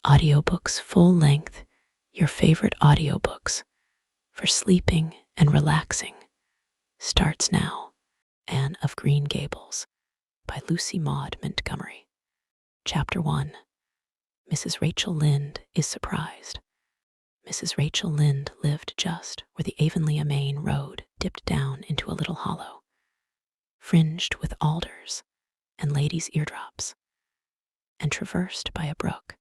Audiobooks full length, your favorite audiobooks for sleeping and relaxing, starts now. Anne of Green Gables by Lucy Maud Montgomery. Chapter 1. Mrs. Rachel Lynde is surprised. Mrs. Rachel Lynde lived just where the Avonlea main road dipped down into a little hollow, fringed with alders and ladies' eardrops, and traversed by a brook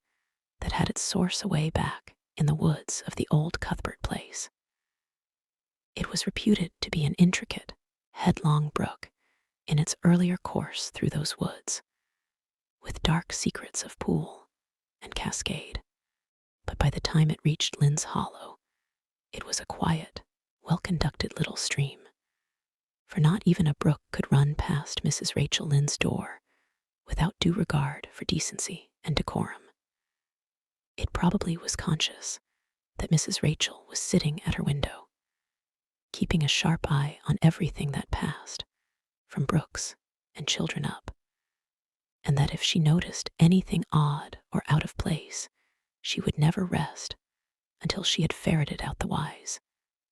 that had its source away back in the woods of the old Cuthbert place. It was reputed to be an intricate, headlong brook in its earlier course through those woods, with dark secrets of pool and cascade. But by the time it reached Lynn's Hollow, it was a quiet, well-conducted little stream, for not even a brook could run past Mrs. Rachel Lynde's door without due regard for decency and decorum. It probably was conscious that Mrs. Rachel was sitting at her window, keeping a sharp eye on everything that passed, from brooks and children up, and that if she noticed anything odd or out of place, she would never rest until she had ferreted out the whys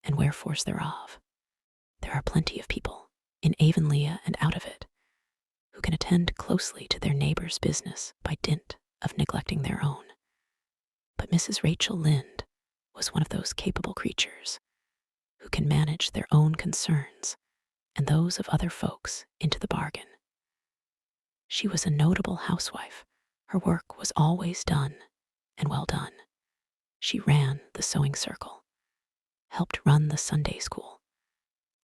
and wherefores thereof. There are plenty of people, in Avonlea and out of it, who can attend closely to their neighbor's business by dint of neglecting their own. But Mrs. Rachel Lynde was one of those capable creatures who can manage their own concerns and those of other folks into the bargain. She was a notable housewife. Her work was always done, and well done. She ran the sewing circle, helped run the Sunday school,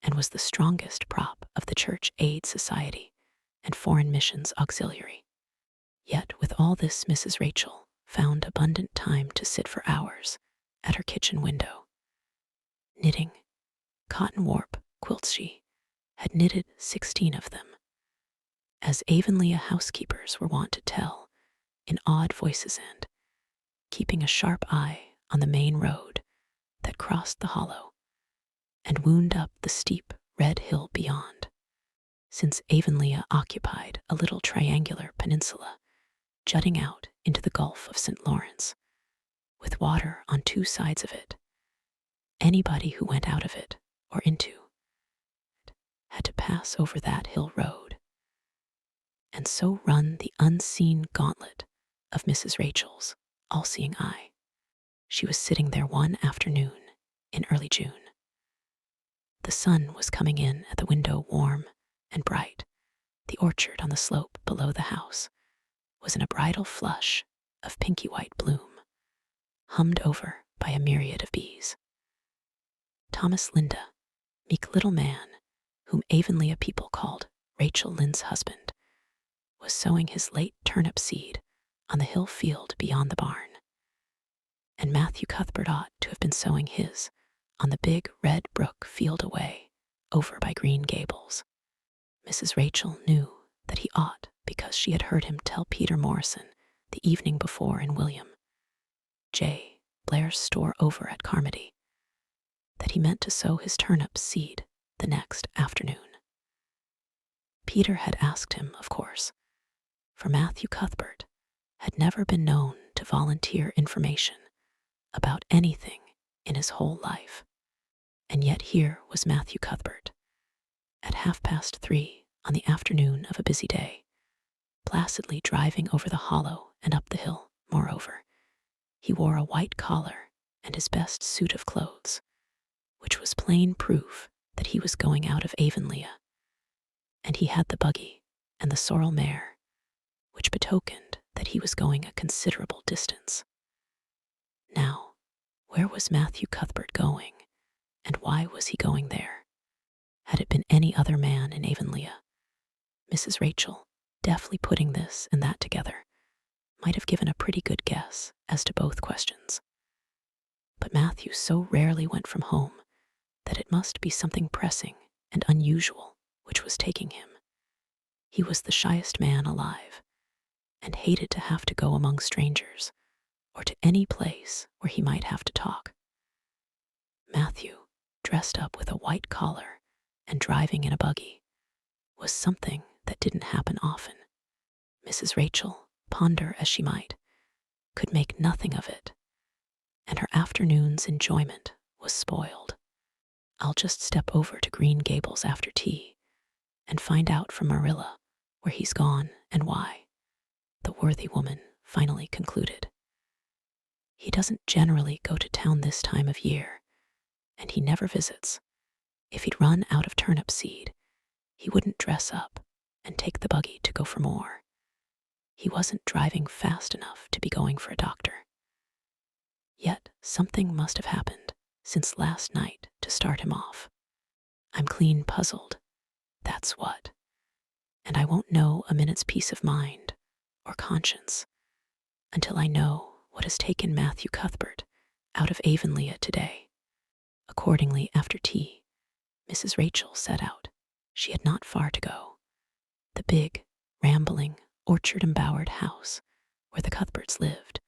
and was the strongest prop of the Church Aid Society and Foreign Missions Auxiliary. Yet with all this, Mrs. Rachel found abundant time to sit for hours at her kitchen window, knitting cotton warp quilts. She had knitted 16 of them, as Avonlea housekeepers were wont to tell in awed voices, and keeping a sharp eye on the main road that crossed the hollow and wound up the steep red hill beyond, since Avonlea occupied a little triangular peninsula jutting out into the Gulf of St. Lawrence, with water on two sides of it. Anybody who went out of it or into it had to pass over that hill road, and so run the unseen gauntlet of Mrs. Rachel's all-seeing eye. She was sitting there one afternoon in early June. The sun was coming in at the window warm and bright. The orchard on the slope below the house was in a bridal flush of pinky white bloom, hummed over by a myriad of bees. Thomas Lynde, meek little man, whom Avonlea people called Rachel Lynde's husband, was sowing his late turnip seed on the hill field beyond the barn, and Matthew Cuthbert ought to have been sowing his on the big red brook field away over by Green Gables. Mrs. Rachel knew that he ought because she had heard him tell Peter Morrison the evening before in William J. Blair's store over at Carmody that he meant to sow his turnip seed the next afternoon. Peter had asked him, of course, for Matthew Cuthbert had never been known to volunteer information about anything in his whole life. And yet here was Matthew Cuthbert, at 3:30 on the afternoon of a busy day, placidly driving over the hollow and up the hill. Moreover, he wore a white collar and his best suit of clothes, which was plain proof that he was going out of Avonlea, and he had the buggy and the sorrel mare, which betokened that he was going a considerable distance. Now, where was Matthew Cuthbert going, and why was he going there? Had it been any other man in Avonlea, Mrs. Rachel, deftly putting this and that together, might have given a pretty good guess as to both questions. But Matthew so rarely went from home that it must be something pressing and unusual which was taking him. He was the shyest man alive, and hated to have to go among strangers or to any place where he might have to talk. Matthew, dressed up with a white collar and driving in a buggy, was something that didn't happen often. Mrs. Rachel, ponder as she might, could make nothing of it, and her afternoon's enjoyment was spoiled. I'll just step over to Green Gables after tea and find out from Marilla where he's gone and why, the worthy woman finally concluded. He doesn't generally go to town this time of year, and he never visits. If he'd run out of turnip seed, he wouldn't dress up and take the buggy to go for more. He wasn't driving fast enough to be going for a doctor. Yet something must have happened since last night to start him off. I'm clean puzzled, that's what. And I won't know a minute's peace of mind or conscience until I know what has taken Matthew Cuthbert out of Avonlea today. Accordingly, after tea, Mrs. Rachel set out. She had not far to go. The big, rambling, orchard-embowered house where the Cuthberts lived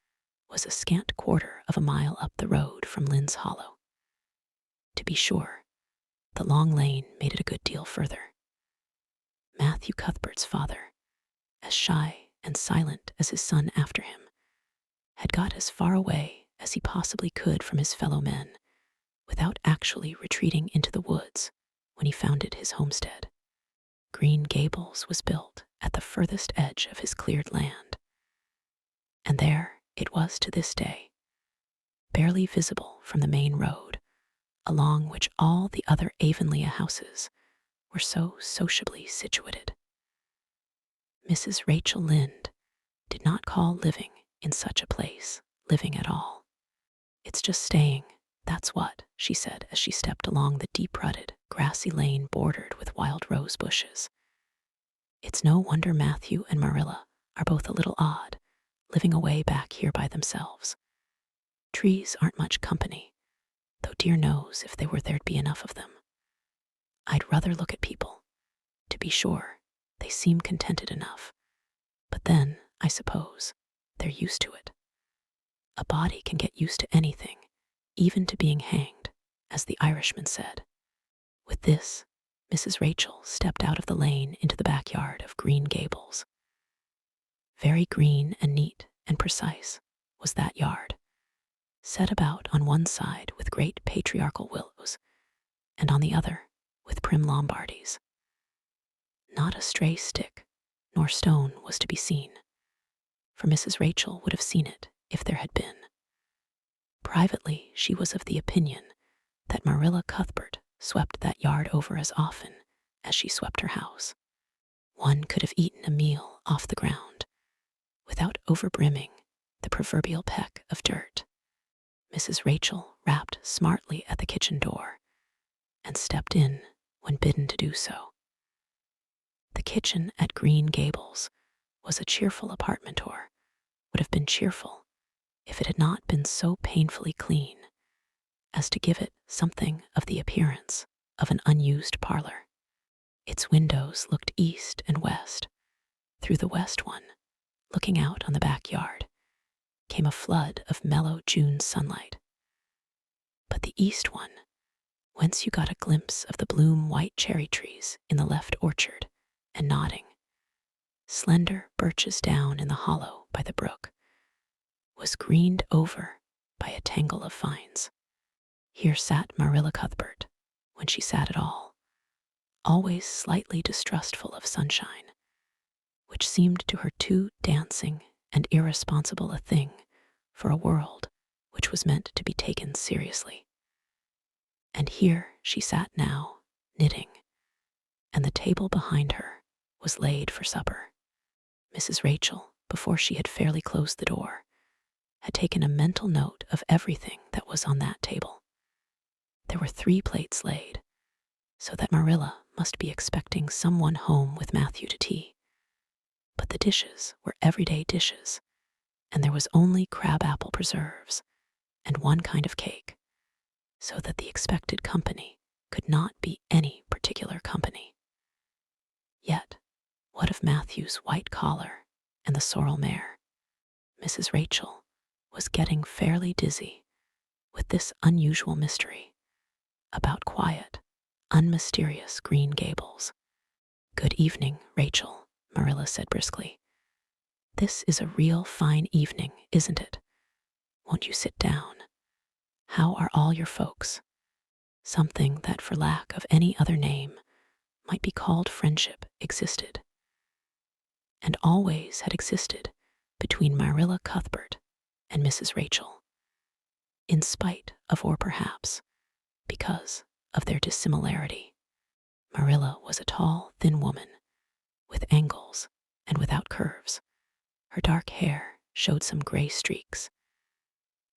was a scant quarter of a mile up the road from Lynn's Hollow. To be sure, the long lane made it a good deal further. Matthew Cuthbert's father, as shy and silent as his son after him, had got as far away as he possibly could from his fellow men without actually retreating into the woods when he founded his homestead. Green Gables was built at the furthest edge of his cleared land, and there it was to this day, barely visible from the main road, along which all the other Avonlea houses were so sociably situated. Mrs. Rachel Lynde did not call living in such a place living at all. It's just staying, that's what, she said as she stepped along the deep-rutted, grassy lane bordered with wild rose bushes. It's no wonder Matthew and Marilla are both a little odd, living away back here by themselves. Trees aren't much company, though dear knows if they were there'd be enough of them. I'd rather look at people. To be sure, they seem contented enough, but then, I suppose, they're used to it. A body can get used to anything, even to being hanged, as the Irishman said. With this, Mrs. Rachel stepped out of the lane into the backyard of Green Gables. Very green and neat and precise was that yard, set about on one side with great patriarchal willows, and on the other with prim Lombardies. Not a stray stick nor stone was to be seen, for Mrs. Rachel would have seen it if there had been. Privately, she was of the opinion that Marilla Cuthbert swept that yard over as often as she swept her house. One could have eaten a meal off the ground without overbrimming the proverbial peck of dirt. Mrs. Rachel rapped smartly at the kitchen door and stepped in when bidden to do so. The kitchen at Green Gables was a cheerful apartment, or would have been cheerful if it had not been so painfully clean as to give it something of the appearance of an unused parlor. Its windows looked east and west. Through the west one, looking out on the backyard, came a flood of mellow June sunlight. But the east one, whence you got a glimpse of the bloom-white cherry trees in the left orchard and nodding, slender birches down in the hollow by the brook, was greened over by a tangle of vines. Here sat Marilla Cuthbert, when she sat at all, always slightly distrustful of sunshine, which seemed to her too dancing and irresponsible a thing for a world which was meant to be taken seriously. And here she sat now, knitting, and the table behind her was laid for supper. Mrs. Rachel, before she had fairly closed the door, had taken a mental note of everything that was on that table. There were 3 plates laid, so that Marilla must be expecting someone home with Matthew to tea. But the dishes were everyday dishes, and there was only crab-apple preserves and one kind of cake, so that the expected company could not be any particular company. Yet, what of Matthew's white collar and the sorrel mare? Mrs. Rachel was getting fairly dizzy with this unusual mystery about quiet, unmysterious Green Gables. "Good evening, Rachel," Marilla said briskly. This is a real fine evening, isn't it? Won't you sit down? How are all your folks? Something that, for lack of any other name, might be called friendship existed, and always had existed between Marilla Cuthbert and Mrs. Rachel, in spite of, or perhaps because of, their dissimilarity. Marilla was a tall, thin woman with angles and without curves. Her dark hair showed some gray streaks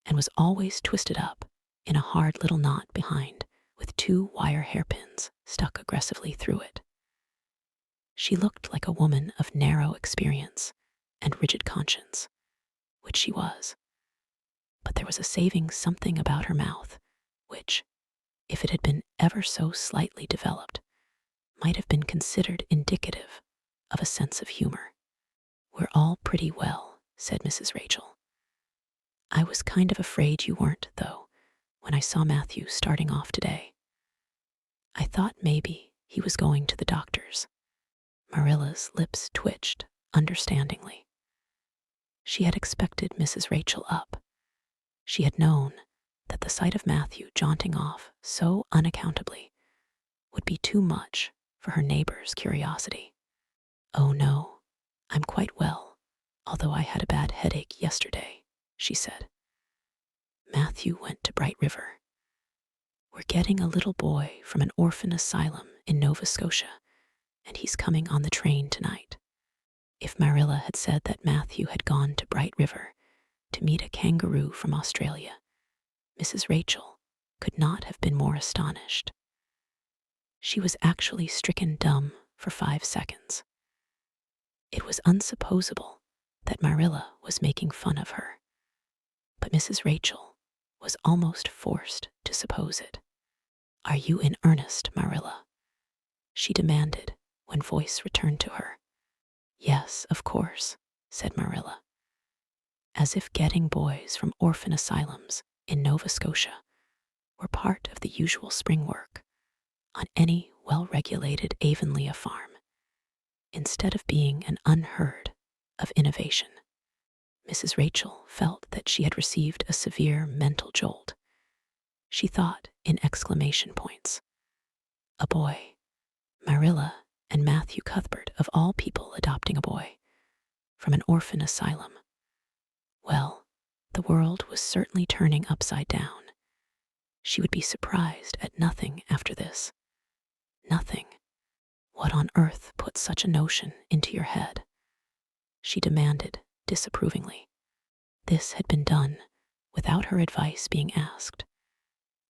and was always twisted up in a hard little knot behind, with 2 wire hairpins stuck aggressively through it. She looked like a woman of narrow experience and rigid conscience, which she was. But there was a saving something about her mouth, which, if it had been ever so slightly developed, might have been considered indicative of a sense of humor. "We're all pretty well," said Mrs. Rachel. "I was kind of afraid you weren't, though, when I saw Matthew starting off today. I thought maybe he was going to the doctor's." Marilla's lips twitched understandingly. She had expected Mrs. Rachel up. She had known that the sight of Matthew jaunting off so unaccountably would be too much for her neighbor's curiosity. "Oh no, I'm quite well, although I had a bad headache yesterday," she said. "Matthew went to Bright River. We're getting a little boy from an orphan asylum in Nova Scotia, and he's coming on the train tonight." If Marilla had said that Matthew had gone to Bright River to meet a kangaroo from Australia, Mrs. Rachel could not have been more astonished. She was actually stricken dumb for 5 seconds. It was unsupposable that Marilla was making fun of her, but Mrs. Rachel was almost forced to suppose it. "Are you in earnest, Marilla?" she demanded when voice returned to her. "Yes, of course," said Marilla, as if getting boys from orphan asylums in Nova Scotia were part of the usual spring work on any well-regulated Avonlea farm, instead of being an unheard of innovation. Mrs. Rachel felt that she had received a severe mental jolt. She thought in exclamation points. A boy. Marilla and Matthew Cuthbert, of all people, adopting a boy from an orphan asylum. Well, the world was certainly turning upside down. She would be surprised at nothing after this. Nothing. What on earth put such a notion into your head? She demanded disapprovingly. This had been done without her advice being asked,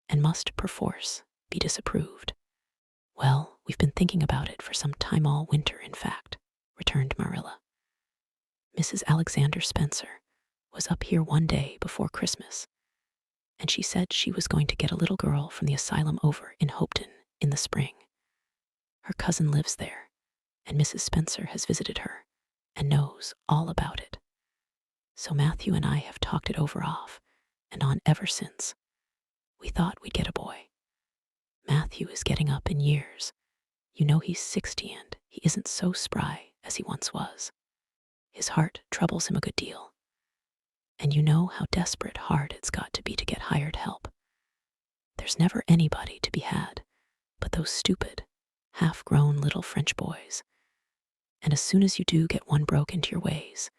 and must perforce be disapproved. "Well, we've been thinking about it for some time, all winter, in fact," returned Marilla. "Mrs. Alexander Spencer was up here one day before Christmas, and she said she was going to get a little girl from the asylum over in Hopeton in the spring. Her cousin lives there, and Mrs. Spencer has visited her and knows all about it. So Matthew and I have talked it over off and on ever since. We thought we'd get a boy. Matthew is getting up in years. You know, he's 60 and he isn't so spry as he once was. His heart troubles him a good deal. And you know how desperate hard it's got to be to get hired help. There's never anybody to be had but those stupid, half-grown little French boys. And as soon as you do get one broke into your ways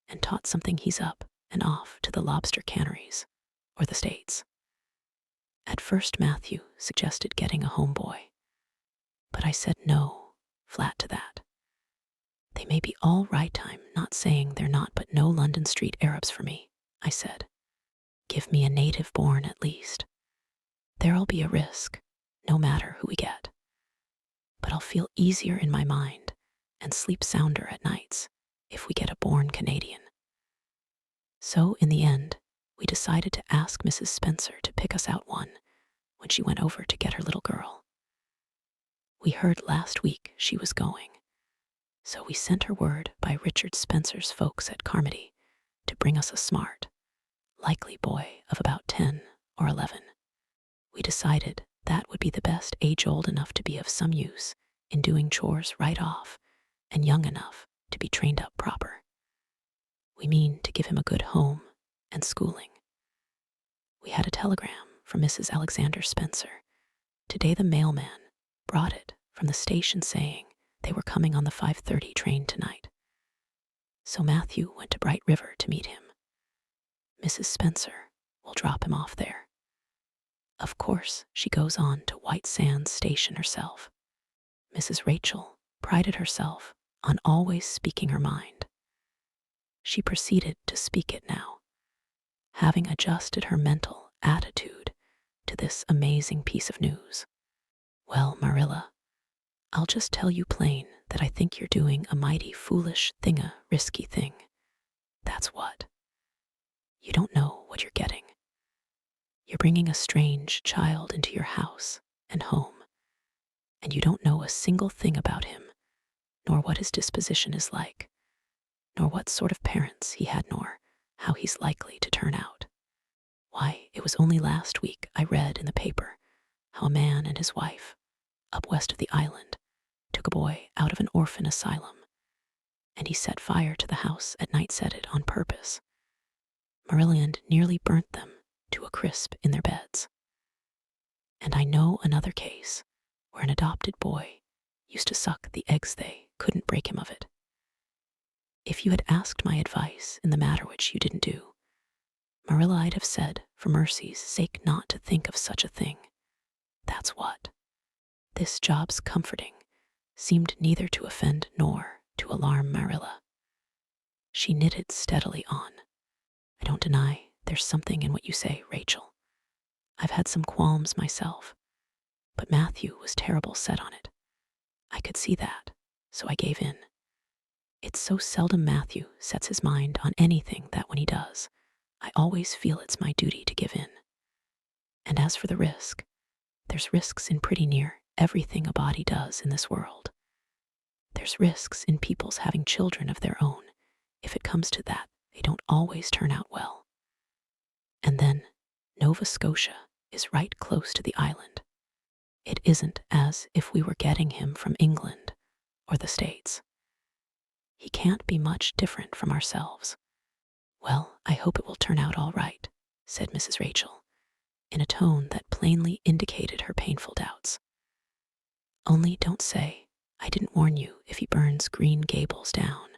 and taught something, he's up and off to the lobster canneries or the States. At first Matthew suggested getting a homeboy, but I said no, flat to that. They may be all right, I'm not saying they're not, but no London street Arabs for me, I said. Give me a native born at least. There'll be a risk, no matter who we get. But I'll feel easier in my mind and sleep sounder at nights if we get a born Canadian. So in the end, we decided to ask Mrs. Spencer to pick us out one when she went over to get her little girl. We heard last week she was going, so we sent her word by Richard Spencer's folks at Carmody to bring us a smart, likely boy of about 10 or 11. We decided that would be the best age, old enough to be of some use in doing chores right off and young enough to be trained up proper. We mean to give him a good home and schooling. We had a telegram from Mrs. Alexander Spencer. Today the mailman brought it from the station saying they were coming on the 5:30 train tonight. So Matthew went to Bright River to meet him. Mrs. Spencer will drop him off there. Of course, she goes on to White Sands Station herself. Mrs. Rachel prided herself on always speaking her mind. She proceeded to speak it now, having adjusted her mental attitude to this amazing piece of news. Well, Marilla, I'll just tell you plain that I think you're doing a mighty foolish thing, a risky thing. That's what. You don't know what you're getting. You're bringing a strange child into your house and home, and you don't know a single thing about him, nor what his disposition is like, nor what sort of parents he had, nor how he's likely to turn out. Why, it was only last week I read in the paper how a man and his wife, up west of the island, took a boy out of an orphan asylum, and he set fire to the house at night, set it on purpose. Marillion nearly burnt them to a crisp in their beds. And I know another case where an adopted boy used to suck the eggs, they couldn't break him of it. If you had asked my advice in the matter, which you didn't do, Marilla, I'd have said, for mercy's sake, not to think of such a thing. That's what. This job's comforting seemed neither to offend nor to alarm Marilla. She knitted steadily on. I don't deny there's something in what you say, Rachel. I've had some qualms myself, but Matthew was terrible set on it. I could see that, so I gave in. It's so seldom Matthew sets his mind on anything that when he does, I always feel it's my duty to give in. And as for the risk, there's risks in pretty near everything a body does in this world. There's risks in people's having children of their own. If it comes to that, they don't always turn out well. And then, Nova Scotia is right close to the island. It isn't as if we were getting him from England or the States. He can't be much different from ourselves. Well, I hope it will turn out all right, said Mrs. Rachel, in a tone that plainly indicated her painful doubts. Only don't say I didn't warn you if he burns Green Gables down,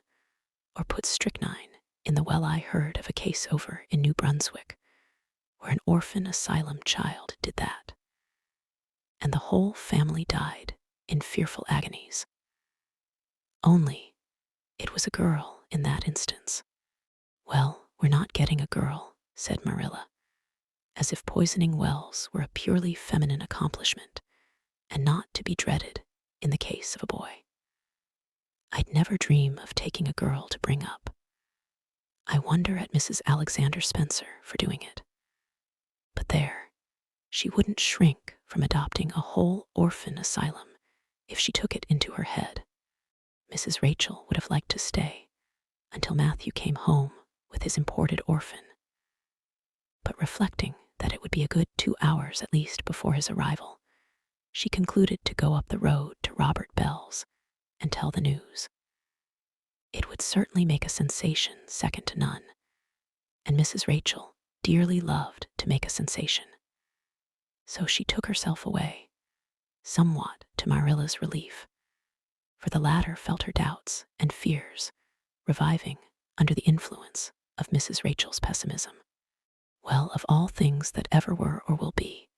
or puts strychnine in the well. I heard of a case over in New Brunswick where an orphan asylum child did that, and the whole family died in fearful agonies. Only it was a girl in that instance. Well, we're not getting a girl, said Marilla, as if poisoning wells were a purely feminine accomplishment and not to be dreaded in the case of a boy. I'd never dream of taking a girl to bring up. I wonder at Mrs. Alexander Spencer for doing it. But there, she wouldn't shrink from adopting a whole orphan asylum if she took it into her head. Mrs. Rachel would have liked to stay until Matthew came home with his imported orphan. But reflecting that it would be a good 2 hours at least before his arrival, she concluded to go up the road to Robert Bell's and tell the news. It would certainly make a sensation second to none, and Mrs. Rachel dearly loved to make a sensation. So she took herself away, somewhat to Marilla's relief, for the latter felt her doubts and fears reviving under the influence of Mrs. Rachel's pessimism. Well, of all things that ever were or will be,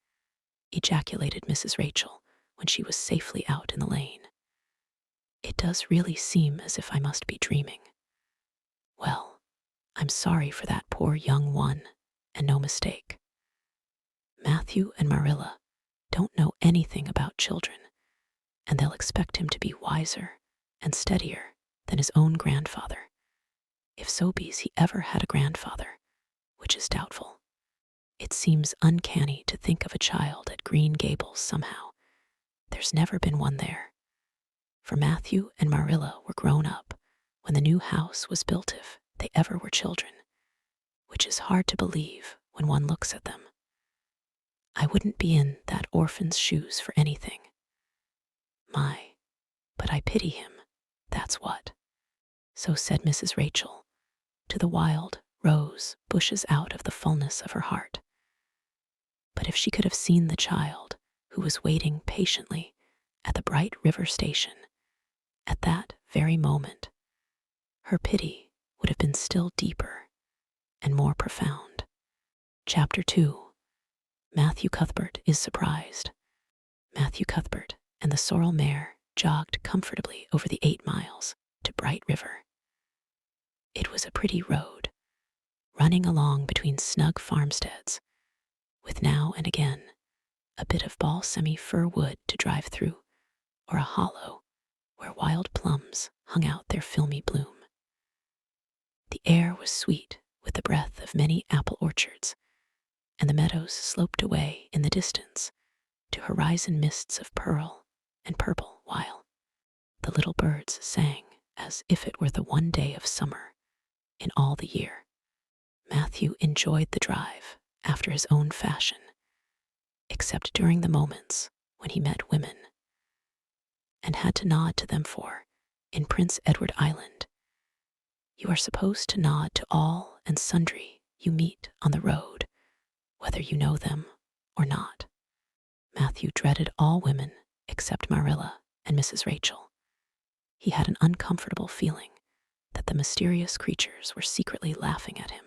ejaculated Mrs. Rachel when she was safely out in the lane. It does really seem as if I must be dreaming. Well, I'm sorry for that poor young one, and no mistake. Matthew and Marilla don't know anything about children, and they'll expect him to be wiser and steadier than his own grandfather, if so be's he ever had a grandfather, which is doubtful. It seems uncanny to think of a child at Green Gables somehow. There's never been one there. For Matthew and Marilla were grown up when the new house was built, if they ever were children, which is hard to believe when one looks at them. I wouldn't be in that orphan's shoes for anything. My, but I pity him, that's what. So said Mrs. Rachel, to the wild rose bushes out of the fullness of her heart. But if she could have seen the child who was waiting patiently at the bright river station at that very moment, her pity would have been still deeper and more profound. Chapter 2. Matthew Cuthbert is surprised. Matthew Cuthbert and the sorrel mare jogged comfortably over the 8 miles to Bright River. It was a pretty road, running along between snug farmsteads, with now and again a bit of balsamy fir wood to drive through, or a hollow where wild plums hung out their filmy bloom. The air was sweet with the breath of many apple orchards, and the meadows sloped away in the distance to horizon mists of pearl and purple, while the little birds sang as if it were the one day of summer in all the year. Matthew enjoyed the drive after his own fashion, except during the moments when he met women and had to nod to them, for, in Prince Edward Island, you are supposed to nod to all and sundry you meet on the road, whether you know them or not. Matthew dreaded all women except Marilla and Mrs. Rachel. He had an uncomfortable feeling that the mysterious creatures were secretly laughing at him.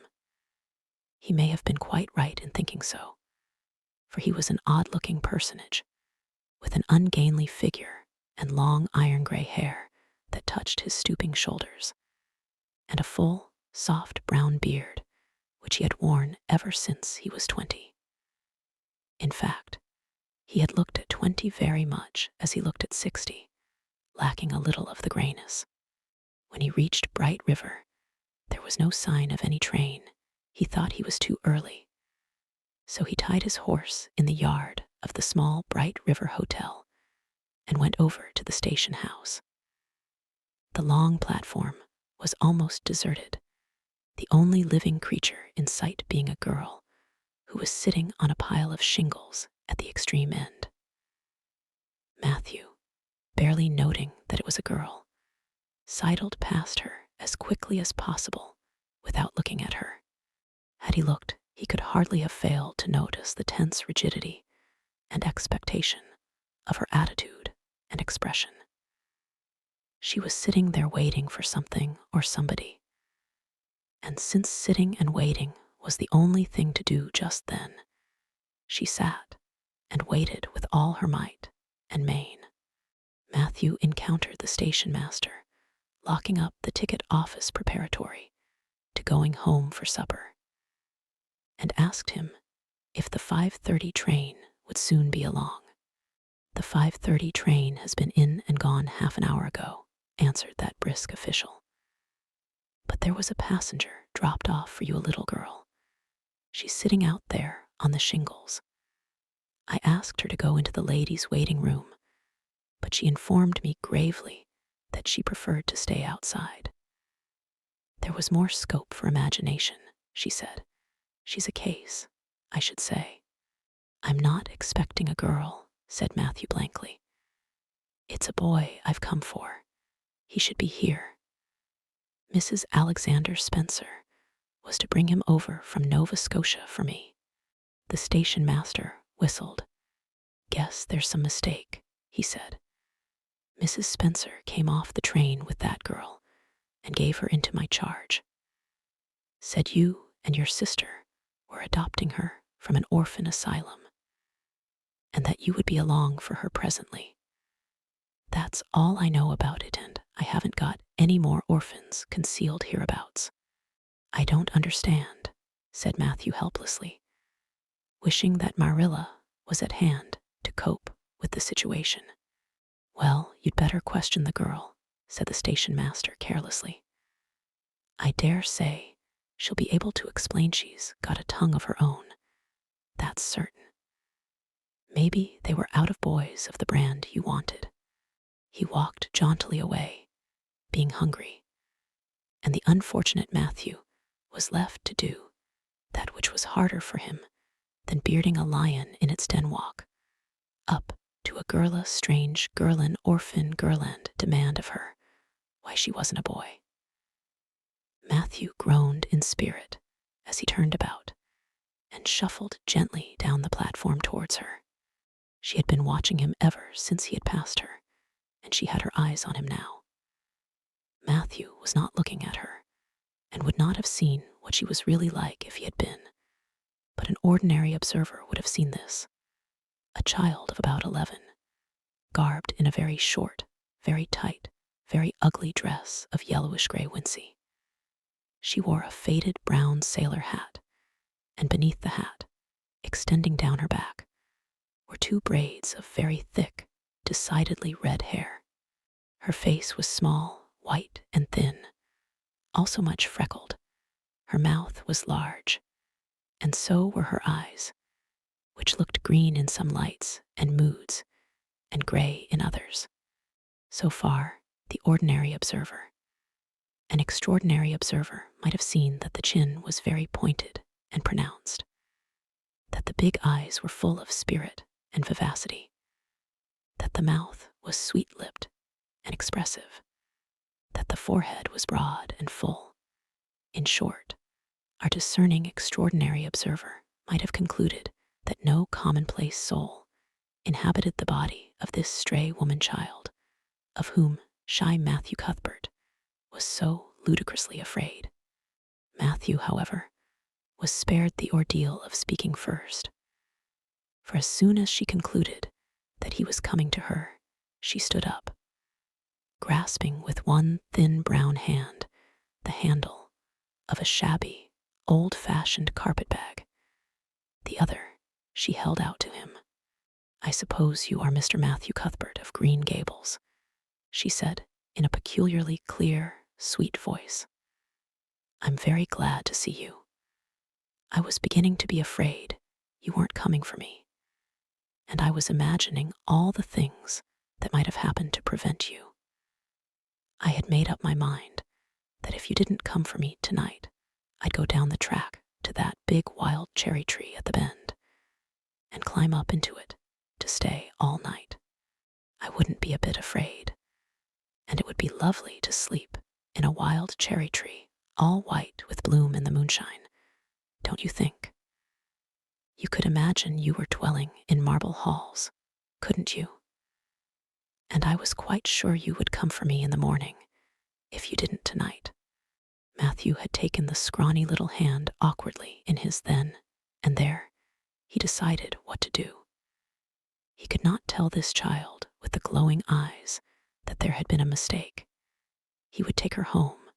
He may have been quite right in thinking so, for he was an odd-looking personage, with an ungainly figure and long iron-gray hair that touched his stooping shoulders, and a full, soft brown beard, which he had worn ever since he was 20. In fact, he had looked at 20 very much as he looked at 60, lacking a little of the grayness. When he reached Bright River, there was no sign of any train. He thought he was too early, so he tied his horse in the yard of the small Bright River Hotel and went over to the station house. The long platform was almost deserted, the only living creature in sight being a girl who was sitting on a pile of shingles at the extreme end. Matthew, barely noting that it was a girl, sidled past her as quickly as possible without looking at her. Had he looked, he could hardly have failed to notice the tense rigidity and expectation of her attitude and expression. She was sitting there waiting for something or somebody, and since sitting and waiting was the only thing to do just then, she sat and waited with all her might and main. Matthew encountered the station master, locking up the ticket office preparatory to going home for supper, and asked him if the 5:30 train would soon be along. "The 5:30 train has been in and gone half an hour ago," answered that brisk official. "But there was a passenger dropped off for you, a little girl. She's sitting out there on the shingles. I asked her to go into the ladies' waiting room, but she informed me gravely that she preferred to stay outside. There was more scope for imagination," she said. "She's a case, I should say." "I'm not expecting a girl," said Matthew blankly. "It's a boy I've come for. He should be here. Mrs. Alexander Spencer was to bring him over from Nova Scotia for me." The station master whistled. "Guess there's some mistake," he said. "Mrs. Spencer came off the train with that girl and gave her into my charge. Said you and your sister were adopting her from an orphan asylum, and that you would be along for her presently. That's all I know about it, and I haven't got any more orphans concealed hereabouts." "I don't understand," said Matthew helplessly, wishing that Marilla was at hand to cope with the situation. "Well, you'd better question the girl," said the station master carelessly. "I dare say she'll be able to explain. She's got a tongue of her own, that's certain. Maybe they were out of boys of the brand you wanted." He walked jauntily away, being hungry, and the unfortunate Matthew was left to do that which was harder for him than bearding a lion in its den walk, up to a girla strange girlin orphan girland demand of her why she wasn't a boy. Matthew groaned in spirit as he turned about and shuffled gently down the platform towards her. She had been watching him ever since he had passed her, and she had her eyes on him now. Matthew was not looking at her, and would not have seen what she was really like if he had been, but an ordinary observer would have seen this. A child of about 11, garbed in a very short, very tight, very ugly dress of yellowish-gray wincey. She wore a faded brown sailor hat, and beneath the hat, extending down her back, were 2 braids of very thick, decidedly red hair. Her face was small, white, and thin, also much freckled. Her mouth was large, and so were her eyes, which looked green in some lights and moods, and gray in others. So far, the ordinary observer. An extraordinary observer might have seen that the chin was very pointed and pronounced, that the big eyes were full of spirit and vivacity, that the mouth was sweet-lipped and expressive, that the forehead was broad and full. In short, our discerning extraordinary observer might have concluded that no commonplace soul inhabited the body of this stray woman-child, of whom shy Matthew Cuthbert was so ludicrously afraid. Matthew, however, was spared the ordeal of speaking first, for as soon as she concluded that he was coming to her, she stood up, grasping with one thin brown hand the handle of a shabby, old-fashioned carpet-bag. The other she held out to him. "I suppose you are Mr. Matthew Cuthbert of Green Gables," she said in a peculiarly clear, sweet voice. "I'm very glad to see you. I was beginning to be afraid you weren't coming for me, and I was imagining all the things that might have happened to prevent you. I had made up my mind that if you didn't come for me tonight, I'd go down the track to that big wild cherry tree at the bend and climb up into it to stay all night. I wouldn't be a bit afraid, and it would be lovely to sleep in a wild cherry tree, all white with bloom in the moonshine, don't you think? You could imagine you were dwelling in marble halls, couldn't you? And I was quite sure you would come for me in the morning, if you didn't tonight." Matthew had taken the scrawny little hand awkwardly in his then, and there he decided what to do. He could not tell this child with the glowing eyes that there had been a mistake. He would take her home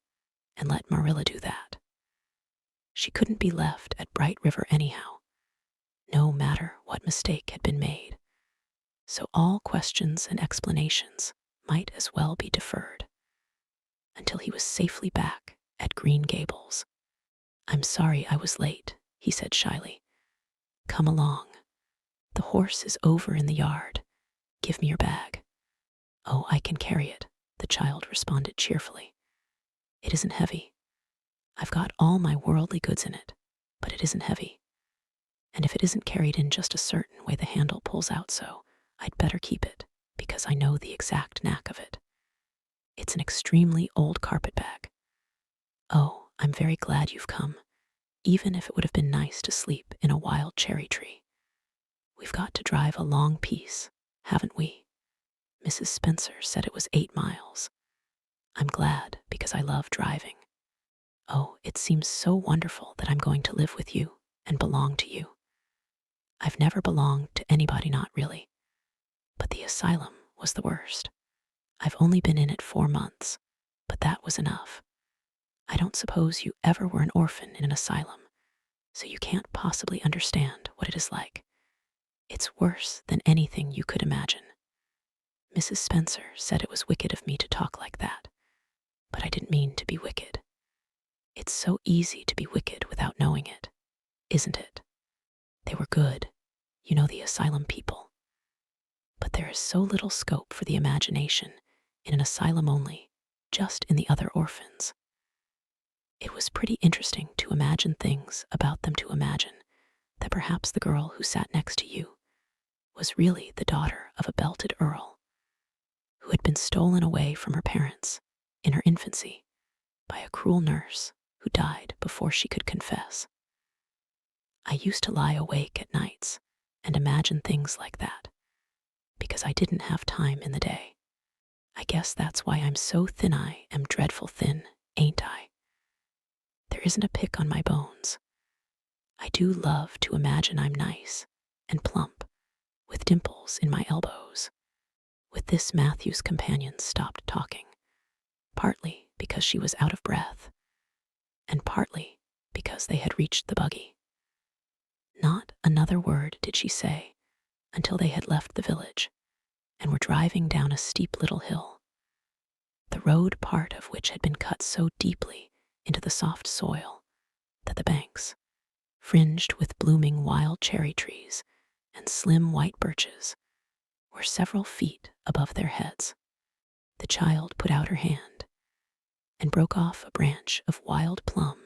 and let Marilla do that. She couldn't be left at Bright River anyhow, no matter what mistake had been made, so all questions and explanations might as well be deferred until he was safely back at Green Gables. "I'm sorry I was late," he said shyly. "Come along. The horse is over in the yard. Give me your bag." "Oh, I can carry it," the child responded cheerfully. "It isn't heavy. I've got all my worldly goods in it, but it isn't heavy. And if it isn't carried in just a certain way the handle pulls out so, I'd better keep it, because I know the exact knack of it. It's an extremely old carpet bag. Oh, I'm very glad you've come, even if it would have been nice to sleep in a wild cherry tree. We've got to drive a long piece, haven't we? Mrs. Spencer said it was 8 miles. I'm glad, because I love driving. Oh, it seems so wonderful that I'm going to live with you and belong to you. I've never belonged to anybody, not really. But the asylum was the worst. I've only been in it 4 months, but that was enough. I don't suppose you ever were an orphan in an asylum, so you can't possibly understand what it is like. It's worse than anything you could imagine. Mrs. Spencer said it was wicked of me to talk like that, but I didn't mean to be wicked. It's so easy to be wicked without knowing it, isn't it? They were good, you know, the asylum people. But there is so little scope for the imagination in an asylum only, just in the other orphans. It was pretty interesting to imagine things about them, to imagine that perhaps the girl who sat next to you was really the daughter of a belted earl who had been stolen away from her parents in her infancy by a cruel nurse who died before she could confess. I used to lie awake at nights and imagine things like that because I didn't have time in the day. I guess that's why I'm so thin. I am dreadful thin, ain't I? There isn't a pick on my bones. I do love to imagine I'm nice and plump, with dimples in my elbows. With this, Matthew's companion stopped talking, partly because she was out of breath, and partly because they had reached the buggy. Not another word did she say until they had left the village and were driving down a steep little hill, the road part of which had been cut so deeply into the soft soil that the banks, fringed with blooming wild cherry trees and slim white birches, were several feet above their heads. The child put out her hand and broke off a branch of wild plum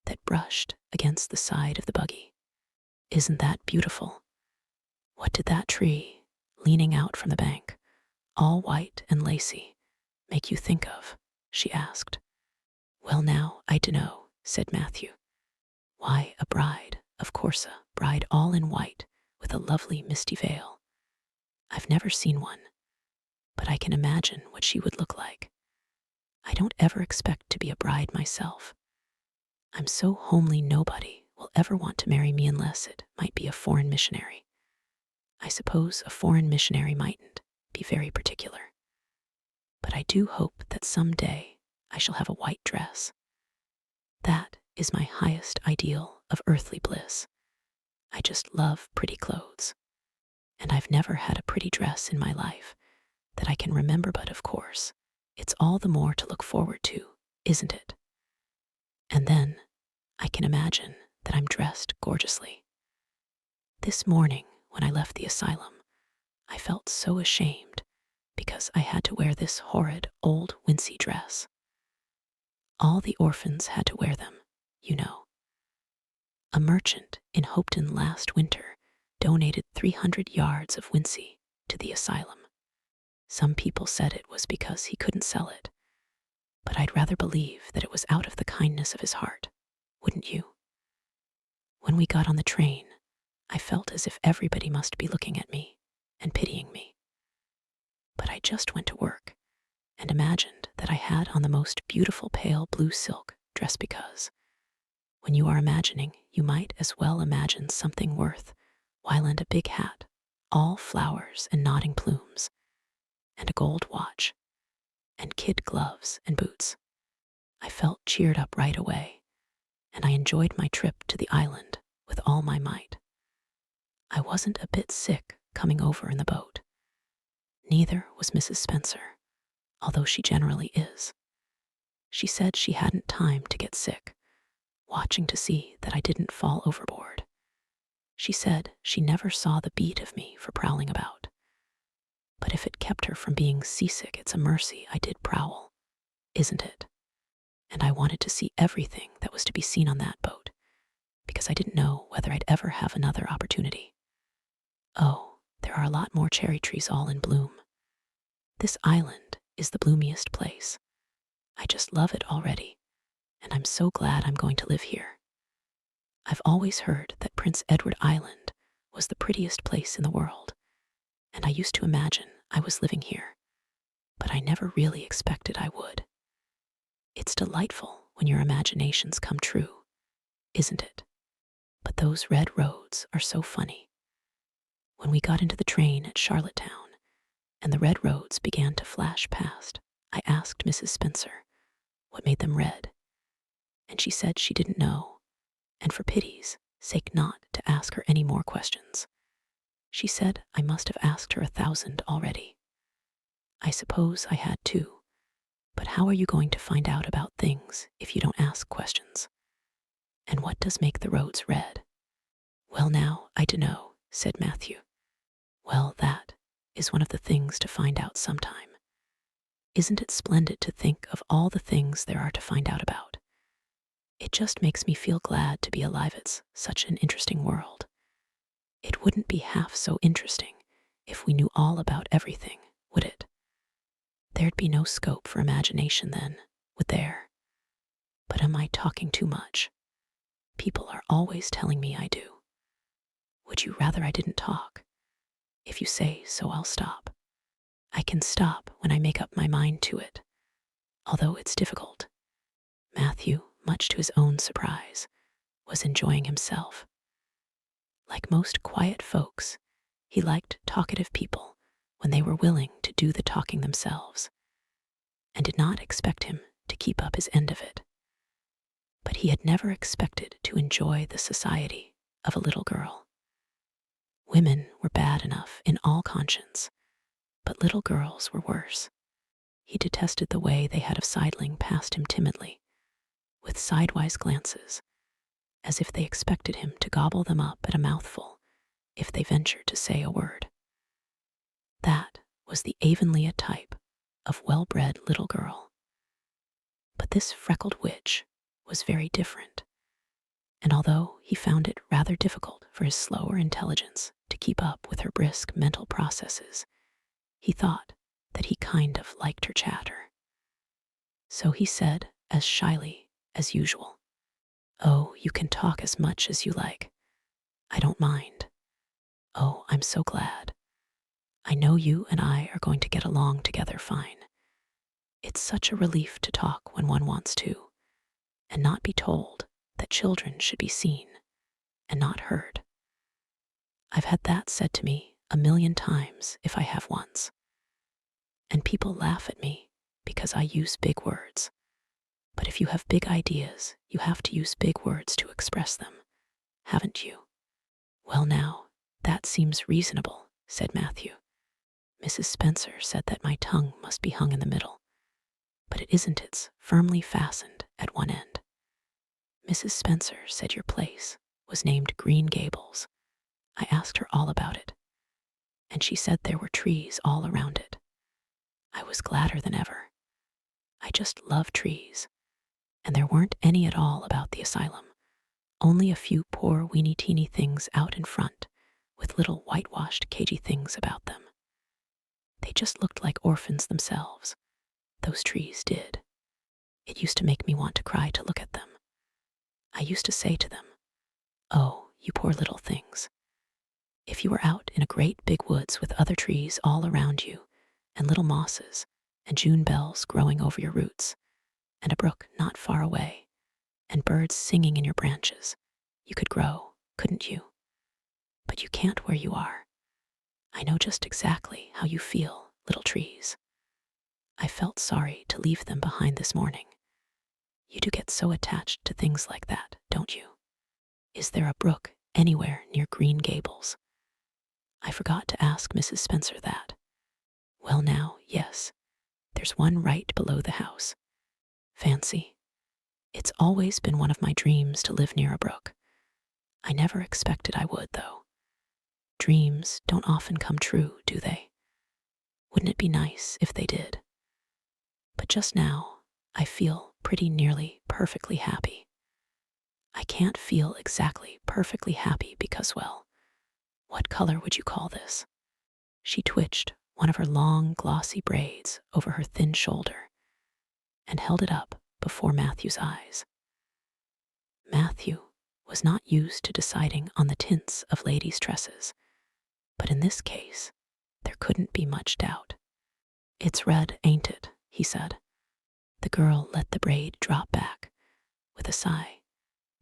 that brushed against the side of the buggy. Isn't that beautiful? What did that tree, leaning out from the bank, all white and lacy, make you think of? She asked. Well, now, I dunno, said Matthew. Why, a bride, of course, a bride all in white with a lovely misty veil. I've never seen one, but I can imagine what she would look like. I don't ever expect to be a bride myself. I'm so homely nobody will ever want to marry me unless it might be a foreign missionary. I suppose a foreign missionary mightn't be very particular. But I do hope that someday I shall have a white dress. That is my highest ideal of earthly bliss. I just love pretty clothes. And I've never had a pretty dress in my life that I can remember, but of course, it's all the more to look forward to, isn't it? And then I can imagine that I'm dressed gorgeously. This morning, when I left the asylum, I felt so ashamed because I had to wear this horrid old wincey dress. All the orphans had to wear them, you know. A merchant in Hopeton last winter donated 300 yards of wincey to the asylum. Some people said it was because he couldn't sell it, but I'd rather believe that it was out of the kindness of his heart, wouldn't you? When we got on the train, I felt as if everybody must be looking at me and pitying me. But I just went to work and imagined that I had on the most beautiful pale blue silk dress because, when you are imagining, you might as well imagine something worth while, and a big hat, all flowers and nodding plumes, and a gold watch, and kid gloves and boots. I felt cheered up right away, and I enjoyed my trip to the island with all my might. I wasn't a bit sick coming over in the boat. Neither was Mrs. Spencer, although she generally is. She said she hadn't time to get sick, watching to see that I didn't fall overboard. She said she never saw the beat of me for prowling about. But if it kept her from being seasick, it's a mercy I did prowl, isn't it? And I wanted to see everything that was to be seen on that boat, because I didn't know whether I'd ever have another opportunity. Oh, there are a lot more cherry trees all in bloom. This island is the bloomiest place. I just love it already, and I'm so glad I'm going to live here. I've always heard that Prince Edward Island was the prettiest place in the world, and I used to imagine I was living here, but I never really expected I would. It's delightful when your imaginations come true, isn't it? But those red roads are so funny. When we got into the train at Charlottetown, and the red roads began to flash past, I asked Mrs. Spencer what made them red, and she said she didn't know, and for pity's sake not to ask her any more questions. She said I must have asked her 1,000 already. I suppose I had too, but how are you going to find out about things if you don't ask questions? And what does make the roads red? Well, now, I dunno, said Matthew. Well, that is one of the things to find out sometime. Isn't it splendid to think of all the things there are to find out about? It just makes me feel glad to be alive. It's such an interesting world. It wouldn't be half so interesting if we knew all about everything, would it? There'd be no scope for imagination then, would there? But am I talking too much? People are always telling me I do. Would you rather I didn't talk? If you say so, I'll stop. I can stop when I make up my mind to it, although it's difficult. Matthew, much to his own surprise, was enjoying himself. Like most quiet folks, he liked talkative people when they were willing to do the talking themselves, and did not expect him to keep up his end of it. But he had never expected to enjoy the society of a little girl. Women were bad enough in all conscience, but little girls were worse. He detested the way they had of sidling past him timidly, with sidewise glances, as if they expected him to gobble them up at a mouthful if they ventured to say a word. That was the Avonlea type of well-bred little girl. But this freckled witch was very different, and although he found it rather difficult for his slower intelligence to keep up with her brisk mental processes, he thought that he kind of liked her chatter. So he said, as shyly as usual, "Oh, you can talk as much as you like. I don't mind. Oh, I'm so glad. I know you and I are going to get along together fine. It's such a relief to talk when one wants to, and not be told that children should be seen and not heard. I've had that said to me 1,000,000 times if I have once. And people laugh at me because I use big words. But if you have big ideas, you have to use big words to express them, haven't you?" "Well now, that seems reasonable," said Matthew. "Mrs. Spencer said that my tongue must be hung in the middle, but it isn't, it's firmly fastened at one end. Mrs. Spencer said your place was named Green Gables. I asked her all about it, and she said there were trees all around it. I was gladder than ever. I just love trees, and there weren't any at all about the asylum, only a few poor weeny-teeny things out in front, with little whitewashed cagey things about them. They just looked like orphans themselves. Those trees did. It used to make me want to cry to look at them. I used to say to them, 'Oh, you poor little things. If you were out in a great big woods with other trees all around you, and little mosses, and June bells growing over your roots, and a brook not far away, and birds singing in your branches, you could grow, couldn't you? But you can't where you are. I know just exactly how you feel, little trees. I felt sorry to leave them behind this morning. You do get so attached to things like that, don't you? Is there a brook anywhere near Green Gables? I forgot to ask Mrs. Spencer that. Well now, yes, there's one right below the house. Fancy. It's always been one of my dreams to live near a brook. I never expected I would, though. Dreams don't often come true, do they? Wouldn't it be nice if they did? But just now, I feel pretty nearly perfectly happy. I can't feel exactly perfectly happy because, well, what color would you call this?" She twitched one of her long, glossy braids over her thin shoulder and held it up before Matthew's eyes. Matthew was not used to deciding on the tints of ladies' tresses, but in this case, there couldn't be much doubt. "It's red, ain't it?" he said. The girl let the braid drop back with a sigh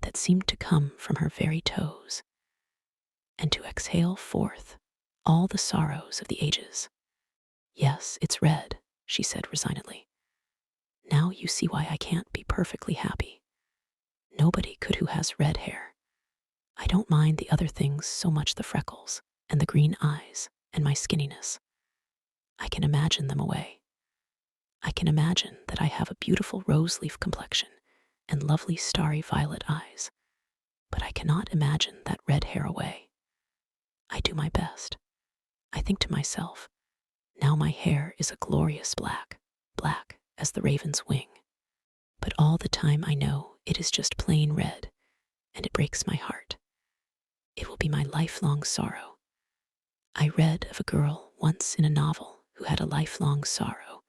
that seemed to come from her very toes, and to exhale forth all the sorrows of the ages. "Yes, it's red," she said resignedly. "Now you see why I can't be perfectly happy. Nobody could who has red hair. I don't mind the other things so much, the freckles and the green eyes and my skinniness. I can imagine them away. I can imagine that I have a beautiful rose-leaf complexion and lovely starry violet eyes, but I cannot imagine that red hair away. I do my best. I think to myself, now my hair is a glorious black, black as the raven's wing. But all the time I know it is just plain red, and it breaks my heart. It will be my lifelong sorrow. I read of a girl once in a novel who had a lifelong sorrow,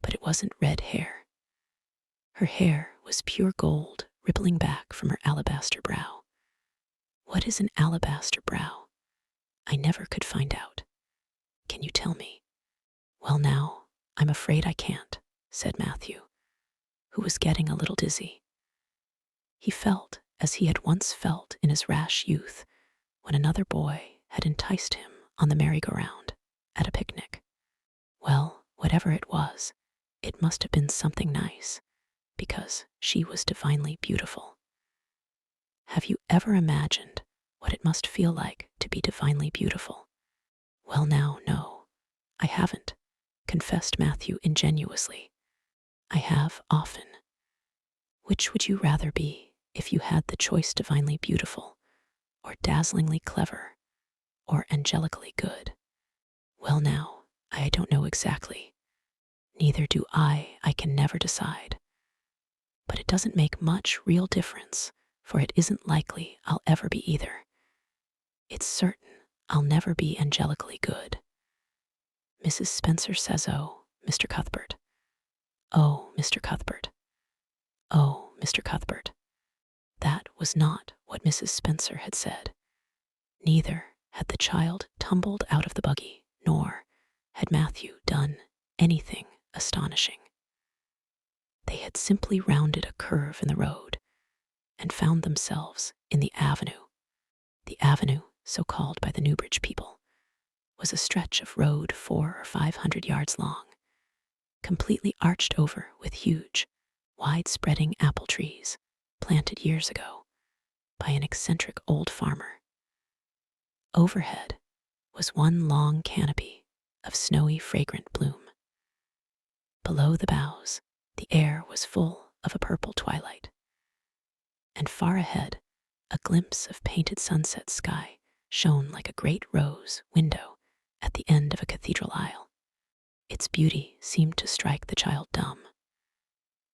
but it wasn't red hair. Her hair was pure gold rippling back from her alabaster brow. What is an alabaster brow? I never could find out. Can you tell me? Well now, I'm afraid I can't, said Matthew, who was getting a little dizzy. He felt as he had once felt in his rash youth when another boy had enticed him on the merry-go-round at a picnic. Well, whatever it was, it must have been something nice, because she was divinely beautiful. Have you ever imagined what it must feel like to be divinely beautiful? Well now, no, I haven't, confessed Matthew ingenuously. I have often. Which would you rather be if you had the choice, divinely beautiful, or dazzlingly clever, or angelically good? Well now, I don't know exactly. Neither do I can never decide. But it doesn't make much real difference, for it isn't likely I'll ever be either. It's certain I'll never be angelically good. Mrs. Spencer says, oh, Mr. Cuthbert. Oh, Mr. Cuthbert. Oh, Mr. Cuthbert. That was not what Mrs. Spencer had said. Neither had the child tumbled out of the buggy, nor had Matthew done anything astonishing. They had simply rounded a curve in the road and found themselves in the avenue. The avenue, so called by the Newbridge people, was a stretch of road 400 or 500 yards long, completely arched over with huge, wide-spreading apple trees planted years ago by an eccentric old farmer. Overhead was one long canopy of snowy, fragrant bloom. Below the boughs, the air was full of a purple twilight, and far ahead, a glimpse of painted sunset sky shone like a great rose window at the end of a cathedral aisle. Its beauty seemed to strike the child dumb.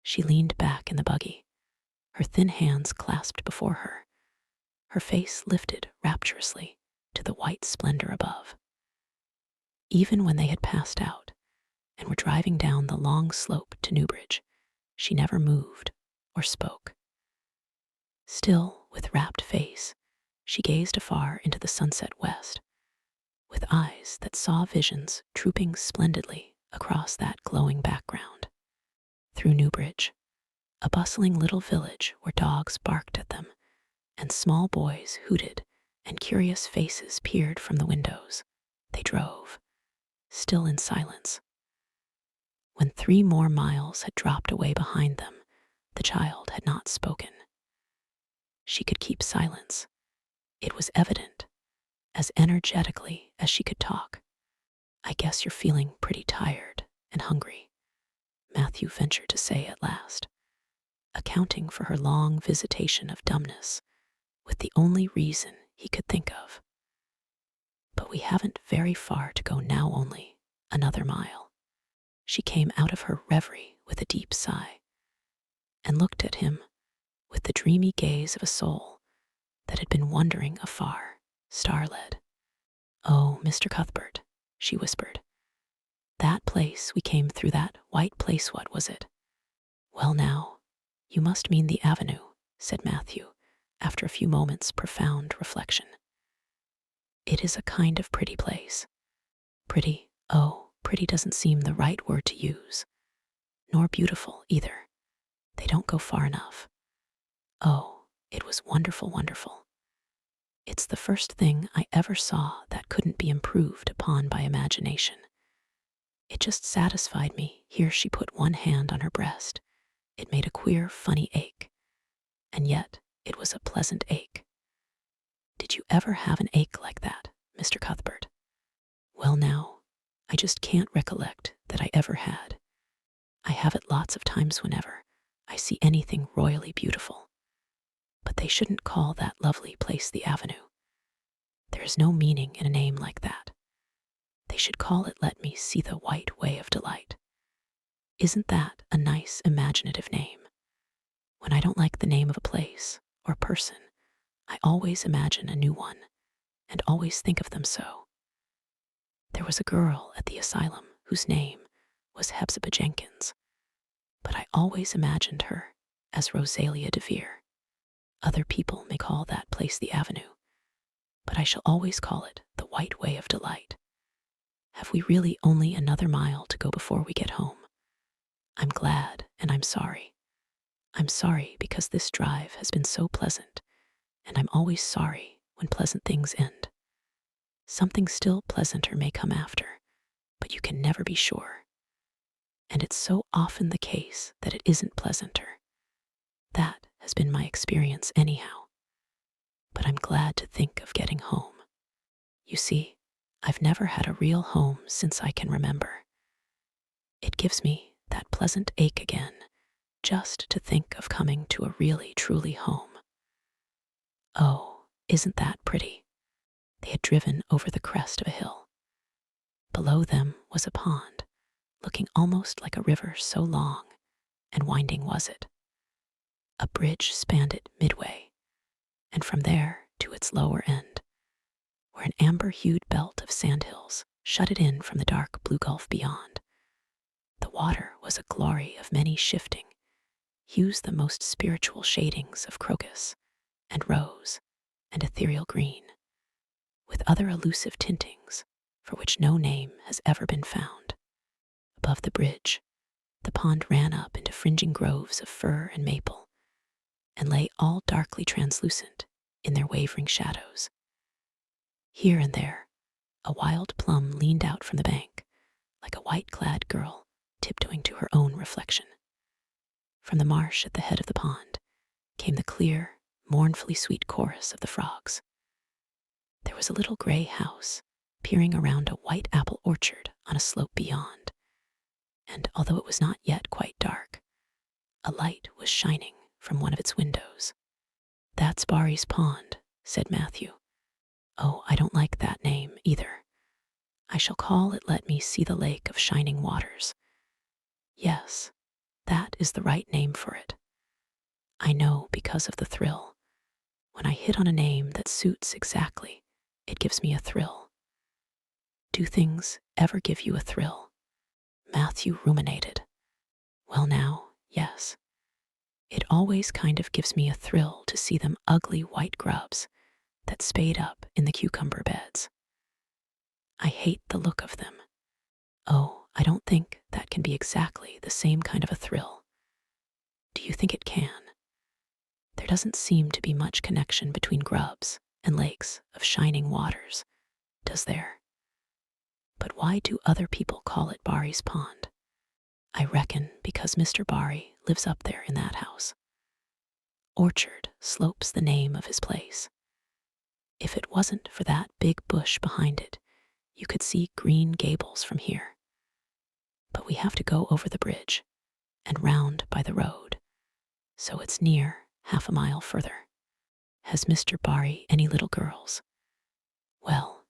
She leaned back in the buggy, her thin hands clasped before her, her face lifted rapturously to the white splendor above. Even when they had passed out and were driving down the long slope to Newbridge, she never moved or spoke. Still, with rapt face, she gazed afar into the sunset west, with eyes that saw visions trooping splendidly across that glowing background. Through Newbridge, a bustling little village where dogs barked at them and small boys hooted and curious faces peered from the windows, they drove, still in silence. When 3 more miles had dropped away behind them, the child had not spoken. She could keep silence, it was evident, as energetically as she could talk. I guess you're feeling pretty tired and hungry, Matthew ventured to say at last, accounting for her long visitation of dumbness with the only reason he could think of. But we haven't very far to go now, only another mile. She came out of her reverie with a deep sigh and looked at him with the dreamy gaze of a soul that had been wandering afar, star-led. Oh, Mr. Cuthbert, she whispered. That place we came through, that white place, what was it? Well now, you must mean the avenue, said Matthew, after a few moments' profound reflection. It is a kind of pretty place. Pretty, oh, pretty doesn't seem the right word to use. Nor beautiful either. They don't go far enough. Oh, it was wonderful, wonderful. It's the first thing I ever saw that couldn't be improved upon by imagination. It just satisfied me. Here she put one hand on her breast. It made a queer, funny ache. And yet, it was a pleasant ache. Did you ever have an ache like that, Mr. Cuthbert? Well now, I just can't recollect that I ever had. I have it lots of times whenever I see anything royally beautiful. But they shouldn't call that lovely place the avenue. There is no meaning in a name like that. They should call it Let Me See the White Way of Delight. Isn't that a nice imaginative name? When I don't like the name of a place or person, I always imagine a new one and always think of them so. There was a girl at the asylum whose name was Hepzibah Jenkins, but I always imagined her as Rosalia de Vere. Other people may call that place the Avenue, but I shall always call it the White Way of Delight. Have we really only another mile to go before we get home? I'm glad and I'm sorry. I'm sorry because this drive has been so pleasant, and I'm always sorry when pleasant things end. Something still pleasanter may come after, but you can never be sure. And it's so often the case that it isn't pleasanter. That has been my experience anyhow. But I'm glad to think of getting home. You see, I've never had a real home since I can remember. It gives me that pleasant ache again, just to think of coming to a really, truly home. Oh, isn't that pretty? They had driven over the crest of a hill. Below them was a pond, looking almost like a river, so long and winding was it. A bridge spanned it midway, and from there to its lower end, where an amber-hued belt of sandhills shut it in from the dark blue gulf beyond. The water was a glory of many shifting hues, the most spiritual shadings of crocus and rose and ethereal green, with other elusive tintings for which no name has ever been found. Above the bridge, the pond ran up into fringing groves of fir and maple, and lay all darkly translucent in their wavering shadows. Here and there, a wild plum leaned out from the bank, like a white-clad girl tiptoeing to her own reflection. From the marsh at the head of the pond came the clear, mournfully sweet chorus of the frogs. There was a little gray house peering around a white apple orchard on a slope beyond, and although it was not yet quite dark, a light was shining from one of its windows. "That's Barry's Pond," said Matthew. "Oh, I don't like that name either. I shall call it Let Me See the Lake of Shining Waters." Yes, that is the right name for it. I know because of the thrill. When I hit on a name that suits exactly, it gives me a thrill. Do things ever give you a thrill? Matthew ruminated. Well now, yes. It always kind of gives me a thrill to see them ugly white grubs that spade up in the cucumber beds. I hate the look of them. Oh, I don't think that can be exactly the same kind of a thrill. Do you think it can? There doesn't seem to be much connection between grubs and lakes of shining waters, does there? But why do other people call it Barry's Pond? I reckon because Mr. Barry lives up there in that house. Orchard Slope's the name of his place. If it wasn't for that big bush behind it, you could see Green Gables from here. But we have to go over the bridge and round by the road, so it's near half a mile further. Has Mr. Barry any little girls? Well,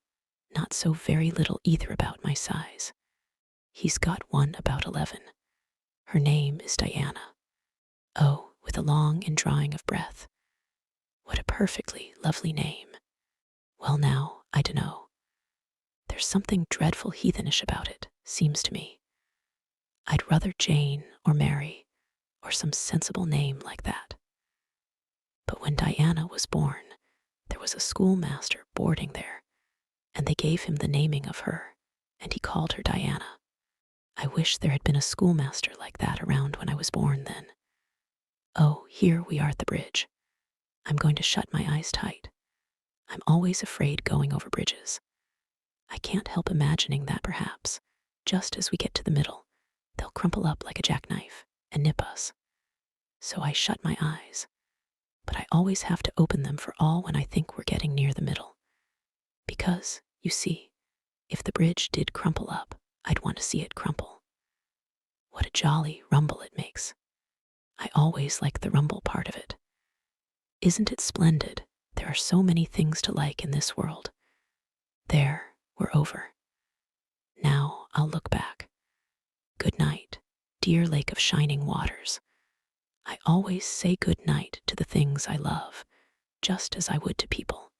not so very little either, about my size. He's got one about 11. Her name is Diana. Oh, with a long indrawing of breath. What a perfectly lovely name. Well now, I dunno. There's something dreadful heathenish about it, seems to me. I'd rather Jane or Mary or some sensible name like that. But when Diana was born, there was a schoolmaster boarding there, and they gave him the naming of her, and he called her Diana. I wish there had been a schoolmaster like that around when I was born then. Oh, here we are at the bridge. I'm going to shut my eyes tight. I'm always afraid going over bridges. I can't help imagining that perhaps, just as we get to the middle, they'll crumple up like a jackknife and nip us. So I shut my eyes, but I always have to open them for all when I think we're getting near the middle. Because, you see, if the bridge did crumple up, I'd want to see it crumple. What a jolly rumble it makes. I always like the rumble part of it. Isn't it splendid? There are so many things to like in this world. There, we're over. Now I'll look back. Good night, dear lake of shining waters. I always say good night to the things I love, just as I would to people.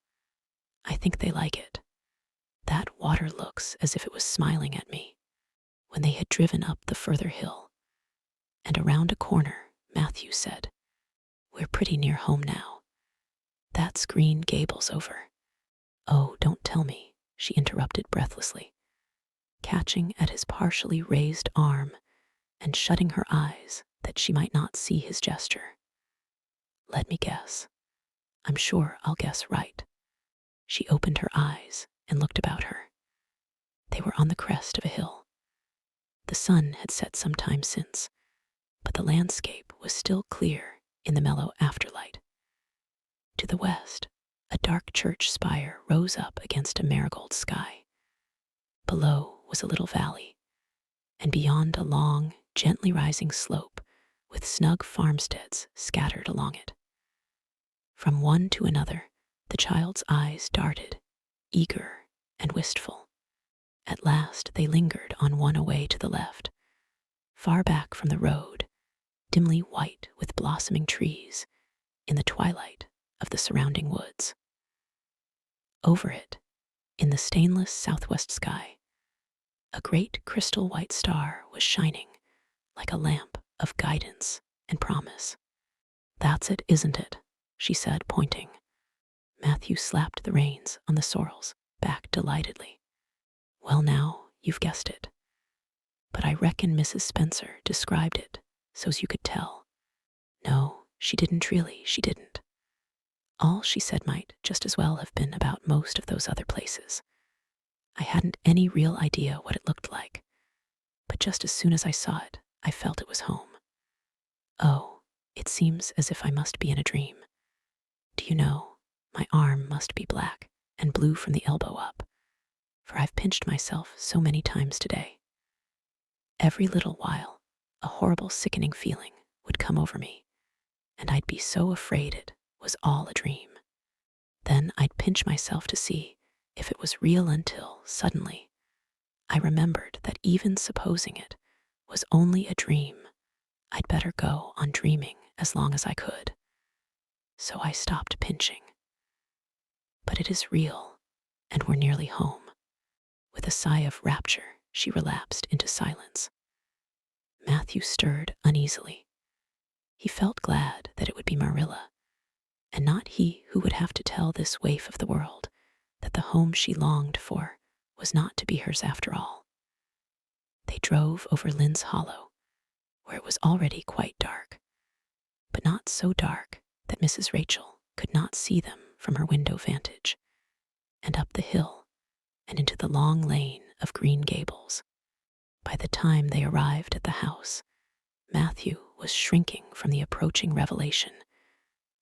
I think they like it. That water looks as if it was smiling at me. When they had driven up the further hill and around a corner, Matthew said, We're pretty near home now. That's Green Gables over. Oh, don't tell me, she interrupted breathlessly, catching at his partially raised arm and shutting her eyes that she might not see his gesture. Let me guess. I'm sure I'll guess right. She opened her eyes and looked about her. They were on the crest of a hill. The sun had set some time since, but the landscape was still clear in the mellow afterlight. To the west, a dark church spire rose up against a marigold sky. Below was a little valley, and beyond a long, gently rising slope with snug farmsteads scattered along it. From one to another, the child's eyes darted, eager and wistful. At last they lingered on one away to the left, far back from the road, dimly white with blossoming trees in the twilight of the surrounding woods. Over it, in the stainless southwest sky, a great crystal white star was shining like a lamp of guidance and promise. That's it, isn't it? She said, pointing. Matthew slapped the reins on the sorrels back delightedly. Well, now, you've guessed it. But I reckon Mrs. Spencer described it so's you could tell. No, she didn't really, she didn't. All she said might just as well have been about most of those other places. I hadn't any real idea what it looked like, but just as soon as I saw it, I felt it was home. Oh, it seems as if I must be in a dream. Do you know, my arm must be black and blue from the elbow up, for I've pinched myself so many times today. Every little while, a horrible sickening feeling would come over me, and I'd be so afraid it was all a dream. Then I'd pinch myself to see if it was real until, suddenly, I remembered that even supposing it was only a dream, I'd better go on dreaming as long as I could. So I stopped pinching. But it is real, and we're nearly home. With a sigh of rapture, she relapsed into silence. Matthew stirred uneasily. He felt glad that it would be Marilla, and not he who would have to tell this waif of the world that the home she longed for was not to be hers after all. They drove over Lynn's Hollow, where it was already quite dark, but not so dark that Mrs. Rachel could not see them from her window vantage, and up the hill and into the long lane of Green Gables. By the time they arrived at the house, Matthew was shrinking from the approaching revelation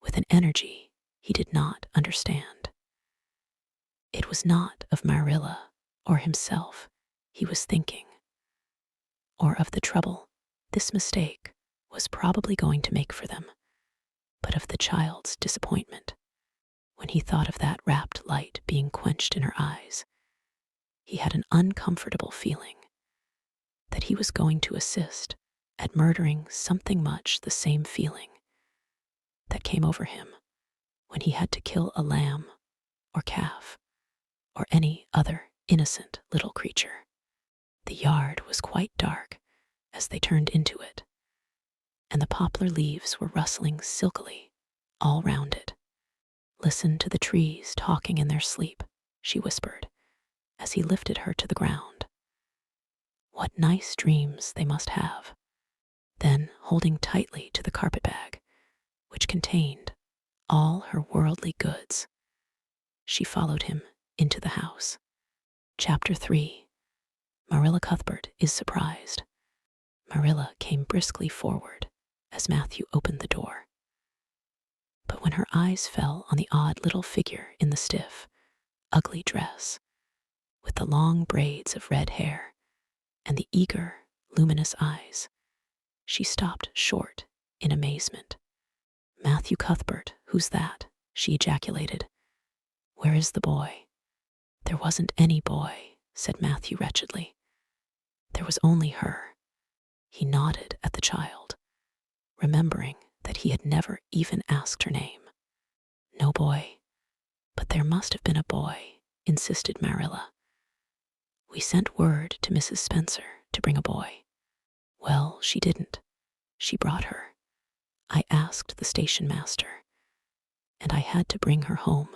with an energy he did not understand. It was not of Marilla or himself he was thinking, or of the trouble this mistake was probably going to make for them, but of the child's disappointment when he thought of that rapt light being quenched in her eyes. He had an uncomfortable feeling that he was going to assist at murdering something much the same feeling that came over him when he had to kill a lamb or calf or any other innocent little creature. The yard was quite dark as they turned into it, and the poplar leaves were rustling silkily all round it. Listen to the trees talking in their sleep, she whispered, as he lifted her to the ground. What nice dreams they must have. Then, holding tightly to the carpetbag, which contained all her worldly goods, she followed him into the house. Chapter 3. Marilla Cuthbert is surprised. Marilla came briskly forward as Matthew opened the door. But when her eyes fell on the odd little figure in the stiff, ugly dress, with the long braids of red hair and the eager, luminous eyes, she stopped short in amazement. Matthew Cuthbert, who's that? She ejaculated. Where is the boy? There wasn't any boy, said Matthew wretchedly. There was only her. He nodded at the child, remembering that he had never even asked her name. No boy. But there must have been a boy, insisted Marilla. We sent word to Mrs. Spencer to bring a boy. Well, she didn't. She brought her. I asked the station master, and I had to bring her home.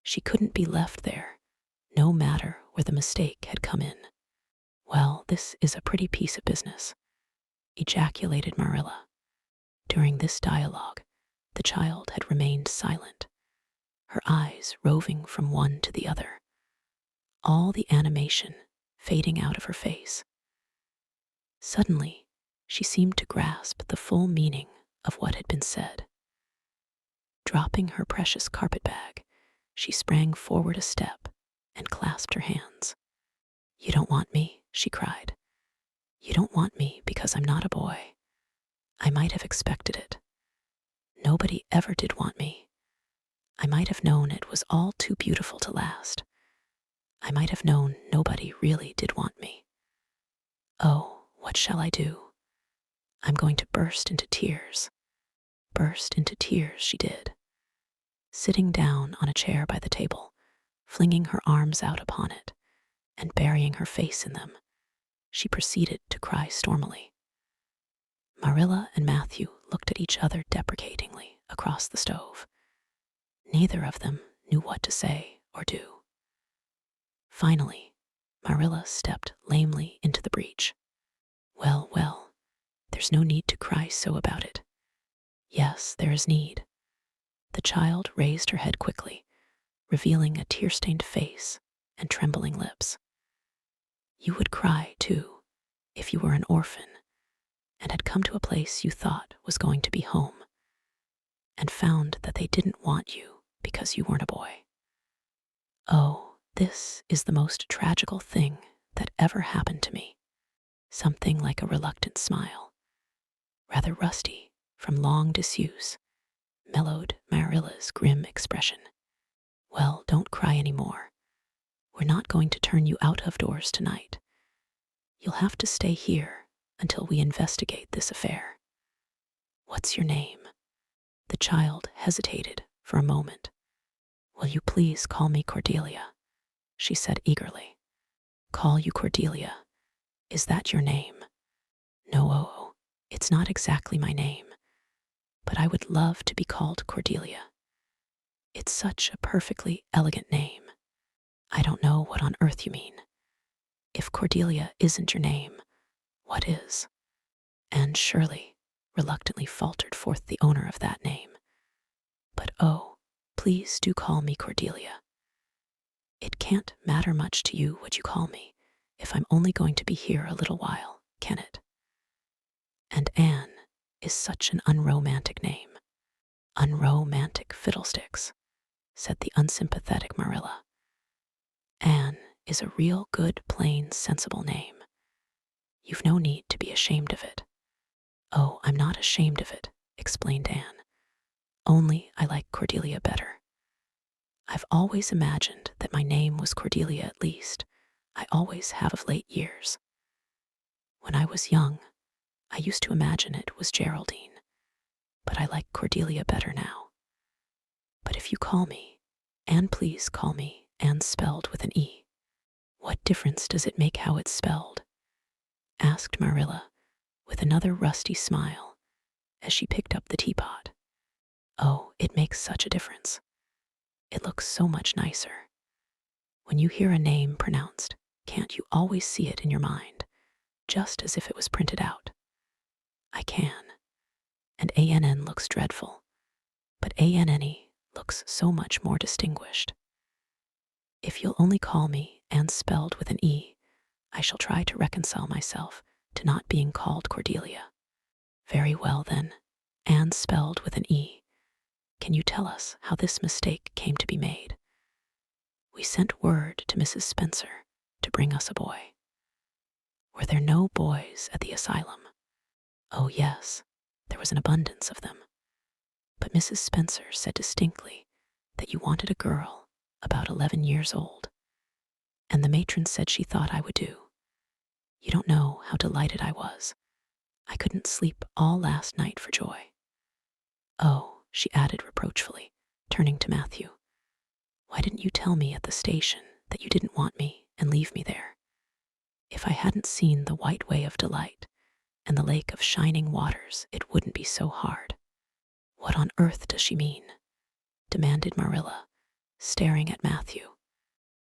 She couldn't be left there, no matter where the mistake had come in. Well, this is a pretty piece of business, ejaculated Marilla. During this dialogue, the child had remained silent, her eyes roving from one to the other, all the animation fading out of her face. Suddenly, she seemed to grasp the full meaning of what had been said. Dropping her precious carpetbag, she sprang forward a step and clasped her hands. "You don't want me," she cried. "You don't want me because I'm not a boy. I might have expected it. Nobody ever did want me. I might have known it was all too beautiful to last. I might have known nobody really did want me. Oh, what shall I do? I'm going to burst into tears." Burst into tears she did, sitting down on a chair by the table, flinging her arms out upon it, and burying her face in them. She proceeded to cry stormily. Marilla and Matthew looked at each other deprecatingly across the stove. Neither of them knew what to say or do. Finally, Marilla stepped lamely into the breach. "Well, well, there's no need to cry so about it." "Yes, there is need." The child raised her head quickly, revealing a tear-stained face and trembling lips. "You would cry, too, if you were an orphan and had come to a place you thought was going to be home, and found that they didn't want you because you weren't a boy. Oh, this is the most tragical thing that ever happened to me." Something like a reluctant smile, rather rusty from long disuse, mellowed Marilla's grim expression. "Well, don't cry any more. We're not going to turn you out of doors tonight. You'll have to stay here until we investigate this affair. What's your name?" The child hesitated for a moment. "Will you please call me Cordelia?" she said eagerly. "Call you Cordelia? Is that your name?" "No, it's not exactly my name, but I would love to be called Cordelia. It's such a perfectly elegant name. I don't know what on earth you mean. If Cordelia isn't your name, what is?" And Shirley reluctantly faltered forth the owner of that name. "But oh, please do call me Cordelia. It can't matter much to you what you call me if I'm only going to be here a little while, can it? And Anne is such an unromantic name." "Unromantic fiddlesticks," said the unsympathetic Marilla. "Anne is a real good, plain, sensible name. You've no need to be ashamed of it." "Oh, I'm not ashamed of it," explained Anne. "Only I like Cordelia better. I've always imagined that my name was Cordelia at least. I always have of late years. When I was young, I used to imagine it was Geraldine, but I like Cordelia better now. But if you call me, and please call me Anne spelled with an E." "What difference does it make how it's spelled?" asked Marilla with another rusty smile as she picked up the teapot. "Oh, it makes such a difference. It looks so much nicer. When you hear a name pronounced, can't you always see it in your mind, just as if it was printed out?" "I can. And ANN looks dreadful, but ANNE looks so much more distinguished. If you'll only call me Anne spelled with an E, I shall try to reconcile myself to not being called Cordelia." "Very well, then. Anne spelled with an E. Can you tell us how this mistake came to be made?" "We sent word to Mrs. Spencer to bring us a boy." "Were there no boys at the asylum?" "Oh, yes, there was an abundance of them. But Mrs. Spencer said distinctly that you wanted a girl about 11 years old, and the matron said she thought I would do. You don't know how delighted I was. I couldn't sleep all last night for joy. Oh," she added reproachfully, turning to Matthew, "why didn't you tell me at the station that you didn't want me and leave me there? If I hadn't seen the white way of delight, and the lake of shining waters, it wouldn't be so hard. What on earth does she mean? Demanded Marilla, staring at Matthew.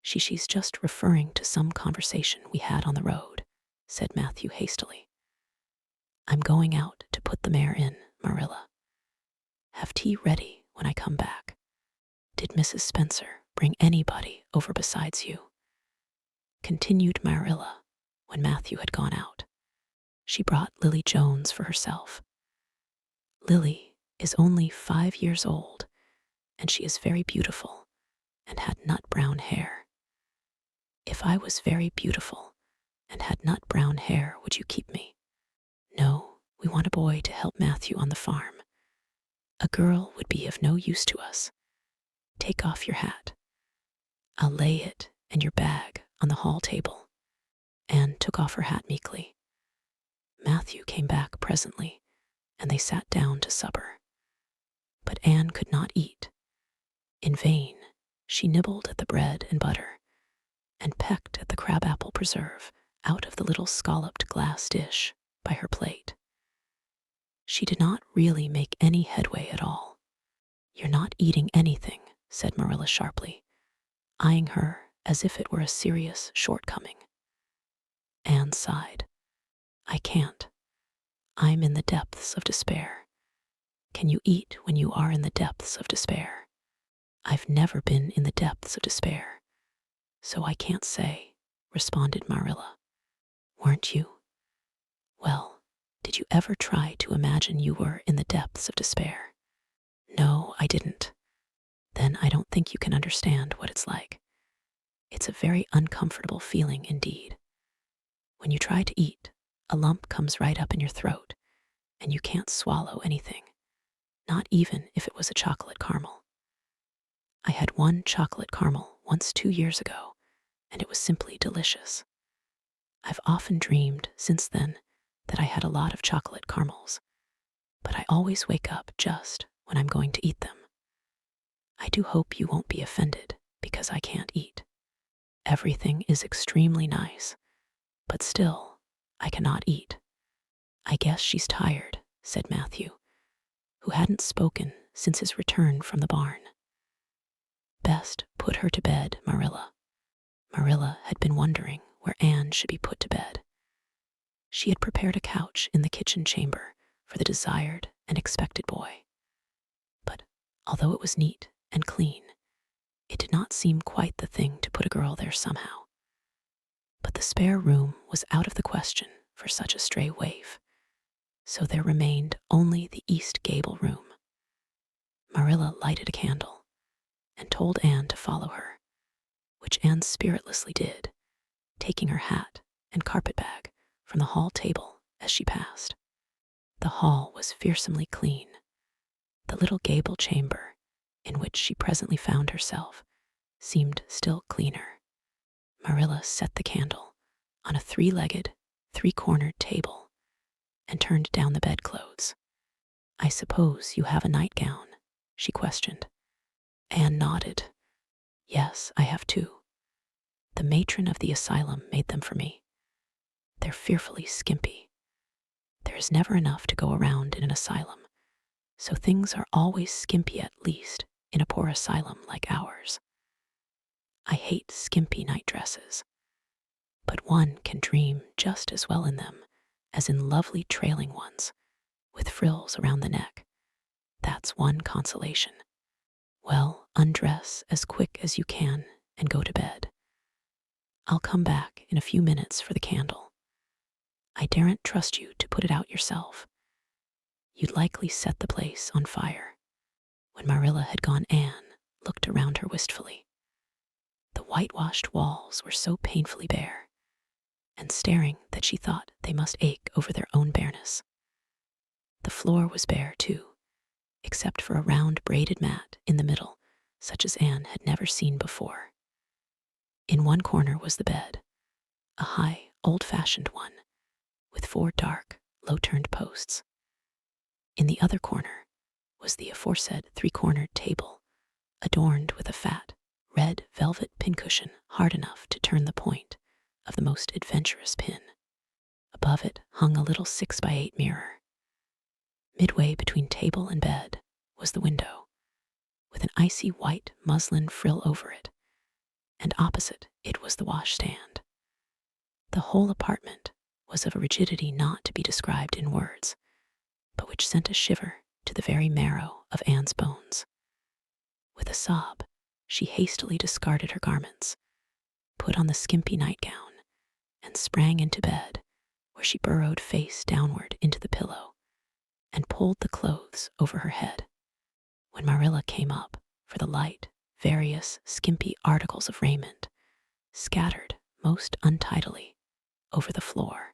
She's just referring to some conversation we had on the road, said Matthew hastily. I'm going out to put the mare in, Marilla. Have tea ready when I come back. Did Mrs. Spencer bring anybody over besides you? Continued Marilla when Matthew had gone out. She brought Lily Jones for herself. Lily is only 5 years old, and she is very beautiful and had nut brown hair. If I was very beautiful and had nut brown hair, would you keep me? No, we want a boy to help Matthew on the farm. A girl would be of no use to us. Take off your hat. I'll lay it and your bag on the hall table. Anne took off her hat meekly. Matthew came back presently, and they sat down to supper. But Anne could not eat. In vain, she nibbled at the bread and butter, and pecked at the crabapple preserve out of the little scalloped glass dish by her plate. She did not really make any headway at all. You're not eating anything, said Marilla sharply, eyeing her as if it were a serious shortcoming. Anne sighed. I can't. I'm in the depths of despair. Can you eat when you are in the depths of despair? I've never been in the depths of despair, so I can't say, responded Marilla. Weren't you? Well, did you ever try to imagine you were in the depths of despair? No, I didn't. Then I don't think you can understand what it's like. It's a very uncomfortable feeling indeed. When you try to eat, a lump comes right up in your throat, and you can't swallow anything, not even if it was a chocolate caramel. I had one chocolate caramel once 2 years ago, and it was simply delicious. I've often dreamed since then that I had a lot of chocolate caramels, but I always wake up just when I'm going to eat them. I do hope you won't be offended because I can't eat. Everything is extremely nice, but still, I cannot eat. I guess she's tired, said Matthew, who hadn't spoken since his return from the barn. Best put her to bed, Marilla. Marilla had been wondering where Anne should be put to bed. She had prepared a couch in the kitchen chamber for the desired and expected boy. But although it was neat and clean, it did not seem quite the thing to put a girl there somehow. But the spare room was out of the question for such a stray waif, so there remained only the east gable room. Marilla lighted a candle and told Anne to follow her, which Anne spiritlessly did, taking her hat and carpetbag from the hall table as she passed. The hall was fearsomely clean. The little gable chamber in which she presently found herself seemed still cleaner. Marilla set the candle on a 3-legged, 3-cornered table and turned down the bedclothes. I suppose you have a nightgown, she questioned. Anne nodded. Yes, I have 2. The matron of the asylum made them for me. They're fearfully skimpy. There is never enough to go around in an asylum, so things are always skimpy, at least in a poor asylum like ours. I hate skimpy night dresses, but one can dream just as well in them as in lovely trailing ones with frills around the neck. That's one consolation. Well, undress as quick as you can and go to bed. I'll come back in a few minutes for the candle. I daren't trust you to put it out yourself. You'd likely set the place on fire. When Marilla had gone, Anne looked around her wistfully. The whitewashed walls were so painfully bare and staring that she thought they must ache over their own bareness. The floor was bare, too, except for a round braided mat in the middle, such as Anne had never seen before. In one corner was the bed, a high, old-fashioned one, with 4 dark, low-turned posts. In the other corner was the aforesaid 3-cornered table, adorned with a fat, red velvet pincushion hard enough to turn the point of the most adventurous pin. Above it hung a little 6x8 mirror. Midway between table and bed was the window, with an icy white muslin frill over it, and opposite it was the washstand. The whole apartment was of a rigidity not to be described in words, but which sent a shiver to the very marrow of Anne's bones. With a sob, she hastily discarded her garments, put on the skimpy nightgown, and sprang into bed, where she burrowed face downward into the pillow and pulled the clothes over her head. When Marilla came up for the light, various skimpy articles of raiment scattered most untidily over the floor,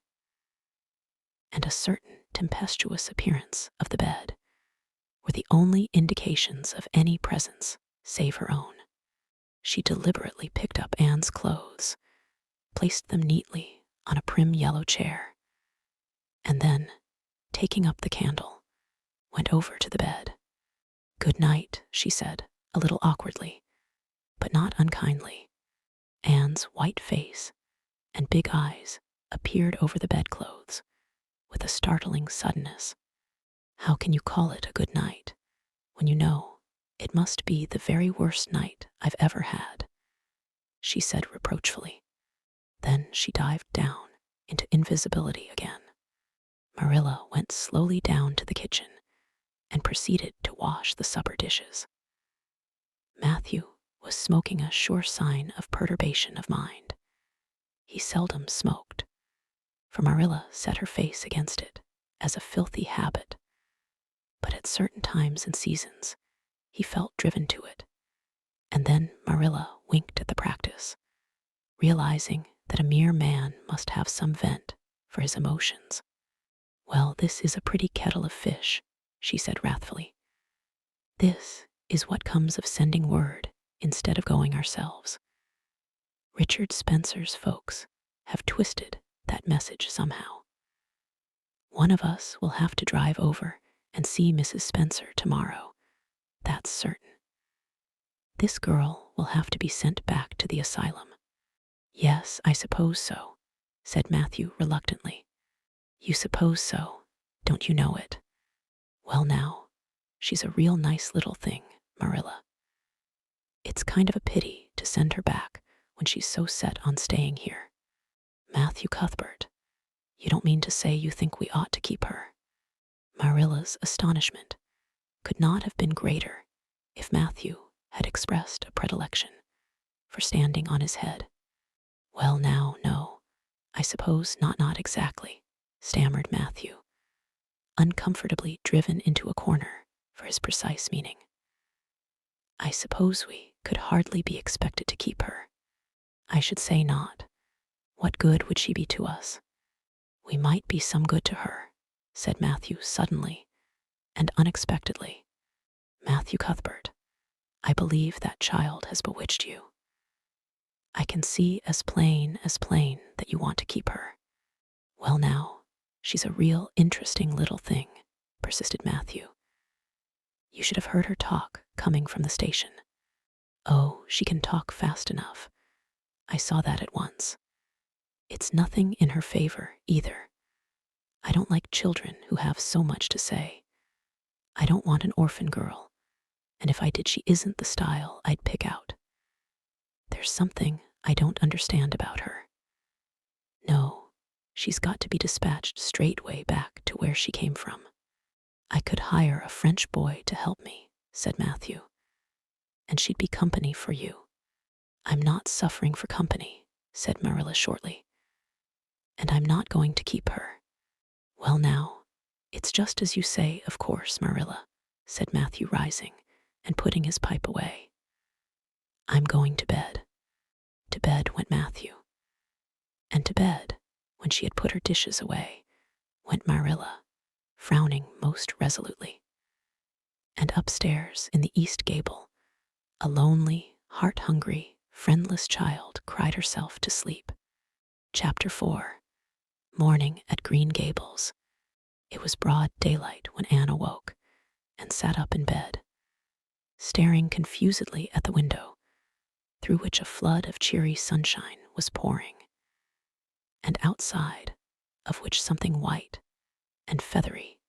and a certain tempestuous appearance of the bed were the only indications of any presence save her own. She deliberately picked up Anne's clothes, placed them neatly on a prim yellow chair, and then, taking up the candle, went over to the bed. "Good night," she said, a little awkwardly, but not unkindly. Anne's white face and big eyes appeared over the bedclothes with a startling suddenness. "How can you call it a good night when you know it must be the very worst night I've ever had?" she said reproachfully. Then she dived down into invisibility again. Marilla went slowly down to the kitchen and proceeded to wash the supper dishes. Matthew was smoking, a sure sign of perturbation of mind. He seldom smoked, for Marilla set her face against it as a filthy habit, but at certain times and seasons he felt driven to it, and then Marilla winked at the practice, realizing that a mere man must have some vent for his emotions. "Well, this is a pretty kettle of fish," she said wrathfully. "This is what comes of sending word instead of going ourselves. Richard Spencer's folks have twisted that message somehow. One of us will have to drive over and see Mrs. Spencer tomorrow, that's certain. This girl will have to be sent back to the asylum." "Yes, I suppose so," said Matthew reluctantly. "You suppose so, don't you know it? Well now, she's a real nice little thing, Marilla. It's kind of a pity to send her back when she's so set on staying here." "Matthew Cuthbert, you don't mean to say you think we ought to keep her?" Marilla's astonishment could not have been greater if Matthew had expressed a predilection for standing on his head. "Well now, no, I suppose not exactly," stammered Matthew, uncomfortably driven into a corner for his precise meaning. "I suppose we could hardly be expected to keep her." "I should say not. What good would she be to us?" "We might be some good to her," said Matthew suddenly and unexpectedly. "Matthew Cuthbert, I believe that child has bewitched you. I can see as plain that you want to keep her." "Well now, she's a real interesting little thing," persisted Matthew. "You should have heard her talk coming from the station. Oh, she can talk fast enough. I saw that at once. It's nothing in her favor, either. I don't like children who have so much to say. I don't want an orphan girl, and if I did, she isn't the style I'd pick out. There's something I don't understand about her. No, she's got to be dispatched straightway back to where she came from." "I could hire a French boy to help me," said Matthew, "and she'd be company for you." "I'm not suffering for company," said Marilla shortly, "and I'm not going to keep her." "Well now, it's just as you say, of course, Marilla," said Matthew, rising and putting his pipe away. "I'm going to bed." To bed went Matthew. And to bed, when she had put her dishes away, went Marilla, frowning most resolutely. And upstairs in the east gable, a lonely, heart-hungry, friendless child cried herself to sleep. Chapter 4. Morning at Green Gables. It was broad daylight when Anne awoke and sat up in bed, staring confusedly at the window, through which a flood of cheery sunshine was pouring. And outside, of which something white and feathery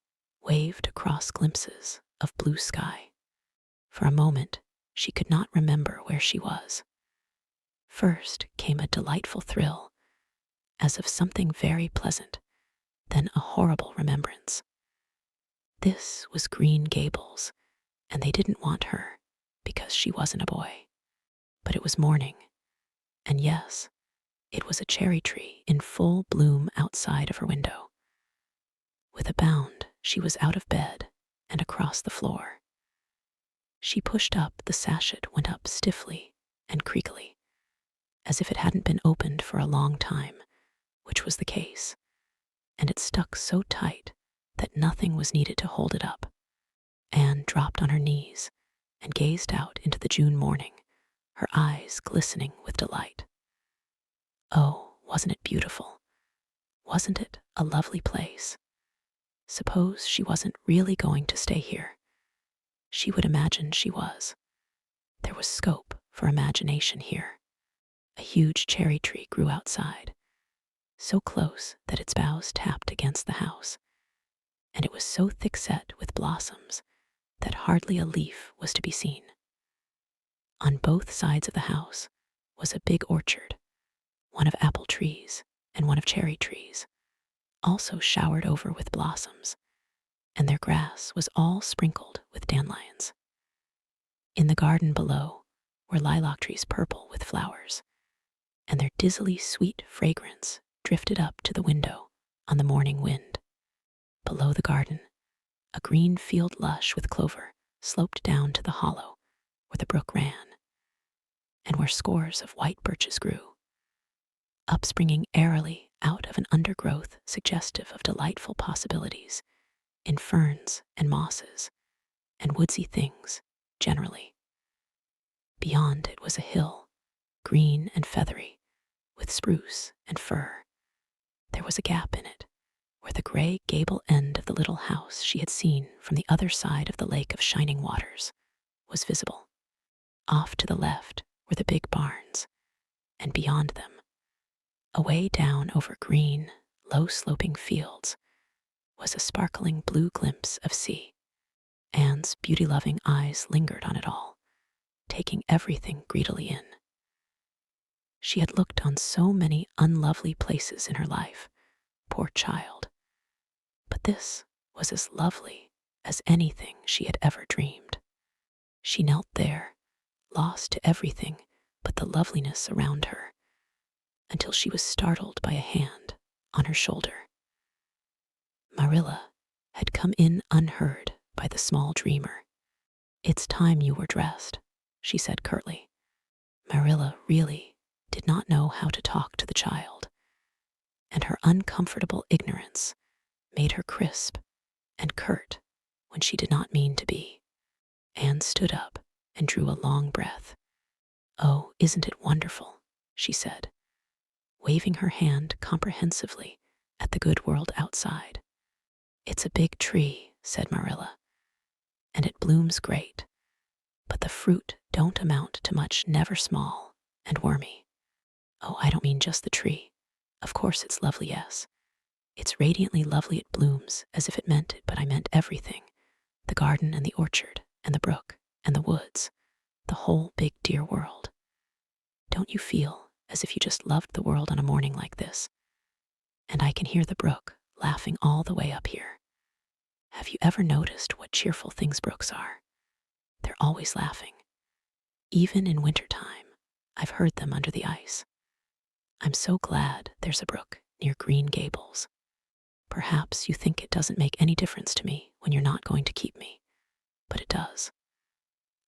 waved across glimpses of blue sky. For a moment, she could not remember where she was. First came a delightful thrill, as of something very pleasant, then a horrible remembrance. This was Green Gables, and they didn't want her because she wasn't a boy. But it was morning, and yes, it was a cherry tree in full bloom outside of her window. With a bound, she was out of bed and across the floor. She pushed up, the sachet went up stiffly and creakily, as if it hadn't been opened for a long time, which was the case, and it stuck so tight that nothing was needed to hold it up. Anne dropped on her knees and gazed out into the June morning, her eyes glistening with delight. Oh, wasn't it beautiful? Wasn't it a lovely place? Suppose she wasn't really going to stay here. She would imagine she was. There was scope for imagination here. A huge cherry tree grew outside, so close that its boughs tapped against the house, and it was so thick-set with blossoms that hardly a leaf was to be seen. On both sides of the house was a big orchard, one of apple trees and one of cherry trees, also showered over with blossoms, and their grass was all sprinkled with dandelions. In the garden below were lilac trees purple with flowers, and their dizzily sweet fragrance drifted up to the window on the morning wind. Below the garden, a green field lush with clover sloped down to the hollow where the brook ran, and where scores of white birches grew, upspringing airily out of an undergrowth suggestive of delightful possibilities in ferns and mosses and woodsy things generally. Beyond it was a hill, green and feathery, with spruce and fir. There was a gap in it, where the gray gable end of the little house she had seen from the other side of the lake of shining waters was visible. Off to the left were the big barns, and beyond them, away down over green, low-sloping fields, was a sparkling blue glimpse of sea. Anne's beauty-loving eyes lingered on it all, taking everything greedily in. She had looked on so many unlovely places in her life, poor child, but this was as lovely as anything she had ever dreamed. She knelt there, lost to everything but the loveliness around her, until she was startled by a hand on her shoulder. Marilla had come in unheard by the small dreamer. "It's time you were dressed," she said curtly. Marilla really did not know how to talk to the child, and her uncomfortable ignorance made her crisp and curt when she did not mean to be. Anne stood up and drew a long breath. "Oh, isn't it wonderful?" she said, waving her hand comprehensively at the good world outside. "It's a big tree," said Marilla, "and it blooms great, but the fruit don't amount to much, never small and wormy. Oh, I don't mean just the tree. Of course it's lovely, yes. It's radiantly lovely, it blooms as if it meant it, but I meant everything. The garden and the orchard and the brook and the woods, the whole big dear world. Don't you feel as if you just loved the world on a morning like this? And I can hear the brook laughing all the way up here. Have you ever noticed what cheerful things brooks are? They're always laughing. Even in wintertime, I've heard them under the ice. I'm so glad there's a brook near Green Gables. Perhaps you think it doesn't make any difference to me when you're not going to keep me, but it does.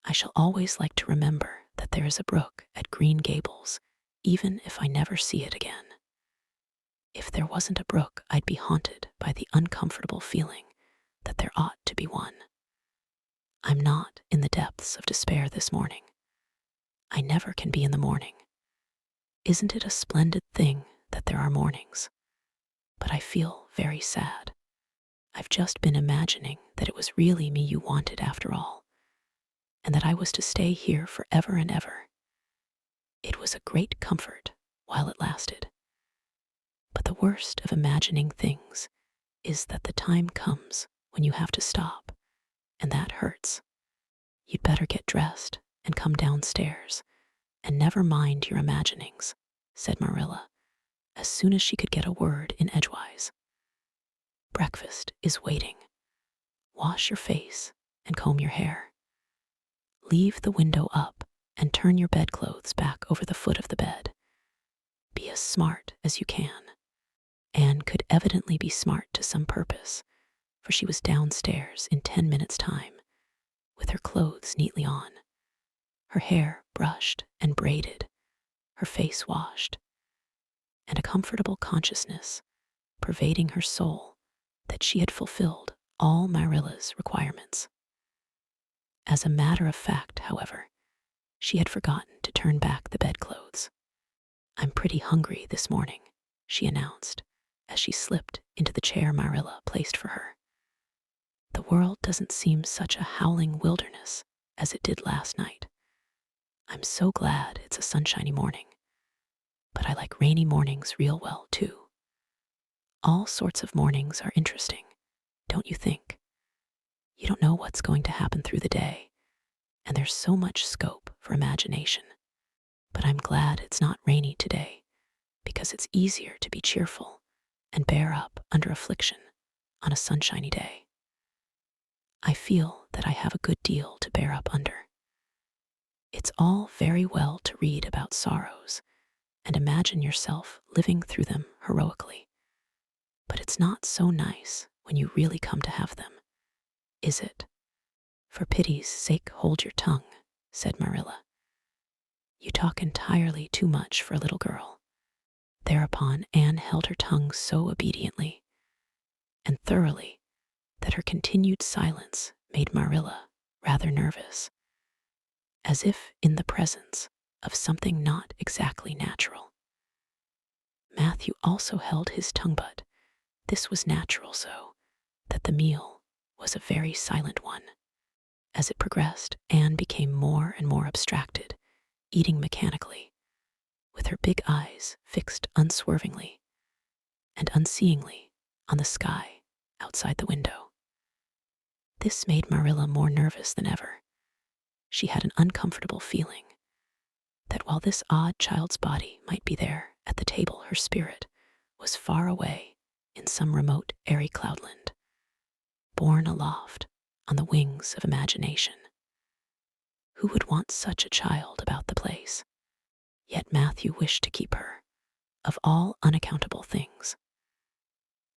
I shall always like to remember that there is a brook at Green Gables, even if I never see it again. If there wasn't a brook, I'd be haunted by the uncomfortable feeling that there ought to be one. I'm not in the depths of despair this morning. I never can be in the morning. Isn't it a splendid thing that there are mornings? But I feel very sad. I've just been imagining that it was really me you wanted after all, and that I was to stay here forever and ever. It was a great comfort while it lasted. But the worst of imagining things is that the time comes when you have to stop, and that hurts. You'd better get dressed and come downstairs, and never mind your imaginings, said Marilla, as soon as she could get a word in edgewise. Breakfast is waiting. Wash your face and comb your hair. Leave the window up and turn your bedclothes back over the foot of the bed. Be as smart as you can. Anne could evidently be smart to some purpose, for she was downstairs in 10 minutes' time, with her clothes neatly on, her hair brushed and braided, her face washed, and a comfortable consciousness pervading her soul that she had fulfilled all Marilla's requirements. As a matter of fact, however, she had forgotten to turn back the bedclothes. "I'm pretty hungry this morning," she announced, as she slipped into the chair Marilla placed for her. "The world doesn't seem such a howling wilderness as it did last night. I'm so glad it's a sunshiny morning, but I like rainy mornings real well, too. All sorts of mornings are interesting, don't you think? You don't know what's going to happen through the day, and there's so much scope for imagination. But I'm glad it's not rainy today, because it's easier to be cheerful and bear up under affliction on a sunshiny day. I feel that I have a good deal to bear up under. It's all very well to read about sorrows and imagine yourself living through them heroically, but it's not so nice when you really come to have them, is it? For pity's sake, hold your tongue," said Marilla. "You talk entirely too much for a little girl." Thereupon Anne held her tongue so obediently and thoroughly that her continued silence made Marilla rather nervous, as if in the presence of something not exactly natural. Matthew also held his tongue, but this was natural, so that the meal was a very silent one. As it progressed, Anne became more and more abstracted, eating mechanically, with her big eyes fixed unswervingly and unseeingly on the sky outside the window. This made Marilla more nervous than ever. She had an uncomfortable feeling that while this odd child's body might be there at the table, her spirit was far away in some remote airy cloudland, borne aloft on the wings of imagination. Who would want such a child about the place? Yet Matthew wished to keep her, of all unaccountable things.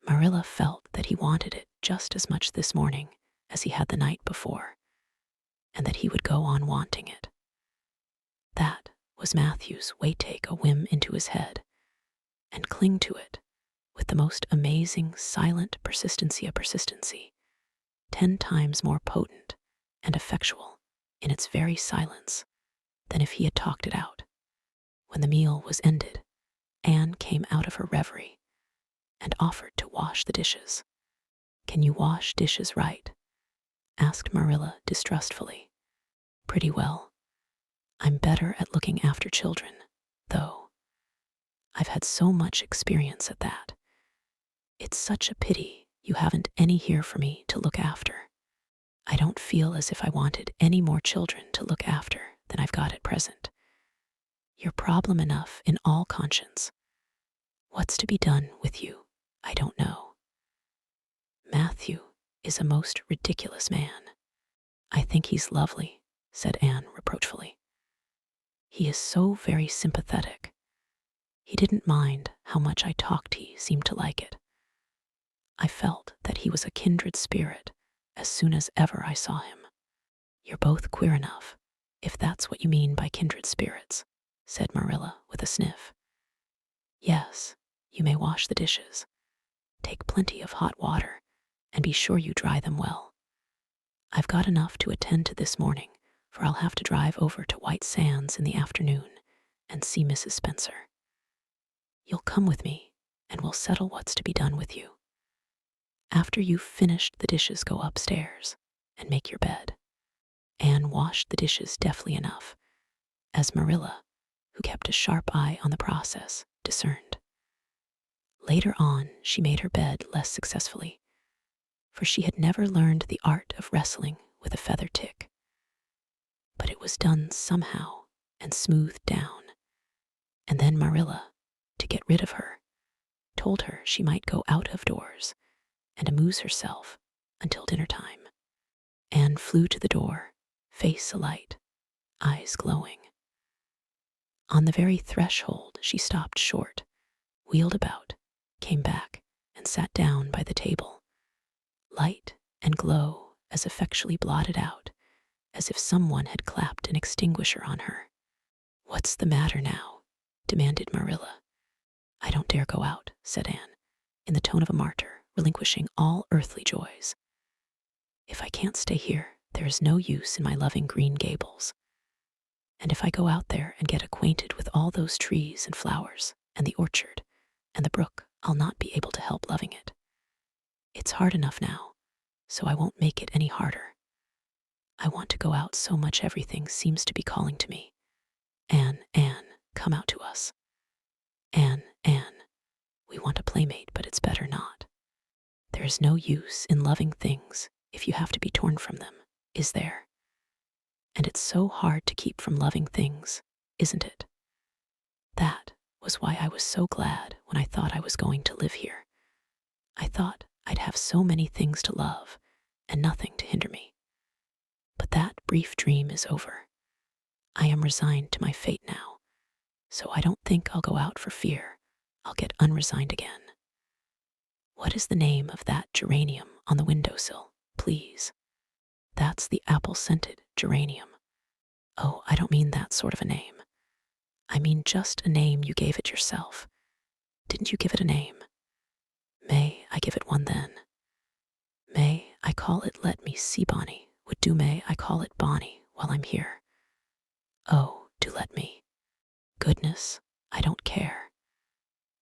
Marilla felt that he wanted it just as much this morning as he had the night before, and that he would go on wanting it. That was Matthew's way to take a whim into his head and cling to it with the most amazing silent persistency, 10 times more potent and effectual in its very silence than if he had talked it out. When the meal was ended, Anne came out of her reverie and offered to wash the dishes. "Can you wash dishes right?" asked Marilla distrustfully. "Pretty well. I'm better at looking after children, though. I've had so much experience at that. It's such a pity you haven't any here for me to look after. I don't feel as if I wanted any more children to look after than I've got at present. You're problem enough in all conscience. What's to be done with you, I don't know. Matthew is a most ridiculous man." "I think he's lovely," said Anne reproachfully. "He is so very sympathetic. He didn't mind how much I talked, he seemed to like it. I felt that he was a kindred spirit as soon as ever I saw him." "You're both queer enough, if that's what you mean by kindred spirits," said Marilla with a sniff. "Yes, you may wash the dishes. Take plenty of hot water, and be sure you dry them well. I've got enough to attend to this morning, for I'll have to drive over to White Sands in the afternoon and see Mrs. Spencer. You'll come with me, and we'll settle what's to be done with you. After you've finished the dishes, go upstairs and make your bed." Anne washed the dishes deftly enough, as Marilla, who kept a sharp eye on the process, discerned. Later on, she made her bed less successfully, for she had never learned the art of wrestling with a feather tick. But it was done somehow and smoothed down. And then Marilla, to get rid of her, told her she might go out of doors and amuse herself until dinner time. Anne flew to the door, face alight, eyes glowing. On the very threshold, she stopped short, wheeled about, came back, and sat down by the table, light and glow as effectually blotted out as if someone had clapped an extinguisher on her. "What's the matter now?" demanded Marilla. "I don't dare go out," said Anne, in the tone of a martyr, relinquishing all earthly joys. "If I can't stay here, there is no use in my loving Green Gables. And if I go out there and get acquainted with all those trees and flowers and the orchard and the brook, I'll not be able to help loving it. It's hard enough now, so I won't make it any harder. I want to go out so much everything seems to be calling to me. Anne, come out to us. Anne, we want a playmate, but it's better not. There is no use in loving things if you have to be torn from them, is there? And it's so hard to keep from loving things, isn't it? That was why I was so glad when I thought I was going to live here. I thought I'd have so many things to love and nothing to hinder me. But that brief dream is over. I am resigned to my fate now, so I don't think I'll go out for fear I'll get unresigned again. What is the name of that geranium on the windowsill, please? That's the apple-scented geranium. Oh, I don't mean that sort of a name. I mean just a name you gave it yourself. Didn't you give it a name? May I give it one then? May I call it Let Me See Bonnie? Would do may I call it Bonnie while I'm here? Oh, do let me. Goodness, I don't care.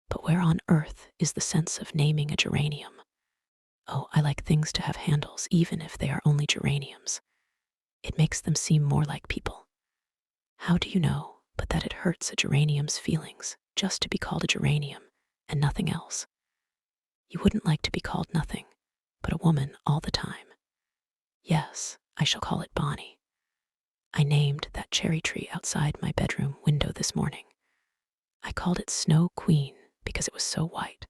But where on earth is the sense of naming a geranium? Oh, I like things to have handles even if they are only geraniums. It makes them seem more like people. How do you know but that it hurts a geranium's feelings just to be called a geranium and nothing else? You wouldn't like to be called nothing but a woman all the time. Yes, I shall call it Bonnie. I named that cherry tree outside my bedroom window this morning. I called it Snow Queen because it was so white.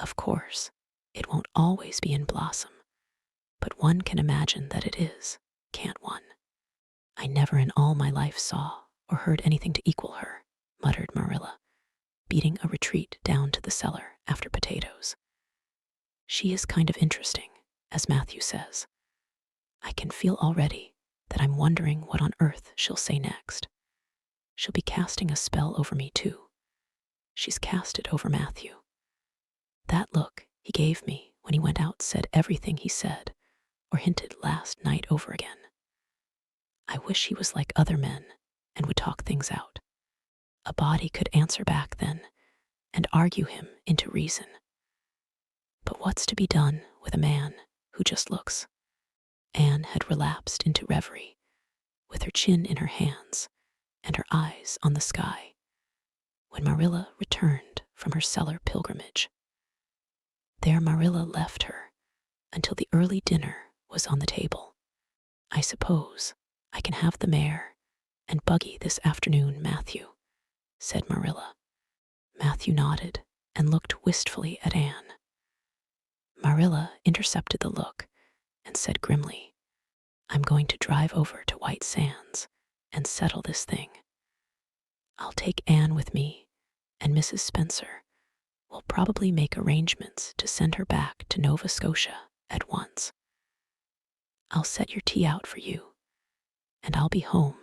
Of course, it won't always be in blossom, but one can imagine that it is, can't one? I never in all my life saw or heard anything to equal her, muttered Marilla, beating a retreat down to the cellar after potatoes. She is kind of interesting, as Matthew says. I can feel already that I'm wondering what on earth she'll say next. She'll be casting a spell over me too. She's cast it over Matthew. That look he gave me when he went out said everything he said or hinted last night over again. I wish he was like other men and would talk things out. A body could answer back then and argue him into reason. But what's to be done with a man who just looks? Anne had relapsed into reverie, with her chin in her hands and her eyes on the sky, when Marilla returned from her cellar pilgrimage. There Marilla left her until the early dinner was on the table. I suppose I can have the mare and buggy this afternoon, Matthew, said Marilla. Matthew nodded and looked wistfully at Anne. Marilla intercepted the look and said grimly, I'm going to drive over to White Sands and settle this thing. I'll take Anne with me, and Mrs. Spencer will probably make arrangements to send her back to Nova Scotia at once. I'll set your tea out for you, and I'll be home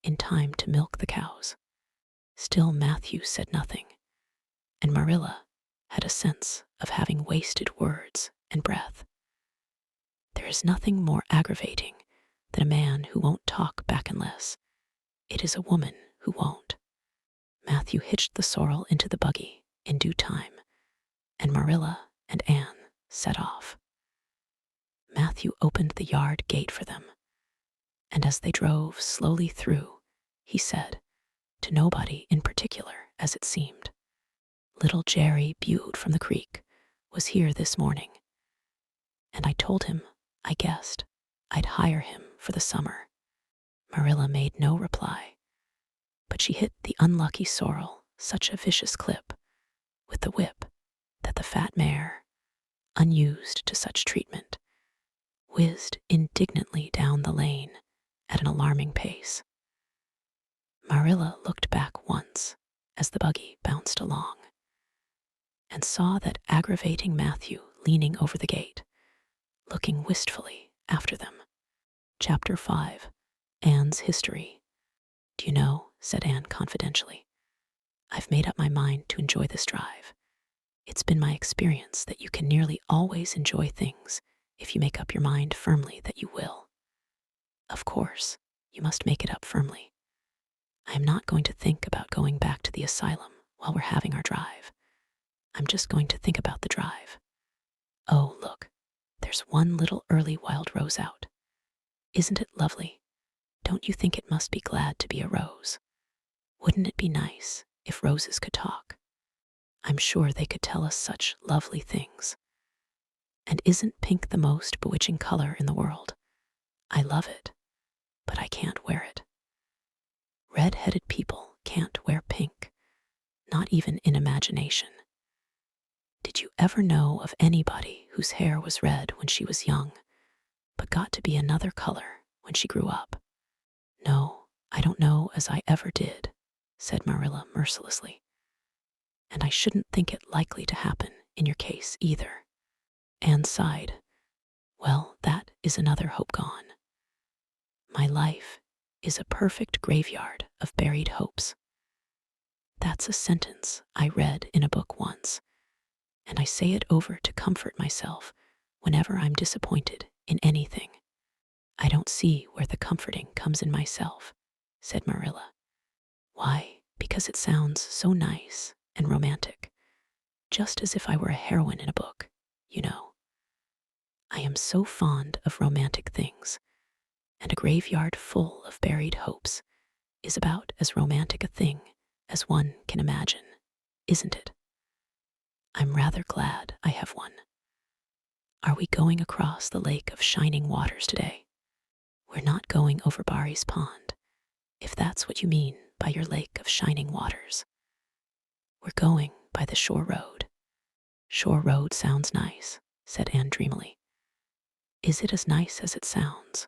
in time to milk the cows. Still Matthew said nothing, and Marilla had a sense of having wasted words and breath. There is nothing more aggravating than a man who won't talk back unless it is a woman who won't. Matthew hitched the sorrel into the buggy in due time, and Marilla and Anne set off. Matthew opened the yard gate for them, and as they drove slowly through, he said, to nobody in particular as it seemed, Little Jerry Butte from the creek was here this morning, and I told him, I guessed, I'd hire him for the summer." Marilla made no reply, but she hit the unlucky sorrel such a vicious clip with the whip that the fat mare, unused to such treatment, whizzed indignantly down the lane at an alarming pace. Marilla looked back once as the buggy bounced along and saw that aggravating Matthew leaning over the gate, looking wistfully after them. Chapter 5. Anne's History. "Do you know," said Anne confidentially, "I've made up my mind to enjoy this drive. It's been my experience that you can nearly always enjoy things if you make up your mind firmly that you will. Of course, you must make it up firmly. I am not going to think about going back to the asylum while we're having our drive. I'm just going to think about the drive. Oh, look, there's one little early wild rose out. Isn't it lovely? Don't you think it must be glad to be a rose? Wouldn't it be nice if roses could talk? I'm sure they could tell us such lovely things. And isn't pink the most bewitching color in the world? I love it, but I can't wear it. Red-headed people can't wear pink, not even in imagination. Did you ever know of anybody whose hair was red when she was young, but got to be another color when she grew up?" "No, I don't know as I ever did," said Marilla mercilessly. "And I shouldn't think it likely to happen in your case either." Anne sighed. "Well, that is another hope gone. My life is a perfect graveyard of buried hopes." That's a sentence I read in a book once, and I say it over to comfort myself whenever I'm disappointed in anything. "I don't see where the comforting comes in myself," said Marilla. "Why, because it sounds so nice and romantic, just as if I were a heroine in a book, you know. I am so fond of romantic things, and a graveyard full of buried hopes is about as romantic a thing as one can imagine, isn't it? I'm rather glad I have one. Are we going across the lake of shining waters today? We're not going over Barry's pond, if that's what you mean by your lake of shining waters. We're going by the shore road." "Shore road sounds nice," said Anne dreamily. "Is it as nice as it sounds?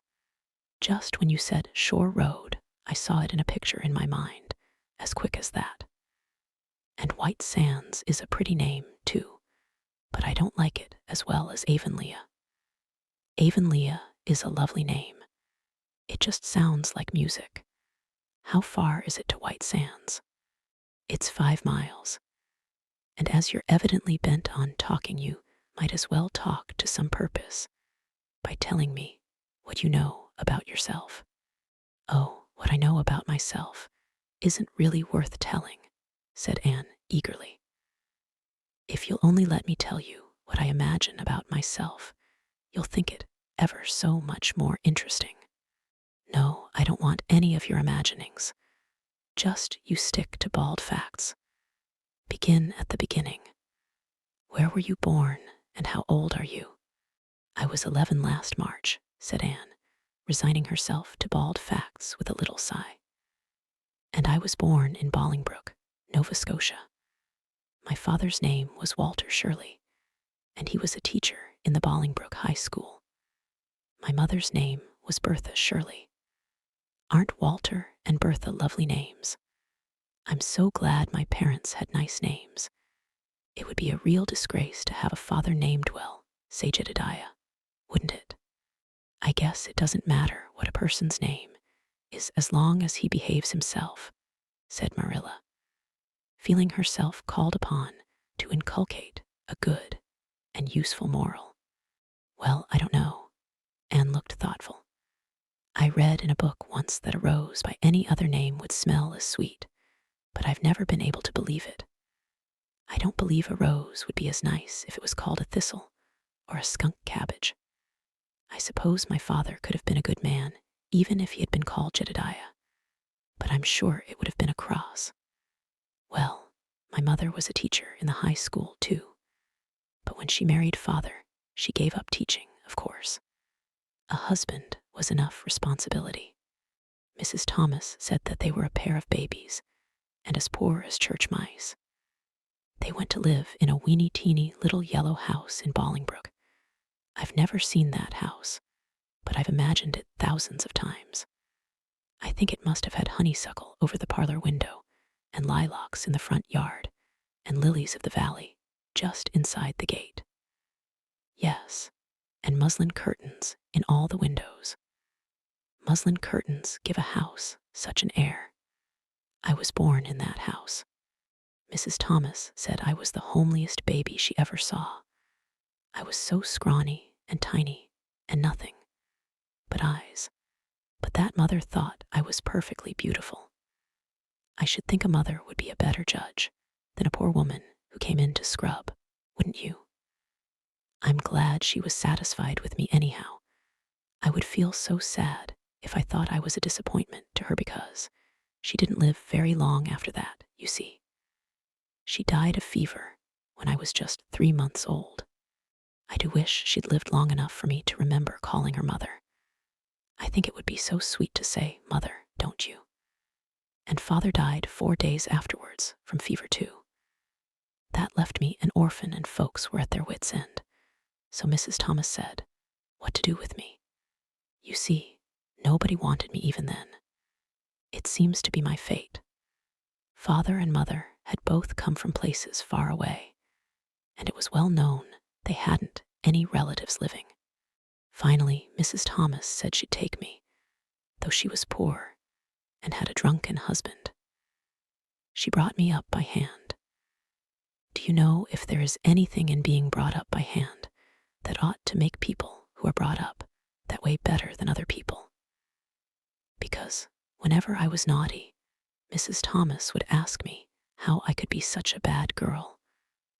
Just when you said shore road, I saw it in a picture in my mind, as quick as that. And White Sands is a pretty name, too, but I don't like it as well as Avonlea. Avonlea is a lovely name. It just sounds like music. How far is it to White Sands?" "It's 5 miles. And as you're evidently bent on talking, you might as well talk to some purpose by telling me what you know about yourself." "Oh, what I know about myself isn't really worth telling," said Anne eagerly. "If you'll only let me tell you what I imagine about myself, you'll think it ever so much more interesting." "No, I don't want any of your imaginings. Just you stick to bald facts. Begin at the beginning. Where were you born, and how old are you?" "I was 11 last March," said Anne, resigning herself to bald facts with a little sigh. "And I was born in Bolingbroke, Nova Scotia. My father's name was Walter Shirley, and he was a teacher in the Bolingbroke High School. My mother's name was Bertha Shirley. Aren't Walter and Bertha lovely names? I'm so glad my parents had nice names. It would be a real disgrace to have a father named, well, say Jedediah, wouldn't it? I guess it doesn't matter what a person's name is as long as he behaves himself," said Marilla, feeling herself called upon to inculcate a good and useful moral. "Well, I don't know." Anne looked thoughtful. "I read in a book once that a rose by any other name would smell as sweet, but I've never been able to believe it. I don't believe a rose would be as nice if it was called a thistle or a skunk cabbage. I suppose my father could have been a good man, even if he had been called Jedediah, but I'm sure it would have been a cross. Well, My mother was a teacher in the high school, too. But when she married Father, she gave up teaching, of course. A husband was enough responsibility. Mrs. Thomas said that they were a pair of babies, and as poor as church mice. They went to live in a weeny-teeny little yellow house in Bolingbroke. I've never seen that house, but I've imagined it thousands of times. I think it must have had honeysuckle over the parlor window, and lilacs in the front yard, and lilies of the valley just inside the gate. Yes, and muslin curtains in all the windows. Muslin curtains give a house such an air. I was born in that house. Mrs. Thomas said I was the homeliest baby she ever saw. I was so scrawny and tiny and nothing but eyes. But that mother thought I was perfectly beautiful. I should think a mother would be a better judge than a poor woman who came in to scrub, wouldn't you? I'm glad she was satisfied with me anyhow. I would feel so sad if I thought I was a disappointment to her because she didn't live very long after that, you see. She died of fever when I was just 3 months old. I do wish she'd lived long enough for me to remember calling her mother. I think it would be so sweet to say mother, don't you? And Father died 4 days afterwards from fever too. That left me an orphan and folks were at their wits' end. So Mrs. Thomas said, what to do with me? You see, nobody wanted me even then. It seems to be my fate. Father and mother had both come from places far away, and it was well known they hadn't any relatives living. Finally, Mrs. Thomas said she'd take me, though she was poor and had a drunken husband. She brought me up by hand. Do you know if there is anything in being brought up by hand that ought to make people who are brought up that way better than other people? Because whenever I was naughty, Mrs. Thomas would ask me how I could be such a bad girl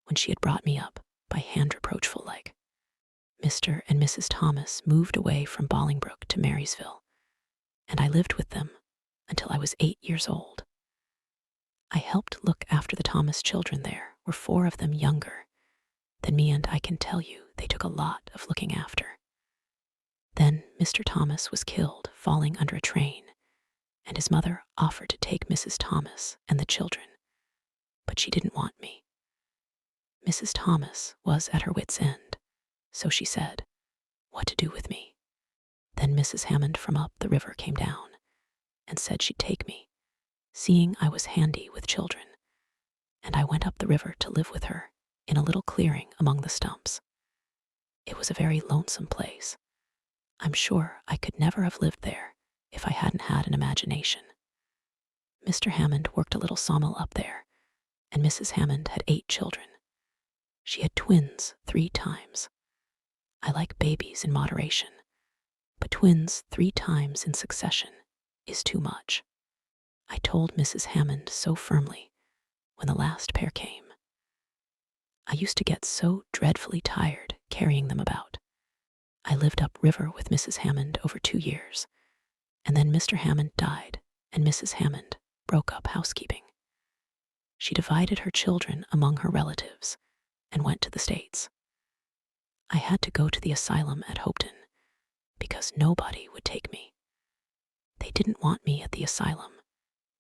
when she had brought me up by hand reproachful like. Mr. and Mrs. Thomas moved away from Bolingbroke to Marysville, and I lived with them until I was 8 years old. I helped look after the Thomas children. There were 4 of them younger than me, and I can tell you they took a lot of looking after. Then Mr. Thomas was killed falling under a train, and his mother offered to take Mrs. Thomas and the children, but she didn't want me. Mrs. Thomas was at her wits' end, so she said, what to do with me? Then Mrs. Hammond from up the river came down and said she'd take me, seeing I was handy with children, and I went up the river to live with her in a little clearing among the stumps. It was a very lonesome place. I'm sure I could never have lived there if I hadn't had an imagination. Mr. Hammond worked a little sawmill up there, and Mrs. Hammond had 8 children. She had twins 3 times. I like babies in moderation, but twins 3 times in succession is too much. I told Mrs. Hammond so firmly when the last pair came. I used to get so dreadfully tired carrying them about. I lived up river with Mrs. Hammond over 2 years, and then Mr. Hammond died, and Mrs. Hammond broke up housekeeping. She divided her children among her relatives and went to the States. I had to go to the asylum at Hopeton because nobody would take me. They didn't want me at the asylum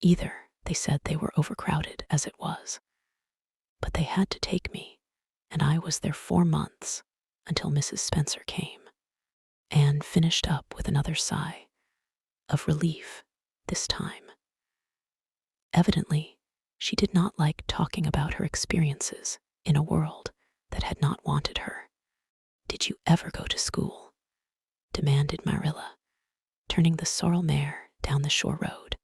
either. They said they were overcrowded as it was. But they had to take me, and I was there 4 months until Mrs. Spencer came. Anne finished up with another sigh of relief this time. Evidently, she did not like talking about her experiences in a world that had not wanted her. Did you ever go to school? Demanded Marilla, turning the sorrel mare down the shore road.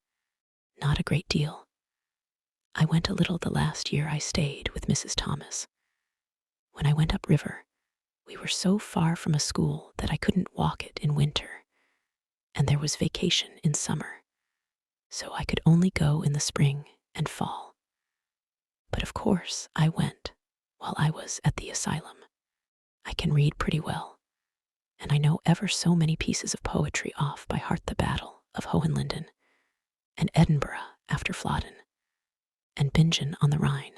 Not a great deal. I went a little the last year I stayed with Mrs. Thomas. When I went up river, we were so far from a school that I couldn't walk it in winter, and there was vacation in summer, so I could only go in the spring and fall. But of course I went while I was at the asylum. I can read pretty well, and I know ever so many pieces of poetry off by heart: the Battle of Hohenlinden, and Edinburgh after Flodden, and Bingen on the Rhine,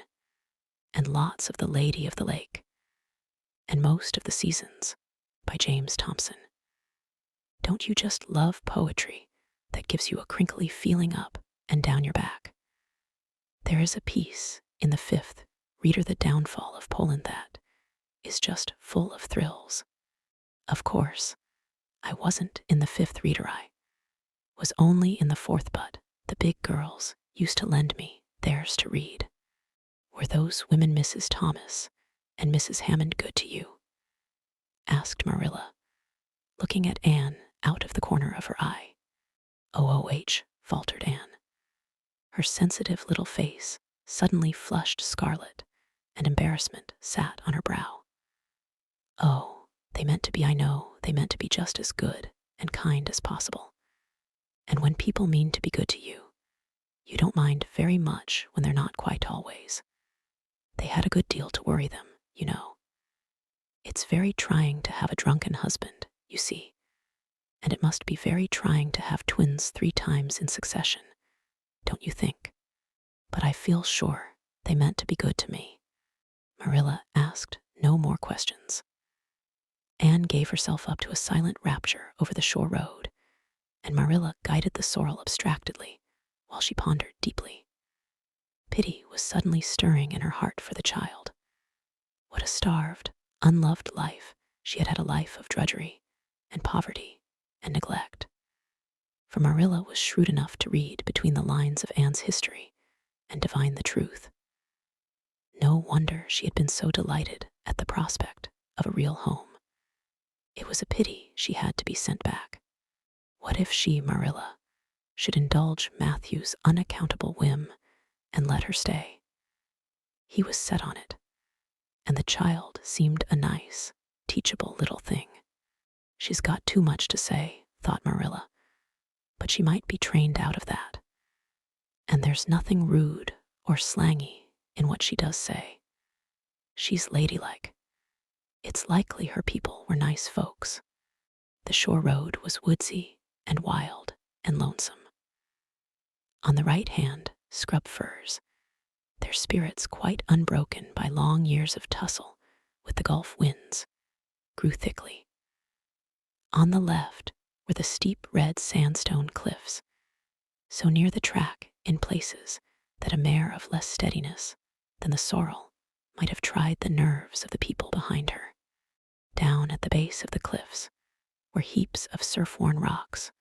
and lots of The Lady of the Lake, and most of The Seasons by James Thompson. Don't you just love poetry that gives you a crinkly feeling up and down your back? There is a piece in the fifth Reader, The Downfall of Poland, that is just full of thrills. Of course, I wasn't in the fifth reader, I was only in the fourth, but the big girls used to lend me theirs to read. Were those women, Mrs. Thomas and Mrs. Hammond, good to you? Asked Marilla, looking at Anne out of the corner of her eye. "OOH," faltered Anne. Her sensitive little face suddenly flushed scarlet, and embarrassment sat on her brow. "Oh, they meant to be, I know, they meant to be just as good and kind as possible. And when people mean to be good to you, you don't mind very much when they're not quite always. They had a good deal to worry them, you know. It's very trying to have a drunken husband, you see, and it must be very trying to have twins 3 times in succession, don't you think? But I feel sure they meant to be good to me." Marilla asked no more questions. Anne gave herself up to a silent rapture over the shore road, and Marilla guided the sorrel abstractedly while she pondered deeply. Pity was suddenly stirring in her heart for the child. What a starved, unloved life she had had, a life of drudgery and poverty and neglect. For Marilla was shrewd enough to read between the lines of Anne's history and divine the truth. No wonder she had been so delighted at the prospect of a real home. It was a pity she had to be sent back. What if she, Marilla, should indulge Matthew's unaccountable whim and let her stay? He was set on it, and the child seemed a nice, teachable little thing. She's got too much to say, thought Marilla, but she might be trained out of that. And there's nothing rude or slangy in what she does say. She's ladylike. It's likely her people were nice folks. The shore road was woodsy and wild and lonesome. On the right hand, scrub firs, their spirits quite unbroken by long years of tussle with the Gulf winds, grew thickly. On the left were the steep red sandstone cliffs, so near the track in places that a mare of less steadiness than the sorrel might have tried the nerves of the people behind her. Down at the base of the cliffs were heaps of surf-worn rocks,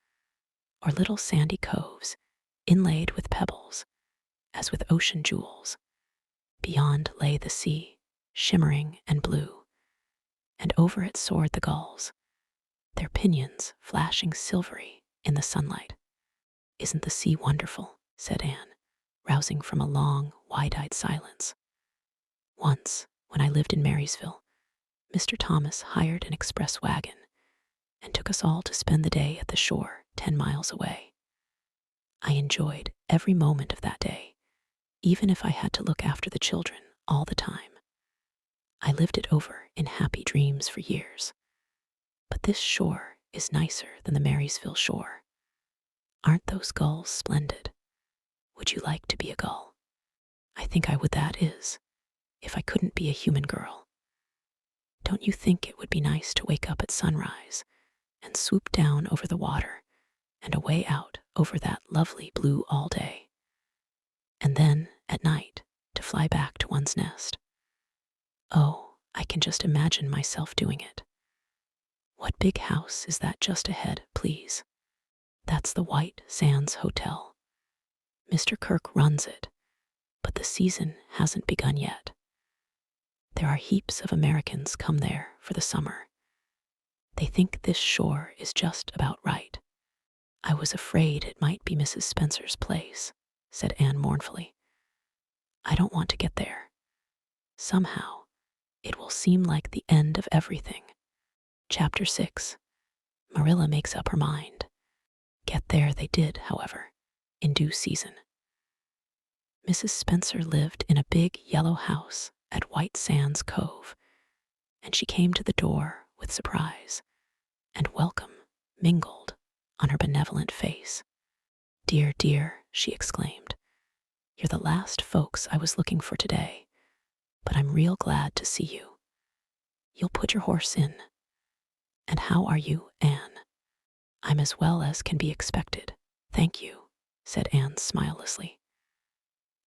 or little sandy coves inlaid with pebbles, as with ocean jewels. Beyond lay the sea, shimmering and blue, and over it soared the gulls, their pinions flashing silvery in the sunlight. "Isn't the sea wonderful?" said Anne, rousing from a long, wide-eyed silence. "Once, when I lived in Marysville, Mr. Thomas hired an express wagon and took us all to spend the day at the shore 10 miles away. I enjoyed every moment of that day, even if I had to look after the children all the time. I lived it over in happy dreams for years. But this shore is nicer than the Marysville shore. Aren't those gulls splendid? Would you like to be a gull? I think I would, that is, if I couldn't be a human girl. Don't you think it would be nice to wake up at sunrise and swoop down over the water and away out over that lovely blue all day, and then at night to fly back to one's nest? Oh, I can just imagine myself doing it. What big house is that just ahead, please? That's the White Sands Hotel. Mr. Kirk runs it, but the season hasn't begun yet. There are heaps of Americans come there for the summer. They think this shore is just about right. I was afraid it might be Mrs. Spencer's place, said Anne mournfully. I don't want to get there. Somehow, it will seem like the end of everything. Chapter 6. Marilla makes up her mind. Get there they did, however, in due season. Mrs. Spencer lived in a big yellow house at White Sands Cove, and she came to the door with surprise and welcome mingled on her benevolent face. Dear, dear, she exclaimed, you're the last folks I was looking for today, but I'm real glad to see you. You'll put your horse in. And how are you, Anne? I'm as well as can be expected, thank you, said Anne smilelessly.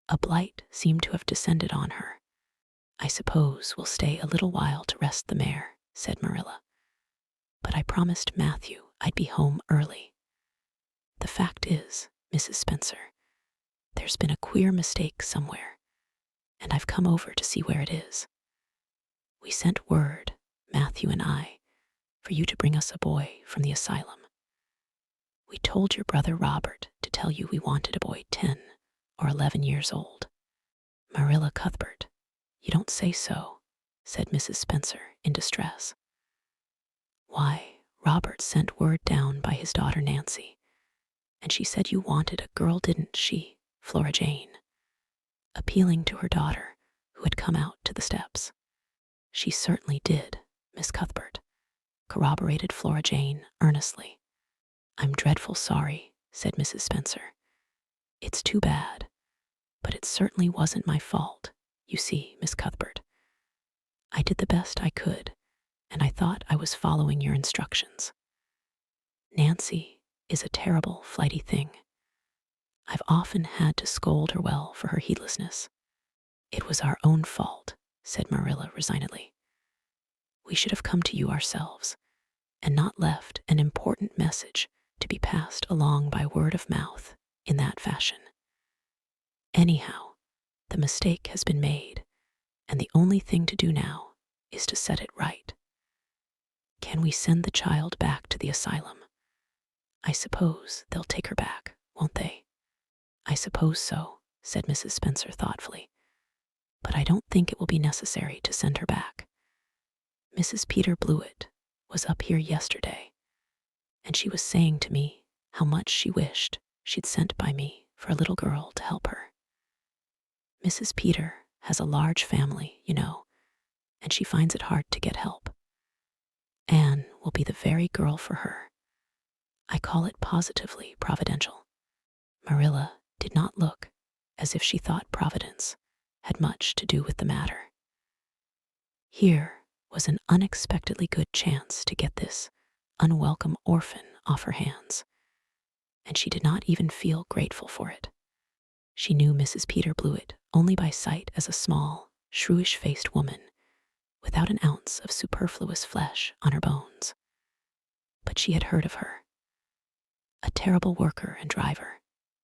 A blight seemed to have descended on her. I suppose we'll stay a little while to rest the mare, said Marilla. But I promised Matthew I'd be home early. The fact is, Mrs. Spencer, there's been a queer mistake somewhere, and I've come over to see where it is. We sent word, Matthew and I, for you to bring us a boy from the asylum. We told your brother Robert to tell you we wanted a boy 10 or 11 years old. Marilla Cuthbert, you don't say so, said Mrs. Spencer in distress. Why, Robert sent word down by his daughter Nancy, and she said you wanted a girl, didn't she, Flora Jane? Appealing to her daughter, who had come out to the steps. She certainly did, Miss Cuthbert, corroborated Flora Jane earnestly. I'm dreadful sorry, said Mrs. Spencer. It's too bad, but it certainly wasn't my fault, you see, Miss Cuthbert. I did the best I could, and I thought I was following your instructions. Nancy is a terrible, flighty thing. I've often had to scold her well for her heedlessness. It was our own fault, said Marilla resignedly. We should have come to you ourselves, and not left an important message to be passed along by word of mouth in that fashion. Anyhow, the mistake has been made, and the only thing to do now is to set it right. Can we send the child back to the asylum? I suppose they'll take her back, won't they? I suppose so, said Mrs. Spencer thoughtfully. But I don't think it will be necessary to send her back. Mrs. Peter Blewett was up here yesterday, and she was saying to me how much she wished she'd sent by me for a little girl to help her. Mrs. Peter has a large family, you know, and she finds it hard to get help. Anne will be the very girl for her. I call it positively providential. Marilla did not look as if she thought Providence had much to do with the matter. Here was an unexpectedly good chance to get this unwelcome orphan off her hands, and she did not even feel grateful for it. She knew Mrs. Peter Blewett only by sight as a small, shrewish-faced woman without an ounce of superfluous flesh on her bones. But she had heard of her. A terrible worker and driver,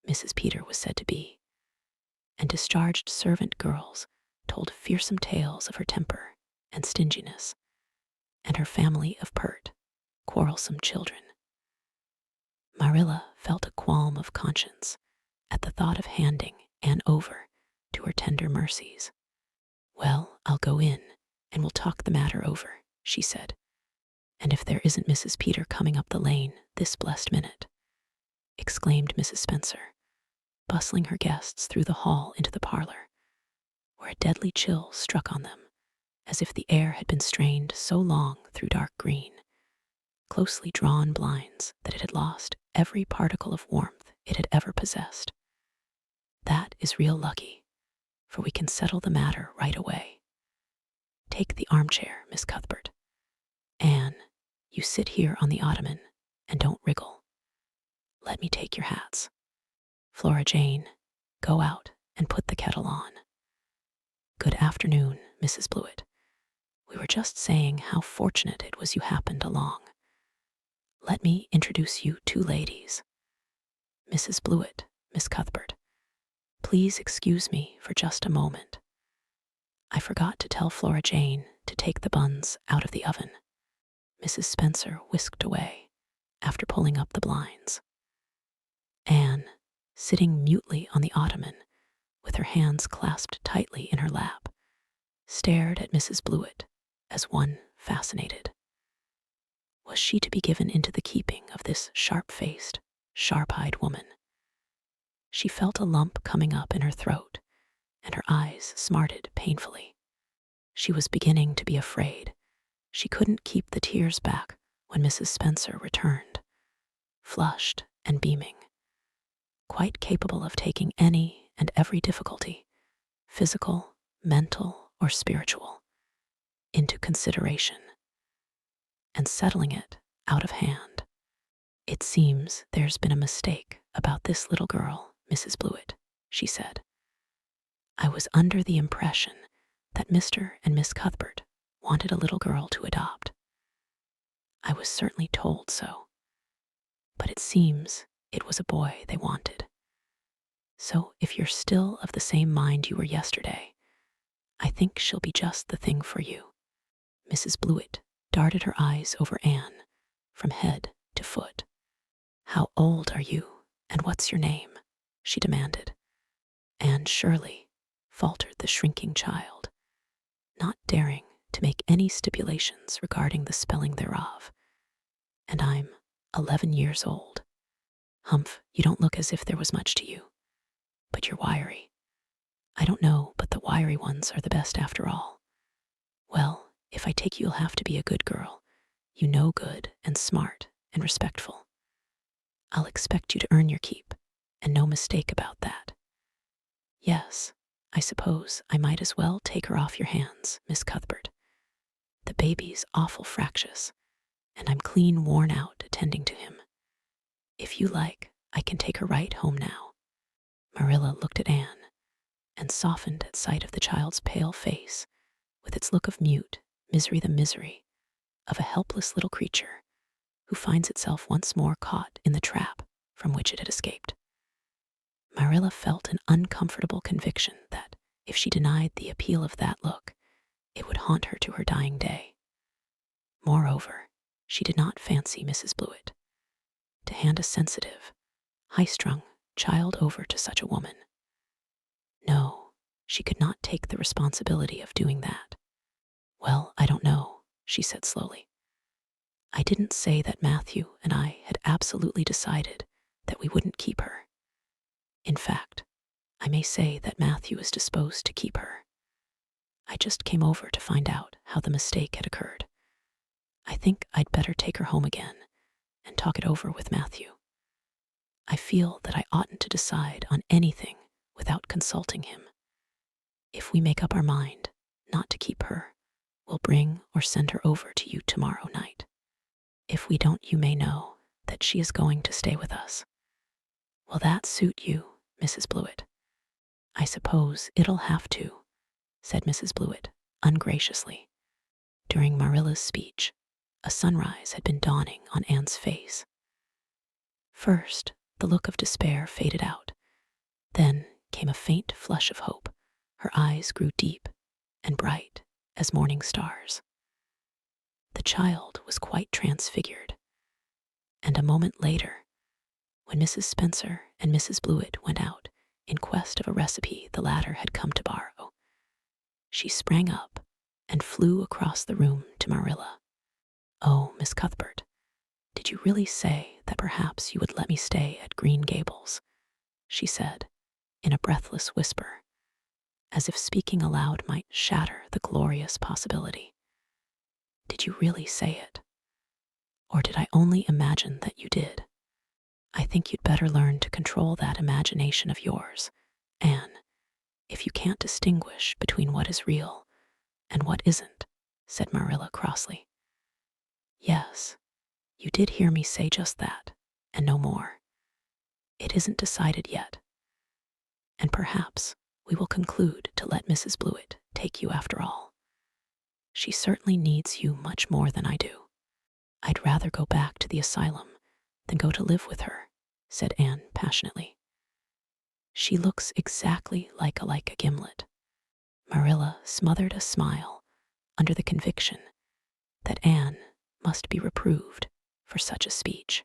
Mrs. Peter was said to be, and discharged servant girls told fearsome tales of her temper and stinginess, and her family of pert, quarrelsome children. Marilla felt a qualm of conscience at the thought of handing Anne over to her tender mercies. Well, I'll go in and we'll talk the matter over, she said. And if there isn't Mrs. Peter coming up the lane this blessed minute, exclaimed Mrs. Spencer, bustling her guests through the hall into the parlor, where a deadly chill struck on them, as if the air had been strained so long through dark green, closely drawn blinds that it had lost every particle of warmth it had ever possessed. That is real lucky, for we can settle the matter right away. Take the armchair, Miss Cuthbert. Anne, you sit here on the ottoman and don't wriggle. Let me take your hats. Flora Jane, go out and put the kettle on. Good afternoon, Mrs. Blewett. We were just saying how fortunate it was you happened along. Let me introduce you two ladies. Mrs. Blewett, Miss Cuthbert. Please excuse me for just a moment. I forgot to tell Flora Jane to take the buns out of the oven. Mrs. Spencer whisked away after pulling up the blinds. Anne, sitting mutely on the ottoman with her hands clasped tightly in her lap, stared at Mrs. Blewett as one fascinated. Was she to be given into the keeping of this sharp-faced, sharp-eyed woman? She felt a lump coming up in her throat, and her eyes smarted painfully. She was beginning to be afraid. She couldn't keep the tears back when Mrs. Spencer returned, flushed and beaming, quite capable of taking any and every difficulty, physical, mental, or spiritual into consideration and settling it out of hand. "It seems there's been a mistake about this little girl, Mrs. Blewett," she said. "I was under the impression that Mr. and Miss Cuthbert wanted a little girl to adopt. I was certainly told so, but it seems it was a boy they wanted. So if you're still of the same mind you were yesterday, I think she'll be just the thing for you." Mrs. Blewett darted her eyes over Anne from head to foot. "How old are you, and what's your name?" she demanded. "Anne Shirley," faltered the shrinking child, not daring to make any stipulations regarding the spelling thereof. "And I'm 11 years old." "Humph, you don't look as if there was much to you. But you're wiry." "I don't know, but the wiry ones are the best after all." "Well, if I take you'll have to be a good girl. You know good and smart and respectful. I'll expect you to earn your keep, and no mistake about that." "Yes, I suppose I might as well take her off your hands, Miss Cuthbert. The baby's awful fractious, and I'm clean worn out attending to him. If you like, I can take her right home now." Marilla looked at Anne and softened at sight of the child's pale face, with its look of mute misery, the misery of a helpless little creature who finds itself once more caught in the trap from which it had escaped. Marilla felt an uncomfortable conviction that if she denied the appeal of that look, it would haunt her to her dying day. Moreover, she did not fancy Mrs. Blewett to hand a sensitive, high-strung child over to such a woman. No, she could not take the responsibility of doing that. "Well, I don't know," she said slowly. "I didn't say that Matthew and I had absolutely decided that we wouldn't keep her. In fact, I may say that Matthew is disposed to keep her. I just came over to find out how the mistake had occurred. I think I'd better take her home again and talk it over with Matthew. I feel that I oughtn't to decide on anything without consulting him. If we make up our mind not to keep her, we'll bring or send her over to you tomorrow night. If we don't, you may know that she is going to stay with us. Will that suit you, Mrs. Blewett?" "I suppose it'll have to," said Mrs. Blewett ungraciously. During Marilla's speech, a sunrise had been dawning on Anne's face. First, the look of despair faded out. Then came a faint flush of hope. Her eyes grew deep and bright as morning stars. The child was quite transfigured, and a moment later, when Mrs. Spencer and Mrs. Blewett went out in quest of a recipe the latter had come to borrow, she sprang up and flew across the room to Marilla. "Oh, Miss Cuthbert, did you really say that perhaps you would let me stay at Green Gables?" she said in a breathless whisper, as if speaking aloud might shatter the glorious possibility. "Did you really say it? Or did I only imagine that you did? I think you'd better learn to control that imagination of yours, Anne, if you can't distinguish between what is real and what isn't," said Marilla crossly. "Yes, you did hear me say just that, and no more. It isn't decided yet, and perhaps we will conclude to let Mrs. Blewett take you after all. She certainly needs you much more than I do." "I'd rather go back to the asylum than go to live with her," said Anne passionately. "She looks exactly like a gimlet." Marilla smothered a smile under the conviction that Anne must be reproved for such a speech.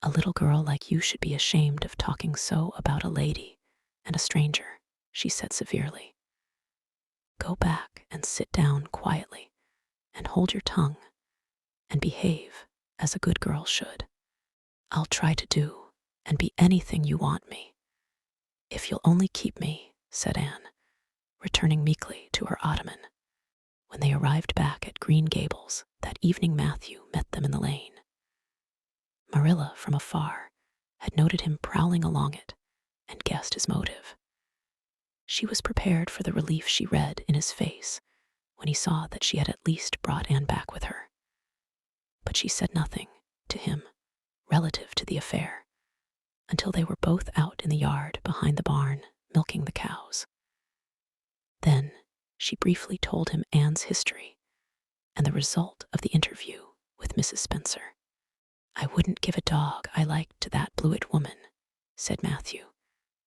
"A little girl like you should be ashamed of talking so about a lady and a stranger," she said severely. "Go back and sit down quietly and hold your tongue and behave as a good girl should. I'll try to do and be anything you want me, if you'll only keep me," said Anne, returning meekly to her ottoman. When they arrived back at Green Gables that evening, Matthew met them in the lane. Marilla, from afar, had noted him prowling along it and guessed his motive. She was prepared for the relief she read in his face when he saw that she had at least brought Anne back with her. But she said nothing to him relative to the affair until they were both out in the yard behind the barn milking the cows. Then she briefly told him Anne's history and the result of the interview with Mrs. Spencer. "I wouldn't give a dog I liked to that Blewett woman," said Matthew,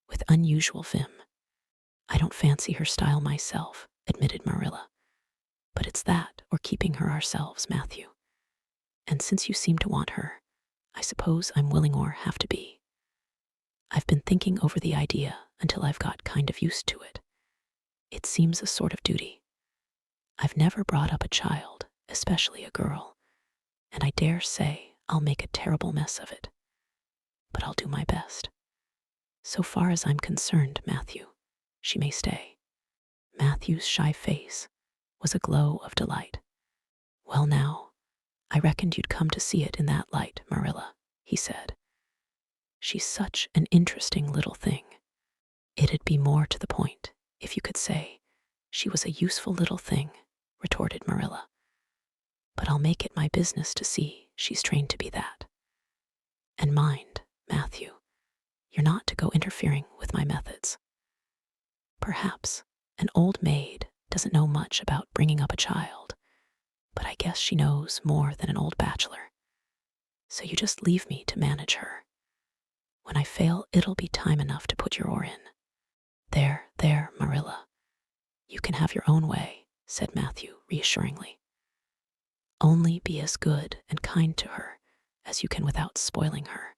with unusual vim. "I don't fancy her style myself," admitted Marilla. "But it's that or keeping her ourselves, Matthew. And since you seem to want her, I suppose I'm willing or have to be. I've been thinking over the idea until I've got kind of used to it. It seems a sort of duty. I've never brought up a child, especially a girl, and I dare say I'll make a terrible mess of it. But I'll do my best. So far as I'm concerned, Matthew, she may stay." Matthew's shy face was a glow of delight. "Well now, I reckoned you'd come to see it in that light, Marilla," he said. "She's such an interesting little thing. It'd be more to the point if you could say she was a useful little thing," retorted Marilla. "But I'll make it my business to see she's trained to be that. And mind, Matthew, you're not to go interfering with my methods. Perhaps an old maid doesn't know much about bringing up a child, but I guess she knows more than an old bachelor. So you just leave me to manage her. When I fail, it'll be time enough to put your oar in." There, Marilla. You can have your own way," said Matthew reassuringly. "Only be as good and kind to her as you can without spoiling her.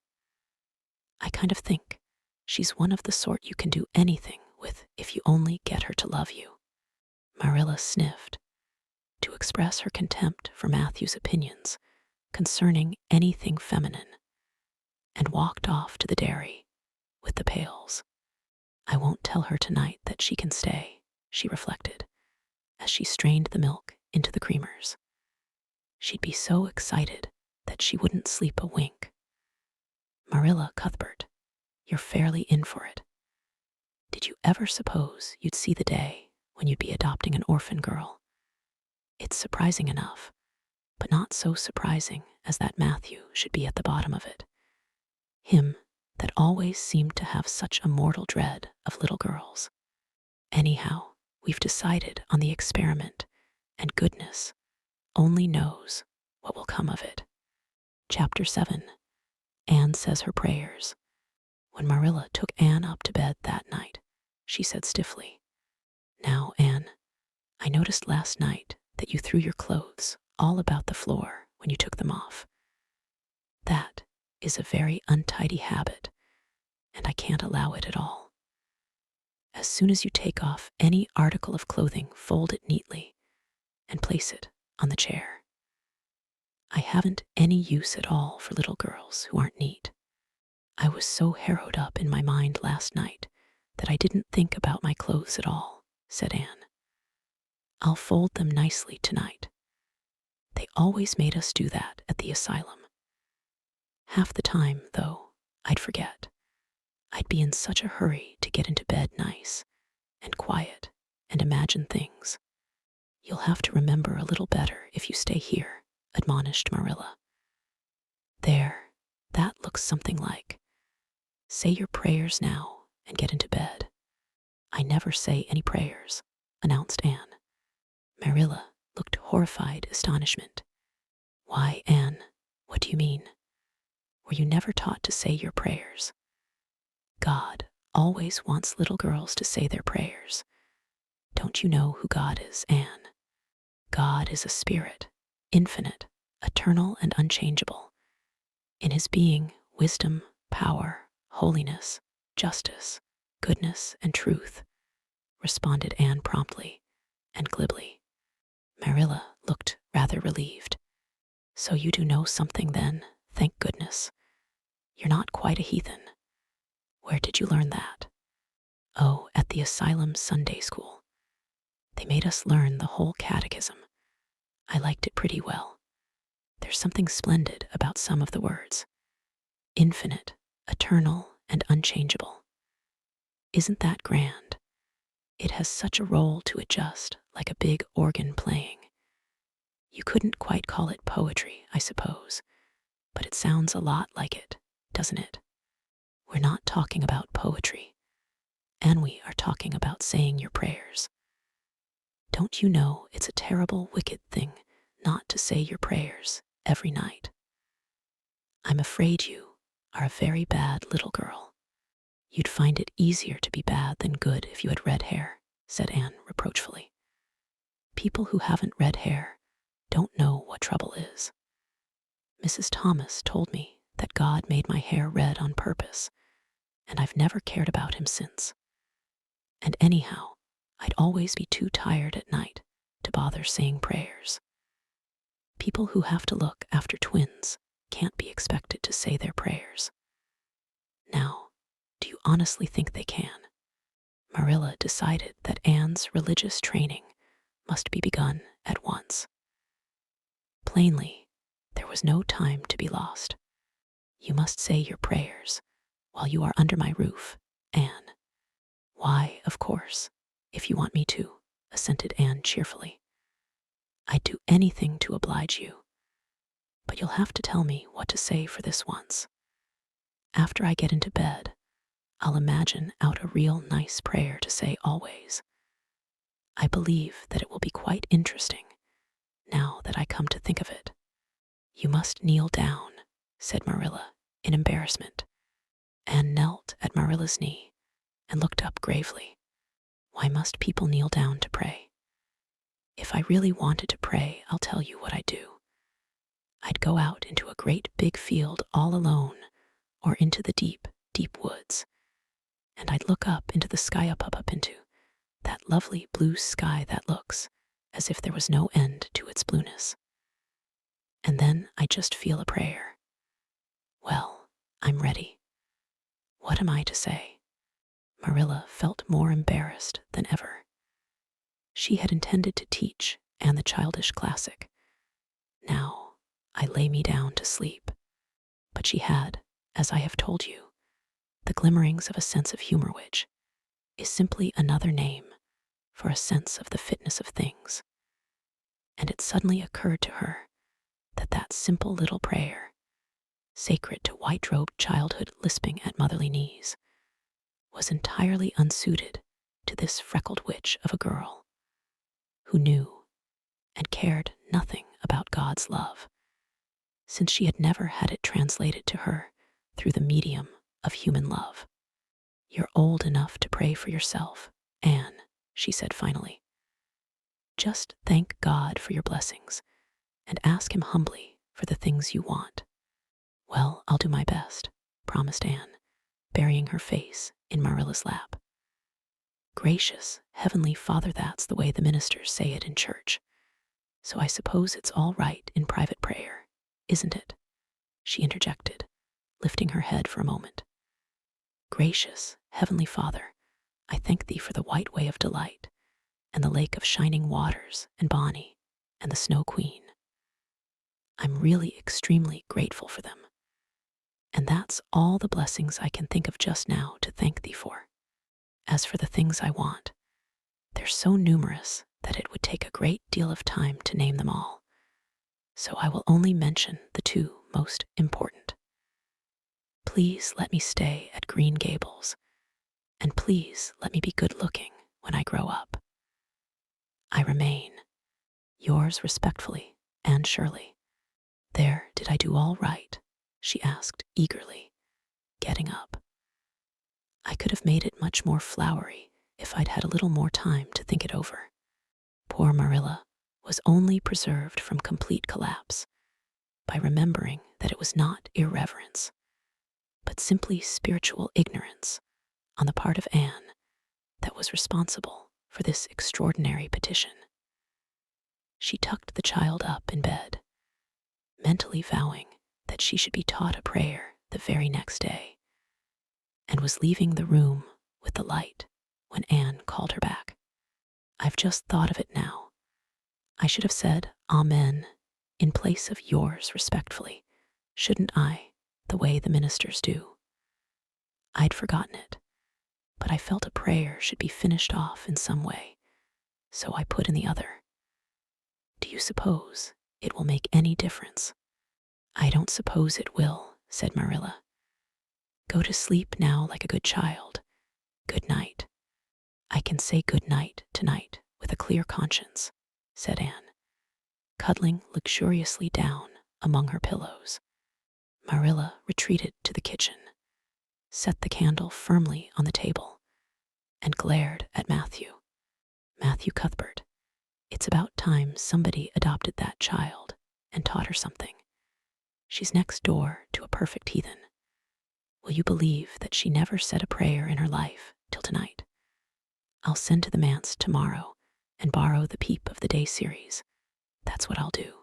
I kind of think she's one of the sort you can do anything with if you only get her to love you." Marilla sniffed to express her contempt for Matthew's opinions concerning anything feminine and walked off to the dairy with the pails. "I won't tell her tonight that she can stay," she reflected as she strained the milk into the creamers. "She'd be so excited that she wouldn't sleep a wink. Marilla Cuthbert, you're fairly in for it. Did you ever suppose you'd see the day when you'd be adopting an orphan girl? It's surprising enough, but not so surprising as that Matthew should be at the bottom of it. Him that always seemed to have such a mortal dread of little girls. Anyhow, we've decided on the experiment, and goodness only knows what will come of it." Chapter 7. Anne Says Her Prayers. When Marilla took Anne up to bed that night, she said stiffly, "Now, Anne, I noticed last night that you threw your clothes all about the floor when you took them off. That is a very untidy habit, and I can't allow it at all. As soon as you take off any article of clothing, fold it neatly and place it on the chair. I haven't any use at all for little girls who aren't neat. I was so harrowed up in my mind last night that I didn't think about my clothes at all," said Anne. "I'll fold them nicely tonight. They always made us do that at the asylum. Half the time, though, I'd forget. I'd be in such a hurry to get into bed nice and quiet and imagine things. You'll have to remember a little better if you stay here," admonished Marilla. "There, that looks something like, 'Say your prayers now and get into bed.'" "I never say any prayers," announced Anne. Marilla looked horrified astonishment. "Why, Anne, what do you mean? Were you never taught to say your prayers? God always wants little girls to say their prayers. Don't you know who God is, Anne? God is a spirit, infinite, eternal, and unchangeable. In his being, wisdom, power, holiness, justice, goodness, and truth," responded Anne promptly and glibly. Marilla looked rather relieved. "So you do know something then, thank goodness. You're not quite a heathen. Where did you learn that?" "Oh, at the asylum Sunday school. They made us learn the whole catechism. I liked it pretty well. There's something splendid about some of the words. Infinite, eternal, and unchangeable. Isn't that grand? It has such a role to it, just like a big organ playing. You couldn't quite call it poetry, I suppose, but it sounds a lot like it, doesn't it? We're not talking about poetry, and we are talking about saying your prayers. Don't you know it's a terrible, wicked thing not to say your prayers every night? I'm afraid you are a very bad little girl. You'd find it easier to be bad than good if you had red hair, said Anne reproachfully. People who haven't red hair don't know what trouble is. Mrs. Thomas told me that God made my hair red on purpose, and I've never cared about him since. And anyhow, I'd always be too tired at night to bother saying prayers. People who have to look after twins can't be expected to say their prayers. Now, do you honestly think they can? Marilla decided that Anne's religious training must be begun at once. Plainly, there was no time to be lost. You must say your prayers while you are under my roof, Anne. Why, of course, if you want me to, assented Anne cheerfully. I'd do anything to oblige you, but you'll have to tell me what to say for this once. After I get into bed, I'll imagine out a real nice prayer to say always. I believe that it will be quite interesting, now that I come to think of it. You must kneel down, said Marilla in embarrassment. Anne knelt at Marilla's knee and looked up gravely. Why must people kneel down to pray? If I really wanted to pray, I'll tell you what I'd do. I'd go out into a great big field all alone, or into the deep, deep woods, and I'd look up into the sky, up into that lovely blue sky that looks as if there was no end to its blueness. And then I just feel a prayer. Well, I'm ready. What am I to say? Marilla felt more embarrassed than ever. She had intended to teach Anne the childish classic. Now I lay me down to sleep. But she had, as I have told you, the glimmerings of a sense of humor, which is simply another name for a sense of the fitness of things. And it suddenly occurred to her that that simple little prayer, sacred to white-robed childhood lisping at motherly knees, was entirely unsuited to this freckled witch of a girl who knew and cared nothing about God's love, since she had never had it translated to her through the medium of human love. You're old enough to pray for yourself, Anne, she said finally. Just thank God for your blessings and ask him humbly for the things you want. Well, I'll do my best, promised Anne, burying her face in Marilla's lap. Gracious Heavenly Father, that's the way the ministers say it in church. So I suppose it's all right in private prayer, isn't it? She interjected, lifting her head for a moment. Gracious Heavenly Father, I thank thee for the white way of delight, and the lake of shining waters, and Bonnie, and the Snow Queen. I'm really extremely grateful for them. And that's all the blessings I can think of just now to thank thee for. As for the things I want, they're so numerous that it would take a great deal of time to name them all. So I will only mention the two most important. Please let me stay at Green Gables, and please let me be good looking when I grow up. I remain, yours respectfully, Anne Shirley. There, did I do all right? She asked eagerly, getting up. I could have made it much more flowery if I'd had a little more time to think it over. Poor Marilla was only preserved from complete collapse by remembering that it was not irreverence, but simply spiritual ignorance on the part of Anne that was responsible for this extraordinary petition. She tucked the child up in bed, mentally vowing that she should be taught a prayer the very next day, and was leaving the room with the light when Anne called her back. I've just thought of it now. I should have said Amen in place of yours respectfully, shouldn't I, the way the ministers do? I'd forgotten it. but I felt a prayer should be finished off in some way, so I put in the other. Do you suppose it will make any difference? I don't suppose it will, said Marilla. Go to sleep now like a good child. Good night. I can say good night tonight with a clear conscience, said Anne, cuddling luxuriously down among her pillows. Marilla retreated to the kitchen, set the candle firmly on the table, and glared at Matthew. Matthew Cuthbert, it's about time somebody adopted that child and taught her something. She's next door to a perfect heathen. Will you believe that she never said a prayer in her life till tonight? I'll send to the manse tomorrow and borrow the Peep of the Day series. That's what I'll do.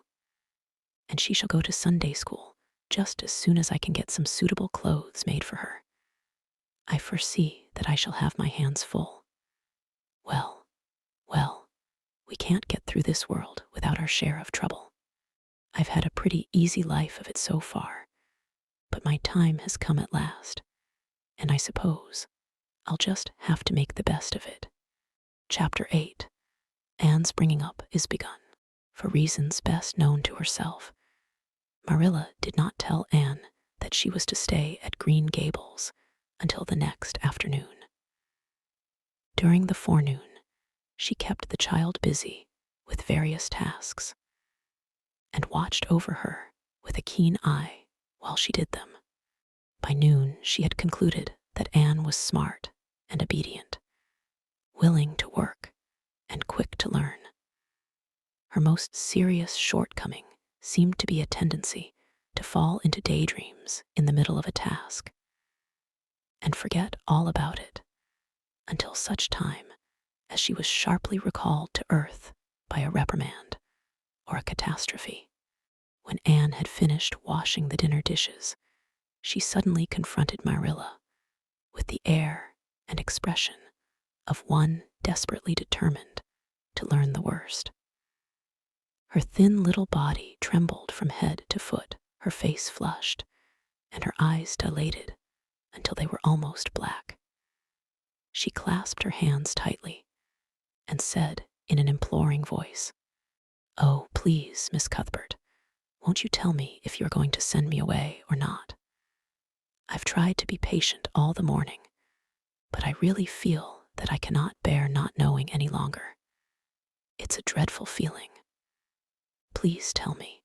And she shall go to Sunday school just as soon as I can get some suitable clothes made for her. I foresee that I shall have my hands full. Well, we can't get through this world without our share of trouble. I've had a pretty easy life of it so far, but my time has come at last, and I suppose I'll just have to make the best of it. Chapter 8. Anne's bringing up is begun. For reasons best known to herself, Marilla did not tell Anne that she was to stay at Green Gables until the next afternoon. During the forenoon, she kept the child busy with various tasks and watched over her with a keen eye while she did them. By noon, she had concluded that Anne was smart and obedient, willing to work, and quick to learn. Her most serious shortcoming seemed to be a tendency to fall into daydreams in the middle of a task and forget all about it until such time as she was sharply recalled to earth by a reprimand or a catastrophe. When Anne had finished washing the dinner dishes, she suddenly confronted Marilla with the air and expression of one desperately determined to learn the worst. Her thin little body trembled from head to foot, her face flushed, and her eyes dilated until they were almost black. She clasped her hands tightly and said in an imploring voice, "Oh, please, Miss Cuthbert, won't you tell me if you're going to send me away or not? I've tried to be patient all the morning, but I really feel that I cannot bear not knowing any longer. It's a dreadful feeling. Please tell me.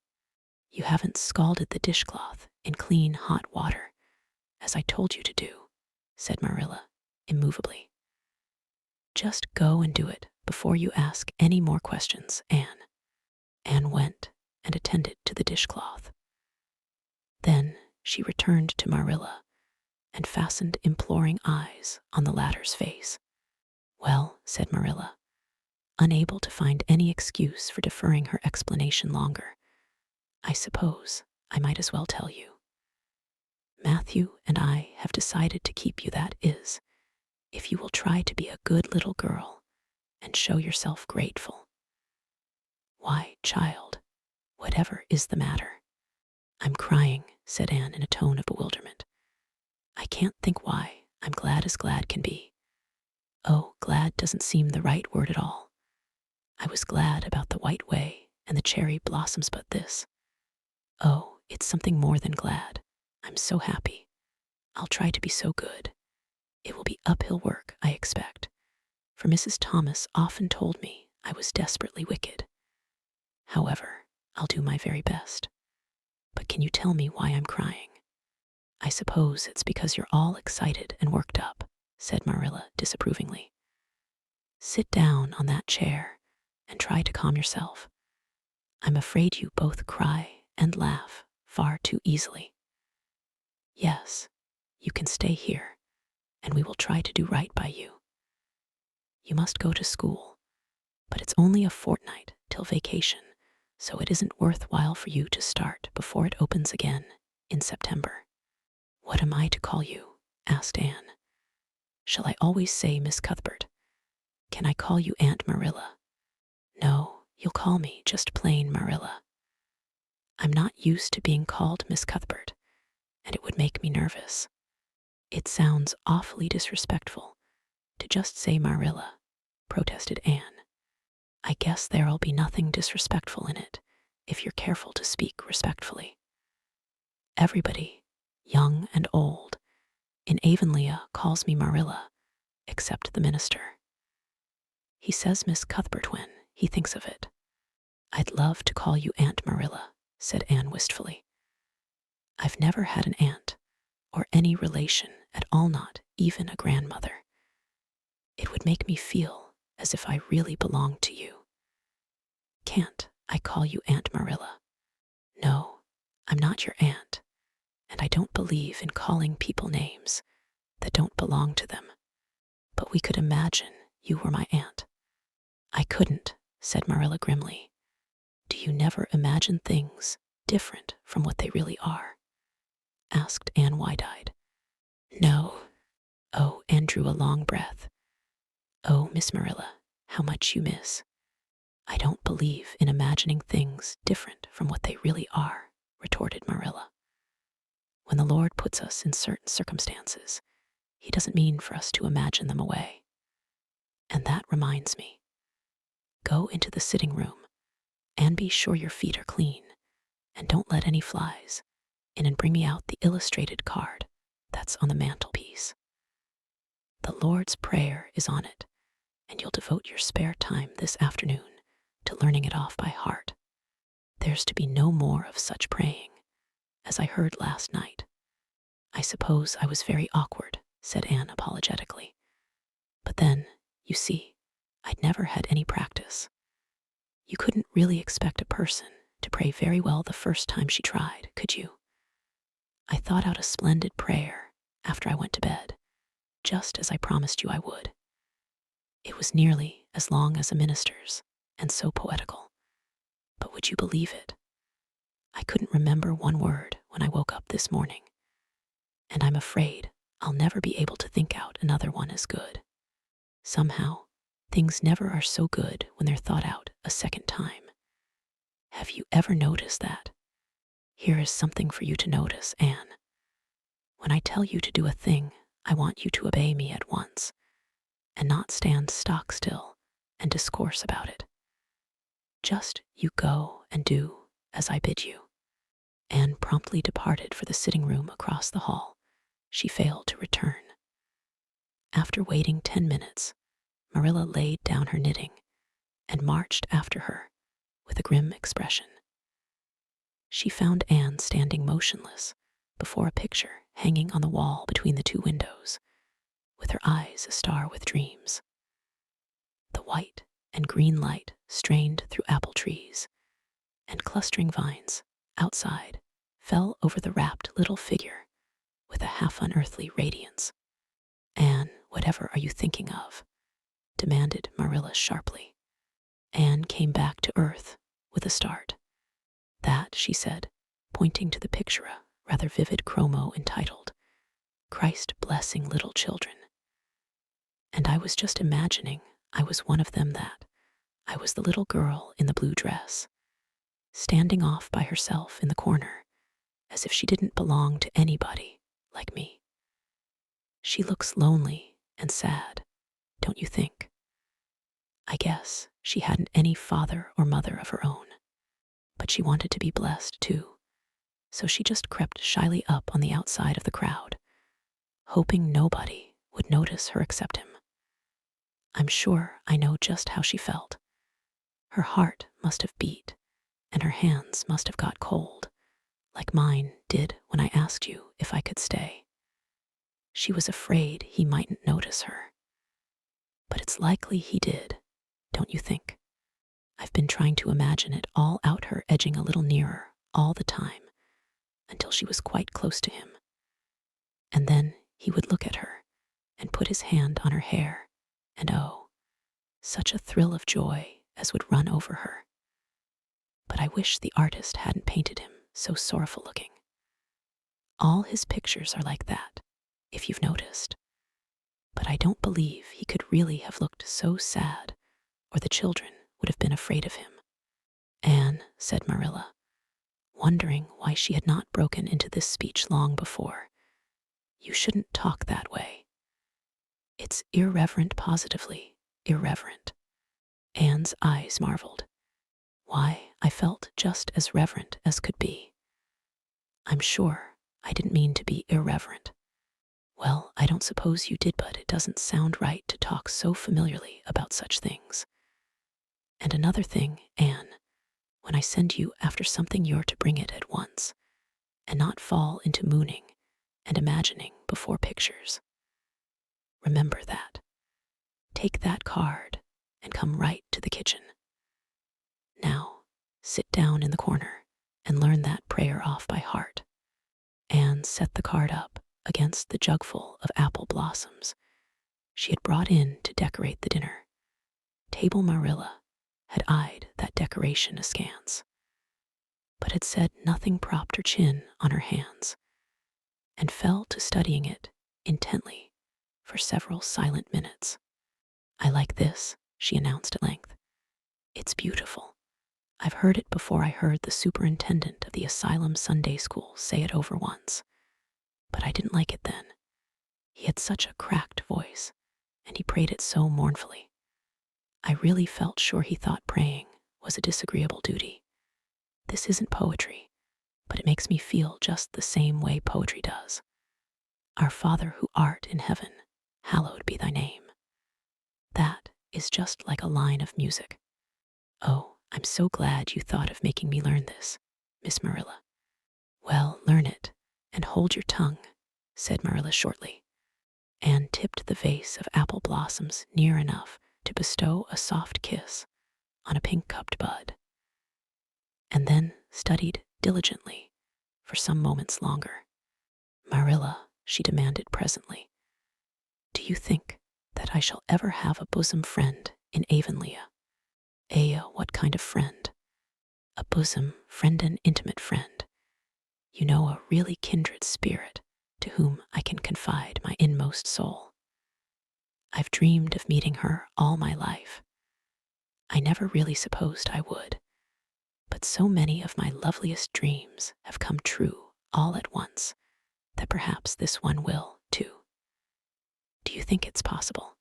You haven't scalded the dishcloth in clean hot water, as I told you to do," said Marilla immovably. "Just go and do it before you ask any more questions, Anne." Anne went and attended to the dishcloth. Then she returned to Marilla and fastened imploring eyes on the latter's face. "Well," said Marilla, unable to find any excuse for deferring her explanation longer, "I suppose I might as well tell you. Matthew and I have decided to keep you, that is, if you will try to be a good little girl and show yourself grateful." "Why, child, whatever is the matter?" "I'm crying," said Anne in a tone of bewilderment. "I can't think why. I'm glad as glad can be. Oh, glad doesn't seem the right word at all. I was glad about the white way and the cherry blossoms, but this, oh, it's something more than glad. I'm so happy. I'll try to be so good. It will be uphill work, I expect, for Mrs. Thomas often told me I was desperately wicked. However, I'll do my very best. But can you tell me why I'm crying?" "I suppose it's because you're all excited and worked up," said Marilla disapprovingly. "Sit down on that chair and try to calm yourself. I'm afraid you both cry and laugh far too easily. Yes, you can stay here, and we will try to do right by you. You must go to school, but it's only a fortnight till vacation, so it isn't worthwhile for you to start before it opens again in September." "What am I to call you?" asked Anne. "Shall I always say Miss Cuthbert? Can I call you Aunt Marilla?" "No, you'll call me just plain Marilla. I'm not used to being called Miss Cuthbert, and it would make me nervous. It sounds awfully disrespectful, to just say Marilla, protested Anne. I guess there'll be nothing disrespectful in it, if you're careful to speak respectfully. Everybody, young and old, in Avonlea calls me Marilla, except the minister. He says Miss Cuthbert when he thinks of it. I'd love to call you Aunt Marilla, said Anne wistfully. I've never had an aunt, or any relation at all, not even a grandmother. It would make me feel as if I really belonged to you. Can't I call you Aunt Marilla? No, I'm not your aunt, and I don't believe in calling people names that don't belong to them. But we could imagine you were my aunt. I couldn't, said Marilla grimly. Do you never imagine things different from what they really are? Asked Anne wide-eyed. No. Oh, Anne drew a long breath. Oh, Miss Marilla, how much you miss. I don't believe in imagining things different from what they really are, retorted Marilla. When the Lord puts us in certain circumstances, he doesn't mean for us to imagine them away. And that reminds me. Go into the sitting room and be sure your feet are clean, and don't let any flies in, and bring me out the illustrated card that's on the mantelpiece. The Lord's Prayer is on it, and you'll devote your spare time this afternoon to learning it off by heart. There's to be no more of such praying, as I heard last night. I suppose I was very awkward, said Anne apologetically. But then, you see, I'd never had any practice. You couldn't really expect a person to pray very well the first time she tried, could you? I thought out a splendid prayer after I went to bed, just as I promised you I would. It was nearly as long as a minister's, and so poetical. But would you believe it? I couldn't remember one word when I woke up this morning, and I'm afraid I'll never be able to think out another one as good. Somehow, things never are so good when they're thought out a second time. Have you ever noticed that? Here is something for you to notice, Anne. When I tell you to do a thing, I want you to obey me at once, and not stand stock still and discourse about it. Just you go and do as I bid you. Anne promptly departed for the sitting room across the hall. She failed to return. After waiting 10 minutes, Marilla laid down her knitting and marched after her with a grim expression. She found Anne standing motionless before a picture hanging on the wall between the two windows, with her eyes a-star with dreams. The white and green light strained through apple trees, and clustering vines outside fell over the rapt little figure with a half-unearthly radiance. Anne, whatever are you thinking of? Demanded Marilla sharply. Anne came back to earth with a start. That, she said, pointing to the picture, a rather vivid chromo entitled, Christ Blessing Little Children. And I was just imagining I was one of them, that I was the little girl in the blue dress, standing off by herself in the corner, as if she didn't belong to anybody like me. She looks lonely and sad, don't you think? I guess she hadn't any father or mother of her own, but she wanted to be blessed too, so she just crept shyly up on the outside of the crowd, hoping nobody would notice her except him. I'm sure I know just how she felt. Her heart must have beat, and her hands must have got cold, like mine did when I asked you if I could stay. She was afraid he mightn't notice her. But it's likely he did, don't you think? I've been trying to imagine it all out, her edging a little nearer all the time, until she was quite close to him. And then he would look at her and put his hand on her hair, and oh, such a thrill of joy as would run over her. But I wish the artist hadn't painted him so sorrowful looking. All his pictures are like that, if you've noticed. But I don't believe he could really have looked so sad, or the children would have been afraid of him. Anne, said Marilla, wondering why she had not broken into this speech long before. You shouldn't talk that way. It's irreverent, positively irreverent. Anne's eyes marveled. Why, I felt just as reverent as could be. I'm sure I didn't mean to be irreverent. Well, I don't suppose you did, but it doesn't sound right to talk so familiarly about such things. And another thing, Anne, when I send you after something, you're to bring it at once, and not fall into mooning and imagining before pictures. Remember that. Take that card and come right to the kitchen. Now, sit down in the corner and learn that prayer off by heart. Anne set the card up against the jugful of apple blossoms she had brought in to decorate the dinner. Table Marilla had eyed that decoration askance, but had said nothing, propped her chin on her hands, and fell to studying it intently for several silent minutes. I like this, she announced at length. It's beautiful. I've heard it before. I heard the superintendent of the asylum Sunday school say it over once, but I didn't like it then. He had such a cracked voice, and he prayed it so mournfully. I really felt sure he thought praying was a disagreeable duty. This isn't poetry, but it makes me feel just the same way poetry does. Our Father who art in heaven, hallowed be thy name. That is just like a line of music. Oh, I'm so glad you thought of making me learn this, Miss Marilla. Well, learn it, and hold your tongue, said Marilla shortly. Anne tipped the vase of apple blossoms near enough to bestow a soft kiss on a pink-cupped bud, and then studied diligently for some moments longer. Marilla, she demanded presently, do you think that I shall ever have a bosom friend in Avonlea? What kind of friend? A bosom friend, an intimate friend. You know, a really kindred spirit to whom I can confide my inmost soul. I've dreamed of meeting her all my life. I never really supposed I would, but so many of my loveliest dreams have come true all at once that perhaps this one will, too. Do you think it's possible?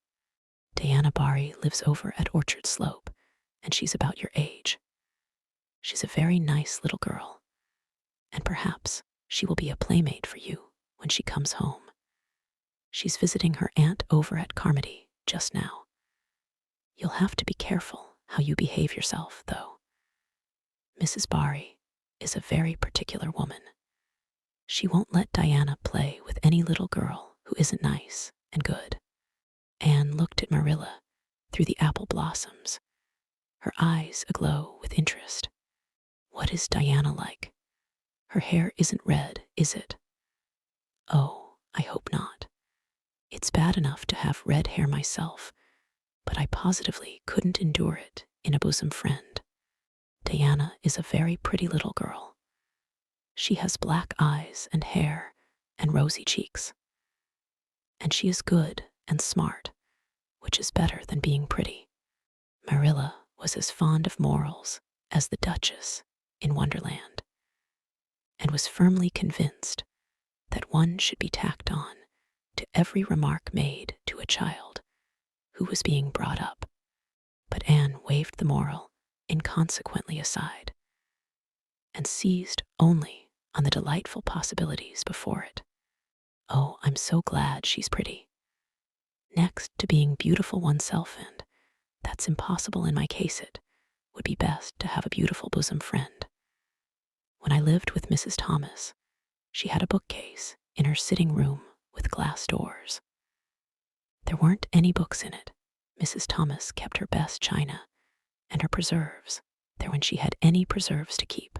Diana Barry lives over at Orchard Slope, and she's about your age. She's a very nice little girl, and perhaps she will be a playmate for you when she comes home. She's visiting her aunt over at Carmody just now. You'll have to be careful how you behave yourself, though. Mrs. Barry is a very particular woman. She won't let Diana play with any little girl who isn't nice and good. Anne looked at Marilla through the apple blossoms, her eyes aglow with interest. What is Diana like? Her hair isn't red, is it? Oh, I hope not. It's bad enough to have red hair myself, but I positively couldn't endure it in a bosom friend. Diana is a very pretty little girl. She has black eyes and hair and rosy cheeks. And she is good and smart, which is better than being pretty. Marilla was as fond of morals as the Duchess in Wonderland, and was firmly convinced that one should be tacked on to every remark made to a child who was being brought up. But Anne waved the moral inconsequently aside and seized only on the delightful possibilities before it. Oh, I'm so glad she's pretty. Next to being beautiful oneself, and that's impossible in my case, it would be best to have a beautiful bosom friend. When I lived with Mrs. Thomas, she had a bookcase in her sitting room with glass doors. There weren't any books in it. Mrs. Thomas kept her best china and her preserves there when she had any preserves to keep.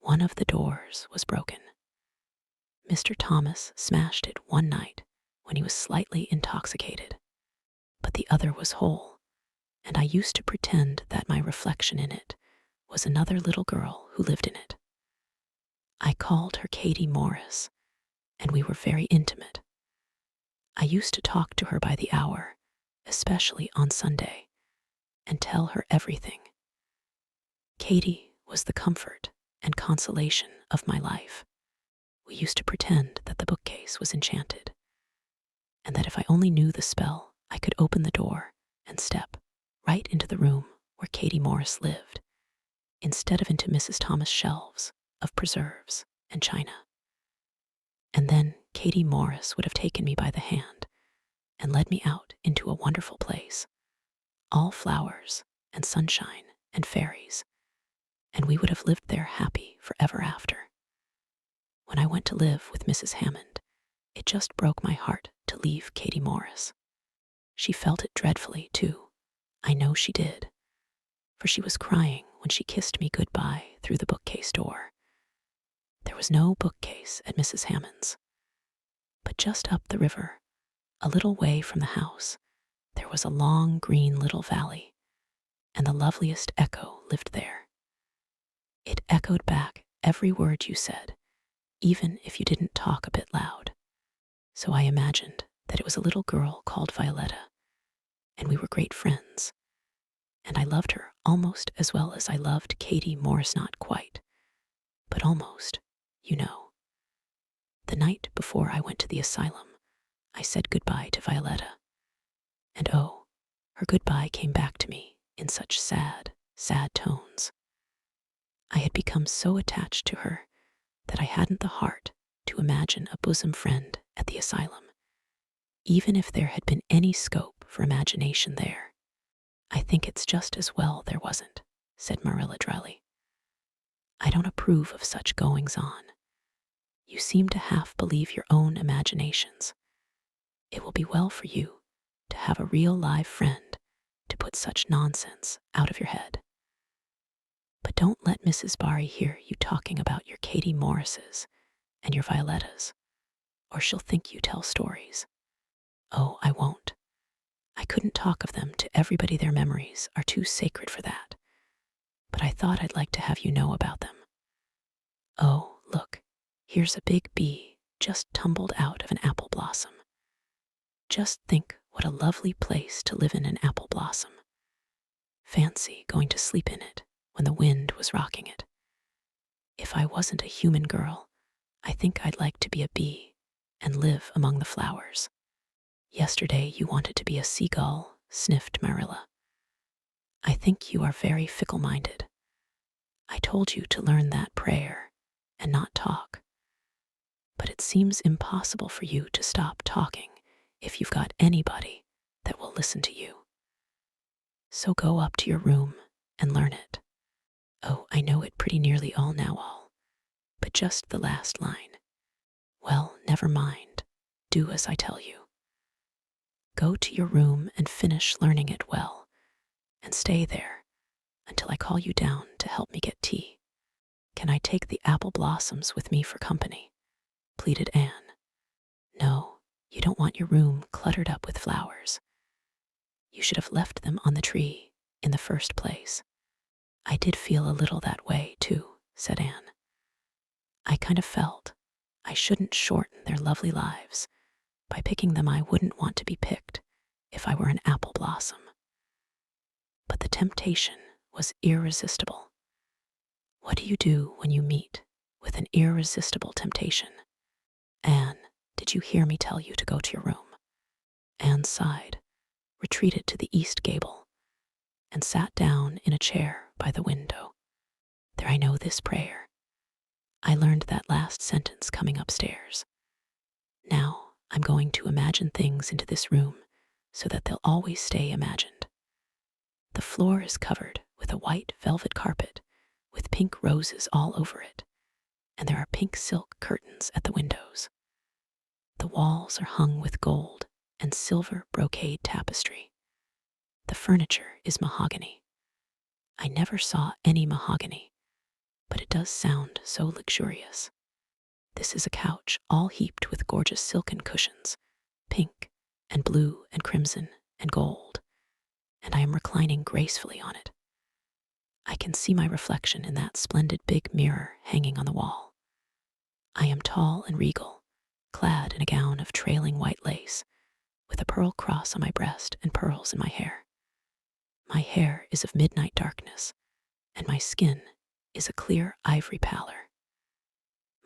One of the doors was broken. Mr. Thomas smashed it one night when he was slightly intoxicated, but the other was whole, and I used to pretend that my reflection in it was another little girl who lived in it. I called her Katie Morris, and we were very intimate. I used to talk to her by the hour, especially on Sunday, and tell her everything. Katie was the comfort and consolation of my life. We used to pretend that the bookcase was enchanted. and that if I only knew the spell, I could open the door and step right into the room where Katie Morris lived, instead of into Mrs. Thomas' shelves of preserves and china. And then Katie Morris would have taken me by the hand and led me out into a wonderful place, all flowers and sunshine and fairies, and we would have lived there happy forever after. When I went to live with Mrs. Hammond, it just broke my heart to leave Katie Morris. She felt it dreadfully, too. I know she did, for she was crying when she kissed me goodbye through the bookcase door. There was no bookcase at Mrs. Hammond's, but just up the river, a little way from the house, there was a long green little valley, and the loveliest echo lived there. It echoed back every word you said, even if you didn't talk a bit loud. So I imagined that it was a little girl called Violetta, and we were great friends, and I loved her almost as well as I loved Katie Morris. Not quite, but almost, you know. The night before I went to the asylum, I said goodbye to Violetta, and oh, her goodbye came back to me in such sad, sad tones. I had become so attached to her that I hadn't the heart to imagine a bosom friend at the asylum, even if there had been any scope for imagination there. I think it's just as well there wasn't, said Marilla dryly. I don't approve of such goings-on. You seem to half believe your own imaginations. It will be well for you to have a real live friend to put such nonsense out of your head. But don't let Mrs. Barry hear you talking about your Katie Morrises and your Violettas, or she'll think you tell stories. Oh, I won't. I couldn't talk of them to everybody. Their memories are too sacred for that. But I thought I'd like to have you know about them. Oh, look, here's a big bee just tumbled out of an apple blossom. Just think what a lovely place to live in an apple blossom. Fancy going to sleep in it when the wind was rocking it. If I wasn't a human girl, I think I'd like to be a bee and live among the flowers. Yesterday you wanted to be a seagull, sniffed Marilla. I think you are very fickle-minded. I told you to learn that prayer and not talk. But it seems impossible for you to stop talking if you've got anybody that will listen to you. So go up to your room and learn it. Oh, I know it pretty nearly all now, but just the last line. Well, never mind. Do as I tell you. Go to your room and finish learning it well, and stay there until I call you down to help me get tea. Can I take the apple blossoms with me for company? Pleaded Anne. No, you don't want your room cluttered up with flowers. You should have left them on the tree in the first place. I did feel a little that way, too, said Anne. I kind of felt I shouldn't shorten their lovely lives by picking them. I wouldn't want to be picked if I were an apple blossom. But the temptation was irresistible. What do you do when you meet with an irresistible temptation? Anne, did you hear me tell you to go to your room? Anne sighed, retreated to the east gable, and sat down in a chair by the window. There, I know this prayer. I learned that last sentence coming upstairs. Now I'm going to imagine things into this room so that they'll always stay imagined. The floor is covered with a white velvet carpet with pink roses all over it, and there are pink silk curtains at the windows. The walls are hung with gold and silver brocade tapestry. The furniture is mahogany. I never saw any mahogany, but it does sound so luxurious. This is a couch all heaped with gorgeous silken cushions, pink and blue and crimson and gold, and I am reclining gracefully on it. I can see my reflection in that splendid big mirror hanging on the wall. I am tall and regal, clad in a gown of trailing white lace, with a pearl cross on my breast and pearls in my hair. My hair is of midnight darkness, and my skin is a clear ivory pallor.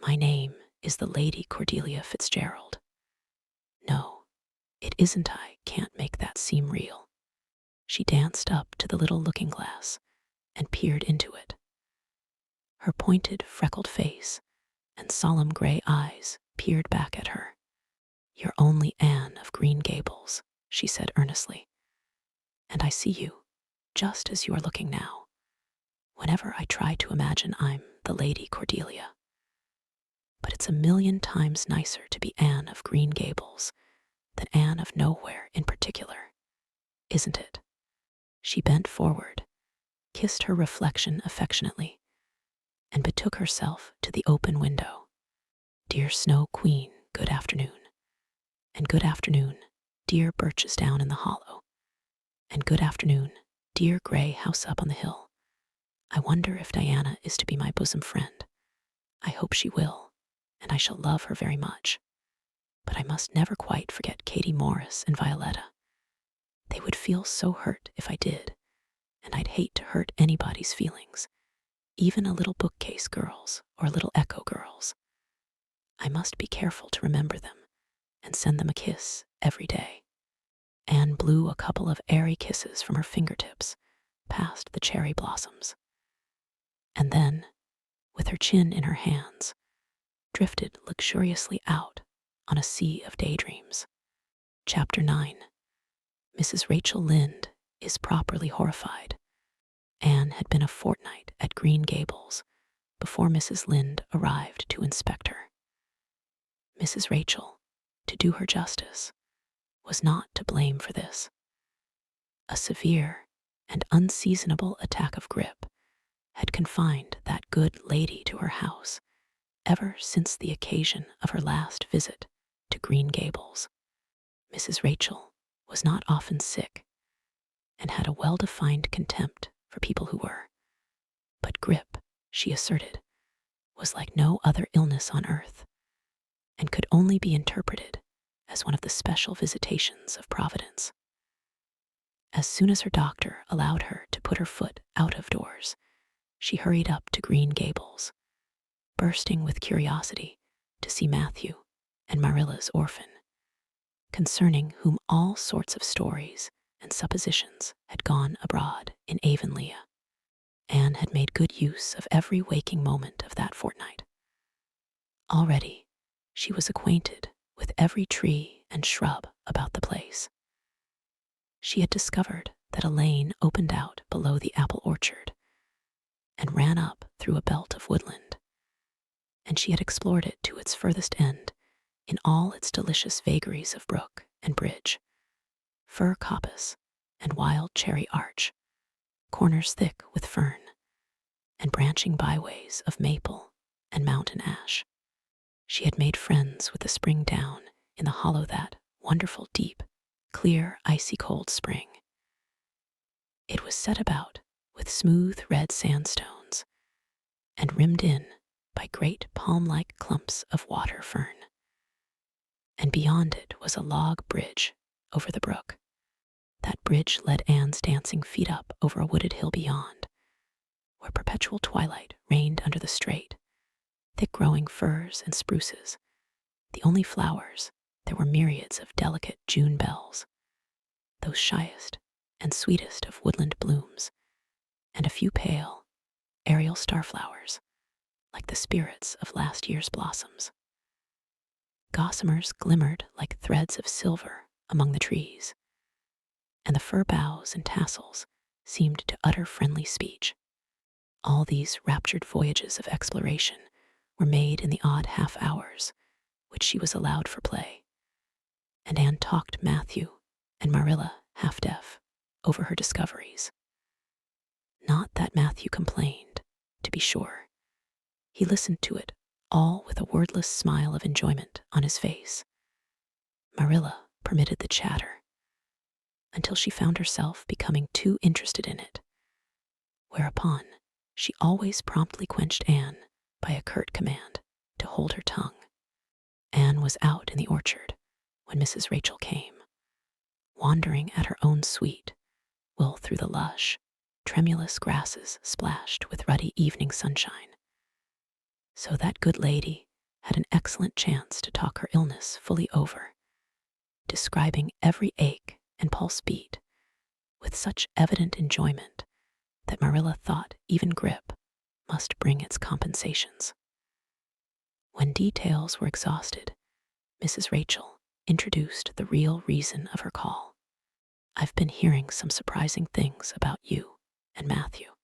My name is the Lady Cordelia Fitzgerald. No, It isn't I can't make that seem real. She danced up to the little looking glass and peered into it. Her pointed, freckled face and solemn gray eyes peered back at her. "You're only Anne of Green Gables," she said earnestly. "And I see you, just as you are looking now, whenever I try to imagine I'm the Lady Cordelia. But it's a million times nicer to be Anne of Green Gables than Anne of Nowhere in particular, isn't it?" She bent forward, kissed her reflection affectionately, and betook herself to the open window. "Dear Snow Queen, good afternoon. And good afternoon, dear birches down in the hollow. And good afternoon, dear gray house up on the hill. I wonder if Diana is to be my bosom friend. I hope she will, and I shall love her very much. But I must never quite forget Katie Morris and Violetta. They would feel so hurt if I did, and I'd hate to hurt anybody's feelings, even a little bookcase girl's or little echo girl's. I must be careful to remember them and send them a kiss every day." Anne blew a couple of airy kisses from her fingertips past the cherry blossoms, and then, with her chin in her hands, drifted luxuriously out on a sea of daydreams. Chapter 9. Mrs. Rachel Lynde is properly horrified. Anne had been a fortnight at Green Gables before Mrs. Lynde arrived to inspect her. Mrs. Rachel, to do her justice, was not to blame for this. A severe and unseasonable attack of grippe had confined that good lady to her house ever since the occasion of her last visit to Green Gables. Mrs. Rachel was not often sick and had a well-defined contempt for people who were. But grippe, she asserted, was like no other illness on earth and could only be interpreted as one of the special visitations of Providence. As soon as her doctor allowed her to put her foot out of doors, she hurried up to Green Gables, bursting with curiosity to see Matthew and Marilla's orphan, concerning whom all sorts of stories and suppositions had gone abroad in Avonlea. Anne had made good use of every waking moment of that fortnight. Already she was acquainted with every tree and shrub about the place. She had discovered that a lane opened out below the apple orchard and ran up through a belt of woodland, and she had explored it to its furthest end in all its delicious vagaries of brook and bridge, fir coppice and wild cherry arch, corners thick with fern, and branching byways of maple and mountain ash. She had made friends with the spring down in the hollow, that wonderful deep, clear, icy cold spring. It was set about with smooth red sandstones and rimmed in by great palm-like clumps of water fern. And beyond it was a log bridge over the brook. That bridge led Anne's dancing feet up over a wooded hill beyond, where perpetual twilight reigned under the straight, thick-growing firs and spruces. The only flowers, there were myriads of delicate June bells, those shyest and sweetest of woodland blooms, and a few pale, aerial starflowers, like the spirits of last year's blossoms. Gossamers glimmered like threads of silver among the trees, and the fir boughs and tassels seemed to utter friendly speech. All these raptured voyages of exploration were made in the odd half-hours which she was allowed for play, and Anne talked Matthew and Marilla, half-deaf, over her discoveries. Not that Matthew complained, to be sure. He listened to it all with a wordless smile of enjoyment on his face. Marilla permitted the chatter until she found herself becoming too interested in it, whereupon she always promptly quenched Anne by a curt command to hold her tongue. Anne was out in the orchard when Mrs. Rachel came, wandering at her own sweet will through the lush, tremulous grasses splashed with ruddy evening sunshine. So that good lady had an excellent chance to talk her illness fully over, describing every ache and pulse beat with such evident enjoyment that Marilla thought even grip must bring its compensations. When details were exhausted, Mrs. Rachel introduced the real reason of her call. "I've been hearing some surprising things about you and Matthew.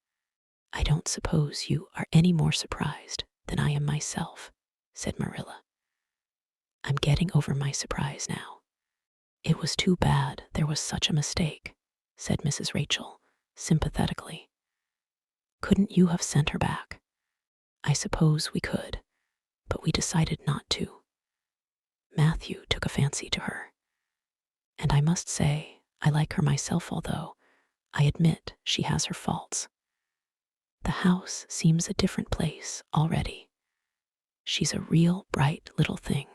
I don't suppose you are any more surprised than I am myself," said Marilla. "I'm getting over my surprise now. It was too bad there was such a mistake," said Mrs. Rachel sympathetically. "Couldn't you have sent her back?" "I suppose we could, but we decided not to. Matthew took a fancy to her. And I must say I like her myself, although I admit she has her faults. The house seems a different place already. She's a real bright little thing."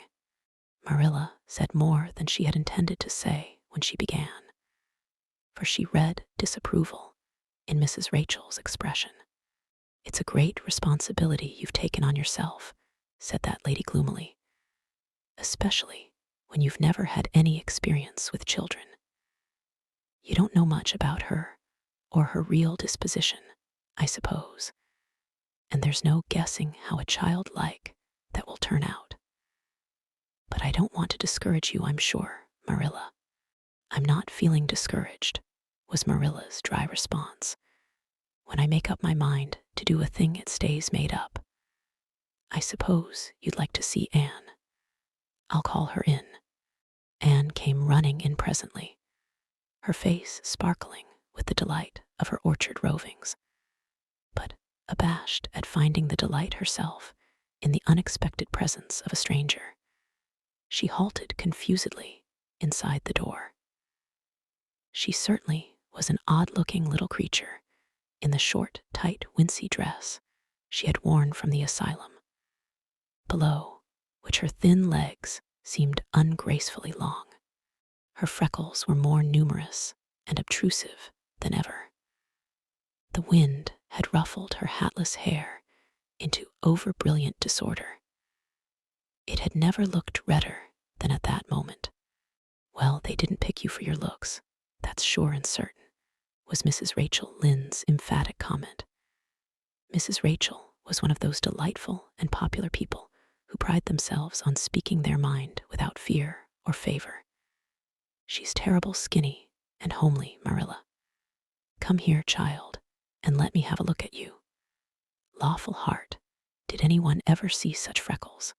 Marilla said more than she had intended to say when she began, for she read disapproval in Mrs. Rachel's expression. "It's a great responsibility you've taken on yourself," said that lady gloomily, "especially when you've never had any experience with children. You don't know much about her or her real disposition, I suppose, and there's no guessing how a child like that will turn out. But I don't want to discourage you, I'm sure, Marilla." "I'm not feeling discouraged," was Marilla's dry response. "When I make up my mind to do a thing, it stays made up. I suppose you'd like to see Anne. I'll call her in." Anne came running in presently, her face sparkling with the delight of her orchard rovings, but abashed at finding the delight herself in the unexpected presence of a stranger. She halted confusedly inside the door. She certainly was an odd-looking little creature in the short, tight, wincey dress she had worn from the asylum, below which her thin legs seemed ungracefully long. Her freckles were more numerous and obtrusive than ever. The wind had ruffled her hatless hair into over-brilliant disorder. It had never looked redder than at that moment. "Well, they didn't pick you for your looks, that's sure and certain," was Mrs. Rachel Lynde's emphatic comment. Mrs. Rachel was one of those delightful and popular people who pride themselves on speaking their mind without fear or favor. "She's terrible skinny and homely, Marilla. Come here, child, and let me have a look at you. Lawful heart, did anyone ever see such freckles?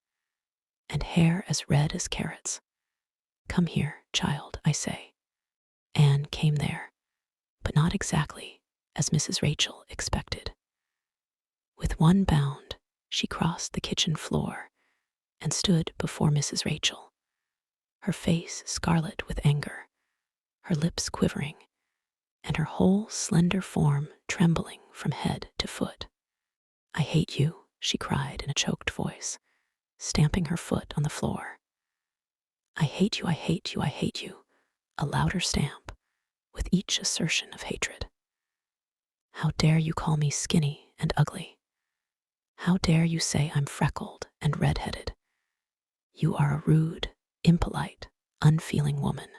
And hair as red as carrots. Come here, child, I say." Anne came there, but not exactly as Mrs. Rachel expected. With one bound, she crossed the kitchen floor and stood before Mrs. Rachel, her face scarlet with anger, her lips quivering, and her whole slender form trembling from head to foot. "I hate you," she cried in a choked voice, stamping her foot on the floor. "I hate you, I hate you, I hate you," a louder stamp, with each assertion of hatred. "How dare you call me skinny and ugly? How dare you say I'm freckled and red-headed? You are a rude, impolite, unfeeling woman,"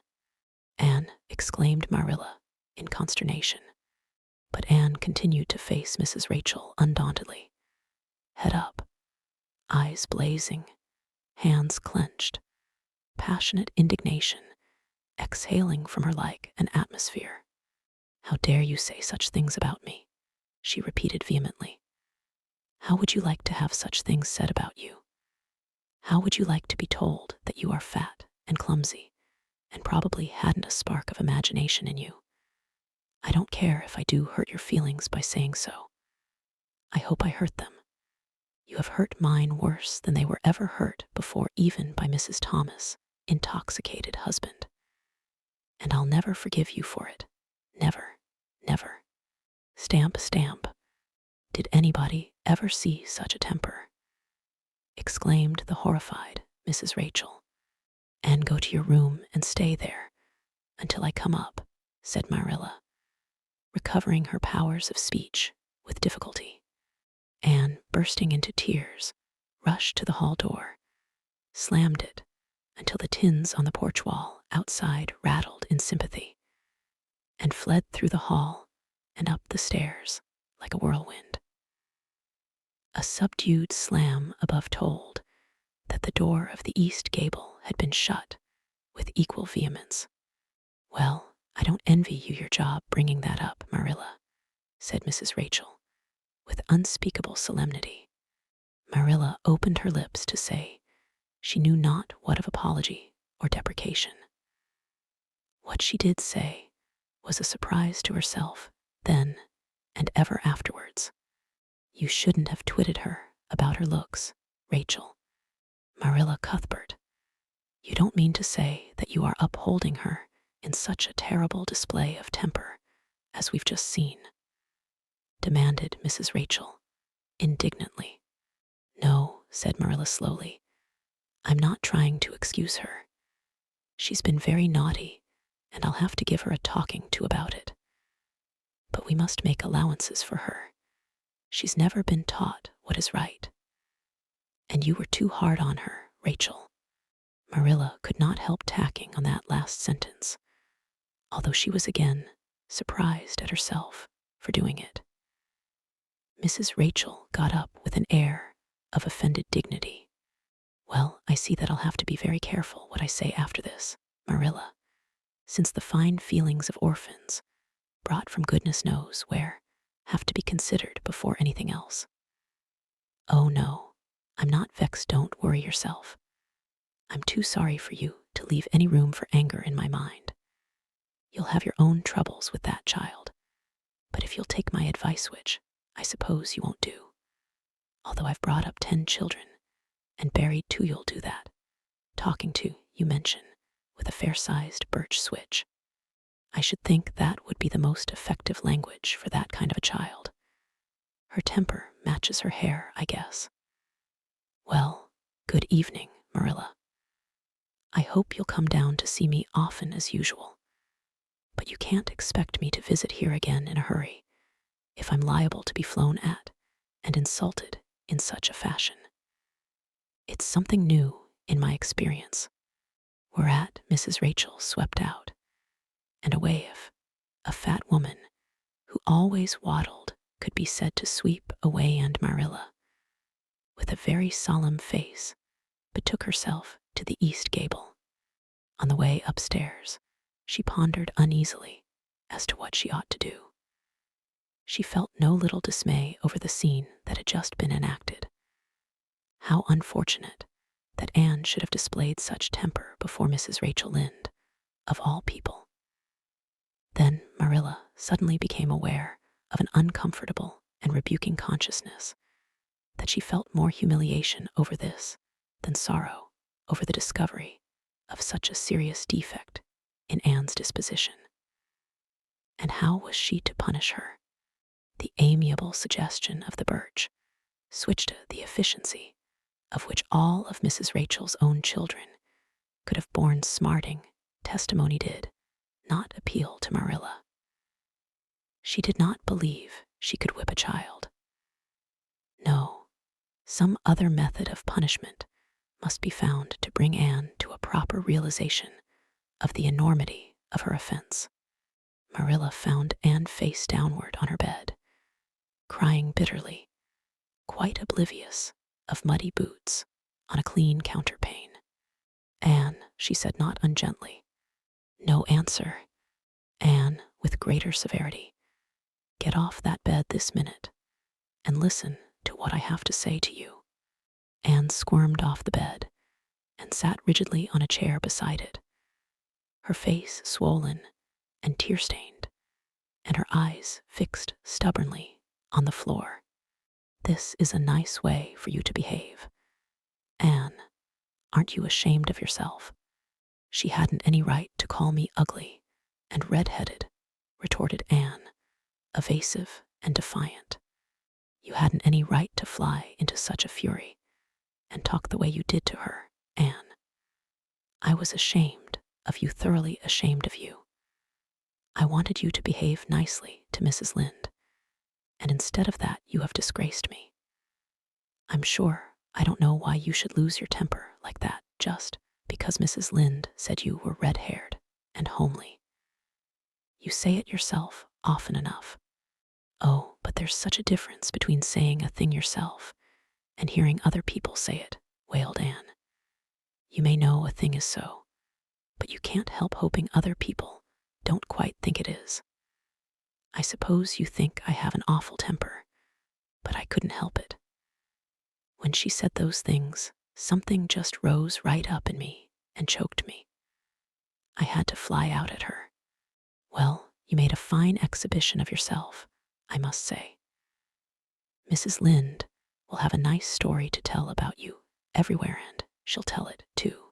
Anne exclaimed Marilla in consternation. But Anne continued to face Mrs. Rachel undauntedly, head up, eyes blazing, hands clenched, passionate indignation exhaling from her like an atmosphere. "How dare you say such things about me?" she repeated vehemently. "How would you like to have such things said about you? How would you like to be told that you are fat and clumsy and probably hadn't a spark of imagination in you? I don't care if I do hurt your feelings by saying so. I hope I hurt them. You have hurt mine worse than they were ever hurt before, even by Mrs. Thomas' intoxicated husband. And I'll never forgive you for it. Never, never. Stamp, stamp. Did anybody ever see such a temper?" exclaimed the horrified Mrs. Rachel. "And go to your room and stay there until I come up," said Marilla, recovering her powers of speech with difficulty. Anne, bursting into tears, rushed to the hall door, slammed it until the tins on the porch wall outside rattled in sympathy and fled through the hall and up the stairs like a whirlwind. A subdued slam above told that the door of the east gable had been shut with equal vehemence. "Well, I don't envy you your job bringing that up, Marilla," said Mrs. Rachel, with unspeakable solemnity. Marilla opened her lips to say she knew not what of apology or deprecation. What she did say was a surprise to herself then and ever afterwards. "You shouldn't have twitted her about her looks, Rachel." "Marilla Cuthbert, you don't mean to say that you are upholding her in such a terrible display of temper as we've just seen?" demanded Mrs. Rachel indignantly. "No," said Marilla slowly. "I'm not trying to excuse her. She's been very naughty, and I'll have to give her a talking to about it. But we must make allowances for her. She's never been taught what is right. And you were too hard on her, Rachel." Marilla could not help tacking on that last sentence, although she was again surprised at herself for doing it. Mrs. Rachel got up with an air of offended dignity. "Well, I see that I'll have to be very careful what I say after this, Marilla, since the fine feelings of orphans, brought from goodness knows where, have to be considered before anything else." "Oh no, I'm not vexed, don't worry yourself. I'm too sorry for you to leave any room for anger in my mind. You'll have your own troubles with that child, but if you'll take my advice, which I suppose you won't do, although I've brought up 10 children and buried 2, you'll do that, talking to, you mention, with a fair-sized birch switch. I should think that would be the most effective language for that kind of a child. Her temper matches her hair, I guess. Well, good evening, Marilla. I hope you'll come down to see me often as usual, but you can't expect me to visit here again in a hurry if I'm liable to be flown at and insulted in such a fashion. It's something new in my experience." Whereat Mrs. Rachel swept out, and a wave, a fat woman who always waddled could be said to sweep away, and Marilla, with a very solemn face, betook herself to the east gable. On the way upstairs, she pondered uneasily as to what she ought to do. She felt no little dismay over the scene that had just been enacted. How unfortunate that Anne should have displayed such temper before Mrs. Rachel Lynde, of all people. Then Marilla suddenly became aware of an uncomfortable and rebuking consciousness that she felt more humiliation over this than sorrow over the discovery of such a serious defect in Anne's disposition. And how was she to punish her? The amiable suggestion of the birch, switched to the efficiency of which all of Mrs. Rachel's own children could have borne smarting testimony, did not appeal to Marilla. She did not believe she could whip a child. No, some other method of punishment must be found to bring Anne to a proper realization of the enormity of her offense. Marilla found Anne face downward on her bed, crying bitterly, quite oblivious of muddy boots on a clean counterpane. "Anne," she said not ungently. No answer. "Anne," with greater severity, "get off that bed this minute and listen to what I have to say to you." Anne squirmed off the bed and sat rigidly on a chair beside it, her face swollen and tear-stained, and her eyes fixed stubbornly on the floor. "This is a nice way for you to behave. Anne, aren't you ashamed of yourself?" "She hadn't any right to call me ugly and red-headed," retorted Anne, evasive and defiant. "You hadn't any right to fly into such a fury and talk the way you did to her, Anne. I was ashamed of you, thoroughly ashamed of you. I wanted you to behave nicely to Mrs. Lynde, and instead of that you have disgraced me. I'm sure I don't know why you should lose your temper like that just because Mrs. Lynde said you were red-haired and homely. You say it yourself often enough. Oh, but there's such a difference between saying a thing yourself and hearing other people say it, wailed Anne. You may know a thing is so, but you can't help hoping other people don't quite think it is. I suppose you think I have an awful temper, but I couldn't help it. When she said those things, something just rose right up in me and choked me. I had to fly out at her. Well, you made a fine exhibition of yourself, I must say. Mrs. Lynde will have a nice story to tell about you everywhere, and she'll tell it, too.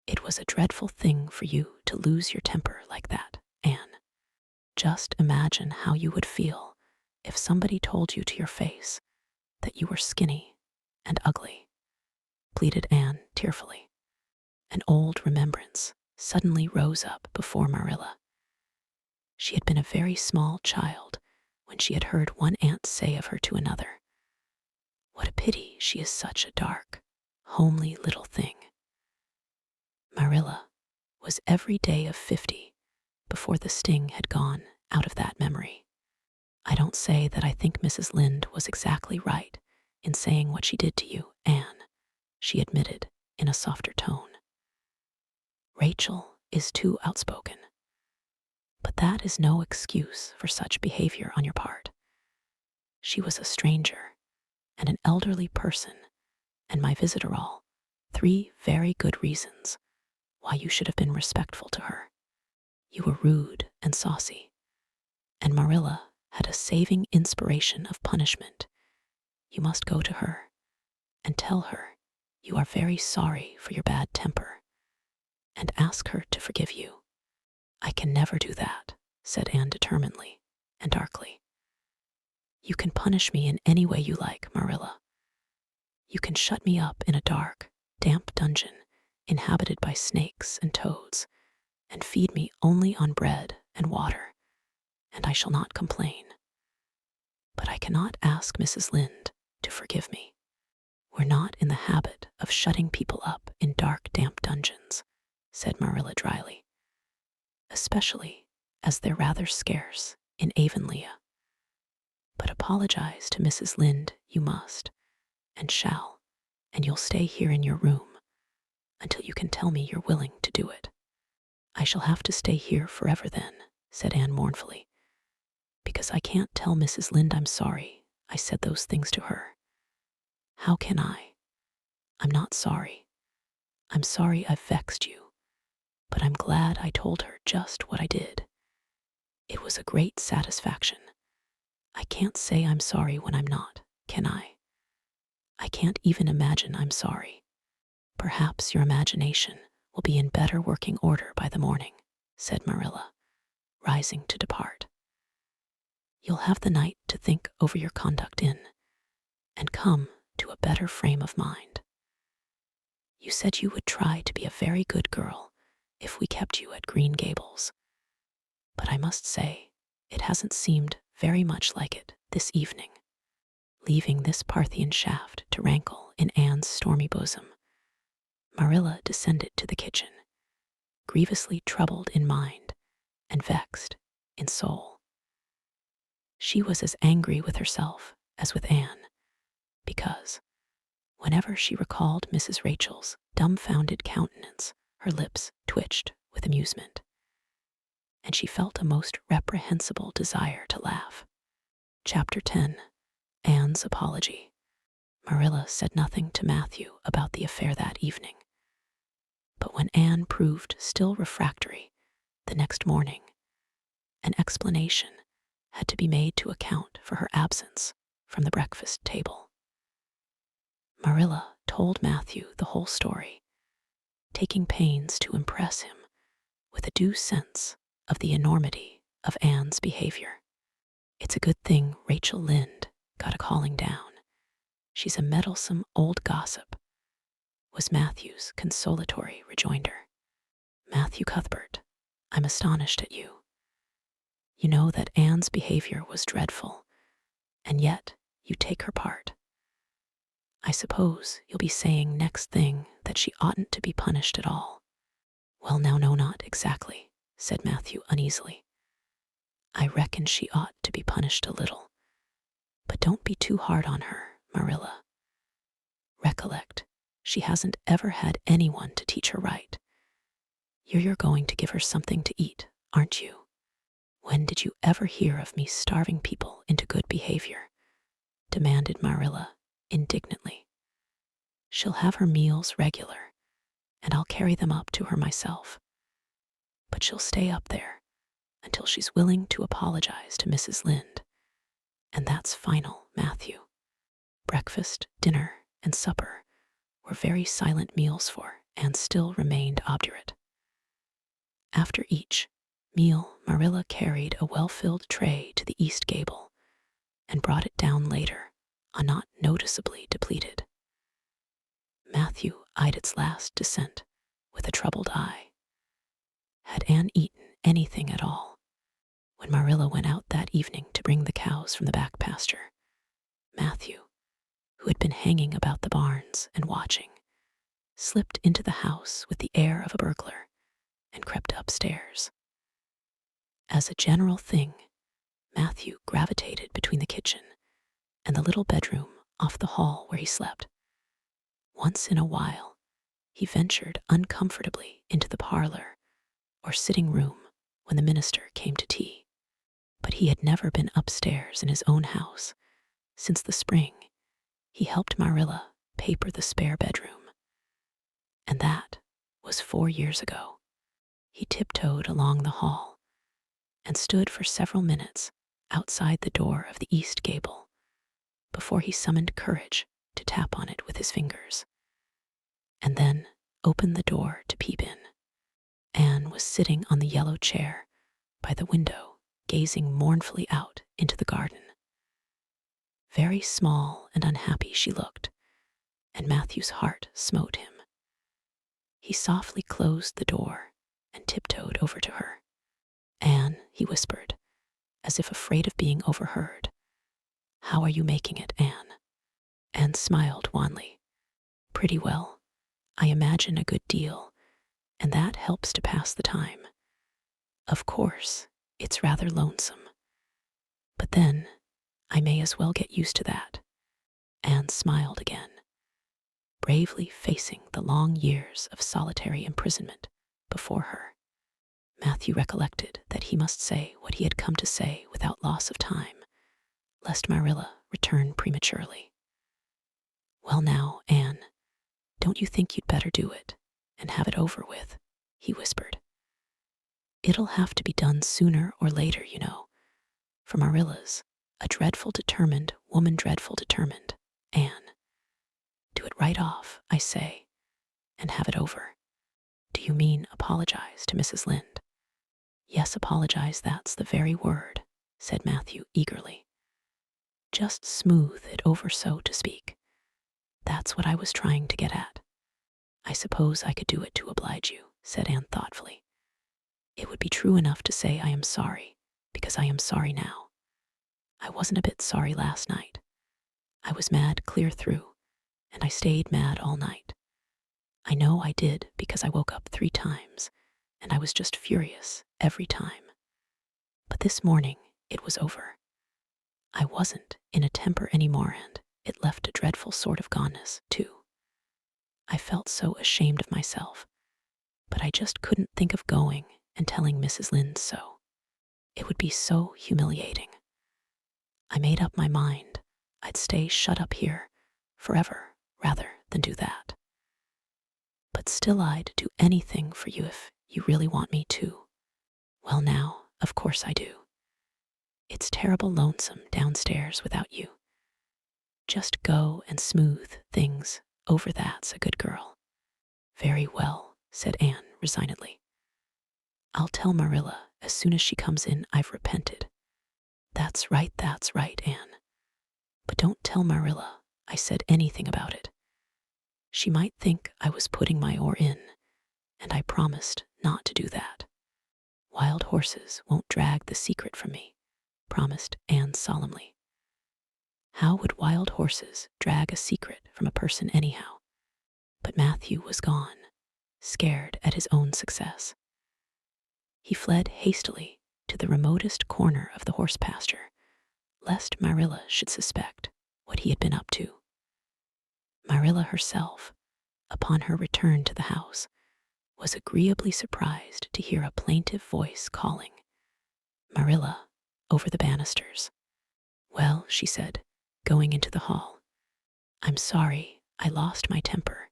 It was a dreadful thing for you to lose your temper like that, Anne. Just imagine how you would feel if somebody told you to your face that you were skinny and ugly, pleaded Anne tearfully. An old remembrance suddenly rose up before Marilla. She had been a very small child when she had heard one aunt say of her to another, "What a pity she is such a dark, homely little thing." Marilla was every day of 50 before the sting had gone out of that memory. I don't say that I think Mrs. Lynde was exactly right in saying what she did to you, Anne, she admitted in a softer tone. Rachel is too outspoken. But that is no excuse for such behavior on your part. She was a stranger and an elderly person, and my visit are all 3 very good reasons why you should have been respectful to her. You were rude and saucy, and Marilla had a saving inspiration of punishment. You must go to her and tell her you are very sorry for your bad temper, and ask her to forgive you. I can never do that, said Anne determinedly and darkly. You can punish me in any way you like, Marilla. You can shut me up in a dark, damp dungeon inhabited by snakes and toads, and feed me only on bread and water, and I shall not complain. But I cannot ask Mrs. Lynde to forgive me. We're not in the habit of shutting people up in dark, damp dungeons, said Marilla dryly, especially as they're rather scarce in Avonlea. But apologize to Mrs. Lynde you must, and shall, and you'll stay here in your room until you can tell me you're willing to do it. I shall have to stay here forever then, said Anne mournfully, because I can't tell Mrs. Lynde I'm sorry I said those things to her. How can I? I'm not sorry. I'm sorry I've vexed you, but I'm glad I told her just what I did. It was a great satisfaction. I can't say I'm sorry when I'm not, can I? I can't even imagine I'm sorry. Perhaps your imagination will be in better working order by the morning, said Marilla, rising to depart. You'll have the night to think over your conduct in, and come to a better frame of mind. You said you would try to be a very good girl if we kept you at Green Gables, but I must say it hasn't seemed very much like it this evening. Leaving this Parthian shaft to rankle in Anne's stormy bosom, Marilla descended to the kitchen, grievously troubled in mind and vexed in soul. She was as angry with herself as with Anne, because whenever she recalled Mrs. Rachel's dumbfounded countenance, her lips twitched with amusement, and she felt a most reprehensible desire to laugh. Chapter 10. Anne's Apology. Marilla said nothing to Matthew about the affair that evening, but when Anne proved still refractory the next morning, an explanation had to be made to account for her absence from the breakfast table. Marilla told Matthew the whole story, taking pains to impress him with a due sense of the enormity of Anne's behavior. It's a good thing Rachel Lynde got a calling down. She's a meddlesome old gossip, was Matthew's consolatory rejoinder. Matthew Cuthbert, I'm astonished at you. You know that Anne's behavior was dreadful, and yet you take her part. I suppose you'll be saying next thing that she oughtn't to be punished at all. Well, now, no, not exactly, said Matthew uneasily. I reckon she ought to be punished a little. But don't be too hard on her, Marilla. Recollect, she hasn't ever had anyone to teach her right. You're going to give her something to eat, aren't you? When did you ever hear of me starving people into good behavior? Demanded Marilla indignantly. She'll have her meals regular, and I'll carry them up to her myself. But she'll stay up there until she's willing to apologize to Mrs. Lynde. And that's final, Matthew. Breakfast, dinner, and supper were very silent meals for Anne still remained obdurate. After each meal, Marilla carried a well-filled tray to the east gable and brought it down later, not noticeably depleted. Matthew eyed its last descent with a troubled eye. Had Anne eaten anything at all? When Marilla went out that evening to bring the cows from the back pasture, Matthew, who had been hanging about the barns and watching, slipped into the house with the air of a burglar and crept upstairs. As a general thing, Matthew gravitated between the kitchen and the little bedroom off the hall where he slept. Once in a while, he ventured uncomfortably into the parlor or sitting room when the minister came to tea. But he had never been upstairs in his own house since the spring he helped Marilla paper the spare bedroom. And that was 4 years ago. He tiptoed along the hall and stood for several minutes outside the door of the east gable before he summoned courage to tap on it with his fingers, and then opened the door to peep in. Anne was sitting on the yellow chair by the window, gazing mournfully out into the garden. Very small and unhappy she looked, and Matthew's heart smote him. He softly closed the door and tiptoed over to her. Anne, he whispered, as if afraid of being overheard. How are you making it, Anne? Anne smiled wanly. Pretty well. I imagine a good deal, and that helps to pass the time. Of course, it's rather lonesome. But then, I may as well get used to that. Anne smiled again, bravely facing the long years of solitary imprisonment before her. Matthew recollected that he must say what he had come to say without loss of time, lest Marilla return prematurely. Well now, Anne, don't you think you'd better do it and have it over with? He whispered. It'll have to be done sooner or later, you know, for Marilla's a dreadful determined woman, dreadful determined, Anne. Do it right off, I say, and have it over. Do you mean apologize to Mrs. Lynde? Yes, apologize, that's the very word, said Matthew eagerly. Just smooth it over, so to speak. That's what I was trying to get at. I suppose I could do it to oblige you, said Anne thoughtfully. It would be true enough to say I am sorry, because I am sorry now. I wasn't a bit sorry last night. I was mad clear through, and I stayed mad all night. I know I did because I woke up 3 times, and I was just furious every time. But this morning, it was over. I wasn't in a temper anymore, and it left a dreadful sort of goneness, too. I felt so ashamed of myself, but I just couldn't think of going and telling Mrs. Lynde so. It would be so humiliating. I made up my mind I'd stay shut up here forever rather than do that. But still, I'd do anything for you if you really want me to. Well now, of course I do. It's terrible lonesome downstairs without you. Just go and smooth things over, that's a good girl. Very well, said Anne resignedly. I'll tell Marilla as soon as she comes in I've repented. That's right, Anne. But don't tell Marilla I said anything about it. She might think I was putting my oar in, and I promised not to do that. Wild horses won't drag the secret from me, promised Anne solemnly. How would wild horses drag a secret from a person anyhow? But Matthew was gone, scared at his own success. He fled hastily to the remotest corner of the horse pasture, lest Marilla should suspect what he had been up to. Marilla herself, upon her return to the house, was agreeably surprised to hear a plaintive voice calling Marilla over the banisters. "Well," she said, going into the hall, "I'm sorry I lost my temper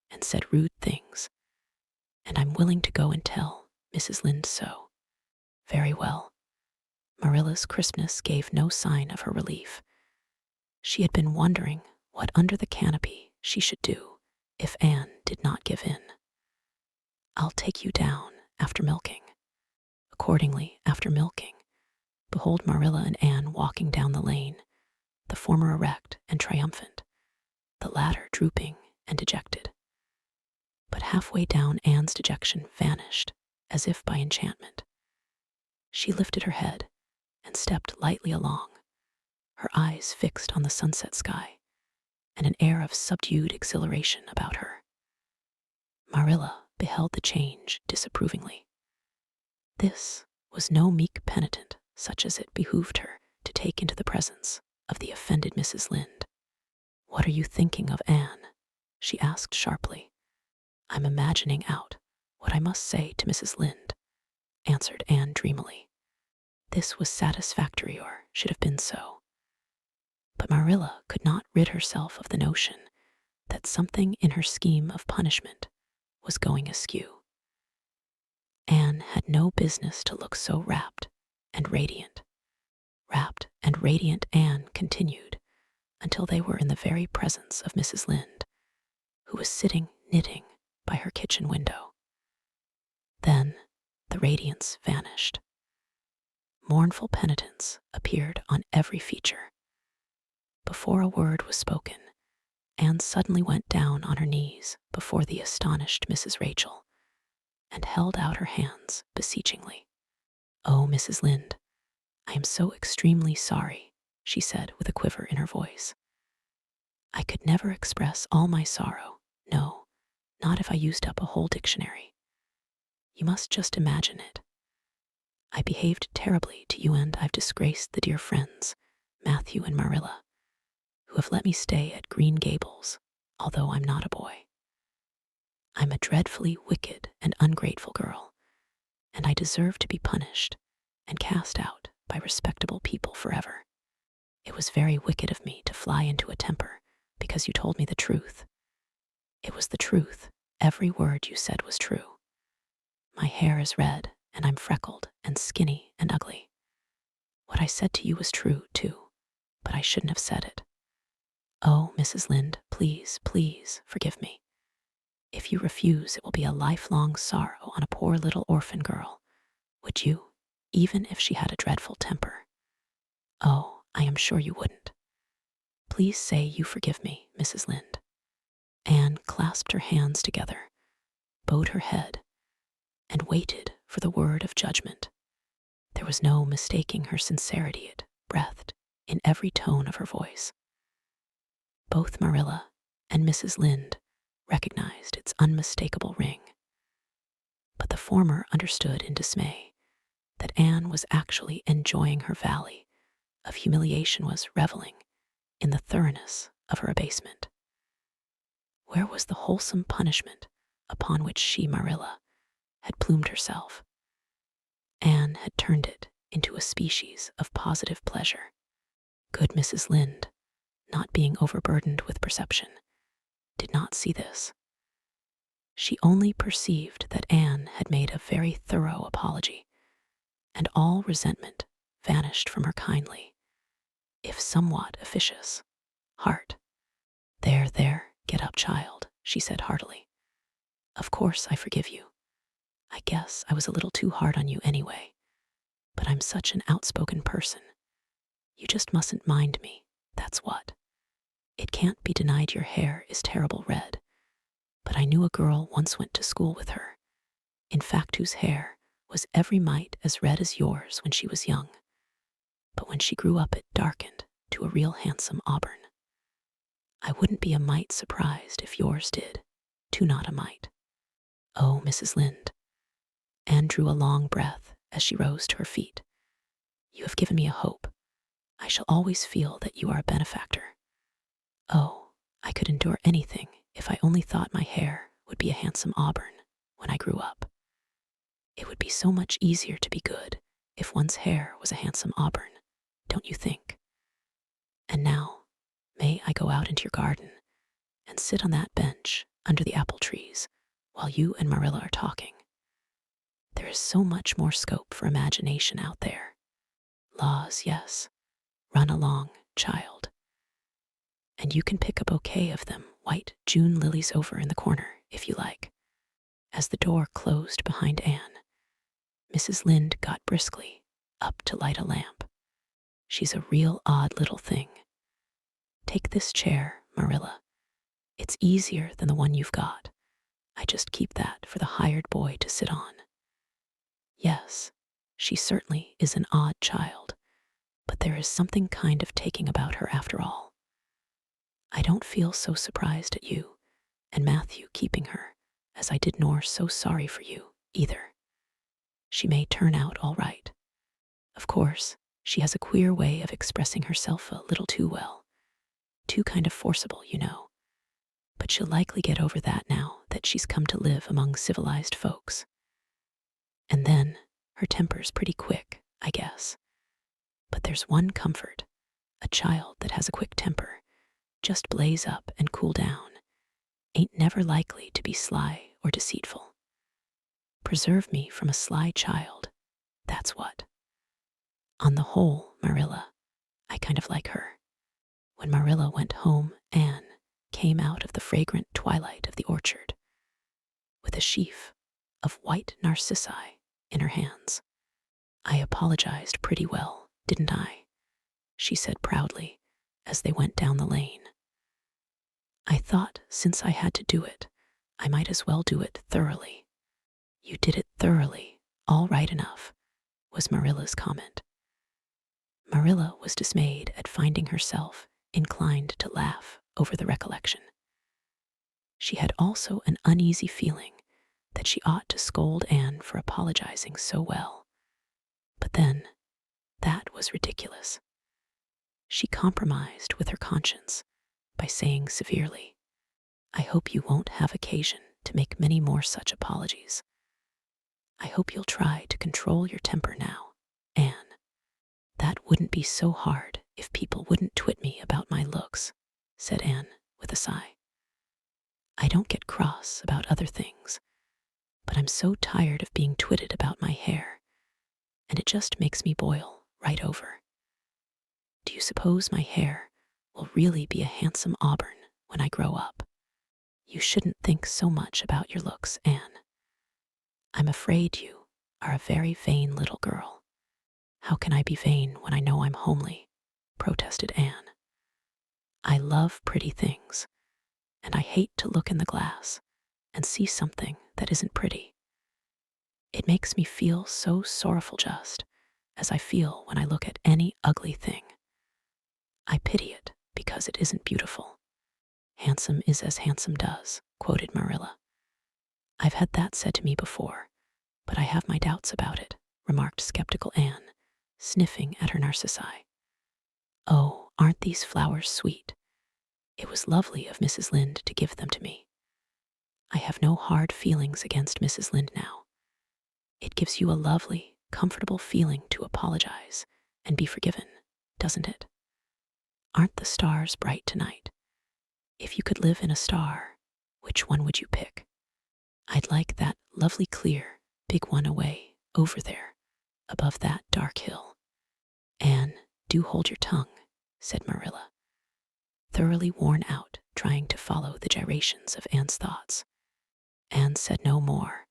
and said rude things, and I'm willing to go and tell Mrs. Lynde so." "Very well." Marilla's crispness gave no sign of her relief. She had been wondering what under the canopy she should do if Anne did not give in. "I'll take you down after milking." Accordingly, after milking, behold Marilla and Anne walking down the lane, the former erect and triumphant, the latter drooping and dejected. But halfway down Anne's dejection vanished as if by enchantment. She lifted her head and stepped lightly along, her eyes fixed on the sunset sky and an air of subdued exhilaration about her. Marilla beheld the change disapprovingly. This was no meek penitent such as it behooved her to take into the presence of the offended Mrs. Lynde. "What are you thinking of, Anne?" she asked sharply. "I'm imagining out what I must say to Mrs. Lynde," answered Anne dreamily. This was satisfactory, or should have been so. But Marilla could not rid herself of the notion that something in her scheme of punishment was going askew. Anne had no business to look so rapt and radiant. Rapt and radiant Anne continued until they were in the very presence of Mrs. Lynde, who was sitting knitting by her kitchen window. Then the radiance vanished. Mournful penitence appeared on every feature. Before a word was spoken, Anne suddenly went down on her knees before the astonished Mrs. Rachel and held out her hands beseechingly. "Oh, Mrs. Lynde, I am so extremely sorry," she said with a quiver in her voice. "I could never express all my sorrow, no, not if I used up a whole dictionary. You must just imagine it. I behaved terribly to you, and I've disgraced the dear friends, Matthew and Marilla, who have let me stay at Green Gables, although I'm not a boy. I'm a dreadfully wicked and ungrateful girl, and I deserve to be punished and cast out by respectable people forever. It was very wicked of me to fly into a temper because you told me the truth. It was the truth. Every word you said was true. My hair is red, and I'm freckled and skinny and ugly. What I said to you was true, too, but I shouldn't have said it. Oh, Mrs. Lynde, please, please forgive me. If you refuse, it will be a lifelong sorrow on a poor little orphan girl. Would you, even if she had a dreadful temper? Oh, I am sure you wouldn't. Please say you forgive me, Mrs. Lynde." Anne clasped her hands together, bowed her head, and waited for the word of judgment. There was no mistaking her sincerity. It breathed in every tone of her voice. Both Marilla and Mrs. Lynde recognized its unmistakable ring. But the former understood in dismay that Anne was actually enjoying her valley of humiliation, was reveling in the thoroughness of her abasement. Where was the wholesome punishment upon which she, Marilla, had plumed herself? Anne had turned it into a species of positive pleasure. Good Mrs. Lynde, not being overburdened with perception, did not see this. She only perceived that Anne had made a very thorough apology, and all resentment vanished from her kindly, if somewhat officious, heart. There, get up, child," she said heartily. "Of course I forgive you. I guess I was a little too hard on you anyway, but I'm such an outspoken person. You just mustn't mind me, that's what. It can't be denied your hair is terrible red, but I knew a girl once went to school with her, in fact whose hair was every mite as red as yours when she was young. But when she grew up it darkened to a real handsome auburn. I wouldn't be a mite surprised if yours did, too not a mite. Oh, Mrs. Lynde. Anne drew a long breath as she rose to her feet. You have given me a hope. I shall always feel that you are a benefactor. Oh, I could endure anything if I only thought my hair would be a handsome auburn when I grew up. It would be so much easier to be good if one's hair was a handsome auburn, don't you think? And now, may I go out into your garden and sit on that bench under the apple trees while you and Marilla are talking? There is so much more scope for imagination out there. Laws, yes. Run along, child. And you can pick a bouquet of them white June lilies over in the corner, if you like. As the door closed behind Anne, Mrs. Lynde got briskly up to light a lamp. She's a real odd little thing. Take this chair, Marilla. It's easier than the one you've got. I just keep that for the hired boy to sit on. Yes, she certainly is an odd child, but there is something kind of taking about her after all. I don't feel so surprised at you and Matthew keeping her as I did nor so sorry for you either. She may turn out all right. Of course, she has a queer way of expressing herself a little too well. Too kind of forcible, you know. But she'll likely get over that now that she's come to live among civilized folks. And then, her temper's pretty quick, I guess. But there's one comfort. A child that has a quick temper, just blaze up and cool down, ain't never likely to be sly or deceitful. Preserve me from a sly child, that's what. On the whole, Marilla, I kind of like her. When Marilla went home, Anne came out of the fragrant twilight of the orchard with a sheaf of white narcissi in her hands. I apologized pretty well, didn't I? She said proudly as they went down the lane. I thought since I had to do it, I might as well do it thoroughly. You did it thoroughly, all right enough, was Marilla's comment. Marilla was dismayed at finding herself inclined to laugh over the recollection. She had also an uneasy feeling that she ought to scold Anne for apologizing so well. But then, that was ridiculous. She compromised with her conscience by saying severely, I hope you won't have occasion to make many more such apologies. I hope you'll try to control your temper now, Anne. That wouldn't be so hard if people wouldn't twit me about my looks, said Anne with a sigh. I don't get cross about other things, but I'm so tired of being twitted about my hair, and it just makes me boil right over. Do you suppose my hair will really be a handsome auburn when I grow up? You shouldn't think so much about your looks, Anne. I'm afraid you are a very vain little girl. How can I be vain when I know I'm homely? Protested Anne. I love pretty things, and I hate to look in the glass and see something that isn't pretty. It makes me feel so sorrowful just as I feel when I look at any ugly thing. I pity it because it isn't beautiful. Handsome is as handsome does, quoted Marilla. I've had that said to me before, but I have my doubts about it, remarked skeptical Anne, sniffing at her narcissi. Oh, aren't these flowers sweet? It was lovely of Mrs. Lynde to give them to me. I have no hard feelings against Mrs. Lynde now. It gives you a lovely, comfortable feeling to apologize and be forgiven, doesn't it? Aren't the stars bright tonight? If you could live in a star, which one would you pick? I'd like that lovely clear, big one away over there, above that dark hill. Anne, do hold your tongue, said Marilla, thoroughly worn out trying to follow the gyrations of Anne's thoughts. Anne said no more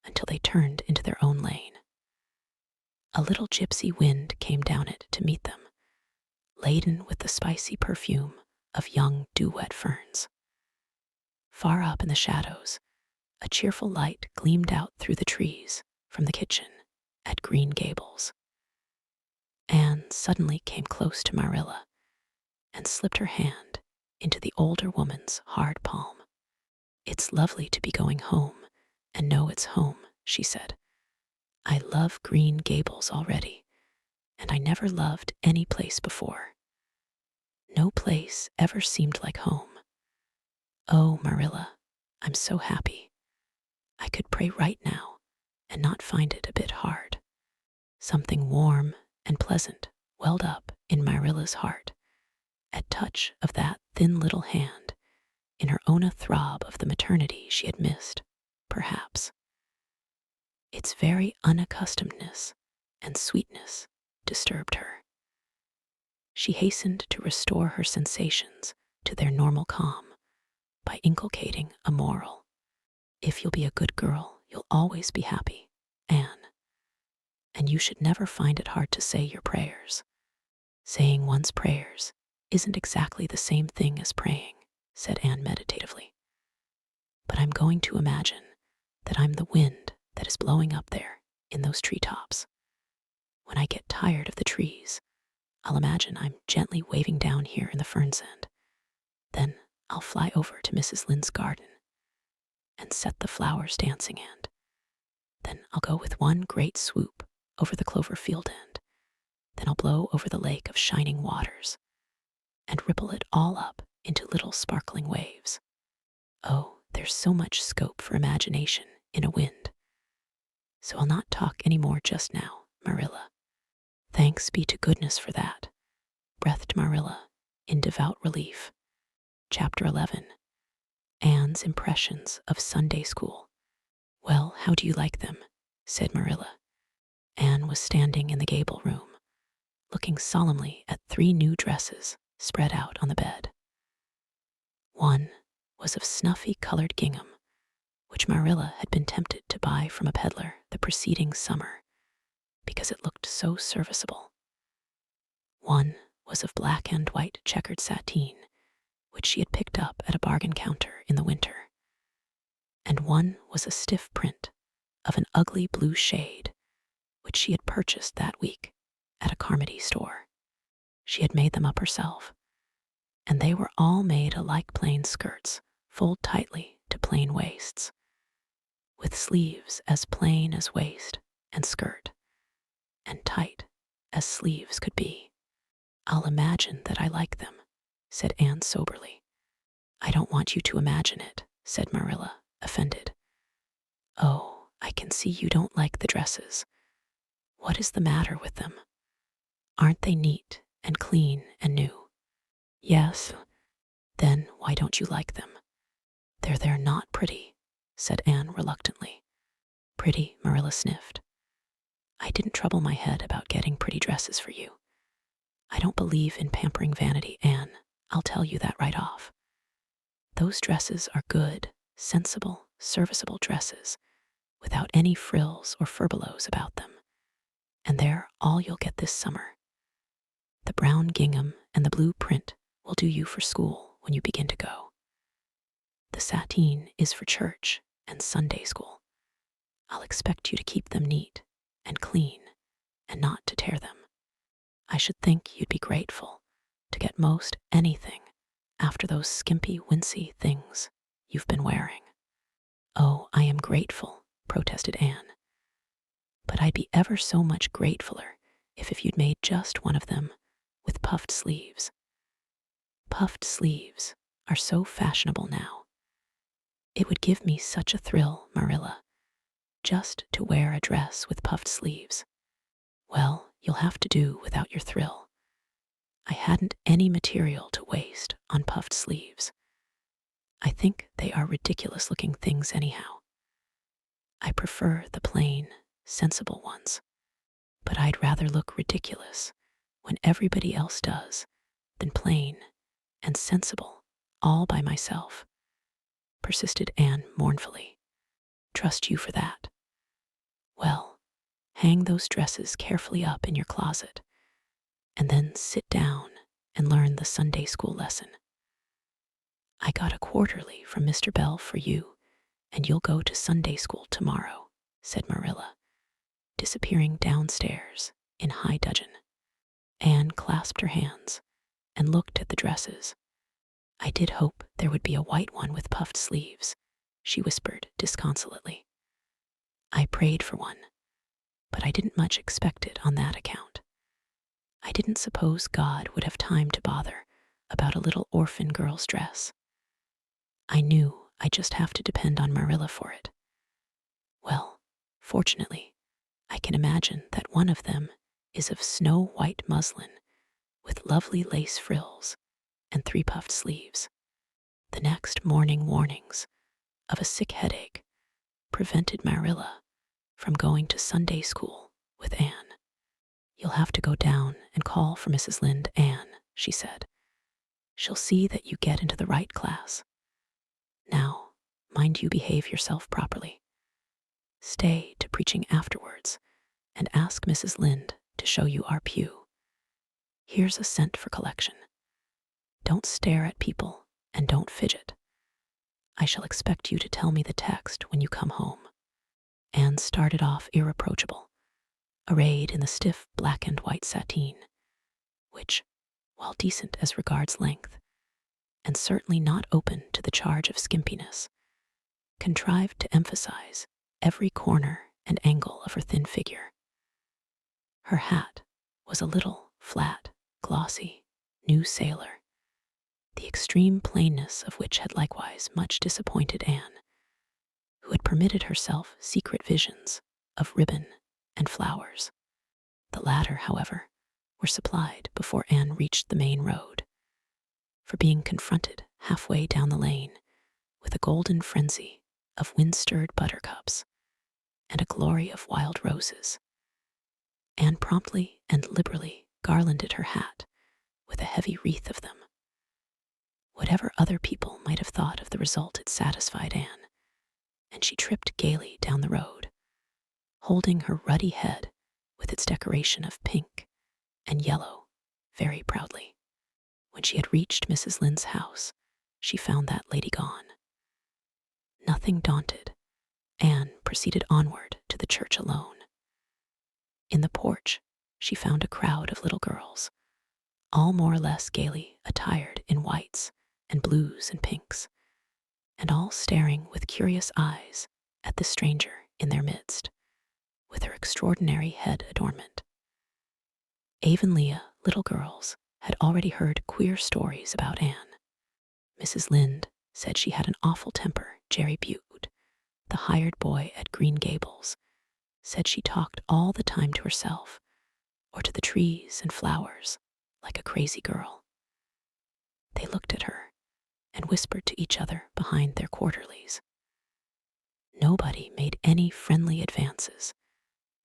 until they turned into their own lane. A little gypsy wind came down it to meet them, laden with the spicy perfume of young dew-wet ferns. Far up in the shadows, a cheerful light gleamed out through the trees from the kitchen at Green Gables. Anne suddenly came close to Marilla and slipped her hand into the older woman's hard palm. "It's lovely to be going home and know it's home," she said. "I love Green Gables already, and I never loved any place before. No place ever seemed like home. Oh, Marilla, I'm so happy. I could pray right now and not find it a bit hard." Something warm and pleasant welled up in Marilla's heart at touch of that thin little hand, in her own a throb of the maternity she had missed, perhaps. Its very unaccustomedness and sweetness disturbed her. She hastened to restore her sensations to their normal calm by inculcating a moral. "If you'll be a good girl, you'll always be happy, Anne. And you should never find it hard to say your prayers. Saying one's prayers isn't exactly the same thing as praying," said Anne meditatively. "But I'm going to imagine that I'm the wind that is blowing up there in those treetops. When I get tired of the trees, I'll imagine I'm gently waving down here in the fern's end. Then I'll fly over to Mrs. Lynde's garden and set the flowers dancing, and then I'll go with one great swoop over the clover field end. Then I'll blow over the lake of shining waters and ripple it all up into little sparkling waves. Oh, there's so much scope for imagination in a wind. So I'll not talk any more just now, Marilla." "Thanks be to goodness for that," breathed Marilla in devout relief. Chapter 11. Anne's Impressions of Sunday School. "Well, how do you like them?" said Marilla. Anne was standing in the gable room, looking solemnly at 3 new dresses spread out on the bed. One was of snuffy-colored gingham, which Marilla had been tempted to buy from a peddler the preceding summer because it looked so serviceable. One was of black and white checkered sateen, which she had picked up at a bargain counter in the winter. And one was a stiff print of an ugly blue shade, which she had purchased that week at a Carmody store. She had made them up herself, and they were all made alike plain skirts, fulled tightly to plain waists, with sleeves as plain as waist and skirt, and tight as sleeves could be. "I'll imagine that I like them," said Anne soberly. "I don't want you to imagine it," said Marilla, offended. "Oh, I can see you don't like the dresses. What is the matter with them? Aren't they neat and clean and new?" "Yes." "Then why don't you like them?" They're not pretty," said Anne reluctantly. "Pretty," Marilla sniffed. "I didn't trouble my head about getting pretty dresses for you. I don't believe in pampering vanity, Anne. I'll tell you that right off. Those dresses are good, sensible, serviceable dresses, without any frills or furbelows about them. And they're all you'll get this summer. The brown gingham and the blue print will do you for school when you begin to go. The sateen is for church and Sunday school. I'll expect you to keep them neat and clean and not to tear them. I should think you'd be grateful to get most anything after those skimpy, wincey things you've been wearing." "Oh, I am grateful," protested Anne. "But I'd be ever so much gratefuler if you'd made just one of them with puffed sleeves. Puffed sleeves are so fashionable now. It would give me such a thrill, Marilla, just to wear a dress with puffed sleeves." "Well, you'll have to do without your thrill. I hadn't any material to waste on puffed sleeves. I think they are ridiculous-looking things anyhow. I prefer the plain, sensible ones, but I'd rather look ridiculous when everybody else does than plain and sensible all by myself," persisted Anne mournfully. "Trust you for that. Well, hang those dresses carefully up in your closet, and then sit down and learn the Sunday school lesson. I got a quarterly from Mr. Bell for you, and you'll go to Sunday school tomorrow," said Marilla, disappearing downstairs in high dudgeon. Anne clasped her hands and looked at the dresses. I did hope there would be a white one with puffed sleeves, she whispered disconsolately. I prayed for one, but I didn't much expect it on that account. I didn't suppose God would have time to bother about a little orphan girl's dress. I knew I'd just have to depend on Marilla for it. Well, fortunately, I can imagine that one of them is of snow-white muslin with lovely lace frills and 3 puffed sleeves. The next morning warnings of a sick headache prevented Marilla from going to Sunday school with Anne. You'll have to go down and call for Mrs. Lynde, Anne, she said. She'll see that you get into the right class. Now, mind you behave yourself properly. Stay to preaching afterwards and ask Mrs. Lynde to show you our pew. Here's a cent for collection. Don't stare at people and don't fidget. I shall expect you to tell me the text when you come home. Anne started off irreproachable, arrayed in the stiff black and white sateen, which, while decent as regards length, and certainly not open to the charge of skimpiness, contrived to emphasize every corner and angle of her thin figure. Her hat was a little, flat, glossy, new sailor, the extreme plainness of which had likewise much disappointed Anne, who had permitted herself secret visions of ribbon and flowers. The latter, however, were supplied before Anne reached the main road, for being confronted halfway down the lane with a golden frenzy of wind-stirred buttercups and a glory of wild roses, Anne promptly and liberally garlanded her hat with a heavy wreath of them. Whatever other people might have thought of the result, it satisfied Anne, and she tripped gaily down the road, holding her ruddy head with its decoration of pink and yellow very proudly. When she had reached Mrs. Lynde's house, she found that lady gone. Nothing daunted, Anne proceeded onward to the church alone. In the porch, she found a crowd of little girls, all more or less gaily attired in whites and blues and pinks, and all staring with curious eyes at the stranger in their midst, with her extraordinary head adornment. Avonlea little girls had already heard queer stories about Anne. Mrs. Lynde said she had an awful temper. Jerry Butte, the hired boy at Green Gables, said she talked all the time to herself or to the trees and flowers like a crazy girl. They looked at her and whispered to each other behind their quarterlies. Nobody made any friendly advances,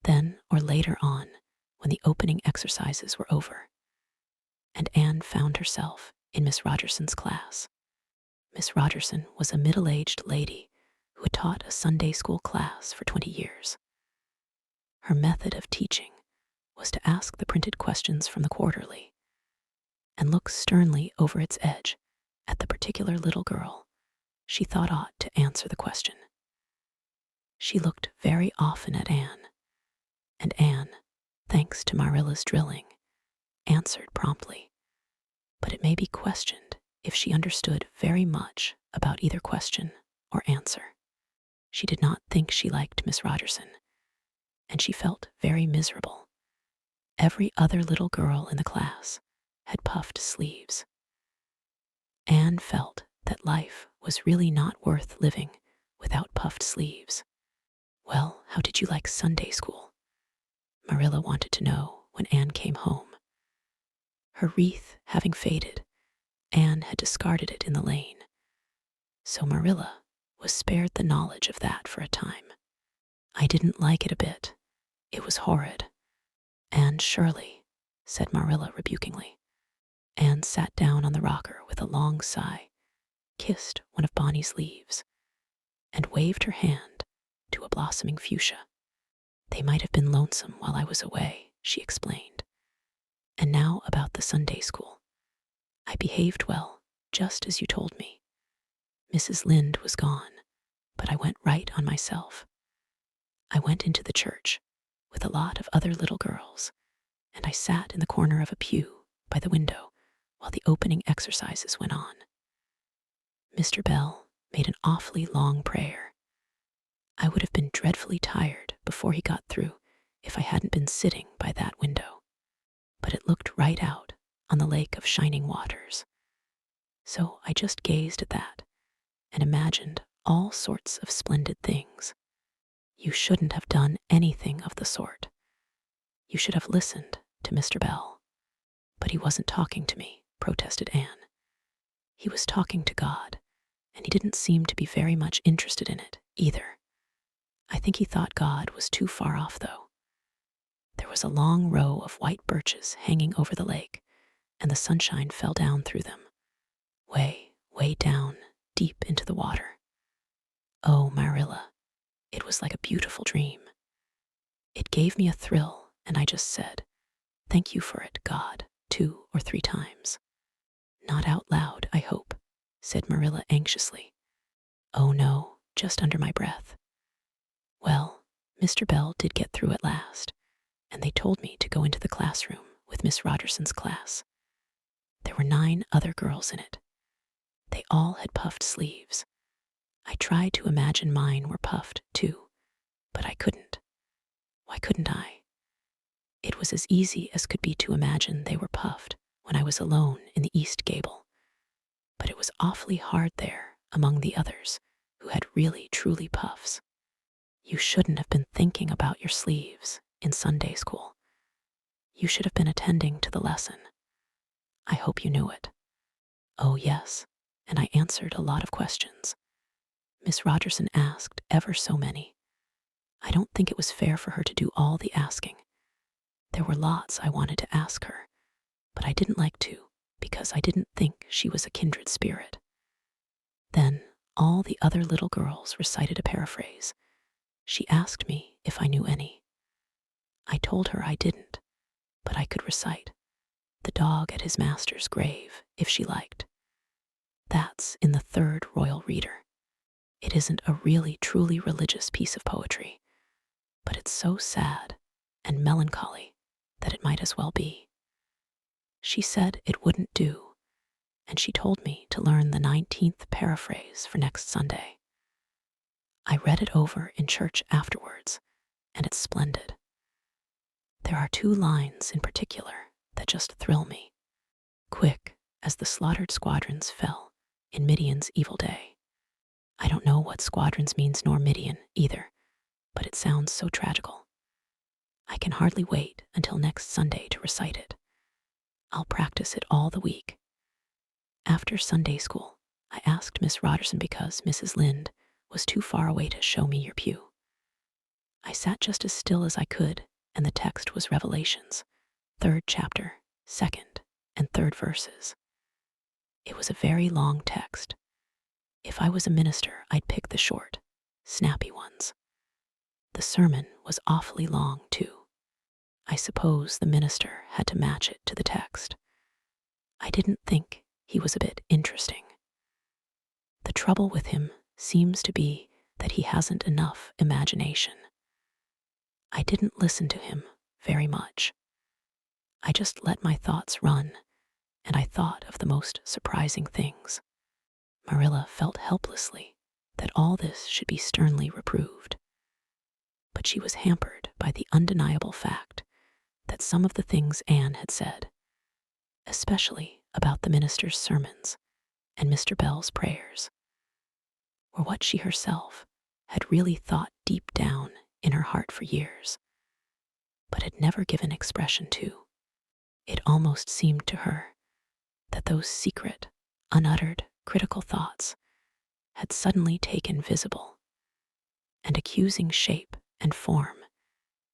then or later on when the opening exercises were over, and Anne found herself in Miss Rogerson's class. Miss Rogerson was a middle-aged lady who had taught a Sunday school class for 20 years. Her method of teaching was to ask the printed questions from the quarterly and look sternly over its edge at the particular little girl she thought ought to answer the question. She looked very often at Anne, and Anne, thanks to Marilla's drilling, answered promptly, but it may be questioned if she understood very much about either question or answer. She did not think she liked Miss Rogerson, and she felt very miserable. Every other little girl in the class had puffed sleeves. Anne felt that life was really not worth living without puffed sleeves. Well, how did you like Sunday school? Marilla wanted to know when Anne came home. Her wreath having faded, Anne had discarded it in the lane, so Marilla was spared the knowledge of that for a time. I didn't like it a bit. It was horrid. Anne Shirley, said Marilla rebukingly. Anne sat down on the rocker with a long sigh, kissed one of Bonny's leaves, and waved her hand to a blossoming fuchsia. They might have been lonesome while I was away, she explained. And now about the Sunday school. I behaved well, just as you told me. Mrs. Lynde was gone, but I went right on myself. I went into the church with a lot of other little girls, and I sat in the corner of a pew by the window while the opening exercises went on. Mr. Bell made an awfully long prayer. I would have been dreadfully tired before he got through if I hadn't been sitting by that window. But it looked right out on the lake of shining waters. So I just gazed at that and imagined all sorts of splendid things. You shouldn't have done anything of the sort. You should have listened to Mr. Bell. But he wasn't talking to me, protested Anne. He was talking to God, and he didn't seem to be very much interested in it either. I think he thought God was too far off, though. There was a long row of white birches hanging over the lake, and the sunshine fell down through them, way, way down, deep into the water. Oh, Marilla, it was like a beautiful dream. It gave me a thrill, and I just said, "Thank you for it, God," 2 or 3 times. Not out loud, I hope, said Marilla anxiously. Oh no, just under my breath. Well, Mr. Bell did get through at last, and they told me to go into the classroom with Miss Rogerson's class. There were 9 other girls in it. They all had puffed sleeves. I tried to imagine mine were puffed too, but I couldn't. Why couldn't I? It was as easy as could be to imagine they were puffed when I was alone in the east gable. But it was awfully hard there among the others who had really truly puffs. You shouldn't have been thinking about your sleeves in Sunday school. You should have been attending to the lesson. I hope you knew it. Oh yes, and I answered a lot of questions. Miss Rogerson asked ever so many. I don't think it was fair for her to do all the asking. There were lots I wanted to ask her, but I didn't like to because I didn't think she was a kindred spirit. Then all the other little girls recited a paraphrase. She asked me if I knew any. I told her I didn't, but I could recite "The Dog at His Master's Grave" if she liked. That's in the 3rd Royal Reader. It isn't a really truly religious piece of poetry, but it's so sad and melancholy that it might as well be. She said it wouldn't do, and she told me to learn the 19th paraphrase for next Sunday. I read it over in church afterwards, and it's splendid. There are 2 lines in particular that just thrill me. Quick as the slaughtered squadrons fell in Midian's evil day. I don't know what squadrons means nor Midian either, but it sounds so tragical. I can hardly wait until next Sunday to recite it. I'll practice it all the week. After Sunday school, I asked Miss Rogerson because Mrs. Lynde was too far away to show me your pew. I sat just as still as I could, and the text was Revelations, 3rd chapter, 2nd and 3rd verses. It was a very long text. If I was a minister, I'd pick the short, snappy ones. The sermon was awfully long, too. I suppose the minister had to match it to the text. I didn't think he was a bit interesting. The trouble with him seems to be that he hasn't enough imagination. I didn't listen to him very much. I just let my thoughts run, and I thought of the most surprising things. Marilla felt helplessly that all this should be sternly reproved. But she was hampered by the undeniable fact that some of the things Anne had said, especially about the minister's sermons and Mr. Bell's prayers, were what she herself had really thought deep down in her heart for years, but had never given expression to. It almost seemed to her that those secret, unuttered, critical thoughts had suddenly taken visible and accusing shape and form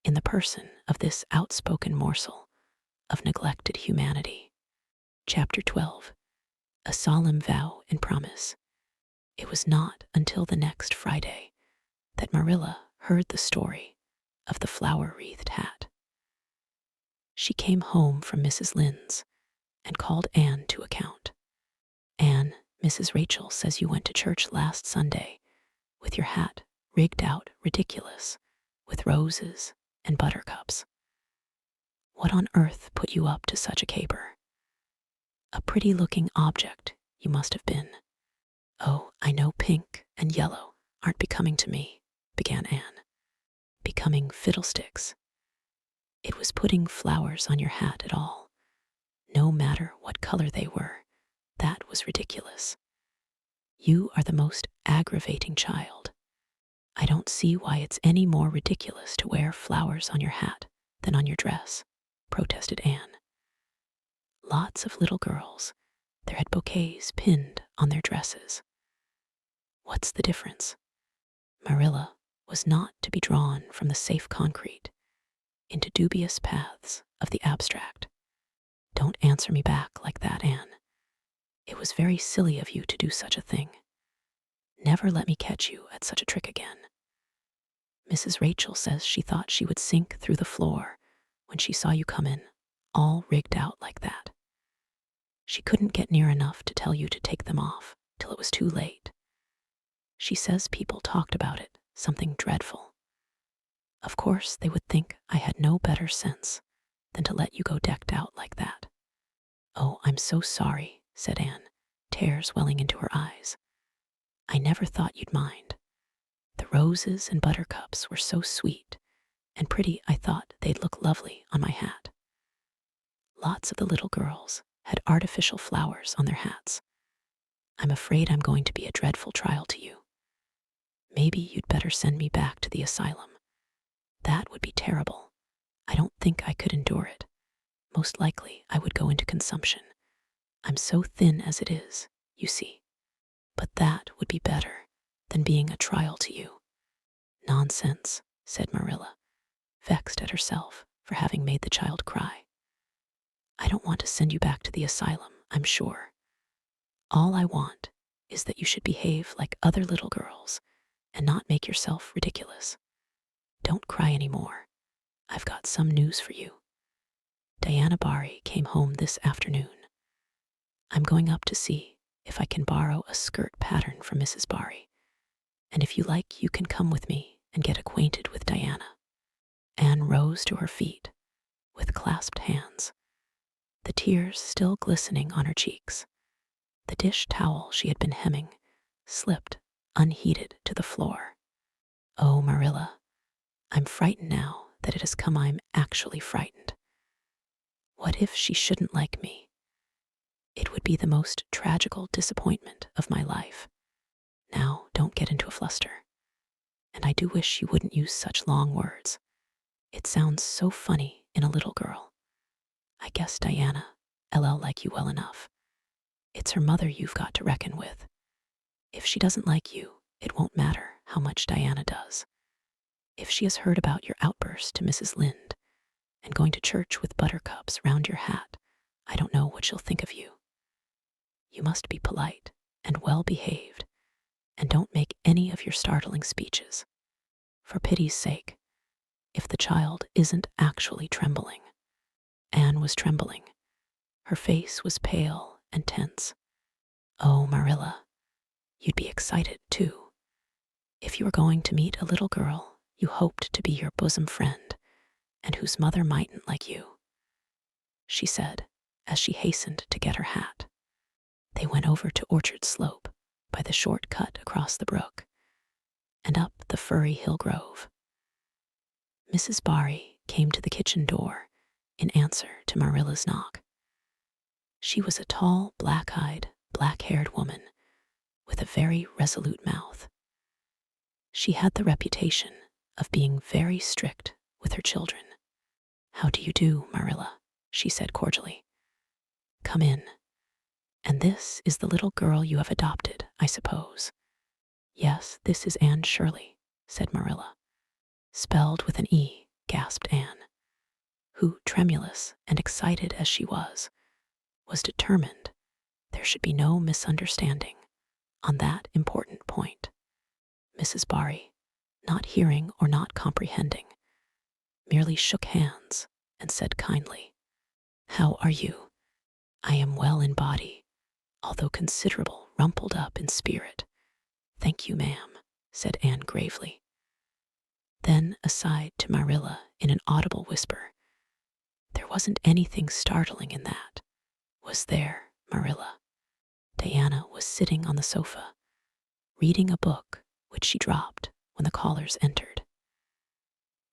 in the person of this outspoken morsel of neglected humanity. Chapter 12. A Solemn Vow and Promise. It was not until the next Friday that Marilla heard the story of the flower-wreathed hat. She came home from Mrs. Lynde's and called Anne to account. "Anne, Mrs. Rachel says you went to church last Sunday with your hat rigged out ridiculous, with roses and buttercups. What on earth put you up to such a caper?" A pretty-looking object you must have been. Oh, I know pink and yellow aren't becoming to me, began Anne. Becoming fiddlesticks. It was putting flowers on your hat at all. No matter what color they were, that was ridiculous. You are the most aggravating child. I don't see why it's any more ridiculous to wear flowers on your hat than on your dress, protested Anne. Lots of little girls, there had bouquets pinned on their dresses. What's the difference? Marilla was not to be drawn from the safe concrete into dubious paths of the abstract. Don't answer me back like that, Anne. It was very silly of you to do such a thing. Never let me catch you at such a trick again. Mrs. Rachel says she thought she would sink through the floor when she saw you come in, all rigged out like that. She couldn't get near enough to tell you to take them off till it was too late. She says people talked about it, something dreadful. Of course, they would think I had no better sense than to let you go decked out like that. Oh, I'm so sorry, said Anne, tears welling into her eyes. I never thought you'd mind. The roses and buttercups were so sweet and pretty I thought they'd look lovely on my hat. Lots of the little girls had artificial flowers on their hats. I'm afraid I'm going to be a dreadful trial to you. Maybe you'd better send me back to the asylum. That would be terrible. I don't think I could endure it. Most likely I would go into consumption. I'm so thin as it is, you see. But that would be better than being a trial to you. Nonsense, said Marilla, vexed at herself for having made the child cry. I don't want to send you back to the asylum, I'm sure. All I want is that you should behave like other little girls and not make yourself ridiculous. Don't cry any more. I've got some news for you. Diana Barry came home this afternoon. I'm going up to see if I can borrow a skirt pattern from Mrs. Barry, and if you like, you can come with me and get acquainted with Diana. Anne rose to her feet with clasped hands, the tears still glistening on her cheeks. The dish towel she had been hemming slipped unheeded to the floor. Oh, Marilla, I'm frightened now that it has come. I'm actually frightened. What if she shouldn't like me? It would be the most tragical disappointment of my life. Now, don't get into a fluster. And I do wish you wouldn't use such long words. It sounds so funny in a little girl. I guess Diana, LL, like you well enough. It's her mother you've got to reckon with. If she doesn't like you, it won't matter how much Diana does. If she has heard about your outburst to Mrs. Lynde and going to church with buttercups round your hat, I don't know what she'll think of you. You must be polite and well behaved, and don't make any of your startling speeches. For pity's sake, if the child isn't actually trembling. Anne was trembling. Her face was pale and tense. Oh, Marilla, you'd be excited too. If you were going to meet a little girl you hoped to be your bosom friend and whose mother mightn't like you, she said as she hastened to get her hat. They went over to Orchard Slope by the short cut across the brook and up the firry hill grove. Mrs. Barry came to the kitchen door in answer to Marilla's knock. She was a tall, black-eyed, black-haired woman with a very resolute mouth. She had the reputation of being very strict with her children. How do you do, Marilla? She said cordially. Come in. And this is the little girl you have adopted, I suppose. Yes, this is Anne Shirley, said Marilla. Spelled with an E, gasped Anne, who, tremulous and excited as she was determined there should be no misunderstanding on that important point. Mrs. Barry, not hearing or not comprehending, merely shook hands and said kindly, How are you? I am well in body, although considerable rumpled up in spirit. Thank you, ma'am, said Anne gravely. Then aside to Marilla in an audible whisper, There wasn't anything startling in that, was there, Marilla. Diana was sitting on the sofa, reading a book which she dropped when the callers entered.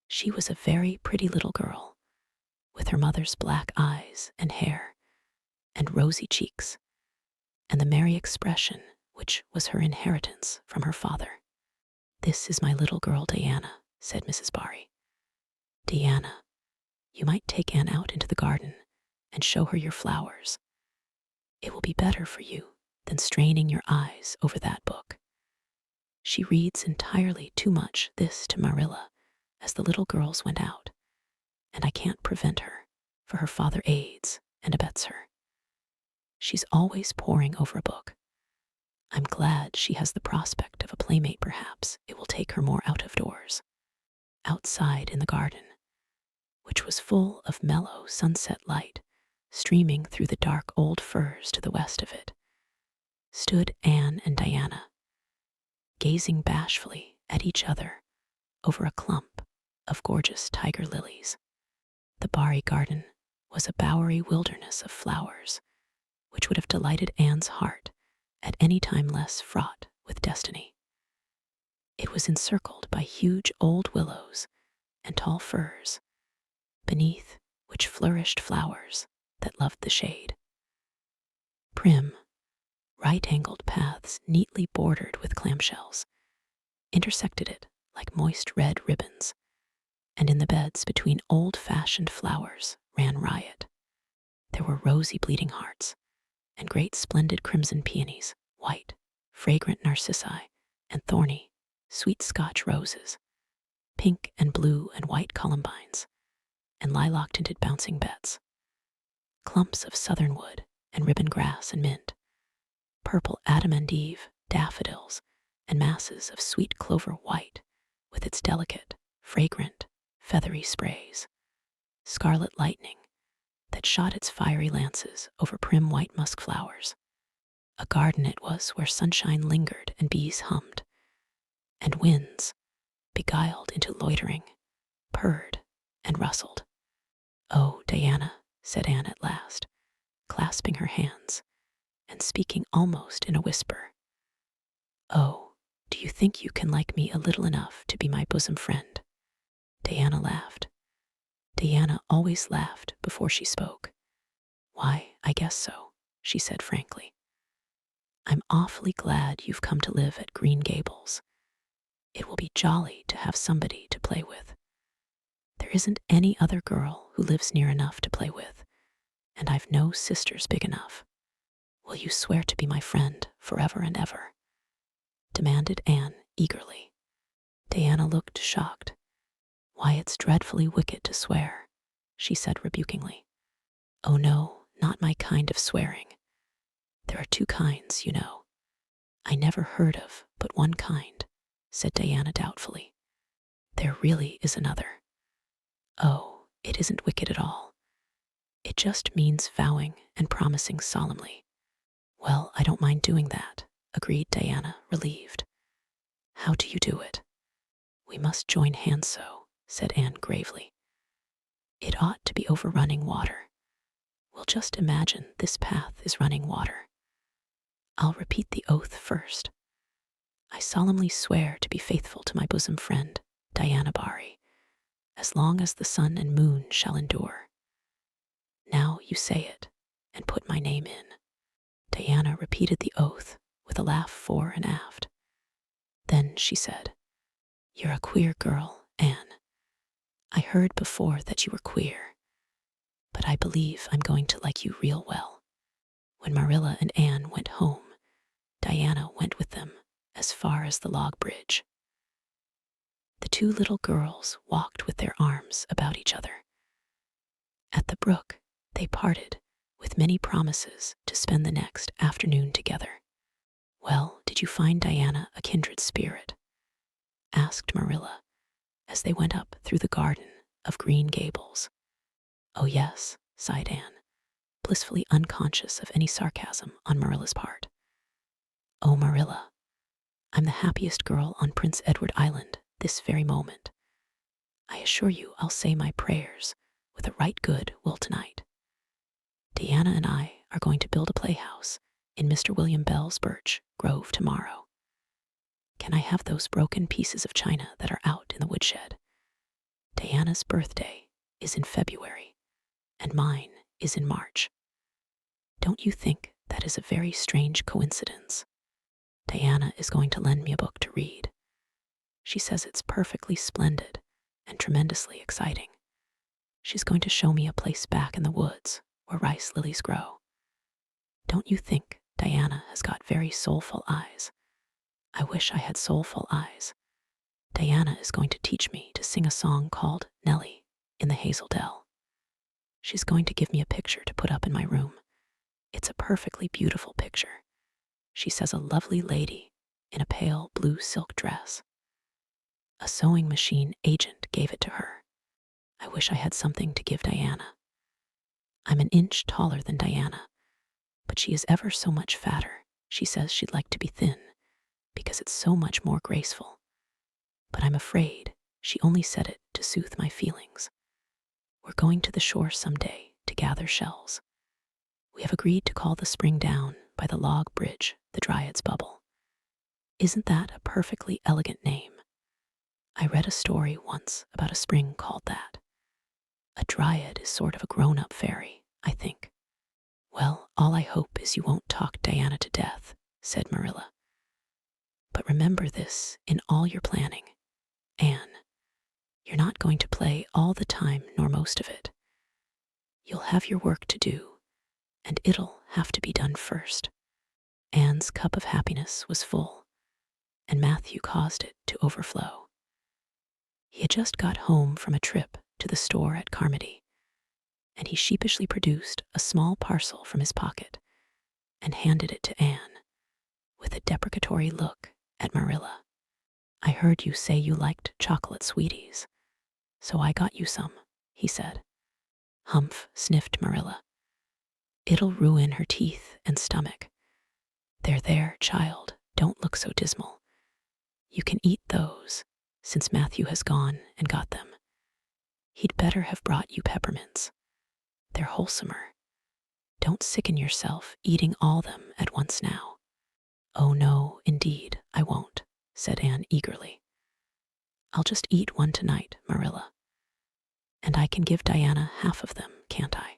She was a very pretty little girl, with her mother's black eyes and hair, and rosy cheeks, and the merry expression which was her inheritance from her father. "This is my little girl Diana," said Mrs. Barry. "Diana, you might take Anne out into the garden and show her your flowers. It will be better for you than straining your eyes over that book. She reads entirely too much," this to Marilla, as the little girls went out, "and I can't prevent her, for her father aids and abets her. She's always poring over a book. I'm glad she has the prospect of a playmate. Perhaps it will take her more out of doors." Outside in the garden, which was full of mellow sunset light streaming through the dark old firs to the west of it, stood Anne and Diana, gazing bashfully at each other over a clump of gorgeous tiger lilies. The Barry garden was a bowery wilderness of flowers, which would have delighted Anne's heart at any time less fraught with destiny. It was encircled by huge old willows and tall firs, beneath which flourished flowers that loved the shade. Prim, right-angled paths neatly bordered with clamshells intersected it like moist red ribbons, and in the beds between old-fashioned flowers ran riot. There were rosy bleeding hearts, and great splendid crimson peonies, white, fragrant narcissi, and thorny, sweet Scotch roses, pink and blue and white columbines, and lilac-tinted bouncing bets, clumps of southernwood and ribbon grass and mint, purple Adam and Eve daffodils, and masses of sweet clover white with its delicate, fragrant, feathery sprays, scarlet lightning that shot its fiery lances over prim white musk flowers. A garden it was where sunshine lingered and bees hummed, and winds, beguiled into loitering, purred and rustled. "Oh, Diana," said Anne at last, clasping her hands and speaking almost in a whisper. "Oh, do you think you can like me a little enough to be my bosom friend?" Diana laughed. Diana always laughed before she spoke. "Why, I guess so," she said frankly. "I'm awfully glad you've come to live at Green Gables. It will be jolly to have somebody to play with. There isn't any other girl who lives near enough to play with, and I've no sisters big enough. Will you swear to be my friend forever and ever?" demanded Anne eagerly. Diana looked shocked. "Why, it's dreadfully wicked to swear," she said rebukingly. "Oh no, not my kind of swearing. There are two kinds, you know." "I never heard of but one kind," said Diana doubtfully. "There really is another." "Oh, it isn't wicked at all. It just means vowing and promising solemnly." "Well, I don't mind doing that," agreed Diana, relieved. "How do you do it?" "We must join hands so," said Anne gravely. "It ought to be over running water. We'll just imagine this path is running water. I'll repeat the oath first. I solemnly swear to be faithful to my bosom friend, Diana Barry, as long as the sun and moon shall endure. Now you say it, and put my name in." Diana repeated the oath with a laugh fore and aft. Then she said, "You're a queer girl, Anne. I heard before that you were queer, but I believe I'm going to like you real well." When Marilla and Anne went home, Diana went with them as far as the log bridge. The two little girls walked with their arms about each other. At the brook, they parted with many promises to spend the next afternoon together. "Well, did you find Diana a kindred spirit?" asked Marilla as they went up through the garden of Green Gables. "Oh yes," sighed Anne, blissfully unconscious of any sarcasm on Marilla's part. "Oh, Marilla, I'm the happiest girl on Prince Edward Island this very moment. I assure you I'll say my prayers with a right good will tonight. Diana and I are going to build a playhouse in Mr. William Bell's birch grove tomorrow. Can I have those broken pieces of china that are out in the woodshed? Diana's birthday is in February, and mine is in March. Don't you think that is a very strange coincidence? Diana is going to lend me a book to read. She says it's perfectly splendid and tremendously exciting. She's going to show me a place back in the woods where rice lilies grow. Don't you think Diana has got very soulful eyes? I wish I had soulful eyes. Diana is going to teach me to sing a song called Nellie in the Hazel Dell. She's going to give me a picture to put up in my room. It's a perfectly beautiful picture. She says a lovely lady in a pale blue silk dress. A sewing machine agent gave it to her. I wish I had something to give Diana. I'm an inch taller than Diana, but she is ever so much fatter. She says she'd like to be thin because it's so much more graceful. But I'm afraid she only said it to soothe my feelings. We're going to the shore someday to gather shells. We have agreed to call the spring down by the log bridge the Dryad's Bubble. Isn't that a perfectly elegant name? I read a story once about a spring called that. A dryad is sort of a grown-up fairy, I think. Well, all I hope is you won't talk Diana to death, said Marilla. But remember this in all your planning. Anne, you're not going to play all the time nor most of it. You'll have your work to do, and it'll have to be done first. Anne's cup of happiness was full, and Matthew caused it to overflow. He had just got home from a trip to the store at Carmody, and he sheepishly produced a small parcel from his pocket and handed it to Anne with a deprecatory look at Marilla. I heard you say you liked chocolate sweeties, so I got you some, he said. Humph, sniffed Marilla. It'll ruin her teeth and stomach. There, child, don't look so dismal. You can eat those, since Matthew has gone and got them. He'd better have brought you peppermints. They're wholesomer. Don't sicken yourself eating all them at once now. Oh no, indeed, I won't, said Anne eagerly. I'll just eat one tonight, Marilla. And I can give Diana half of them, can't I?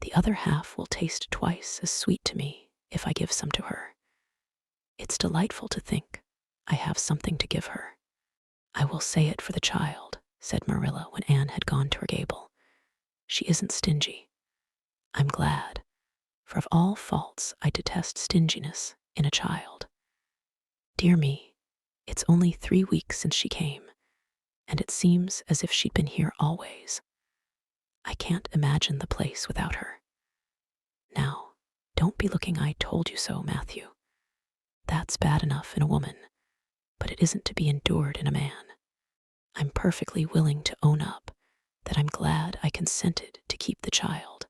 The other half will taste twice as sweet to me if I give some to her. It's delightful to think I have something to give her. I will say it for the child, said Marilla when Anne had gone to her gable. She isn't stingy. I'm glad, for of all faults I detest stinginess in a child. Dear me, it's only 3 weeks since she came, and it seems as if she'd been here always. I can't imagine the place without her. Now, don't be looking I told you so, Matthew. That's bad enough in a woman, but it isn't to be endured in a man. I'm perfectly willing to own up that I'm glad I consented to keep the child,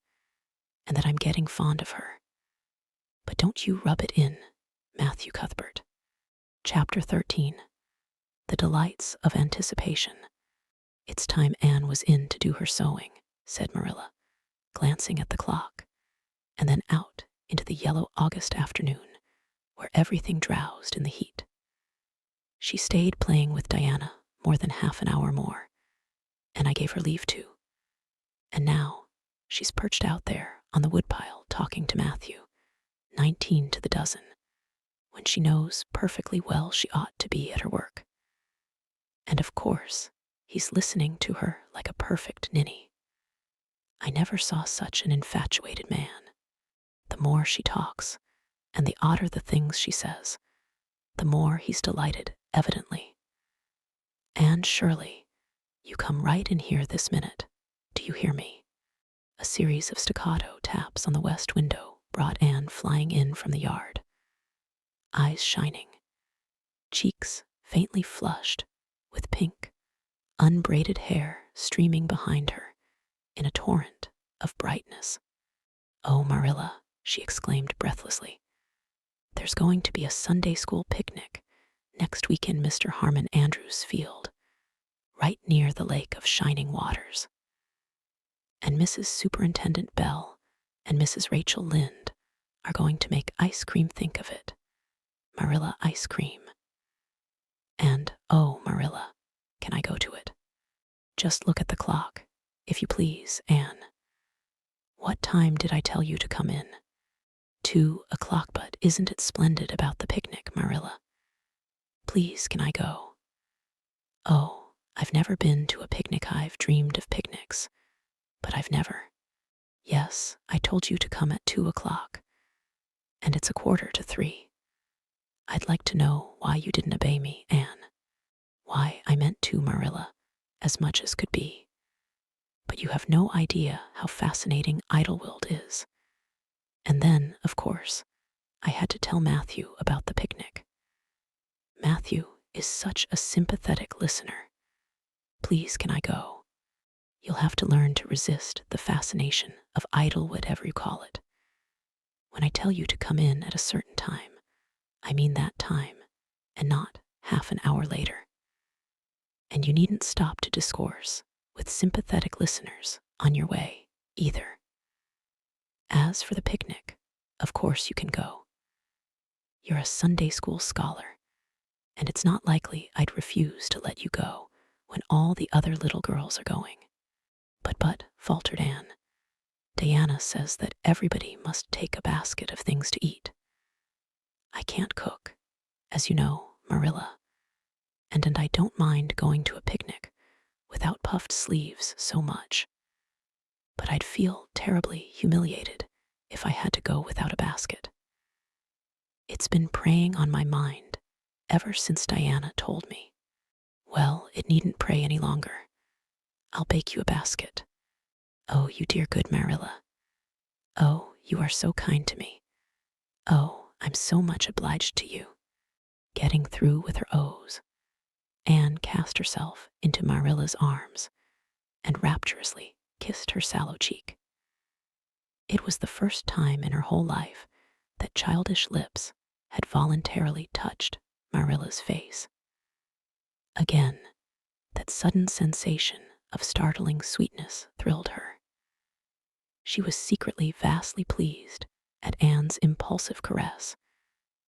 and that I'm getting fond of her. But don't you rub it in, Matthew Cuthbert. Chapter 13. The Delights of Anticipation. It's time Anne was in to do her sewing, said Marilla, glancing at the clock, and then out into the yellow August afternoon, where everything drowsed in the heat. She stayed playing with Diana more than half an hour more, and I gave her leave to. And now she's perched out there on the woodpile talking to Matthew, 19 to the dozen, when she knows perfectly well she ought to be at her work. And of course, he's listening to her like a perfect ninny. I never saw such an infatuated man. The more she talks, and the odder the things she says, the more he's delighted, evidently. Anne Shirley, you come right in here this minute. Do you hear me? A series of staccato taps on the west window brought Anne flying in from the yard. Eyes shining, cheeks faintly flushed with pink, unbraided hair streaming behind her in a torrent of brightness. Oh, Marilla, she exclaimed breathlessly. There's going to be a Sunday school picnic next week in Mr. Harmon Andrews' field, right near the Lake of Shining Waters. And Mrs. Superintendent Bell and Mrs. Rachel Lynde are going to make ice cream. Think of it. Marilla ice cream. And, oh, Marilla, can I go to it? Just look at the clock, if you please, Anne. What time did I tell you to come in? 2 o'clock, but isn't it splendid about the picnic, Marilla? Please, can I go? Oh, I've never been to a picnic. I've dreamed of picnics, but I've never. Yes, I told you to come at 2 o'clock, and it's 2:45. I'd like to know why you didn't obey me, Anne. Why, I meant to, Marilla, as much as could be. But you have no idea how fascinating Idlewild is. And then, of course, I had to tell Matthew about the picnic. Matthew is such a sympathetic listener. Please, can I go? You'll have to learn to resist the fascination of Idle, whatever you call it. When I tell you to come in at a certain time, I mean that time, and not half an hour later. And you needn't stop to discourse with sympathetic listeners on your way, either. As for the picnic, of course you can go. You're a Sunday school scholar, and it's not likely I'd refuse to let you go when all the other little girls are going. But, faltered Anne, Diana says that everybody must take a basket of things to eat. I can't cook, as you know, Marilla, and I don't mind going to a picnic without puffed sleeves so much. But I'd feel terribly humiliated if I had to go without a basket. It's been preying on my mind ever since Diana told me. Well, it needn't prey any longer. I'll bake you a basket. Oh, you dear good Marilla. Oh, you are so kind to me. Oh, I'm so much obliged to you. Getting through with her O's, Anne cast herself into Marilla's arms and rapturously kissed her sallow cheek. It was the first time in her whole life that childish lips had voluntarily touched Marilla's face. Again, that sudden sensation of startling sweetness thrilled her. She was secretly vastly pleased at Anne's impulsive caress,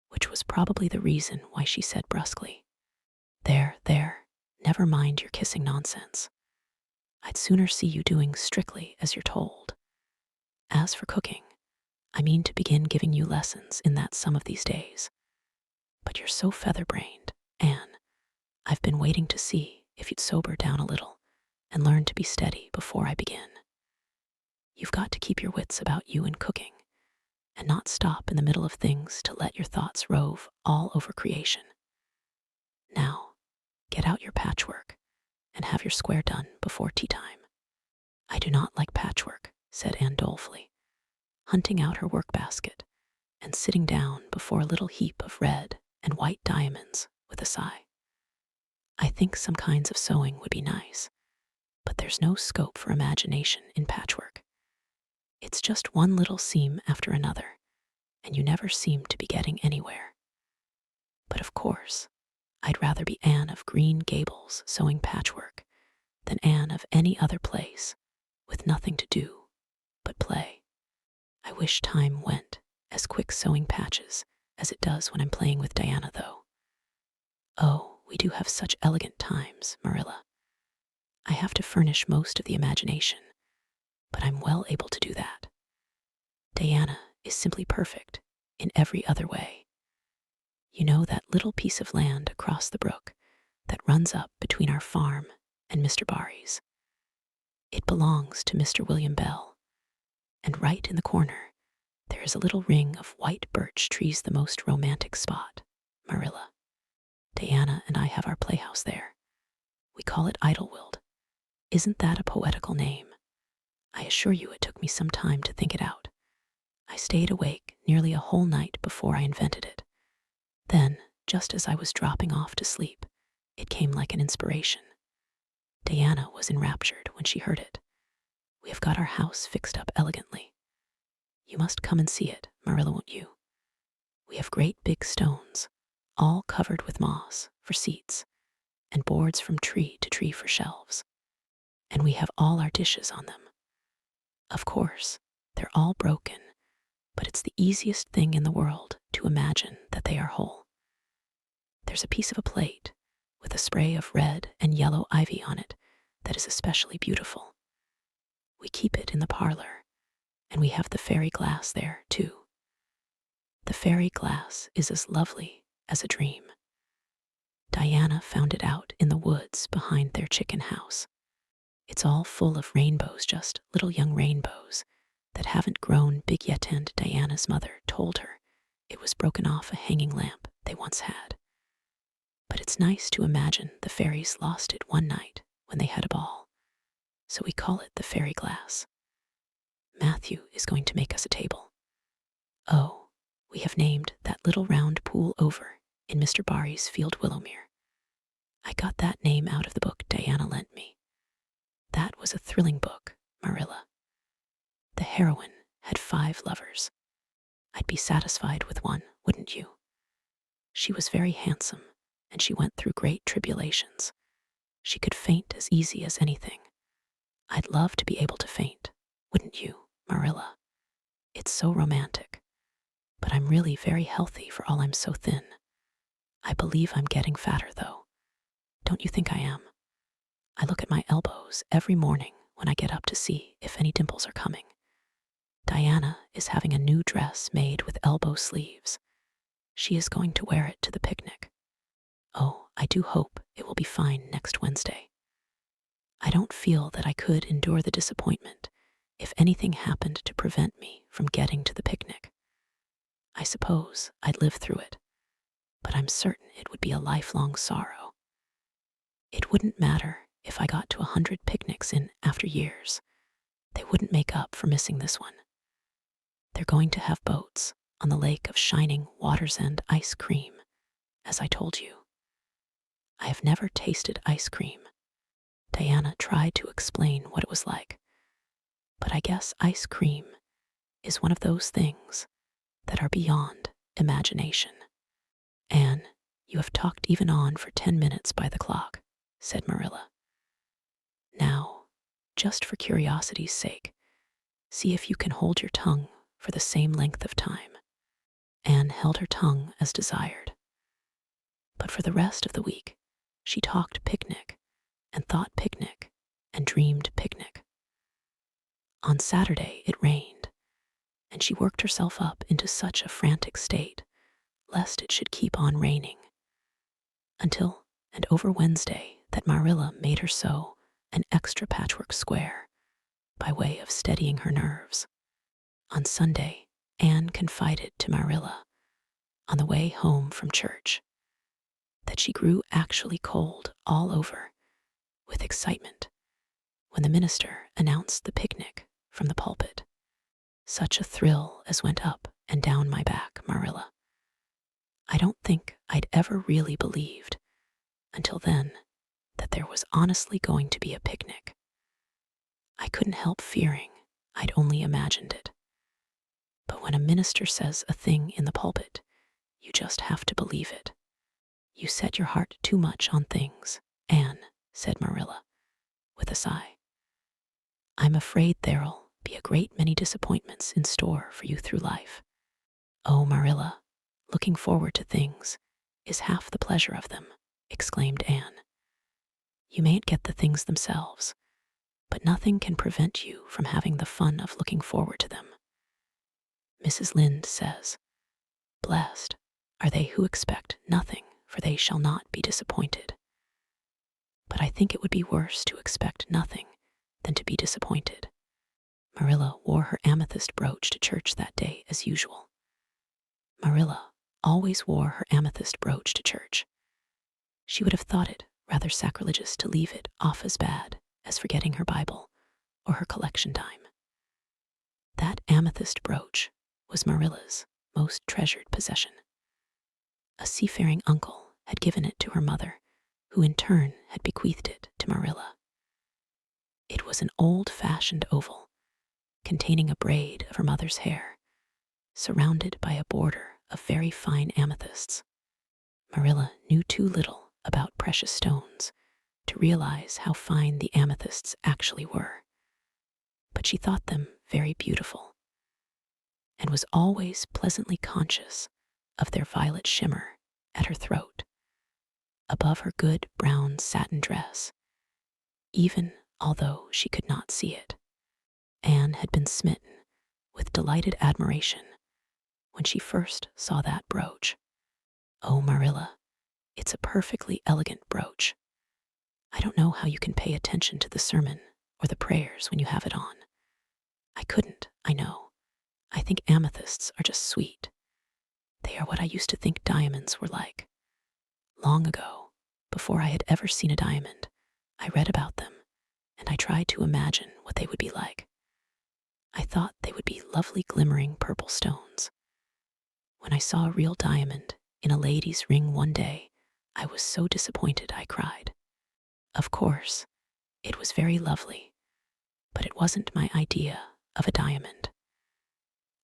which was probably the reason why she said brusquely, There, never mind your kissing nonsense. I'd sooner see you doing strictly as you're told. As for cooking, I mean to begin giving you lessons in that some of these days. But you're so feather-brained, Anne. I've been waiting to see if you'd sober down a little and learn to be steady before I begin. You've got to keep your wits about you in cooking and not stop in the middle of things to let your thoughts rove all over creation. Now, get out your patchwork and have your square done before tea time. I do not like patchwork, said Anne dolefully, hunting out her work basket and sitting down before a little heap of red and white diamonds with a sigh. I think some kinds of sewing would be nice, but there's no scope for imagination in patchwork. It's just one little seam after another, and you never seem to be getting anywhere. But of course, I'd rather be Anne of Green Gables sewing patchwork than Anne of any other place with nothing to do but play. I wish time went as quick sewing patches as it does when I'm playing with Diana, though. Oh, we do have such elegant times, Marilla. I have to furnish most of the imagination, but I'm well able to do that. Diana is simply perfect in every other way. You know that little piece of land across the brook that runs up between our farm and Mr. Barry's? It belongs to Mr. William Bell, and right in the corner there is a little ring of white birch trees, the most romantic spot, Marilla. Diana and I have our playhouse there. We call it Idlewild. Isn't that a poetical name? I assure you it took me some time to think it out. I stayed awake nearly a whole night before I invented it. Then, just as I was dropping off to sleep, it came like an inspiration. Diana was enraptured when she heard it. We have got our house fixed up elegantly. You must come and see it, Marilla, won't you? We have great big stones, all covered with moss, for seats, and boards from tree to tree for shelves. And we have all our dishes on them. Of course, They're all broken, but it's the easiest thing in the world to imagine that they are whole. There's a piece of a plate with a spray of red and yellow ivy on it that is especially beautiful. We keep it in the parlor, and we have the fairy glass there, too. The fairy glass is as lovely as a dream. Diana found it out in the woods behind their chicken house. It's all full of rainbows, just little young rainbows that haven't grown big yet, and Diana's mother told her it was broken off a hanging lamp they once had. But it's nice to imagine the fairies lost it one night when they had a ball, so we call it the fairy glass. Matthew is going to make us a table. Oh, we have named that little round pool over in Mr. Barry's field Willowmere. I got that name out of the book Diana lent me. That was a thrilling book, Marilla. The heroine had 5 lovers. I'd be satisfied with one, wouldn't you? She was very handsome, and she went through great tribulations. She could faint as easy as anything. I'd love to be able to faint, wouldn't you, Marilla? It's so romantic. But I'm really very healthy for all I'm so thin. I believe I'm getting fatter, though. Don't you think I am? I look at my elbows every morning when I get up to see if any dimples are coming. Diana is having a new dress made with elbow sleeves. She is going to wear it to the picnic. Oh, I do hope it will be fine next Wednesday. I don't feel that I could endure the disappointment if anything happened to prevent me from getting to the picnic. I suppose I'd live through it, but I'm certain it would be a lifelong sorrow. It wouldn't matter if I got to 100 picnics in after years. They wouldn't make up for missing this one. They're going to have boats on the lake of shining waters and ice cream, as I told you. I have never tasted ice cream. Diana tried to explain what it was like, but I guess ice cream is one of those things that are beyond imagination. Anne, you have talked even on for 10 minutes by the clock, said Marilla. Now, just for curiosity's sake, see if you can hold your tongue for the same length of time. Anne held her tongue as desired. But for the rest of the week, she talked picnic and thought picnic and dreamed picnic. On Saturday it rained, and she worked herself up into such a frantic state lest it should keep on raining, until and over Wednesday that Marilla made her sew an extra patchwork square by way of steadying her nerves. On Sunday, Anne confided to Marilla on the way home from church that she grew actually cold all over with excitement when the minister announced the picnic from the pulpit. Such a thrill as went up and down my back, Marilla. I don't think I'd ever really believed until then that there was honestly going to be a picnic. I couldn't help fearing I'd only imagined it. But when a minister says a thing in the pulpit, you just have to believe it. You set your heart too much on things, Anne, said Marilla, with a sigh. I'm afraid there'll be a great many disappointments in store for you through life. Oh, Marilla, looking forward to things is half the pleasure of them, exclaimed Anne. You mayn't get the things themselves, but nothing can prevent you from having the fun of looking forward to them. Mrs. Lynde says, "Blessed are they who expect nothing, for they shall not be disappointed." But I think it would be worse to expect nothing than to be disappointed. Marilla wore her amethyst brooch to church that day as usual. Marilla always wore her amethyst brooch to church. She would have thought it rather sacrilegious to leave it off as bad as forgetting her Bible or her collection dime. That amethyst brooch was Marilla's most treasured possession. A seafaring uncle had given it to her mother, who in turn had bequeathed it to Marilla. It was an old-fashioned oval, containing a braid of her mother's hair, surrounded by a border of very fine amethysts. Marilla knew too little about precious stones to realize how fine the amethysts actually were, but she thought them very beautiful, and was always pleasantly conscious of their violet shimmer at her throat, above her good brown satin dress, even although she could not see it. Anne had been smitten with delighted admiration when she first saw that brooch. "Oh, Marilla, it's a perfectly elegant brooch. I don't know how you can pay attention to the sermon or the prayers when you have it on." "I couldn't, I know. I think amethysts are just sweet. They are what I used to think diamonds were like. Long ago, before I had ever seen a diamond, I read about them, and I tried to imagine what they would be like. I thought they would be lovely glimmering purple stones. When I saw a real diamond in a lady's ring one day, I was so disappointed I cried. Of course, it was very lovely, but it wasn't my idea of a diamond.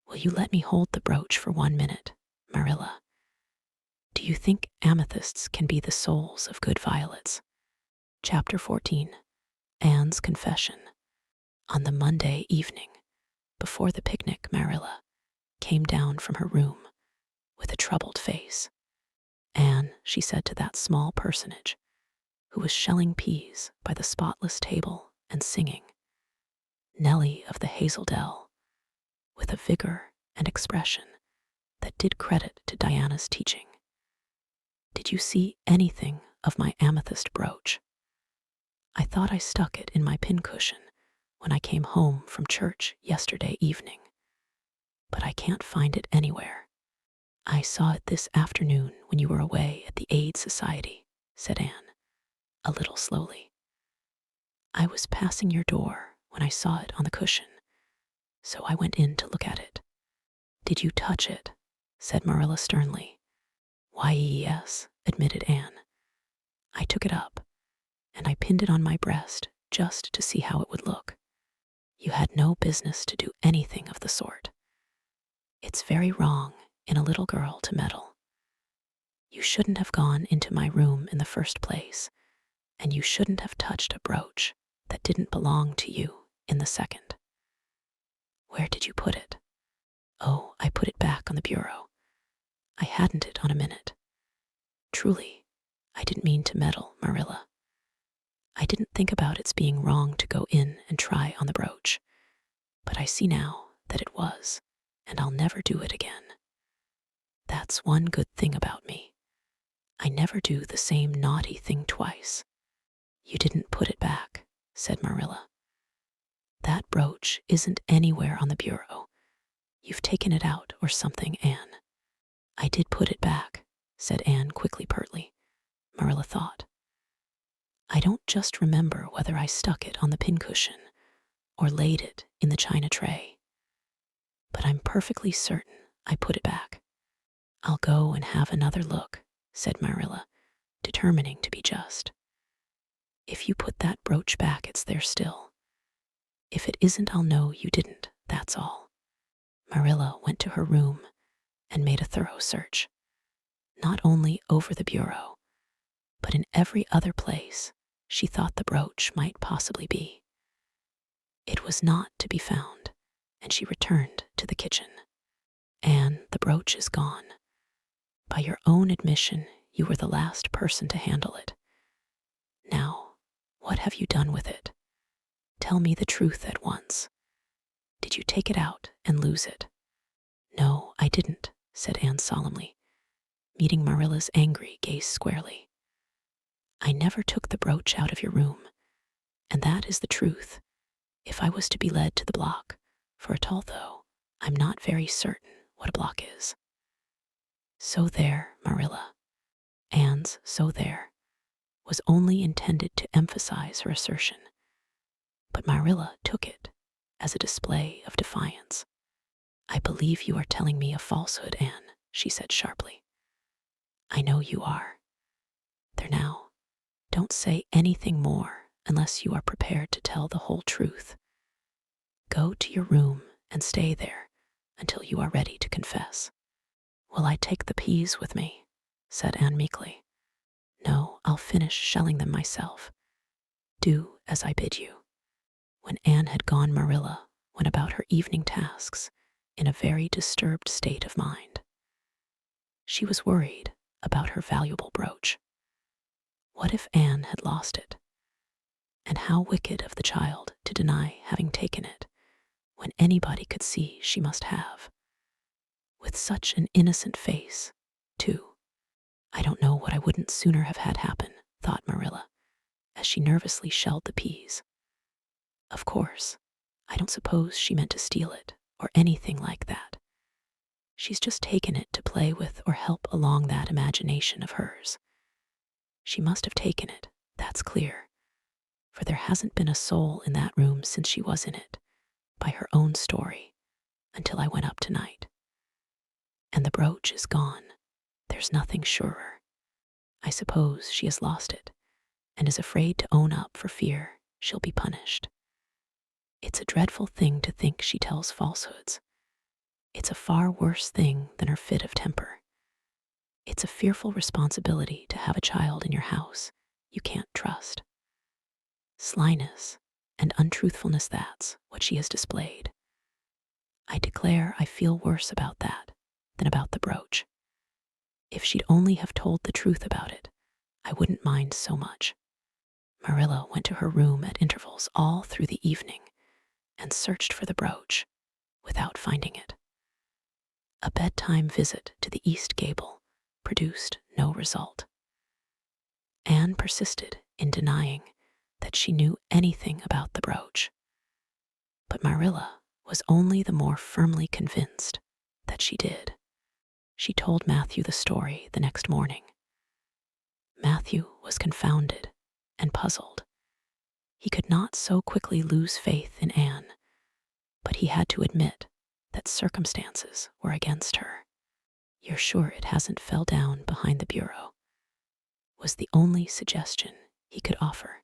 Will you let me hold the brooch for 1 minute, Marilla? Do you think amethysts can be the souls of good violets?" Chapter 14. Anne's Confession. On the Monday evening, before the picnic, Marilla came down from her room with a troubled face. "Anne," she said to that small personage who was shelling peas by the spotless table and singing Nellie of the Hazel Dell with a vigor and expression that did credit to Diana's teaching, "did you see anything of my amethyst brooch? I thought I stuck it in my pincushion when I came home from church yesterday evening, but I can't find it anywhere." "I saw it this afternoon when you were away at the Aid Society," said Anne, a little slowly. "I was passing your door when I saw it on the cushion, so I went in to look at it." "Did you touch it?" said Marilla sternly. "Why, yes," admitted Anne. "I took it up, and I pinned it on my breast just to see how it would look." "You had no business to do anything of the sort. It's very wrong in a little girl to meddle. You shouldn't have gone into my room in the first place, and you shouldn't have touched a brooch that didn't belong to you in the second." "Where did you put it?" "Oh, I put it back on the bureau. I hadn't it on a minute. Truly, I didn't mean to meddle, Marilla. I didn't think about its being wrong to go in and try on the brooch, but I see now that it was, and I'll never do it again. That's one good thing about me. I never do the same naughty thing twice." "You didn't put it back," said Marilla. "That brooch isn't anywhere on the bureau. You've taken it out or something, Anne." "I did put it back," said Anne quickly, pertly. Marilla thought. "I don't just remember whether I stuck it on the pincushion or laid it in the china tray, but I'm perfectly certain I put it back." "I'll go and have another look," said Marilla, determining to be just. "If you put that brooch back, it's there still. If it isn't, I'll know you didn't, that's all." Marilla went to her room and made a thorough search, not only over the bureau, but in every other place she thought the brooch might possibly be. It was not to be found, and she returned to the kitchen. "Anne, the brooch is gone. By your own admission, you were the last person to handle it. Now, what have you done with it? Tell me the truth at once. Did you take it out and lose it?" "No, I didn't," said Anne solemnly, meeting Marilla's angry gaze squarely. "I never took the brooch out of your room, and that is the truth, if I was to be led to the block, for it, although I'm not very certain what a block is." So there, Marilla. Anne's "so there" was only intended to emphasize her assertion, but Marilla took it as a display of defiance. "I believe you are telling me a falsehood, Anne," she said sharply. "I know you are. There now, don't say anything more unless you are prepared to tell the whole truth. Go to your room and stay there until you are ready to confess." "Will I take the peas with me?" said Anne meekly. "No, I'll finish shelling them myself. Do as I bid you." When Anne had gone, Marilla went about her evening tasks in a very disturbed state of mind. She was worried about her valuable brooch. What if Anne had lost it? And how wicked of the child to deny having taken it, when anybody could see she must have. With such an innocent face, too. I don't know what I wouldn't sooner have had happen, thought Marilla, as she nervously shelled the peas. Of course, I don't suppose she meant to steal it, or anything like that. She's just taken it to play with or help along that imagination of hers. She must have taken it, that's clear, for there hasn't been a soul in that room since she was in it, by her own story, until I went up tonight. And the brooch is gone. There's nothing surer. I suppose she has lost it, and is afraid to own up for fear she'll be punished. It's a dreadful thing to think she tells falsehoods. It's a far worse thing than her fit of temper. It's a fearful responsibility to have a child in your house you can't trust. Slyness and untruthfulness, that's what she has displayed. I declare I feel worse about that than about the brooch. If she'd only have told the truth about it, I wouldn't mind so much. Marilla went to her room at intervals all through the evening and searched for the brooch without finding it. A bedtime visit to the east gable produced no result. Anne persisted in denying that she knew anything about the brooch, but Marilla was only the more firmly convinced that she did. She told Matthew the story the next morning. Matthew was confounded and puzzled. He could not so quickly lose faith in Anne, but he had to admit that circumstances were against her. "You're sure it hasn't fell down behind the bureau?" was the only suggestion he could offer.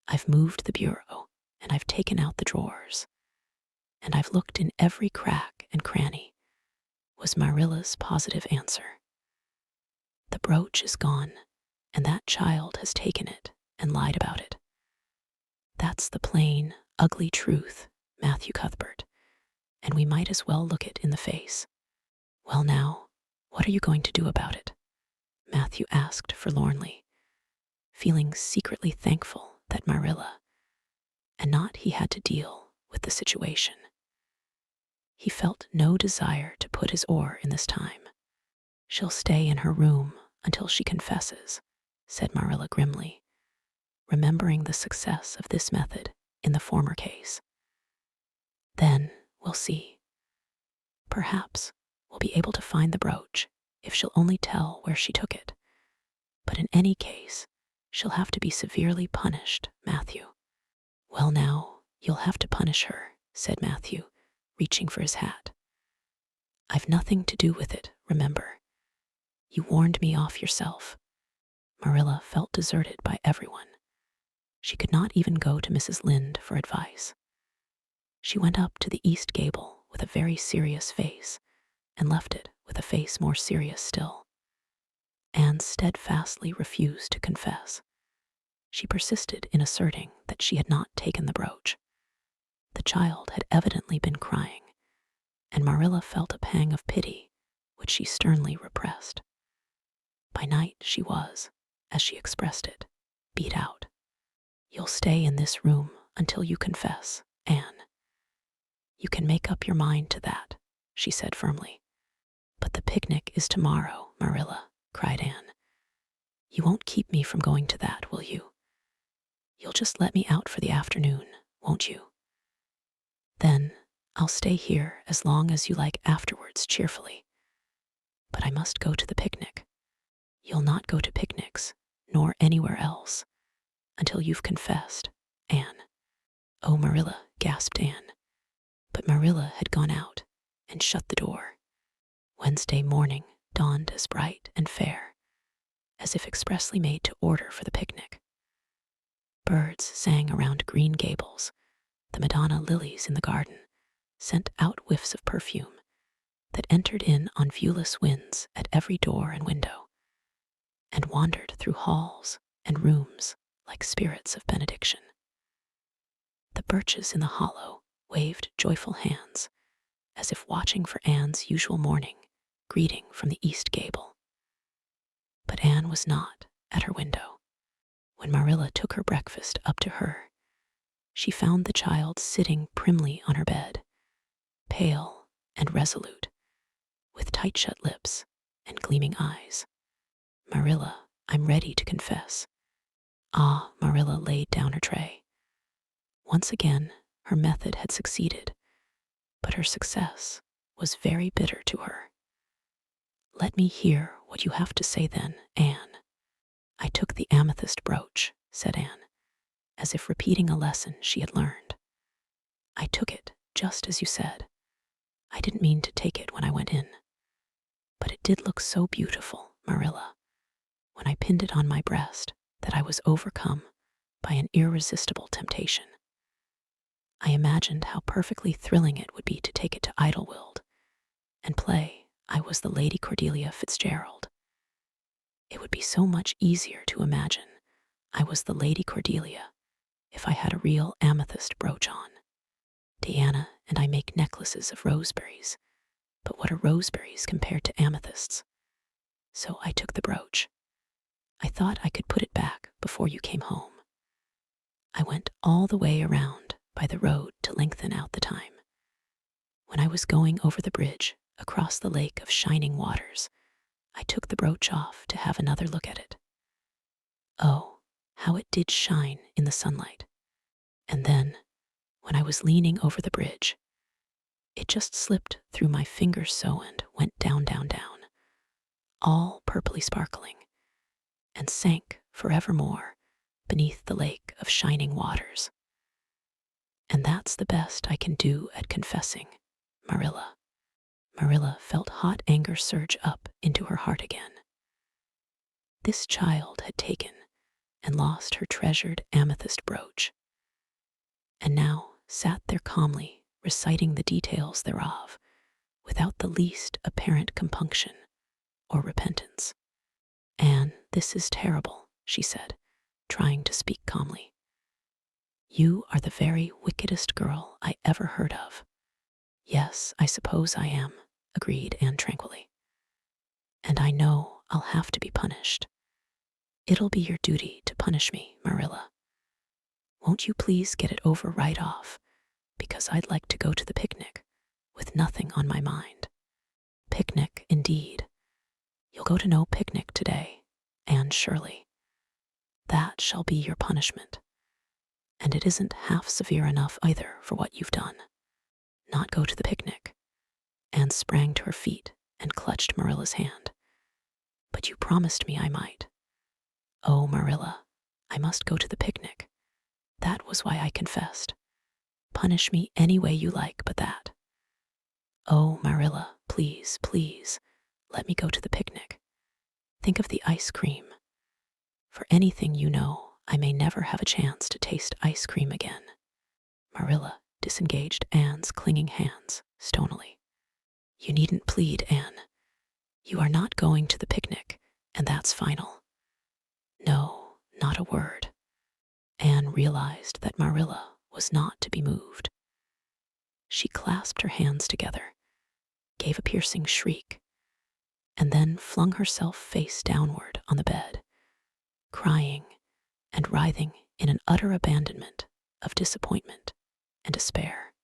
"I've moved the bureau, and I've taken out the drawers, and I've looked in every crack and cranny," was Marilla's positive answer. "The brooch is gone, and that child has taken it and lied about it. That's the plain, ugly truth, Matthew Cuthbert, and we might as well look it in the face." "Well now, what are you going to do about it?" Matthew asked forlornly, feeling secretly thankful that Marilla and not he had to deal with the situation. He felt no desire to put his oar in this time. "She'll stay in her room until she confesses," said Marilla grimly, remembering the success of this method in the former case. "Then we'll see. Perhaps we'll be able to find the brooch if she'll only tell where she took it. But in any case, she'll have to be severely punished, Matthew." "Well now, you'll have to punish her," said Matthew, reaching for his hat. "I've nothing to do with it, remember. You warned me off yourself." Marilla felt deserted by everyone. She could not even go to Mrs. Lynde for advice. She went up to the east gable with a very serious face and left it with a face more serious still. Anne steadfastly refused to confess. She persisted in asserting that she had not taken the brooch. The child had evidently been crying, and Marilla felt a pang of pity, which she sternly repressed. By night she was, as she expressed it, beat out. "You'll stay in this room until you confess, Anne. You can make up your mind to that," she said firmly. "But the picnic is tomorrow, Marilla," cried Anne. "You won't keep me from going to that, will you? You'll just let me out for the afternoon, won't you? Then I'll stay here as long as you like afterwards cheerfully. But I must go to the picnic." "You'll not go to picnics, nor anywhere else, until you've confessed, Anne." "Oh, Marilla," gasped Anne. But Marilla had gone out and shut the door. Wednesday morning dawned as bright and fair, as if expressly made to order for the picnic. Birds sang around Green Gables. The Madonna lilies in the garden sent out whiffs of perfume that entered in on viewless winds at every door and window, and wandered through halls and rooms like spirits of benediction. The birches in the hollow waved joyful hands, as if watching for Anne's usual morning greeting from the east gable. But Anne was not at her window. When Marilla took her breakfast up to her, she found the child sitting primly on her bed, pale and resolute, with tight-shut lips and gleaming eyes. "Marilla, I'm ready to confess." Marilla laid down her tray. Once again, her method had succeeded, but her success was very bitter to her. "Let me hear what you have to say then, Anne." "I took the amethyst brooch," said Anne, as if repeating a lesson she had learned. "I took it just as you said. I didn't mean to take it when I went in. But it did look so beautiful, Marilla, when I pinned it on my breast, that I was overcome by an irresistible temptation. I imagined how perfectly thrilling it would be to take it to Idlewild and play I was the Lady Cordelia Fitzgerald. It would be so much easier to imagine I was the Lady Cordelia if I had a real amethyst brooch on. Diana and I make necklaces of roseberries, but what are roseberries compared to amethysts? So I took the brooch. I thought I could put it back before you came home. I went all the way around by the road to lengthen out the time. When I was going over the bridge across the lake of shining waters, I took the brooch off to have another look at it. Oh, how it did shine in the sunlight. And then, when I was leaning over the bridge, it just slipped through my fingers so and went down, down, down, all purpley sparkling, and sank forevermore beneath the lake of shining waters. And that's the best I can do at confessing, Marilla. Marilla felt hot anger surge up into her heart again. This child had taken and lost her treasured amethyst brooch, and now sat there calmly reciting the details thereof without the least apparent compunction or repentance. "Anne, this is terrible," she said, trying to speak calmly. "You are the very wickedest girl I ever heard of." "Yes, I suppose I am," agreed Anne tranquilly. "And I know I'll have to be punished. It'll be your duty to punish me, Marilla. Won't you please get it over right off, because I'd like to go to the picnic with nothing on my mind." "Picnic, indeed. You'll go to no picnic today, Anne Shirley. That shall be your punishment. And it isn't half severe enough either for what you've done. Not go to the picnic." Anne sprang to her feet and clutched Marilla's hand. "But you promised me I might." "Oh, Marilla, I must go to the picnic. That was why I confessed. Punish me any way you like but that." "Oh, Marilla, please, please, let me go to the picnic. Think of the ice cream. For anything you know, I may never have a chance to taste ice cream again." Marilla disengaged Anne's clinging hands stonily. "You needn't plead, Anne. You are not going to the picnic, and that's final." No, not a word. Anne realized that Marilla was not to be moved. She clasped her hands together, gave a piercing shriek, and then flung herself face downward on the bed, crying and writhing in an utter abandonment of disappointment and despair.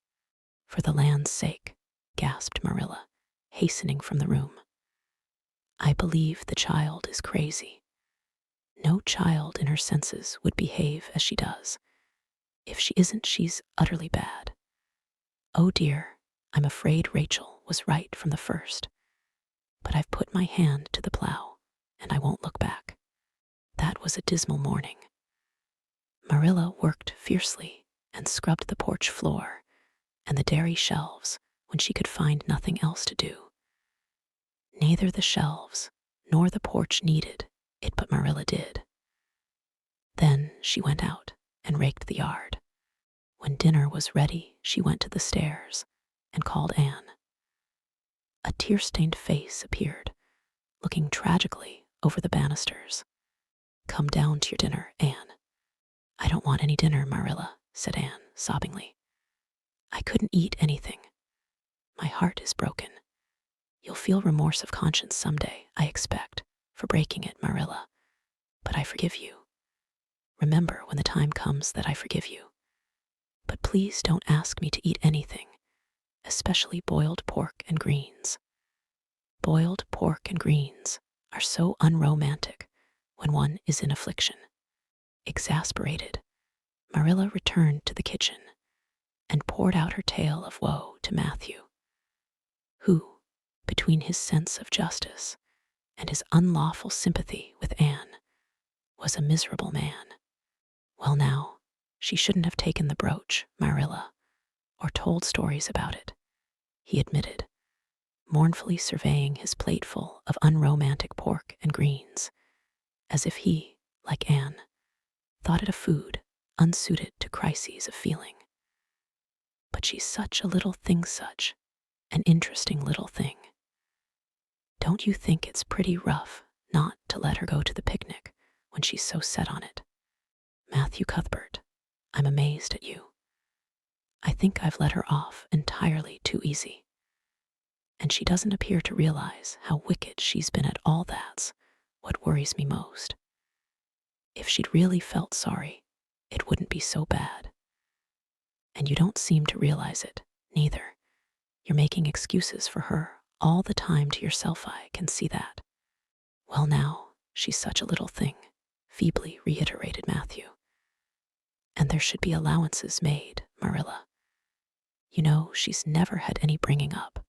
"For the land's sake," gasped Marilla, hastening from the room. "I believe the child is crazy. No child in her senses would behave as she does. If she isn't, she's utterly bad. Oh dear, I'm afraid Rachel was right from the first. But I've put my hand to the plow, and I won't look back." That was a dismal morning. Marilla worked fiercely and scrubbed the porch floor and the dairy shelves when she could find nothing else to do. Neither the shelves nor the porch needed it, but Marilla did. Then she went out and raked the yard. When dinner was ready, she went to the stairs and called Anne. A tear-stained face appeared, looking tragically over the banisters. "Come down to your dinner, Anne." "I don't want any dinner, Marilla," said Anne sobbingly. "I couldn't eat anything." My heart is broken. You'll feel remorse of conscience someday, I expect, for breaking it, Marilla. But I forgive you. Remember when the time comes that I forgive you. But please don't ask me to eat anything, especially boiled pork and greens. Boiled pork and greens are so unromantic when one is in affliction. Exasperated, Marilla returned to the kitchen and poured out her tale of woe to Matthew, who, between his sense of justice and his unlawful sympathy with Anne, was a miserable man. Well now, she shouldn't have taken the brooch, Marilla, or told stories about it, he admitted, mournfully surveying his plateful of unromantic pork and greens, as if he, like Anne, thought it a food unsuited to crises of feeling. But she's such a little thing, such an interesting little thing. Don't you think it's pretty rough not to let her go to the picnic when she's so set on it? Matthew Cuthbert, I'm amazed at you. I think I've let her off entirely too easy. And she doesn't appear to realize how wicked she's been at all. That's what worries me most. If she'd really felt sorry, it wouldn't be so bad. And you don't seem to realize it, neither. You're making excuses for her all the time to yourself, I can see that. Well now, she's such a little thing, feebly reiterated Matthew. And there should be allowances made, Marilla. You know, she's never had any bringing up.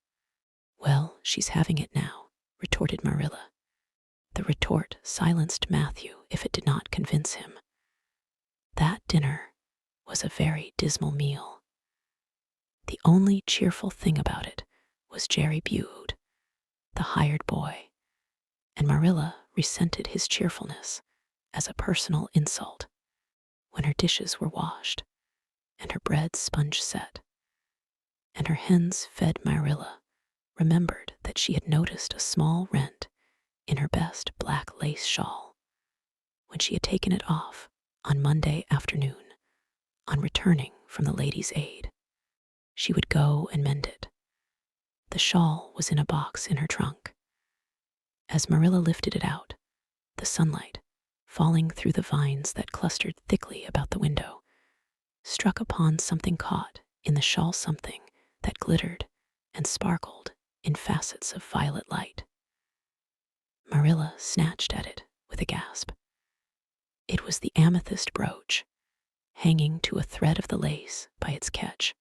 Well, she's having it now, retorted Marilla. The retort silenced Matthew if it did not convince him. That dinner was a very dismal meal. The only cheerful thing about it was Jerry Bude, the hired boy, and Marilla resented his cheerfulness as a personal insult when her dishes were washed and her bread sponge set, and her hens fed. Marilla remembered that she had noticed a small rent in her best black lace shawl when she had taken it off on Monday afternoon on returning from the Ladies' Aid. She would go and mend it. The shawl was in a box in her trunk. As Marilla lifted it out, the sunlight, falling through the vines that clustered thickly about the window, struck upon something caught in the shawl, something that glittered and sparkled in facets of violet light. Marilla snatched at it with a gasp. It was the amethyst brooch, hanging to a thread of the lace by its catch.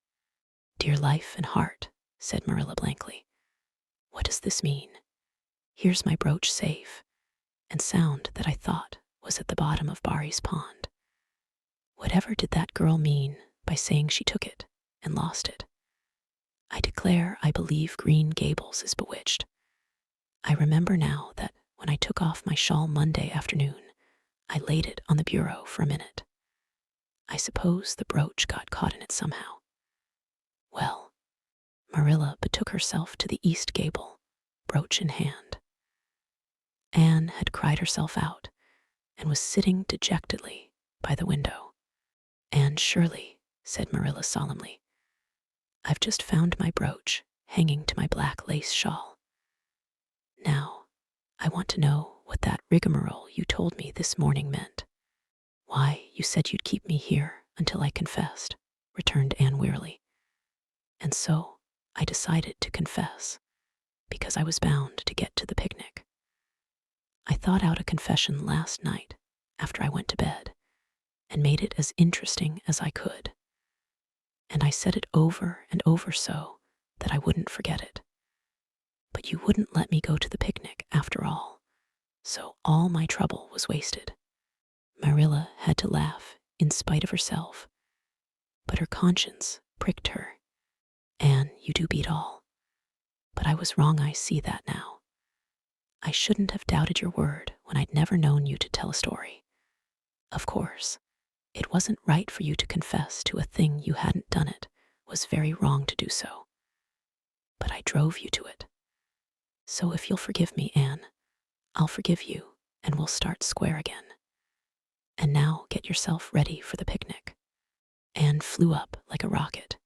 Dear life and heart, said Marilla blankly. What does this mean? Here's my brooch safe, and sound that I thought was at the bottom of Barry's pond. Whatever did that girl mean by saying she took it and lost it? I declare I believe Green Gables is bewitched. I remember now that when I took off my shawl Monday afternoon, I laid it on the bureau for a minute. I suppose the brooch got caught in it somehow. Well, Marilla betook herself to the east gable, brooch in hand. Anne had cried herself out and was sitting dejectedly by the window. Anne Shirley, said Marilla solemnly, I've just found my brooch hanging to my black lace shawl. Now, I want to know what that rigmarole you told me this morning meant. Why, you said you'd keep me here until I confessed, returned Anne wearily. And so I decided to confess, because I was bound to get to the picnic. I thought out a confession last night after I went to bed and made it as interesting as I could. And I said it over and over so that I wouldn't forget it. But you wouldn't let me go to the picnic after all, so all my trouble was wasted. Marilla had to laugh in spite of herself, but her conscience pricked her. Anne, you do beat all. But I was wrong, I see that now. I shouldn't have doubted your word when I'd never known you to tell a story. Of course, it wasn't right for you to confess to a thing you hadn't done. It was very wrong to do so. But I drove you to it. So if you'll forgive me, Anne, I'll forgive you and we'll start square again. And now get yourself ready for the picnic. Anne flew up like a rocket.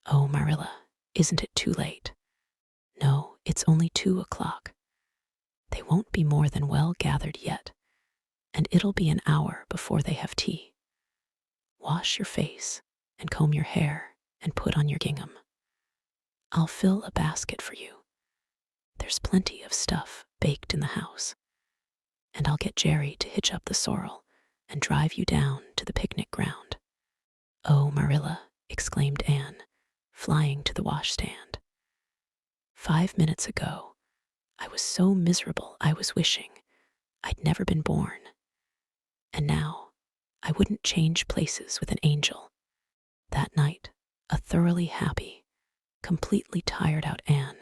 Oh, Marilla, Isn't it too late? No, it's only 2 o'clock. They won't be more than well gathered yet, and it'll be an hour before they have tea. Wash your face and comb your hair and put on your gingham. I'll fill a basket for you. There's plenty of stuff baked in the house. And I'll get Jerry to hitch up the sorrel and drive you down to the picnic ground. Oh, Marilla, exclaimed Anne, flying to the washstand. 5 minutes ago, I was so miserable I was wishing I'd never been born. And now, I wouldn't change places with an angel. That night, a thoroughly happy, completely tired out Anne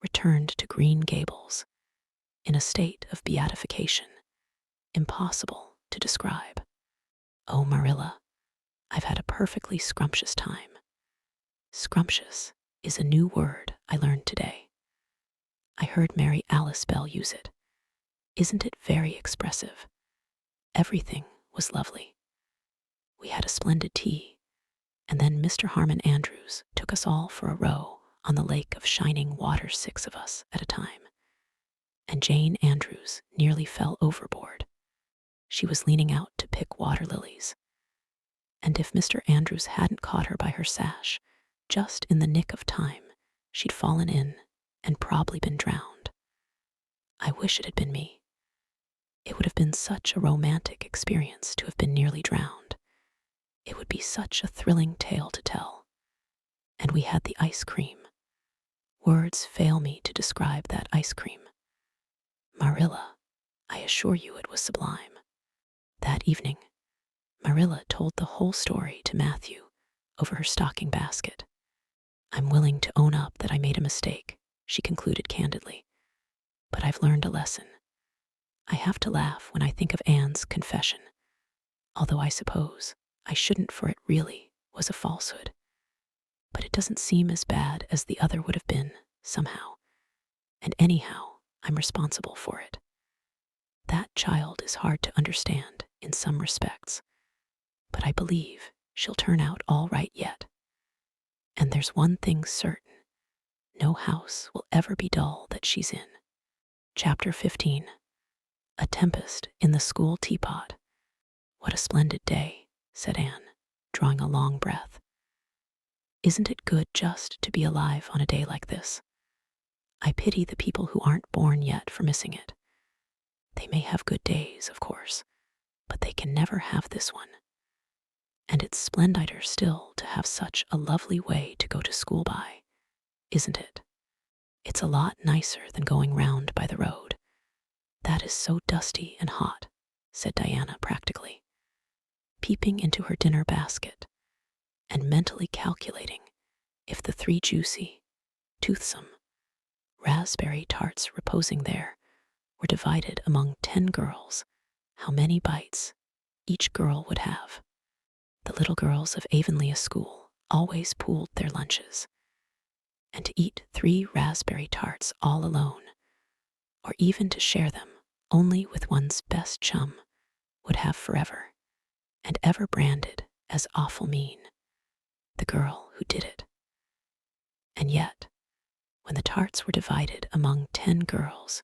returned to Green Gables in a state of beatification, impossible to describe. Oh, Marilla, I've had a perfectly scrumptious time. Scrumptious is a new word I learned today. I heard Mary Alice Bell use it. Isn't it very expressive? Everything was lovely. We had a splendid tea, and then Mr. Harmon Andrews took us all for a row on the lake of shining water, 6 of us at a time. And Jane Andrews nearly fell overboard. She was leaning out to pick water lilies. And if Mr. Andrews hadn't caught her by her sash, just in the nick of time, she'd fallen in and probably been drowned. I wish it had been me. It would have been such a romantic experience to have been nearly drowned. It would be such a thrilling tale to tell. And we had the ice cream. Words fail me to describe that ice cream. Marilla, I assure you it was sublime. That evening, Marilla told the whole story to Matthew over her stocking basket. I'm willing to own up that I made a mistake, she concluded candidly. But I've learned a lesson. I have to laugh when I think of Anne's confession, although I suppose I shouldn't, for it really was a falsehood. But it doesn't seem as bad as the other would have been, somehow. And anyhow, I'm responsible for it. That child is hard to understand in some respects, but I believe she'll turn out all right yet. And there's one thing certain, no house will ever be dull that she's in. Chapter 15. A Tempest in the School Teapot. What a splendid day, said Anne, drawing a long breath. Isn't it good just to be alive on a day like this? I pity the people who aren't born yet for missing it. They may have good days, of course, but they can never have this one. And it's splendider still to have such a lovely way to go to school by, isn't it? It's a lot nicer than going round by the road. That is so dusty and hot, said Diana practically, peeping into her dinner basket and mentally calculating if the 3 juicy, toothsome raspberry tarts reposing there were divided among 10 girls, how many bites each girl would have. The little girls of Avonlea School always pooled their lunches, and to eat 3 raspberry tarts all alone, or even to share them only with one's best chum, would have forever and ever branded as awful mean the girl who did it. And yet, when the tarts were divided among 10 girls,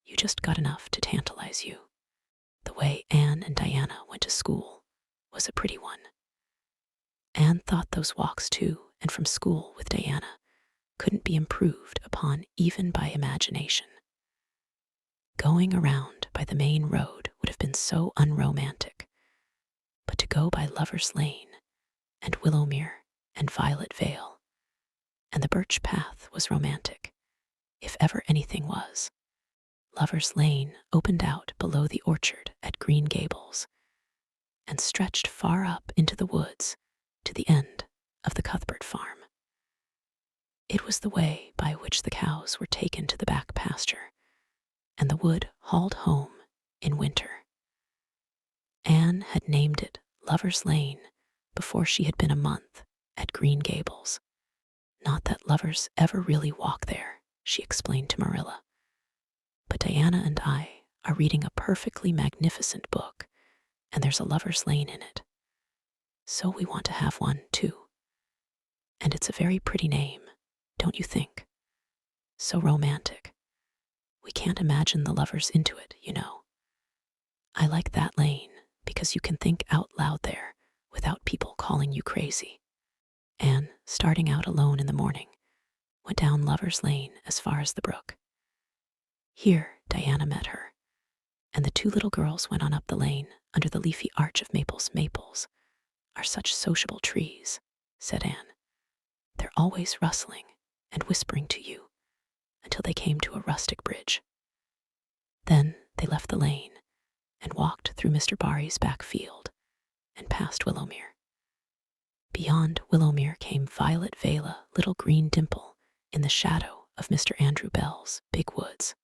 you just got enough to tantalize you. The way Anne and Diana went to school was a pretty one. Anne thought those walks to and from school with Diana couldn't be improved upon even by imagination. Going around by the main road would have been so unromantic, but to go by Lover's Lane and Willowmere and Violet Vale and the Birch Path was romantic, if ever anything was. Lover's Lane opened out below the orchard at Green Gables and stretched far up into the woods to the end of the Cuthbert farm. It was the way by which the cows were taken to the back pasture and the wood hauled home in winter. Anne had named it Lover's Lane before she had been a month at Green Gables. Not that lovers ever really walk there, she explained to Marilla. But Diana and I are reading a perfectly magnificent book, and there's a Lover's Lane in it. So we want to have one, too. And it's a very pretty name, don't you think? So romantic. We can't imagine the lovers into it, you know. I like that lane because you can think out loud there without people calling you crazy. Anne, starting out alone in the morning, went down Lover's Lane as far as the brook. Here Diana met her, and the two little girls went on up the lane under the leafy arch of maples. Maples are such sociable trees, said Anne. They're always rustling and whispering to you until they came to a rustic bridge. Then they left the lane and walked through Mr. Barry's back field and past Willowmere. Beyond Willowmere came Violet Vela, little green dimple in the shadow of Mr. Andrew Bell's big woods.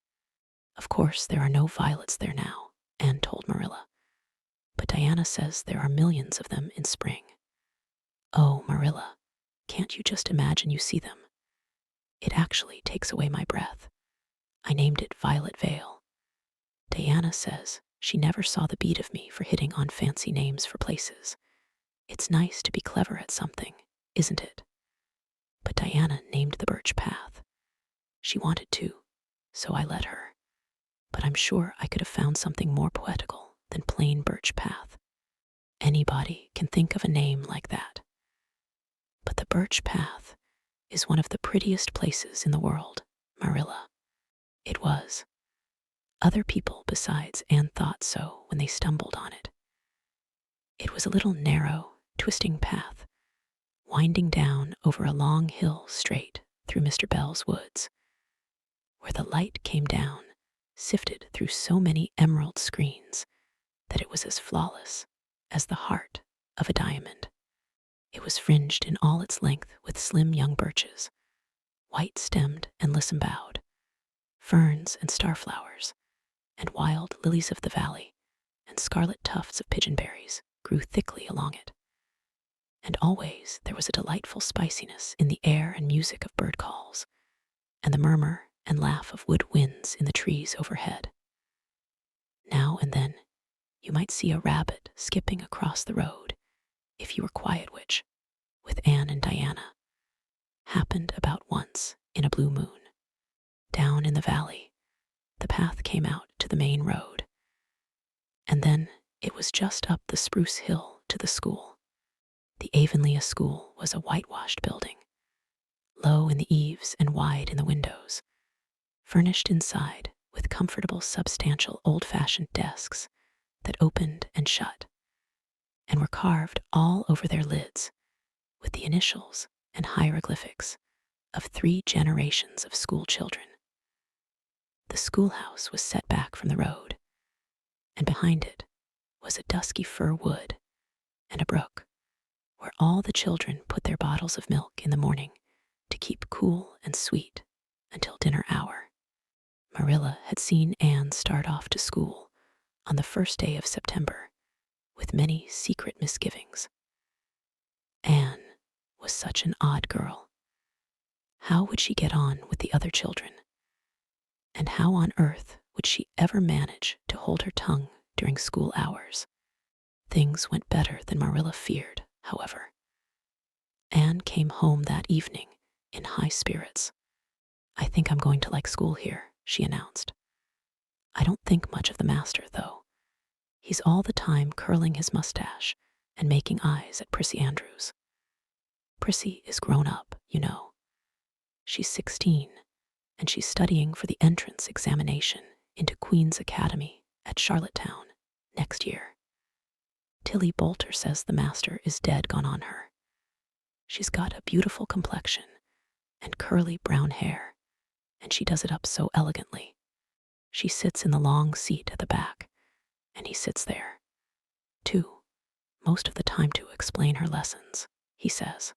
Of course, there are no violets there now, Anne told Marilla, but Diana says there are millions of them in spring. Oh, Marilla, can't you just imagine you see them? It actually takes away my breath. I named it Violet Vale. Diana says she never saw the beat of me for hitting on fancy names for places. It's nice to be clever at something, isn't it? But Diana named the Birch Path. She wanted to, so I let her. But I'm sure I could have found something more poetical than plain Birch Path. Anybody can think of a name like that. But the Birch Path is one of the prettiest places in the world, Marilla. It was. Other people besides Anne thought so when they stumbled on it. It was a little narrow, twisting path, winding down over a long hill straight through Mr. Bell's woods, where the light came down, sifted through so many emerald screens that it was as flawless as the heart of a diamond. It was fringed in all its length with slim young birches, white-stemmed and lissom-boughed, ferns and starflowers, and wild lilies of the valley, and scarlet tufts of pigeonberries grew thickly along it. And always there was a delightful spiciness in the air and music of bird calls, and the murmur and laugh of wood winds in the trees overhead. Now and then you might see a rabbit skipping across the road if you were quiet, which, with Anne and Diana, happened about once in a blue moon. Down in the valley, the path came out to the main road, and then it was just up the spruce hill to the school. The Avonlea School was a whitewashed building, low in the eaves and wide in the windows, furnished inside with comfortable, substantial, old-fashioned desks that opened and shut, and were carved all over their lids with the initials and hieroglyphics of 3 generations of school children. The schoolhouse was set back from the road, and behind it was a dusky fir wood and a brook where all the children put their bottles of milk in the morning to keep cool and sweet until dinner hour. Marilla had seen Anne start off to school on the first day of September with many secret misgivings. Anne was such an odd girl. How would she get on with the other children? And how on earth would she ever manage to hold her tongue during school hours? Things went better than Marilla feared, however. Anne came home that evening in high spirits. "I think I'm going to like school here," she announced. "I don't think much of the master, though. He's all the time curling his mustache and making eyes at Prissy Andrews. Prissy is grown up, you know. She's 16, and she's studying for the entrance examination into Queen's Academy at Charlottetown next year. Tilly Boulter says the master is dead gone on her. She's got a beautiful complexion and curly brown hair, and she does it up so elegantly. She sits in the long seat at the back, and he sits there, too, most of the time to explain her lessons, he says.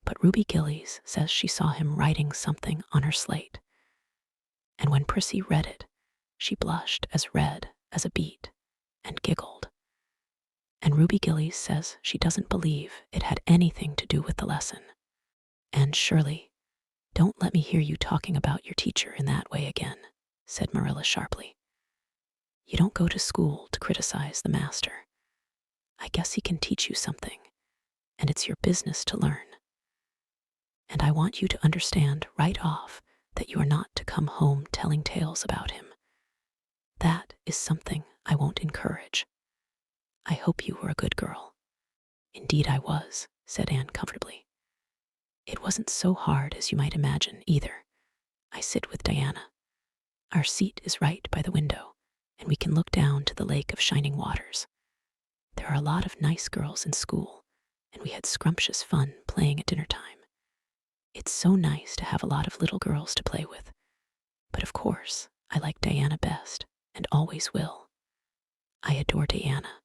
But Ruby Gillies says she saw him writing something on her slate, and when Prissy read it, she blushed as red as a beet and giggled. And Ruby Gillies says she doesn't believe it had anything to do with the lesson. And Shirley, don't let me hear you talking about your teacher in that way again, said Marilla sharply. You don't go to school to criticize the master. I guess he can teach you something, and it's your business to learn. And I want you to understand right off that you are not to come home telling tales about him. That is something I won't encourage. I hope you were a good girl." "Indeed I was," said Anne comfortably. "It wasn't so hard as you might imagine, either. I sit with Diana. Our seat is right by the window, and we can look down to the lake of shining waters. There are a lot of nice girls in school, and we had scrumptious fun playing at dinner time. It's so nice to have a lot of little girls to play with. But of course, I like Diana best, and always will. I adore Diana.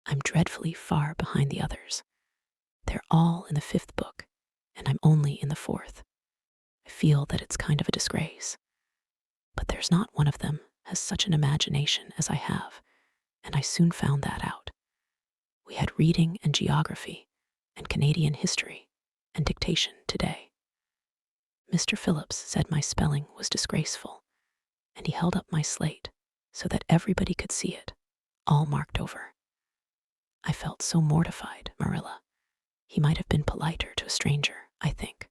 I'm dreadfully far behind the others. They're all in the 5th book, and I'm only in the 4th. I feel that it's kind of a disgrace. But there's not one of them has such an imagination as I have, and I soon found that out. We had reading and geography, and Canadian history, and dictation today. Mr. Phillips said my spelling was disgraceful, and he held up my slate so that everybody could see it, all marked over. I felt so mortified, Marilla. He might have been politer to a stranger, I think.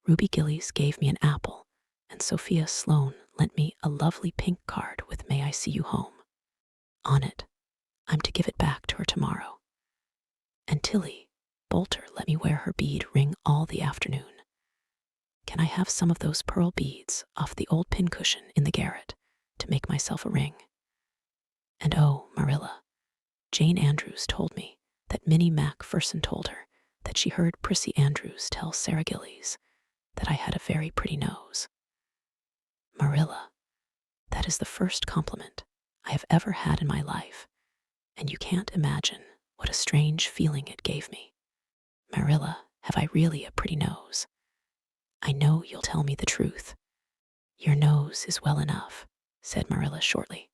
Ruby Gillies gave me an apple, and Sophia Sloane lent me a lovely pink card with "May I see you home" on it. I'm to give it back to her tomorrow. And Tilly Bolter let me wear her bead ring all the afternoon. Can I have some of those pearl beads off the old pincushion in the garret to make myself a ring? And oh, Marilla, Jane Andrews told me that Minnie Macpherson told her that she heard Prissy Andrews tell Sarah Gillies that I had a very pretty nose. Marilla, that is the first compliment I have ever had in my life, and you can't imagine what a strange feeling it gave me. Marilla, have I really a pretty nose? I know you'll tell me the truth. Your nose is well enough, said Marilla shortly.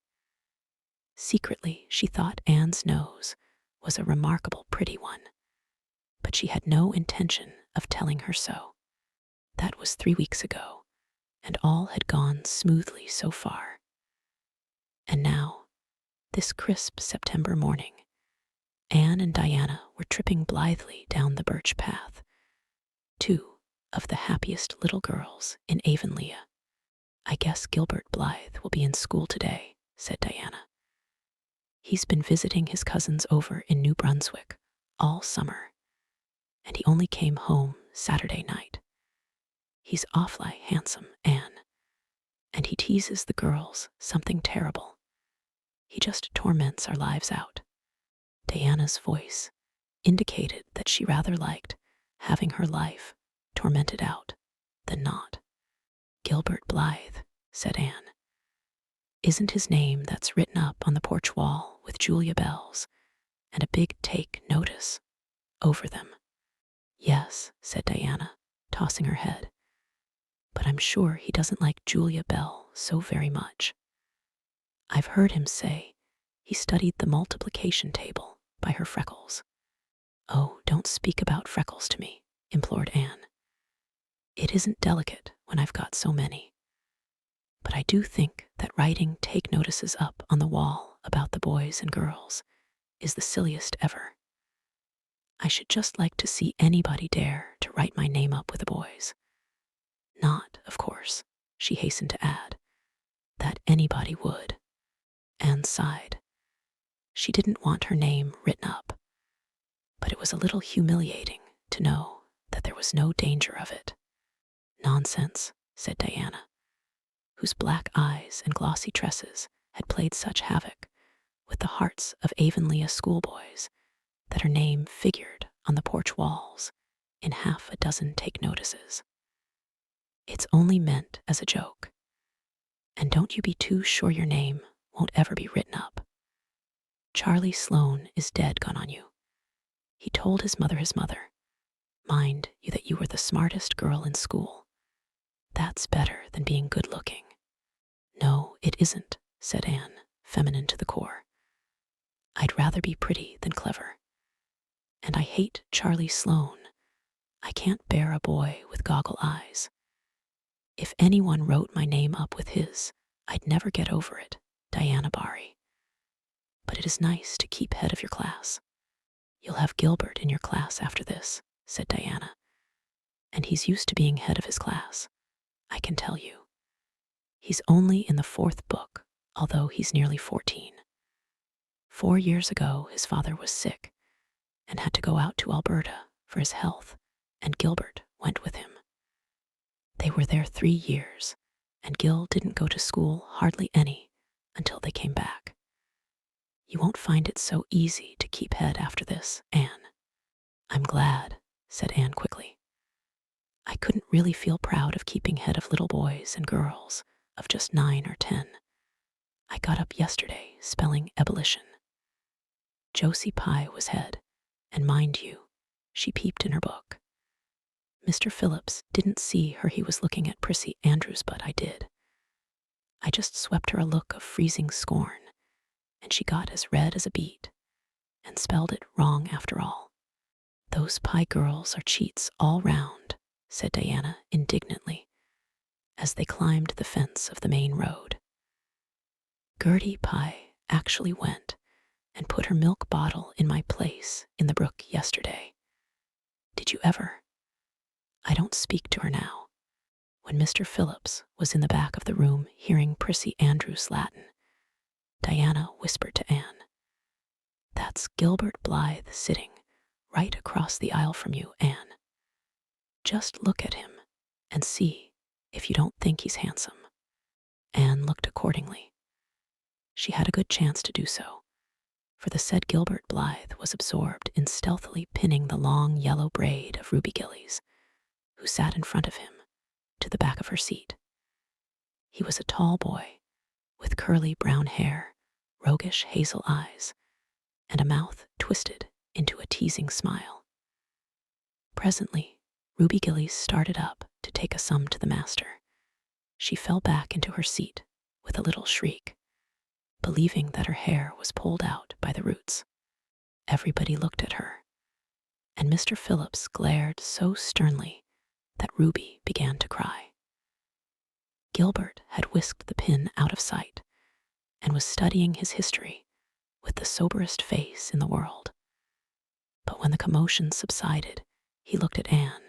Secretly, she thought Anne's nose was a remarkable pretty one, but she had no intention of telling her so. That was 3 weeks ago, and all had gone smoothly so far. And now, this crisp September morning, Anne and Diana were tripping blithely down the birch path, 2 of the happiest little girls in Avonlea. I guess Gilbert Blythe will be in school today, said Diana. He's been visiting his cousins over in New Brunswick all summer, and he only came home Saturday night. He's awfully handsome, Anne, and he teases the girls something terrible. He just torments our lives out. Diana's voice indicated that she rather liked having her life tormented out than not. Gilbert Blythe, said Anne. Isn't his name that's written up on the porch wall with Julia bells and a big "Take Notice" over them? Yes, said Diana, tossing her head. But I'm sure he doesn't like Julia Bell so very much. I've heard him say he studied the multiplication table by her freckles. Oh, don't speak about freckles to me, implored Anne. It isn't delicate when I've got so many. But I do think that writing take notices up on the wall about the boys and girls is the silliest ever. I should just like to see anybody dare to write my name up with the boys. Not, of course, she hastened to add, that anybody would. Anne sighed. She didn't want her name written up, but it was a little humiliating to know that there was no danger of it. Nonsense, said Diana, whose black eyes and glossy tresses had played such havoc with the hearts of Avonlea schoolboys that her name figured on the porch walls in half a dozen take notices. It's only meant as a joke. And don't you be too sure your name won't ever be written up. Charlie Sloane is dead gone on you. He told his mother, mind you, that you were the smartest girl in school. That's better than being good looking. No, it isn't, said Anne, feminine to the core. I'd rather be pretty than clever. And I hate Charlie Sloane. I can't bear a boy with goggle eyes. If anyone wrote my name up with his, I'd never get over it, Diana Barry. But it is nice to keep head of your class. You'll have Gilbert in your class after this, said Diana. and he's used to being head of his class, I can tell you. He's only in the 4th book, although he's nearly 14. 4 years ago, his father was sick and had to go out to Alberta for his health, and Gilbert went with him. They were there 3 years, and Gil didn't go to school hardly any until they came back. You won't find it so easy to keep head after this, Anne. I'm glad, said Anne quickly. I couldn't really feel proud of keeping head of little boys and girls of just 9 or 10. I got up yesterday spelling ebullition. Josie Pye was head, and mind you, she peeped in her book. Mr. Phillips didn't see her, he was looking at Prissy Andrews, but I did. I just swept her a look of freezing scorn, and she got as red as a beet, and spelled it wrong after all. Those Pye girls are cheats all round, said Diana indignantly, as they climbed the fence of the main road. Gertie Pye actually went and put her milk bottle in my place in the brook yesterday. Did you ever? I don't speak to her now. When Mr. Phillips was in the back of the room hearing Prissy Andrews' Latin, Diana whispered to Anne, That's Gilbert Blythe sitting right across the aisle from you, Anne. Just look at him and see if you don't think he's handsome. Anne looked accordingly. She had a good chance to do so, for the said Gilbert Blythe was absorbed in stealthily pinning the long yellow braid of Ruby Gillies, who sat in front of him, to the back of her seat. He was a tall boy, with curly brown hair, roguish hazel eyes, and a mouth twisted into a teasing smile. Presently, Ruby Gillies started up to take a sum to the master. She fell back into her seat with a little shriek, believing that her hair was pulled out by the roots. Everybody looked at her, and Mr. Phillips glared so sternly that Ruby began to cry. Gilbert had whisked the pin out of sight and was studying his history with the soberest face in the world. But when the commotion subsided, he looked at Anne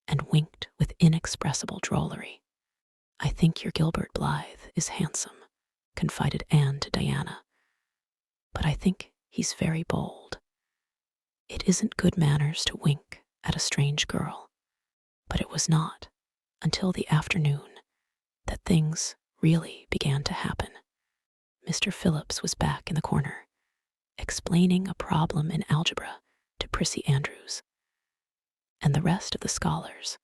and winked with inexpressible drollery. I think your Gilbert Blythe is handsome, confided Anne to Diana, but I think he's very bold. It isn't good manners to wink at a strange girl, but it was not until the afternoon that things really began to happen. Mr. Phillips was back in the corner, explaining a problem in algebra to Prissy Andrews, and the rest of the scholars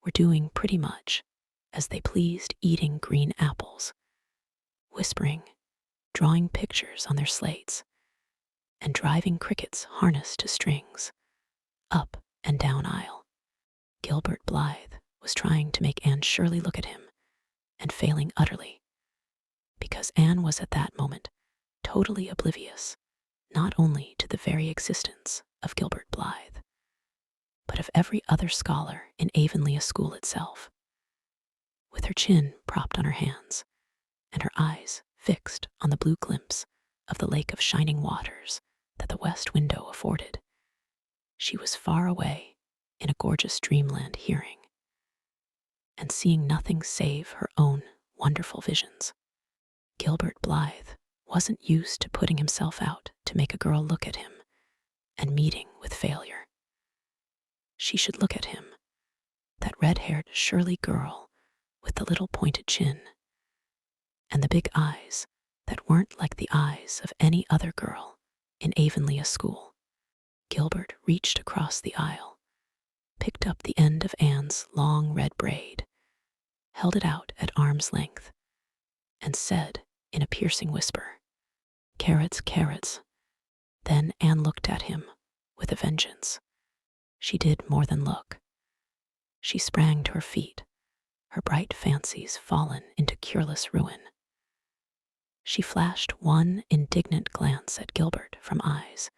were doing pretty much as they pleased, eating green apples, whispering, drawing pictures on their slates, and driving crickets harnessed to strings up and down aisle. Gilbert Blythe was trying to make Anne Shirley look at him, and failing utterly, because Anne was at that moment totally oblivious not only to the very existence of Gilbert Blythe, but of every other scholar in Avonlea school itself. With her chin propped on her hands, and her eyes fixed on the blue glimpse of the lake of shining waters that the west window afforded, she was far away in a gorgeous dreamland, hearing and seeing nothing save her own wonderful visions. Gilbert Blythe wasn't used to putting himself out to make a girl look at him and meeting with failure. She should look at him, that red-haired Shirley girl with the little pointed chin and the big eyes that weren't like the eyes of any other girl in Avonlea school. Gilbert reached across the aisle, picked up the end of Anne's long red braid, held it out at arm's length, and said in a piercing whisper, "Carrots, carrots." Then Anne looked at him with a vengeance. She did more than look. She sprang to her feet, her bright fancies fallen into cureless ruin. She flashed one indignant glance at Gilbert from eyes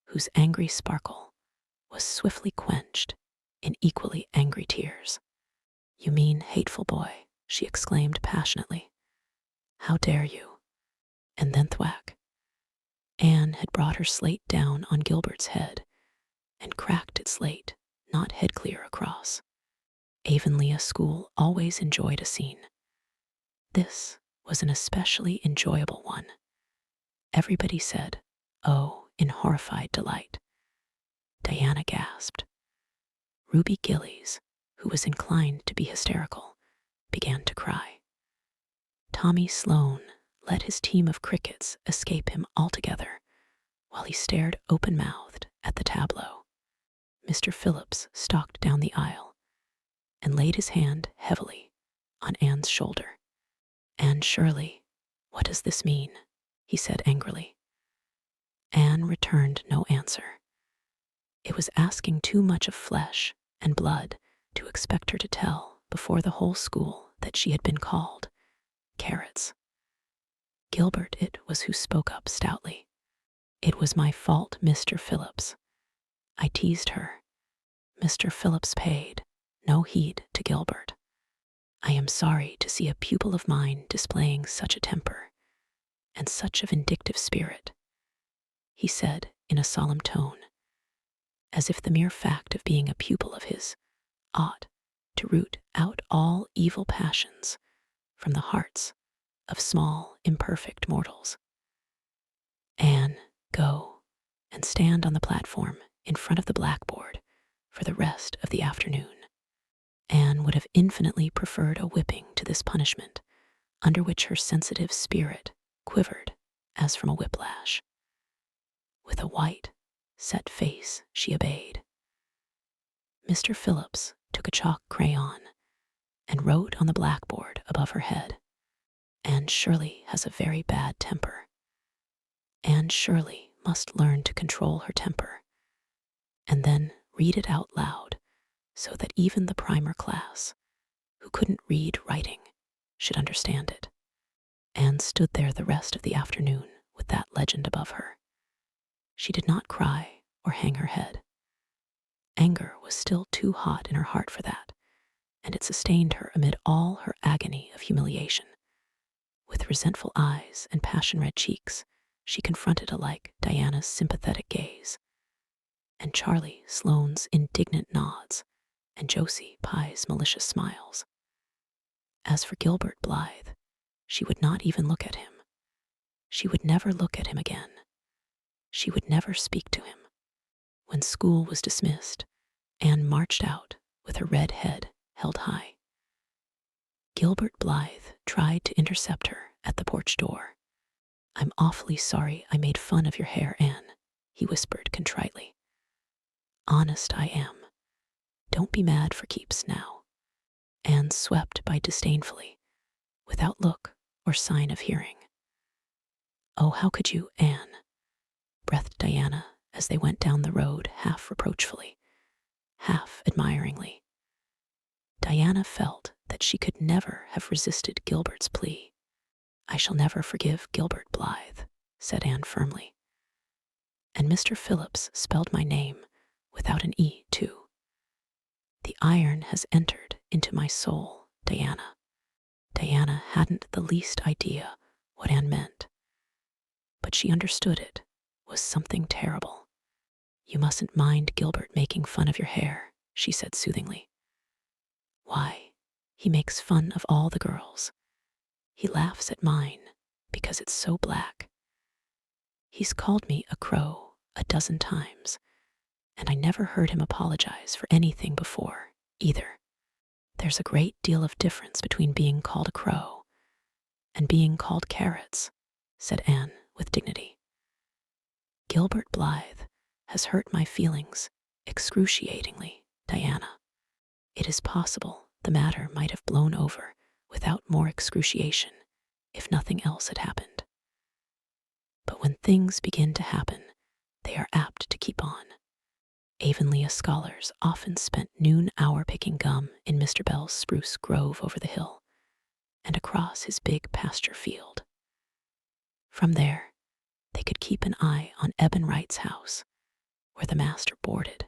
whose angry sparkle was swiftly quenched in equally angry tears. "You mean hateful boy," she exclaimed passionately. "How dare you?" And then thwack. Anne had brought her slate down on Gilbert's head and cracked its slate, not head clear across. Avonlea School always enjoyed a scene. This was an especially enjoyable one. Everybody said, "Oh," in horrified delight. Diana gasped. Ruby Gillies, who was inclined to be hysterical, began to cry. Tommy Sloane let his team of crickets escape him altogether while he stared open-mouthed at the tableau. Mr. Phillips stalked down the aisle and laid his hand heavily on Anne's shoulder. "Anne Shirley, what does this mean?" he said angrily. Anne returned no answer. It was asking too much of flesh and blood to expect her to tell before the whole school that she had been called carrots. Gilbert it was who spoke up stoutly. "It was my fault, Mr. Phillips. I teased her." Mr. Phillips paid no heed to Gilbert. "I am sorry to see a pupil of mine displaying such a temper and such a vindictive spirit," he said in a solemn tone, as if the mere fact of being a pupil of his ought to root out all evil passions from the hearts of small, imperfect mortals. "Anne, go and stand on the platform in front of the blackboard for the rest of the afternoon." Anne would have infinitely preferred a whipping to this punishment, under which her sensitive spirit quivered as from a whiplash. With a white, set face, she obeyed. Mr. Phillips took a chalk crayon and wrote on the blackboard above her head, "Anne Shirley has a very bad temper. Anne Shirley must learn to control her temper," and then read it out loud so that even the primer class, who couldn't read writing, should understand it. Anne stood there the rest of the afternoon with that legend above her. She did not cry or hang her head. Anger was still too hot in her heart for that, and it sustained her amid all her agony of humiliation. With resentful eyes and passion-red cheeks, she confronted alike Diana's sympathetic gaze, and Charlie Sloane's indignant nods, and Josie Pye's malicious smiles. As for Gilbert Blythe, she would not even look at him. She would never look at him again. She would never speak to him. When school was dismissed, Anne marched out with her red head held high. Gilbert Blythe tried to intercept her at the porch door. "I'm awfully sorry I made fun of your hair, Anne," he whispered contritely. "Honest I am. Don't be mad for keeps now." Anne swept by disdainfully, without look or sign of hearing. "Oh, how could you, Anne?" breathed Diana as they went down the road, half reproachfully, half admiringly. Diana felt that she could never have resisted Gilbert's plea. "I shall never forgive Gilbert Blythe," said Anne firmly. "And Mr. Phillips spelled my name without an E, too. The iron has entered into my soul, Diana." Diana hadn't the least idea what Anne meant, but she understood it was something terrible. "You mustn't mind Gilbert making fun of your hair," she said soothingly. "Why, he makes fun of all the girls. He laughs at mine because it's so black. He's called me a crow a dozen times, and I never heard him apologize for anything before, either. There's a great deal of difference between being called a crow and being called carrots," said Anne with dignity. "Gilbert Blythe has hurt my feelings excruciatingly, Diana. It is possible the matter might have blown over without more excruciation if nothing else had happened. But when things begin to happen, they are apt to keep on. Avonlea scholars often spent noon hour picking gum in Mr. Bell's spruce grove over the hill and across his big pasture field. From there, they could keep an eye on Eben Wright's house, where the master boarded.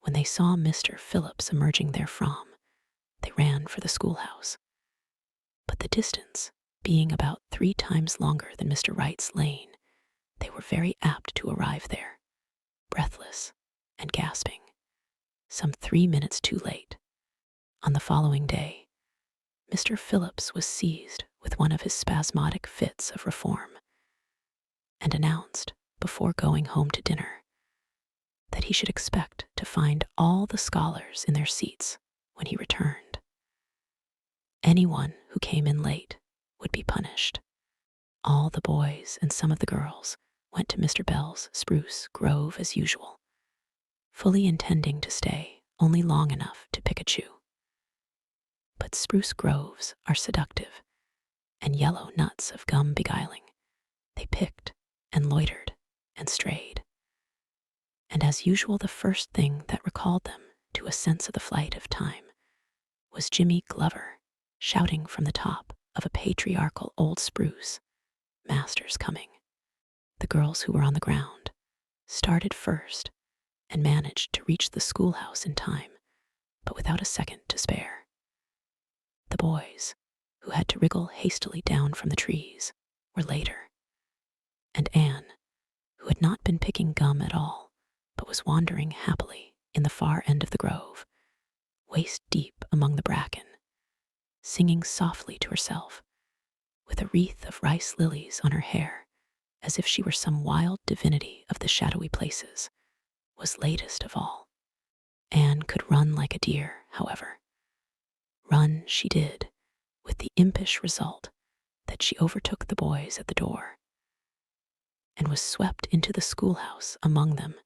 When they saw Mr. Phillips emerging therefrom, they ran for the schoolhouse. But the distance being about 3 times longer than Mr. Wright's lane, they were very apt to arrive there, breathless and gasping, some 3 minutes too late. On the following day, Mr. Phillips was seized with one of his spasmodic fits of reform and announced, before going home to dinner, that he should expect to find all the scholars in their seats when he returned. Anyone who came in late would be punished. All the boys and some of the girls went to Mr. Bell's spruce grove as usual, fully intending to stay only long enough to pick a chew. But spruce groves are seductive, and yellow nuts of gum beguiling. They picked and loitered and strayed. And as usual, the first thing that recalled them to a sense of the flight of time was Jimmy Glover shouting from the top of a patriarchal old spruce, "Master's coming." The girls who were on the ground started first and managed to reach the schoolhouse in time, but without a second to spare. The boys, who had to wriggle hastily down from the trees, were later, and Anne, who had not been picking gum at all, but was wandering happily in the far end of the grove, waist deep among the bracken, singing softly to herself, with a wreath of rice lilies on her hair, as if she were some wild divinity of the shadowy places, was latest of all. Anne could run like a deer, however. Run she did, with the impish result that she overtook the boys at the door and was swept into the schoolhouse among them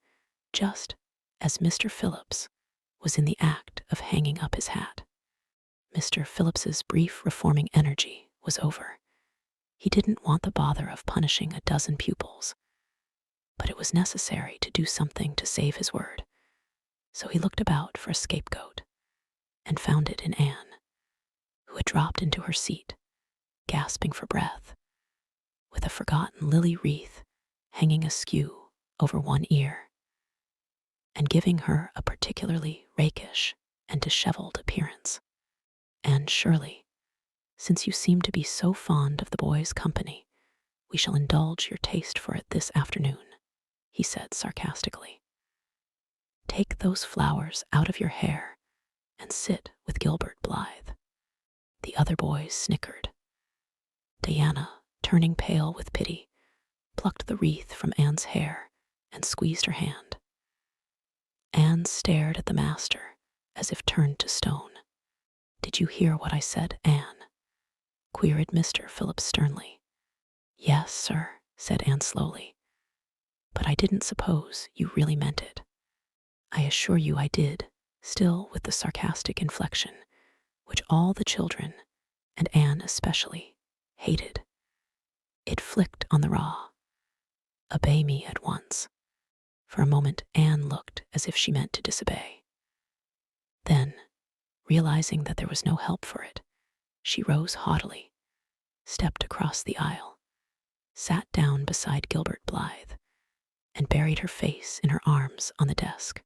just as Mr. Phillips was in the act of hanging up his hat. Mr. Phillips's brief reforming energy was over. He didn't want the bother of punishing a dozen pupils, but it was necessary to do something to save his word. So he looked about for a scapegoat and found it in Anne, who had dropped into her seat, gasping for breath, with a forgotten lily wreath hanging askew over one ear, and giving her a particularly rakish and disheveled appearance. "And surely, since you seem to be so fond of the boys' company, we shall indulge your taste for it this afternoon," he said sarcastically. "Take those flowers out of your hair and sit with Gilbert Blythe." The other boys snickered. Diana, turning pale with pity, plucked the wreath from Anne's hair and squeezed her hand. Anne stared at the master as if turned to stone. "Did you hear what I said, Anne?" queried Mr. Phillips sternly. "Yes, sir," said Anne slowly, "but I didn't suppose you really meant it." "I assure you I did," still with the sarcastic inflection, which all the children, and Anne especially, hated. It flicked on the raw. "Obey me at once." For a moment Anne looked as if she meant to disobey. Then, realizing that there was no help for it, she rose haughtily, stepped across the aisle, sat down beside Gilbert Blythe, and buried her face in her arms on the desk.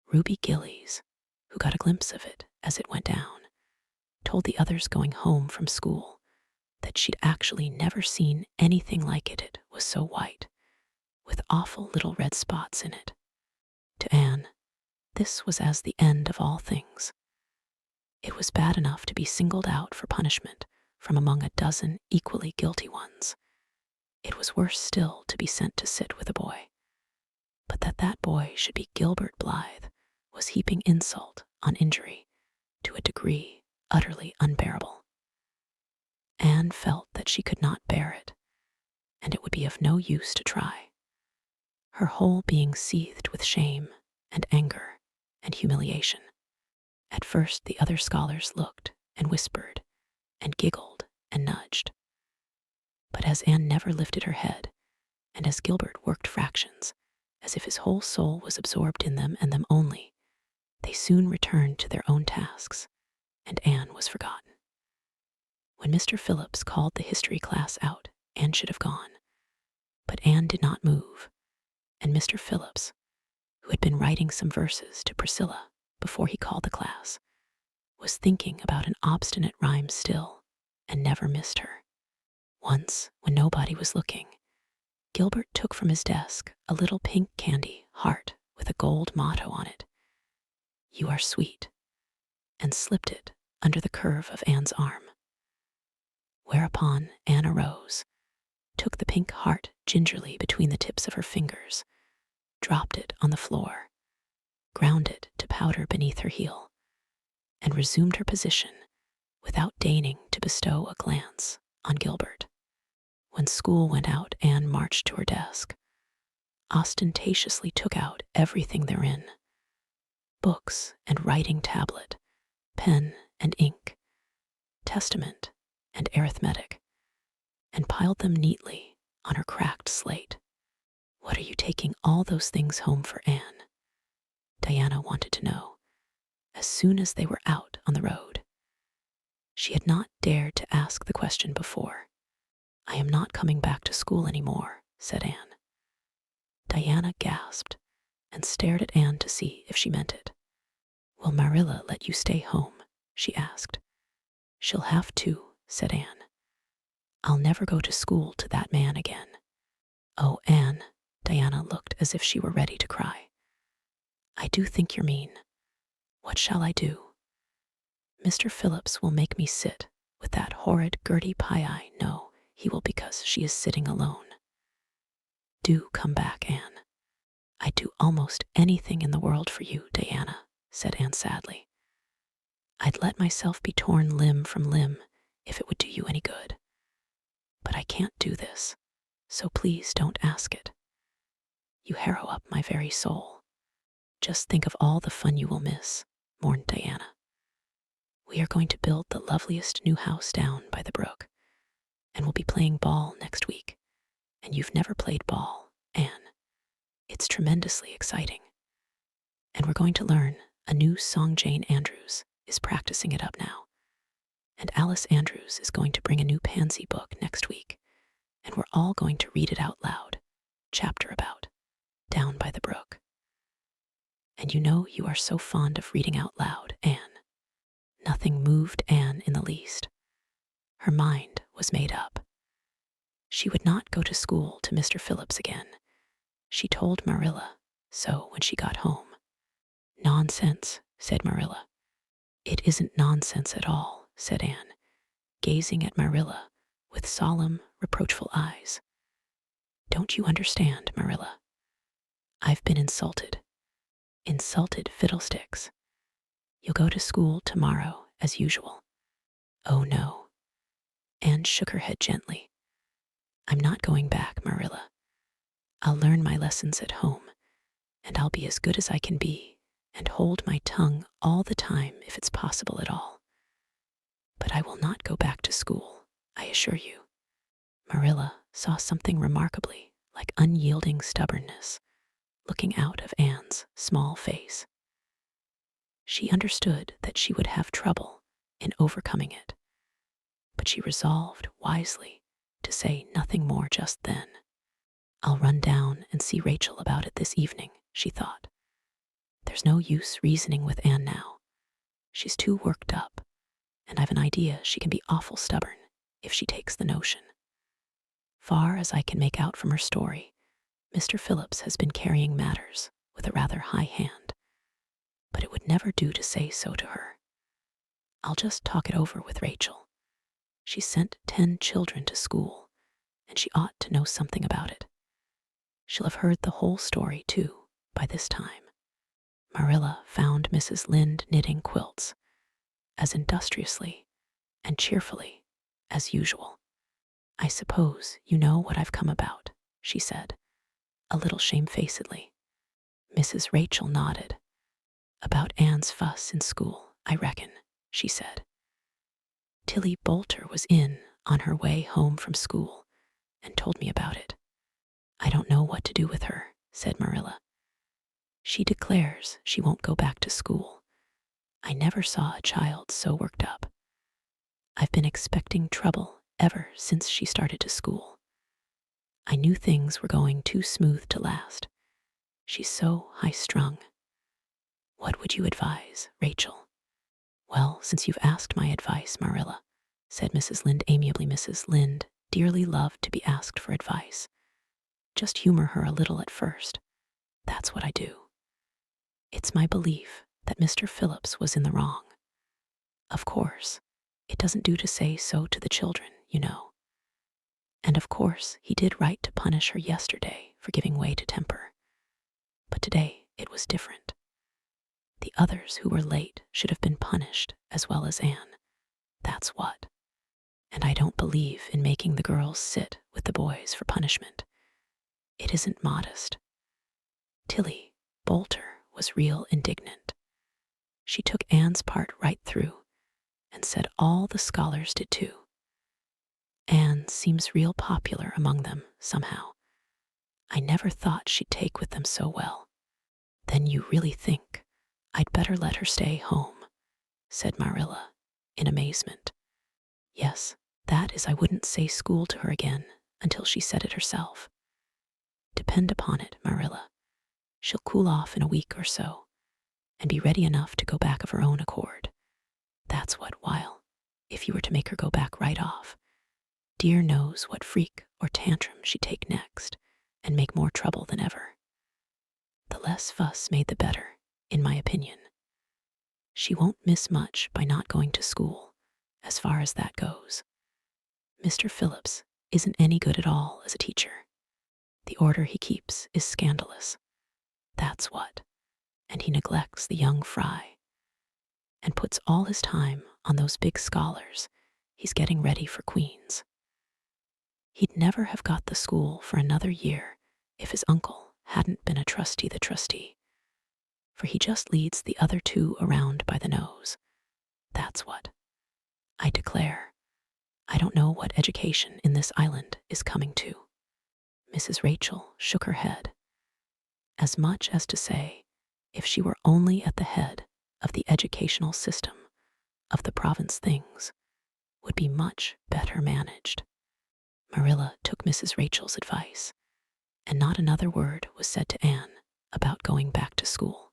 Ruby Gillies, who got a glimpse of it as it went down, told the others going home from school that she'd actually never seen anything like it. It was so white, with awful little red spots in it. To Anne, this was as the end of all things. It was bad enough to be singled out for punishment from among a dozen equally guilty ones. It was worse still to be sent to sit with a boy. But that boy should be Gilbert Blythe was heaping insult on injury to a degree utterly unbearable. Anne felt that she could not bear it, and it would be of no use to try. Her whole being seethed with shame and anger and humiliation. At first the other scholars looked and whispered and giggled and nudged. But as Anne never lifted her head, and as Gilbert worked fractions, as if his whole soul was absorbed in them and them only, they soon returned to their own tasks, and Anne was forgotten. When Mr. Phillips called the history class out, Anne should have gone. But Anne did not move, and Mr. Phillips, who had been writing some verses to Priscilla before he called the class, was thinking about an obstinate rhyme still, and never missed her. Once, when nobody was looking, Gilbert took from his desk a little pink candy heart with a gold motto on it: "You are sweet." and slipped it under the curve of Anne's arm. Whereupon Anne arose, took the pink heart gingerly between the tips of her fingers, dropped it on the floor, ground it to powder beneath her heel, and resumed her position without deigning to bestow a glance on Gilbert. When school went out, Anne marched to her desk, ostentatiously took out everything therein: books and writing tablet, pen and ink, testament and arithmetic, and piled them neatly on her cracked slate. "What are you taking all those things home for, Anne?" Diana wanted to know, as soon as they were out on the road. She had not dared to ask the question before. "I am not coming back to school any more," said Anne. Diana gasped and stared at Anne to see if she meant it. "Will Marilla let you stay home?" she asked. "She'll have to," said Anne. "I'll never go to school to that man again." "Oh, Anne," Diana looked as if she were ready to cry. "I do think you're mean. What shall I do? Mr. Phillips will make me sit with that horrid Gertie Pye. No, he will, because she is sitting alone." "Do come back, Anne. I'd do almost anything in the world for you, Diana," said Anne sadly. "I'd let myself be torn limb from limb if it would do you any good. But I can't do this, so please don't ask it. You harrow up my very soul. Just think of all the fun you will miss," mourned Diana. "We are going to build the loveliest new house down by the brook, and we'll be playing ball next week. And you've never played ball, Anne. It's tremendously exciting. And we're going to learn a new song. Jane Andrews is practicing it up now. And Alice Andrews is going to bring a new Pansy book next week, and we're all going to read it out loud, chapter about Down by the Brook. And you know you are so fond of reading out loud, Anne." Nothing moved Anne in the least. Her mind was made up. She would not go to school to Mr. Phillips again. She told Marilla so when she got home. "Nonsense," said Marilla. "It isn't nonsense at all," said Anne, gazing at Marilla with solemn, reproachful eyes. "Don't you understand, Marilla? I've been insulted. Insulted fiddlesticks. You'll go to school tomorrow as usual." "Oh, no." Anne shook her head gently. "I'm not going back, Marilla. I'll learn my lessons at home, and I'll be as good as I can be and hold my tongue all the time if it's possible at all. But I will not go back to school, I assure you." Marilla saw something remarkably like unyielding stubbornness looking out of Anne's small face. She understood that she would have trouble in overcoming it, but she resolved wisely to say nothing more just then. "I'll run down and see Rachel about it this evening," she thought. "There's no use reasoning with Anne now. She's too worked up, and I've an idea she can be awful stubborn if she takes the notion. Far as I can make out from her story, Mr. Phillips has been carrying matters with a rather high hand, but it would never do to say so to her. I'll just talk it over with Rachel. She sent 10 children to school, and she ought to know something about it. She'll have heard the whole story, too, by this time." Marilla found Mrs. Lynde knitting quilts as industriously and cheerfully as usual. "I suppose you know what I've come about," she said, a little shamefacedly. Mrs. Rachel nodded. "About Anne's fuss in school, I reckon," she said. "Tilly Boulter was in on her way home from school and told me about it. I don't know what to do with her," said Marilla. "She declares she won't go back to school. I never saw a child so worked up. I've been expecting trouble ever since she started to school. I knew things were going too smooth to last. She's so high-strung. What would you advise, Rachel?" "Well, since you've asked my advice, Marilla," said Mrs. Lynde amiably. Mrs. Lynde dearly loved to be asked for advice. "Just humor her a little at first. That's what I do. It's my belief that Mr. Phillips was in the wrong. Of course, it doesn't do to say so to the children, you know. And of course, he did right to punish her yesterday for giving way to temper. But today it was different. The others who were late should have been punished as well as Anne. That's what. And I don't believe in making the girls sit with the boys for punishment. It isn't modest. Tilly Bolter was real indignant. She took Anne's part right through and said all the scholars did too. Anne seems real popular among them somehow. I never thought she'd take with them so well. Then you really think I'd better let her stay home, said Marilla in amazement. Yes, that is, I wouldn't say school to her again until she said it herself. Depend upon it, Marilla, she'll cool off in a week or so and be ready enough to go back of her own accord. That's what, while if you were to make her go back right off, dear knows what freak or tantrum she'd take next and make more trouble than ever. The less fuss made the better, in my opinion. She won't miss much by not going to school, as far as that goes. Mr. Phillips isn't any good at all as a teacher. The order he keeps is scandalous. That's what. And he neglects the young fry and puts all his time on those big scholars he's getting ready for Queen's. He'd never have got the school for another year if his uncle hadn't been a trustee the trustee, for he just leads the other two around by the nose. That's what. I declare, I don't know what education in this island is coming to. Mrs. Rachel shook her head, as much as to say, if she were only at the head of the educational system of the province, things would be much better managed. Marilla took Mrs. Rachel's advice, and not another word was said to Anne about going back to school.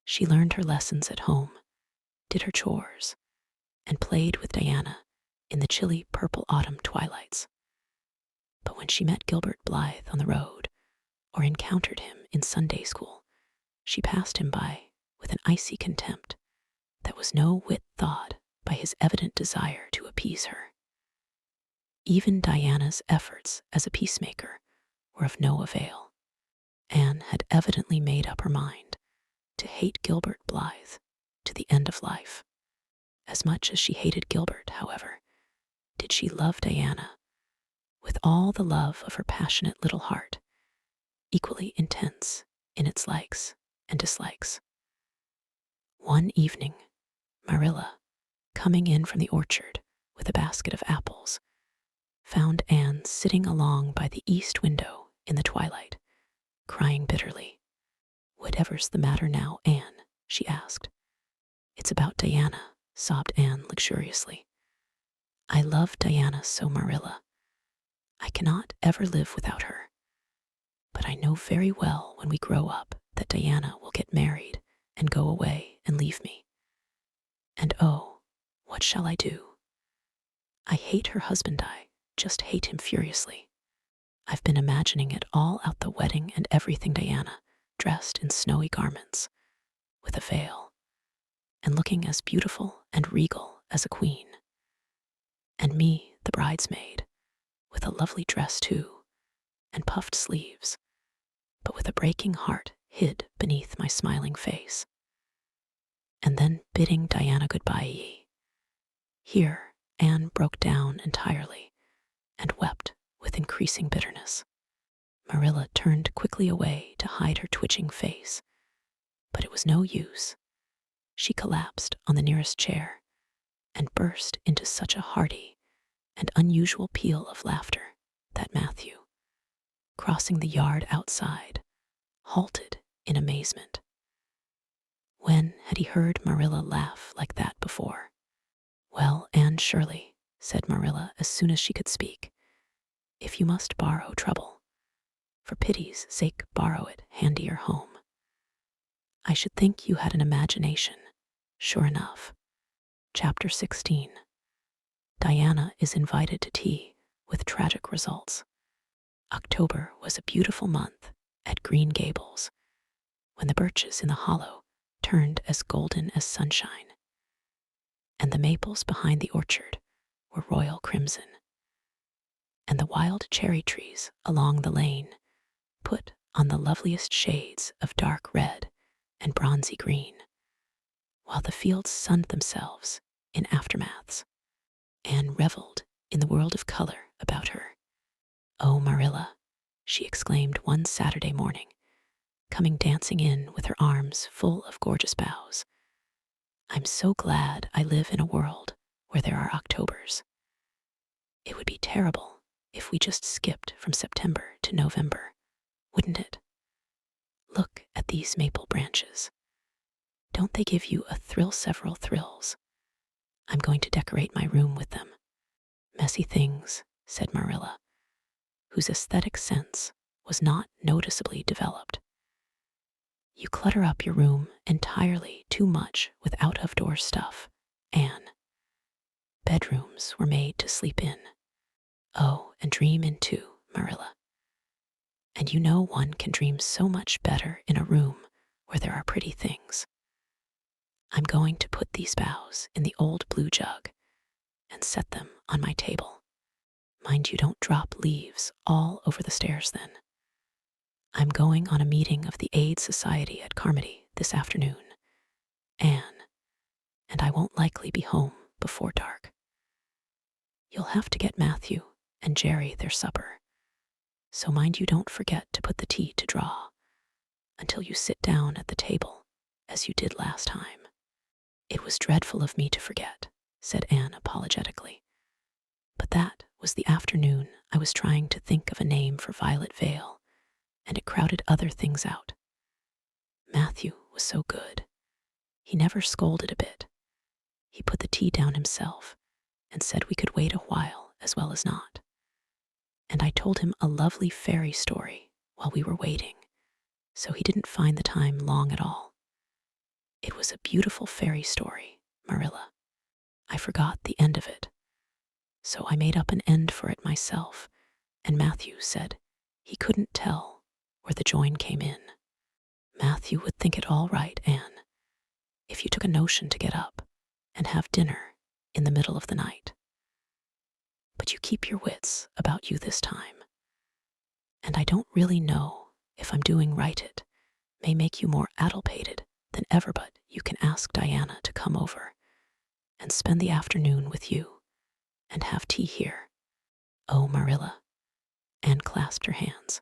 She learned her lessons at home, did her chores, and played with Diana in the chilly purple autumn twilights. But when she met Gilbert Blythe on the road, or encountered him in Sunday school, she passed him by with an icy contempt that was no whit thawed by his evident desire to appease her. Even Diana's efforts as a peacemaker were of no avail. Anne had evidently made up her mind to hate Gilbert Blythe to the end of life. As much as she hated Gilbert, however, did she love Diana with all the love of her passionate little heart, equally intense in its likes and dislikes. One evening, Marilla, coming in from the orchard with a basket of apples, found Anne sitting along by the east window in the twilight, crying bitterly. Whatever's the matter now, Anne? She asked. It's about Diana, sobbed Anne luxuriously. I love Diana so, Marilla. I cannot ever live without her. But I know very well when we grow up that Diana will get married and go away and leave me. And oh, what shall I do? I hate her husband, I just hate him furiously. I've been imagining it all out, the wedding and everything, Diana, dressed in snowy garments, with a veil, and looking as beautiful and regal as a queen. And me, the bridesmaid, with a lovely dress too, and puffed sleeves, but with a breaking heart hid beneath my smiling face. And then bidding Diana goodbye. Here Anne broke down entirely and wept with increasing bitterness. Marilla turned quickly away to hide her twitching face, but it was no use. She collapsed on the nearest chair and burst into such a hearty and unusual peal of laughter that Matthew, crossing the yard outside, halted in amazement. When had he heard Marilla laugh like that before? Well, Anne Shirley, said Marilla as soon as she could speak, if you must borrow trouble, for pity's sake borrow it handier home. I should think you had an imagination, sure enough. Chapter 16. Diana is invited to tea with tragic results. October was a beautiful month at Green Gables, when the birches in the hollow turned as golden as sunshine. and the maples behind the orchard were royal crimson, and the wild cherry trees along the lane put on the loveliest shades of dark red and bronzy green, while the fields sunned themselves in aftermaths. Anne reveled in the world of color about her. "Oh, Marilla," she exclaimed one Saturday morning, coming dancing in with her arms full of gorgeous boughs. "I'm so glad I live in a world where there are Octobers. It would be terrible if we just skipped from September to November, wouldn't it? Look at these maple branches. Don't they give you a thrill, several thrills? I'm going to decorate my room with them." "Messy things," said Marilla, whose aesthetic sense was not noticeably developed. "You clutter up your room entirely too much with out-of-door stuff, Anne. Bedrooms were made to sleep in. Oh, and dream in too, Marilla. And you know one can dream so much better in a room where there are pretty things. I'm going to put these boughs in the old blue jug and set them on my table. Mind you don't drop leaves all over the stairs then. I'm going on a meeting of the Aid Society at Carmody this afternoon, Anne, and I won't likely be home before dark. You'll have to get Matthew and Jerry their supper, so mind you don't forget to put the tea to draw until you sit down at the table, as you did last time." "It was dreadful of me to forget," said Anne apologetically. "But that was the afternoon I was trying to think of a name for Violet Vale, and it crowded other things out. Matthew was so good. He never scolded a bit. He put the tea down himself and said we could wait a while as well as not. And I told him a lovely fairy story while we were waiting, so he didn't find the time long at all. It was a beautiful fairy story, Marilla. I forgot the end of it, so I made up an end for it myself, and Matthew said he couldn't tell where the join came in. Matthew would think it all right, Anne, if you took a notion to get up and have dinner in the middle of the night. But you keep your wits about you this time, and I don't really know if I'm doing right. It may make you more addlepated than ever, but you can ask Diana to come over and spend the afternoon with you and have tea here." "Oh, Marilla," Anne clasped her hands.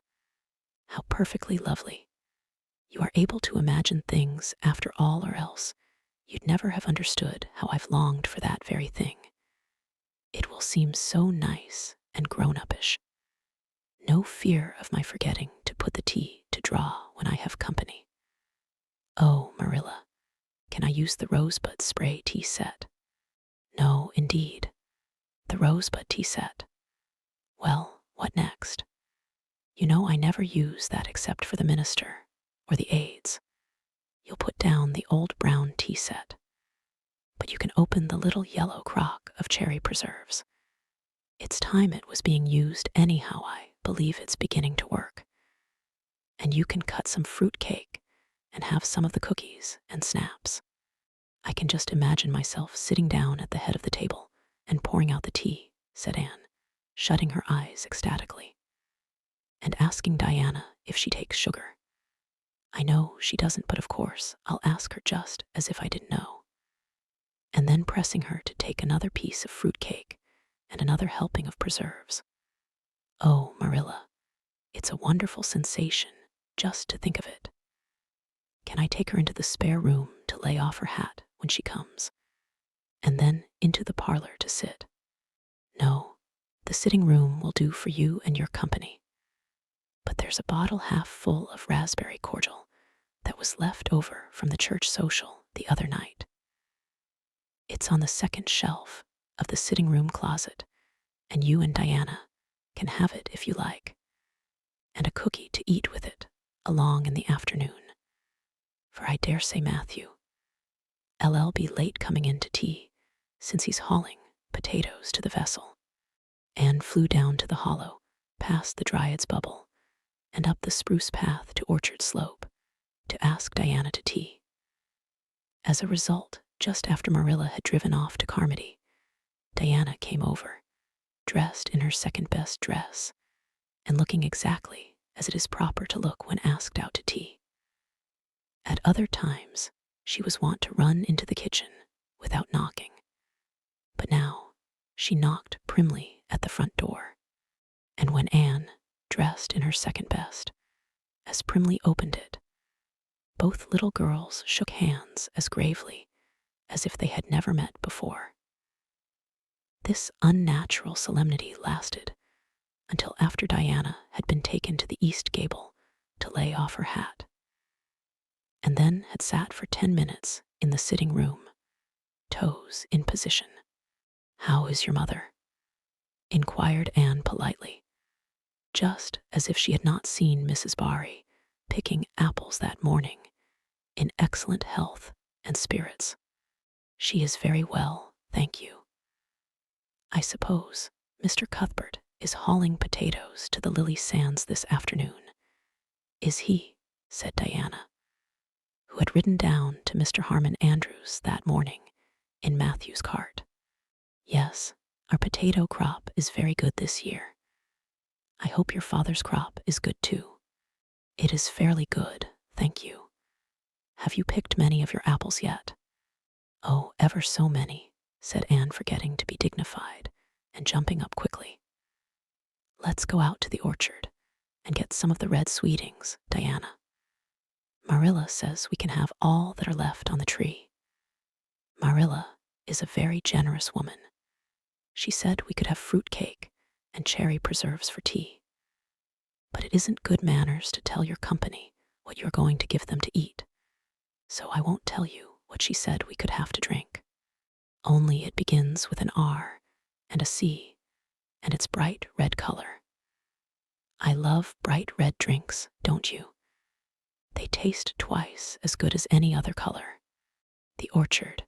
"How perfectly lovely. You are able to imagine things after all, or else you'd never have understood how I've longed for that very thing. It will seem so nice and grown-uppish. No fear of my forgetting to put the tea to draw when I have company. Oh, Marilla, can I use the rosebud spray tea set?" "No, indeed. The rosebud tea set. Well, what next? You know I never use that except for the minister or the aides. You'll put down the old brown tea set, but you can open the little yellow crock of cherry preserves. It's time it was being used anyhow. I believe it's beginning to work. And you can cut some fruit cake and have some of the cookies and snaps. I can just imagine myself sitting down at the head of the table and pouring out the tea," said Anne, shutting her eyes ecstatically, "and asking Diana if she takes sugar. I know she doesn't, but of course I'll ask her just as if I didn't know. And then pressing her to take another piece of fruit cake and another helping of preserves. Oh, Marilla, it's a wonderful sensation just to think of it. Can I take her into the spare room to lay off her hat when she comes, and then into the parlor to sit? No, the sitting room will do for you and your company. But there's a bottle half full of raspberry cordial that was left over from the church social the other night. It's on the second shelf of the sitting room closet, and you and Diana can have it if you like, and a cookie to eat with it along in the afternoon. For I dare say Matthew LL be late coming in to tea, since he's hauling potatoes to the vessel." Anne flew down to the hollow, past the Dryad's Bubble, and up the spruce path to Orchard Slope to ask Diana to tea. As a result, Just after Marilla had driven off to Carmody, Diana came over, dressed in her second-best dress, and looking exactly as it is proper to look when asked out to tea. At other times, she was wont to run into the kitchen without knocking, but now she knocked primly at the front door, and when Anne, dressed in her second-best, as primly opened it, both little girls shook hands as gravely as if they had never met before. This unnatural solemnity lasted until after Diana had been taken to the east gable to lay off her hat, and then had sat for 10 minutes in the sitting room, toes in position. "How is your mother?" inquired Anne politely, just as if she had not seen Mrs. Barry picking apples that morning, in excellent health and spirits. "She is very well, thank you. I suppose Mr. Cuthbert is hauling potatoes to the Lily Sands this afternoon." "Is he?" said Diana, who had ridden down to Mr. Harmon Andrews that morning in Matthew's cart. "Yes, our potato crop is very good this year. I hope your father's crop is good too." "It is fairly good, thank you. Have you picked many of your apples yet?" "Oh, ever so many," said Anne, forgetting to be dignified and jumping up quickly. "Let's go out to the orchard and get some of the red sweetings, Diana. Marilla says we can have all that are left on the tree. Marilla is a very generous woman. She said we could have fruit cake and cherry preserves for tea. But it isn't good manners to tell your company what you're going to give them to eat, so I won't tell you what she said we could have to drink. Only it begins with an R and a C, and it's bright red color. I love bright red drinks, don't you? They taste twice as good as any other color." The orchard,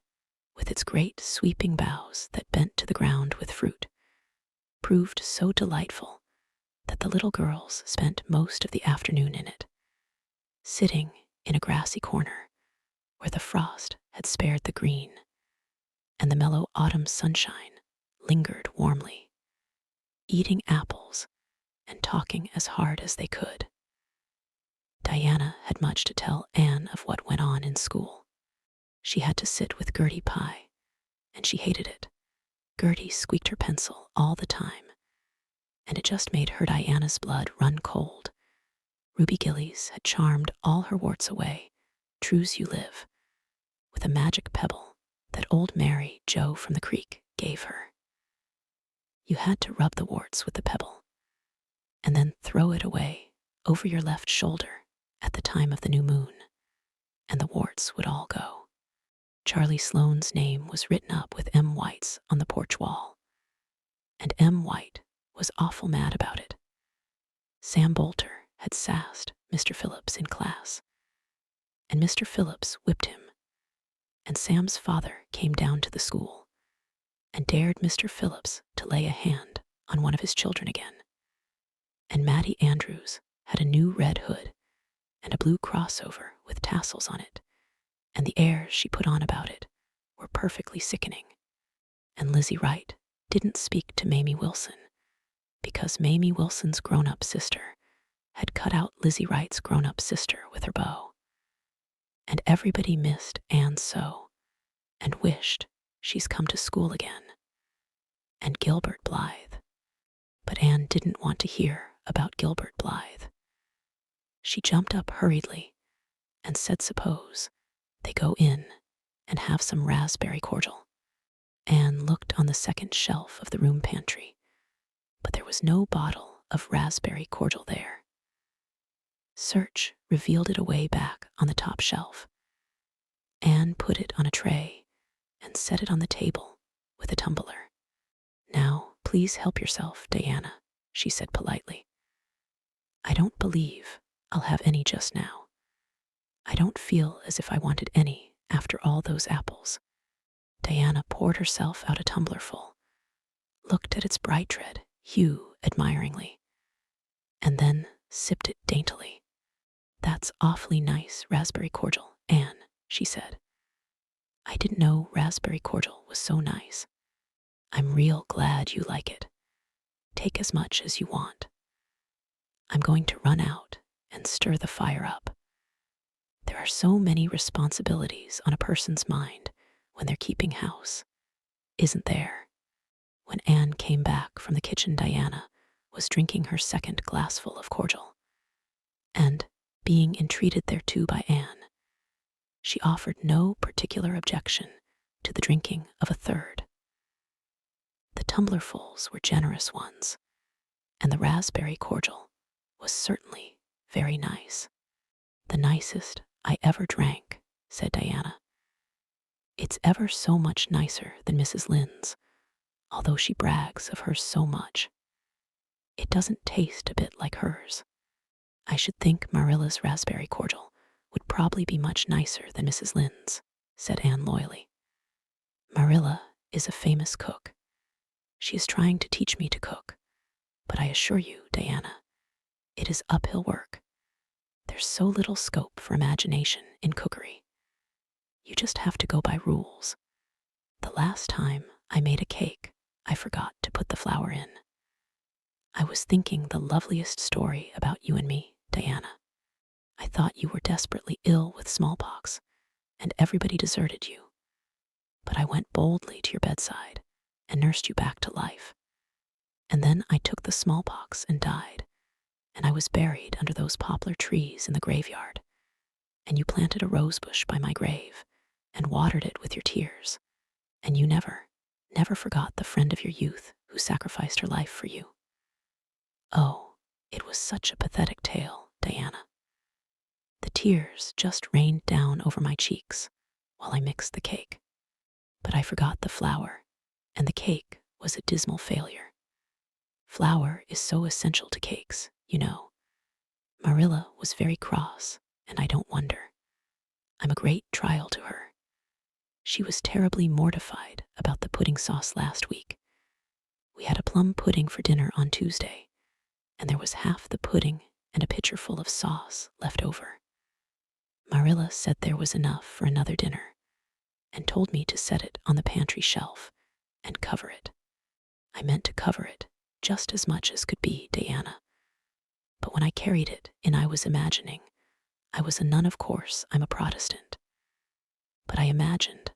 with its great sweeping boughs that bent to the ground with fruit, proved so delightful that the little girls spent most of the afternoon in it, sitting in a grassy corner where the frost had spared the green, and the mellow autumn sunshine lingered warmly, eating apples and talking as hard as they could. Diana had much to tell Anne of what went on in school. She had to sit with Gertie Pye, and she hated it. Gertie squeaked her pencil all the time, and it just made her Diana's blood run cold. Ruby Gillies had charmed all her warts away, true's you live, with a magic pebble that old Mary Joe from the creek gave her. You had to rub the warts with the pebble, and then throw it away over your left shoulder at the time of the new moon, and the warts would all go. Charlie Sloane's name was written up with M. White's on the porch wall, and M. White was awful mad about it. Sam Bolter had sassed Mr. Phillips in class, and Mr. Phillips whipped him, and Sam's father came down to the school and dared Mr. Phillips to lay a hand on one of his children again. And Mattie Andrews had a new red hood and a blue crossover with tassels on it, and the airs she put on about it were perfectly sickening. And Lizzie Wright didn't speak to Mamie Wilson, because Mamie Wilson's grown-up sister had cut out Lizzie Wright's grown-up sister with her bow. And everybody missed Anne so, and wished she's come to school again. And Gilbert Blythe. But Anne didn't want to hear about Gilbert Blythe. She jumped up hurriedly and said suppose they go in and have some raspberry cordial. Anne looked on the second shelf of the room pantry, but there was no bottle of raspberry cordial there. Search revealed it away back on the top shelf. Anne put it on a tray and set it on the table with a tumbler. "Now, please help yourself, Diana," she said politely. "I don't believe I'll have any just now. I don't feel as if I wanted any after all those apples." Diana poured herself out a tumblerful, looked at its bright red hue admiringly, and then sipped it daintily. "That's awfully nice raspberry cordial, Anne," she said. I didn't know raspberry cordial was so nice. I'm real glad you like it. Take as much as you want. I'm going to run out and stir the fire up. There are so many responsibilities on a person's mind when they're keeping house, isn't there? When Anne came back from the kitchen, Diana was drinking her second glassful of cordial, and, being entreated thereto by Anne, she offered no particular objection to the drinking of a third. The tumblerfuls were generous ones, and the raspberry cordial was certainly very nice. The nicest I ever drank, said Diana. It's ever so much nicer than Mrs. Lynde's, although she brags of hers so much. It doesn't taste a bit like hers. I should think Marilla's raspberry cordial would probably be much nicer than Mrs. Lynde's, said Anne loyally. Marilla is a famous cook. She is trying to teach me to cook, but I assure you, Diana, it is uphill work. There's so little scope for imagination in cookery. You just have to go by rules. The last time I made a cake, I forgot to put the flour in. I was thinking the loveliest story about you and me, Diana. I thought you were desperately ill with smallpox, and everybody deserted you. But I went boldly to your bedside and nursed you back to life. And then I took the smallpox and died, and I was buried under those poplar trees in the graveyard. And you planted a rosebush by my grave and watered it with your tears. And you never forgot the friend of your youth who sacrificed her life for you. Oh, it was such a pathetic tale, Diana. The tears just rained down over my cheeks while I mixed the cake. But I forgot the flour, and the cake was a dismal failure. Flour is so essential to cakes, you know. Marilla was very cross, and I don't wonder. I'm a great trial to her. She was terribly mortified about the pudding sauce last week. We had a plum pudding for dinner on Tuesday, and there was half the pudding and a pitcher full of sauce left over. Marilla said there was enough for another dinner, and told me to set it on the pantry shelf and cover it. I meant to cover it just as much as could be, Diana. But when I carried it in, I was imagining. I was a nun, of course, I'm a Protestant. But I imagined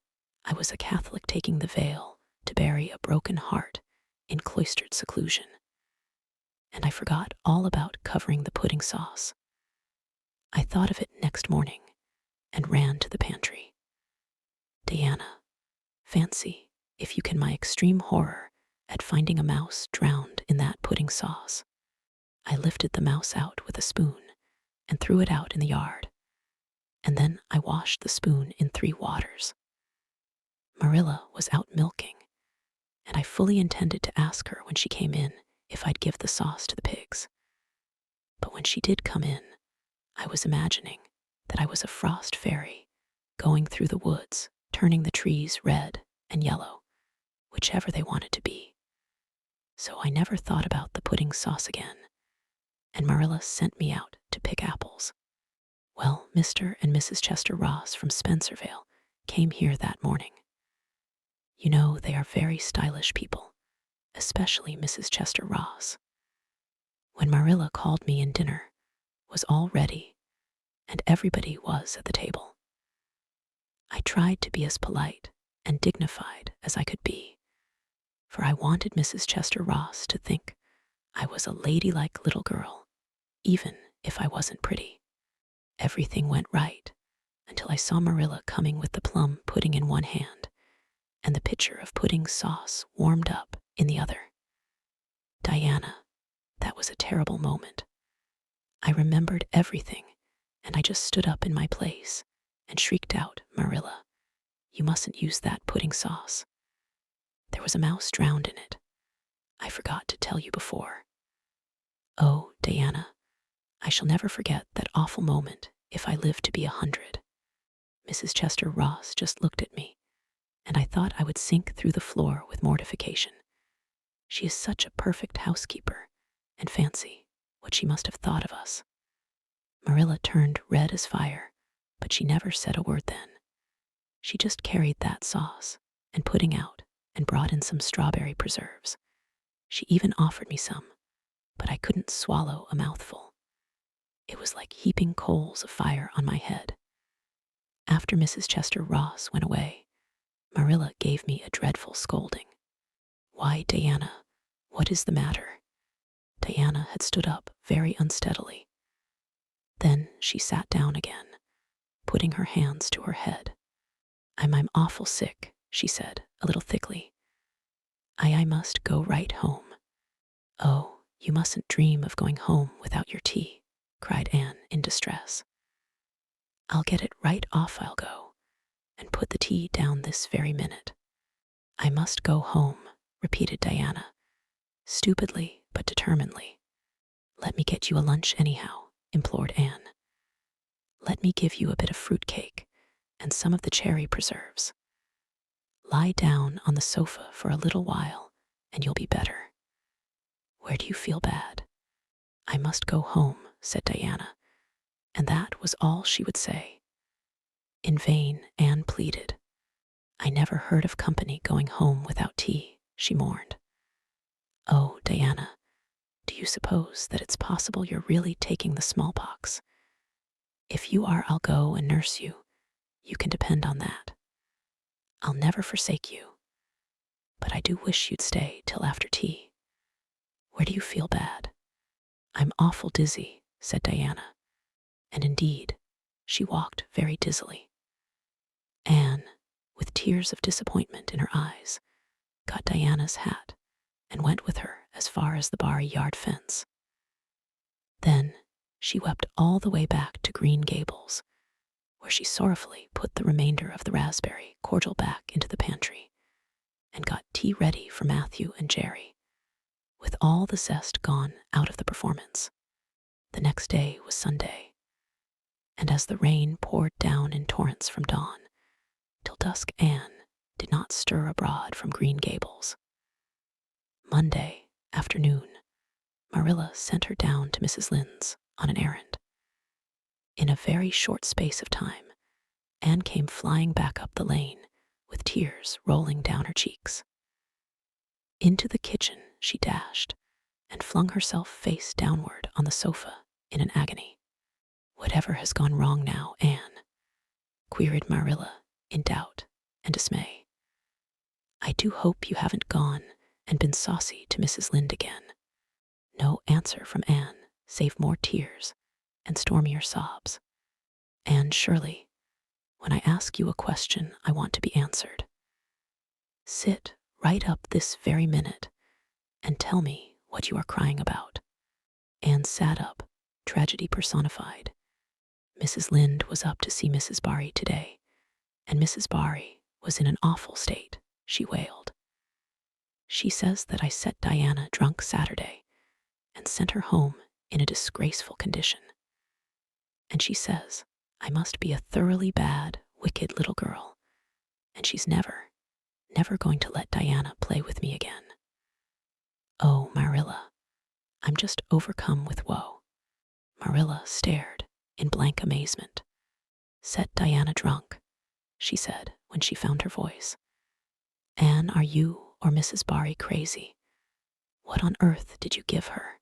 I was a Catholic taking the veil to bury a broken heart in cloistered seclusion. And I forgot all about covering the pudding sauce. I thought of it next morning and ran to the pantry. Diana, fancy, if you can, my extreme horror at finding a mouse drowned in that pudding sauce. I lifted the mouse out with a spoon and threw it out in the yard, and then I washed the spoon in 3 waters. Marilla was out milking, and I fully intended to ask her when she came in if I'd give the sauce to the pigs. But when she did come in, I was imagining that I was a frost fairy going through the woods, turning the trees red and yellow, whichever they wanted to be. So I never thought about the pudding sauce again, and Marilla sent me out to pick apples. Well, Mr. and Mrs. Chester Ross from Spencervale came here that morning. You know, they are very stylish people, especially Mrs. Chester Ross. When Marilla called me in, dinner was all ready, and everybody was at the table. I tried to be as polite and dignified as I could be, for I wanted Mrs. Chester Ross to think I was a ladylike little girl, even if I wasn't pretty. Everything went right until I saw Marilla coming with the plum pudding in one hand and the pitcher of pudding sauce warmed up in the other. Diana, that was a terrible moment. I remembered everything, and I just stood up in my place and shrieked out, Marilla, you mustn't use that pudding sauce. There was a mouse drowned in it. I forgot to tell you before. Oh, Diana, I shall never forget that awful moment if I live to be 100. Mrs. Chester Ross just looked at me, and I thought I would sink through the floor with mortification. She is such a perfect housekeeper, and fancy what she must have thought of us. Marilla turned red as fire, but she never said a word then. She just carried that sauce and pudding out and brought in some strawberry preserves. She even offered me some, but I couldn't swallow a mouthful. It was like heaping coals of fire on my head. After Mrs. Chester Ross went away, Marilla gave me a dreadful scolding. "Why, Diana, what is the matter?" Diana had stood up very unsteadily. Then she sat down again, putting her hands to her head. I'm awful sick," she said, a little thickly. I must go right home." "Oh, you mustn't dream of going home without your tea," cried Anne in distress. "I'll get it right off, I'll go, and put the tea down this very minute." "I must go home," repeated Diana, stupidly but determinedly. "Let me get you a lunch anyhow," implored Anne. "Let me give you a bit of fruit cake and some of the cherry preserves. Lie down on the sofa for a little while and you'll be better. Where do you feel bad?" "I must go home," said Diana, and that was all she would say. In vain Anne pleaded. "I never heard of company going home without tea," she mourned. "Oh, Diana, do you suppose that it's possible you're really taking the smallpox? If you are, I'll go and nurse you. You can depend on that. I'll never forsake you. But I do wish you'd stay till after tea. Where do you feel bad?" "I'm awful dizzy," said Diana, and indeed, she walked very dizzily. Anne, with tears of disappointment in her eyes, got Diana's hat and went with her as far as the Barry yard fence. Then she wept all the way back to Green Gables, where she sorrowfully put the remainder of the raspberry cordial back into the pantry and got tea ready for Matthew and Jerry, with all the zest gone out of the performance. The next day was Sunday, and as the rain poured down in torrents from dawn till dusk, Anne did not stir abroad from Green Gables. Monday afternoon, Marilla sent her down to Mrs. Lynde's on an errand. In a very short space of time, Anne came flying back up the lane with tears rolling down her cheeks. Into the kitchen she dashed and flung herself face downward on the sofa in an agony. "Whatever has gone wrong now, Anne?" queried Marilla in doubt and dismay. "I do hope you haven't gone and been saucy to Mrs. Lynde again." No answer from Anne, save more tears and stormier sobs. "Anne Shirley, when I ask you a question, I want to be answered. Sit right up this very minute and tell me what you are crying about." Anne sat up, tragedy personified. Mrs. Lynde was up to see Mrs. Barry today, and Mrs. Barry was in an awful state, she wailed. "She says that I set Diana drunk Saturday and sent her home in a disgraceful condition. And she says I must be a thoroughly bad, wicked little girl, and she's never going to let Diana play with me again. Oh, Marilla, I'm just overcome with woe." Marilla stared in blank amazement. "Set Diana drunk," she said when she found her voice. "Anne, are you or Mrs. Barry crazy? What on earth did you give her?"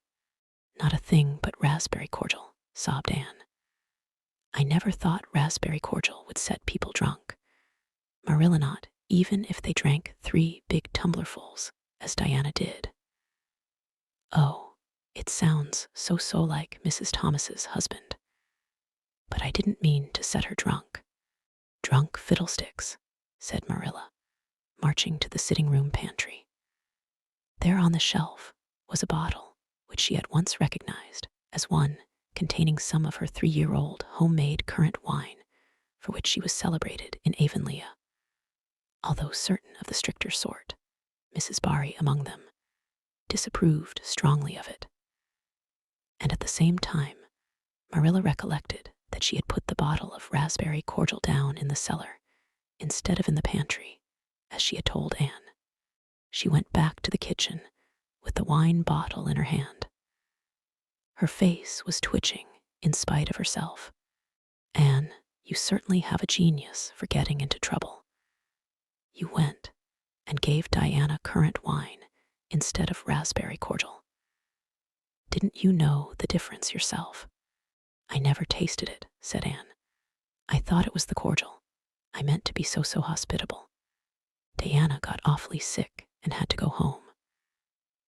"Not a thing but raspberry cordial," sobbed Anne. "I never thought raspberry cordial would set people drunk. Marilla, not even if they drank 3 big tumblerfuls, as Diana did." "Oh, it sounds so like Mrs. Thomas's husband. But I didn't mean to set her drunk." "Drunk fiddlesticks," said Marilla, marching to the sitting room pantry. There on the shelf was a bottle which she had once recognized as one containing some of her 3-year-old homemade currant wine for which she was celebrated in Avonlea, although certain of the stricter sort, Mrs. Barry among them, disapproved strongly of it. And at the same time, Marilla recollected that she had put the bottle of raspberry cordial down in the cellar instead of in the pantry, as she had told Anne. She went back to the kitchen with the wine bottle in her hand. Her face was twitching in spite of herself. "Anne, You certainly have a genius for getting into trouble. You went and gave Diana currant wine instead of raspberry cordial. Didn't you know the difference yourself? I never tasted it, said Anne. I thought it was the cordial. I meant to be so hospitable. Diana got awfully sick and had to go home.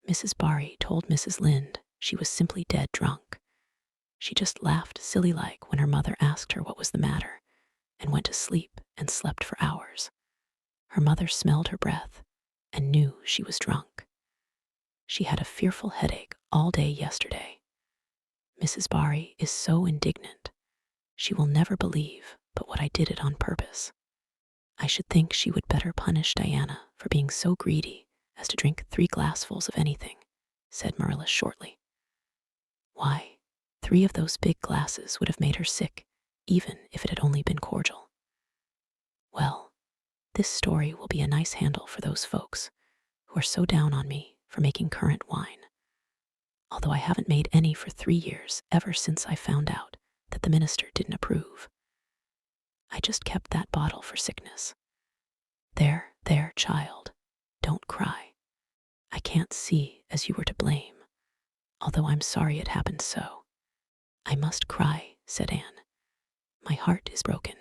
Mrs. Barry told Mrs. Lynde she was simply dead drunk. She just laughed silly-like when her mother asked her what was the matter, and went to sleep and slept for hours. Her mother smelled her breath and knew she was drunk. She had a fearful headache all day yesterday. Mrs. Barry is so indignant. She will never believe but what I did it on purpose. I should think she would better punish Diana for being so greedy as to drink 3 glassfuls of anything, said Marilla shortly. Why, 3 of those big glasses would have made her sick, even if it had only been cordial. Well, this story will be a nice handle for those folks who are so down on me for making currant wine, although I haven't made any for 3 years ever since I found out that the minister didn't approve. I just kept that bottle for sickness. There, child, don't cry. I can't see as you were to blame, although I'm sorry it happened so. I must cry, said Anne. My heart is broken.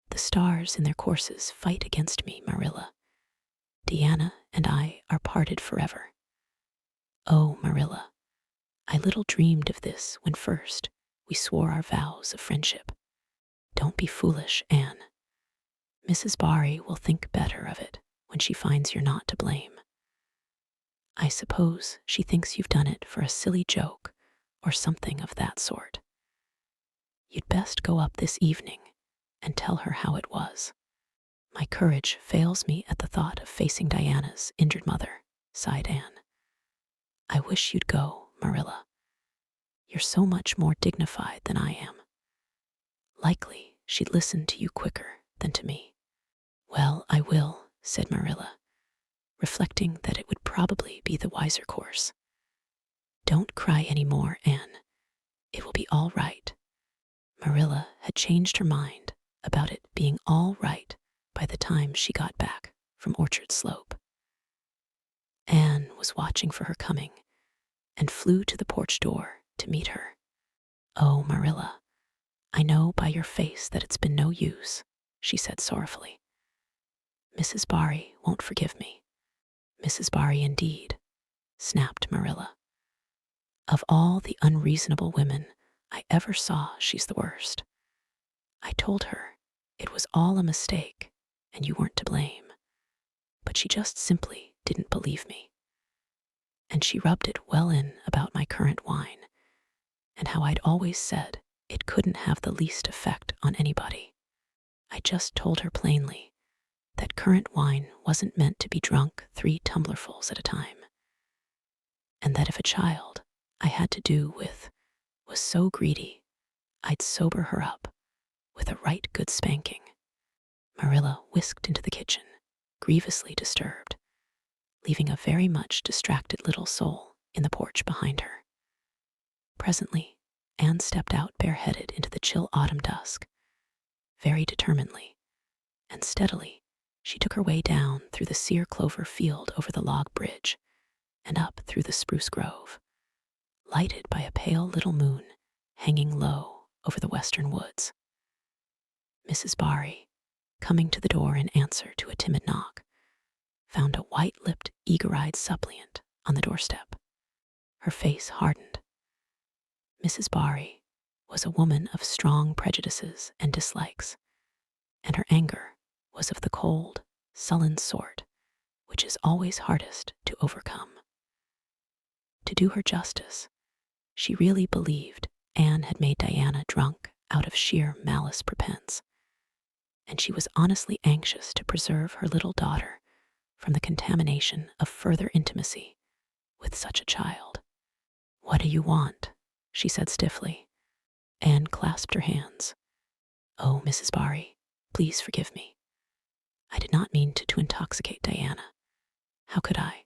The stars in their courses fight against me, Marilla. Diana and I are parted forever. Oh, Marilla, I little dreamed of this when first we swore our vows of friendship. Don't be foolish, Anne. Mrs. Barry will think better of it when she finds you're not to blame. I suppose she thinks you've done it for a silly joke or something of that sort. You'd best go up this evening and tell her how it was. My courage fails me at the thought of facing Diana's injured mother, sighed Anne. I wish you'd go, Marilla. You're so much more dignified than I am. Likely she'd listen to you quicker than to me. Well, I will, said Marilla, reflecting that it would probably be the wiser course. Don't cry any more, Anne. It will be all right. Marilla had changed her mind about it being all right by the time she got back from Orchard Slope. Anne was watching for her coming and flew to the porch door to meet her. Oh, Marilla, I know by your face that it's been no use, she said sorrowfully. Mrs. Barry won't forgive me. Mrs. Barry indeed, snapped Marilla. Of all the unreasonable women I ever saw, she's the worst. I told her it was all a mistake and you weren't to blame, but she just simply didn't believe me. And she rubbed it well in about my currant wine and how I'd always said it couldn't have the least effect on anybody. I just told her plainly that currant wine wasn't meant to be drunk 3 tumblerfuls at a time, and that if a child I had to do with was so greedy, I'd sober her up with a right good spanking. Marilla whisked into the kitchen, grievously disturbed, leaving a very much distracted little soul in the porch behind her. Presently, Anne stepped out bareheaded into the chill autumn dusk. Very determinedly and steadily, she took her way down through the sere clover field over the log bridge and up through the spruce grove, lighted by a pale little moon hanging low over the western woods. Mrs. Barry, coming to the door in answer to a timid knock, found a white-lipped, eager-eyed suppliant on the doorstep. Her face hardened. Mrs. Barry was a woman of strong prejudices and dislikes, and her anger was of the cold, sullen sort which is always hardest to overcome. To do her justice, she really believed Anne had made Diana drunk out of sheer malice prepense, and she was honestly anxious to preserve her little daughter from the contamination of further intimacy with such a child. What do you want? She said stiffly. Anne clasped her hands. Oh, Mrs. Barry, please forgive me. I did not mean to intoxicate Diana. How could I?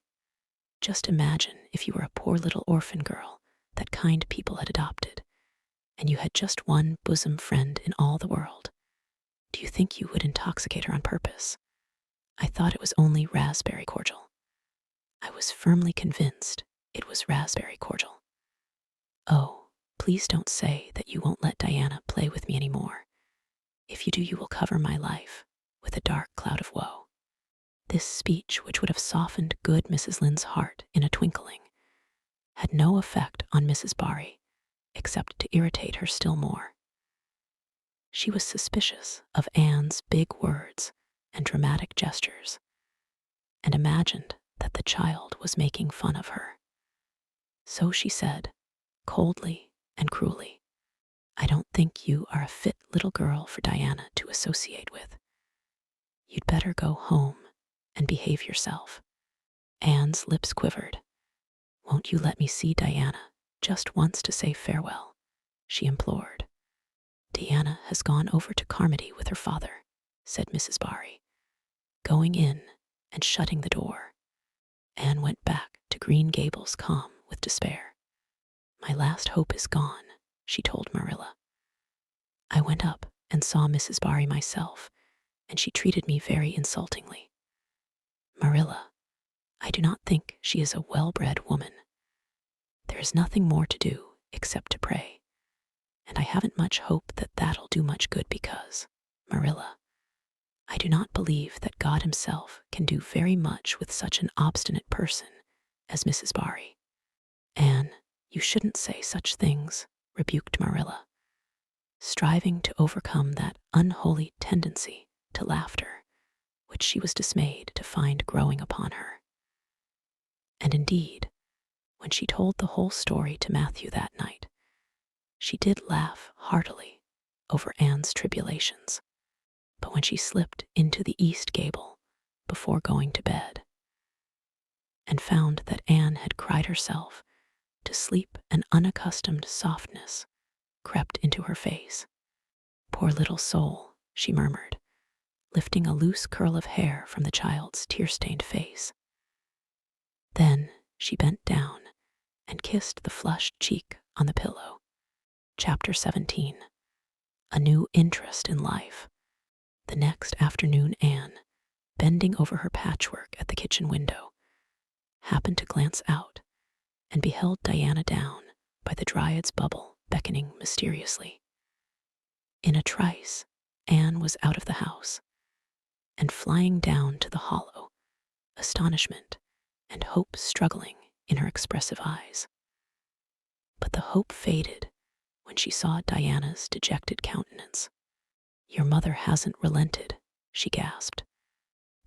Just imagine if you were a poor little orphan girl that kind people had adopted, and you had just one bosom friend in all the world, Do you think you would intoxicate her on purpose? I thought it was only raspberry cordial. I was firmly convinced it was raspberry cordial. Oh, please don't say that you won't let Diana play with me anymore. If you do, you will cover my life with a dark cloud of woe. This speech, which would have softened good Mrs. Lynde's heart in a twinkling, had no effect on Mrs. Barry, except to irritate her still more. She was suspicious of Anne's big words and dramatic gestures, and imagined that the child was making fun of her. So she said, coldly and cruelly, I don't think you are a fit little girl for Diana to associate with. You'd better go home and behave yourself. Anne's lips quivered. Won't you let me see Diana just once to say farewell? She implored. Diana has gone over to Carmody with her father, said Mrs. Barry, going in and shutting the door. Anne went back to Green Gables calm with despair. My last hope is gone, she told Marilla. I went up and saw Mrs. Barry myself, and she treated me very insultingly. Marilla, I do not think she is a well-bred woman. There is nothing more to do except to pray, and I haven't much hope that that'll do much good because, Marilla, I do not believe that God himself can do very much with such an obstinate person as Mrs. Barry. Anne, you shouldn't say such things, rebuked Marilla, striving to overcome that unholy tendency to laughter, which she was dismayed to find growing upon her. And indeed, when she told the whole story to Matthew that night, she did laugh heartily over Anne's tribulations. But when she slipped into the east gable before going to bed and found that Anne had cried herself to sleep, an unaccustomed softness crept into her face. Poor little soul, she murmured, lifting a loose curl of hair from the child's tear-stained face. Then she bent down and kissed the flushed cheek on the pillow. Chapter 17. A New Interest in Life. The next afternoon, Anne, bending over her patchwork at the kitchen window, happened to glance out and beheld Diana down by the Dryad's bubble beckoning mysteriously. In a trice, Anne was out of the house and flying down to the hollow, astonishment and hope struggling in her expressive eyes. But the hope faded when she saw Diana's dejected countenance. Your mother hasn't relented, she gasped.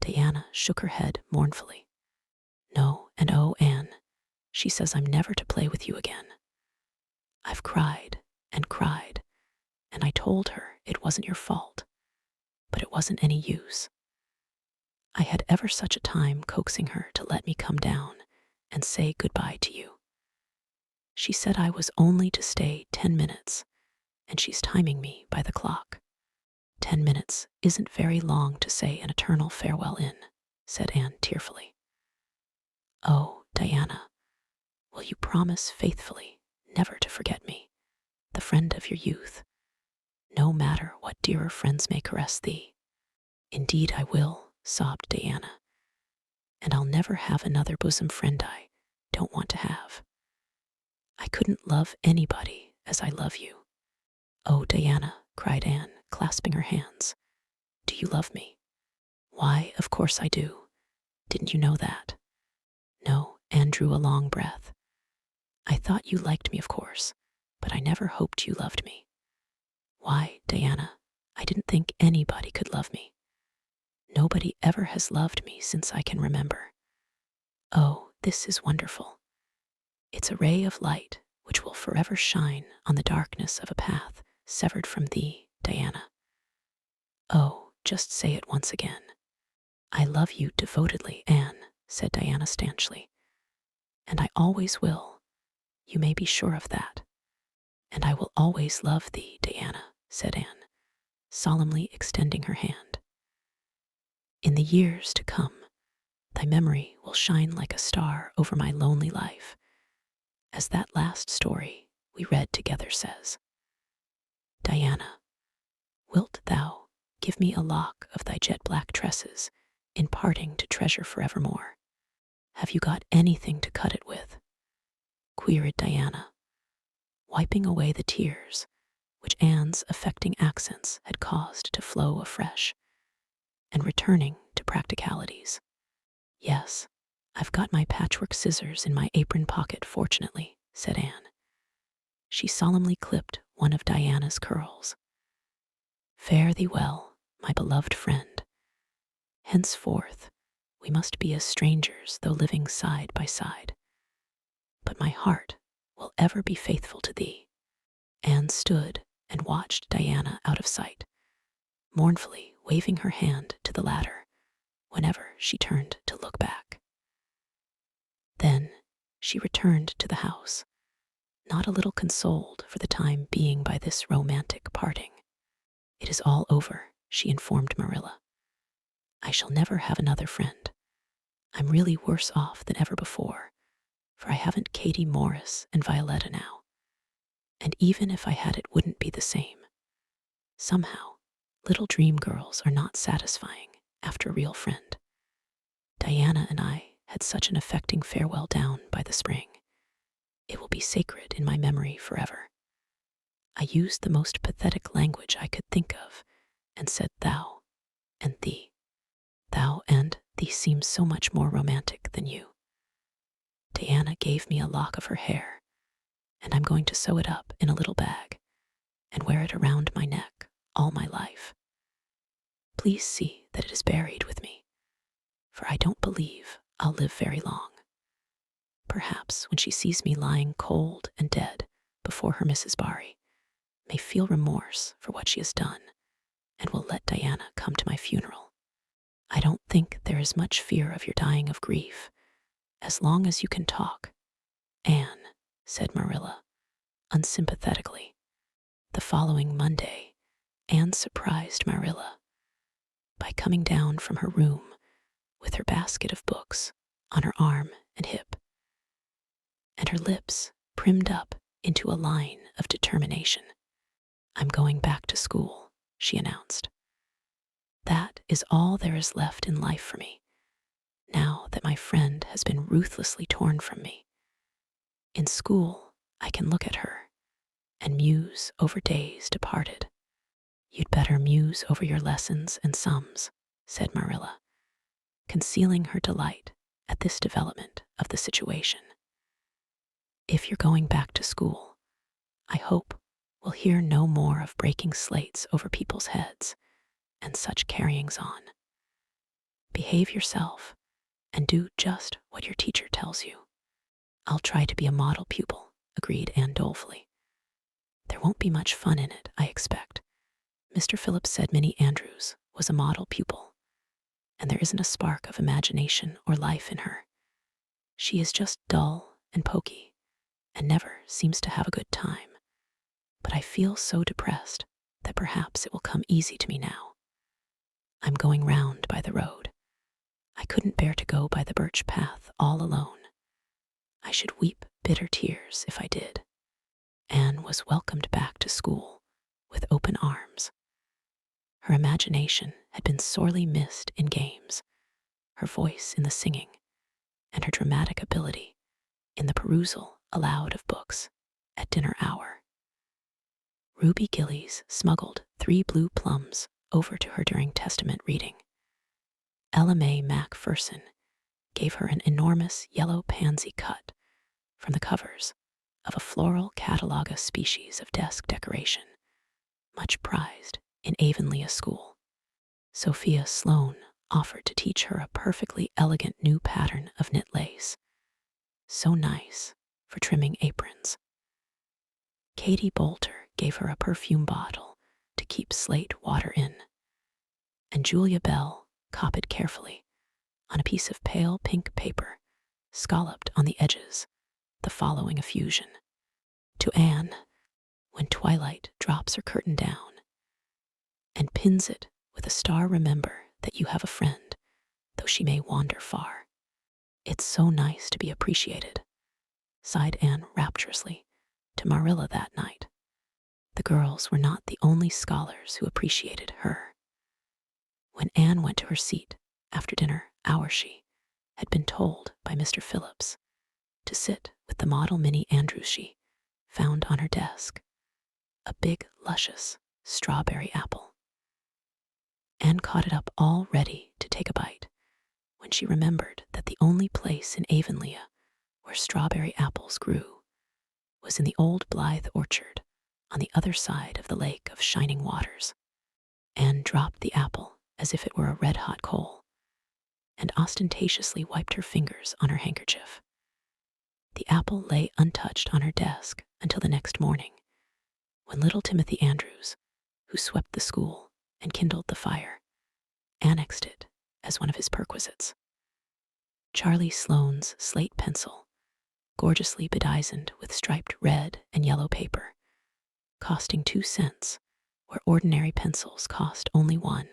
Diana shook her head mournfully. No, and oh, Anne, she says I'm never to play with you again. I've cried and cried, and I told her it wasn't your fault, but it wasn't any use. I had ever such a time coaxing her to let me come down and say goodbye to you. She said I was only to stay 10 minutes, and she's timing me by the clock. 10 minutes isn't very long to say an eternal farewell in, said Anne tearfully. Oh, Diana, will you promise faithfully never to forget me, the friend of your youth, no matter what dearer friends may caress thee? Indeed I will, sobbed Diana, and I'll never have another bosom friend I don't want to have. I couldn't love anybody as I love you. Oh, Diana, cried Anne, clasping her hands, do you love me? Why, of course I do. Didn't you know that? No, Anne drew a long breath. I thought you liked me, of course, but I never hoped you loved me. Why, Diana, I didn't think anybody could love me. Nobody ever has loved me since I can remember. Oh, this is wonderful. It's a ray of light which will forever shine on the darkness of a path severed from thee, Diana. Oh, just say it once again. I love you devotedly, Anne, said Diana stanchly. And I always will. You may be sure of that. And I will always love thee, Diana, said Anne, solemnly extending her hand. In the years to come, thy memory will shine like a star over my lonely life, as that last story we read together says. Diana, wilt thou give give me a lock of thy jet-black tresses, in parting to treasure forevermore. Have you got anything to cut it with? Queried Diana, wiping away the tears which Anne's affecting accents had caused to flow afresh, and returning to practicalities. Yes, I've got my patchwork scissors in my apron pocket, fortunately, said Anne. She solemnly clipped one of Diana's curls. Fare thee well, my beloved friend. Henceforth, we must be as strangers, though living side by side. But my heart will ever be faithful to thee. Anne stood and watched Diana out of sight, mournfully waving her hand to the latter whenever she turned to look back. Then she returned to the house, not a little consoled for the time being by this romantic parting. It is all over, she informed Marilla. I shall never have another friend. I'm really worse off than ever before, for I haven't Katie Morris and Violetta now. And even if I had, it wouldn't be the same. Somehow, little dream girls are not satisfying after a real friend. Diana and I had such an affecting farewell down by the spring. It will be sacred in my memory forever. I used the most pathetic language I could think of and said thou and thee. Thou and thee seems so much more romantic than you. Diana gave me a lock of her hair, and I'm going to sew it up in a little bag and wear it around my neck all my life. Please see that it is buried with me, for I don't believe I'll live very long. Perhaps when she sees me lying cold and dead before her, Mrs. Barry may feel remorse for what she has done and will let Diana come to my funeral. I don't think there is much fear of your dying of grief, as long as you can talk, Anne, said Marilla, unsympathetically. The following Monday, Anne surprised Marilla by coming down from her room with her basket of books on her arm and hip, and her lips primmed up into a line of determination. I'm going back to school, she announced. That is all there is left in life for me, now that my friend has been ruthlessly torn from me. In school, I can look at her and muse over days departed. You'd better muse over your lessons and sums, said Marilla, concealing her delight at this development of the situation. If you're going back to school, I hope we'll hear no more of breaking slates over people's heads and such carryings on. Behave yourself and do just what your teacher tells you. I'll try to be a model pupil, agreed Anne dolefully. There won't be much fun in it, I expect. Mr. Phillips said Minnie Andrews was a model pupil, and there isn't a spark of imagination or life in her. She is just dull and poky, and never seems to have a good time. But I feel so depressed that perhaps it will come easy to me now. I'm going round by the road. I couldn't bear to go by the birch path all alone. I should weep bitter tears if I did. Anne was welcomed back to school with open arms. Her imagination had been sorely missed in games, her voice in the singing, and her dramatic ability in the perusal aloud of books at dinner hour. Ruby Gillies smuggled 3 blue plums over to her during Testament reading. Ella May Macpherson gave her an enormous yellow pansy cut from the covers of a floral cataloga species of desk decoration, much prized in Avonlea school. Sophia Sloane offered to teach her a perfectly elegant new pattern of knit lace, so nice for trimming aprons. Katie Bolter gave her a perfume bottle to keep slate water in, and Julia Bell copied carefully on a piece of pale pink paper, scalloped on the edges, the following effusion. To Anne, when twilight drops her curtain down, and pins it with a star, remember that you have a friend, though she may wander far. It's so nice to be appreciated, sighed Anne rapturously to Marilla that night. The girls were not the only scholars who appreciated her. When Anne went to her seat after dinner hour, she had been told by Mr. Phillips to sit with the model Minnie Andrews she found on her desk, a big, luscious strawberry apple. Anne caught it up all ready to take a bite when she remembered that the only place in Avonlea where strawberry apples grew was in the old Blythe orchard on the other side of the lake of shining waters. Anne dropped the apple as if it were a red-hot coal and ostentatiously wiped her fingers on her handkerchief. The apple lay untouched on her desk until the next morning, when little Timothy Andrews, who swept the school and kindled the fire, annexed it as one of his perquisites. Charlie Sloane's slate pencil, gorgeously bedizened with striped red and yellow paper, costing 2 cents where ordinary pencils cost only 1,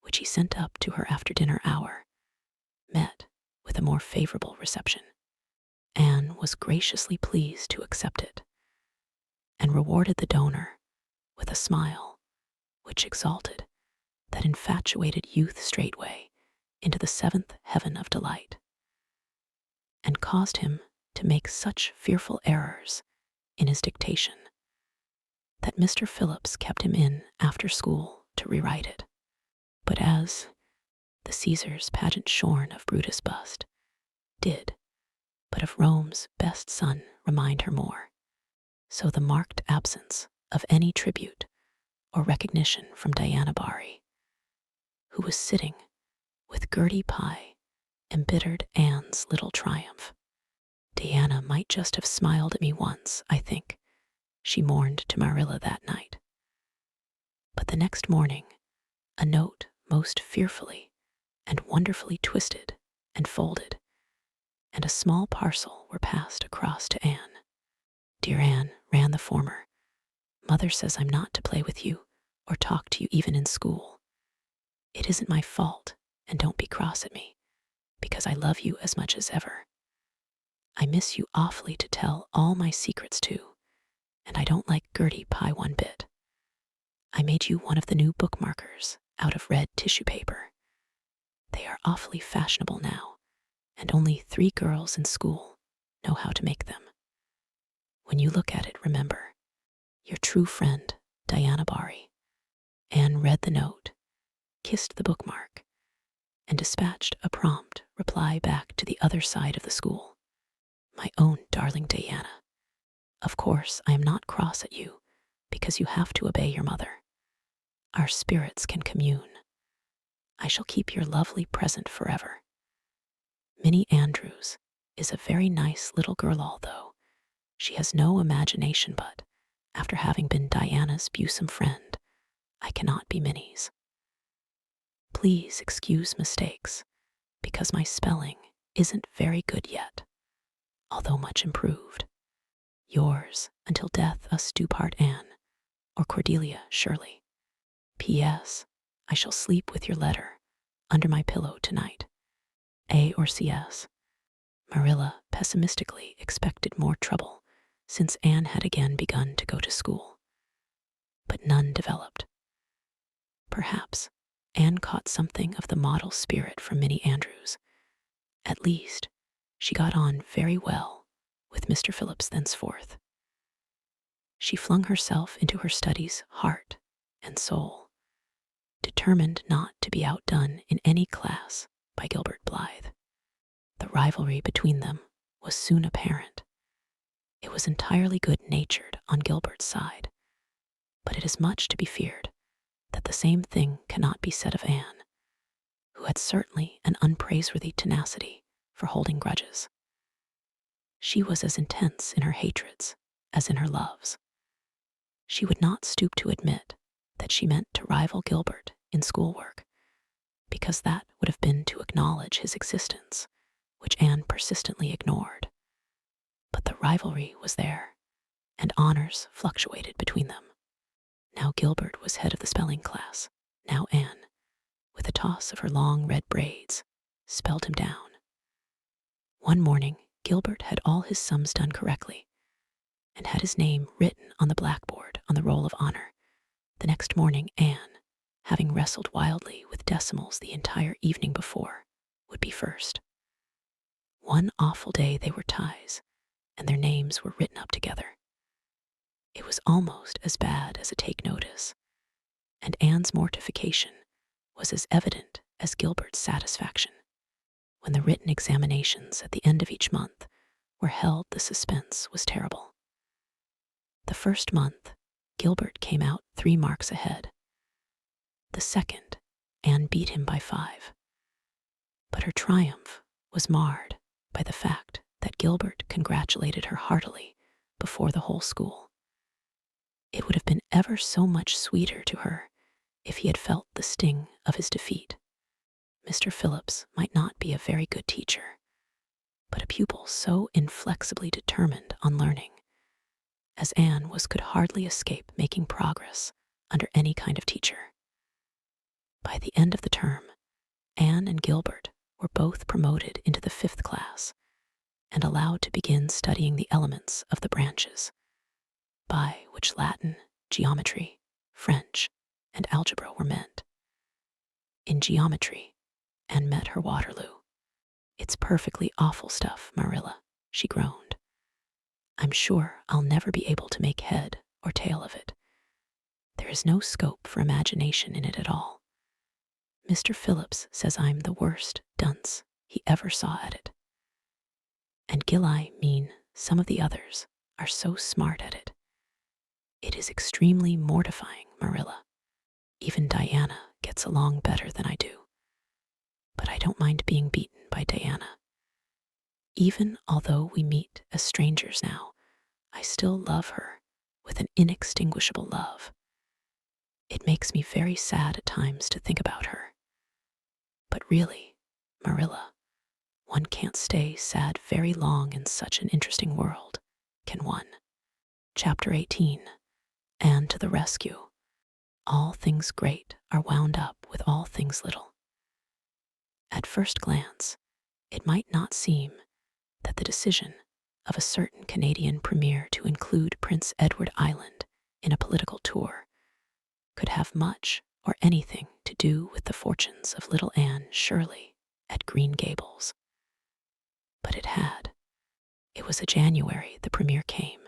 which he sent up to her after dinner hour, met with a more favorable reception. Anne was graciously pleased to accept it, and rewarded the donor with a smile which exalted that infatuated youth straightway into the 7th heaven of delight, and caused him to make such fearful errors in his dictation that Mr. Phillips kept him in after school to rewrite it. But as the Caesar's pageant shorn of Brutus' bust did but of Rome's best son remind her more, so the marked absence of any tribute or recognition from Diana Barry, who was sitting with Gertie Pye, embittered Anne's little triumph. Diana might just have smiled at me once, I think, she mourned to Marilla that night. But the next morning, a note most fearfully and wonderfully twisted and folded, and a small parcel were passed across to Anne. Dear Anne, ran the former, Mother says I'm not to play with you or talk to you even in school. It isn't my fault, and don't be cross at me, because I love you as much as ever. I miss you awfully to tell all my secrets to, and I don't like Gertie Pye one bit. I made you one of the new bookmarkers out of red tissue paper. They are awfully fashionable now, and only 3 girls in school know how to make them. When you look at it, remember, your true friend, Diana Barry. Anne read the note, kissed the bookmark, and dispatched a prompt reply back to the other side of the school. My own darling Diana, of course I am not cross at you because you have to obey your mother. Our spirits can commune. I shall keep your lovely present forever. Minnie Andrews is a very nice little girl, although she has no imagination, but after having been Diana's buxom friend, I cannot be Minnie's. Please excuse mistakes, because my spelling isn't very good yet, although much improved. Yours, until death us do part, Anne, or Cordelia Shirley. P.S. I shall sleep with your letter under my pillow tonight. A or C.S. Marilla pessimistically expected more trouble since Anne had again begun to go to school, but none developed. Perhaps Anne caught something of the model spirit from Minnie Andrews. At least, she got on very well with Mr. Phillips thenceforth. She flung herself into her studies heart and soul, determined not to be outdone in any class by Gilbert Blythe. The rivalry between them was soon apparent. It was entirely good-natured on Gilbert's side, but it is much to be feared that the same thing cannot be said of Anne, who had certainly an unpraiseworthy tenacity for holding grudges. She was as intense in her hatreds as in her loves. She would not stoop to admit that she meant to rival Gilbert in schoolwork, because that would have been to acknowledge his existence, which Anne persistently ignored. But the rivalry was there, and honors fluctuated between them. Now Gilbert was head of the spelling class. Now Anne, with a toss of her long red braids, spelled him down. One morning, Gilbert had all his sums done correctly, and had his name written on the blackboard on the roll of honor. The next morning, Anne, having wrestled wildly with decimals the entire evening before, would be first. One awful day they were ties, and their names were written up together. It was almost as bad as a take notice, and Anne's mortification was as evident as Gilbert's satisfaction. When the written examinations at the end of each month were held, the suspense was terrible. The first month, Gilbert came out 3 marks ahead. The second, Anne beat him by 5. But her triumph was marred by the fact that Gilbert congratulated her heartily before the whole school. It would have been ever so much sweeter to her if he had felt the sting of his defeat. Mr. Phillips might not be a very good teacher, but a pupil so inflexibly determined on learning as Anne could hardly escape making progress under any kind of teacher. By the end of the term, Anne and Gilbert were both promoted into the 5th class and allowed to begin studying the elements of the branches, by which Latin, geometry, French, and algebra were meant. In geometry, Anne met her Waterloo. "It's perfectly awful stuff, Marilla," she groaned. "I'm sure I'll never be able to make head or tail of it. There is no scope for imagination in it at all. Mr. Phillips says I'm the worst dunce he ever saw at it. And some of the others are so smart at it. It is extremely mortifying, Marilla. Even Diana gets along better than I do. But I don't mind being beaten by Diana. Even although we meet as strangers now, I still love her with an inextinguishable love. It makes me very sad at times to think about her. But really, Marilla, one can't stay sad very long in such an interesting world, can one?" Chapter 18. Anne to the rescue. All things great are wound up with all things little. At first glance, it might not seem that the decision of a certain Canadian premier to include Prince Edward Island in a political tour could have much or anything to do with the fortunes of little Anne Shirley at Green Gables. But it had. It was a January the premier came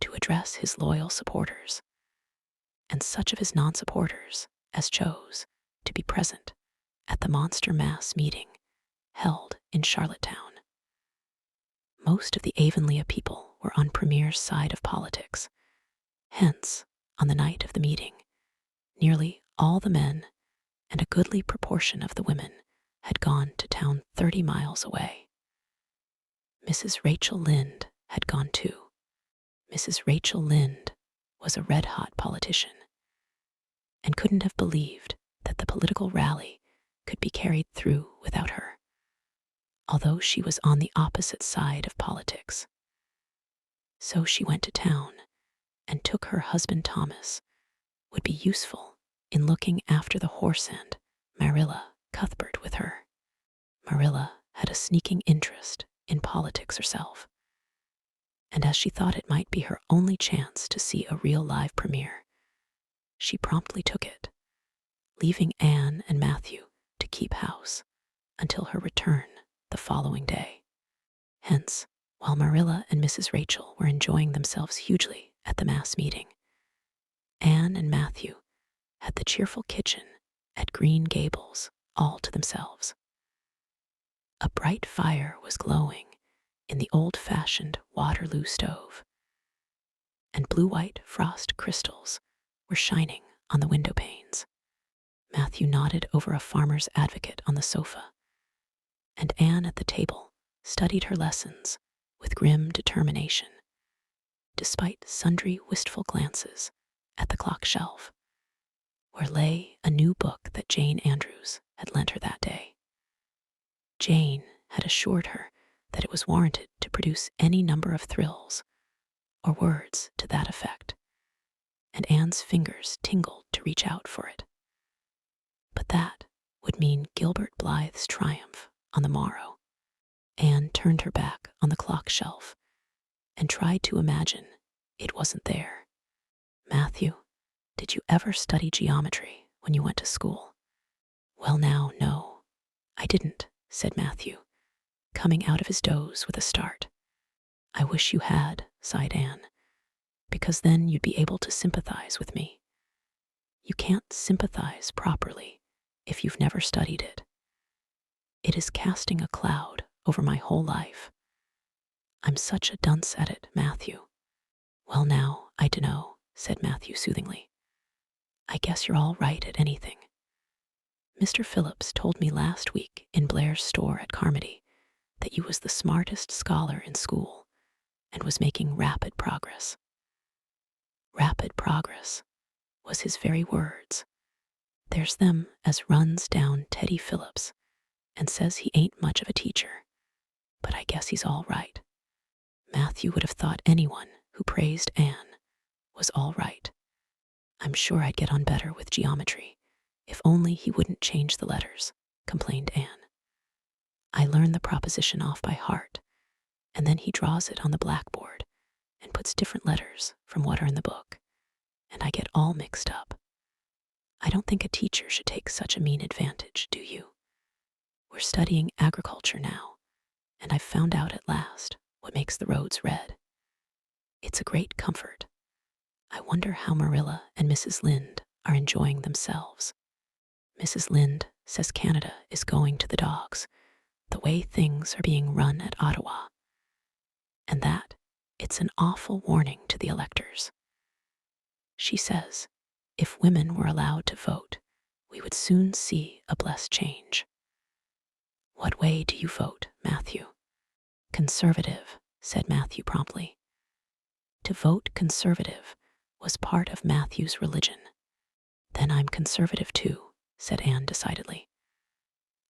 to address his loyal supporters, and such of his non-supporters as chose to be present at the monster mass meeting held in Charlottetown. Most of the Avonlea people were on Premier's side of politics. Hence, on the night of the meeting, nearly all the men and a goodly proportion of the women had gone to town 30 miles away. Mrs. Rachel Lynde had gone too. Mrs. Rachel Lynde was a red-hot politician and couldn't have believed that the political rally could be carried through without her, although she was on the opposite side of politics. So she went to town and took her husband Thomas, would be useful in looking after the horse, and Marilla Cuthbert with her. Marilla had a sneaking interest in politics herself, and as she thought it might be her only chance to see a real live premier, she promptly took it, leaving Anne and Matthew to keep house until her return the following day. Hence, while Marilla and Mrs. Rachel were enjoying themselves hugely at the mass meeting, Anne and Matthew had the cheerful kitchen at Green Gables all to themselves. A bright fire was glowing in the old-fashioned Waterloo stove, and blue-white frost crystals were shining on the window panes. Matthew nodded over a Farmer's Advocate on the sofa, and Anne at the table studied her lessons with grim determination, despite sundry wistful glances at the clock shelf, where lay a new book that Jane Andrews had lent her that day. Jane had assured her that it was warranted to produce any number of thrills, or words to that effect, and Anne's fingers tingled to reach out for it. But that would mean Gilbert Blythe's triumph on the morrow. Anne turned her back on the clock shelf and tried to imagine it wasn't there. "Matthew, did you ever study geometry when you went to school?" "Well now, no, I didn't," said Matthew, coming out of his doze with a start. "I wish you had," sighed Anne, "because then you'd be able to sympathize with me." "You can't sympathize properly if you've never studied it. It is casting a cloud over my whole life. I'm such a dunce at it, Matthew." "Well now, I dunno," said Matthew soothingly. "I guess you're all right at anything. Mr. Phillips told me last week in Blair's store at Carmody that you was the smartest scholar in school and was making rapid progress." Rapid progress was his very words. There's them as runs down Teddy Phillips and says he ain't much of a teacher, but I guess he's all right. Matthew would have thought anyone who praised Anne was all right. "I'm sure I'd get on better with geometry if only he wouldn't change the letters," complained Anne. "I learn the proposition off by heart, and then he draws it on the blackboard and puts different letters from what are in the book, and I get all mixed up. I don't think a teacher should take such a mean advantage, do you? We're studying agriculture now, and I've found out at last what makes the roads red. It's a great comfort. I wonder how Marilla and Mrs. Lynde are enjoying themselves. Mrs. Lynde says Canada is going to the dogs, the way things are being run at Ottawa, and that it's an awful warning to the electors. She says if women were allowed to vote, we would soon see a blessed change." "What way do you vote, Matthew?" "Conservative," said Matthew promptly. To vote conservative was part of Matthew's religion. "Then I'm conservative too," said Anne decidedly.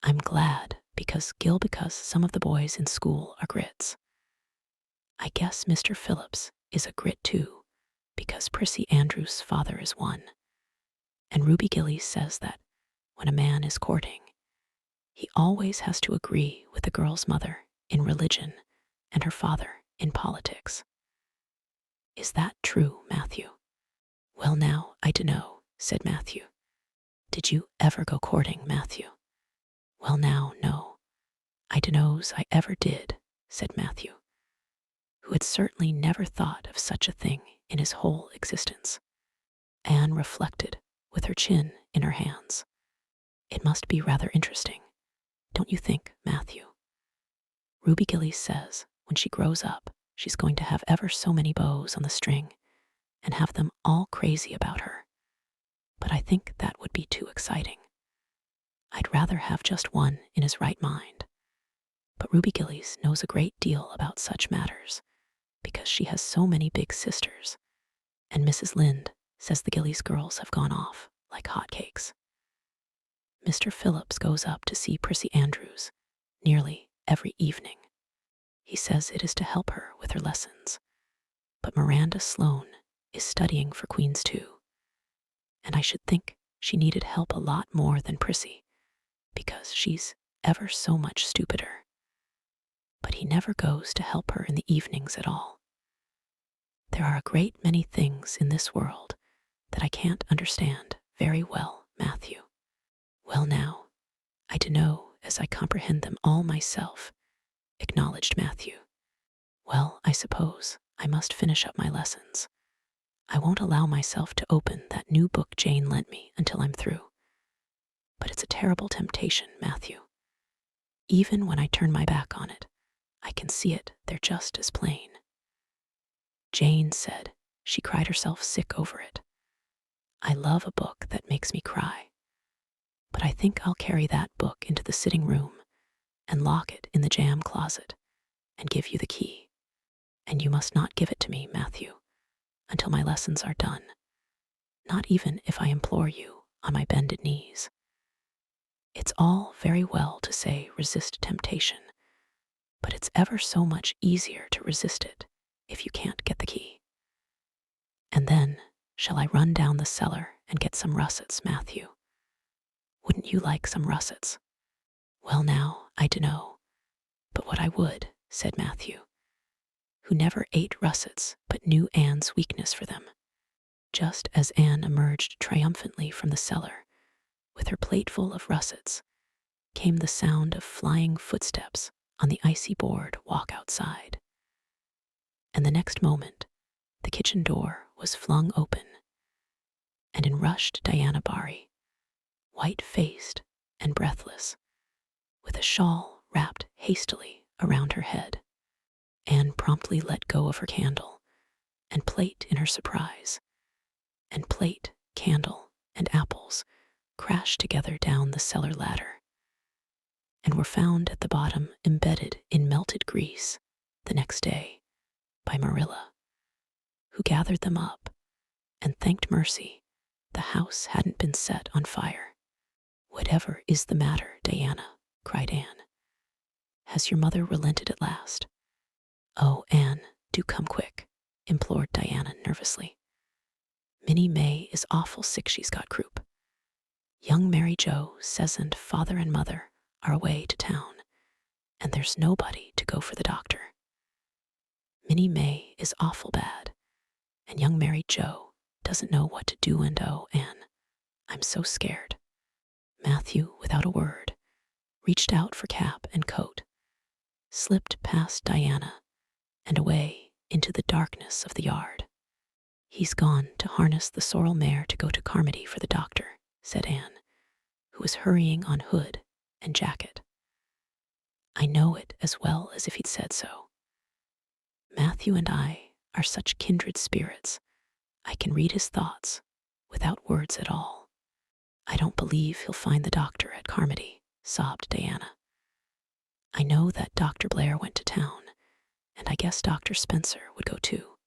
"I'm glad because some of the boys in school are grits. I guess Mr. Phillips is a grit too, because Prissy Andrews' father is one. And Ruby Gillies says that when a man is courting, he always has to agree with the girl's mother in religion and her father in politics. Is that true, Matthew?" "Well now, I dunno," said Matthew. "Did you ever go courting, Matthew?" "Well now, no, I dunno's I ever did," said Matthew, who had certainly never thought of such a thing in his whole existence. Anne reflected with her chin in her hands. "It must be rather interesting, don't you think, Matthew? Ruby Gillies says when she grows up, she's going to have ever so many bows on the string and have them all crazy about her. But I think that would be too exciting. I'd rather have just one in his right mind. But Ruby Gillies knows a great deal about such matters because she has so many big sisters, and Mrs. Lynde says the Gillies girls have gone off like hotcakes. Mr. Phillips goes up to see Prissy Andrews nearly every evening. He says it is to help her with her lessons. But Miranda Sloane is studying for Queen's too, and I should think she needed help a lot more than Prissy, because she's ever so much stupider. But he never goes to help her in the evenings at all. There are a great many things in this world that I can't understand very well, Matthew." "Well now, I dunno as I comprehend them all myself," acknowledged Matthew. "Well, I suppose I must finish up my lessons. I won't allow myself to open that new book Jane lent me until I'm through. But it's a terrible temptation, Matthew. Even when I turn my back on it, I can see it there just as plain. Jane said she cried herself sick over it. I love a book that makes me cry. But I think I'll carry that book into the sitting room and lock it in the jam closet and give you the key. And you must not give it to me, Matthew, until my lessons are done, not even if I implore you on my bended knees. It's all very well to say resist temptation, but it's ever so much easier to resist it if you can't get the key. And then, shall I run down the cellar and get some russets, Matthew? Wouldn't you like some russets?" "Well now, I dunno, but what I would," said Matthew, who never ate russets but knew Anne's weakness for them. Just as Anne emerged triumphantly from the cellar, With her plate full of russets came the sound of flying footsteps on the icy board walk outside. And the next moment, the kitchen door was flung open, and in rushed Diana Barry, white-faced and breathless, with a shawl wrapped hastily around her head. Anne promptly let go of her candle and plate in her surprise, and plate, candle, and apples crashed together down the cellar ladder, and were found at the bottom embedded in melted grease the next day by Marilla, who gathered them up and thanked mercy the house hadn't been set on fire. "Whatever is the matter, Diana?" cried Anne. "Has your mother relented at last?" "Oh, Anne, do come quick," implored Diana nervously. "Minnie May is awful sick. She's got croup. Young Mary Joe says and father and mother are away to town, and there's nobody to go for the doctor. Minnie May is awful bad, and young Mary Joe doesn't know what to do, and oh, Anne, I'm so scared." Matthew, without a word, reached out for cap and coat, slipped past Diana, and away into the darkness of the yard. "He's gone to harness the sorrel mare to go to Carmody for the doctor," said Anne, who was hurrying on hood and jacket. "I know it as well as if he'd said so. Matthew and I are such kindred spirits. I can read his thoughts without words at all. I don't believe he'll find the doctor at Carmody," sobbed Diana. "I know that Dr. Blair went to town, and I guess Dr. Spencer would go too.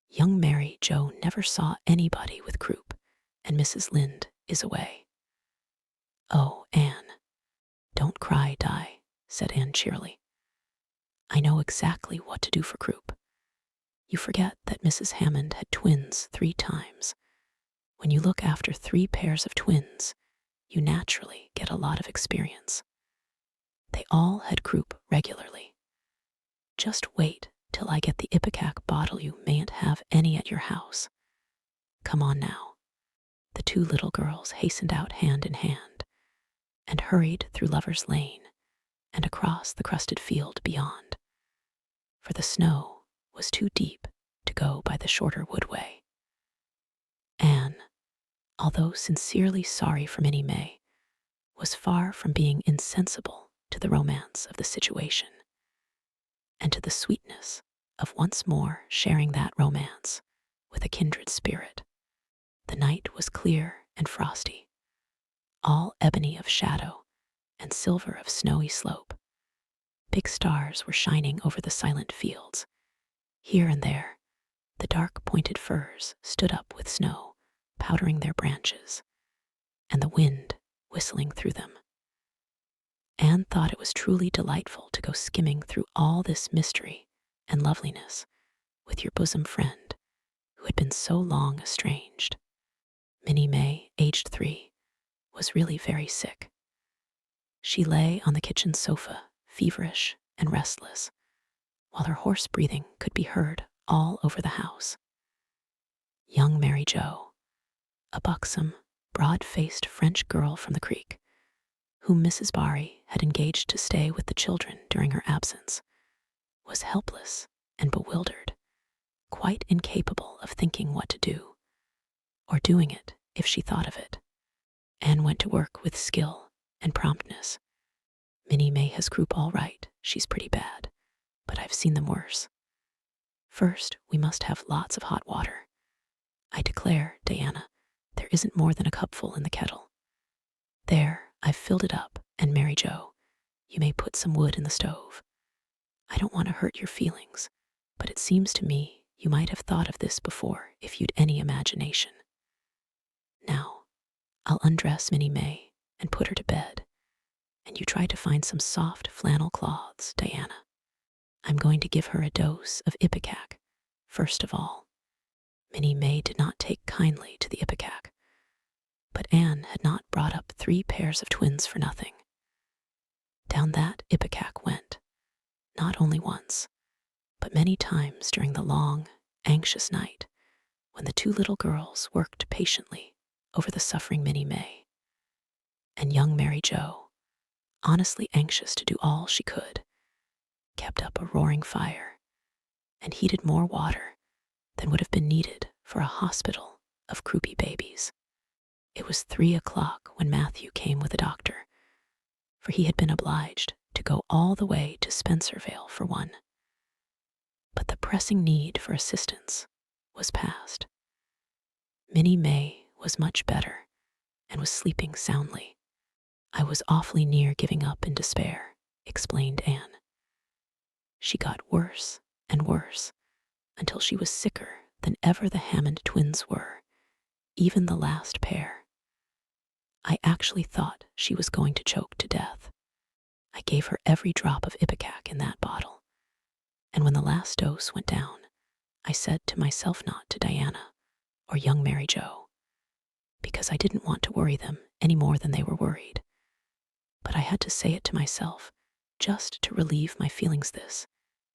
Young Mary Joe never saw anybody with croup, and Mrs. Lynde is away." "Oh, Anne, don't cry, Di," said Anne cheerily. "I know exactly what to do for croup. You forget that Mrs. Hammond had twins 3 times. When you look after 3 pairs of twins, you naturally get a lot of experience. They all had croup regularly. Just wait till I get the ipecac bottle. You mayn't have any at your house. Come on now." The 2 little girls hastened out hand in hand and hurried through Lover's Lane and across the crusted field beyond, for the snow was too deep to go by the shorter woodway. Anne, although sincerely sorry for Minnie May, was far from being insensible to the romance of the situation, and to the sweetness of once more sharing that romance with a kindred spirit. The night was clear and frosty, all ebony of shadow and silver of snowy slope. Big stars were shining over the silent fields. Here and there, the dark pointed firs stood up with snow powdering their branches, and the wind whistling through them. Anne thought it was truly delightful to go skimming through all this mystery and loveliness with your bosom friend who had been so long estranged. Minnie May, aged 3, was really very sick. She lay on the kitchen sofa, feverish and restless, while her hoarse breathing could be heard all over the house. Young Mary Joe, a buxom, broad-faced French girl from the creek, whom Mrs. Barry had engaged to stay with the children during her absence, was helpless and bewildered, quite incapable of thinking what to do, or doing it if she thought of it. Anne went to work with skill and promptness. "Minnie May has croup all right. She's pretty bad, but I've seen them worse. First, we must have lots of hot water. I declare, Diana, there isn't more than a cupful in the kettle. There, I've filled it up, and Mary Joe, you may put some wood in the stove. I don't want to hurt your feelings, but it seems to me you might have thought of this before if you'd any imagination. Now, I'll undress Minnie May and put her to bed, and you try to find some soft flannel cloths, Diana. I'm going to give her a dose of ipecac, first of all." Minnie May did not take kindly to the ipecac, but Anne had not brought up 3 pairs of twins for nothing. Down that ipecac went, not only once, but many times during the long, anxious night when the 2 little girls worked patiently over the suffering Minnie May. And young Mary Jo, honestly anxious to do all she could, kept up a roaring fire and heated more water than would have been needed for a hospital of croupy babies. It was 3 o'clock when Matthew came with a doctor, for he had been obliged to go all the way to Spencervale for one. But the pressing need for assistance was past. Minnie May was much better and was sleeping soundly. I was awfully near giving up in despair, explained Anne. She got worse and worse until she was sicker than ever the Hammond twins were, even the last pair. I actually thought she was going to choke to death. I gave her every drop of ipecac in that bottle, and when the last dose went down, I said to myself not to Diana or young Mary Jo, because I didn't want to worry them any more than they were worried. But I had to say it to myself, just to relieve my feelings. This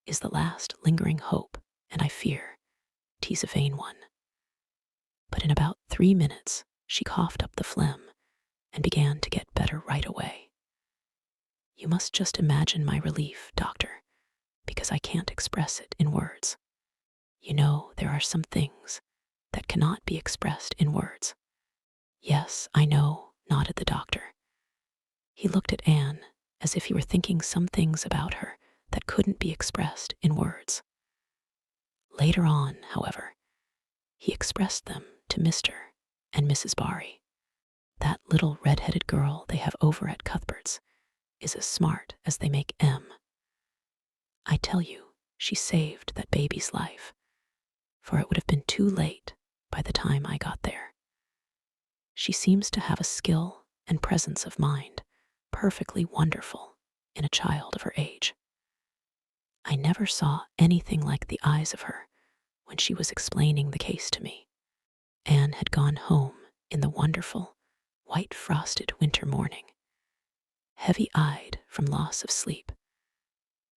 is the last lingering hope, and I fear 'tis a vain one. But in about 3 minutes, she coughed up the phlegm and began to get better right away. You must just imagine my relief, doctor, because I can't express it in words. You know, there are some things that cannot be expressed in words. Yes, I know, nodded the doctor. He looked at Anne as if he were thinking some things about her that couldn't be expressed in words. Later on, however, he expressed them to Mr. and Mrs. Barry. That little red-headed girl they have over at Cuthbert's is as smart as they make M. I tell you, she saved that baby's life, for it would have been too late by the time I got there. She seems to have a skill and presence of mind perfectly wonderful in a child of her age. I never saw anything like the eyes of her when she was explaining the case to me. Anne had gone home in the wonderful, white-frosted winter morning, heavy-eyed from loss of sleep,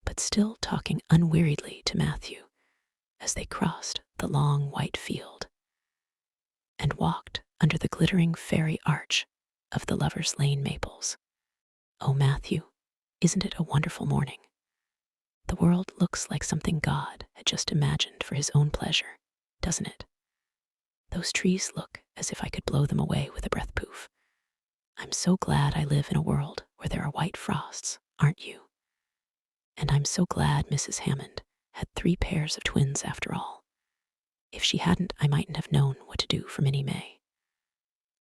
but still talking unweariedly to Matthew as they crossed the long white field and walked under the glittering fairy arch of the Lover's Lane maples. Oh, Matthew, isn't it a wonderful morning? The world looks like something God had just imagined for his own pleasure, doesn't it? Those trees look as if I could blow them away with a breath poof. I'm so glad I live in a world where there are white frosts, aren't you? And I'm so glad Mrs. Hammond had 3 pairs of twins after all. If she hadn't, I mightn't have known what to do for Minnie May.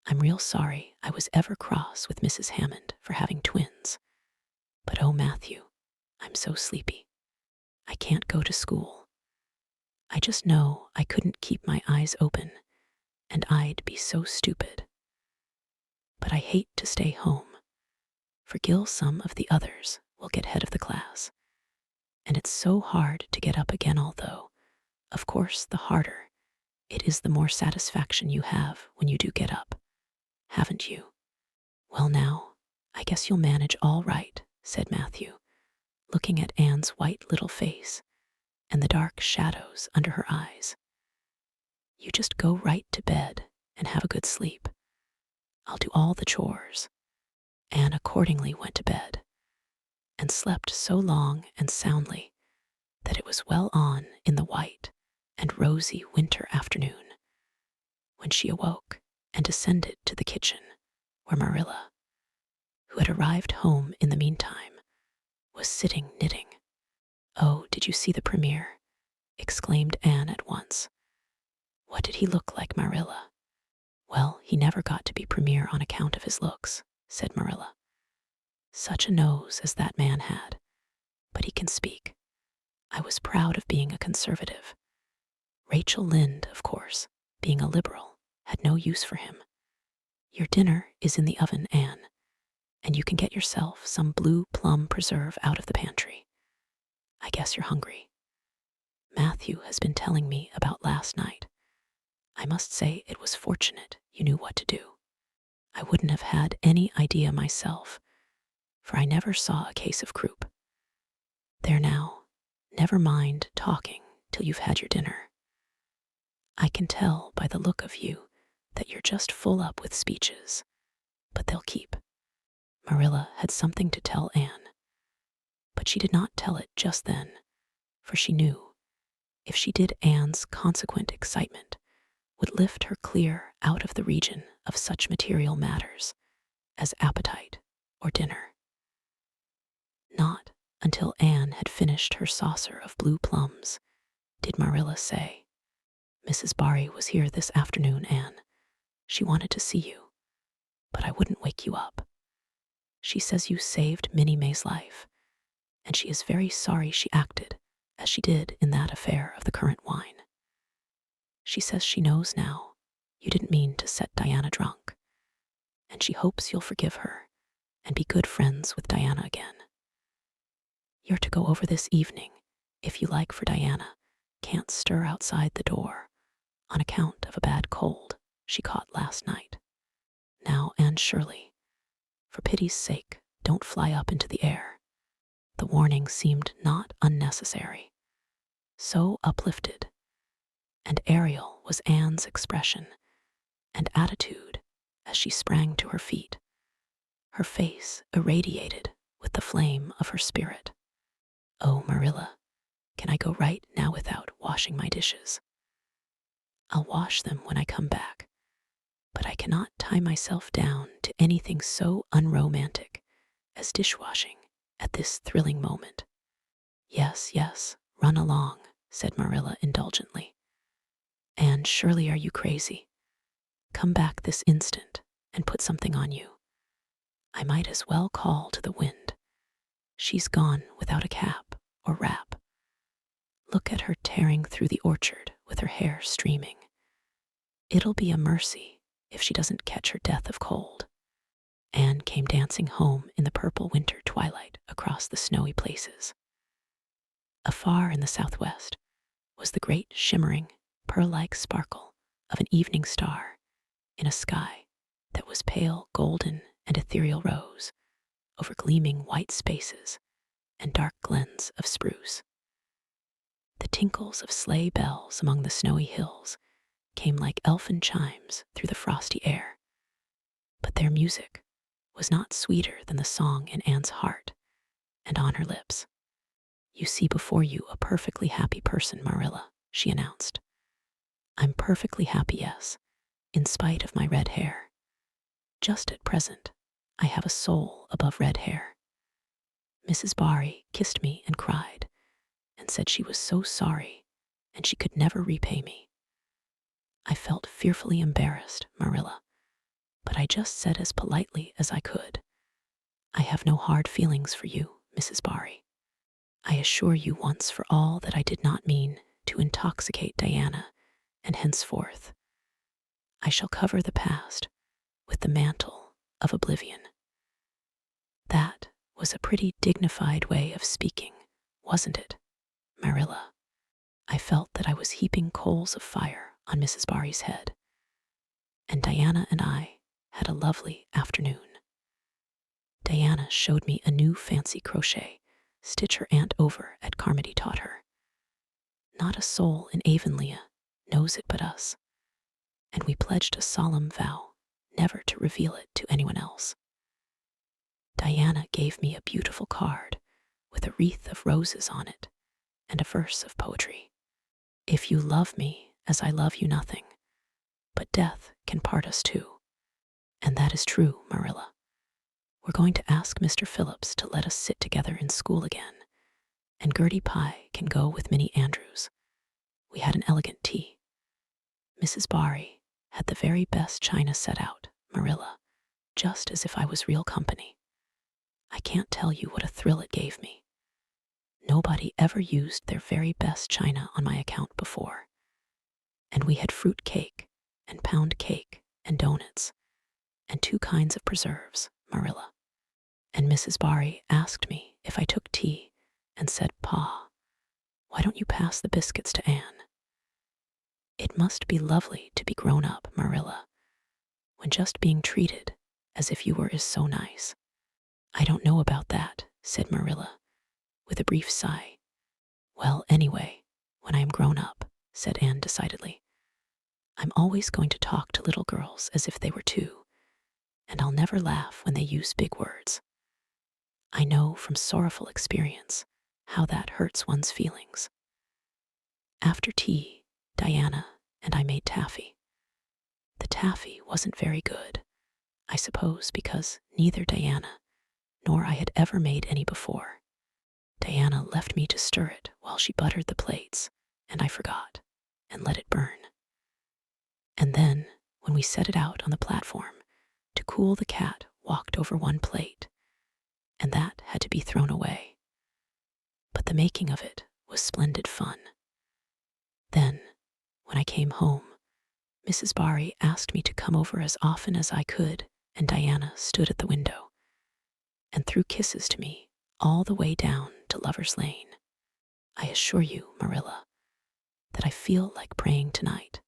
I'm real sorry I was ever cross with Mrs. Hammond for having twins. But oh, Matthew, I'm so sleepy. I can't go to school. I just know I couldn't keep my eyes open, and I'd be so stupid. But I hate to stay home, for Gil some of the others will get head of the class. And it's so hard to get up again, although, of course, the harder it is, the more satisfaction you have when you do get up. Haven't you? Well now, I guess you'll manage all right, said Matthew, looking at Anne's white little face and the dark shadows under her eyes. You just go right to bed and have a good sleep. I'll do all the chores. Anne accordingly went to bed and slept so long and soundly that it was well on in the white and rosy winter afternoon when she awoke and descended to the kitchen where Marilla, who had arrived home in the meantime, was sitting knitting. Oh, did you see the premier? Exclaimed Anne at once. What did he look like, Marilla? Well, he never got to be premier on account of his looks, said Marilla. Such a nose as that man had, but he can speak. I was proud of being a conservative. Rachel Lynde, of course, being a liberal, had no use for him. Your dinner is in the oven, Anne, and you can get yourself some blue plum preserve out of the pantry. I guess you're hungry. Matthew has been telling me about last night. I must say it was fortunate you knew what to do. I wouldn't have had any idea myself, for I never saw a case of croup. There now, never mind talking till you've had your dinner. I can tell by the look of you that you're just full up with speeches, but they'll keep. Marilla had something to tell Anne, but she did not tell it just then, for she knew if she did, Anne's consequent excitement would lift her clear out of the region of such material matters as appetite or dinner. Not until Anne had finished her saucer of blue plums did Marilla say, "Mrs. Barry was here this afternoon, Anne. She wanted to see you, but I wouldn't wake you up. She says you saved Minnie May's life, and she is very sorry she acted as she did in that affair of the currant wine. She says she knows now you didn't mean to set Diana drunk, and she hopes you'll forgive her and be good friends with Diana again. You're to go over this evening, if you like, for Diana can't stir outside the door on account of a bad cold she caught last night. Now, Anne Shirley, for pity's sake, don't fly up into the air." The warning seemed not unnecessary. So uplifted and aerial was Anne's expression and attitude as she sprang to her feet, her face irradiated with the flame of her spirit. "Oh, Marilla, can I go right now without washing my dishes? I'll wash them when I come back, but I cannot tie myself down to anything so unromantic as dishwashing at this thrilling moment." "Yes, yes, run along," said Marilla indulgently. "And surely are you crazy? Come back this instant and put something on you. I might as well call to the wind. She's gone without a cap or wrap. Look at her tearing through the orchard with her hair streaming. It'll be a mercy if she doesn't catch her death of cold." Anne came dancing home in the purple winter twilight across the snowy places. Afar in the southwest was the great shimmering, pearl-like sparkle of an evening star in a sky that was pale golden and ethereal rose over gleaming white spaces and dark glens of spruce. The tinkles of sleigh bells among the snowy hills came like elfin chimes through the frosty air, but their music was not sweeter than the song in Anne's heart and on her lips. "You see before you a perfectly happy person, Marilla," she announced. "I'm perfectly happy, yes, in spite of my red hair. Just at present, I have a soul above red hair. Mrs. Barry kissed me and cried, and said she was so sorry and she could never repay me. I felt fearfully embarrassed, Marilla, but I just said as politely as I could, 'I have no hard feelings for you, Mrs. Barry. I assure you once for all that I did not mean to intoxicate Diana, and henceforth I shall cover the past with the mantle of oblivion.' That was a pretty dignified way of speaking, wasn't it, Marilla?" I felt that I was heaping coals of fire on Mrs. Barry's head, and Diana and I had a lovely afternoon. Diana showed me a new fancy crochet stitch her aunt over at Carmody taught her. Not a soul in Avonlea knows it but us, and we pledged a solemn vow never to reveal it to anyone else. Diana gave me a beautiful card with a wreath of roses on it and a verse of poetry. "If you love me as I love you, nothing but death can part us two." And that is true, Marilla. We're going to ask Mr. Phillips to let us sit together in school again, and Gertie Pye can go with Minnie Andrews. We had an elegant tea. Mrs. Barry had the very best china set out, Marilla, just as if I was real company. I can't tell you what a thrill it gave me. Nobody ever used their very best china on my account before. And we had fruit cake and pound cake and donuts and 2 kinds of preserves, Marilla. And Mrs. Barry asked me if I took tea and said, "Pa, why don't you pass the biscuits to Anne?" It must be lovely to be grown up, Marilla, when just being treated as if you were is so nice. "I don't know about that," said Marilla, with a brief sigh. "Well, anyway, when I am grown up," said Anne decidedly, "I'm always going to talk to little girls as if they were 2, and I'll never laugh when they use big words. I know from sorrowful experience how that hurts one's feelings. After tea, Diana and I made taffy. The taffy wasn't very good, I suppose because neither Diana nor I had ever made any before. Diana left me to stir it while she buttered the plates, and I forgot and let it burn. And then, when we set it out on the platform, to cool, the cat walked over one plate, and that had to be thrown away. But the making of it was splendid fun. Then, when I came home, Mrs. Barry asked me to come over as often as I could, and Diana stood at the window and threw kisses to me all the way down to Lover's Lane. I assure you, Marilla, that I feel like praying tonight,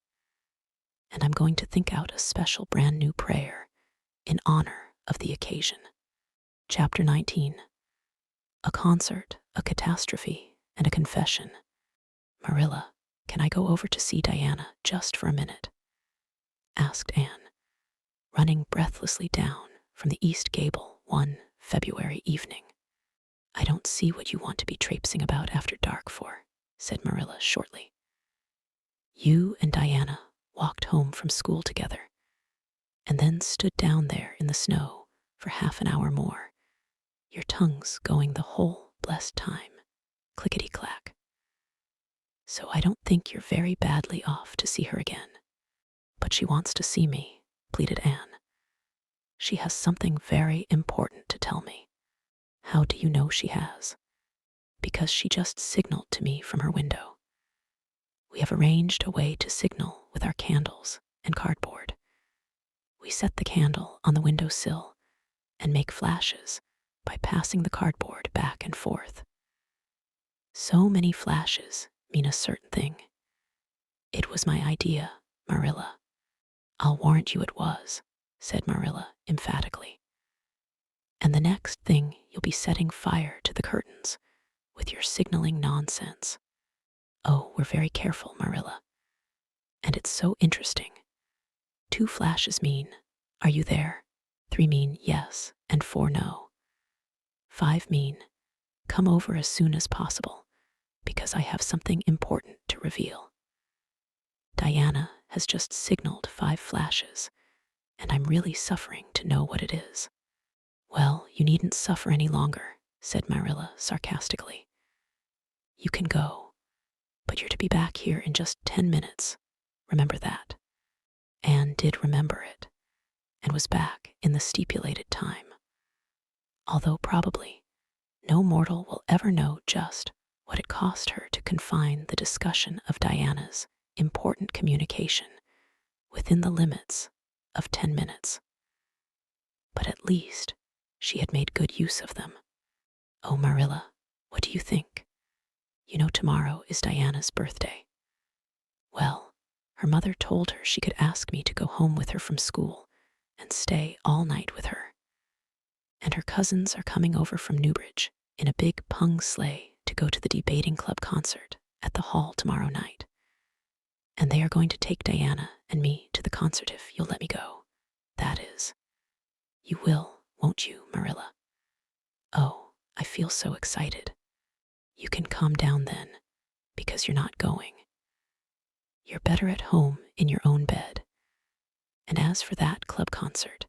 and I'm going to think out a special brand new prayer in honor of the occasion. Chapter 19. A concert, a catastrophe, and a confession. Marilla, can I go over to see Diana just for a minute? Asked Anne, running breathlessly down from the East Gable one February evening. I don't see what you want to be traipsing about after dark for, said Marilla shortly. You and Diana walked home from school together, and then stood down there in the snow for half an hour more, your tongues going the whole blessed time, clickety-clack. So I don't think you're very badly off to see her again. But she wants to see me, pleaded Anne. She has something very important to tell me. How do you know she has? Because she just signaled to me from her window. We have arranged a way to signal with our candles and cardboard. We set the candle on the window sill and make flashes by passing the cardboard back and forth. So many flashes mean a certain thing. It was my idea, Marilla. I'll warrant you it was, said Marilla emphatically. And the next thing you'll be setting fire to the curtains with your signaling nonsense. Oh, we're very careful, Marilla. And it's so interesting. 2 flashes mean, are you there? 3 mean yes, and 4 no. 5 mean, come over as soon as possible, because I have something important to reveal. Diana has just signaled 5 flashes, and I'm really suffering to know what it is. Well, you needn't suffer any longer, said Marilla sarcastically. You can go, but you're to be back here in just 10 minutes. Remember that. Anne did remember it, and was back in the stipulated time. Although probably no mortal will ever know just what it cost her to confine the discussion of Diana's important communication within the limits of 10 minutes. But at least she had made good use of them. Oh, Marilla, what do you think? You know tomorrow is Diana's birthday. Well, her mother told her she could ask me to go home with her from school and stay all night with her. And her cousins are coming over from Newbridge in a big pung sleigh to go to the debating club concert at the hall tomorrow night. And they are going to take Diana and me to the concert if you'll let me go. That is. You will, won't you, Marilla? Oh, I feel so excited. You can calm down then, because you're not going. You're better at home in your own bed. And as for that club concert,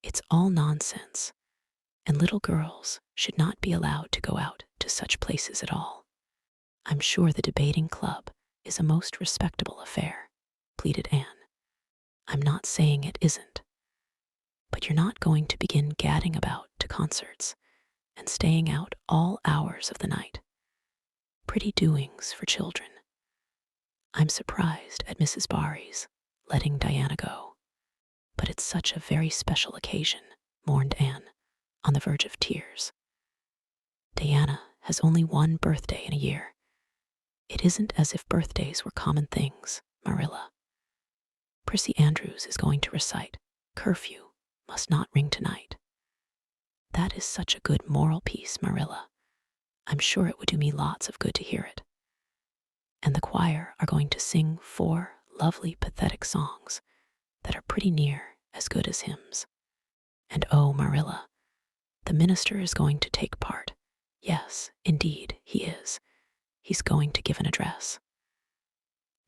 it's all nonsense, and little girls should not be allowed to go out to such places at all. I'm sure the debating club is a most respectable affair, pleaded Anne. I'm not saying it isn't. But you're not going to begin gadding about to concerts and staying out all hours of the night. Pretty doings for children. I'm surprised at Mrs. Barry's letting Diana go. But it's such a very special occasion, mourned Anne, on the verge of tears. Diana has only one birthday in a year. It isn't as if birthdays were common things, Marilla. Prissy Andrews is going to recite, "Curfew must not ring tonight." That is such a good moral piece, Marilla. I'm sure it would do me lots of good to hear it. And the choir are going to sing 4 lovely pathetic songs that are pretty near as good as hymns. And oh, Marilla, the minister is going to take part. Yes, indeed, he is. He's going to give an address.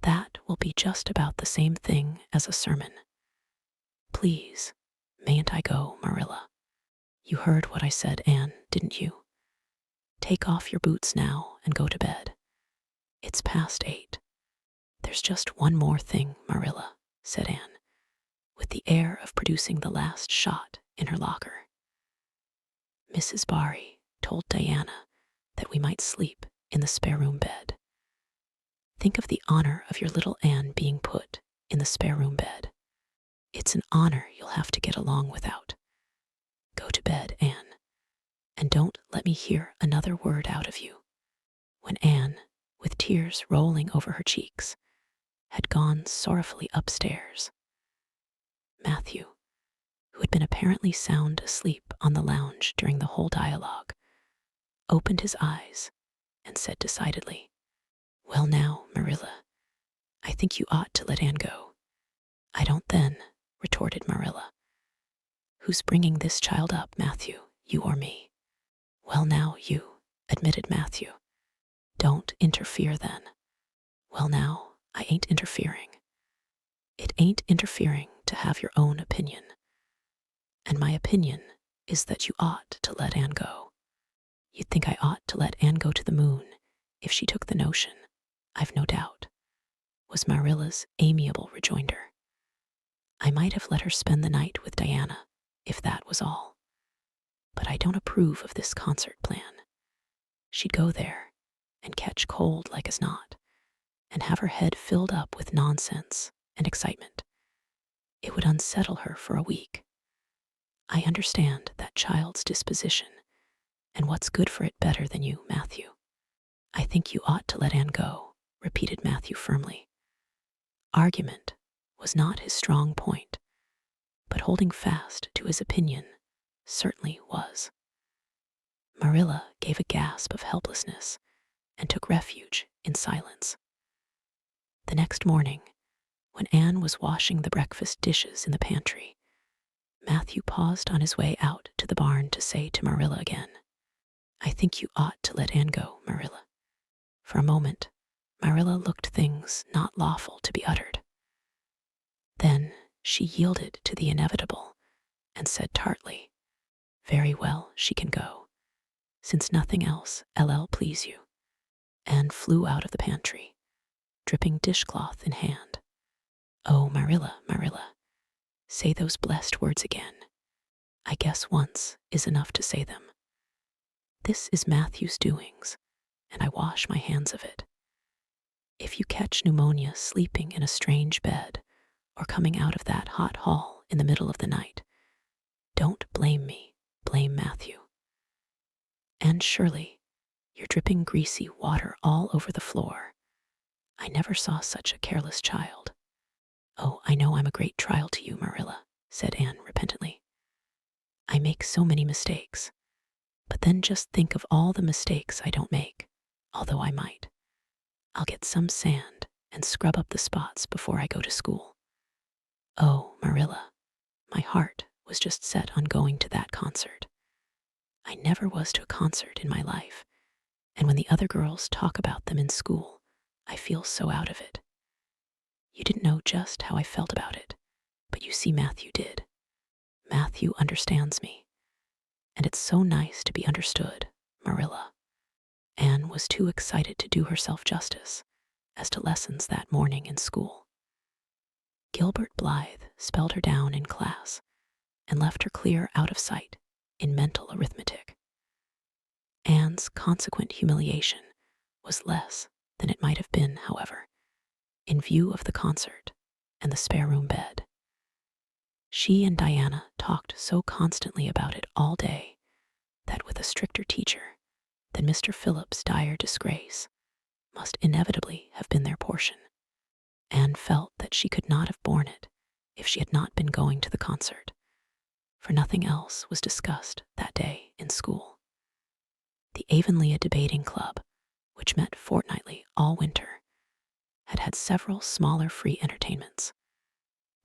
That will be just about the same thing as a sermon. Please, mayn't I go, Marilla? You heard what I said, Anne, didn't you? Take off your boots now and go to bed. It's past 8. There's just one more thing, Marilla, said Anne, with the air of producing the last shot in her locker. Mrs. Barry told Diana that we might sleep in the spare room bed. Think of the honor of your little Anne being put in the spare room bed. It's an honor you'll have to get along without. Go to bed, Anne, and don't let me hear another word out of you. When Anne, with tears rolling over her cheeks, had gone sorrowfully upstairs, Matthew, who had been apparently sound asleep on the lounge during the whole dialogue, opened his eyes and said decidedly, "Well now, Marilla, I think you ought to let Anne go." "I don't then," retorted Marilla. "Who's bringing this child up, Matthew, you or me?" "Well now, you," admitted Matthew. "Don't interfere then." "Well now, I ain't interfering." "It ain't interfering to have your own opinion. And my opinion is that you ought to let Anne go. You'd think I ought to let Anne go to the moon if she took the notion, I've no doubt," was Marilla's amiable rejoinder. "I might have let her spend the night with Diana, if that was all. But I don't approve of this concert plan. She'd go there and catch cold like as not, and have her head filled up with nonsense and excitement. It would unsettle her for a week. I understand that child's disposition, and what's good for it better than you, Matthew." "I think you ought to let Anne go," repeated Matthew firmly. Argument was not his strong point, but holding fast to his opinion certainly was. Marilla gave a gasp of helplessness and took refuge in silence. The next morning, when Anne was washing the breakfast dishes in the pantry, Matthew paused on his way out to the barn to say to Marilla again, "I think you ought to let Anne go, Marilla." For a moment, Marilla looked things not lawful to be uttered. Then she yielded to the inevitable and said tartly, "Very well, she can go, since nothing else please you," and flew out of the pantry, dripping dishcloth in hand. "Oh, Marilla, Marilla, say those blessed words again. I guess once is enough to say them. This is Matthew's doings, and I wash my hands of it. If you catch pneumonia sleeping in a strange bed or coming out of that hot hall in the middle of the night, don't blame me, blame Matthew. And Shirley, you're dripping greasy water all over the floor. I never saw such a careless child." "Oh, I know I'm a great trial to you, Marilla," said Anne repentantly. "I make so many mistakes, but then just think of all the mistakes I don't make, although I might. I'll get some sand and scrub up the spots before I go to school. Oh, Marilla, my heart was just set on going to that concert. I never was to a concert in my life, and when the other girls talk about them in school, I feel so out of it. You didn't know just how I felt about it, but you see Matthew did. Matthew understands me, and it's so nice to be understood, Marilla." Anne was too excited to do herself justice as to lessons that morning in school. Gilbert Blythe spelled her down in class and left her clear out of sight in mental arithmetic. Anne's consequent humiliation was less than it might have been, however, in view of the concert and the spare room bed. She and Diana talked so constantly about it all day that with a stricter teacher than Mr. Phillip's dire disgrace must inevitably have been their portion. Anne felt that she could not have borne it if she had not been going to the concert, for nothing else was discussed that day in school. The Avonlea Debating Club, which met fortnightly all winter, had had several smaller free entertainments,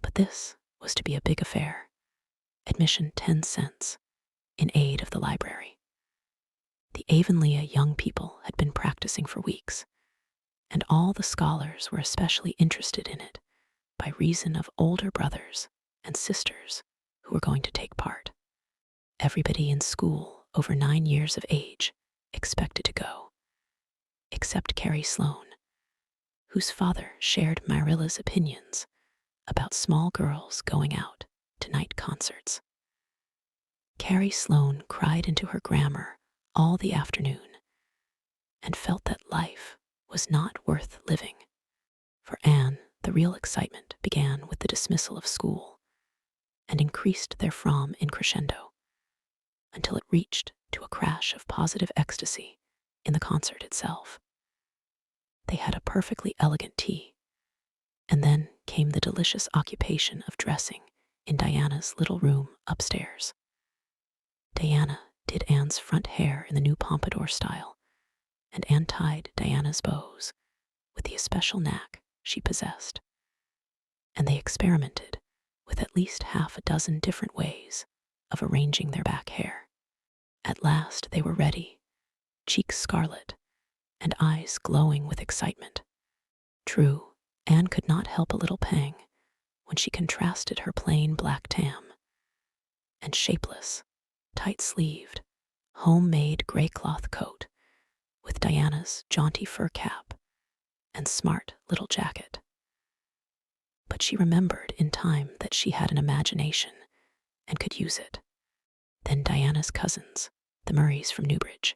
but this was to be a big affair, admission 10 cents, in aid of the library. The Avonlea young people had been practicing for weeks, and all the scholars were especially interested in it by reason of older brothers and sisters who were going to take part. Everybody in school over 9 years of age expected to go, except Carrie Sloane, whose father shared Marilla's opinions about small girls going out to night concerts. Carrie Sloane cried into her grammar all the afternoon and felt that life was not worth living. For Anne, the real excitement began with the dismissal of school and increased therefrom in crescendo until it reached to a crash of positive ecstasy in the concert itself. They had a perfectly elegant tea, and then came the delicious occupation of dressing in Diana's little room upstairs. Diana did Anne's front hair in the new pompadour style, and Anne tied Diana's bows with the especial knack she possessed. And they experimented with at least half a dozen different ways of arranging their back hair. At last they were ready, cheeks scarlet and eyes glowing with excitement. True, Anne could not help a little pang when she contrasted her plain black tam and shapeless, tight-sleeved, homemade gray cloth coat with Diana's jaunty fur cap and smart little jacket. But she remembered in time that she had an imagination and could use it. Then Diana's cousins, the Murrays from Newbridge,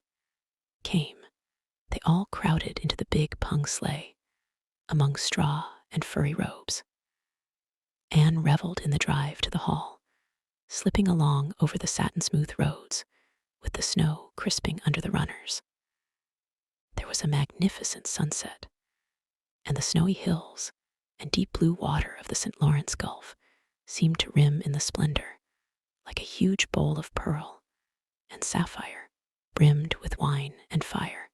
came. They all crowded into the big pung sleigh among straw and furry robes. Anne reveled in the drive to the hall, slipping along over the satin-smooth roads with the snow crisping under the runners. There was a magnificent sunset, and the snowy hills and deep blue water of the St. Lawrence Gulf seemed to rim in the splendor like a huge bowl of pearl and sapphire brimmed with wine and fire.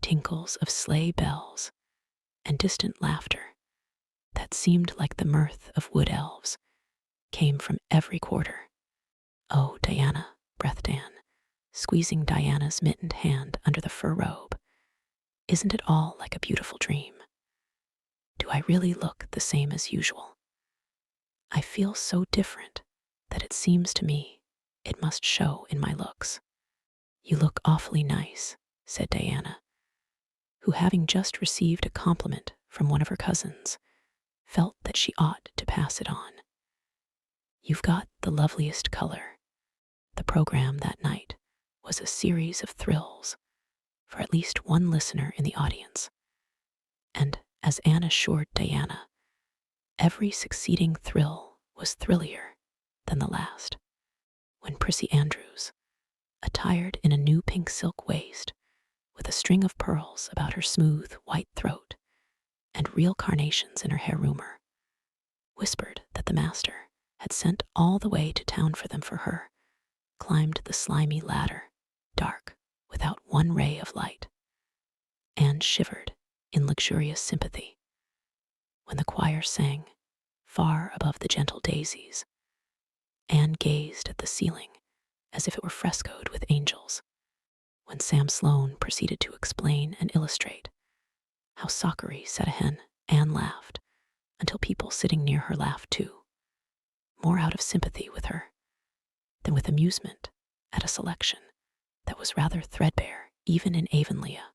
Tinkles of sleigh bells and distant laughter that seemed like the mirth of wood elves came from every quarter. "Oh, Diana," breathed Anne, squeezing Diana's mittened hand under the fur robe, "isn't it all like a beautiful dream? Do I really look the same as usual? I feel so different that it seems to me it must show in my looks." "You look awfully nice," said Diana, who, having just received a compliment from one of her cousins, felt that she ought to pass it on. "You've got the loveliest color." The program that night was a series of thrills for at least one listener in the audience, and as Anne assured Diana, every succeeding thrill was thrillier than the last. When Prissy Andrews, attired in a new pink silk waist with a string of pearls about her smooth white throat and real carnations in her hair rumor, whispered that the master had sent all the way to town for them for her, climbed the slimy ladder, dark, without one ray of light, and shivered in luxurious sympathy. When the choir sang, far above the gentle daisies, Anne gazed at the ceiling as if it were frescoed with angels. When Sam Sloane proceeded to explain and illustrate how Sockery set a hen, Anne laughed until people sitting near her laughed too, more out of sympathy with her than with amusement at a selection that was rather threadbare even in Avonlea.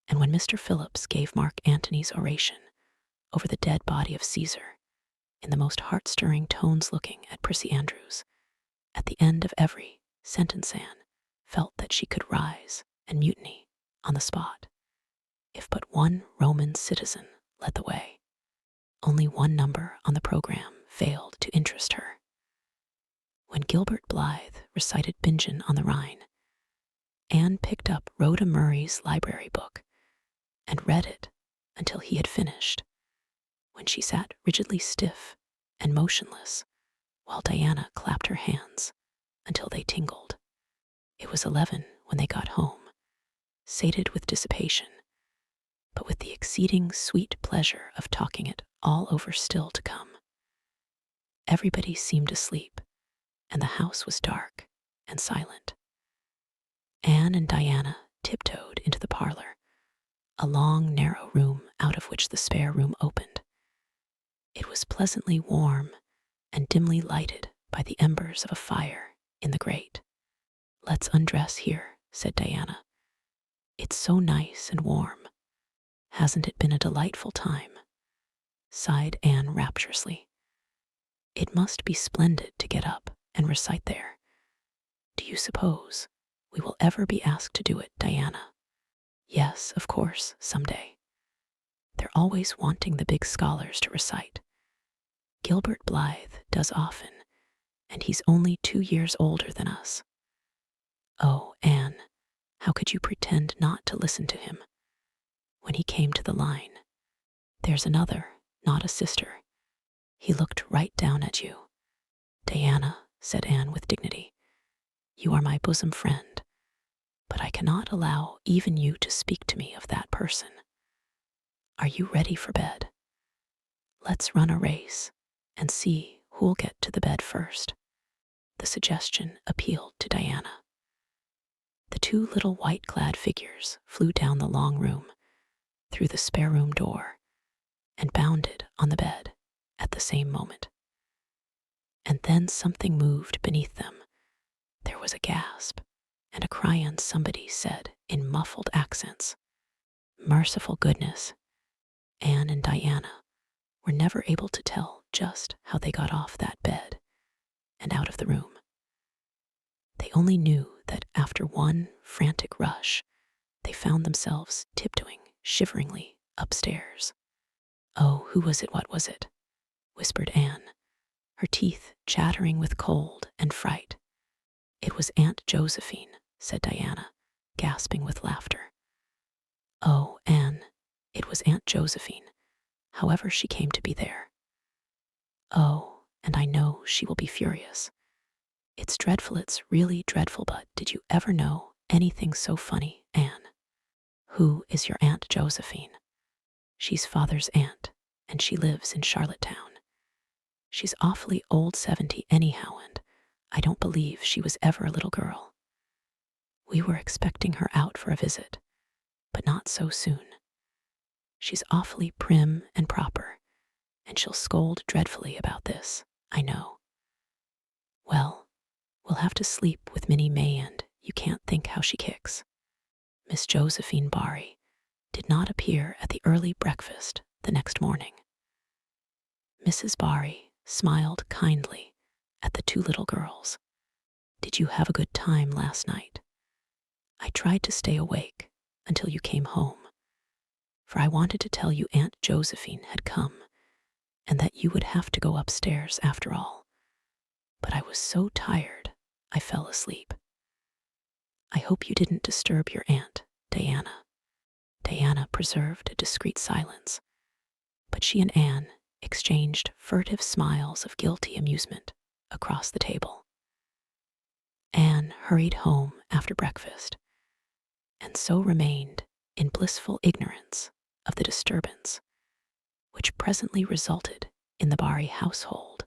And when Mr. Phillips gave Mark Antony's oration over the dead body of Caesar in the most heart-stirring tones, looking at Prissy Andrews, at the end of every sentence Anne felt that she could rise and mutiny on the spot if but one Roman citizen led the way. Only one number on the program failed to interest her. When Gilbert Blythe recited Bingen on the Rhine, Anne picked up Rhoda Murray's library book and read it until he had finished, when she sat rigidly stiff and motionless while Diana clapped her hands until they tingled. It was 11 when they got home, sated with dissipation, but with the exceeding sweet pleasure of talking it all over still to come. Everybody seemed asleep, and the house was dark and silent. Anne and Diana tiptoed into the parlor, a long, narrow room out of which the spare room opened. It was pleasantly warm and dimly lighted by the embers of a fire in the grate. "Let's undress here," said Diana. "It's so nice and warm. Hasn't it been a delightful time?" sighed Anne rapturously. "It must be splendid to get up and recite there. Do you suppose we will ever be asked to do it, Diana?" "Yes, of course, someday. They're always wanting the big scholars to recite. Gilbert Blythe does often, and he's only 2 years older than us." "Oh, Anne, how could you pretend not to listen to him?" When he came to the line, "There's another, not a sister," he looked right down at you. "Diana," said Anne with dignity, "you are my bosom friend, but I cannot allow even you to speak to me of that person. Are you ready for bed? Let's run a race and see who'll get to the bed first." The suggestion appealed to Diana. The 2 little white-clad figures flew down the long room, through the spare room door, and bounded on the bed at the same moment. And then something moved beneath them. There was a gasp and a cry, and somebody said in muffled accents, "Merciful goodness." Anne and Diana were never able to tell just how they got off that bed and out of the room. They only knew that after one frantic rush, they found themselves tiptoeing shiveringly upstairs. "Oh, who was it? What was it?" whispered Anne, her teeth chattering with cold and fright. "It was Aunt Josephine," said Diana, gasping with laughter. "Oh, Anne, it was Aunt Josephine, however she came to be there." "Oh, and I know she will be furious. It's dreadful, it's really dreadful, but did you ever know anything so funny, Anne?" "Who is your Aunt Josephine?" "She's father's aunt, and she lives in Charlottetown. She's awfully old, 70 anyhow, and I don't believe she was ever a little girl. We were expecting her out for a visit, but not so soon. She's awfully prim and proper, and she'll scold dreadfully about this, I know. Well, we'll have to sleep with Minnie May, and you can't think how she kicks." Miss Josephine Barry did not appear at the early breakfast the next morning. Mrs. Barry smiled kindly at the 2 little girls. "Did you have a good time last night? I tried to stay awake until you came home, for I wanted to tell you Aunt Josephine had come and that you would have to go upstairs after all. But I was so tired, I fell asleep. I hope you didn't disturb your aunt, Diana." Diana preserved a discreet silence, but she and Anne exchanged furtive smiles of guilty amusement across the table. Anne hurried home after breakfast, and so remained in blissful ignorance of the disturbance, which presently resulted in the Barry household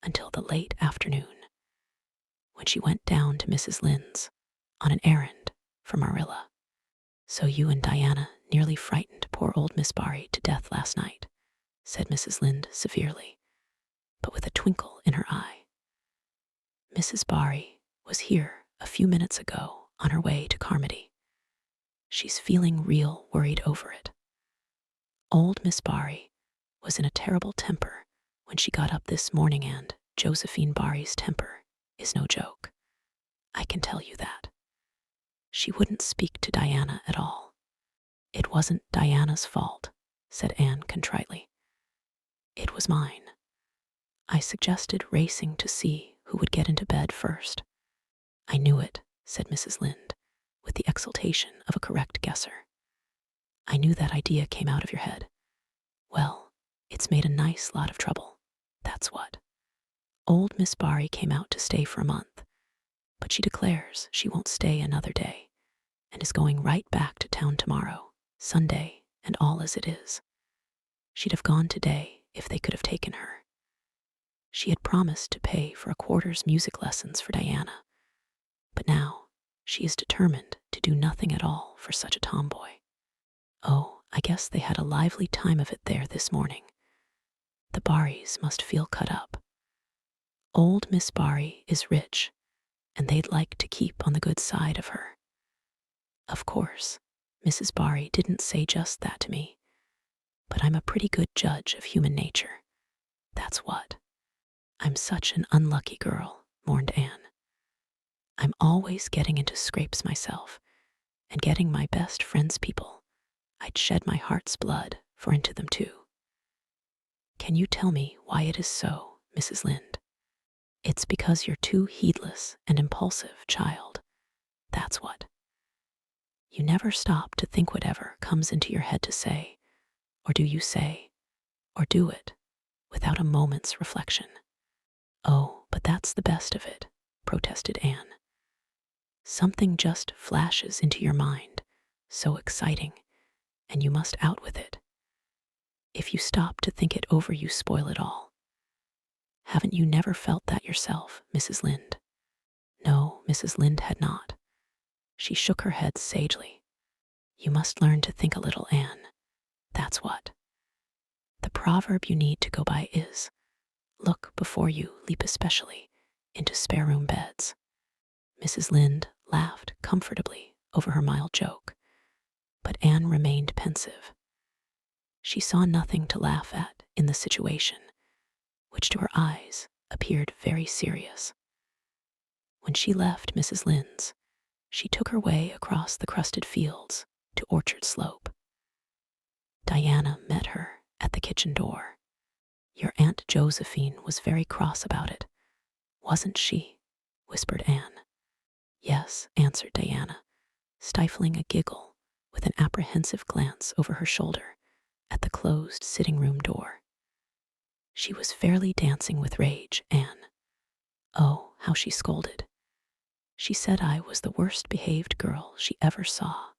until the late afternoon, when she went down to Mrs. Lynde's on an errand for Marilla. "So you and Diana nearly frightened poor old Miss Barry to death last night," said Mrs. Lynde severely, but with a twinkle in her eye. "Mrs. Barry was here a few minutes ago on her way to Carmody. She's feeling real worried over it. Old Miss Barry was in a terrible temper when she got up this morning, and Josephine Barry's temper is no joke. I can tell you that. She wouldn't speak to Diana at all." "It wasn't Diana's fault," said Anne contritely. "It was mine. I suggested racing to see who would get into bed first." "I knew it," said Mrs. Lynde, with the exultation of a correct guesser. "I knew that idea came out of your head. Well, it's made a nice lot of trouble, that's what. Old Miss Barry came out to stay for a month, but she declares she won't stay another day, and is going right back to town tomorrow, Sunday, and all as it is. She'd have gone today if they could have taken her. She had promised to pay for a quarter's music lessons for Diana, but now she is determined to do nothing at all for such a tomboy. Oh, I guess they had a lively time of it there this morning. The Barrys must feel cut up. Old Miss Barry is rich, and they'd like to keep on the good side of her. Of course, Mrs. Barry didn't say just that to me, but I'm a pretty good judge of human nature. That's what. I'm such an unlucky girl, mourned Anne. I'm always getting into scrapes myself, and getting my best friend's people I'd shed my heart's blood for into them too. Can you tell me why it is so, Mrs. Lynde? It's because you're too heedless and impulsive, child. That's what. You never stop to think whatever comes into your head to say, or do you say, or do it, without a moment's reflection. Oh, but that's the best of it, protested Anne. Something just flashes into your mind, so exciting, and you must out with it. If you stop to think it over, you spoil it all. Haven't you never felt that yourself, Mrs. Lynde? No, Mrs. Lynde had not. She shook her head sagely. You must learn to think a little, Anne. That's what. The proverb you need to go by is, look before you leap, especially into spare room beds. Mrs. Lynde laughed comfortably over her mild joke, but Anne remained pensive. She saw nothing to laugh at in the situation, which to her eyes appeared very serious. When she left Mrs. Lynde's, she took her way across the crusted fields to Orchard Slope. Diana met her at the kitchen door. Your Aunt Josephine was very cross about it, wasn't she? Whispered Anne. Yes, answered Diana, stifling a giggle with an apprehensive glance over her shoulder at the closed sitting room door. She was fairly dancing with rage, Anne. Oh, how she scolded. She said I was the worst behaved girl she ever saw,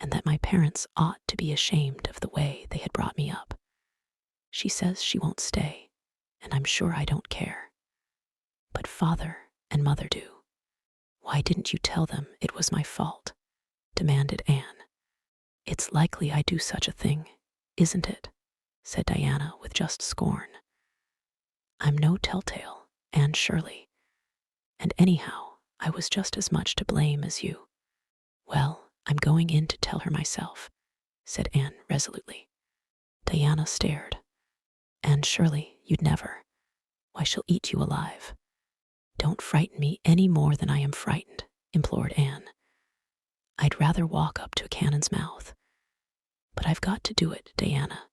and that my parents ought to be ashamed of the way they had brought me up. She says she won't stay, and I'm sure I don't care. But father and mother do. Why didn't you tell them it was my fault? Demanded Anne. It's likely I do such a thing, isn't it? Said Diana with just scorn. I'm no telltale, Anne Shirley, and anyhow, I was just as much to blame as you. Well, I'm going in to tell her myself, said Anne resolutely. Diana stared. Anne Shirley, you'd never. Why, she'll eat you alive. Don't frighten me any more than I am frightened, implored Anne. I'd rather walk up to a cannon's mouth. But I've got to do it, Diana.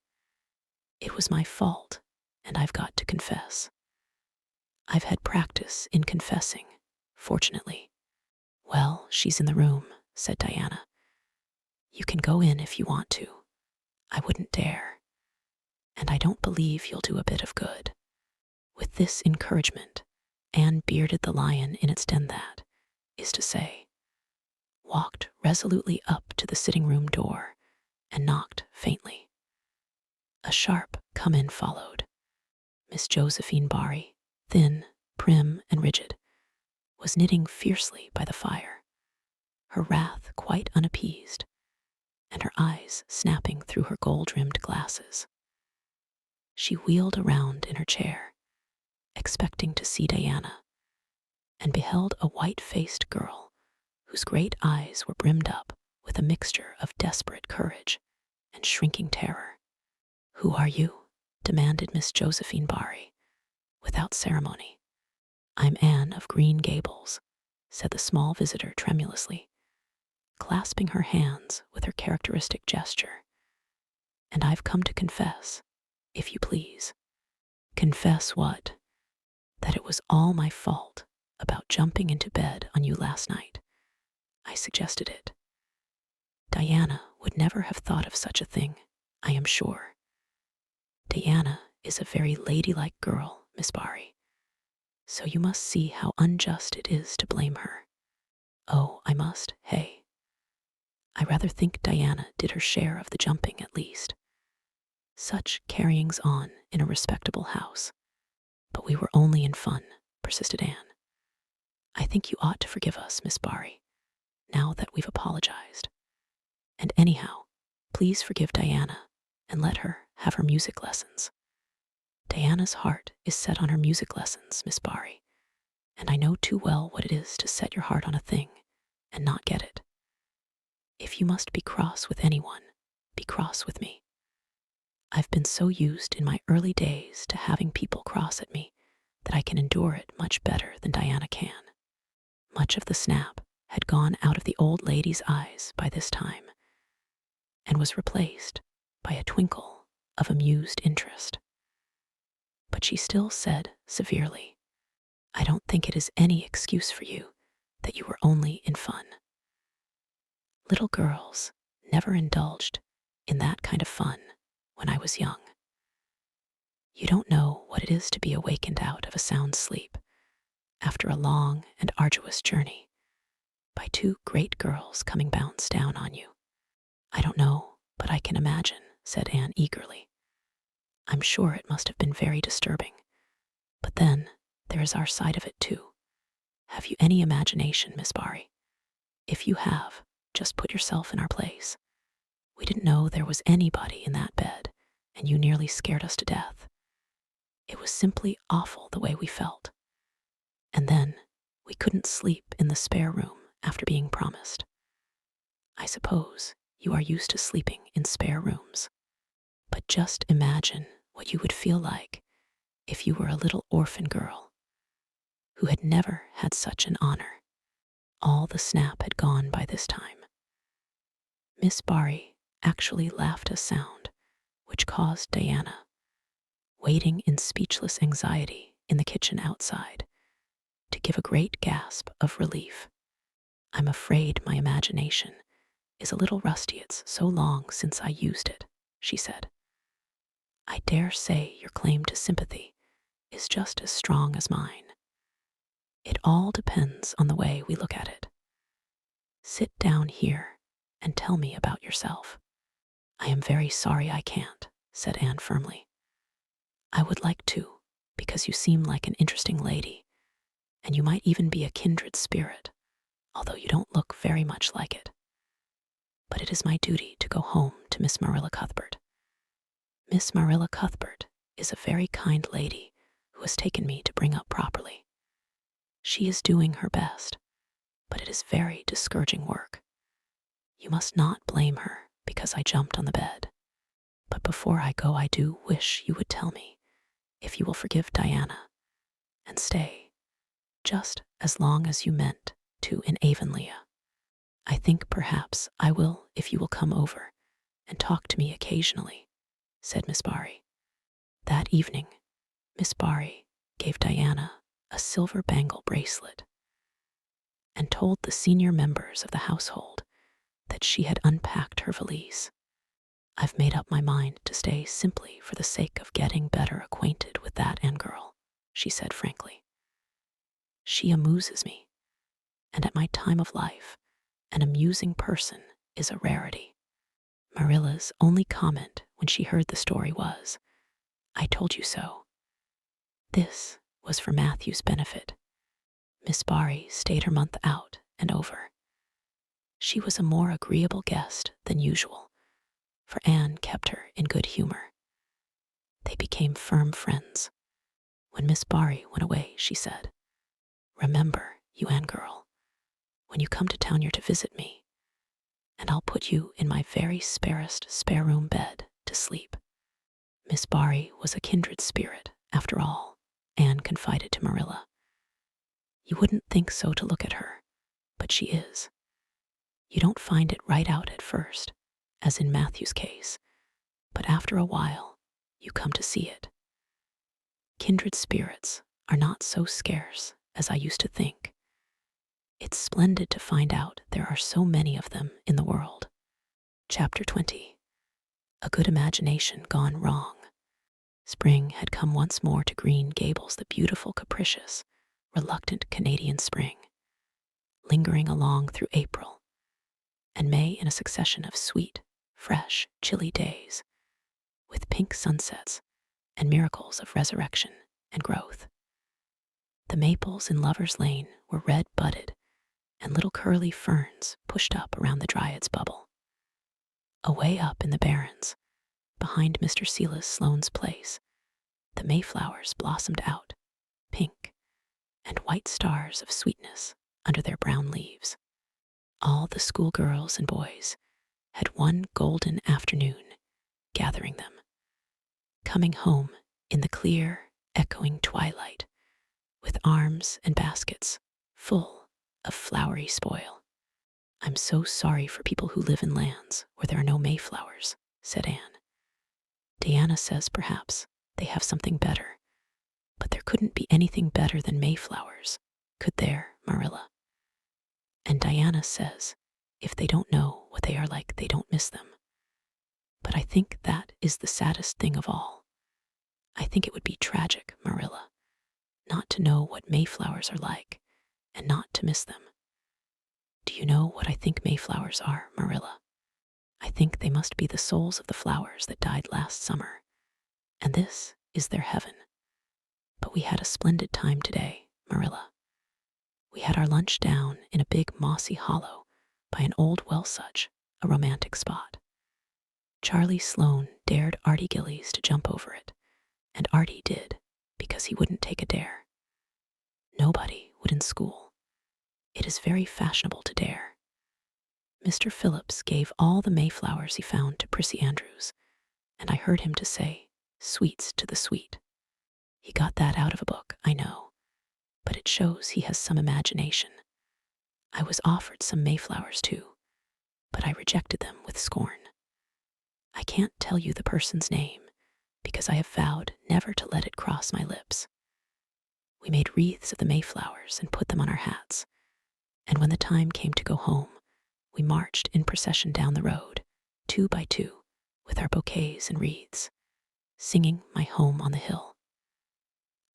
It was my fault, and I've got to confess. I've had practice in confessing, fortunately. Well, she's in the room, said Diana. You can go in if you want to. I wouldn't dare. And I don't believe you'll do a bit of good. With this encouragement, Anne bearded the lion in its den, that is to say, walked resolutely up to the sitting room door and knocked faintly. A sharp come-in followed. Miss Josephine Barry, thin, prim, and rigid, was knitting fiercely by the fire, her wrath quite unappeased, and her eyes snapping through her gold-rimmed glasses. She wheeled around in her chair, expecting to see Diana, and beheld a white-faced girl whose great eyes were brimmed up with a mixture of desperate courage and shrinking terror. Who are you? Demanded Miss Josephine Barry, without ceremony. I'm Anne of Green Gables, said the small visitor tremulously, clasping her hands with her characteristic gesture. And I've come to confess, if you please. Confess what? That it was all my fault about jumping into bed on you last night. I suggested it. Diana would never have thought of such a thing, I am sure. Diana is a very ladylike girl, Miss Barry, so you must see how unjust it is to blame her. Oh, I must, hey. I rather think Diana did her share of the jumping, at least. Such carryings on in a respectable house. But we were only in fun, persisted Anne. I think you ought to forgive us, Miss Barry, now that we've apologized. And anyhow, please forgive Diana and let her have her music lessons. Diana's heart is set on her music lessons, Miss Barry, and I know too well what it is to set your heart on a thing and not get it. If you must be cross with anyone, be cross with me. I've been so used in my early days to having people cross at me that I can endure it much better than Diana can. Much of the snap had gone out of the old lady's eyes by this time, and was replaced by a twinkle of amused interest. But she still said severely, I don't think it is any excuse for you that you were only in fun. Little girls never indulged in that kind of fun when I was young. You don't know what it is to be awakened out of a sound sleep after a long and arduous journey by two great girls coming bounce down on you. I don't know, but I can imagine, said Anne eagerly. I'm sure it must have been very disturbing. But then there is our side of it too. Have you any imagination, Miss Barry? If you have, just put yourself in our place. We didn't know there was anybody in that bed, and you nearly scared us to death. It was simply awful the way we felt. And then we couldn't sleep in the spare room after being promised. I suppose you are used to sleeping in spare rooms. But just imagine what you would feel like if you were a little orphan girl who had never had such an honor. All the snap had gone by this time. Miss Barry actually laughed a sound which caused Diana, waiting in speechless anxiety in the kitchen outside, to give a great gasp of relief. I'm afraid my imagination is a little rusty. It's so long since I used it, she said. I dare say your claim to sympathy is just as strong as mine. It all depends on the way we look at it. Sit down here and tell me about yourself. I am very sorry I can't, said Anne firmly. I would like to, because you seem like an interesting lady, and you might even be a kindred spirit, although you don't look very much like it. But it is my duty to go home to Miss Marilla Cuthbert. Miss Marilla Cuthbert is a very kind lady who has taken me to bring up properly. She is doing her best, but it is very discouraging work. You must not blame her because I jumped on the bed. But before I go, I do wish you would tell me if you will forgive Diana and stay just as long as you meant to in Avonlea. I think perhaps I will if you will come over and talk to me occasionally, said Miss Barry. That evening, Miss Barry gave Diana a silver bangle bracelet and told the senior members of the household that she had unpacked her valise. I've made up my mind to stay simply for the sake of getting better acquainted with that Anne girl, she said frankly. She amuses me, and at my time of life, an amusing person is a rarity. Marilla's only comment when she heard the story was, I told you so. This was for Matthew's benefit. Miss Barry stayed her month out and over. She was a more agreeable guest than usual, for Anne kept her in good humor. They became firm friends. When Miss Barry went away, she said, Remember, you Anne girl, when you come to town you're to visit me, and I'll put you in my very sparest spare room bed to sleep. Miss Barry was a kindred spirit, after all, Anne confided to Marilla. You wouldn't think so to look at her, but she is. You don't find it right out at first, as in Matthew's case, but after a while, you come to see it. Kindred spirits are not so scarce as I used to think. It's splendid to find out there are so many of them in the world. Chapter 20. A good imagination gone wrong. Spring had come once more to Green Gables, the beautiful, capricious, reluctant Canadian spring, lingering along through April and May in a succession of sweet, fresh, chilly days, with pink sunsets and miracles of resurrection and growth. The maples in Lover's Lane were red-budded, and little curly ferns pushed up around the dryad's bubble. Away up in the barrens, behind Mr. Silas Sloane's place, the mayflowers blossomed out, pink, and white stars of sweetness under their brown leaves. All the schoolgirls and boys had one golden afternoon gathering them, coming home in the clear, echoing twilight, with arms and baskets full of flowery spoil. "I'm so sorry for people who live in lands where there are no mayflowers," said Anne. "Diana says perhaps they have something better, but there couldn't be anything better than mayflowers, could there, Marilla? And Diana says if they don't know what they are like, they don't miss them. But I think that is the saddest thing of all. I think it would be tragic, Marilla, not to know what mayflowers are like and not to miss them. Do you know what I think mayflowers are, Marilla? I think they must be the souls of the flowers that died last summer, and this is their heaven. But we had a splendid time today, Marilla. We had our lunch down in a big mossy hollow by an old well such, a romantic spot. Charlie Sloane dared Artie Gillies to jump over it, and Artie did because he wouldn't take a dare. Nobody would in school. It is very fashionable to dare. Mr. Phillips gave all the mayflowers he found to Prissy Andrews, and I heard him to say, "Sweets to the sweet." He got that out of a book, I know, but it shows he has some imagination. I was offered some mayflowers too, but I rejected them with scorn. I can't tell you the person's name, because I have vowed never to let it cross my lips. We made wreaths of the mayflowers and put them on our hats, and when the time came to go home, we marched in procession down the road, 2 by 2, with our bouquets and wreaths, singing My Home on the Hill.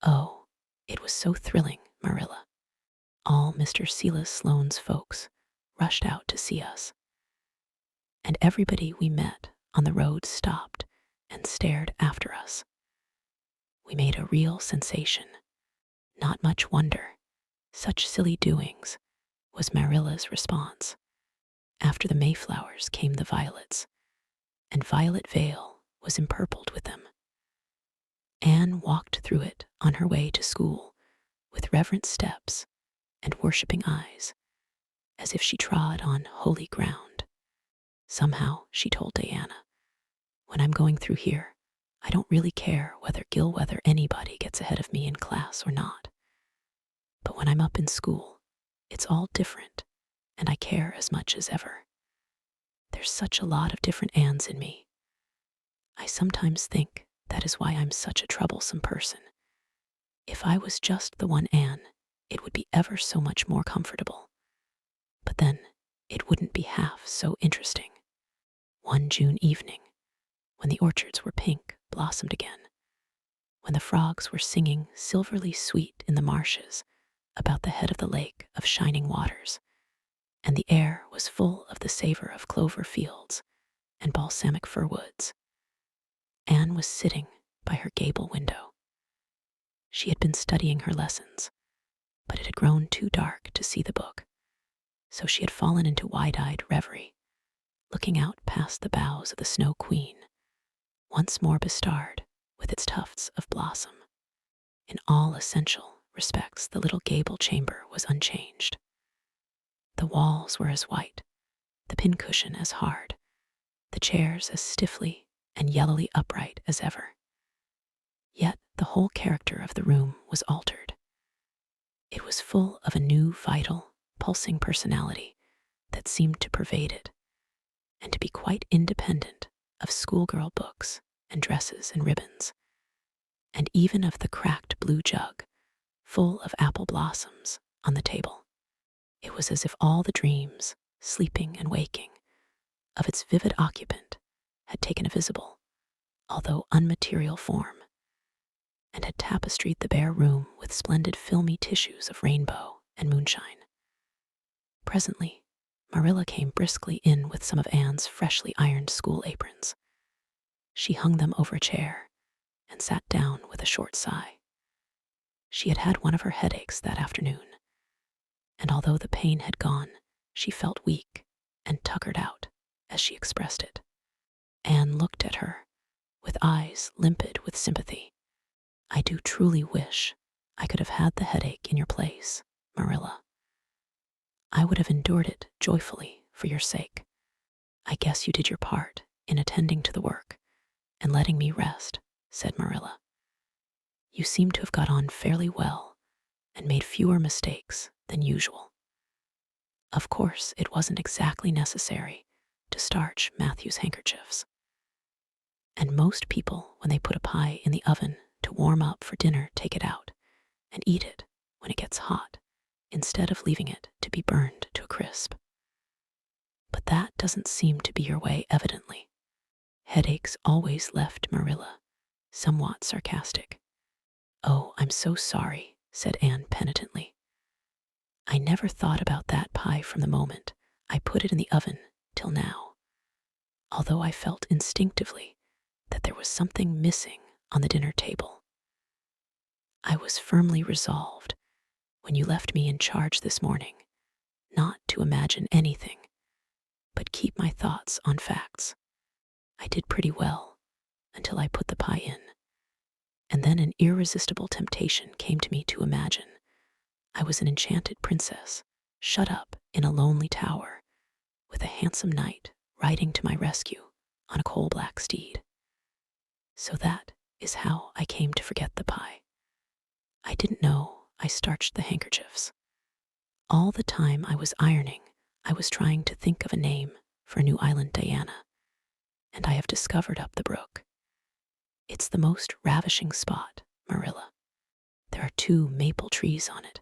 Oh, it was so thrilling, Marilla. All Mr. Silas Sloane's folks rushed out to see us, and everybody we met on the road stopped and stared after us. We made a real sensation. Not much wonder. Such silly doings, was Marilla's response. After the mayflowers came the violets, and Violet Vale was empurpled with them. Anne walked through it on her way to school with reverent steps and worshipping eyes, as if she trod on holy ground. Somehow, she told Diana, when I'm going through here, I don't really care whether Gilweather anybody gets ahead of me in class or not. But when I'm up in school, it's all different, and I care as much as ever. There's such a lot of different Annes in me. I sometimes think that is why I'm such a troublesome person. If I was just the one Anne, it would be ever so much more comfortable. But then, it wouldn't be half so interesting. One June evening, when the orchards were pink, blossomed again, when the frogs were singing silverly sweet in the marshes about the head of the lake of shining waters, and the air was full of the savor of clover fields and balsamic fir woods, Anne was sitting by her gable window. She had been studying her lessons, but it had grown too dark to see the book, so she had fallen into wide-eyed reverie, looking out past the boughs of the Snow Queen, once more bestarred with its tufts of blossom. In all essential respects, the little gable chamber was unchanged. The walls were as white, the pincushion as hard, the chairs as stiffly and yellowly upright as ever. Yet the whole character of the room was altered. It was full of a new, vital, pulsing personality that seemed to pervade it, and to be quite independent of schoolgirl books and dresses and ribbons, and even of the cracked blue jug full of apple blossoms on the table. It was as if all the dreams, sleeping and waking, of its vivid occupant had taken a visible, although unmaterial form, and had tapestried the bare room with splendid filmy tissues of rainbow and moonshine. Presently, Marilla came briskly in with some of Anne's freshly ironed school aprons. She hung them over a chair and sat down with a short sigh. She had had one of her headaches that afternoon, and although the pain had gone, she felt weak and tuckered out, as she expressed it. Anne looked at her, with eyes limpid with sympathy. I do truly wish I could have had the headache in your place, Marilla. I would have endured it joyfully for your sake. I guess you did your part in attending to the work and letting me rest, said Marilla. You seem to have got on fairly well and made fewer mistakes than usual. Of course, it wasn't exactly necessary to starch Matthew's handkerchiefs. And most people, when they put a pie in the oven to warm up for dinner, take it out and eat it when it gets hot, instead of leaving it to be burned to a crisp. But that doesn't seem to be your way, evidently. Headaches always left Marilla somewhat sarcastic. Oh, I'm so sorry, said Anne penitently. I never thought about that pie from the moment I put it in the oven till now, although I felt instinctively that there was something missing on the dinner table. I was firmly resolved, when you left me in charge this morning, not to imagine anything, but keep my thoughts on facts. I did pretty well until I put the pie in, and then an irresistible temptation came to me to imagine I was an enchanted princess shut up in a lonely tower with a handsome knight riding to my rescue on a coal-black steed. So that is how I came to forget the pie. I didn't know I starched the handkerchiefs. All the time I was ironing, I was trying to think of a name for a new island, Diana, and I have discovered up the brook. It's the most ravishing spot, Marilla. There are 2 maple trees on it,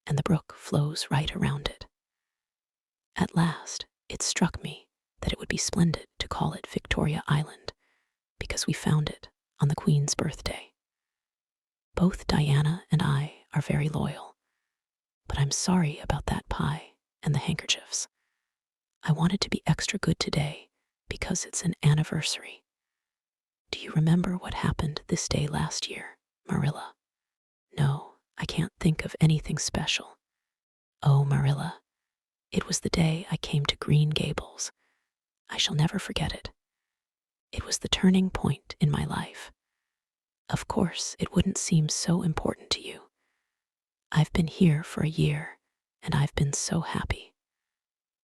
and the brook flows right around it. At last, it struck me that it would be splendid to call it Victoria Island, because we found it on the Queen's birthday. Both Diana and I are very loyal, but I'm sorry about that pie and the handkerchiefs. I wanted to be extra good today because it's an anniversary. Do you remember what happened this day last year, Marilla? No, I can't think of anything special. Oh, Marilla, it was the day I came to Green Gables. I shall never forget it. It was the turning point in my life. Of course, it wouldn't seem so important to you. I've been here for a year, and I've been so happy.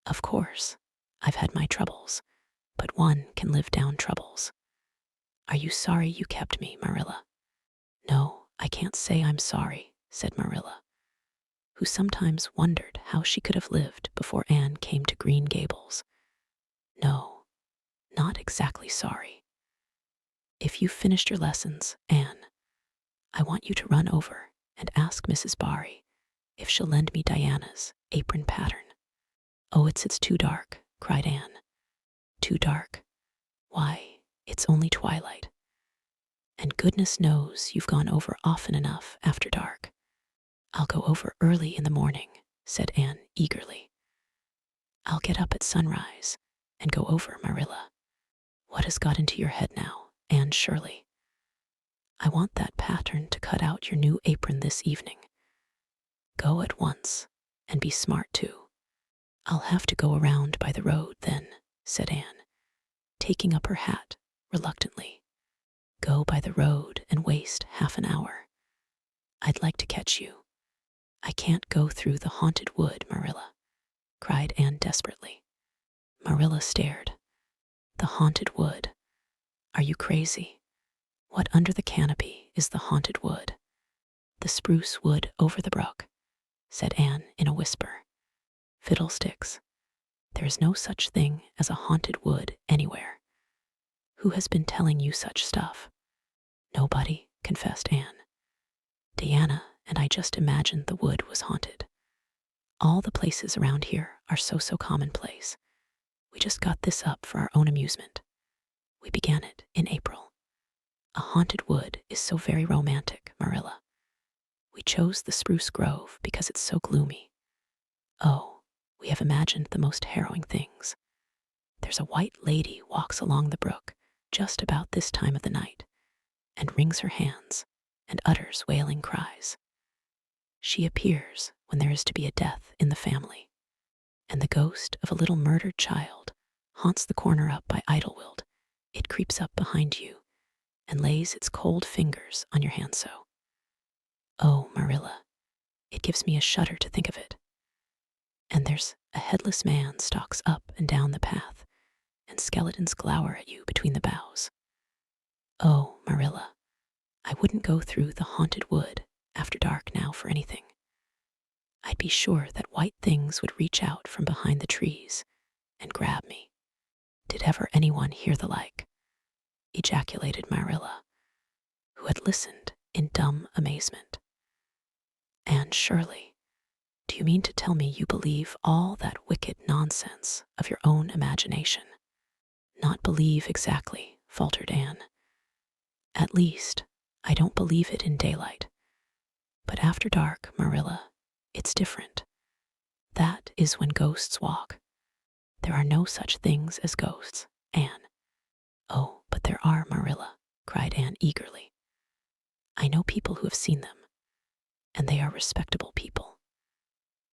Of course, I've had my troubles, but one can live down troubles. Are you sorry you kept me, Marilla? No, I can't say I'm sorry, said Marilla, who sometimes wondered how she could have lived before Anne came to Green Gables. No, not exactly sorry. If you've finished your lessons, Anne, I want you to run over and ask Mrs. Barry if she'll lend me Diana's apron pattern. Oh, it's too dark, cried Anne. Too dark? Why, it's only twilight. And goodness knows you've gone over often enough after dark. I'll go over early in the morning, said Anne eagerly. I'll get up at sunrise and go over, Marilla. What has got into your head now, Anne Shirley? I want that pattern to cut out your new apron this evening. Go at once, and be smart too. I'll have to go around by the road then, said Anne, taking up her hat reluctantly. Go by the road and waste half an hour. I'd like to catch you. I can't go through the haunted wood, Marilla, cried Anne desperately. Marilla stared. The haunted wood? Are you crazy? What under the canopy is the haunted wood? The spruce wood over the brook, said Anne in a whisper. Fiddlesticks. There is no such thing as a haunted wood anywhere. Who has been telling you such stuff? Nobody, confessed Anne. Diana and I just imagined the wood was haunted. All the places around here are so commonplace. We just got this up for our own amusement. We began it in April. A haunted wood is so very romantic, Marilla. We chose the spruce grove because it's so gloomy. Oh, we have imagined the most harrowing things. There's a white lady walks along the brook just about this time of the night and wrings her hands and utters wailing cries. She appears when there is to be a death in the family, and the ghost of a little murdered child haunts the corner up by Idlewild. It creeps up behind you and lays its cold fingers on your hand so. Oh, Marilla, it gives me a shudder to think of it. And there's a headless man stalks up and down the path, and skeletons glower at you between the boughs. Oh, Marilla, I wouldn't go through the haunted wood after dark now for anything. I'd be sure that white things would reach out from behind the trees and grab me. Did ever anyone hear the like? Ejaculated Marilla, who had listened in dumb amazement. Anne Shirley, do you mean to tell me you believe all that wicked nonsense of your own imagination? Not believe exactly, faltered Anne. At least, I don't believe it in daylight. But after dark, Marilla, it's different. That is when ghosts walk. There are no such things as ghosts, Anne. Oh, but there are, Marilla, cried Anne eagerly. I know people who have seen them, and they are respectable people.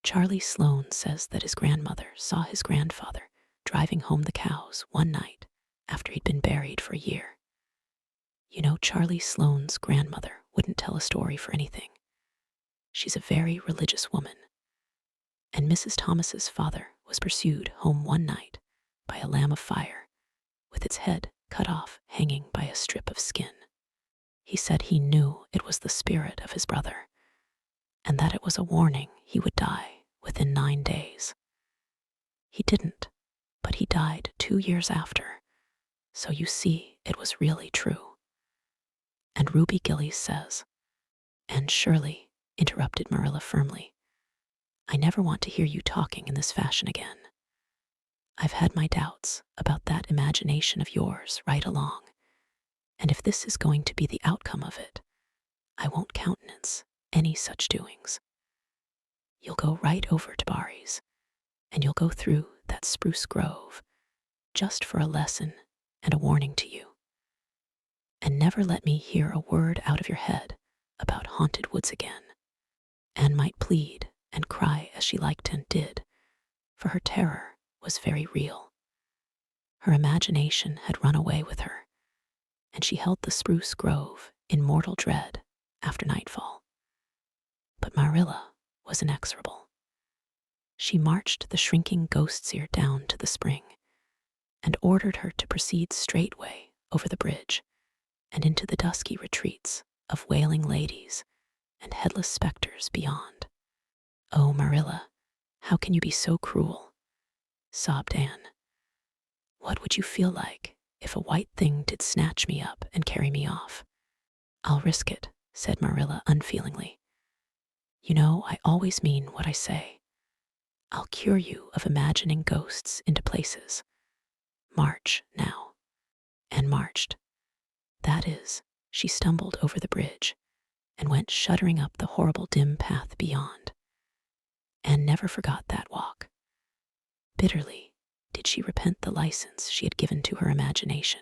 Charlie Sloane says that his grandmother saw his grandfather driving home the cows one night after he'd been buried for a year. You know, Charlie Sloane's grandmother wouldn't tell a story for anything. She's a very religious woman. And Mrs. Thomas's father was pursued home one night by a lamb of fire, with its head cut off hanging by a strip of skin. He said he knew it was the spirit of his brother, and that it was a warning he would die within 9 days. He didn't, but he died 2 years after, so you see it was really true. And Ruby Gillies says, and Shirley, interrupted Marilla firmly, I never want to hear you talking in this fashion again. I've had my doubts about that imagination of yours right along, and if this is going to be the outcome of it, I won't countenance any such doings. You'll go right over to Barry's, and you'll go through that spruce grove, just for a lesson and a warning to you. And never let me hear a word out of your head about haunted woods again. Anne might plead and cry as she liked and did, for her terror was very real. Her imagination had run away with her, and she held the spruce grove in mortal dread after nightfall. But Marilla was inexorable. She marched the shrinking ghost's ear down to the spring, and ordered her to proceed straightway over the bridge and into the dusky retreats of wailing ladies and headless specters beyond. Oh, Marilla, how can you be so cruel? Sobbed Anne. What would you feel like if a white thing did snatch me up and carry me off? I'll risk it, said Marilla unfeelingly. You know, I always mean what I say. I'll cure you of imagining ghosts into places. March now. And marched. That is, she stumbled over the bridge and went shuddering up the horrible dim path beyond. Anne never forgot that walk. Bitterly did she repent the license she had given to her imagination.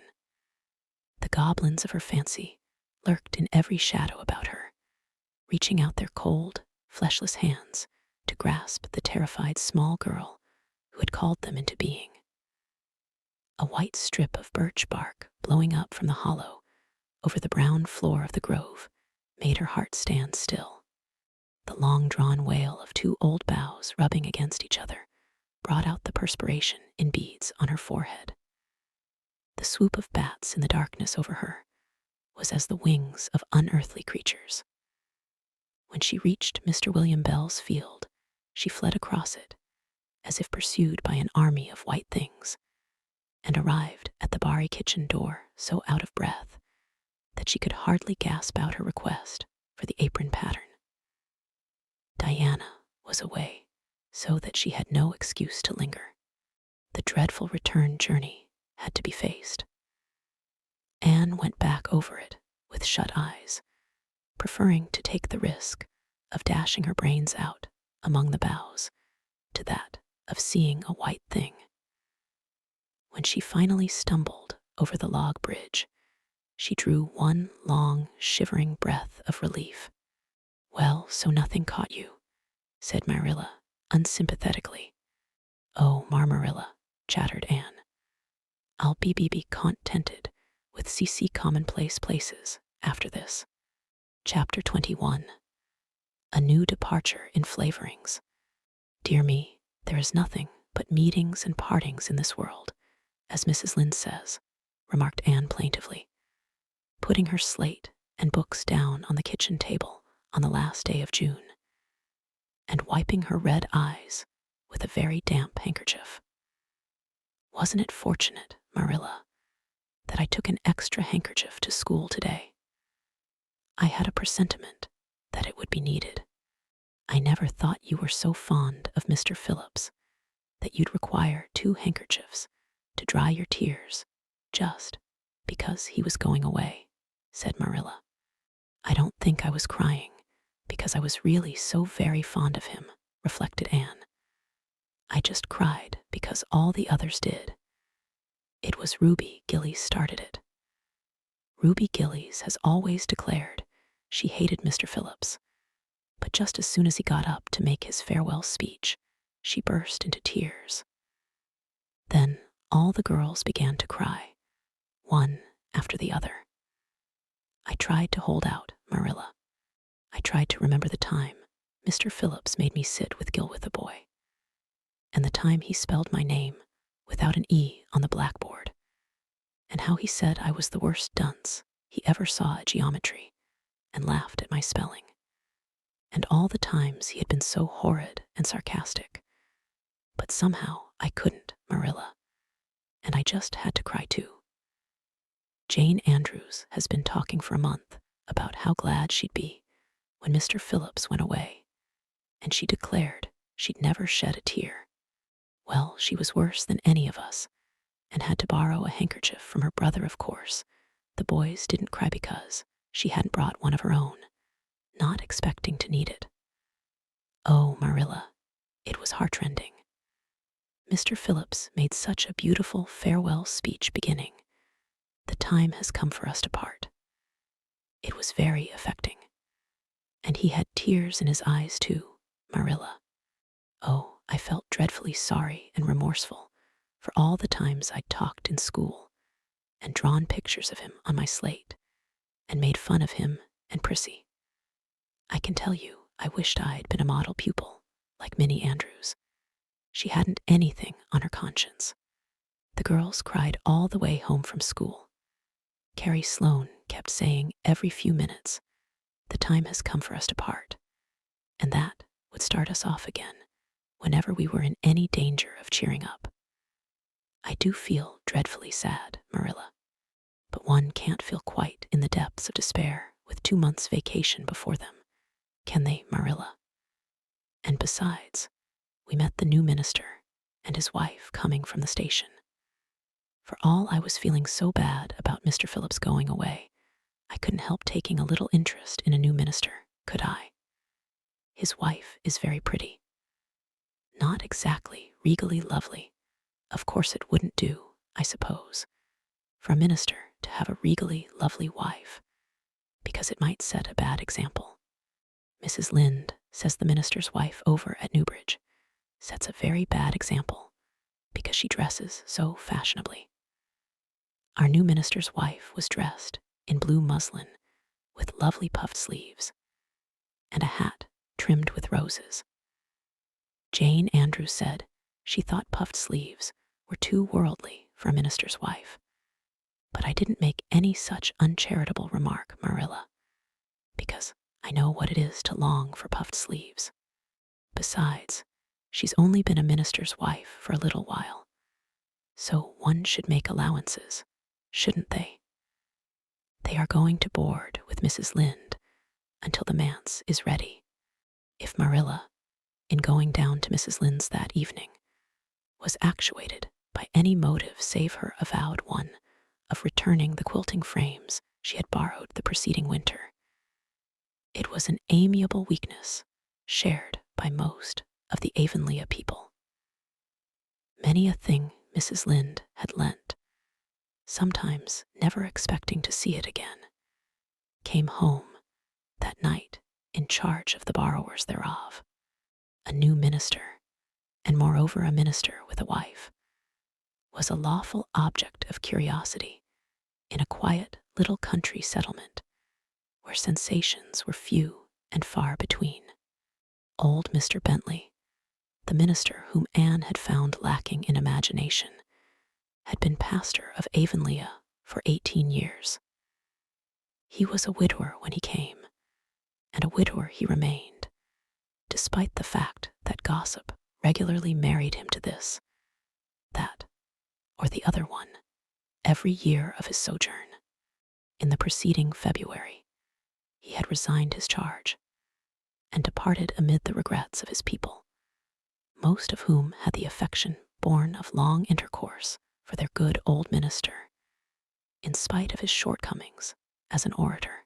The goblins of her fancy lurked in every shadow about her, reaching out their cold, fleshless hands to grasp the terrified small girl who had called them into being. A white strip of birch bark blowing up from the hollow over the brown floor of the grove made her heart stand still. The long-drawn wail of 2 old boughs rubbing against each other brought out the perspiration in beads on her forehead. The swoop of bats in the darkness over her was as the wings of unearthly creatures. When she reached Mr. William Bell's field, she fled across it, as if pursued by an army of white things, and arrived at the Barry kitchen door so out of breath that she could hardly gasp out her request for the apron pattern. Diana was away, so that she had no excuse to linger. The dreadful return journey had to be faced. Anne went back over it with shut eyes, preferring to take the risk of dashing her brains out among the boughs to that of seeing a white thing. When she finally stumbled over the log bridge, she drew one long, shivering breath of relief. "Well, so nothing caught you," said Marilla unsympathetically. "Oh, Marmarilla," chattered Anne. "I'll be contented with CC commonplace places after this." Chapter 21. A New Departure in Flavorings. "Dear me, there is nothing but meetings and partings in this world, as Mrs. Lynde says," remarked Anne plaintively, putting her slate and books down on the kitchen table on the last day of June, and wiping her red eyes with a very damp handkerchief. "Wasn't it fortunate, Marilla, that I took an extra handkerchief to school today? I had a presentiment that it would be needed. I never thought you were so fond of Mr. Phillips that you'd require 2 handkerchiefs to dry your tears just because he was going away," said Marilla. "I don't think I was crying because I was really so very fond of him," reflected Anne. "I just cried because all the others did. It was Ruby Gillies started it. Ruby Gillies has always declared she hated Mr. Phillips, but just as soon as he got up to make his farewell speech, she burst into tears. Then all the girls began to cry, one after the other. I tried to hold out, Marilla. I tried to remember the time Mr. Phillips made me sit with Gil with the boy, and the time he spelled my name without an E on the blackboard, and how he said I was the worst dunce he ever saw at geometry and laughed at my spelling, and all the times he had been so horrid and sarcastic. But somehow I couldn't, Marilla, and I just had to cry too. Jane Andrews has been talking for a month about how glad she'd be when Mr. Phillips went away, and she declared she'd never shed a tear. Well, she was worse than any of us, and had to borrow a handkerchief from her brother, of course. The boys didn't cry because she hadn't brought one of her own, not expecting to need it. Oh, Marilla, it was heartrending. Mr. Phillips made such a beautiful farewell speech beginning, "The time has come for us to part." It was very affecting. And he had tears in his eyes too, Marilla. Oh, I felt dreadfully sorry and remorseful for all the times I'd talked in school and drawn pictures of him on my slate and made fun of him and Prissy. I can tell you, I wished I'd been a model pupil like Minnie Andrews. She hadn't anything on her conscience. The girls cried all the way home from school. Carrie Sloane kept saying every few minutes, "The time has come for us to part," and that would start us off again whenever we were in any danger of cheering up. I do feel dreadfully sad, Marilla, but one can't feel quite in the depths of despair with 2 months' vacation before them, can they, Marilla? And besides, we met the new minister and his wife coming from the station. For all I was feeling so bad about Mr. Phillips going away, I couldn't help taking a little interest in a new minister, could I? His wife is very pretty. Not exactly regally lovely. Of course it wouldn't do, I suppose, for a minister to have a regally lovely wife, because it might set a bad example. Mrs. Lynde says the minister's wife over at Newbridge sets a very bad example because she dresses so fashionably. Our new minister's wife was dressed in blue muslin with lovely puffed sleeves and a hat trimmed with roses. Jane Andrews said she thought puffed sleeves were too worldly for a minister's wife, but I didn't make any such uncharitable remark, Marilla, because I know what it is to long for puffed sleeves. Besides, she's only been a minister's wife for a little while, so one should make allowances, shouldn't they? They are going to board with Mrs. Lynde until the manse is ready. If Marilla, in going down to Mrs. Lynde's that evening, was actuated by any motive save her avowed one of returning the quilting frames she had borrowed the preceding winter, it was an amiable weakness shared by most of the Avonlea people. Many a thing Mrs. Lynde had lent, sometimes never expecting to see it again, came home that night in charge of the borrowers thereof, a new minister, and moreover a minister with a wife, was a lawful object of curiosity in a quiet little country settlement where sensations were few and far between. Old Mr. Bentley, the minister whom Anne had found lacking in imagination, had been pastor of Avonlea for 18 years. He was a widower when he came, and a widower he remained, despite the fact that gossip regularly married him to this, that, or the other one, every year of his sojourn. In the preceding February, he had resigned his charge and departed amid the regrets of his people, most of whom had the affection born of long intercourse for their good old minister, in spite of his shortcomings as an orator.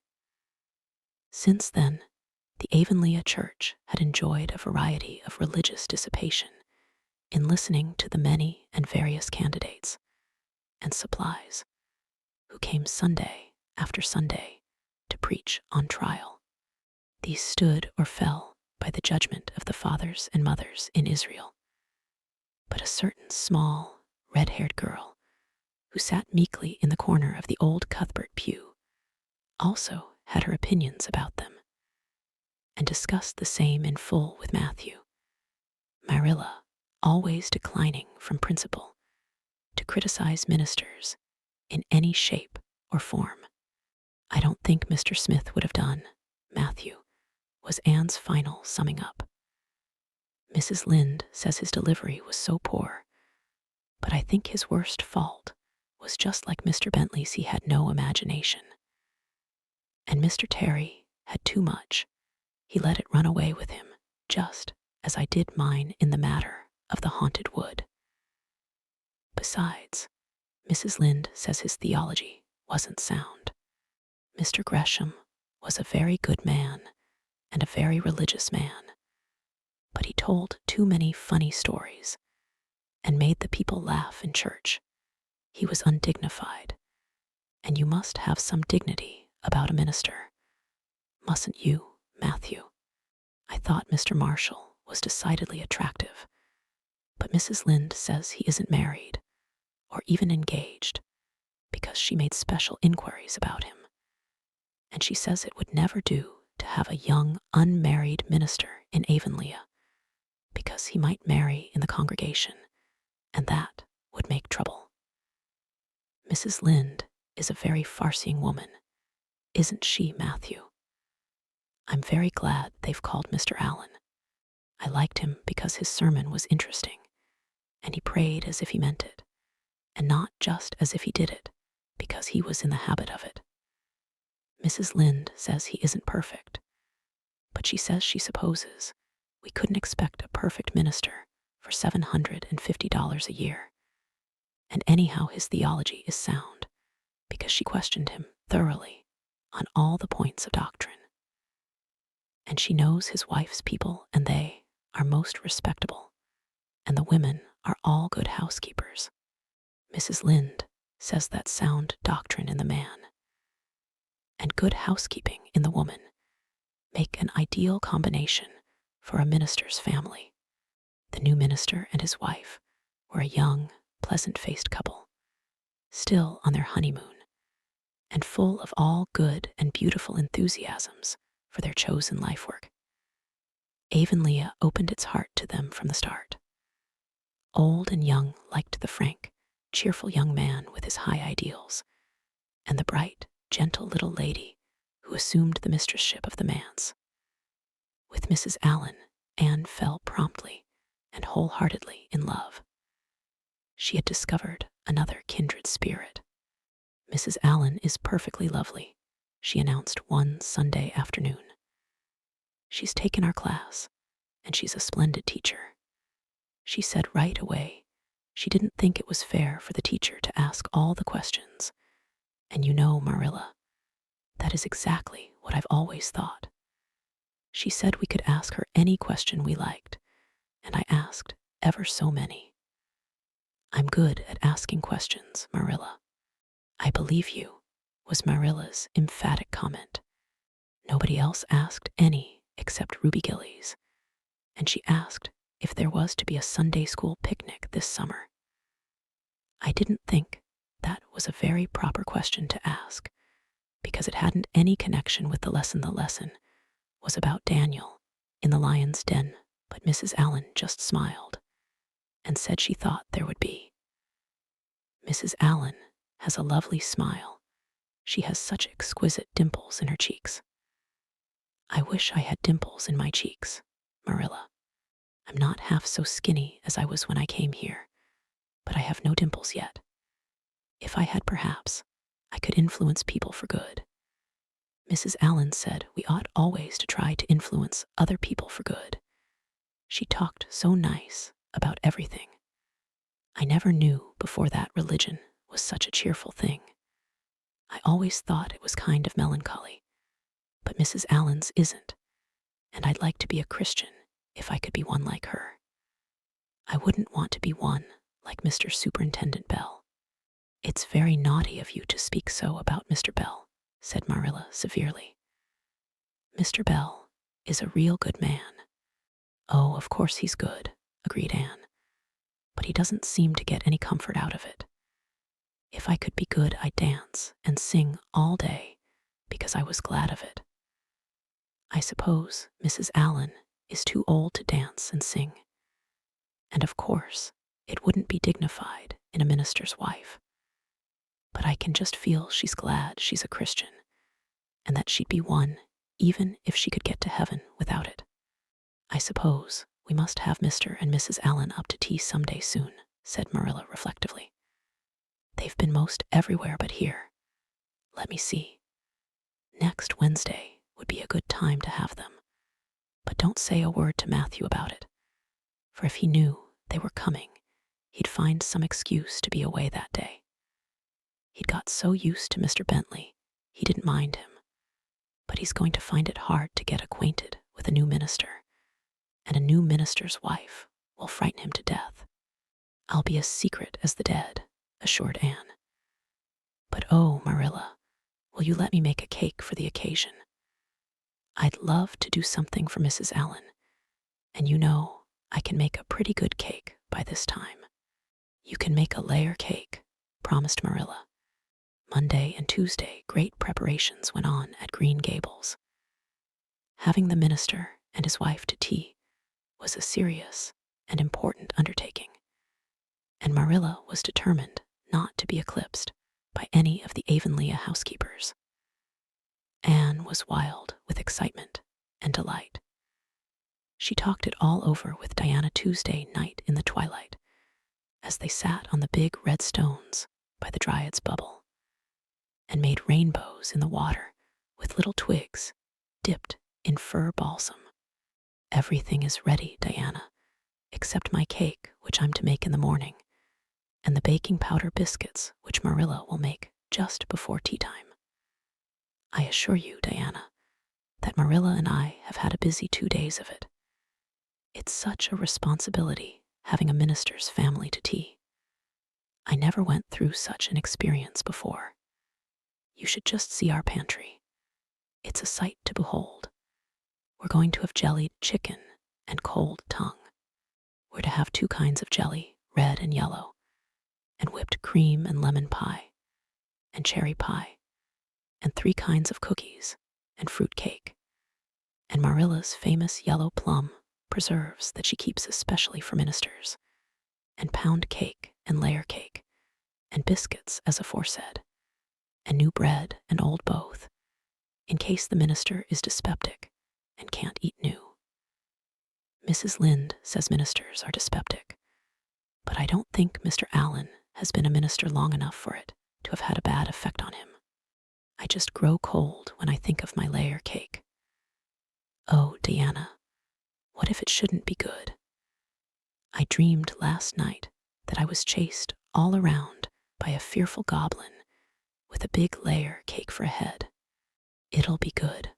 Since then, the Avonlea church had enjoyed a variety of religious dissipation in listening to the many and various candidates and supplies who came Sunday after Sunday to preach on trial. These stood or fell by the judgment of the fathers and mothers in Israel. But a certain small, red-haired girl who sat meekly in the corner of the old Cuthbert pew also had her opinions about them, and discussed the same in full with Matthew. Marilla, always declining from principle to criticize ministers in any shape or form. "I don't think Mr. Smith would have done, Matthew," was Anne's final summing up. "Mrs. Lynde says his delivery was so poor, but I think his worst fault was just like Mr. Bentley's, he had no imagination. And Mr. Terry had too much. He let it run away with him, just as I did mine in the matter of the haunted wood. Besides, Mrs. Lynde says his theology wasn't sound. Mr. Gresham was a very good man and a very religious man, but he told too many funny stories and made the people laugh in church. He was undignified, and you must have some dignity about a minister. Mustn't you, Matthew? I thought Mr. Marshall was decidedly attractive, but Mrs. Lynde says he isn't married or even engaged because she made special inquiries about him, and she says it would never do to have a young, unmarried minister in Avonlea because he might marry in the congregation, and that would make trouble. Mrs. Lynde is a very farseeing woman, isn't she, Matthew? I'm very glad they've called Mr. Allen. I liked him because his sermon was interesting, and he prayed as if he meant it, and not just as if he did it, because he was in the habit of it. Mrs. Lynde says he isn't perfect, but she says she supposes we couldn't expect a perfect minister for $750 a year. And anyhow, his theology is sound, because she questioned him thoroughly on all the points of doctrine. And she knows his wife's people, and they are most respectable, and the women are all good housekeepers. Mrs. Lynde says that sound doctrine in the man and good housekeeping in the woman make an ideal combination for a minister's family. The new minister and his wife were a young, pleasant-faced couple, still on their honeymoon, and full of all good and beautiful enthusiasms for their chosen life work. Avonlea opened its heart to them from the start. Old and young liked the frank, cheerful young man with his high ideals, and the bright, gentle little lady who assumed the mistressship of the manse. With Mrs. Allen, Anne fell promptly and wholeheartedly in love. She had discovered another kindred spirit. "Mrs. Allen is perfectly lovely," she announced one Sunday afternoon. "She's taken our class, and she's a splendid teacher. She said right away she didn't think it was fair for the teacher to ask all the questions. And you know, Marilla, that is exactly what I've always thought. She said we could ask her any question we liked, and I asked ever so many. I'm good at asking questions, Marilla." "I believe you," was Marilla's emphatic comment. "Nobody else asked any except Ruby Gillies, and she asked if there was to be a Sunday school picnic this summer. I didn't think that was a very proper question to ask, because it hadn't any connection with the lesson. The lesson was about Daniel in the lion's den, but Mrs. Allen just smiled and said she thought there would be. Mrs. Allen has a lovely smile. She has such exquisite dimples in her cheeks. I wish I had dimples in my cheeks, Marilla. I'm not half so skinny as I was when I came here, but I have no dimples yet. If I had, perhaps I could influence people for good. Mrs. Allen said we ought always to try to influence other people for good. She talked so nice about everything. I never knew before that religion was such a cheerful thing. I always thought it was kind of melancholy, but Mrs. Allen's isn't, and I'd like to be a Christian if I could be one like her. I wouldn't want to be one like Mr. Superintendent Bell. It's very naughty of you to speak so about Mr. Bell, said Marilla severely. Mr. Bell is a real good man. Oh, of course he's good, agreed Anne, but he doesn't seem to get any comfort out of it. If I could be good, I'd dance and sing all day because I was glad of it. I suppose Mrs. Allen is too old to dance and sing, and of course it wouldn't be dignified in a minister's wife. But I can just feel she's glad she's a Christian, and that she'd be one even if she could get to heaven without it. I suppose we must have Mr. and Mrs. Allen up to tea someday soon, said Marilla reflectively. They've been most everywhere but here. Let me see. Next Wednesday would be a good time to have them. But don't say a word to Matthew about it, for if he knew they were coming, he'd find some excuse to be away that day. He'd got so used to Mr. Bentley, he didn't mind him, but he's going to find it hard to get acquainted with a new minister, and a new minister's wife will frighten him to death. I'll be as secret as the dead, assured Anne. But oh, Marilla, will you let me make a cake for the occasion? I'd love to do something for Mrs. Allen, and you know I can make a pretty good cake by this time. You can make a layer cake, promised Marilla. Monday and Tuesday, great preparations went on at Green Gables. Having the minister and his wife to tea was a serious and important undertaking, and Marilla was determined not to be eclipsed by any of the Avonlea housekeepers. Anne was wild with excitement and delight. She talked it all over with Diana Tuesday night in the twilight, as they sat on the big red stones by the Dryad's bubble, and made rainbows in the water with little twigs dipped in fir balsam. Everything is ready, Diana, except my cake, which I'm to make in the morning, and the baking powder biscuits, which Marilla will make just before tea time. I assure you, Diana, that Marilla and I have had a busy 2 days of it. It's such a responsibility having a minister's family to tea. I never went through such an experience before. You should just see our pantry. It's a sight to behold. We're going to have jellied chicken and cold tongue. We're to have 2 kinds of jelly, red and yellow, and whipped cream and lemon pie, and cherry pie, and 3 kinds of cookies and fruit cake, and Marilla's famous yellow plum preserves that she keeps especially for ministers, and pound cake and layer cake, and biscuits as aforesaid, and new bread and old both, in case the minister is dyspeptic and can't eat new. Mrs. Lynde says ministers are dyspeptic, but I don't think Mr. Allen has been a minister long enough for it to have had a bad effect on him. I just grow cold when I think of my layer cake. Oh, Diana, what if it shouldn't be good? I dreamed last night that I was chased all around by a fearful goblin with a big layer cake for a head. It'll be good,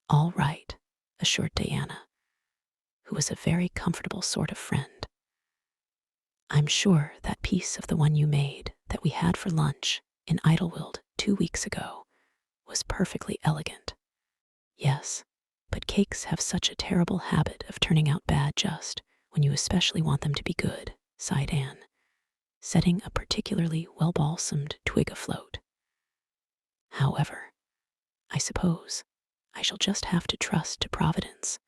all right, assured Diana, who was a very comfortable sort of friend. I'm sure that piece of the one you made that we had for lunch in Idlewild 2 weeks ago was perfectly elegant. Yes, But cakes have such a terrible habit of turning out bad just when you especially want them to be good, sighed Anne, setting a particularly well-balsamed twig afloat. However, I suppose I shall just have to trust to Providence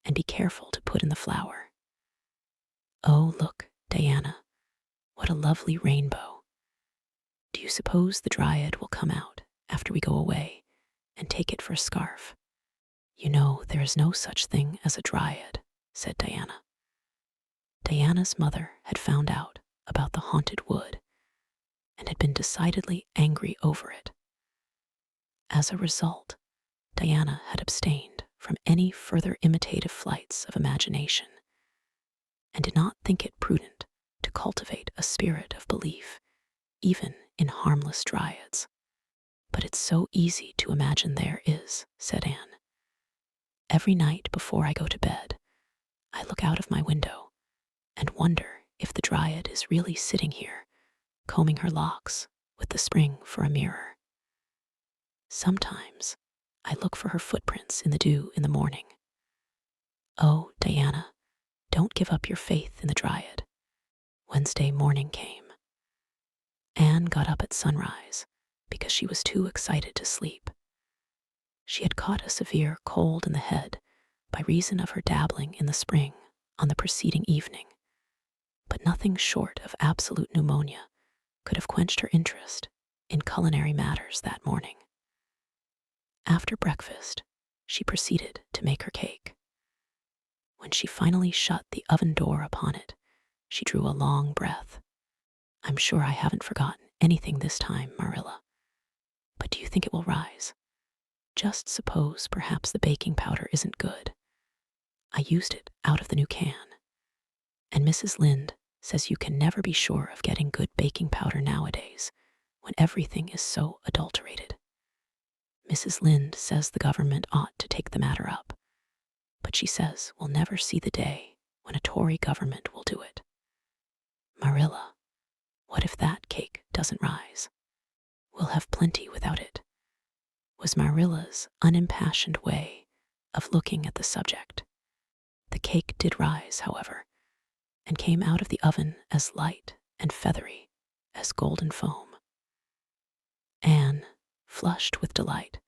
and be careful to put in the flour. Oh, look, Diana, what a lovely rainbow. Do you suppose the dryad will come out after we go away and take it for a scarf? You know there is no such thing as a dryad, said Diana. Diana's mother had found out about the haunted wood and had been decidedly angry over it. As a result, Diana had abstained from any further imitative flights of imagination and did not think it prudent to cultivate a spirit of belief even in harmless dryads. But it's so easy to imagine there is, said Anne. Every night before I go to bed, I look out of my window and wonder if the dryad is really sitting here, combing her locks with the spring for a mirror. Sometimes I look for her footprints in the dew in the morning. Oh, Diana, don't give up your faith in the dryad. Wednesday morning came. Anne got up at sunrise because she was too excited to sleep. She had caught a severe cold in the head by reason of her dabbling in the spring on the preceding evening, but nothing short of absolute pneumonia could have quenched her interest in culinary matters that morning. After breakfast, she proceeded to make her cake. When she finally shut the oven door upon it, she drew a long breath. I'm sure I haven't forgotten anything this time, Marilla. But do you think it will rise? Just suppose perhaps the baking powder isn't good. I used it out of the new can. And Mrs. Lynde says you can never be sure of getting good baking powder nowadays when everything is so adulterated. Mrs. Lynde says the government ought to take the matter up, but she says we'll never see the day when a Tory government will do it. Marilla, what if that cake doesn't rise? We'll have plenty without it, was Marilla's unimpassioned way of looking at the subject. The cake did rise, however, and came out of the oven as light and feathery as golden foam. Anne, flushed with delight,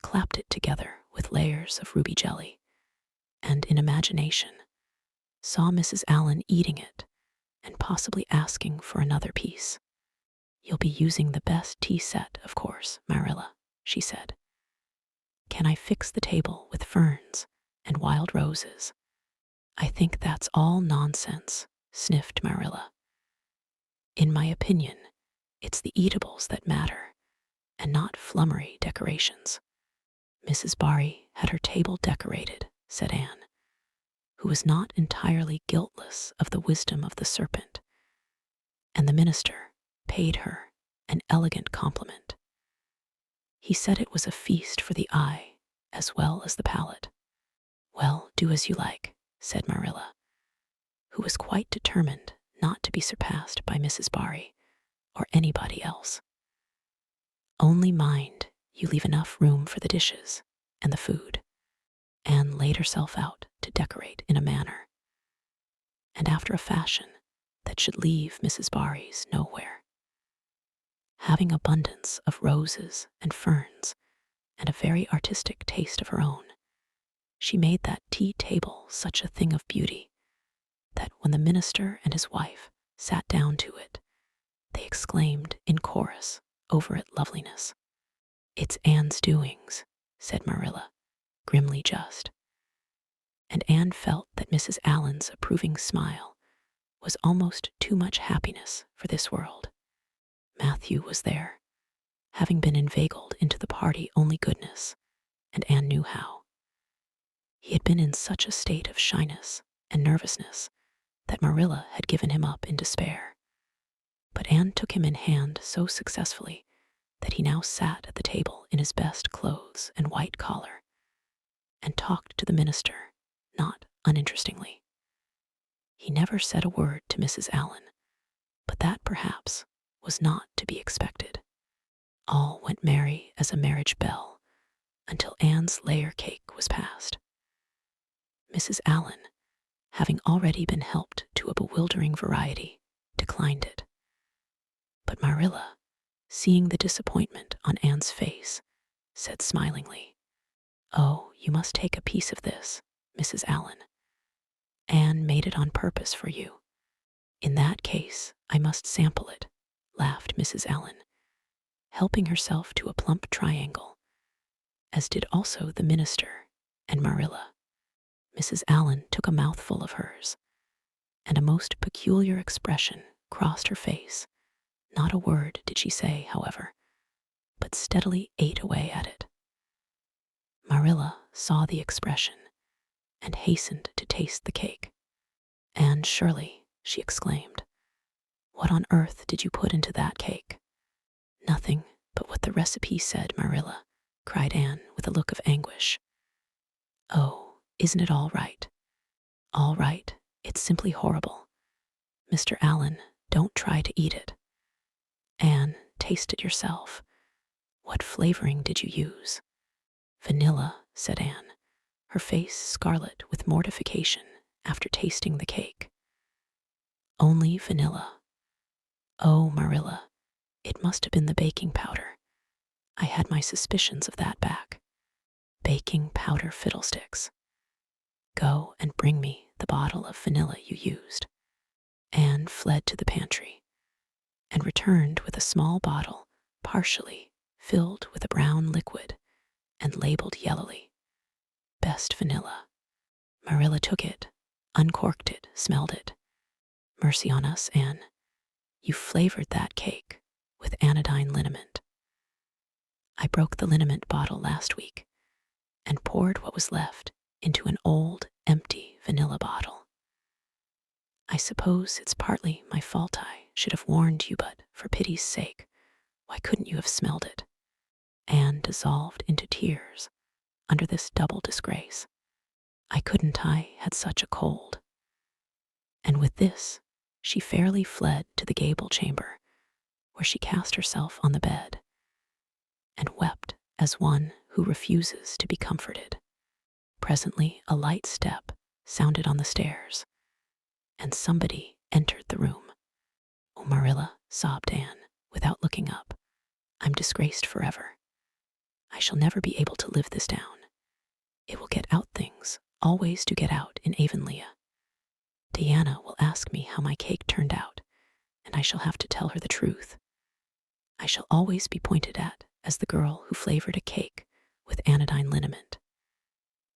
clapped it together with layers of ruby jelly, and in imagination saw Mrs. Allen eating it and possibly asking for another piece. You'll be using the best tea set, of course, Marilla, she said. Can I fix the table with ferns and wild roses? I think that's all nonsense, sniffed Marilla. In my opinion, it's the eatables that matter, and not flummery decorations. Mrs. Barry had her table decorated, said Anne, who was not entirely guiltless of the wisdom of the serpent, and the minister paid her an elegant compliment. He said it was a feast for the eye as well as the palate. Well, do as you like, said Marilla, who was quite determined not to be surpassed by Mrs. Barry or anybody else. Only mind you leave enough room for the dishes and the food. Anne laid herself out to decorate in a manner, and after a fashion that should leave Mrs. Barry's nowhere. Having abundance of roses and ferns and a very artistic taste of her own, she made that tea table such a thing of beauty that when the minister and his wife sat down to it, they exclaimed in chorus over its loveliness. It's Anne's doings, said Marilla, grimly just. And Anne felt that Mrs. Allen's approving smile was almost too much happiness for this world. Matthew was there, having been inveigled into the party only goodness, and Anne knew how. He had been in such a state of shyness and nervousness that Marilla had given him up in despair. But Anne took him in hand so successfully that he now sat at the table in his best clothes and white collar, and talked to the minister, not uninterestingly. He never said a word to Mrs. Allen, but that perhaps was not to be expected. All went merry as a marriage bell until Anne's layer cake was passed. Mrs. Allen, having already been helped to a bewildering variety, declined it. But Marilla, seeing the disappointment on Anne's face, said smilingly, "Oh, you must take a piece of this, Mrs. Allen. Anne made it on purpose for you." "In that case, I must sample it," laughed Mrs. Allen, helping herself to a plump triangle, as did also the minister and Marilla. Mrs. Allen took a mouthful of hers, and a most peculiar expression crossed her face. Not a word did she say, however, but steadily ate away at it. Marilla saw the expression and hastened to taste the cake. "Anne Shirley," she exclaimed, "what on earth did you put into that cake?" "Nothing but what the recipe said, Marilla," cried Anne with a look of anguish. "Oh, isn't it all right?" "All right. It's simply horrible. Mr. Allen, don't try to eat it." "Anne, taste it yourself. What flavoring did you use?" "Vanilla," said Anne, her face scarlet with mortification after tasting the cake. "Only vanilla? Oh, Marilla, it must have been the baking powder. I had my suspicions of that back. Baking powder fiddlesticks. Go and bring me the bottle of vanilla you used." Anne fled to the pantry and returned with a small bottle partially filled with a brown liquid and labeled yellowly, "Best vanilla." Marilla took it, uncorked it, smelled it. "Mercy on us, Anne. You flavored that cake with anodyne liniment." "I broke the liniment bottle last week and poured what was left into an old, empty vanilla bottle. I suppose it's partly my fault. I should have warned you, but for pity's sake, why couldn't you have smelled it?" Anne dissolved into tears under this double disgrace. "I couldn't. I had such a cold." And with this, she fairly fled to the gable chamber, where she cast herself on the bed and wept as one who refuses to be comforted. Presently, a light step sounded on the stairs, and somebody entered the room. "Oh, Marilla," sobbed Anne, without looking up, "I'm disgraced forever. I shall never be able to live this down. It will get out things always do get out in Avonlea. Diana will ask me how my cake turned out, and I shall have to tell her the truth. I shall always be pointed at as the girl who flavored a cake with anodyne liniment.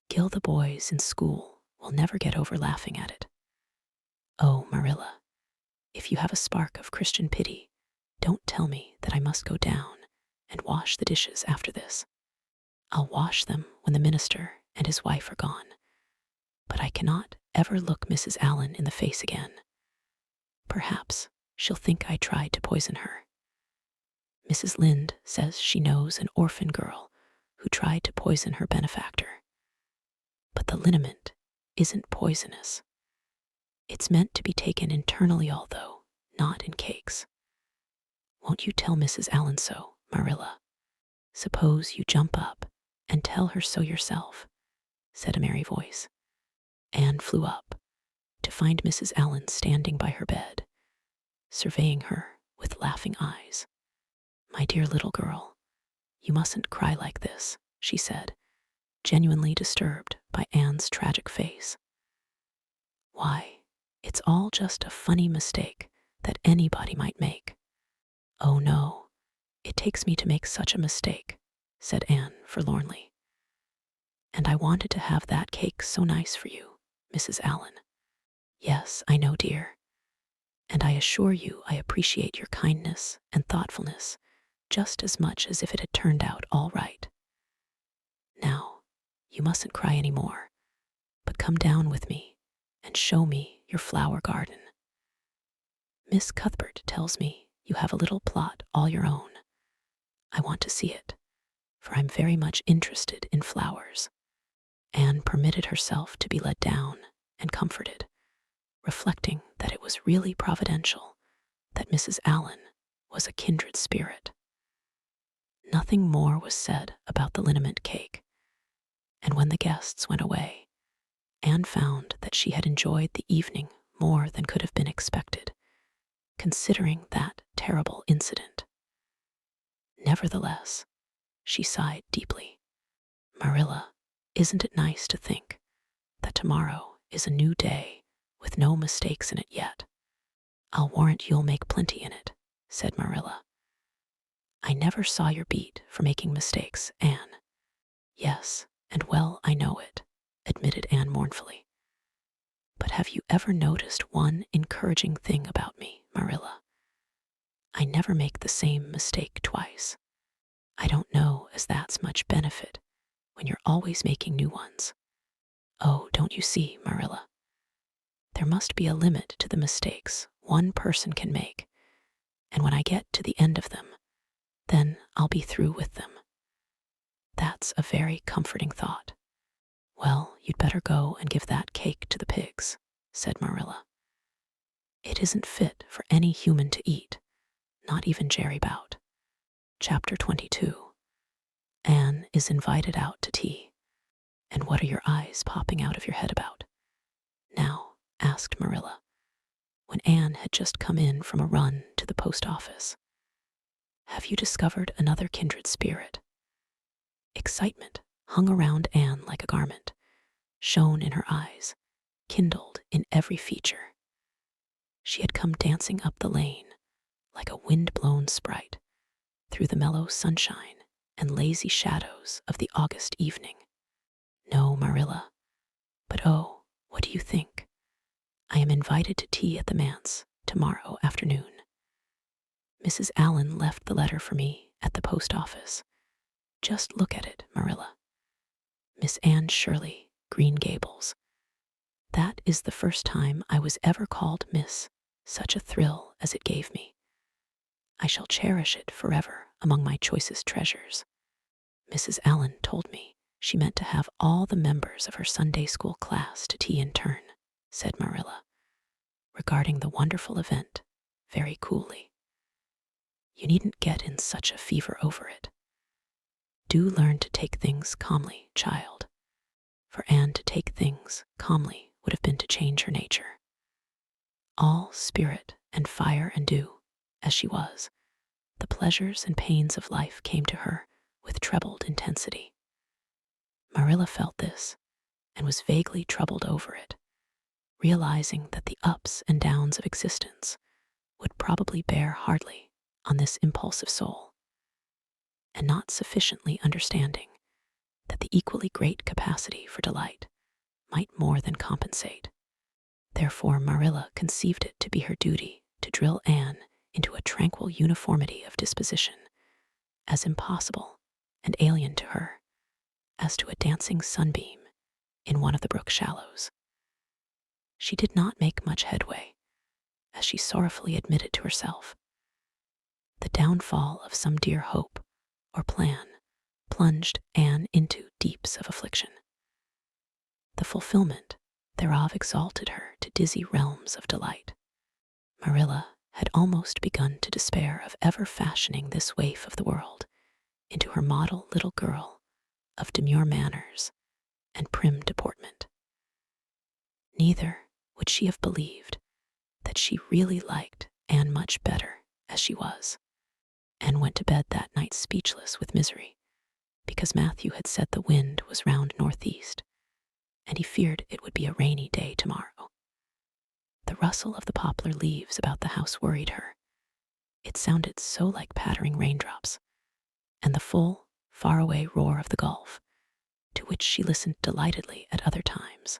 Gil, the boys in school will never get over laughing at it. Oh, Marilla, if you have a spark of Christian pity, don't tell me that I must go down and wash the dishes after this. I'll wash them when the minister and his wife are gone, but I cannot ever look Mrs. Allen in the face again. Perhaps she'll think I tried to poison her. Mrs. Lynde says she knows an orphan girl who tried to poison her benefactor. But the liniment isn't poisonous. It's meant to be taken internally, although not in cakes. Won't you tell Mrs. Allen so, Marilla? Suppose you jump up and tell her so yourself," said a merry voice. Anne flew up to find Mrs. Allen standing by her bed, surveying her with laughing eyes. "My dear little girl, you mustn't cry like this," she said, genuinely disturbed by Anne's tragic face. "Why, it's all just a funny mistake that anybody might make." "Oh no, it takes me to make such a mistake," said Anne forlornly. "And I wanted to have that cake so nice for you, Mrs. Allen." "Yes, I know, dear. And I assure you I appreciate your kindness and thoughtfulness just as much as if it had turned out all right. Now, you mustn't cry any more, but come down with me and show me your flower garden. Miss Cuthbert tells me you have a little plot all your own. I want to see it, for I'm very much interested in flowers." Anne permitted herself to be led down and comforted, reflecting that it was really providential that Mrs. Allen was a kindred spirit. Nothing more was said about the liniment cake, and when the guests went away, Anne found that she had enjoyed the evening more than could have been expected, considering that terrible incident. Nevertheless, she sighed deeply. Marilla, isn't it nice to think that tomorrow is a new day with no mistakes in it yet? I'll warrant you'll make plenty in it, said Marilla. I never saw your beat for making mistakes, Anne. Yes, and well I know it, admitted Anne mournfully. But have you ever noticed one encouraging thing about me, Marilla? I never make the same mistake twice. I don't know as that's much benefit when you're always making new ones. Oh, don't you see, Marilla? There must be a limit to the mistakes one person can make, and when I get to the end of them, then I'll be through with them. That's a very comforting thought. Well, you'd better go and give that cake to the pigs, said Marilla. It isn't fit for any human to eat, not even Jerry Bout. Chapter 22. Anne is invited out to tea. And what are your eyes popping out of your head about? Now, asked Marilla, when Anne had just come in from a run to the post office. Have you discovered another kindred spirit? Excitement hung around Anne like a garment, shone in her eyes, kindled in every feature. She had come dancing up the lane like a wind-blown sprite through the mellow sunshine and lazy shadows of the August evening. No, Marilla, but oh, what do you think? I am invited to tea at the manse tomorrow afternoon. Mrs. Allen left the letter for me at the post office. Just look at it, Marilla. Miss Anne Shirley, Green Gables. That is the first time I was ever called Miss. Such a thrill as it gave me. I shall cherish it forever among my choicest treasures. Mrs. Allen told me she meant to have all the members of her Sunday school class to tea in turn, said Marilla, regarding the wonderful event very coolly. You needn't get in such a fever over it. Do learn to take things calmly, child. For Anne to take things calmly would have been to change her nature. All spirit and fire and dew, as she was, the pleasures and pains of life came to her with trebled intensity. Marilla felt this and was vaguely troubled over it, realizing that the ups and downs of existence would probably bear hardly on this impulsive soul, and not sufficiently understanding that the equally great capacity for delight might more than compensate. Therefore Marilla conceived it to be her duty to drill Anne into a tranquil uniformity of disposition, as impossible and alien to her as to a dancing sunbeam in one of the brook shallows. She did not make much headway, as she sorrowfully admitted to herself. The downfall of some dear hope or plan plunged Anne into deeps of affliction. The fulfillment thereof exalted her to dizzy realms of delight. Marilla had almost begun to despair of ever fashioning this waif of the world into her model little girl of demure manners and prim deportment. Neither would she have believed that she really liked Anne much better as she was, and went to bed that night speechless with misery, because Matthew had said the wind was round northeast, and he feared it would be a rainy day tomorrow. The rustle of the poplar leaves about the house worried her. It sounded so like pattering raindrops, and the full, faraway roar of the Gulf, to which she listened delightedly at other times,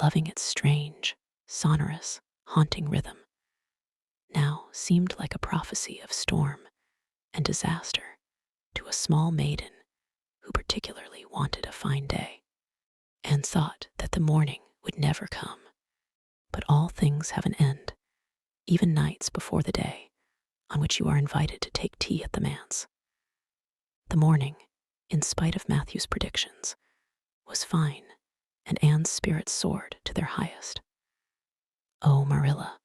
loving its strange, sonorous, haunting rhythm, now seemed like a prophecy of storm and disaster to a small maiden who particularly wanted a fine day, and thought that the morning would never come. But all things have an end, even nights before the day on which you are invited to take tea at the manse. The morning, in spite of Matthew's predictions, was fine, and Anne's spirits soared to their highest. Oh, Marilla,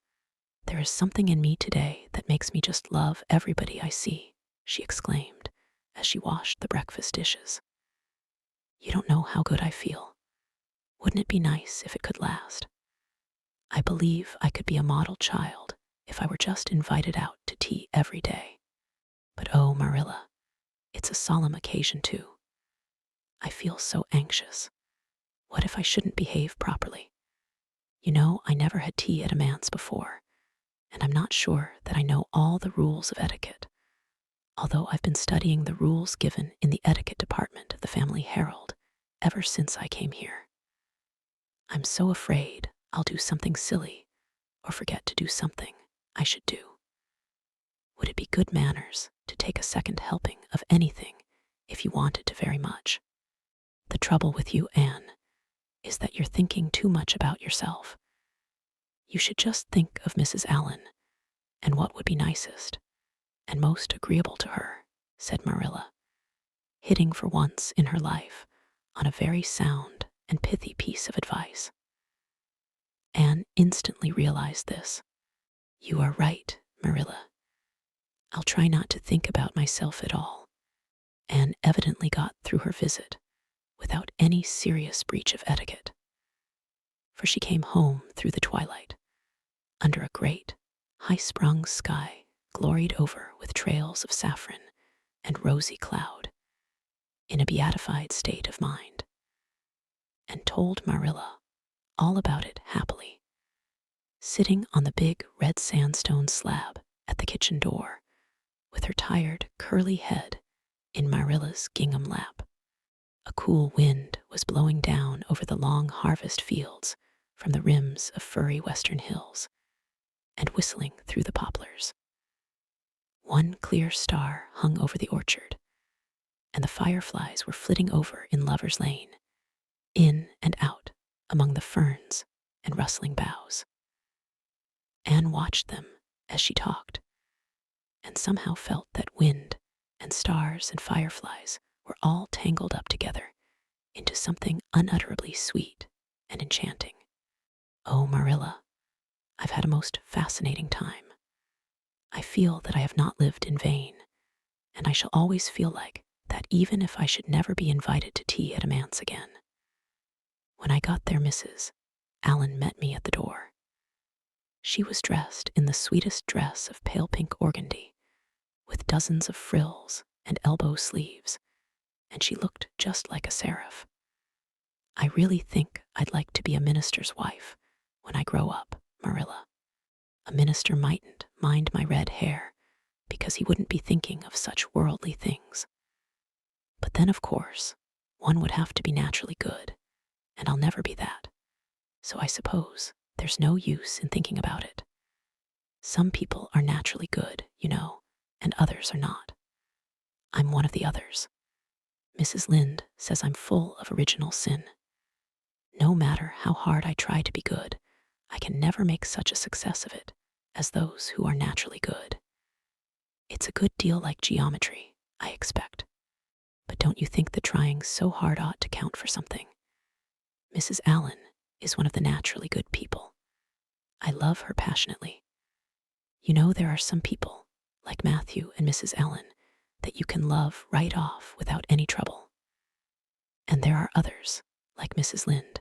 there is something in me today that makes me just love everybody I see, she exclaimed as she washed the breakfast dishes. You don't know how good I feel. Wouldn't it be nice if it could last? I believe I could be a model child if I were just invited out to tea every day. But oh, Marilla, it's a solemn occasion too. I feel so anxious. What if I shouldn't behave properly? You know, I never had tea at a manse before, and I'm not sure that I know all the rules of etiquette, although I've been studying the rules given in the etiquette department of the Family Herald ever since I came here. I'm so afraid I'll do something silly or forget to do something I should do. Would it be good manners to take a second helping of anything if you wanted to very much? The trouble with you, Anne, is that you're thinking too much about yourself. You should just think of Mrs. Allen and what would be nicest and most agreeable to her, said Marilla, hitting for once in her life on a very sound and pithy piece of advice. Anne instantly realized this. You are right, Marilla. I'll try not to think about myself at all. Anne evidently got through her visit without any serious breach of etiquette, for she came home through the twilight, under a great, high-sprung sky gloried over with trails of saffron and rosy cloud, in a beatified state of mind, and told Marilla all about it happily, sitting on the big red sandstone slab at the kitchen door, with her tired, curly head in Marilla's gingham lap. A cool wind was blowing down over the long harvest fields from the rims of furry western hills and whistling through the poplars. One clear star hung over the orchard, and the fireflies were flitting over in Lover's Lane, in and out among the ferns and rustling boughs. Anne watched them as she talked, and somehow felt that wind and stars and fireflies were all tangled up together into something unutterably sweet and enchanting. Oh, Marilla, I've had a most fascinating time. I feel that I have not lived in vain, and I shall always feel like that even if I should never be invited to tea at a manse again. When I got there, Mrs. Allen met me at the door. She was dressed in the sweetest dress of pale pink organdy, with dozens of frills and elbow sleeves, and she looked just like a seraph. I really think I'd like to be a minister's wife when I grow up, Marilla. A minister mightn't mind my red hair because he wouldn't be thinking of such worldly things. But then, of course, one would have to be naturally good, and I'll never be that. So I suppose there's no use in thinking about it. Some people are naturally good, you know, and others are not. I'm one of the others. Mrs. Lynde says I'm full of original sin. No matter how hard I try to be good, I can never make such a success of it as those who are naturally good. It's a good deal like geometry, I expect. But don't you think that trying so hard ought to count for something? Mrs. Allen is one of the naturally good people. I love her passionately. You know, there are some people, like Matthew and Mrs. Allen, that you can love right off without any trouble. And there are others, like Mrs. Lynde,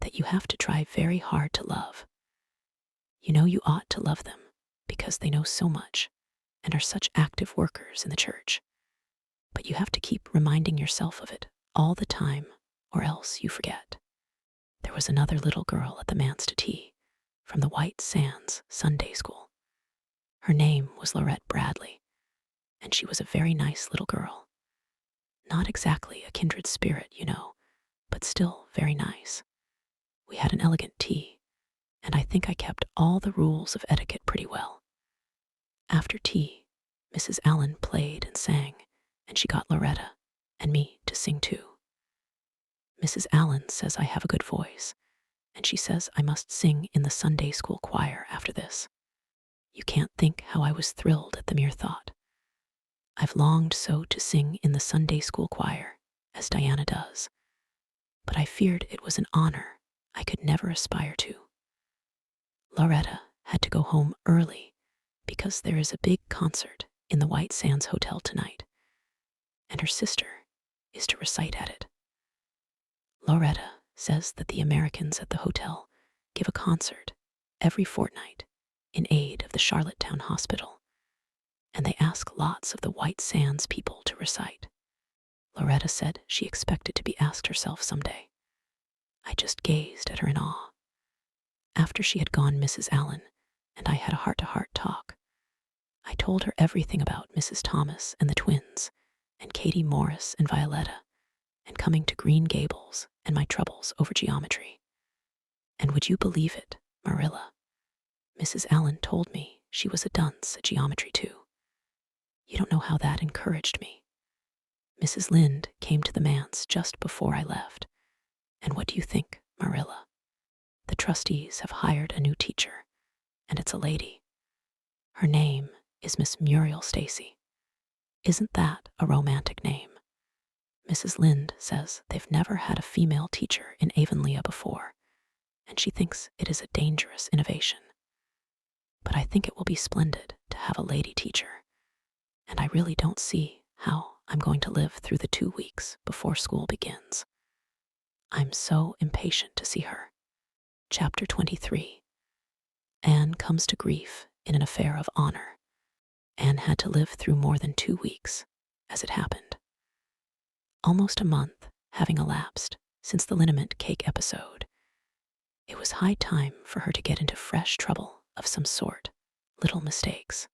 that you have to try very hard to love. You know, you ought to love them because they know so much and are such active workers in the church. But you have to keep reminding yourself of it all the time, or else you forget. There was another little girl at the manse to tea from the White Sands Sunday School. Her name was Laurette Bradley, and she was a very nice little girl. Not exactly a kindred spirit, you know, but still very nice. We had an elegant tea, and I think I kept all the rules of etiquette pretty well. After tea, Mrs. Allen played and sang, and she got Loretta and me to sing too. Mrs. Allen says I have a good voice, and she says I must sing in the Sunday school choir after this. You can't think how I was thrilled at the mere thought. I've longed so to sing in the Sunday school choir, as Diana does, but I feared it was an honor I could never aspire to. Loretta had to go home early because there is a big concert in the White Sands Hotel tonight, and her sister is to recite at it. Loretta says that the Americans at the hotel give a concert every fortnight in aid of the Charlottetown Hospital, and they ask lots of the White Sands people to recite. Loretta said she expected to be asked herself someday. I just gazed at her in awe. After she had gone, Mrs. Allen and I had a heart-to-heart talk. I told her everything about Mrs. Thomas and the twins, and Katie Morris and Violetta, and coming to Green Gables and my troubles over geometry. And would you believe it, Marilla? Mrs. Allen told me she was a dunce at geometry too. You don't know how that encouraged me. Mrs. Lynde came to the manse just before I left. And what do you think, Marilla? The trustees have hired a new teacher, and it's a lady. Her name is Miss Muriel Stacy. Isn't that a romantic name? Mrs. Lynde says they've never had a female teacher in Avonlea before, and she thinks it is a dangerous innovation. But I think it will be splendid to have a lady teacher, and I really don't see how I'm going to live through the 2 weeks before school begins. I'm so impatient to see her. Chapter 23. Anne comes to grief in an affair of honor. Anne had to live through more than 2 weeks, as it happened. Almost a month having elapsed since the liniment cake episode, it was high time for her to get into fresh trouble of some sort, little mistakes,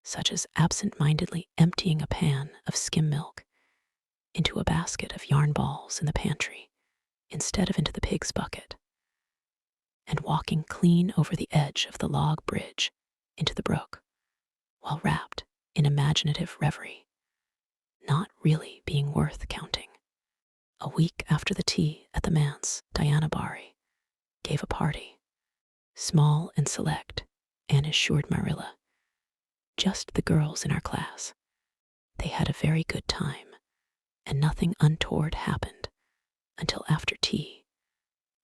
such as absent-mindedly emptying a pan of skim milk into a basket of yarn balls in the pantry instead of into the pig's bucket, and walking clean over the edge of the log bridge into the brook while wrapped in imaginative reverie, not really being worth counting. A week after the tea at the manse, Diana Barry gave a party, small and select, Anne assured Marilla. Just the girls in our class. They had a very good time, and nothing untoward happened until after tea,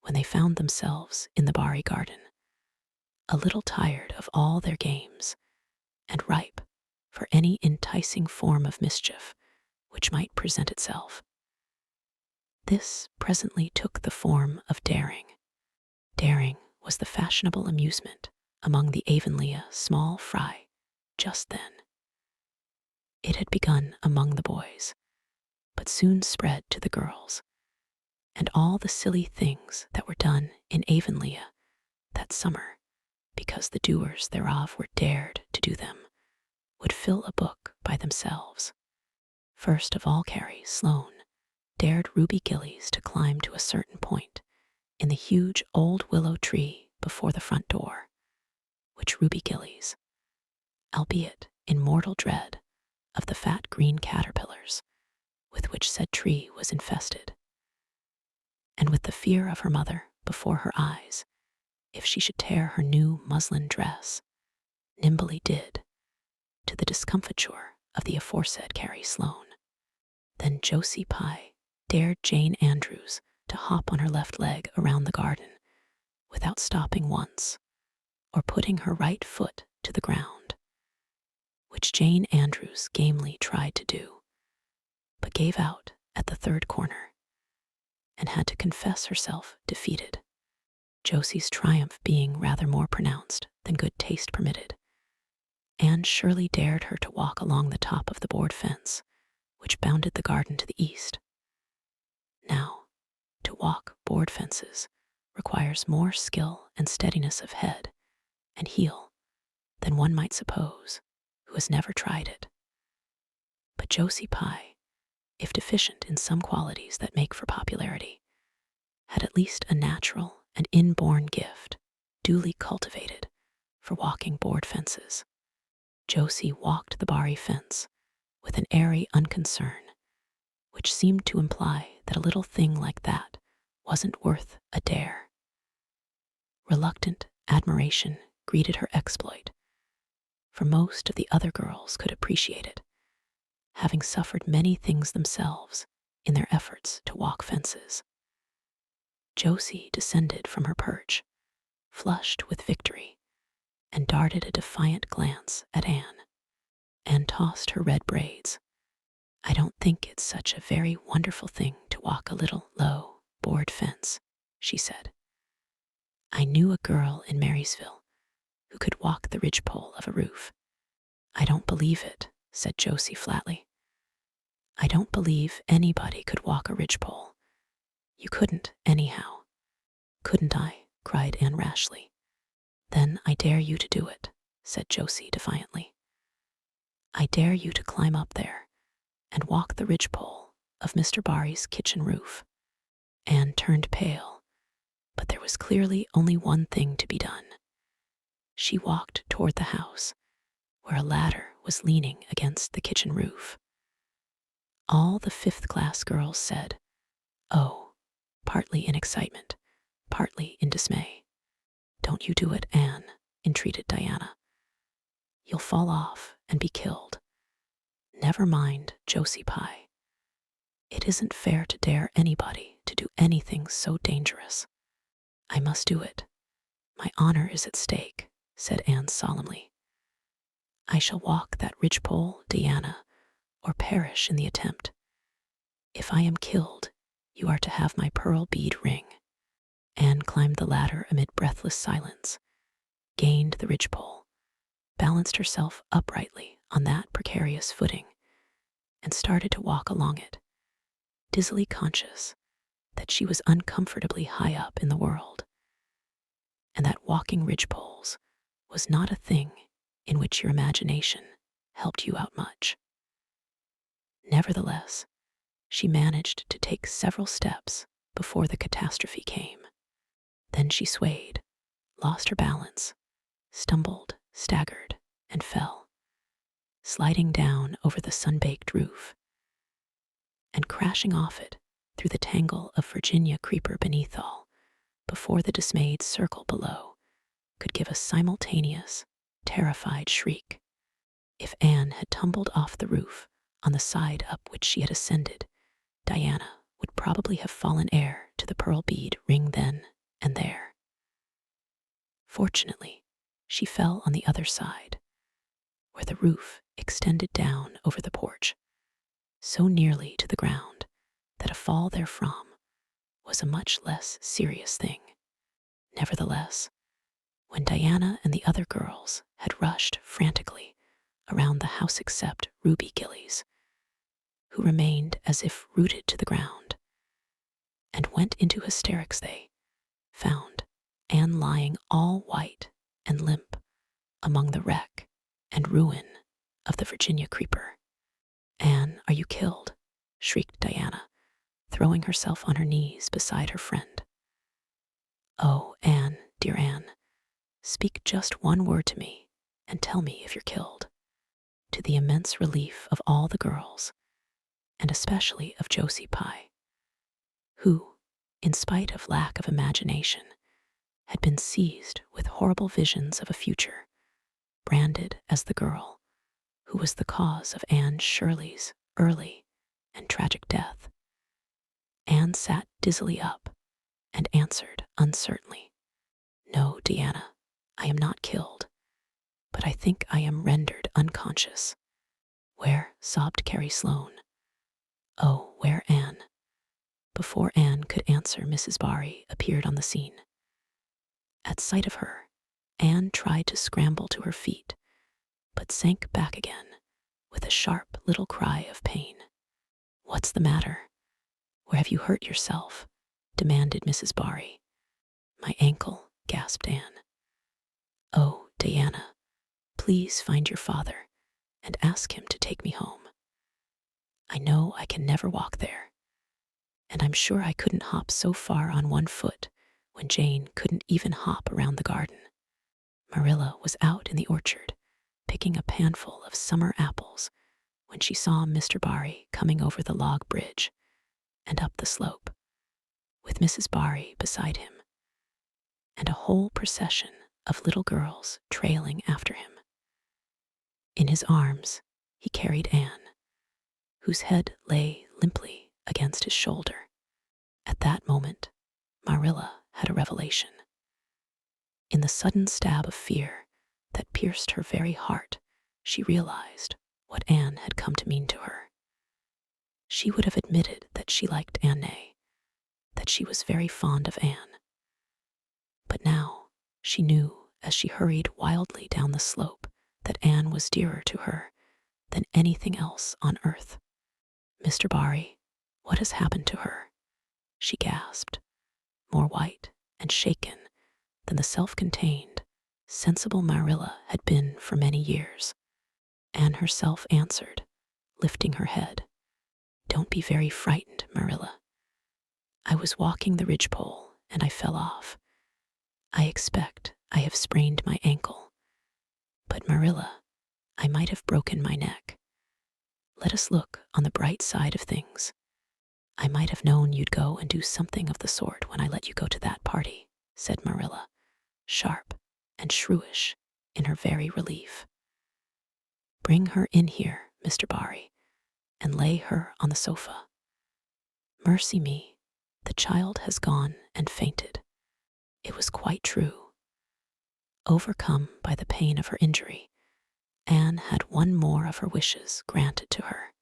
when they found themselves in the Barry garden, a little tired of all their games and ripe for any enticing form of mischief which might present itself. This presently took the form of daring. Daring was the fashionable amusement among the Avonlea small fry just then. It had begun among the boys, but soon spread to the girls, and all the silly things that were done in Avonlea that summer, because the doers thereof were dared to do them, would fill a book by themselves. First of all, Carrie Sloane dared Ruby Gillies to climb to a certain point in the huge old willow tree before the front door, which Ruby Gillies, albeit in mortal dread of the fat green caterpillars with which said tree was infested, and with the fear of her mother before her eyes if she should tear her new muslin dress, nimbly did, to the discomfiture of the aforesaid Carrie Sloane. Then Josie Pye dared Jane Andrews to hop on her left leg around the garden without stopping once or putting her right foot to the ground, which Jane Andrews gamely tried to do, but gave out at the third corner and had to confess herself defeated, Josie's triumph being rather more pronounced than good taste permitted. Anne surely dared her to walk along the top of the board fence which bounded the garden to the east. Now, to walk board fences requires more skill and steadiness of head and heel than one might suppose who has never tried it. But Josie Pye, if deficient in some qualities that make for popularity, had at least a natural and inborn gift, duly cultivated, for walking board fences. Josie walked the Barry fence with an airy unconcern, which seemed to imply that a little thing like that wasn't worth a dare. Reluctant admiration greeted her exploit, for most of the other girls could appreciate it, having suffered many things themselves in their efforts to walk fences. Josie descended from her perch, flushed with victory, and darted a defiant glance at Anne. Anne tossed her red braids. I don't think it's such a very wonderful thing to walk a little low board fence, she said. I knew a girl in Marysville who could walk the ridgepole of a roof. I don't believe it, said Josie flatly. I don't believe anybody could walk a ridgepole. You couldn't, anyhow. Couldn't I? Cried Anne rashly. Then I dare you to do it, said Josie defiantly. I dare you to climb up there and walk the ridgepole of Mr. Barry's kitchen roof. Anne turned pale, but there was clearly only one thing to be done. She walked toward the house, where a ladder was leaning against the kitchen roof. All the fifth-class girls said, "Oh," partly in excitement, partly in dismay. Don't you do it, Anne, entreated Diana. You'll fall off and be killed. Never mind, Josie Pye. It isn't fair to dare anybody to do anything so dangerous. I must do it. My honor is at stake, said Anne solemnly. I shall walk that ridgepole, Diana, or perish in the attempt. If I am killed, you are to have my pearl bead ring. Anne climbed the ladder amid breathless silence, gained the ridgepole, balanced herself uprightly on that precarious footing, and started to walk along it, dizzily conscious that she was uncomfortably high up in the world, and that walking ridgepoles was not a thing in which your imagination helped you out much. Nevertheless, she managed to take several steps before the catastrophe came. Then she swayed, lost her balance, stumbled, staggered, and fell, sliding down over the sun-baked roof and crashing off it through the tangle of Virginia creeper beneath all, before the dismayed circle below could give a simultaneous, terrified shriek. If Anne had tumbled off the roof on the side up which she had ascended, Diana would probably have fallen heir to the pearl bead ring then and there. Fortunately, she fell on the other side, where the roof extended down over the porch, so nearly to the ground that a fall therefrom was a much less serious thing. Nevertheless, when Diana and the other girls had rushed frantically around the house except Ruby Gillies, who remained as if rooted to the ground, and went into hysterics, they found Anne lying all white and limp among the wreck and ruin of the Virginia creeper. Anne, are you killed? Shrieked Diana, throwing herself on her knees beside her friend. Oh, Anne, dear Anne, speak just one word to me and tell me if you're killed. To the immense relief of all the girls, and especially of Josie Pye, who, in spite of lack of imagination, had been seized with horrible visions of a future, branded as the girl who was the cause of Anne Shirley's early and tragic death. Anne sat dizzily up and answered uncertainly, No, Diana, I am not killed, but I think I am rendered unconscious. Where? Sobbed Carrie Sloane. Oh, where, Anne? Before Anne could answer, Mrs. Barry appeared on the scene. At sight of her, Anne tried to scramble to her feet, but sank back again with a sharp little cry of pain. What's the matter? Where have you hurt yourself? Demanded Mrs. Barry. My ankle, gasped Anne. Oh, Diana, please find your father and ask him to take me home. I know I can never walk there, and I'm sure I couldn't hop so far on one foot when Jane couldn't even hop around the garden. Marilla was out in the orchard, picking a panful of summer apples when she saw Mr. Barry coming over the log bridge and up the slope, with Mrs. Barry beside him, and a whole procession of little girls trailing after him. In his arms, he carried Anne, whose head lay limply against his shoulder. At that moment, Marilla had a revelation. In the sudden stab of fear that pierced her very heart, she realized what Anne had come to mean to her. She would have admitted that she liked Anne, that she was very fond of Anne. But now she knew, as she hurried wildly down the slope, that Anne was dearer to her than anything else on earth. "Mr. Barry, what has happened to her?" she gasped, more white and shaken than the self-contained, sensible Marilla had been for many years. Anne herself answered, lifting her head. "Don't be very frightened, Marilla. I was walking the ridgepole and I fell off. I expect I have sprained my ankle. But Marilla, I might have broken my neck. Let us look on the bright side of things. I might have known you'd go and do something of the sort when I let you go to that party," said Marilla, sharp and shrewish in her very relief. "Bring her in here, Mr. Barry, and lay her on the sofa. Mercy me, the child has gone and fainted." It was quite true. Overcome by the pain of her injury, Anne had one more of her wishes granted to her.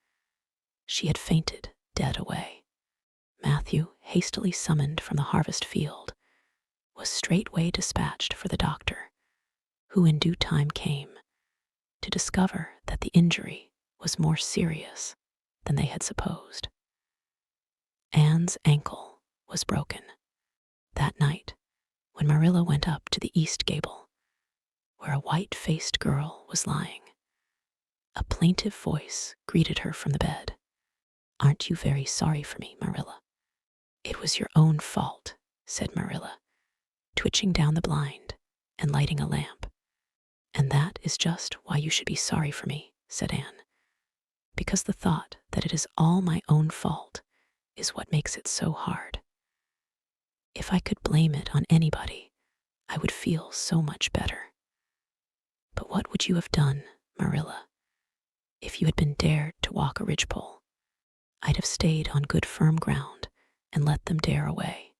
She had fainted dead away. Matthew, hastily summoned from the harvest field, was straightway dispatched for the doctor, who in due time came to discover that the injury was more serious than they had supposed. Anne's ankle was broken. That night, when Marilla went up to the east gable, where a white-faced girl was lying, a plaintive voice greeted her from the bed. "Aren't you very sorry for me, Marilla?" "It was your own fault," said Marilla, twitching down the blind and lighting a lamp. "And that is just why you should be sorry for me," said Anne, "because the thought that it is all my own fault is what makes it so hard. If I could blame it on anybody, I would feel so much better. But what would you have done, Marilla, if you had been dared to walk a ridgepole? I'd have stayed on good firm ground and let them dare away."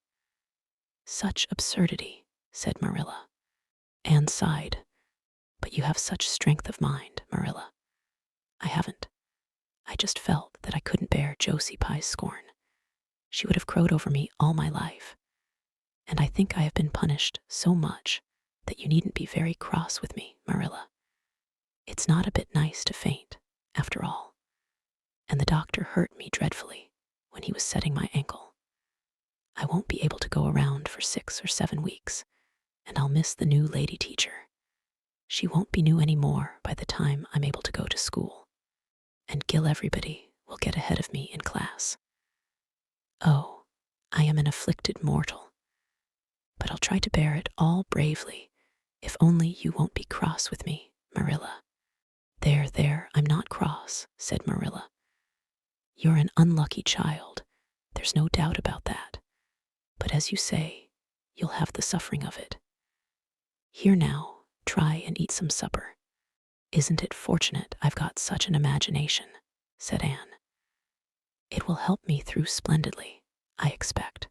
"Such absurdity," said Marilla. Anne sighed. "But you have such strength of mind, Marilla. I haven't. I just felt that I couldn't bear Josie Pye's scorn. She would have crowed over me all my life. And I think I have been punished so much that you needn't be very cross with me, Marilla. It's not a bit nice to faint, after all. And the doctor hurt me dreadfully when he was setting my ankle. I won't be able to go around for 6 or 7 weeks, and I'll miss the new lady teacher. She won't be new anymore by the time I'm able to go to school. And Gil everybody will get ahead of me in class. Oh, I am an afflicted mortal. But I'll try to bear it all bravely, if only you won't be cross with me, Marilla." There, I'm not cross," said Marilla. "You're an unlucky child, there's no doubt about that. But as you say, you'll have the suffering of it. Here now, try and eat some supper. Isn't it fortunate I've got such an imagination?" said Anne. "It will help me through splendidly, I expect.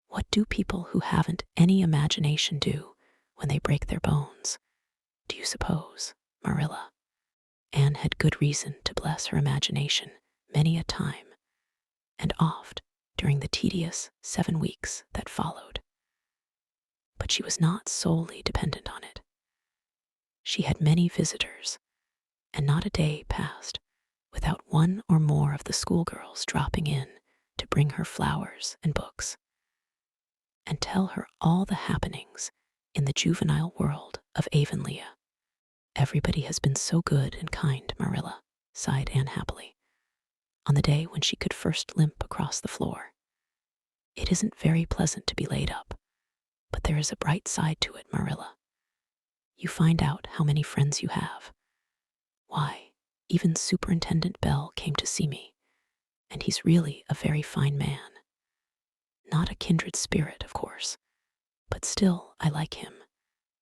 What do people who haven't any imagination do when they break their bones, do you suppose, Marilla?" Anne had good reason to bless her imagination many a time, and oft during the tedious 7 weeks that followed. But she was not solely dependent on it. She had many visitors, and not a day passed without one or more of the schoolgirls dropping in to bring her flowers and books, and tell her all the happenings in the juvenile world of Avonlea. "Everybody has been so good and kind, Marilla," sighed Anne happily, on the day when she could first limp across the floor. "It isn't very pleasant to be laid up, but there is a bright side to it, Marilla. You find out how many friends you have. Why, even Superintendent Bell came to see me, and he's really a very fine man. Not a kindred spirit, of course, but still I like him,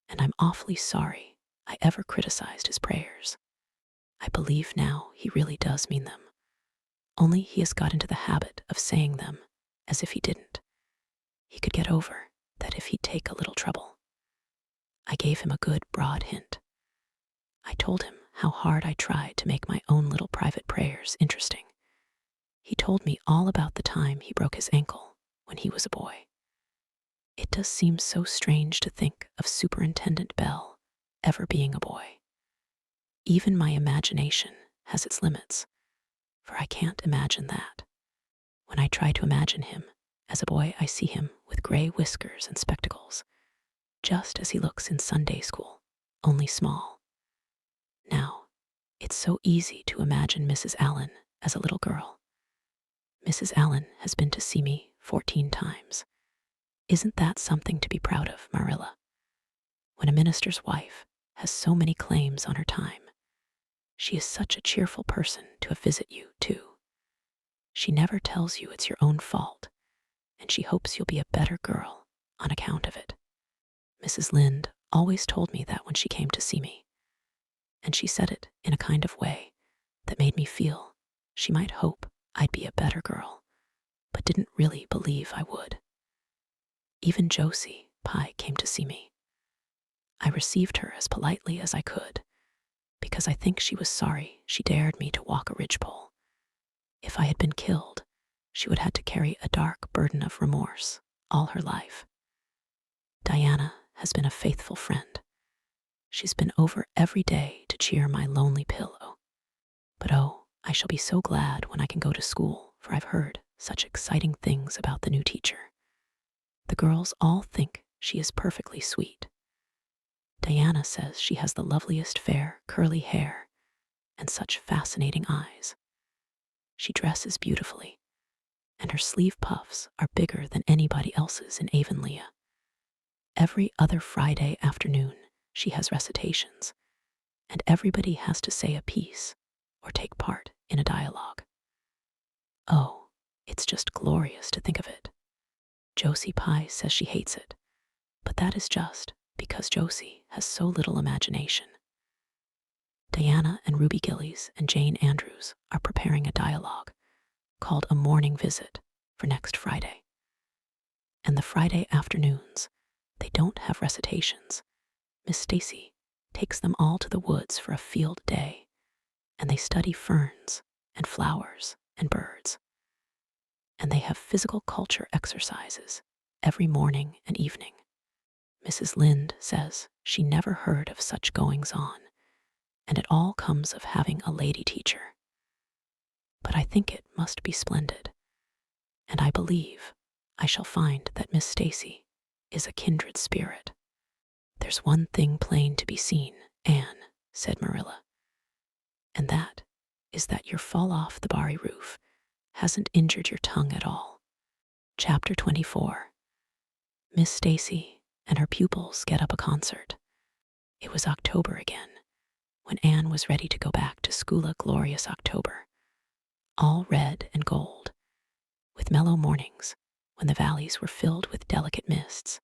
and I'm awfully sorry I ever criticized his prayers. I believe now he really does mean them, only he has got into the habit of saying them as if he didn't. He could get over that if he'd take a little trouble. I gave him a good broad hint. I told him how hard I tried to make my own little private prayers interesting. He told me all about the time he broke his ankle when he was a boy. It does seem so strange to think of Superintendent Bell ever being a boy. Even my imagination has its limits, for I can't imagine that. When I try to imagine him as a boy, I see him with gray whiskers and spectacles, just as he looks in Sunday school, only small. Now, it's so easy to imagine Mrs. Allen as a little girl. Mrs. Allen has been to see me 14 times. Isn't that something to be proud of, Marilla? When a minister's wife has so many claims on her time, she is such a cheerful person to visit you, too. She never tells you it's your own fault, and she hopes you'll be a better girl on account of it. Mrs. Lynde always told me that when she came to see me, and she said it in a kind of way that made me feel she might hope I'd be a better girl, but didn't really believe I would. Even Josie Pye came to see me. I received her as politely as I could, because I think she was sorry she dared me to walk a ridgepole. If I had been killed, she would have had to carry a dark burden of remorse all her life. Diana has been a faithful friend. She's been over every day to cheer my lonely pillow. But oh, I shall be so glad when I can go to school, for I've heard such exciting things about the new teacher. The girls all think she is perfectly sweet. Diana says she has the loveliest fair, curly hair and such fascinating eyes. She dresses beautifully, and her sleeve puffs are bigger than anybody else's in Avonlea. Every other Friday afternoon, she has recitations, and everybody has to say a piece or take part in a dialogue. Oh, it's just glorious to think of it. Josie Pye says she hates it, but that is just because Josie has so little imagination. Diana and Ruby Gillies and Jane Andrews are preparing a dialogue called A Morning Visit for next Friday. And the Friday afternoons, they don't have recitations. Miss Stacy takes them all to the woods for a field day, and they study ferns and flowers and birds. And they have physical culture exercises every morning and evening. Mrs. Lynde says she never heard of such goings-on, and it all comes of having a lady teacher. But I think it must be splendid, and I believe I shall find that Miss Stacy is a kindred spirit. There's one thing plain to be seen, Anne, said Marilla, and that is that your fall off the barry roof hasn't injured your tongue at all. Chapter 24. Miss Stacy and her pupils get up a concert. It was October again, when Anne was ready to go back to school, a glorious October, all red and gold, with mellow mornings when the valleys were filled with delicate mists,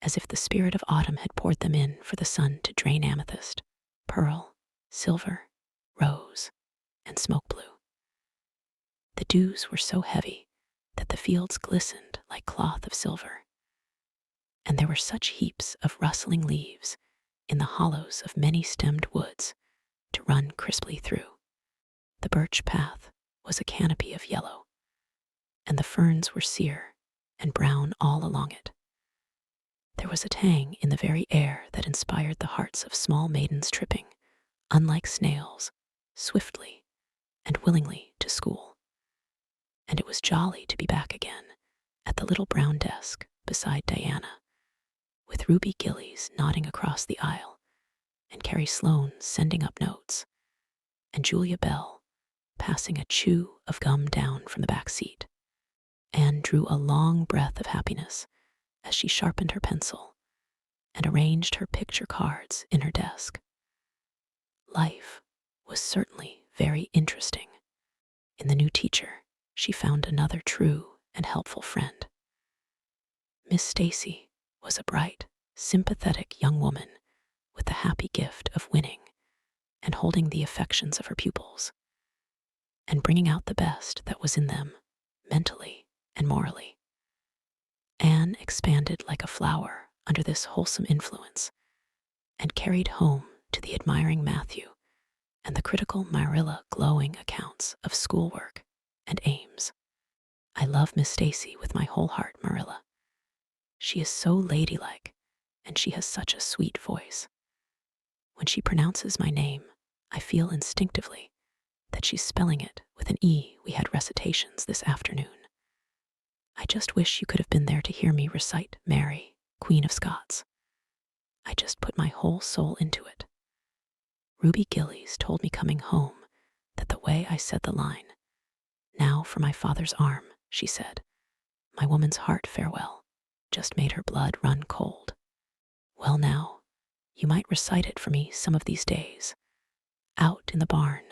as if the spirit of autumn had poured them in for the sun to drain amethyst, pearl, silver, rose, and smoke blue. The dews were so heavy that the fields glistened like cloth of silver, and there were such heaps of rustling leaves in the hollows of many-stemmed woods to run crisply through. The birch path was a canopy of yellow, and the ferns were sere and brown all along it. There was a tang in the very air that inspired the hearts of small maidens tripping, unlike snails, swiftly and willingly to school. And it was jolly to be back again at the little brown desk beside Diana, with Ruby Gillies nodding across the aisle, and Carrie Sloane sending up notes, and Julia Bell passing a chew of gum down from the back seat. Anne drew a long breath of happiness as she sharpened her pencil and arranged her picture cards in her desk. Life was certainly very interesting. In the new teacher, she found another true and helpful friend. Miss Stacy was a bright, sympathetic young woman with the happy gift of winning and holding the affections of her pupils, and bringing out the best that was in them, mentally and morally. Anne expanded like a flower under this wholesome influence, and carried home to the admiring Matthew and the critical Marilla glowing accounts of schoolwork and aims. I love Miss Stacy with my whole heart, Marilla. She is so ladylike, and she has such a sweet voice. When she pronounces my name, I feel instinctively that she's spelling it with an E. We had recitations this afternoon. I just wish you could have been there to hear me recite Mary, Queen of Scots. I just put my whole soul into it. Ruby Gillies told me coming home that the way I said the line, "Now for my father's arm," she said, "my woman's heart farewell," just made her blood run cold. Well now, you might recite it for me some of these days. Out in the barn,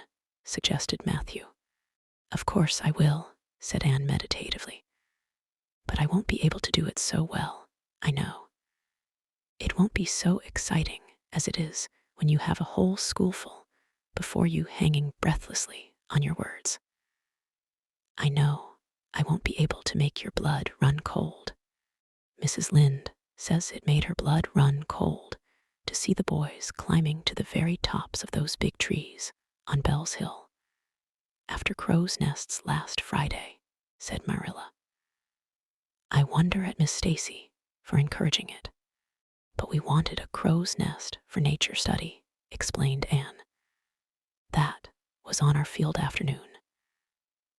suggested Matthew. Of course I will, said Anne meditatively. But I won't be able to do it so well, I know. It won't be so exciting as it is when you have a whole schoolful before you hanging breathlessly on your words. I know I won't be able to make your blood run cold. Mrs. Lynde says it made her blood run cold to see the boys climbing to the very tops of those big trees on Bell's Hill after crow's nests last Friday, said Marilla. I wonder at Miss Stacy for encouraging it. But we wanted a crow's nest for nature study, explained Anne. That was on our field afternoon.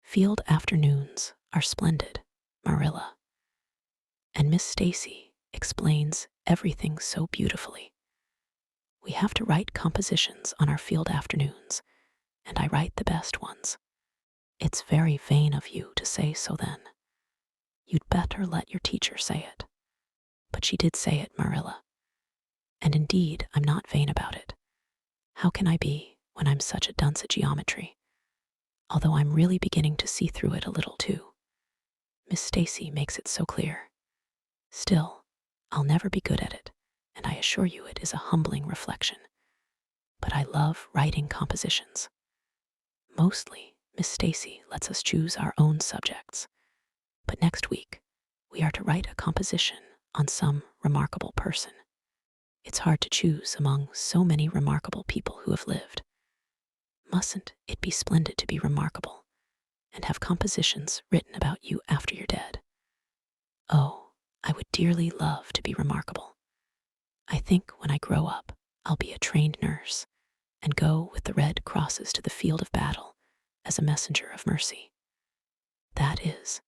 Field afternoons are splendid, Marilla. And Miss Stacy explains everything so beautifully. We have to write compositions on our field afternoons, and I write the best ones. It's very vain of you to say so then. You'd better let your teacher say it. But she did say it, Marilla. And indeed, I'm not vain about it. How can I be when I'm such a dunce at geometry? Although I'm really beginning to see through it a little too. Miss Stacy makes it so clear. Still, I'll never be good at it, and I assure you it is a humbling reflection. But I love writing compositions. Mostly, Miss Stacy lets us choose our own subjects. But next week, we are to write a composition on some remarkable person. It's hard to choose among so many remarkable people who have lived. Mustn't it be splendid to be remarkable and have compositions written about you after you're dead? Oh, I would dearly love to be remarkable. I think when I grow up, I'll be a trained nurse and go with the red crosses to the field of battle as a messenger of mercy. That is,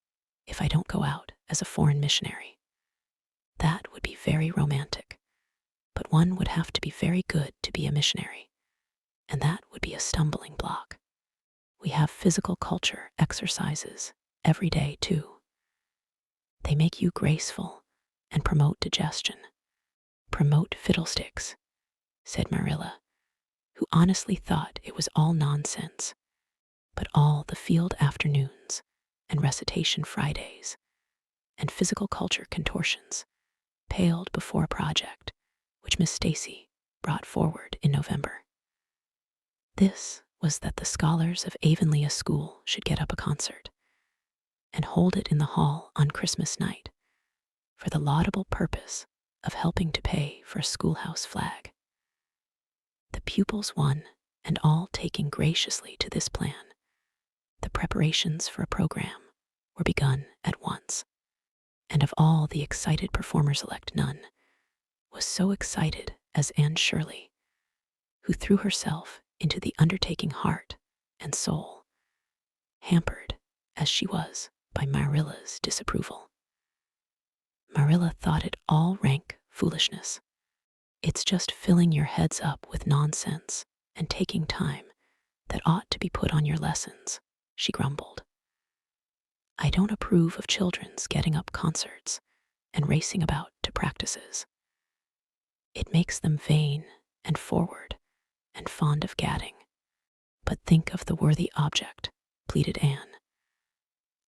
if I don't go out as a foreign missionary. That would be very romantic, but one would have to be very good to be a missionary, and that would be a stumbling block. We have physical culture exercises every day, too. They make you graceful and promote digestion. Promote fiddlesticks, said Marilla, who honestly thought it was all nonsense, but all the field afternoons and recitation Fridays and physical culture contortions paled before a project which Miss Stacy brought forward in November. This was that the scholars of Avonlea School should get up a concert and hold it in the hall on Christmas night for the laudable purpose of helping to pay for a schoolhouse flag. The pupils one and all taking graciously to this plan, the preparations for a program were begun at once, and of all the excited performers-elect none was so excited as Anne Shirley, who threw herself into the undertaking heart and soul, hampered as she was by Marilla's disapproval. Marilla thought it all rank foolishness. It's just filling your heads up with nonsense and taking time that ought to be put on your lessons, she grumbled. I don't approve of children's getting up concerts and racing about to practices. It makes them vain and forward and fond of gadding. But think of the worthy object, pleaded Anne.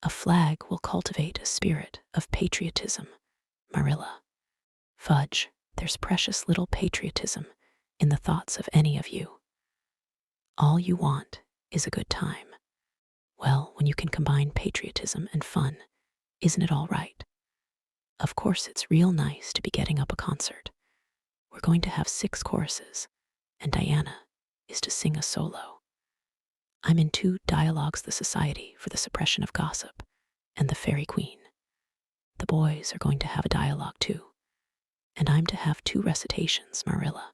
A flag will cultivate a spirit of patriotism, Marilla. Fudge, there's precious little patriotism in the thoughts of any of you. All you want is a good time. Well, when you can combine patriotism and fun, isn't it all right? Of course, it's real nice to be getting up a concert. We're going to have 6 choruses, and Diana is to sing a solo. I'm in 2 Dialogues the Society for the Suppression of Gossip, and the Fairy Queen. The boys are going to have a dialogue too, and I'm to have 2 recitations, Marilla.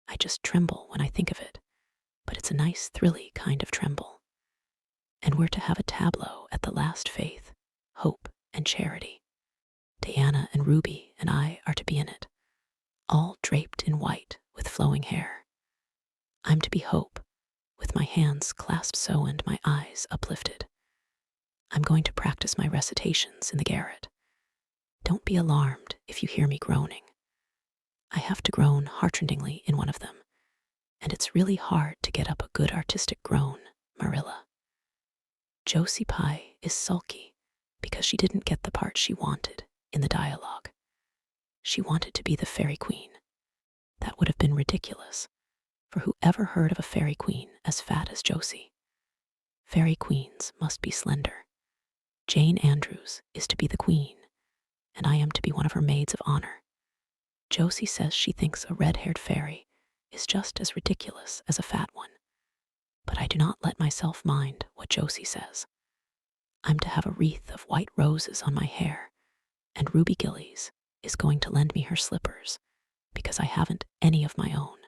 I just tremble when I think of it, but it's a nice, thrilly kind of tremble. And we're to have a tableau at the last faith, hope, and charity. Diana and Ruby and I are to be in it, all draped in white with flowing hair. I'm to be Hope, with my hands clasped so and my eyes uplifted. I'm going to practice my recitations in the garret. Don't be alarmed if you hear me groaning. I have to groan heartrendingly in one of them, and it's really hard to get up a good artistic groan, Marilla. Josie Pye is sulky because she didn't get the part she wanted in the dialogue. She wanted to be the Fairy Queen. That would have been ridiculous, for who ever heard of a Fairy Queen as fat as Josie? Fairy Queens must be slender. Jane Andrews is to be the Queen, and I am to be one of her maids of honor. Josie says she thinks a red-haired fairy is just as ridiculous as a fat one, but I do not let myself mind what Josie says. I'm to have a wreath of white roses on my hair, and Ruby Gillies is going to lend me her slippers because I haven't any of my own.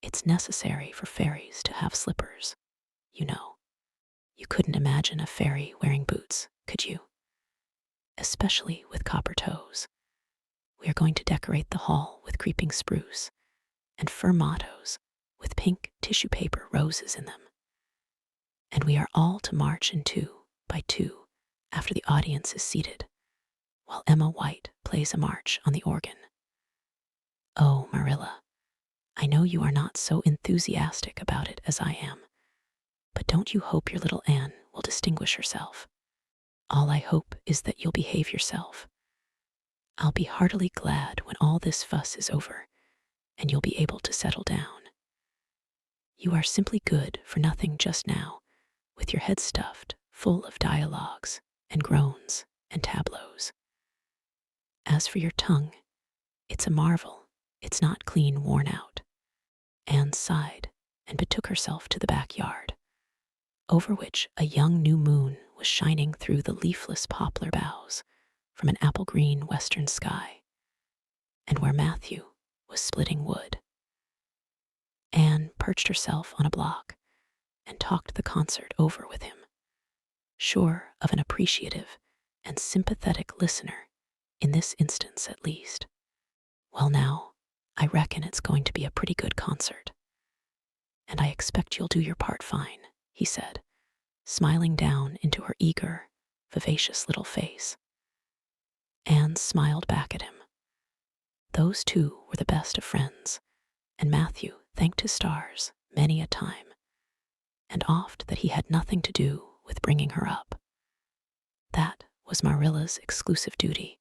It's necessary for fairies to have slippers, you know. You couldn't imagine a fairy wearing boots, could you? Especially with copper toes. We are going to decorate the hall with creeping spruce and fir mottos with pink tissue paper roses in them. And we are all to march in 2 by 2 after the audience is seated, while Emma White plays a march on the organ. Oh, Marilla, I know you are not so enthusiastic about it as I am, but don't you hope your little Anne will distinguish herself? All I hope is that you'll behave yourself. I'll be heartily glad when all this fuss is over and you'll be able to settle down. You are simply good for nothing just now, with your head stuffed full of dialogues and groans and tableaus. As for your tongue, it's a marvel it's not clean worn out. Anne sighed and betook herself to the backyard, over which a young new moon was shining through the leafless poplar boughs from an apple-green western sky, and where Matthew was splitting wood. Anne perched herself on a block and talked the concert over with him, sure of an appreciative and sympathetic listener, in this instance at least. Well now, I reckon it's going to be a pretty good concert. And I expect you'll do your part fine, he said, smiling down into her eager, vivacious little face. Anne smiled back at him. Those 2 were the best of friends, and Matthew thanked his stars many a time, and oft that he had nothing to do with bringing her up. That was Marilla's exclusive duty.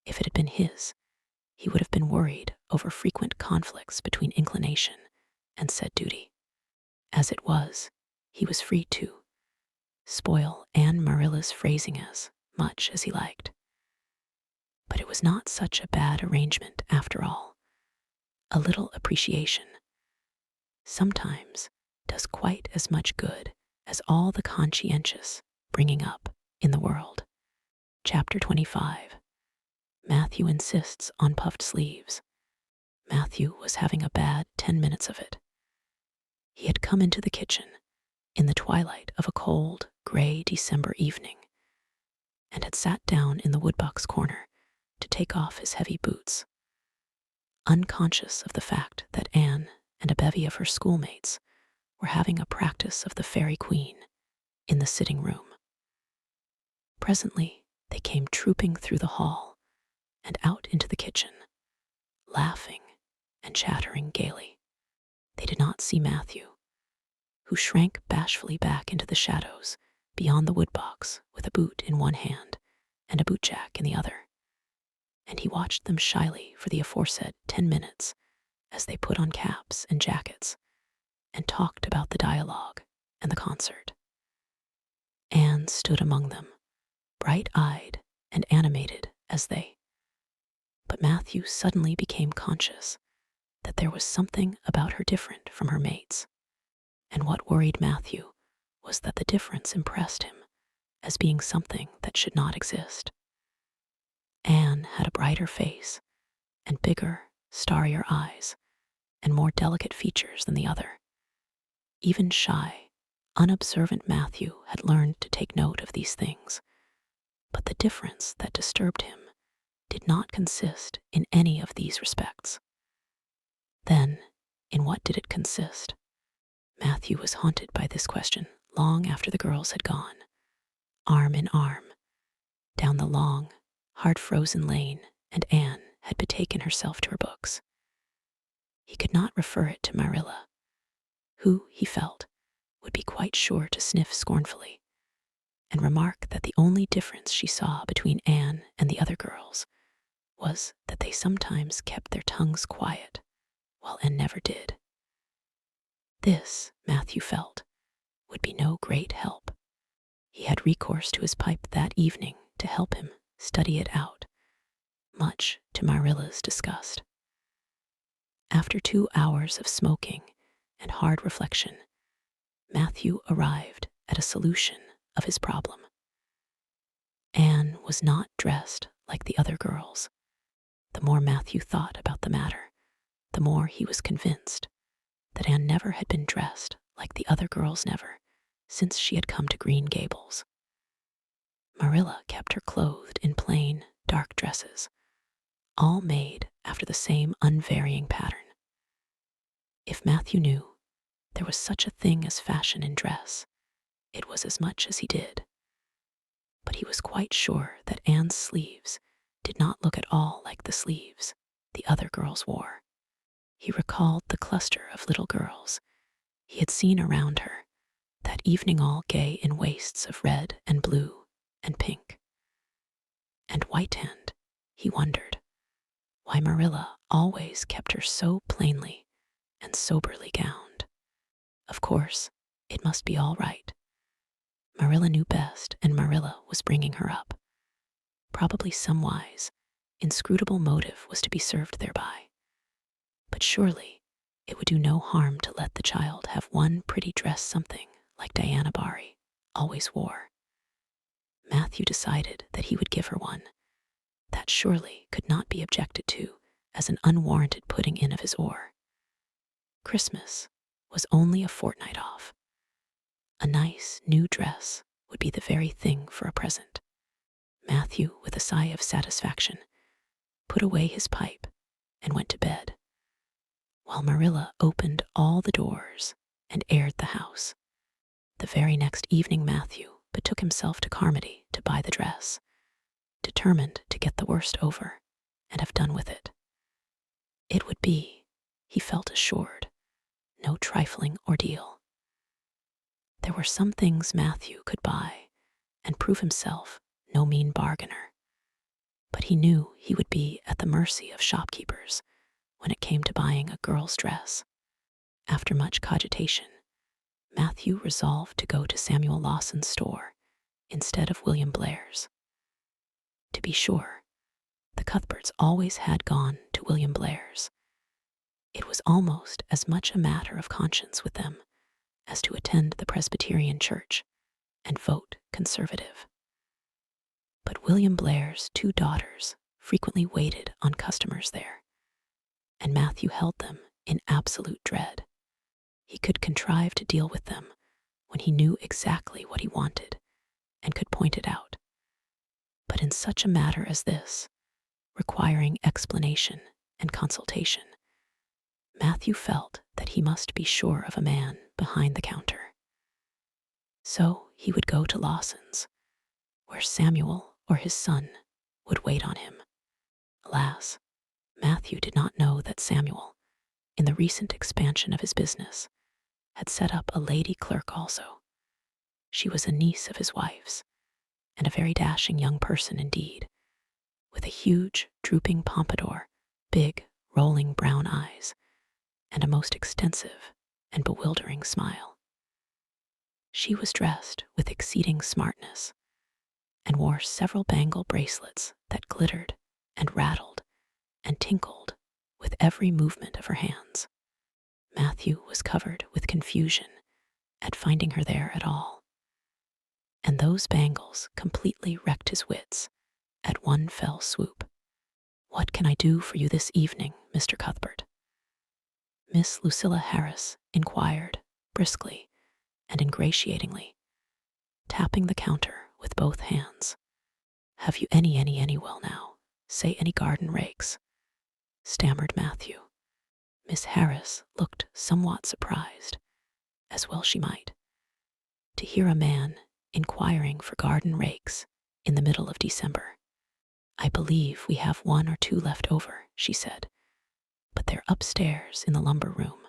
If it had been his, he would have been worried over frequent conflicts between inclination and said duty. As it was, he was free to spoil Anne Marilla's phrasing as much as he liked. But it was not such a bad arrangement after all. A little appreciation sometimes does quite as much good as all the conscientious bringing up in the world. Chapter 25. Matthew insists on puffed sleeves. Matthew was having a bad 10 minutes of it. He had come into the kitchen in the twilight of a cold, gray December evening, and had sat down in the woodbox corner to take off his heavy boots, unconscious of the fact that Anne and a bevy of her schoolmates were having a practice of the Fairy Queen in the sitting room. Presently they came trooping through the hall and out into the kitchen, laughing and chattering gaily. They did not see Matthew, who shrank bashfully back into the shadows beyond the woodbox with a boot in one hand and a bootjack in the other, and he watched them shyly for the aforesaid 10 minutes as they put on caps and jackets and talked about the dialogue and the concert. Anne stood among them, bright-eyed and animated as they. But Matthew suddenly became conscious that there was something about her different from her mates, and what worried Matthew was that the difference impressed him as being something that should not exist. Anne had a brighter face and bigger, starrier eyes and more delicate features than the other. Even shy, unobservant Matthew had learned to take note of these things, but the difference that disturbed him did not consist in any of these respects. Then, in what did it consist? Matthew was haunted by this question long after the girls had gone, arm in arm, down the long, hard-frozen lane, and Anne had betaken herself to her books. He could not refer it to Marilla, who, he felt, would be quite sure to sniff scornfully and remark that the only difference she saw between Anne and the other girls was that they sometimes kept their tongues quiet, while Anne never did. This, Matthew felt, would be no great help. He had recourse to his pipe that evening to help him study it out, much to Marilla's disgust. After 2 hours of smoking and hard reflection, Matthew arrived at a solution of his problem. Anne was not dressed like the other girls. The more Matthew thought about the matter, the more he was convinced that Anne never had been dressed like the other girls, never, since she had come to Green Gables. Marilla kept her clothed in plain, dark dresses, all made after the same unvarying pattern. If Matthew knew there was such a thing as fashion in dress, it was as much as he did. But he was quite sure that Anne's sleeves did not look at all like the sleeves the other girls wore. He recalled the cluster of little girls he had seen around her that evening, all gay in waists of red and blue and pink and white, and he wondered why Marilla always kept her so plainly and soberly gowned. Of course, it must be all right. Marilla knew best, and Marilla was bringing her up. Probably some wise, inscrutable motive was to be served thereby. But surely it would do no harm to let the child have one pretty dress, something like Diana Barry always wore. Matthew decided that he would give her one. That surely could not be objected to as an unwarranted putting in of his oar. Christmas was only a fortnight off. A nice new dress would be the very thing for a present. Matthew, with a sigh of satisfaction, put away his pipe and went to bed, while Marilla opened all the doors and aired the house. The very next evening Matthew betook himself to Carmody to buy the dress, determined to get the worst over and have done with it. It would be, he felt assured, no trifling ordeal. There were some things Matthew could buy and prove himself no mean bargainer, but he knew he would be at the mercy of shopkeepers when it came to buying a girl's dress. After much cogitation, Matthew resolved to go to Samuel Lawson's store instead of William Blair's. To be sure, the Cuthberts always had gone to William Blair's. It was almost as much a matter of conscience with them as to attend the Presbyterian church and vote conservative. But William Blair's 2 daughters frequently waited on customers there, and Matthew held them in absolute dread. He could contrive to deal with them when he knew exactly what he wanted and could point it out. But in such a matter as this, requiring explanation and consultation, Matthew felt that he must be sure of a man behind the counter. So he would go to Lawson's, where Samuel or his son would wait on him. Alas, Matthew did not know that Samuel, in the recent expansion of his business, had set up a lady clerk also. She was a niece of his wife's, and a very dashing young person indeed, with a huge, drooping pompadour, big, rolling brown eyes, and a most extensive and bewildering smile. She was dressed with exceeding smartness, and wore several bangle bracelets that glittered and rattled and tinkled with every movement of her hands. Matthew was covered with confusion at finding her there at all, and those bangles completely wrecked his wits at one fell swoop. "What can I do for you this evening, Mr. Cuthbert?" Miss Lucilla Harris inquired, briskly and ingratiatingly, tapping the counter with both hands. "Have you any, well now, say any garden rakes?" stammered Matthew. Miss Harris looked somewhat surprised, as well she might, to hear a man inquiring for garden rakes in the middle of December. "I believe we have 1 or 2 left over," she said, "but they're upstairs in the lumber room.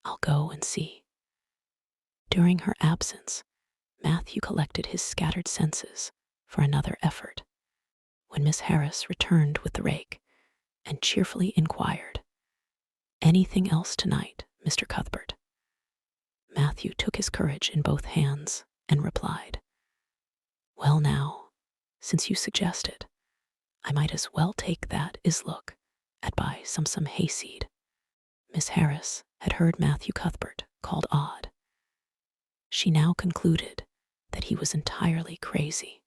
I'll go and see." During her absence, Matthew collected his scattered senses for another effort, when Miss Harris returned with the rake and cheerfully inquired, "Anything else tonight, Mr. Cuthbert?" Matthew took his courage in both hands and replied, "Well now, since you suggest it, I might as well take that is look at buy some hayseed." Miss Harris had heard Matthew Cuthbert called odd. She now concluded that he was entirely crazy.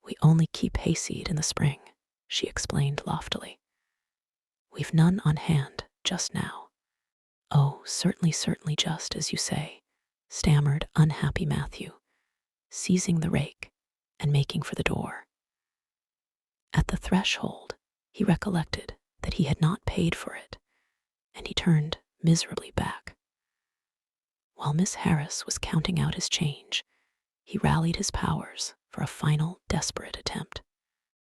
"We only keep hayseed in the spring," she explained loftily. "We've none on hand just now." "Oh, certainly, just as you say," stammered unhappy Matthew, seizing the rake and making for the door. At the threshold, he recollected that he had not paid for it, and he turned miserably back. While Miss Harris was counting out his change, he rallied his powers for a final desperate attempt.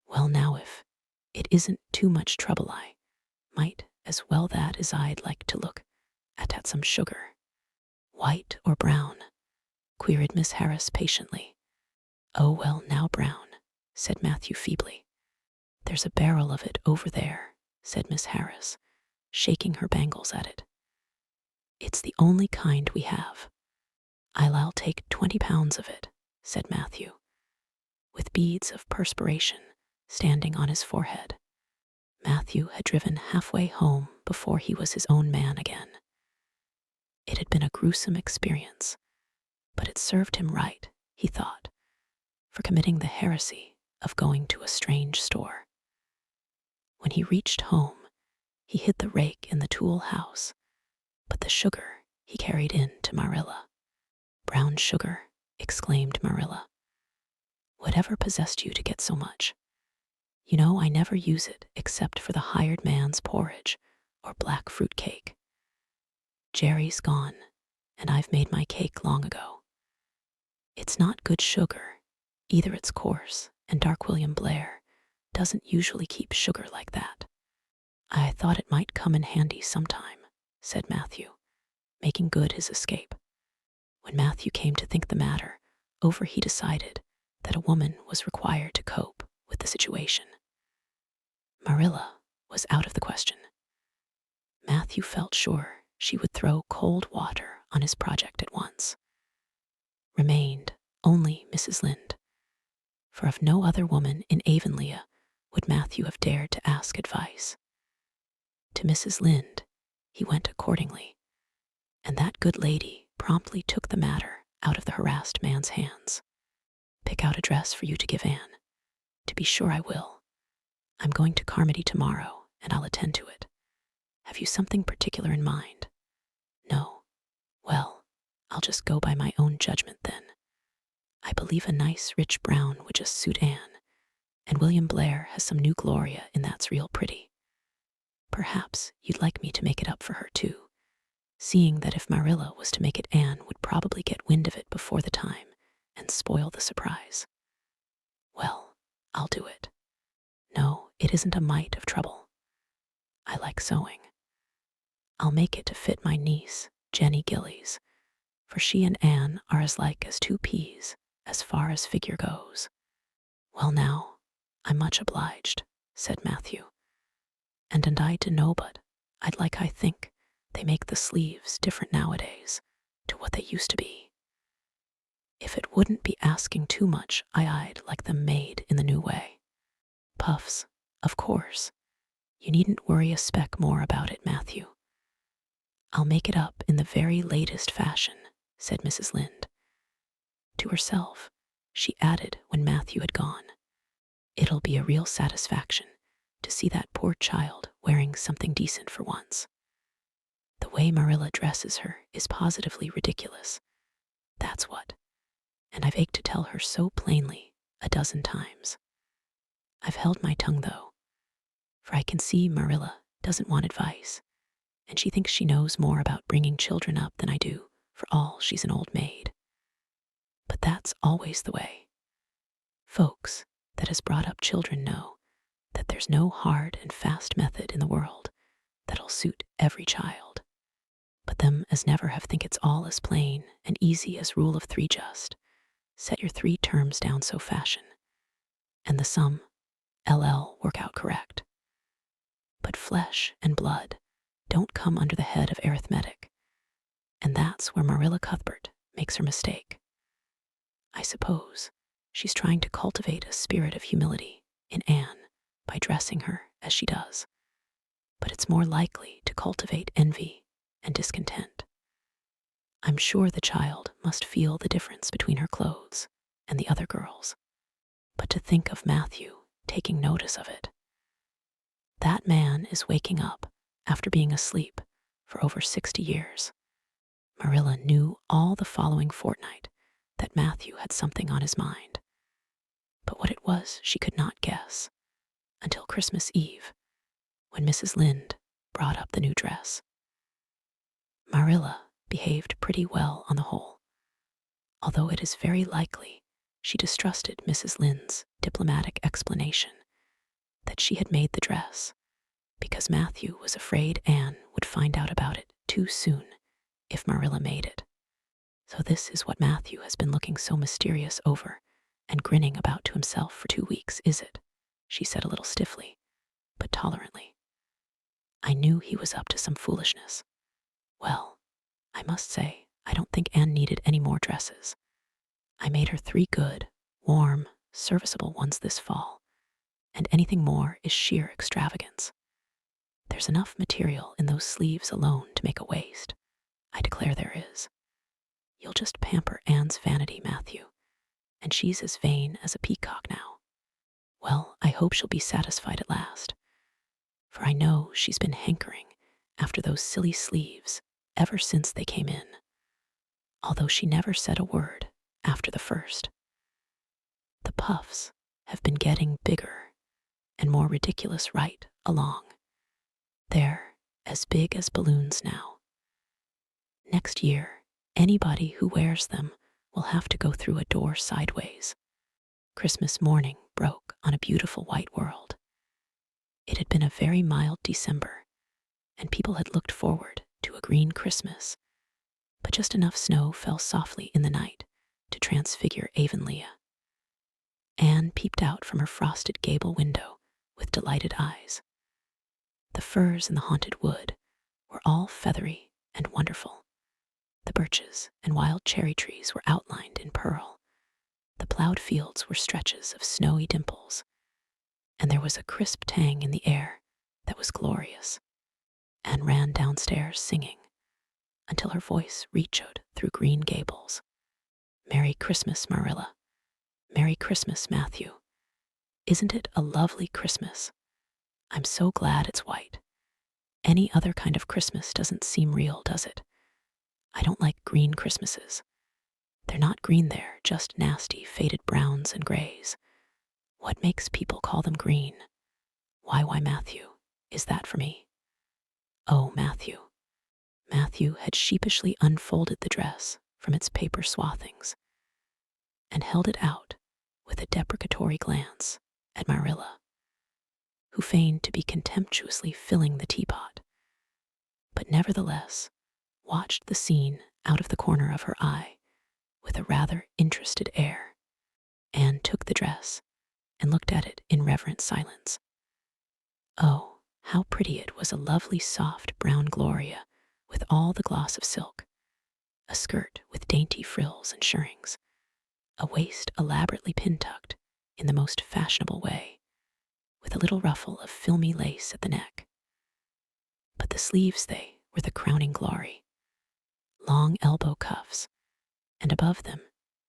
"Well now, if it isn't too much trouble, I might as well that as I'd like to look at some sugar." "White or brown?" queried Miss Harris patiently. "Oh, well now, brown," said Matthew feebly. "There's a barrel of it over there," said Miss Harris, shaking her bangles at it. "It's the only kind we have." I'll take 20 pounds of it," said Matthew, with beads of perspiration standing on his forehead. Matthew had driven halfway home before he was his own man again. It had been a gruesome experience, but it served him right, he thought, for committing the heresy of going to a strange store. When he reached home, he hid the rake in the tool house, but the sugar he carried in to Marilla. "Brown sugar," exclaimed Marilla. "Whatever possessed you to get so much? You know I never use it except for the hired man's porridge or black fruit cake. Jerry's gone, and I've made my cake long ago. It's not good sugar, either. It's coarse, and dark. William Blair doesn't usually keep sugar like that." "I thought it might come in handy sometime," said Matthew, making good his escape. When Matthew came to think the matter over, he decided that a woman was required to cope with the situation. Marilla was out of the question. Matthew felt sure she would throw cold water on his project at once. Remained only Mrs. Lynde, for of no other woman in Avonlea would Matthew have dared to ask advice. To Mrs. Lynde he went accordingly, and that good lady promptly took the matter out of the harassed man's hands. "Pick out a dress for you to give Anne." "To be sure I will. I'm going to Carmody tomorrow, and I'll attend to it. Have you something particular in mind?" "No." "Well, I'll just go by my own judgment then. I believe a nice rich brown would just suit Anne, and William Blair has some new Gloria in that's real pretty. Perhaps you'd like me to make it up for her too, seeing that if Marilla was to make it, Anne would probably get wind of it before the time and spoil the surprise." "Well, I'll do it. No, it isn't a mite of trouble. I like sewing. I'll make it to fit my niece, Jenny Gillies, for she and Anne are as like as 2 peas as far as figure goes." "Well now, I'm much obliged," said Matthew. And I dunno, but I think they make the sleeves different nowadays to what they used to be. If it wouldn't be asking too much, I'd like them made in the new way. Puffs, of course. You needn't worry a speck more about it, Matthew. I'll make it up in the very latest fashion," said Mrs. Lynde. To herself, she added when Matthew had gone. It'll be a real satisfaction to see that poor child wearing something decent for once. The way Marilla dresses her is positively ridiculous. That's what. And I've ached to tell her so plainly a dozen times. I've held my tongue, though, for I can see Marilla doesn't want advice, and she thinks she knows more about bringing children up than I do, for all she's an old maid. But that's always the way. Folks that has brought up children know that there's no hard and fast method in the world that'll suit every child. But them as never have think it's all as plain and easy as rule of three just. Set your 3 terms down so fashion, and the sum, LL, work out correct. But flesh and blood don't come under the head of arithmetic, and that's where Marilla Cuthbert makes her mistake. I suppose she's trying to cultivate a spirit of humility in Anne by dressing her as she does, but it's more likely to cultivate envy and discontent. I'm sure the child must feel the difference between her clothes and the other girls, but to think of Matthew taking notice of it. That man is waking up after being asleep for over 60 years. Marilla knew all the following fortnight that Matthew had something on his mind, but what it was she could not guess until Christmas Eve, when Mrs. Lynde brought up the new dress. Marilla behaved pretty well on the whole, although it is very likely she distrusted Mrs. Lynde's diplomatic explanation that she had made the dress because Matthew was afraid Anne would find out about it too soon if Marilla made it. So this is what Matthew has been looking so mysterious over and grinning about to himself for 2 weeks, is it? She said a little stiffly, but tolerantly. I knew he was up to some foolishness. Well, I must say, I don't think Anne needed any more dresses. I made her 3 good, warm, serviceable ones this fall, and anything more is sheer extravagance. There's enough material in those sleeves alone to make a waist. I declare there is. You'll just pamper Anne's vanity, Matthew, and she's as vain as a peacock now. Well, I hope she'll be satisfied at last, for I know she's been hankering after those silly sleeves ever since they came in, although she never said a word after the first. The puffs have been getting bigger and more ridiculous right along. They're as big as balloons now. Next year, anybody who wears them will have to go through a door sideways. Christmas morning broke on a beautiful white world. It had been a very mild December, and people had looked forward to a green Christmas, but just enough snow fell softly in the night to transfigure Avonlea. Anne peeped out from her frosted gable window with delighted eyes. The firs in the haunted wood were all feathery and wonderful. The birches and wild cherry trees were outlined in pearl. The plowed fields were stretches of snowy dimples, and there was a crisp tang in the air that was glorious. Anne ran downstairs singing until her voice reechoed through Green Gables. Merry Christmas, Marilla. Merry Christmas, Matthew. Isn't it a lovely Christmas? I'm so glad it's white. Any other kind of Christmas doesn't seem real, does it? I don't like green Christmases. They're not green there, just nasty, faded browns and grays. What makes people call them green? Why, Matthew, is that for me? Oh, Matthew. Matthew had sheepishly unfolded the dress from its paper swathings and held it out with a deprecatory glance at Marilla, who feigned to be contemptuously filling the teapot, but nevertheless watched the scene out of the corner of her eye with a rather interested air. Anne took the dress and looked at it in reverent silence. Oh, how pretty it was, a lovely soft brown gloria with all the gloss of silk, a skirt with dainty frills and shirrings, a waist elaborately pin-tucked in the most fashionable way, with a little ruffle of filmy lace at the neck. But the sleeves, they were the crowning glory. Long elbow cuffs, and above them,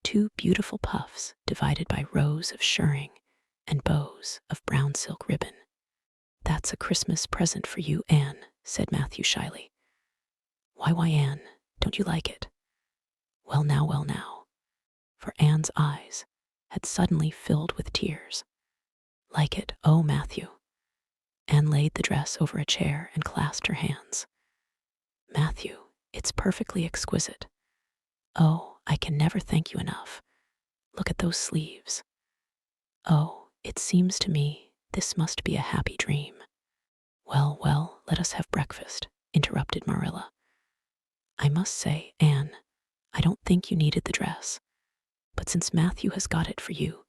2 beautiful puffs divided by rows of shirring and bows of brown silk ribbon. "That's a Christmas present for you, Anne," said Matthew shyly. Why, Anne, don't you like it?" Well now, for Anne's eyes had suddenly filled with tears. "Like it? Oh, Matthew." Anne laid the dress over a chair and clasped her hands. "Matthew, it's perfectly exquisite. Oh, I can never thank you enough. Look at those sleeves. Oh, it seems to me this must be a happy dream." Well, let us have breakfast," interrupted Marilla. "I must say, Anne, I don't think you needed the dress, but since Matthew has got it for you,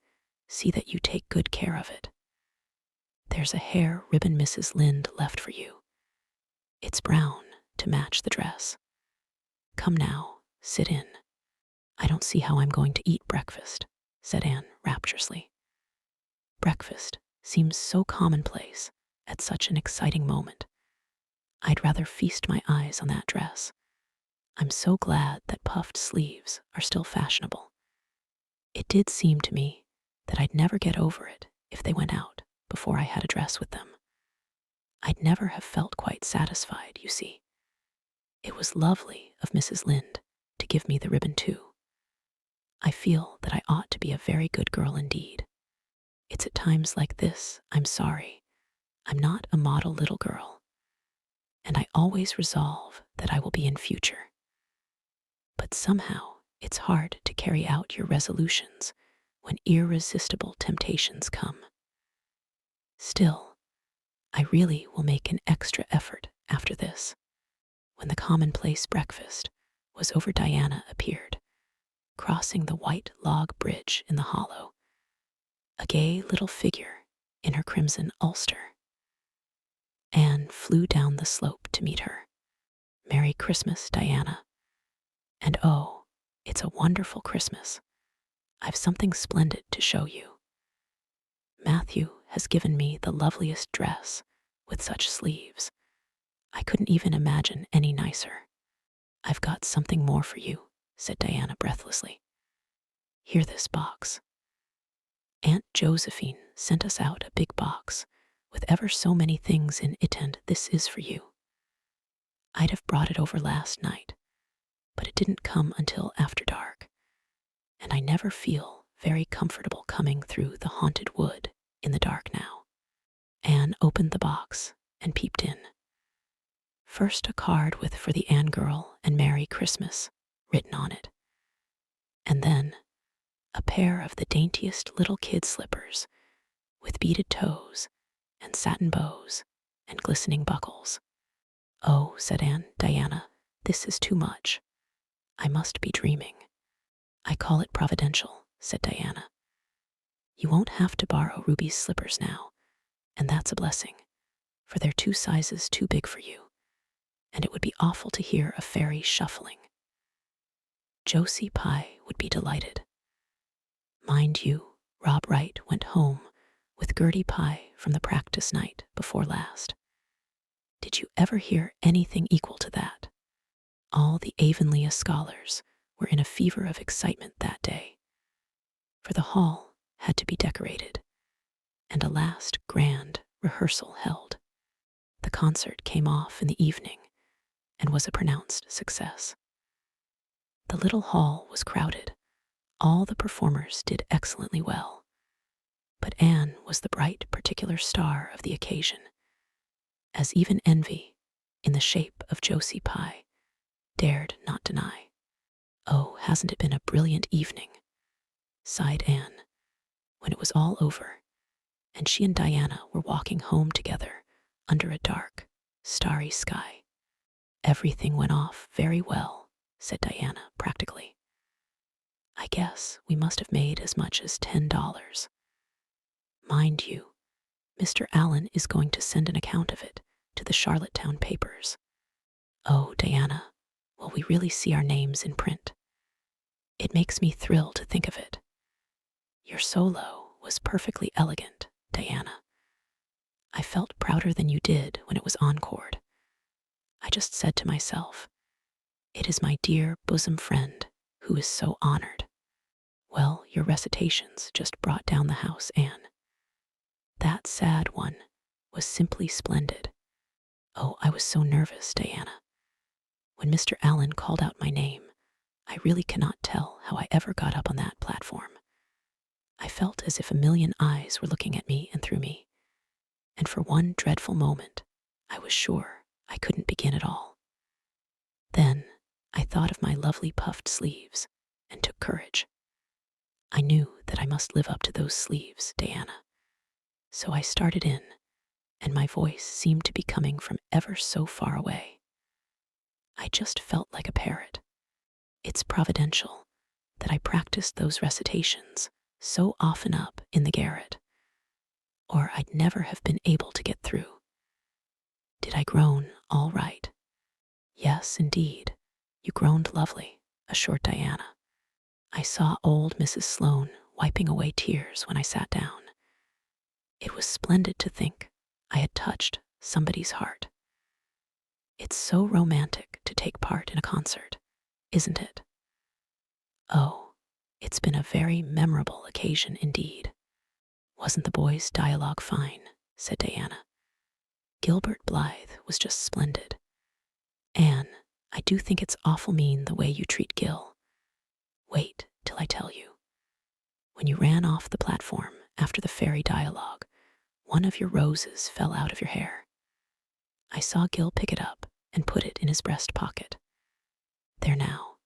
see that you take good care of it. There's a hair ribbon Mrs. Lynde left for you. It's brown to match the dress. Come now, sit in. I don't see how I'm going to eat breakfast," said Anne rapturously. "Breakfast seems so commonplace at such an exciting moment. I'd rather feast my eyes on that dress. I'm so glad that puffed sleeves are still fashionable. It did seem to me that I'd never get over it if they went out before I had a dress with them. I'd never have felt quite satisfied, you see. It was lovely of Mrs. Lynde to give me the ribbon too. I feel that I ought to be a very good girl indeed. It's at times like this I'm sorry I'm not a model little girl, and I always resolve that I will be in future. But somehow it's hard to carry out your resolutions when irresistible temptations come. Still, I really will make an extra effort after this." When the commonplace breakfast was over, Diana appeared, crossing the white log bridge in the hollow, a gay little figure in her crimson ulster. Anne flew down the slope to meet her. "Merry Christmas, Diana. And oh, it's a wonderful Christmas. I've something splendid to show you. Matthew has given me the loveliest dress with such sleeves. I couldn't even imagine any nicer. I've got something more for you," said Diana breathlessly. "Hear this box. Aunt Josephine sent us out a big box with ever so many things in it, and this is for you. I'd have brought it over last night, but it didn't come until after dark, and I never feel very comfortable coming through the haunted wood in the dark now." Anne opened the box and peeped in. First, a card with "For the Anne girl and Merry Christmas" written on it, and then a pair of the daintiest little kid slippers with beaded toes and satin bows and glistening buckles. "Oh," said Diana, "this is too much. I must be dreaming." "I call it providential," said Diana. "You won't have to borrow Ruby's slippers now, and that's a blessing, for they're 2 sizes too big for you, and it would be awful to hear a fairy shuffling. Josie Pye would be delighted. Mind you, Rob Wright went home with Gertie Pye from the practice night before last. Did you ever hear anything equal to that? All the Avonlea scholars were in a fever of excitement that day, for the hall had to be decorated, and a last grand rehearsal held. The concert came off in the evening and was a pronounced success. The little hall was crowded. All the performers did excellently well, but Anne was the bright particular star of the occasion, as even envy, in the shape of Josie Pye, dared not deny. "Oh, hasn't it been a brilliant evening?" sighed Anne, when it was all over, and she and Diana were walking home together under a dark, starry sky. "Everything went off very well," said Diana practically. "I guess we must have made as much as $10. Mind you, Mr. Allen is going to send an account of it to the Charlottetown papers. Oh, Diana, will we really see our names in print? It makes me thrill to think of it. Your solo was perfectly elegant, Diana. I felt prouder than you did when it was encored. I just said to myself, it is my dear bosom friend who is so honored. Well, your recitations just brought down the house, Anne. That sad one was simply splendid. Oh, I was so nervous, Diana. When Mr. Allen called out my name, I really cannot tell how I ever got up on that platform. I felt as if a million eyes were looking at me and through me, and for one dreadful moment, I was sure I couldn't begin at all. Then I thought of my lovely puffed sleeves and took courage. I knew that I must live up to those sleeves, Diana. So I started in, and my voice seemed to be coming from ever so far away. I just felt like a parrot. It's providential that I practiced those recitations so often up in the garret, or I'd never have been able to get through. Did I groan all right? Yes, indeed. You groaned lovely, assured Diana. I saw old Mrs. Sloane wiping away tears when I sat down. It was splendid to think I had touched somebody's heart. It's so romantic to take part in a concert, isn't it? Oh, it's been a very memorable occasion indeed. Wasn't the boys' dialogue fine? Said Diana. Gilbert Blythe was just splendid. Anne, I do think it's awful mean the way you treat Gil. Wait till I tell you. When you ran off the platform after the fairy dialogue, one of your roses fell out of your hair. I saw Gil pick it up and put it in his breast pocket. There now.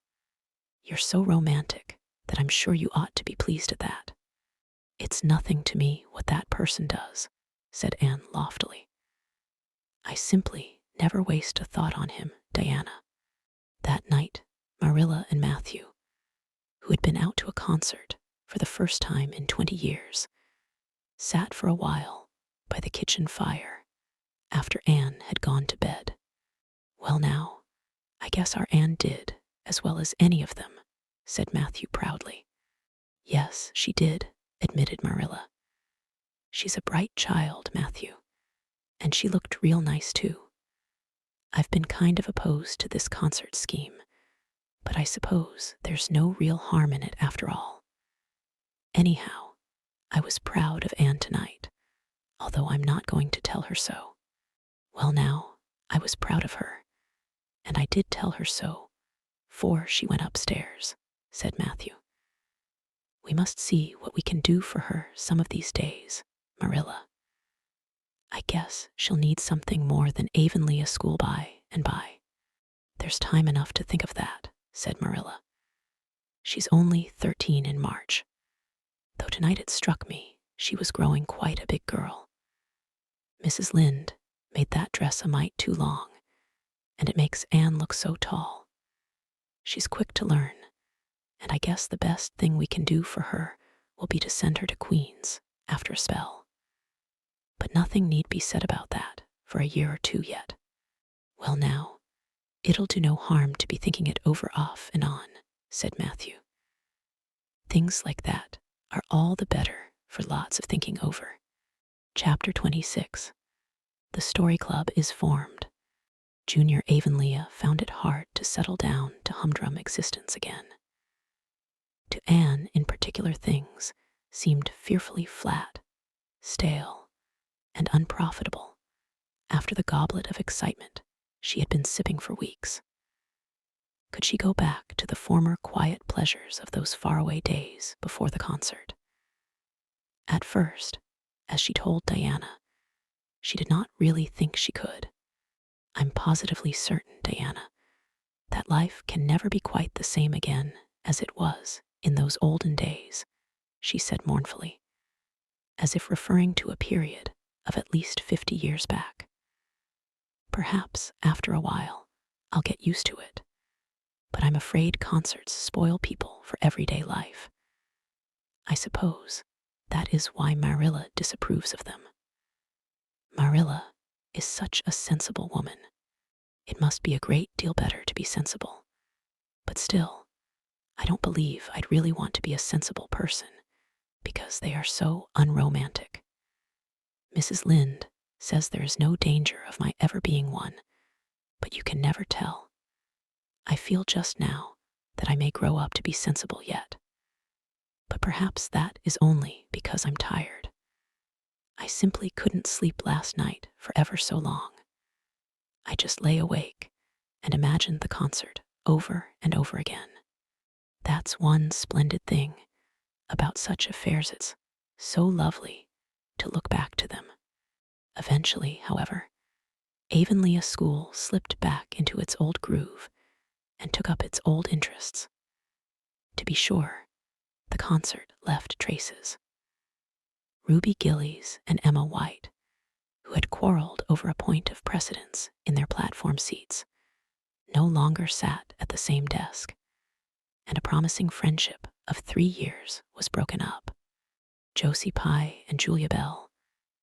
You're so romantic that I'm sure you ought to be pleased at that. It's nothing to me what that person does, said Anne loftily. I simply never waste a thought on him, Diana. That night, Marilla and Matthew, who had been out to a concert for the first time in 20 years, sat for a while by the kitchen fire after Anne had gone to bed. Well now, I guess our Anne did as well as any of them, said Matthew proudly. Yes, she did, admitted Marilla. She's a bright child, Matthew, and she looked real nice too. I've been kind of opposed to this concert scheme, but I suppose there's no real harm in it after all. Anyhow, I was proud of Anne tonight, although I'm not going to tell her so. Well now, I was proud of her, and I did tell her so, 'fore she went upstairs, said Matthew. We must see what we can do for her some of these days, Marilla. I guess she'll need something more than Avonlea school by and by. There's time enough to think of that, said Marilla. She's only 13 in March, though tonight it struck me she was growing quite a big girl. Mrs. Lynde made that dress a mite too long, and it makes Anne look so tall. She's quick to learn, and I guess the best thing we can do for her will be to send her to Queen's after a spell. But nothing need be said about that for a year or two yet. Well now, it'll do no harm to be thinking it over off and on, said Matthew. Things like that are all the better for lots of thinking over. Chapter 26. The Story Club is formed. Junior Avonlea found it hard to settle down to humdrum existence again. To Anne, in particular, things seemed fearfully flat, stale, and unprofitable after the goblet of excitement she had been sipping for weeks. Could she go back to the former quiet pleasures of those faraway days before the concert? At first, as she told Diana, she did not really think she could. I'm positively certain, Diana, that life can never be quite the same again as it was in those olden days, she said mournfully, as if referring to a period of at least 50 years back. Perhaps after a while I'll get used to it, but I'm afraid concerts spoil people for everyday life. I suppose that is why Marilla disapproves of them. Marilla is such a sensible woman. It must be a great deal better to be sensible. But still, I don't believe I'd really want to be a sensible person, because they are so unromantic. Mrs. Lynde says there is no danger of my ever being one, but you can never tell. I feel just now that I may grow up to be sensible yet. But perhaps that is only because I'm tired. I simply couldn't sleep last night for ever so long. I just lay awake and imagined the concert over and over again. That's one splendid thing about such affairs. It's so lovely to look back to them. Eventually, however, Avonlea School slipped back into its old groove and took up its old interests. To be sure, the concert left traces. Ruby Gillies and Emma White, who had quarreled over a point of precedence in their platform seats, no longer sat at the same desk, and a promising friendship of 3 years was broken up. Josie Pye and Julia Bell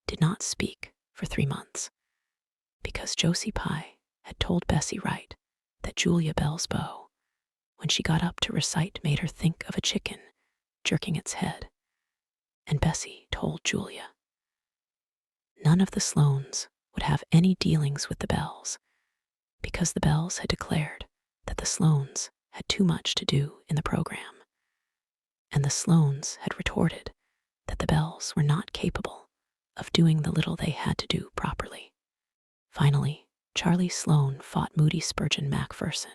did not speak for 3 months, because Josie Pye had told Bessie Wright that Julia Bell's bow, when she got up to recite, made her think of a chicken jerking its head, and Bessie told Julia. None of the Sloanes would have any dealings with the Bells, because the Bells had declared that the Sloanes had too much to do in the program, and the Sloanes had retorted that the Bells were not capable of doing the little they had to do properly. Finally, Charlie Sloane fought Moody Spurgeon Macpherson,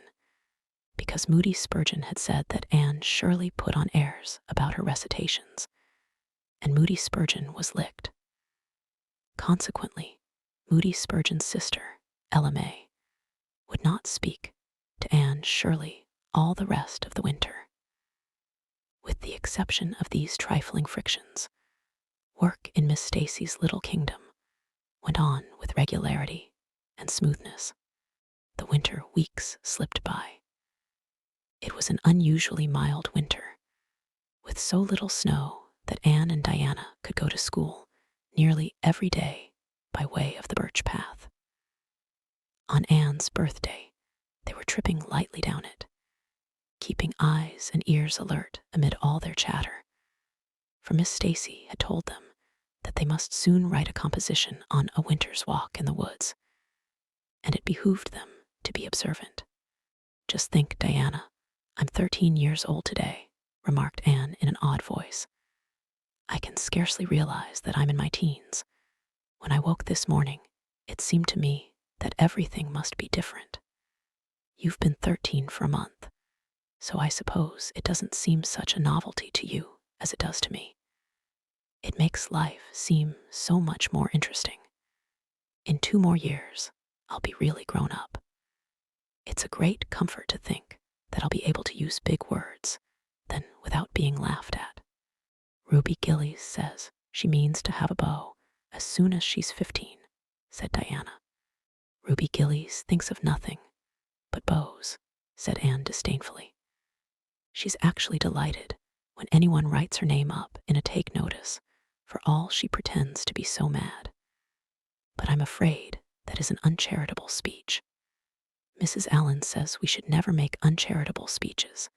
because Moody Spurgeon had said that Anne Shirley put on airs about her recitations, and Moody Spurgeon was licked. Consequently, Moody Spurgeon's sister, Ella May, would not speak to Anne Shirley all the rest of the winter. With the exception of these trifling frictions, work in Miss Stacy's little kingdom went on with regularity and smoothness. The winter weeks slipped by. It was an unusually mild winter, with so little snow that Anne and Diana could go to school nearly every day by way of the birch path. On Anne's birthday, they were tripping lightly down it, keeping eyes and ears alert amid all their chatter, for Miss Stacy had told them that they must soon write a composition on a winter's walk in the woods, and it behooved them to be observant. "Just think, Diana, I'm 13 years old today," remarked Anne in an odd voice. "I can scarcely realize that I'm in my teens. When I woke this morning, it seemed to me that everything must be different. You've been 13 for a month, so I suppose it doesn't seem such a novelty to you as it does to me. It makes life seem so much more interesting. In 2 more years, I'll be really grown up. It's a great comfort to think that I'll be able to use big words, then without being laughed at. Ruby Gillies says she means to have a beau as soon as she's 15, said Diana. Ruby Gillies thinks of nothing but beaux, said Anne disdainfully. She's actually delighted when anyone writes her name up in a take notice, for all she pretends to be so mad. But I'm afraid that is an uncharitable speech. Mrs. Allen says we should never make uncharitable speeches,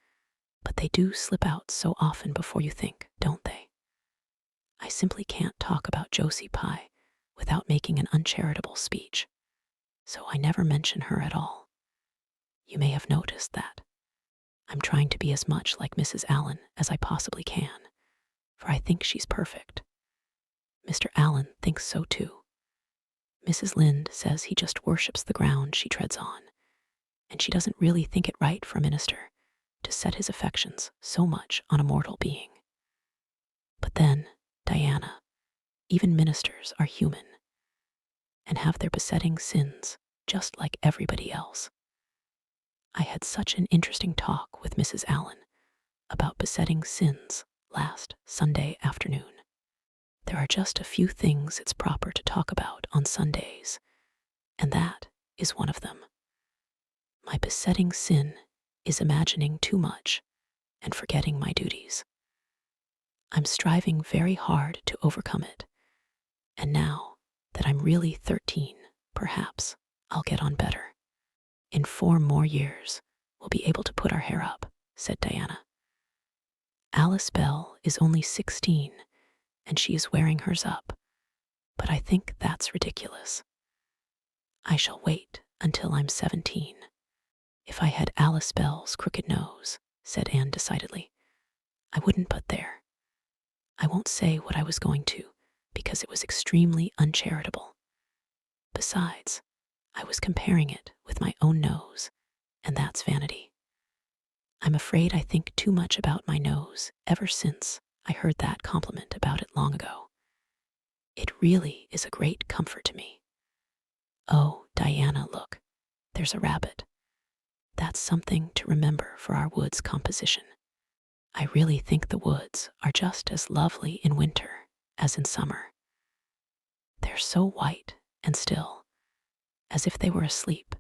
but they do slip out so often before you think, don't they? I simply can't talk about Josie Pye without making an uncharitable speech, so I never mention her at all. You may have noticed that. I'm trying to be as much like Mrs. Allen as I possibly can, for I think she's perfect. Mr. Allen thinks so too. Mrs. Lynde says he just worships the ground she treads on, and she doesn't really think it right for a minister to set his affections so much on a mortal being. But then, Diana, even ministers are human and have their besetting sins just like everybody else. I had such an interesting talk with Mrs. Allen about besetting sins last Sunday afternoon. There are just a few things it's proper to talk about on Sundays, and that is one of them. My besetting sin is imagining too much and forgetting my duties. I'm striving very hard to overcome it, and now that I'm really 13, perhaps I'll get on better. In 4 more years, we'll be able to put our hair up, said Diana. Alice Bell is only 16, and she is wearing hers up, but I think that's ridiculous. I shall wait until I'm 17. If I had Alice Bell's crooked nose, said Anne decidedly, I wouldn't, but there, I won't say what I was going to, because it was extremely uncharitable. Besides, I was comparing it with my own nose, and that's vanity. I'm afraid I think too much about my nose ever since I heard that compliment about it long ago. It really is a great comfort to me. Oh, Diana, look, there's a rabbit. That's something to remember for our woods composition. I really think the woods are just as lovely in winter as in summer. They're so white and still, as if they were asleep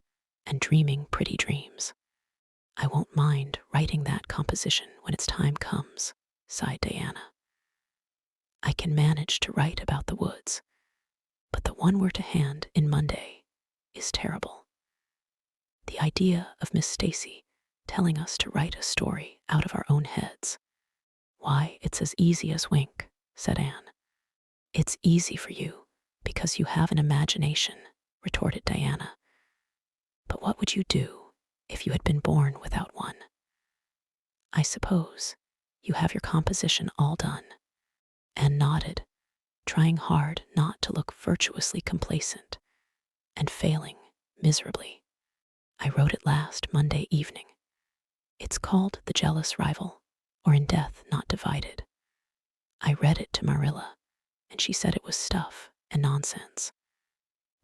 and dreaming pretty dreams. I won't mind writing that composition when its time comes, sighed Diana. I can manage to write about the woods, but the one we're to hand in Monday is terrible. The idea of Miss Stacy telling us to write a story out of our own heads. Why, it's as easy as wink, said Anne. It's easy for you because you have an imagination, retorted Diana. But what would you do if you had been born without one? I suppose you have your composition all done. Anne nodded, trying hard not to look virtuously complacent, and failing miserably. I wrote it last Monday evening. It's called The Jealous Rival, or In Death Not Divided. I read it to Marilla, and she said it was stuff and nonsense.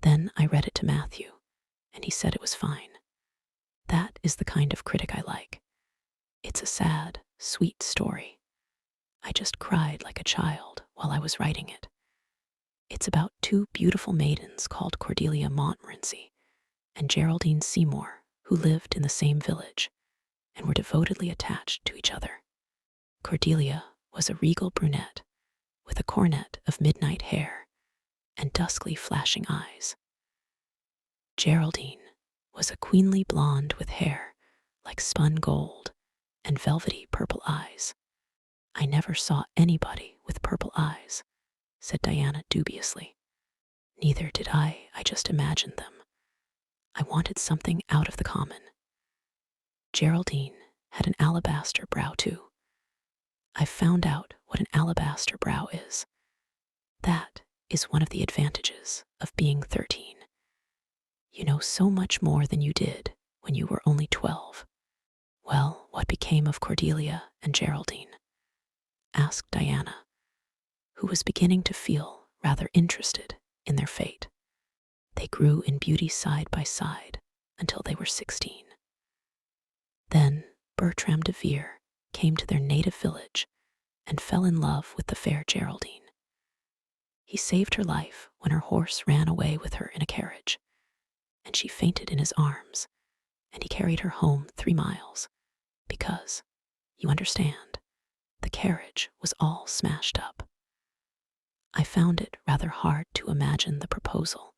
Then I read it to Matthew, and he said it was fine. That is the kind of critic I like. It's a sad, sweet story. I just cried like a child while I was writing it. It's about two beautiful maidens called Cordelia Montmorency and Geraldine Seymour, who lived in the same village and were devotedly attached to each other. Cordelia was a regal brunette with a coronet of midnight hair and duskly flashing eyes. Geraldine was a queenly blonde with hair like spun gold and velvety purple eyes. I never saw anybody with purple eyes, said Diana dubiously. Neither did I just imagined them. I wanted something out of the common. Geraldine had an alabaster brow too. I've found out what an alabaster brow is. That is one of the advantages of being 13. You know so much more than you did when you were only 12. Well, what became of Cordelia and Geraldine? Asked Diana, who was beginning to feel rather interested in their fate. They grew in beauty side by side until they were 16. Then Bertram de Vere came to their native village and fell in love with the fair Geraldine. He saved her life when her horse ran away with her in a carriage, and she fainted in his arms, and he carried her home 3 miles, because, you understand, the carriage was all smashed up. I found it rather hard to imagine the proposal,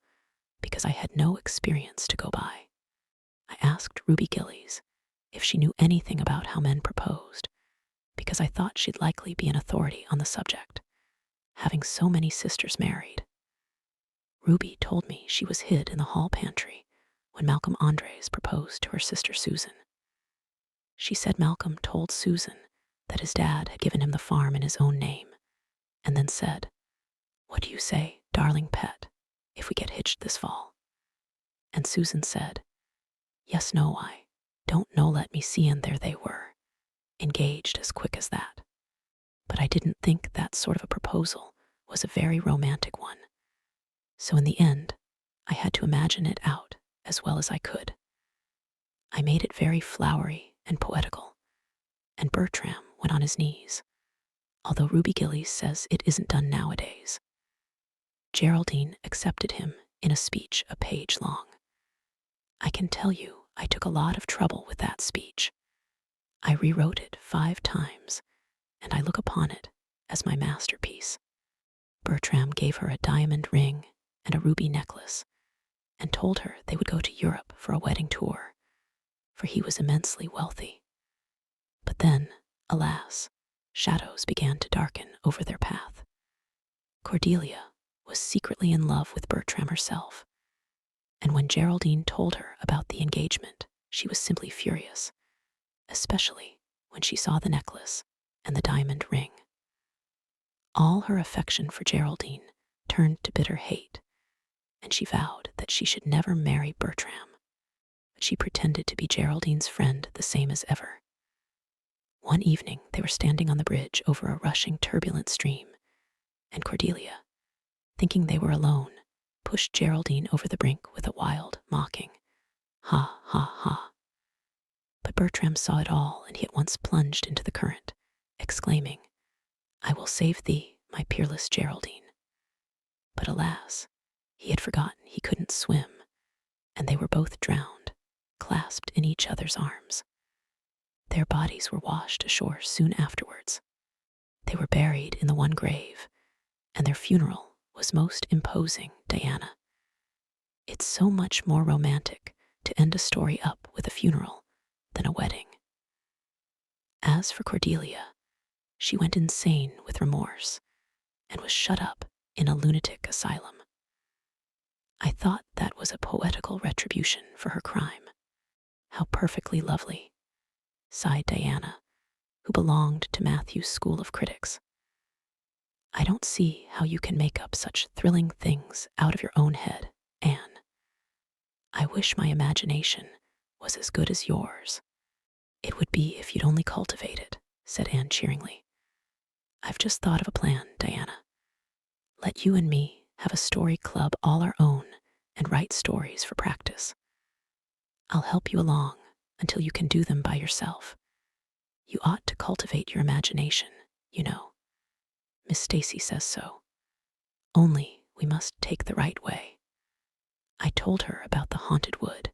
because I had no experience to go by. I asked Ruby Gillies if she knew anything about how men proposed, because I thought she'd likely be an authority on the subject, having so many sisters married. Ruby told me she was hid in the hall pantry when Malcolm Andres proposed to her sister Susan. She said Malcolm told Susan that his dad had given him the farm in his own name, and then said, "What do you say, darling pet, if we get hitched this fall?" And Susan said, "Yes, no, I don't know, let me see," and there they were, engaged as quick as that. But I didn't think that sort of a proposal was a very romantic one. So in the end, I had to imagine it out as well as I could. I made it very flowery and poetical, and Bertram went on his knees, although Ruby Gillies says it isn't done nowadays. Geraldine accepted him in a speech a page long. I can tell you I took a lot of trouble with that speech. I rewrote it 5 times, and I look upon it as my masterpiece. Bertram gave her a diamond ring and a ruby necklace, and told her they would go to Europe for a wedding tour, for he was immensely wealthy. But then, alas, shadows began to darken over their path. Cordelia was secretly in love with Bertram herself, and when Geraldine told her about the engagement, she was simply furious, especially when she saw the necklace and the diamond ring. All her affection for Geraldine turned to bitter hate, and she vowed that she should never marry Bertram. But she pretended to be Geraldine's friend the same as ever. One evening they were standing on the bridge over a rushing, turbulent stream, and Cordelia, thinking they were alone, pushed Geraldine over the brink with a wild, mocking, "Ha, ha, ha." But Bertram saw it all, and he at once plunged into the current, exclaiming, "I will save thee, my peerless Geraldine." But alas, he had forgotten he couldn't swim, and they were both drowned, clasped in each other's arms. Their bodies were washed ashore soon afterwards. They were buried in the one grave, and their funeral was most imposing, Diana. It's so much more romantic to end a story up with a funeral than a wedding. As for Cordelia, she went insane with remorse and was shut up in a lunatic asylum. I thought that was a poetical retribution for her crime. How perfectly lovely, sighed Diana, who belonged to Matthew's school of critics. I don't see how you can make up such thrilling things out of your own head, Anne. I wish my imagination was as good as yours. It would be if you'd only cultivate it, said Anne cheeringly. I've just thought of a plan, Diana. Let you and me have a story club all our own and write stories for practice. I'll help you along until you can do them by yourself. You ought to cultivate your imagination, you know. Miss Stacy says so. Only we must take the right way. I told her about the haunted wood,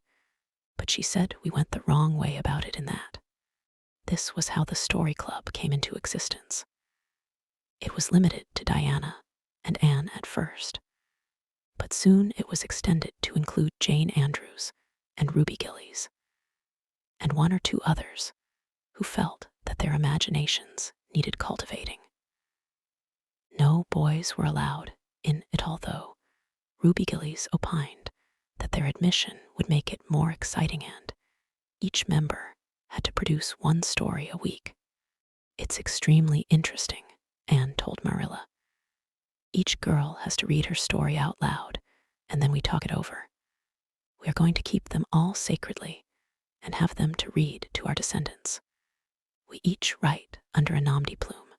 but she said we went the wrong way about it in that. This was how the story club came into existence. It was limited to Diana and Anne at first, but soon it was extended to include Jane Andrews and Ruby Gillies, and one or two others who felt that their imaginations needed cultivating. No boys were allowed in it, although Ruby Gillies opined that their admission would make it more exciting, and each member had to produce one story a week. It's extremely interesting, Anne told Marilla. Each girl has to read her story out loud, and then we talk it over. We are going to keep them all sacredly and have them to read to our descendants. We each write under a nom de plume.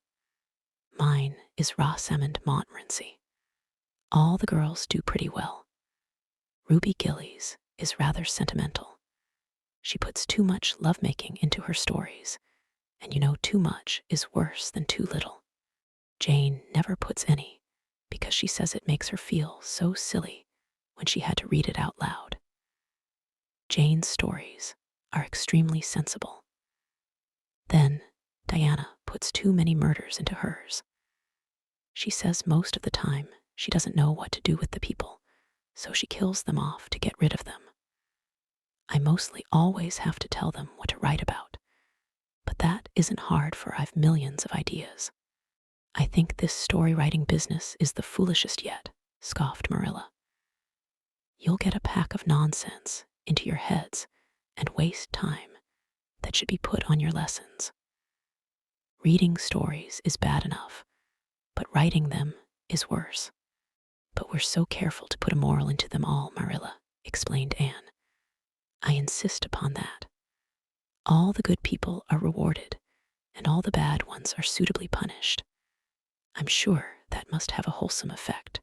Mine is Rosamond Montmorency. All the girls do pretty well. Ruby Gillies is rather sentimental. She puts too much lovemaking into her stories, and you know too much is worse than too little. Jane never puts any, because she says it makes her feel so silly when she had to read it out loud. Jane's stories are extremely sensible. Then Diana puts too many murders into hers. She says most of the time she doesn't know what to do with the people, so she kills them off to get rid of them. I mostly always have to tell them what to write about, but that isn't hard, for I've millions of ideas. I think this story writing business is the foolishest yet, scoffed Marilla. You'll get a pack of nonsense into your heads and waste time that should be put on your lessons. Reading stories is bad enough, but writing them is worse. But we're so careful to put a moral into them all, Marilla, explained Anne. I insist upon that. All the good people are rewarded, and all the bad ones are suitably punished. I'm sure that must have a wholesome effect.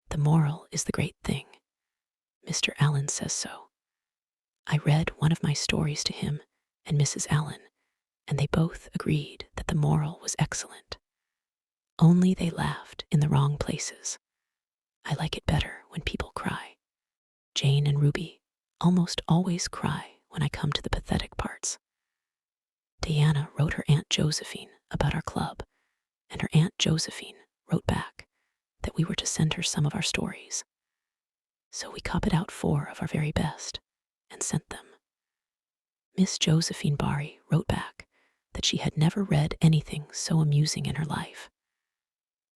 The moral is the great thing. Mr. Allen says so. I read one of my stories to him and Mrs. Allen, and they both agreed that the moral was excellent. Only they laughed in the wrong places. I like it better when people cry. Jane and Ruby almost always cry when I come to the pathetic parts. Diana wrote her Aunt Josephine about our club, and her Aunt Josephine wrote back that we were to send her some of our stories. So we copied out 4 of our very best and sent them. Miss Josephine Barry wrote back that she had never read anything so amusing in her life.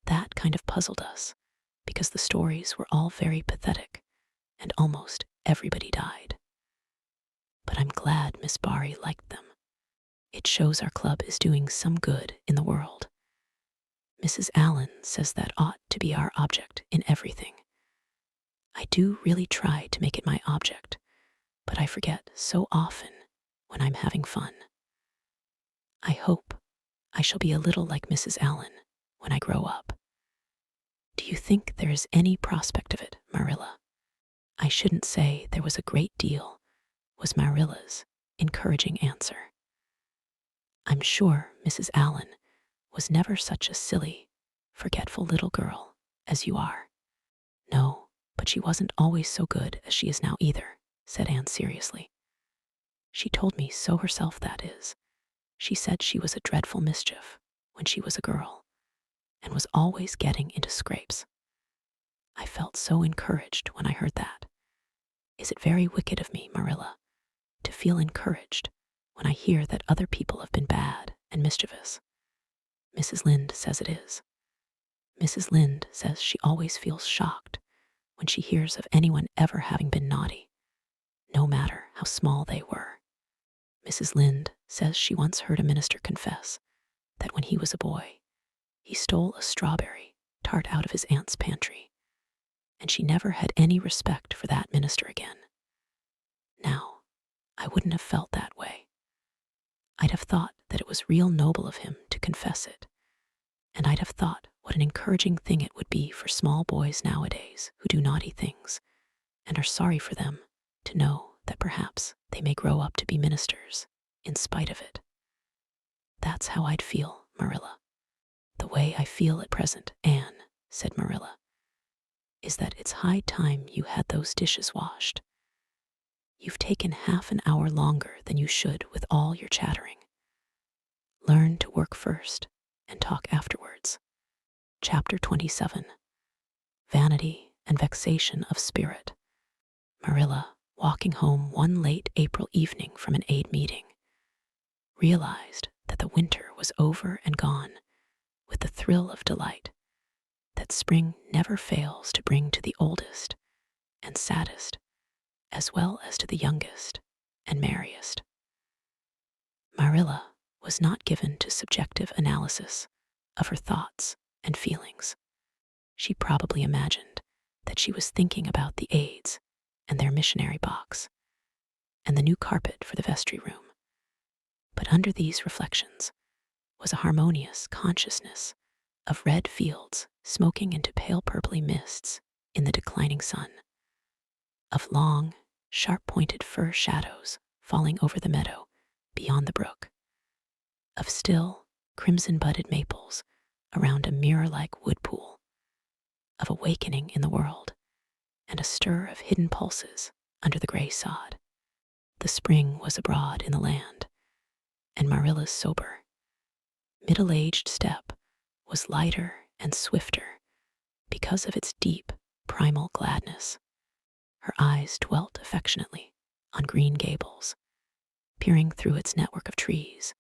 That kind of puzzled us, because the stories were all very pathetic, and almost everybody died. But I'm glad Miss Barry liked them. It shows our club is doing some good in the world. Mrs. Allen says that ought to be our object in everything. I do really try to make it my object, but I forget so often when I'm having fun. I hope I shall be a little like Mrs. Allen when I grow up. Do you think there is any prospect of it, Marilla? I shouldn't say there was a great deal, was Marilla's encouraging answer. I'm sure Mrs. Allen was never such a silly, forgetful little girl as you are. No, but she wasn't always so good as she is now either, said Anne seriously. She told me so herself, that is. She said she was a dreadful mischief when she was a girl, and was always getting into scrapes. I felt so encouraged when I heard that. Is it very wicked of me, Marilla, to feel encouraged when I hear that other people have been bad and mischievous? Mrs. Lynde says it is. Mrs. Lynde says she always feels shocked when she hears of anyone ever having been naughty, no matter how small they were. Mrs. Lynde says she once heard a minister confess that when he was a boy, he stole a strawberry tart out of his aunt's pantry, and she never had any respect for that minister again. Now, I wouldn't have felt that way. I'd have thought that it was real noble of him to confess it, and I'd have thought what an encouraging thing it would be for small boys nowadays who do naughty things and are sorry for them to know that perhaps they may grow up to be ministers in spite of it. That's how I'd feel, Marilla. The way I feel at present, Anne, said Marilla, is that it's high time you had those dishes washed. You've taken half an hour longer than you should with all your chattering. Learn to work first and talk afterwards. Chapter 27. Vanity and Vexation of Spirit. Marilla, walking home one late April evening from an aid meeting, realized that the winter was over and gone with the thrill of delight that spring never fails to bring to the oldest and saddest, as well as to the youngest and merriest. Marilla was not given to subjective analysis of her thoughts and feelings. She probably imagined that she was thinking about the aides and their missionary box and the new carpet for the vestry room. But under these reflections was a harmonious consciousness of red fields smoking into pale purply mists in the declining sun, of long, sharp-pointed fir shadows falling over the meadow beyond the brook, of still, crimson-budded maples around a mirror-like wood pool, of awakening in the world and a stir of hidden pulses under the gray sod. The spring was abroad in the land, and Marilla's sober, middle-aged step was lighter and swifter because of its deep, primal gladness. Her eyes dwelt affectionately on Green Gables, peering through its network of trees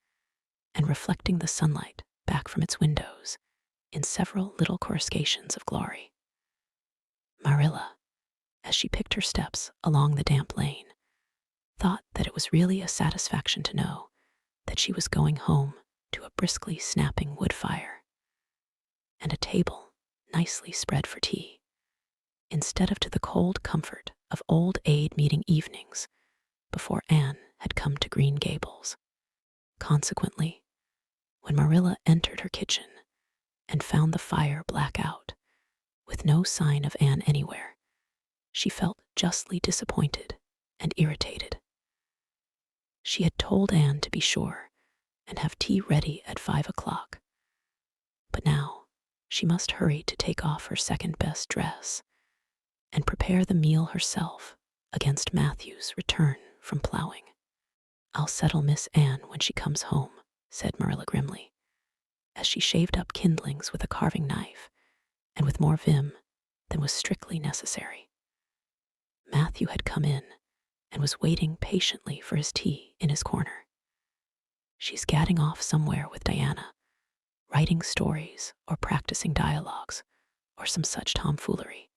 and reflecting the sunlight back from its windows in several little coruscations of glory. Marilla, as she picked her steps along the damp lane, thought that it was really a satisfaction to know that she was going home to a briskly snapping wood fire and a table nicely spread for tea, instead of to the cold comfort of old aid meeting evenings before Anne had come to Green Gables. Consequently, when Marilla entered her kitchen and found the fire black out, with no sign of Anne anywhere, she felt justly disappointed and irritated. She had told Anne to be sure and have tea ready at 5 o'clock, but now she must hurry to take off her second-best dress and prepare the meal herself against Matthew's return from plowing. I'll settle Miss Anne when she comes home, said Marilla grimly, as she shaved up kindlings with a carving knife and with more vim than was strictly necessary. Matthew had come in and was waiting patiently for his tea in his corner. She's gadding off somewhere with Diana, writing stories or practicing dialogues or some such tomfoolery,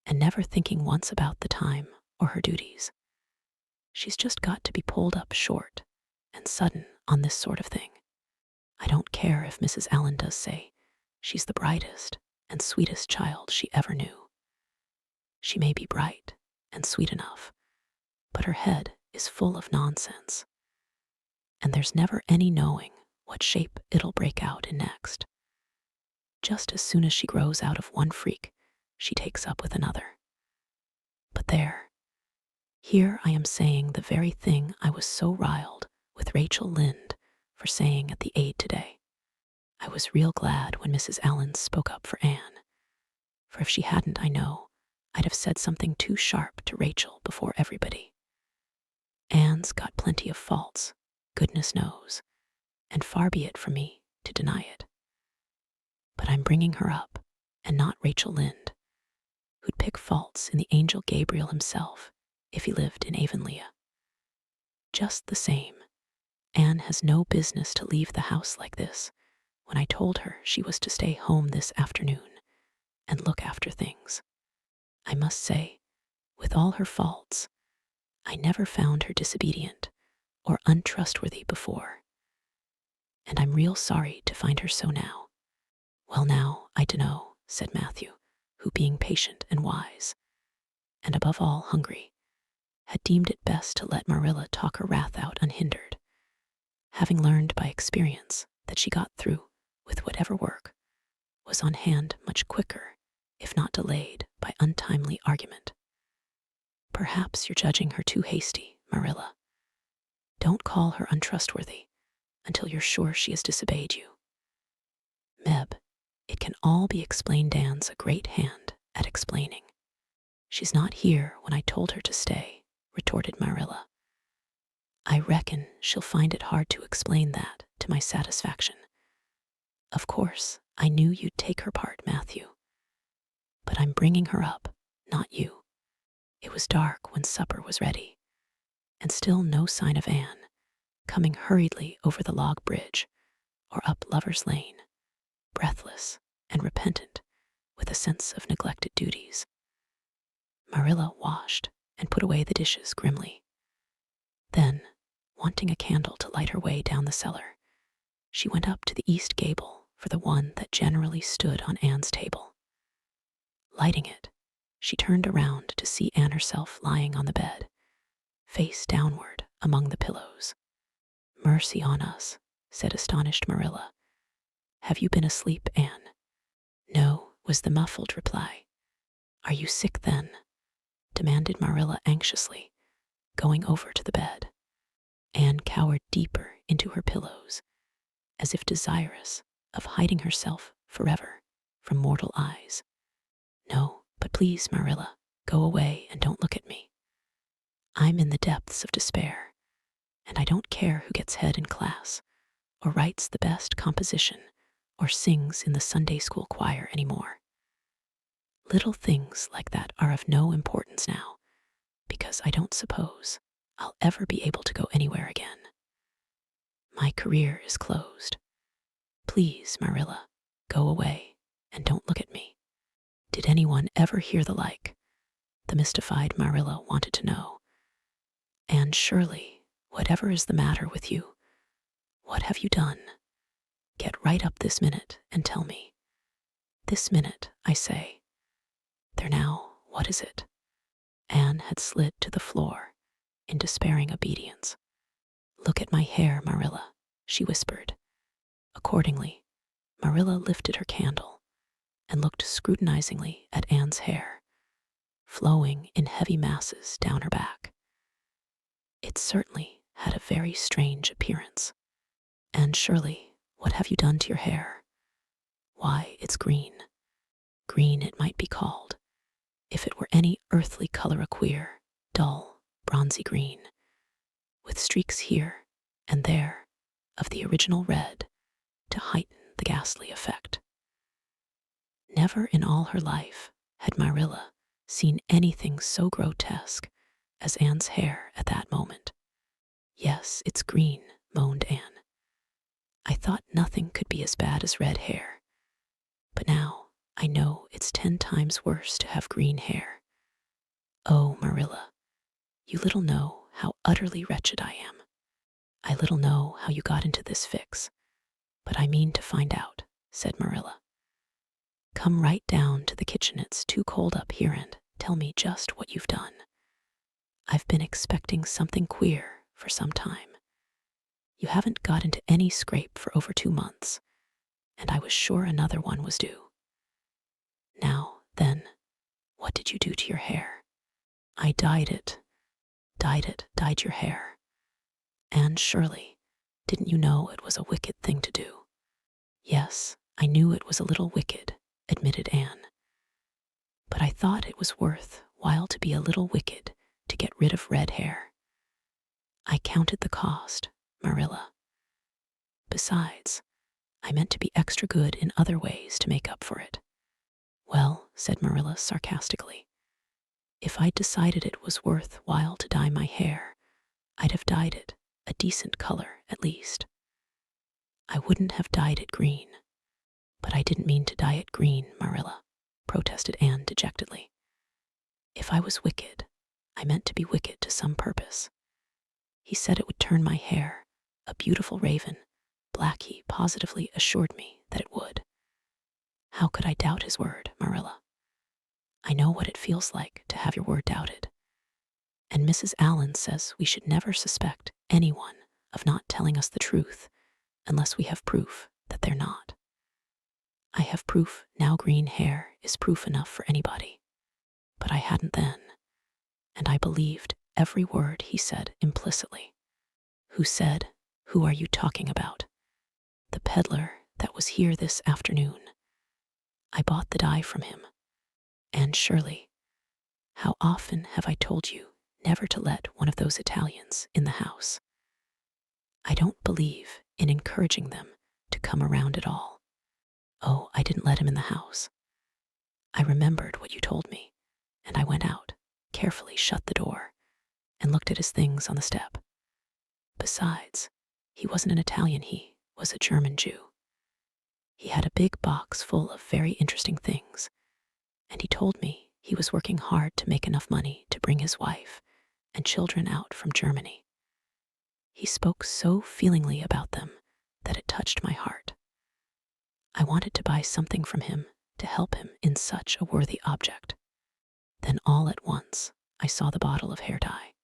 and never thinking once about the time or her duties. She's just got to be pulled up short and sudden on this sort of thing. I don't care if Mrs. Allen does say She's the brightest and sweetest child she ever knew. She may be bright and sweet enough, but her head is full of nonsense, and there's never any knowing what shape it'll break out in next. Just as soon as she grows out of one freak, she takes up with another. But here I am saying the very thing I was so riled with Rachel Lynde for saying at the aid today. I was real glad when Mrs. Allen spoke up for Anne, for if she hadn't, I know, I'd have said something too sharp to Rachel before everybody. Anne's got plenty of faults, goodness knows, and far be it from me to deny it. But I'm bringing her up, and not Rachel Lynde, who'd pick faults in the angel Gabriel himself if he lived in Avonlea. Just the same, Anne has no business to leave the house like this when I told her she was to stay home this afternoon and look after things. I must say, with all her faults, I never found her disobedient or untrustworthy before, and I'm real sorry to find her so now. Well now, I dunno, said Matthew, who being patient and wise, and above all hungry, had deemed it best to let Marilla talk her wrath out unhindered, having learned by experience that she got through with whatever work was on hand much quicker, if not delayed by untimely argument. Perhaps you're judging her too hasty, Marilla. Don't call her untrustworthy until you're sure she has disobeyed you. Meb, it can all be explained. Dan's a great hand at explaining. She's not here when I told her to stay, retorted Marilla. I reckon she'll find it hard to explain that to my satisfaction. Of course, I knew you'd take her part, Matthew. But I'm bringing her up, not you. It was dark when supper was ready, and still no sign of Anne, coming hurriedly over the log bridge or up Lover's Lane, breathless and repentant with a sense of neglected duties. Marilla washed and put away the dishes grimly. Then, wanting a candle to light her way down the cellar, she went up to the east gable for the one that generally stood on Anne's table. Lighting it, she turned around to see Anne herself lying on the bed, face downward among the pillows. Mercy on us, said astonished Marilla. Have you been asleep, Anne? No, was the muffled reply. Are you sick then? Demanded Marilla anxiously, going over to the bed. Anne cowered deeper into her pillows, as if desirous of hiding herself forever from mortal eyes. No, but please, Marilla, go away and don't look at me. I'm in the depths of despair, and I don't care who gets head in class, or writes the best composition, or sings in the Sunday school choir anymore. Little things like that are of no importance now, because I don't suppose I'll ever be able to go anywhere again. My career is closed. Please, Marilla, go away and don't look at me. Did anyone ever hear the like? The mystified Marilla wanted to know. And surely, whatever is the matter with you? What have you done? Get right up this minute and tell me. This minute, I say. There now, what is it? Anne had slid to the floor in despairing obedience. Look at my hair, Marilla, she whispered. Accordingly, Marilla lifted her candle and looked scrutinizingly at Anne's hair, flowing in heavy masses down her back. It certainly had a very strange appearance. And surely, what have you done to your hair? Why, it's green. Green it might be called, if it were any earthly color, a queer, dull, bronzy green, with streaks here and there of the original red to heighten the ghastly effect. Never in all her life had Marilla seen anything so grotesque as Anne's hair at that moment. Yes, it's green, moaned Anne. I thought nothing could be as bad as red hair, but now I know it's 10 times worse to have green hair. Oh, Marilla, you little know how utterly wretched I am. I little know how you got into this fix, but I mean to find out, said Marilla. Come right down to the kitchen, it's too cold up here, and tell me just what you've done. I've been expecting something queer for some time. You haven't got into any scrape for over 2 months, and I was sure another one was due. Now, then, what did you do to your hair? I dyed it. Dyed your hair. Anne Shirley, didn't you know it was a wicked thing to do? Yes, I knew it was a little wicked, admitted Anne. But I thought it was worth while to be a little wicked to get rid of red hair. I counted the cost, Marilla. Besides, I meant to be extra good in other ways to make up for it. Well, said Marilla sarcastically, if I'd decided it was worth while to dye my hair, I'd have dyed it a decent color at least. I wouldn't have dyed it green. But I didn't mean to dye it green, Marilla, protested Anne dejectedly. If I was wicked, I meant to be wicked to some purpose. He said it would turn my hair a beautiful raven black. He positively assured me that it would. How could I doubt his word, Marilla? I know what it feels like to have your word doubted. And Mrs. Allen says we should never suspect anyone of not telling us the truth unless we have proof that they're not. I have proof now. Green hair is proof enough for anybody. But I hadn't then, and I believed every word he said implicitly. Who said? Who are you talking about? The peddler that was here this afternoon. I bought the dye from him. And Shirley, how often have I told you never to let one of those Italians in the house? I don't believe in encouraging them to come around at all. Oh, I didn't let him in the house. I remembered what you told me, and I went out, carefully shut the door, and looked at his things on the step. Besides, he wasn't an Italian, he was a German Jew. He had a big box full of very interesting things, and he told me he was working hard to make enough money to bring his wife and children out from Germany. He spoke so feelingly about them that it touched my heart. I wanted to buy something from him to help him in such a worthy object. Then all at once, I saw the bottle of hair dye.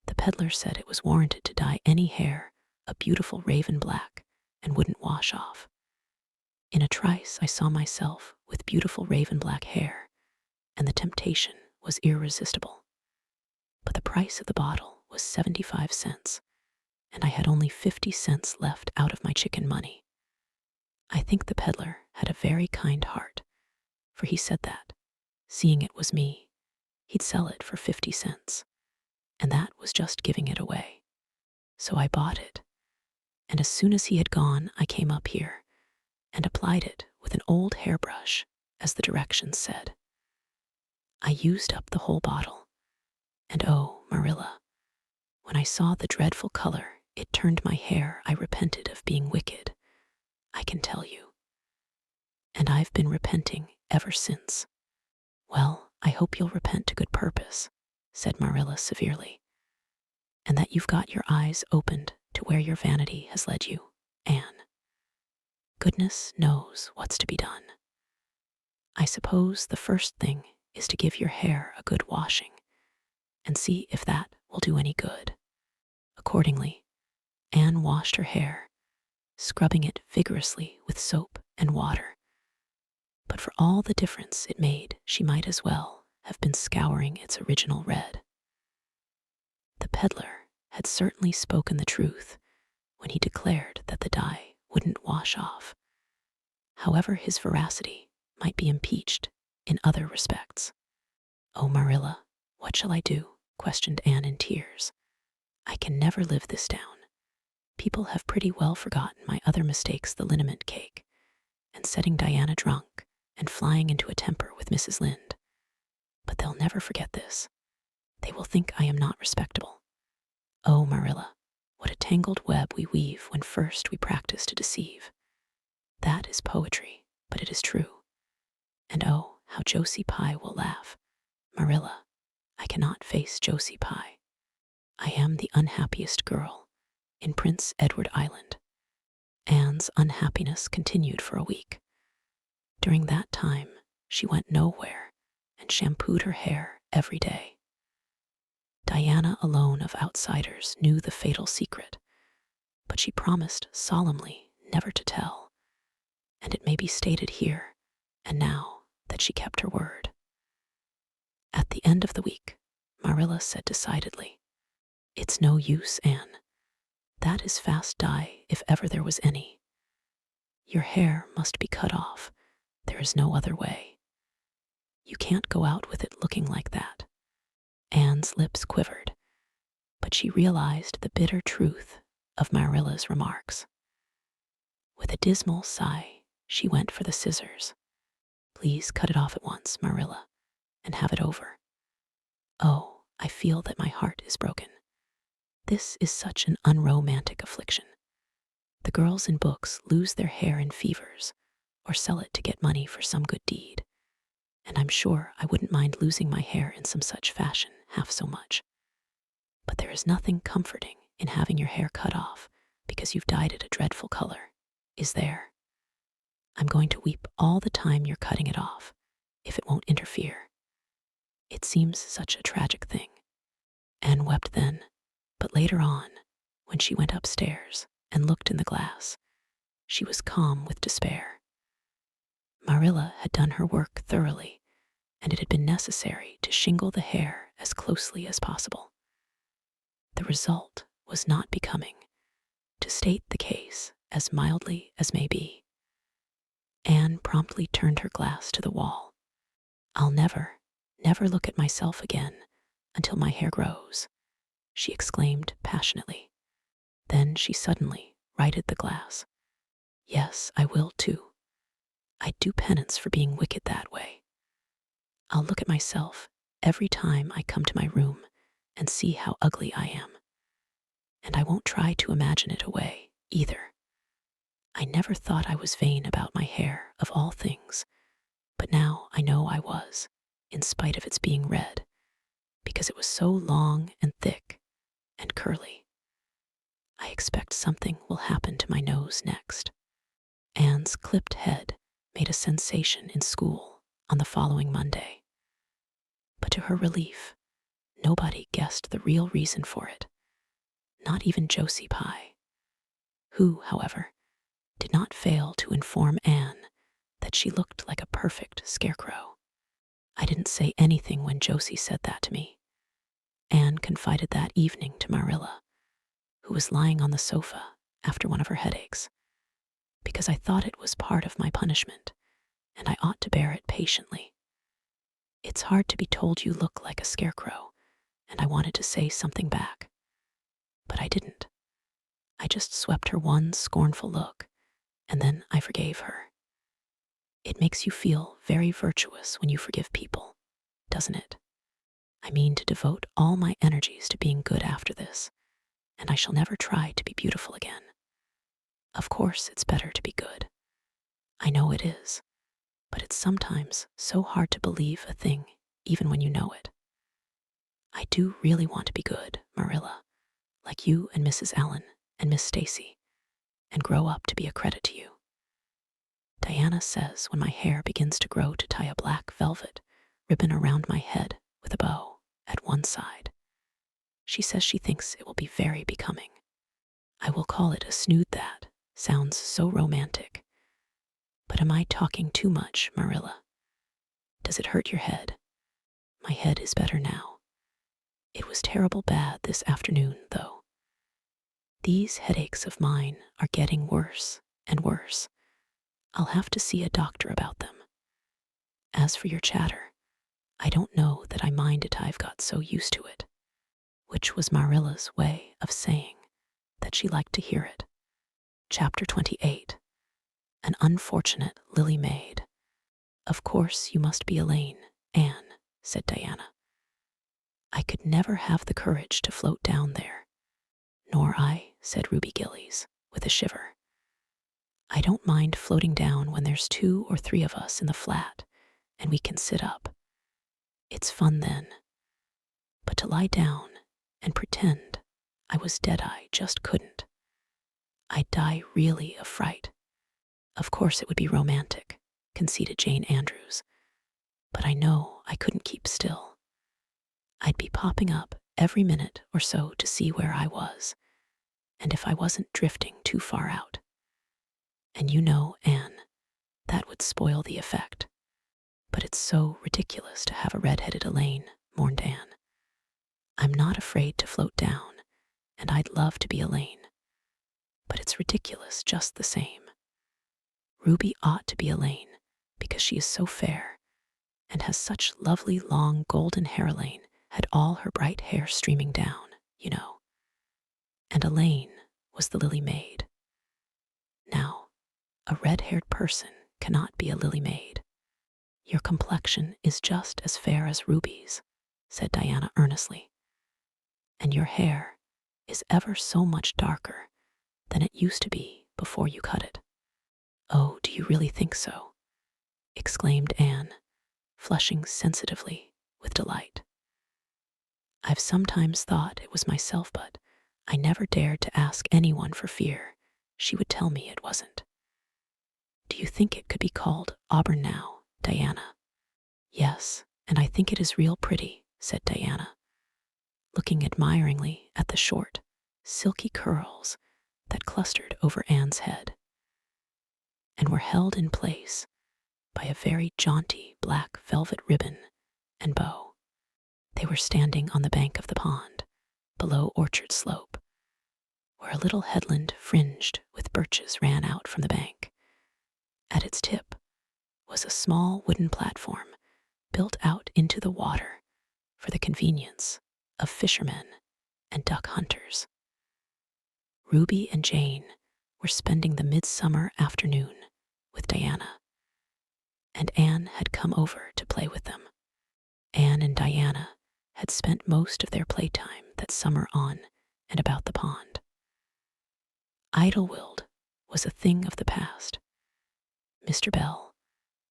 The peddler said it was warranted to dye any hair a beautiful raven black and wouldn't wash off. In a trice, I saw myself with beautiful raven black hair, and the temptation was irresistible. But the price of the bottle was 75 cents, and I had only 50 cents left out of my chicken money. I think the peddler had a very kind heart, for he said that, seeing it was me, he'd sell it for 50 cents, and that was just giving it away. So I bought it, and as soon as he had gone, I came up here and applied it with an old hairbrush, as the directions said. I used up the whole bottle, and oh, Marilla, when I saw the dreadful color it turned my hair, I repented of being wicked, I can tell you. And I've been repenting ever since. Well, I hope you'll repent to good purpose, said Marilla severely, and that you've got your eyes opened to where your vanity has led you, Anne. Goodness knows what's to be done. I suppose the first thing is to give your hair a good washing and see if that will do any good. Accordingly, Anne washed her hair, scrubbing it vigorously with soap and water. But for all the difference it made, she might as well have been scouring its original red. The peddler had certainly spoken the truth when he declared that the dye wouldn't wash off. However, his veracity might be impeached in other respects. Oh, Marilla, what shall I do? Questioned Anne in tears. I can never live this down. People have pretty well forgotten my other mistakes, the liniment cake, and setting Diana drunk, and flying into a temper with Mrs. Lynde. But they'll never forget this. They will think I am not respectable. Oh, Marilla, what a tangled web we weave when first we practice to deceive. That is poetry, but it is true. And oh, how Josie Pye will laugh. Marilla, I cannot face Josie Pye. I am the unhappiest girl in Prince Edward Island. Anne's unhappiness continued for a week. During that time, she went nowhere and shampooed her hair every day. Diana alone of outsiders knew the fatal secret, but she promised solemnly never to tell, and it may be stated here and now that she kept her word. At the end of the week, Marilla said decidedly, "It's no use, Anne. That is fast dye if ever there was any. Your hair must be cut off. There is no other way. You can't go out with it looking like that." Anne's lips quivered, but she realized the bitter truth of Marilla's remarks. With a dismal sigh, she went for the scissors. "Please cut it off at once, Marilla, and have it over. Oh, I feel that my heart is broken. This is such an unromantic affliction. The girls in books lose their hair in fevers or sell it to get money for some good deed, and I'm sure I wouldn't mind losing my hair in some such fashion half so much. But there is nothing comforting in having your hair cut off because you've dyed it a dreadful color, is there? I'm going to weep all the time you're cutting it off, if it won't interfere. It seems such a tragic thing." Anne wept then, but later on, when she went upstairs and looked in the glass, she was calm with despair. Marilla had done her work thoroughly, and it had been necessary to shingle the hair as closely as possible. The result was not becoming, to state the case as mildly as may be. Anne promptly turned her glass to the wall. "I'll never look at myself again until my hair grows," she exclaimed passionately. Then she suddenly righted the glass. "Yes, I will too. I'd do penance for being wicked that way. I'll look at myself every time I come to my room and see how ugly I am. And I won't try to imagine it away, either. I never thought I was vain about my hair, of all things, but now I know I was, in spite of its being red, because it was so long and thick and curly. I expect something will happen to my nose next." Anne's clipped head made a sensation in school on the following Monday. But to her relief, nobody guessed the real reason for it, not even Josie Pye, who, however, did not fail to inform Anne that she looked like a perfect scarecrow. "I didn't say anything when Josie said that to me," Anne confided that evening to Marilla, who was lying on the sofa after one of her headaches, "because I thought it was part of my punishment, and I ought to bear it patiently. It's hard to be told you look like a scarecrow, and I wanted to say something back. But I didn't. I just swept her one scornful look, and then I forgave her. It makes you feel very virtuous when you forgive people, doesn't it? I mean to devote all my energies to being good after this, and I shall never try to be beautiful again. Of course, it's better to be good. I know it is, but it's sometimes so hard to believe a thing even when you know it. I do really want to be good, Marilla, like you and Mrs. Allen and Miss Stacy, and grow up to be a credit to you. Diana says when my hair begins to grow to tie a black velvet ribbon around my head with a bow at one side. She says she thinks it will be very becoming. I will call it a snood. That sounds so romantic. But am I talking too much, Marilla? Does it hurt your head? My head is better now. It was terrible bad this afternoon, though. These headaches of mine are getting worse and worse. I'll have to see a doctor about them. As for your chatter, I don't know that I mind it. I've got so used to it," which was Marilla's way of saying that she liked to hear it. Chapter 28. An Unfortunate Lily Maid. "Of course you must be Elaine, Anne," said Diana. "I could never have the courage to float down there." "Nor I," said Ruby Gillies, with a shiver. "I don't mind floating down when there's 2 or 3 of us in the flat, and we can sit up. It's fun then. But to lie down and pretend I was dead, I just couldn't. I'd die really of fright. Of course it would be romantic," conceded Jane Andrews. But I know I couldn't keep still. I'd be popping up every minute or so to see where I was, and if I wasn't drifting too far out. And you know, Anne, that would spoil the effect. But it's so ridiculous to have a red-headed Elaine, mourned Anne. I'm not afraid to float down, and I'd love to be Elaine. But it's ridiculous just the same. Ruby ought to be Elaine, because she is so fair, and has such lovely long golden hair. Elaine had all her bright hair streaming down, you know. And Elaine was the lily maid. Now, a red-haired person cannot be a lily maid. Your complexion is just as fair as Ruby's, said Diana earnestly. And your hair is ever so much darker than it used to be before you cut it. Oh, do you really think so? Exclaimed Anne, flushing sensitively with delight. I've sometimes thought it was myself, but I never dared to ask anyone for fear she would tell me it wasn't. Do you think it could be called auburn now, Diana? Yes, and I think it is real pretty, said Diana, looking admiringly at the short, silky curls that clustered over Anne's head and were held in place by a very jaunty black velvet ribbon and bow. They were standing on the bank of the pond, below Orchard Slope, where a little headland fringed with birches ran out from the bank. At its tip was a small wooden platform built out into the water for the convenience of fishermen and duck hunters. Ruby and Jane were spending the midsummer afternoon with Diana, and Anne had come over to play with them. Anne and Diana had spent most of their playtime that summer on and about the pond. Idlewild was a thing of the past. Mr. Bell,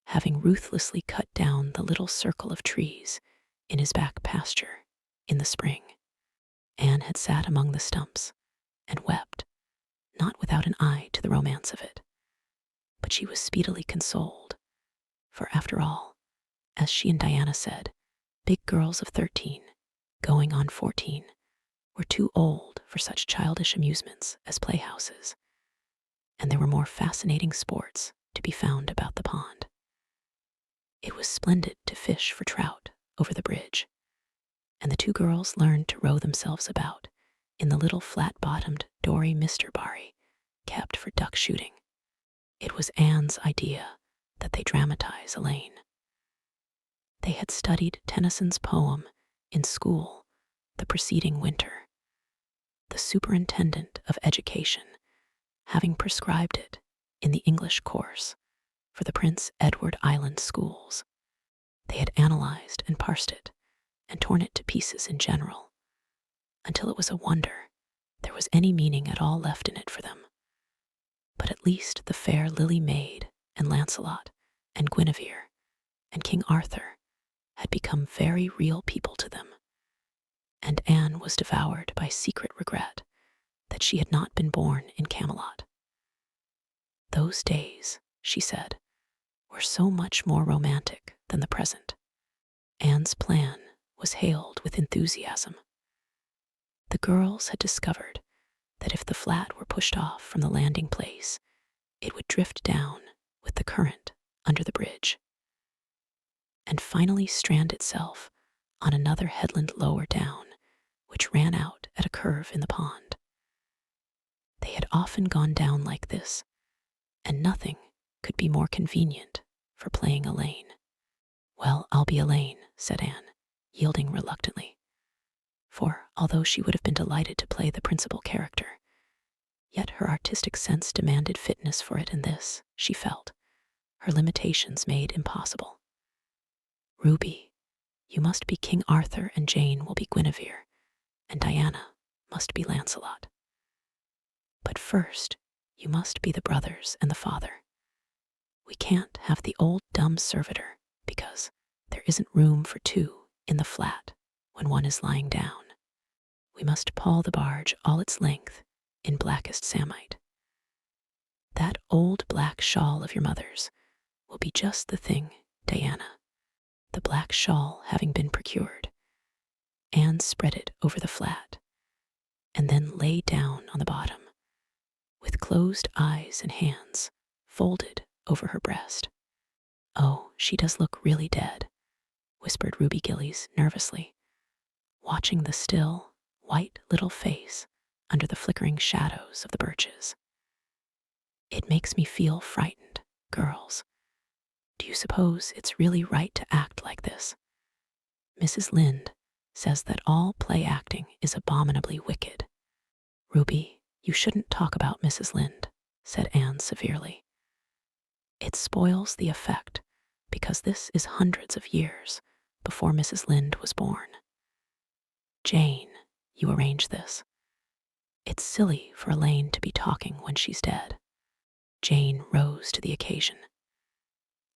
having ruthlessly cut down the little circle of trees in his back pasture in the spring, Anne had sat among the stumps and wept, not without an eye to the romance of it. But she was speedily consoled, for after all, as she and Diana said, big girls of 13, going on 14, were too old for such childish amusements as playhouses, and there were more fascinating sports to be found about the pond. It was splendid to fish for trout over the bridge, and the two girls learned to row themselves about in the little flat-bottomed dory Mr. Barry kept for duck shooting. It was Anne's idea that they dramatize Elaine. They had studied Tennyson's poem in school the preceding winter, the superintendent of education having prescribed it in the English course for the Prince Edward Island schools. They had analyzed and parsed it and torn it to pieces in general, until it was a wonder there was any meaning at all left in it for them. But at least the fair Lily Maid and Lancelot and Guinevere and King Arthur had become very real people to them, and Anne was devoured by secret regret that she had not been born in Camelot. Those days, she said, were so much more romantic than the present. Anne's plan was hailed with enthusiasm. The girls had discovered that if the flat were pushed off from the landing place, it would drift down with the current under the bridge, and finally strand itself on another headland lower down, which ran out at a curve in the pond. They had often gone down like this, and nothing could be more convenient for playing Elaine. Well, I'll be Elaine, said Anne, yielding reluctantly. For, although she would have been delighted to play the principal character, yet her artistic sense demanded fitness for it, and this, she felt, her limitations made impossible. Ruby, you must be King Arthur, and Jane will be Guinevere, and Diana must be Lancelot. But first, you must be the brothers and the father. We can't have the old dumb servitor, because there isn't room for two in the flat when one is lying down. We must pawl the barge all its length in blackest samite. That old black shawl of your mother's will will be just the thing, Diana." The black shawl having been procured, Anne spread it over the flat, and then lay down on the bottom, with closed eyes and hands folded over her breast. "Oh, she does look really dead," whispered Ruby Gillies nervously, watching the still, white little face under the flickering shadows of the birches. "It makes me feel frightened, girls. Do you suppose it's really right to act like this? Mrs. Lynde says that all play acting is abominably wicked." "Ruby, you shouldn't talk about Mrs. Lynde," said Anne severely. "It spoils the effect, because this is hundreds of years before Mrs. Lynde was born. Jane, you arrange this. It's silly for Elaine to be talking when she's dead." Jane rose to the occasion.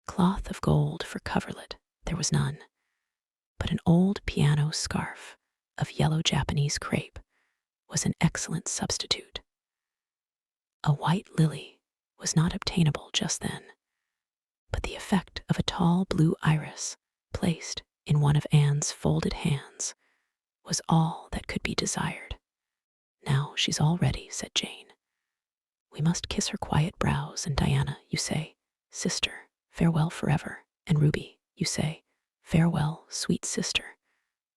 Cloth of gold for coverlet there was none, but an old piano scarf of yellow Japanese crepe was an excellent substitute. A white lily was not obtainable just then, but the effect of a tall blue iris placed in one of Anne's folded hands was all that could be desired. "Now she's all ready," said Jane. "We must kiss her quiet brows, and Diana, you say, 'Sister, farewell forever,' and Ruby, you say, 'Farewell, sweet sister,'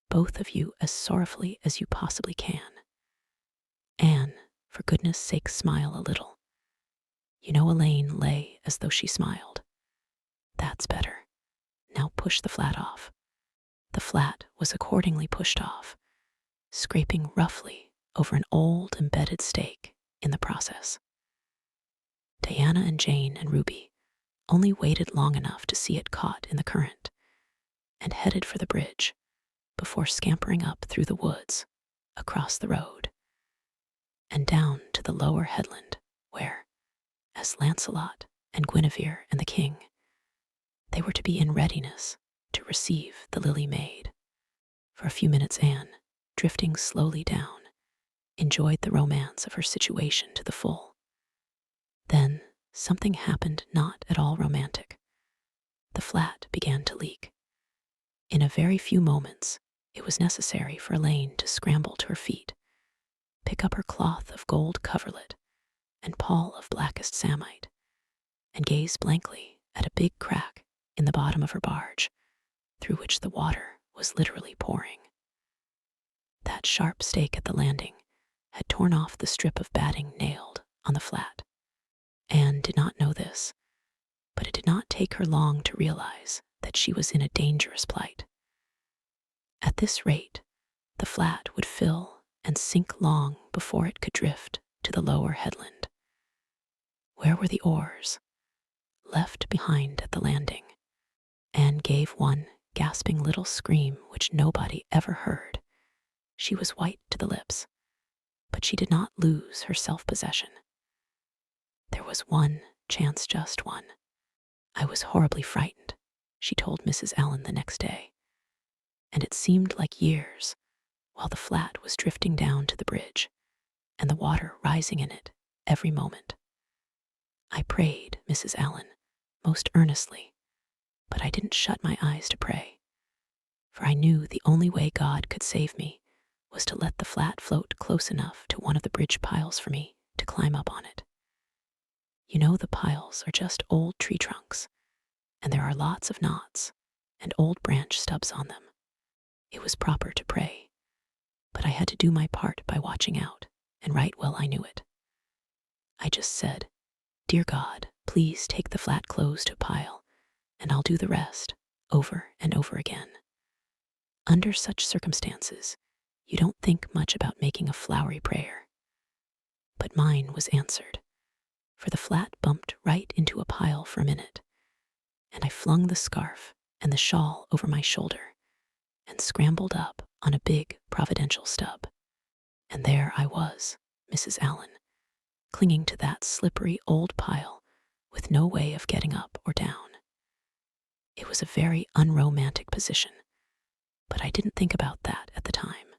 both of you as sorrowfully as you possibly can. Anne, for goodness sake, smile a little. You know Elaine lay as though she smiled. That's better. Now push the flat off." The flat was accordingly pushed off, scraping roughly over an old embedded stake in the process. Diana and Jane and Ruby only waited long enough to see it caught in the current and headed for the bridge before scampering up through the woods, across the road, and down to the lower headland where, as Lancelot and Guinevere and the king, they were to be in readiness to receive the Lily Maid. For a few minutes Anne, drifting slowly down, enjoyed the romance of her situation to the full. Then something happened not at all romantic. The flat began to leak. In a very few moments, it was necessary for Elaine to scramble to her feet, pick up her cloth of gold coverlet and pall of blackest samite, and gaze blankly at a big crack in the bottom of her barge, through which the water was literally pouring. That sharp stake at the landing had torn off the strip of batting nailed on the flat. Anne did not know this, but it did not take her long to realize that she was in a dangerous plight. At this rate, the flat would fill and sink long before it could drift to the lower headland. Where were the oars? Left behind at the landing. Anne gave one gasping little scream which nobody ever heard. She was white to the lips, but she did not lose her self-possession. "There was one chance, just one. I was horribly frightened," she told Mrs. Allen the next day, "and it seemed like years while the flat was drifting down to the bridge and the water rising in it every moment. I prayed, Mrs. Allen, most earnestly, but I didn't shut my eyes to pray, for I knew the only way God could save me was to let the flat float close enough to one of the bridge piles for me to climb up on it. You know the piles are just old tree trunks, and there are lots of knots and old branch stubs on them. It was proper to pray, but I had to do my part by watching out, and right well I knew it. I just said, 'Dear God, please take the flat clothes to a pile, and I'll do the rest,' over and over again. Under such circumstances, you don't think much about making a flowery prayer. But mine was answered, for the flat bumped right into a pile for a minute, and I flung the scarf and the shawl over my shoulder and scrambled up on a big providential stub. And there I was, Mrs. Allen, clinging to that slippery old pile with no way of getting up or down. It was a very unromantic position, but I didn't think about that at the time.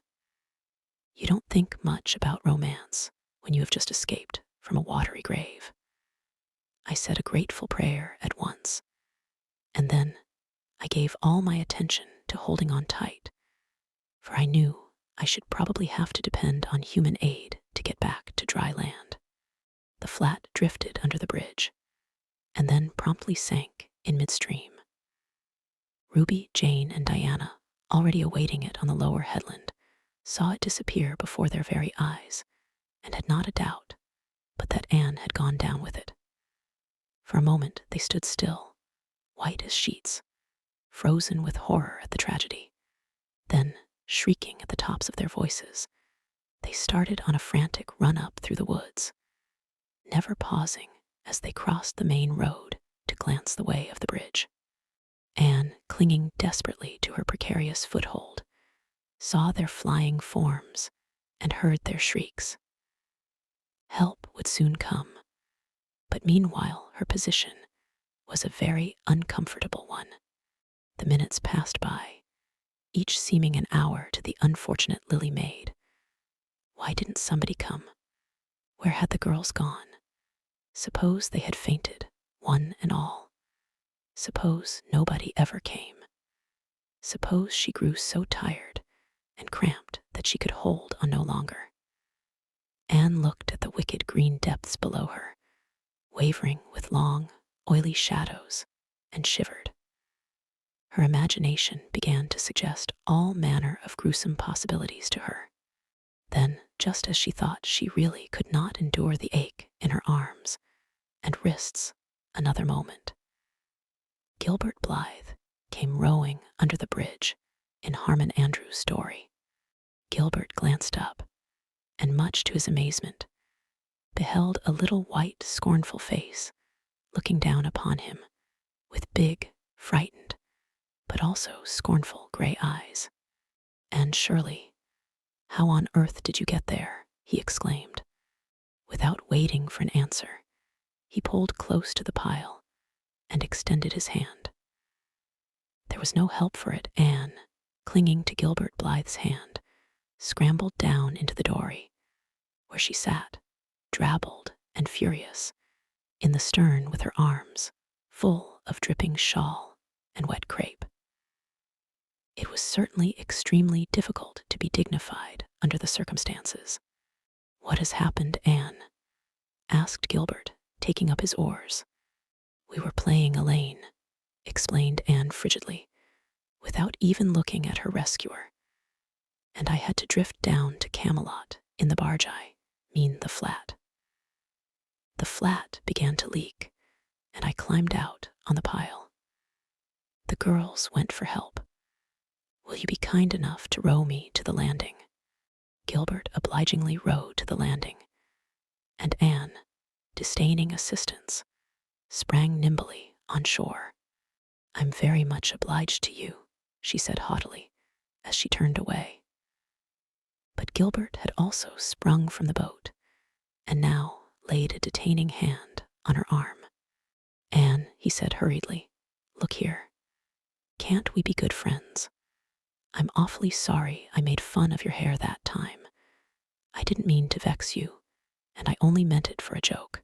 You don't think much about romance when you have just escaped from a watery grave. I said a grateful prayer at once, And then I gave all my attention to holding on tight, for I knew I should probably have to depend on human aid to get back to dry land. The flat drifted under the bridge, and then promptly sank in midstream. Ruby, Jane, and Diana, already awaiting it on the lower headland, saw it disappear before their very eyes, and had not a doubt but that Anne had gone down with it. For a moment they stood still, white as sheets, frozen with horror at the tragedy. Then, shrieking at the tops of their voices, they started on a frantic run-up through the woods, never pausing as they crossed the main road to glance the way of the bridge. Anne, clinging desperately to her precarious foothold, saw their flying forms and heard their shrieks. Help would soon come, but meanwhile her position was a very uncomfortable one. The minutes passed by, each seeming an hour to the unfortunate Lily maid. Why didn't somebody come? Where had the girls gone? Suppose they had fainted, one and all. Suppose nobody ever came. Suppose she grew so tired and cramped that she could hold on no longer. Anne looked at the wicked green depths below her, wavering with long, oily shadows, and shivered. Her imagination began to suggest all manner of gruesome possibilities to her. Then, just as she thought she really could not endure the ache in her arms and wrists another moment, Gilbert Blythe came rowing under the bridge in Harmon Andrews' story. Gilbert glanced up, and much to his amazement, beheld a little white, scornful face looking down upon him with big, frightened, but also scornful gray eyes. "And Shirley, how on earth did you get there?" he exclaimed. Without waiting for an answer, he pulled close to the pile and extended his hand. There was no help for it. Anne, clinging to Gilbert Blythe's hand, scrambled down into the dory, where she sat, drabbled and furious, in the stern with her arms full of dripping shawl and wet crepe. It was certainly extremely difficult to be dignified under the circumstances. "What has happened, Anne?" asked Gilbert, taking up his oars. "We were playing Elaine," explained Anne frigidly, without even looking at her rescuer. "And I had to drift down to Camelot in the barge the flat. The flat began to leak, and I climbed out on the pile. The girls went for help. Will you be kind enough to row me to the landing?" Gilbert obligingly rowed to the landing, and Anne, disdaining assistance, sprang nimbly on shore. "I'm very much obliged to you," she said haughtily, as she turned away. But Gilbert had also sprung from the boat, and now laid a detaining hand on her arm. "Anne," he said hurriedly, "look here. Can't we be good friends? I'm awfully sorry I made fun of your hair that time. I didn't mean to vex you, and I only meant it for a joke.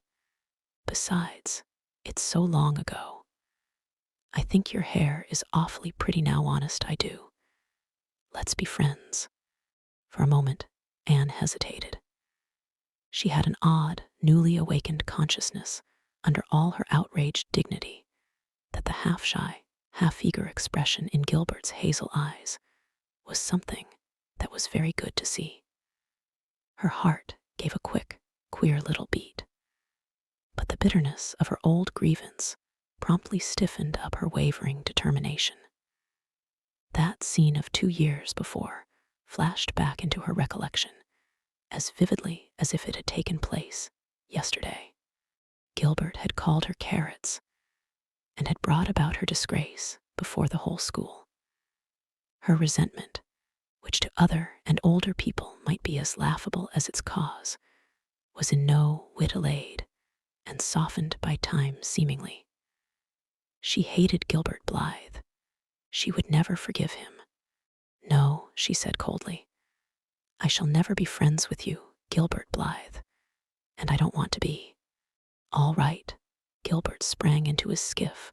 Besides, it's so long ago. I think your hair is awfully pretty now, honest I do. Let's be friends." For a moment, Anne hesitated. She had an odd, newly awakened consciousness, under all her outraged dignity, that the half-shy, half-eager expression in Gilbert's hazel eyes was something that was very good to see. Her heart gave a quick, queer little beat. But the bitterness of her old grievance promptly stiffened up her wavering determination. That scene of 2 years before flashed back into her recollection, as vividly as if it had taken place yesterday. Gilbert had called her carrots and had brought about her disgrace before the whole school. Her resentment, which to other and older people might be as laughable as its cause, was in no whit allayed and softened by time seemingly. She hated Gilbert Blythe. She would never forgive him. "No," she said coldly, "I shall never be friends with you, Gilbert Blythe, and I don't want to be." "All right." Gilbert sprang into his skiff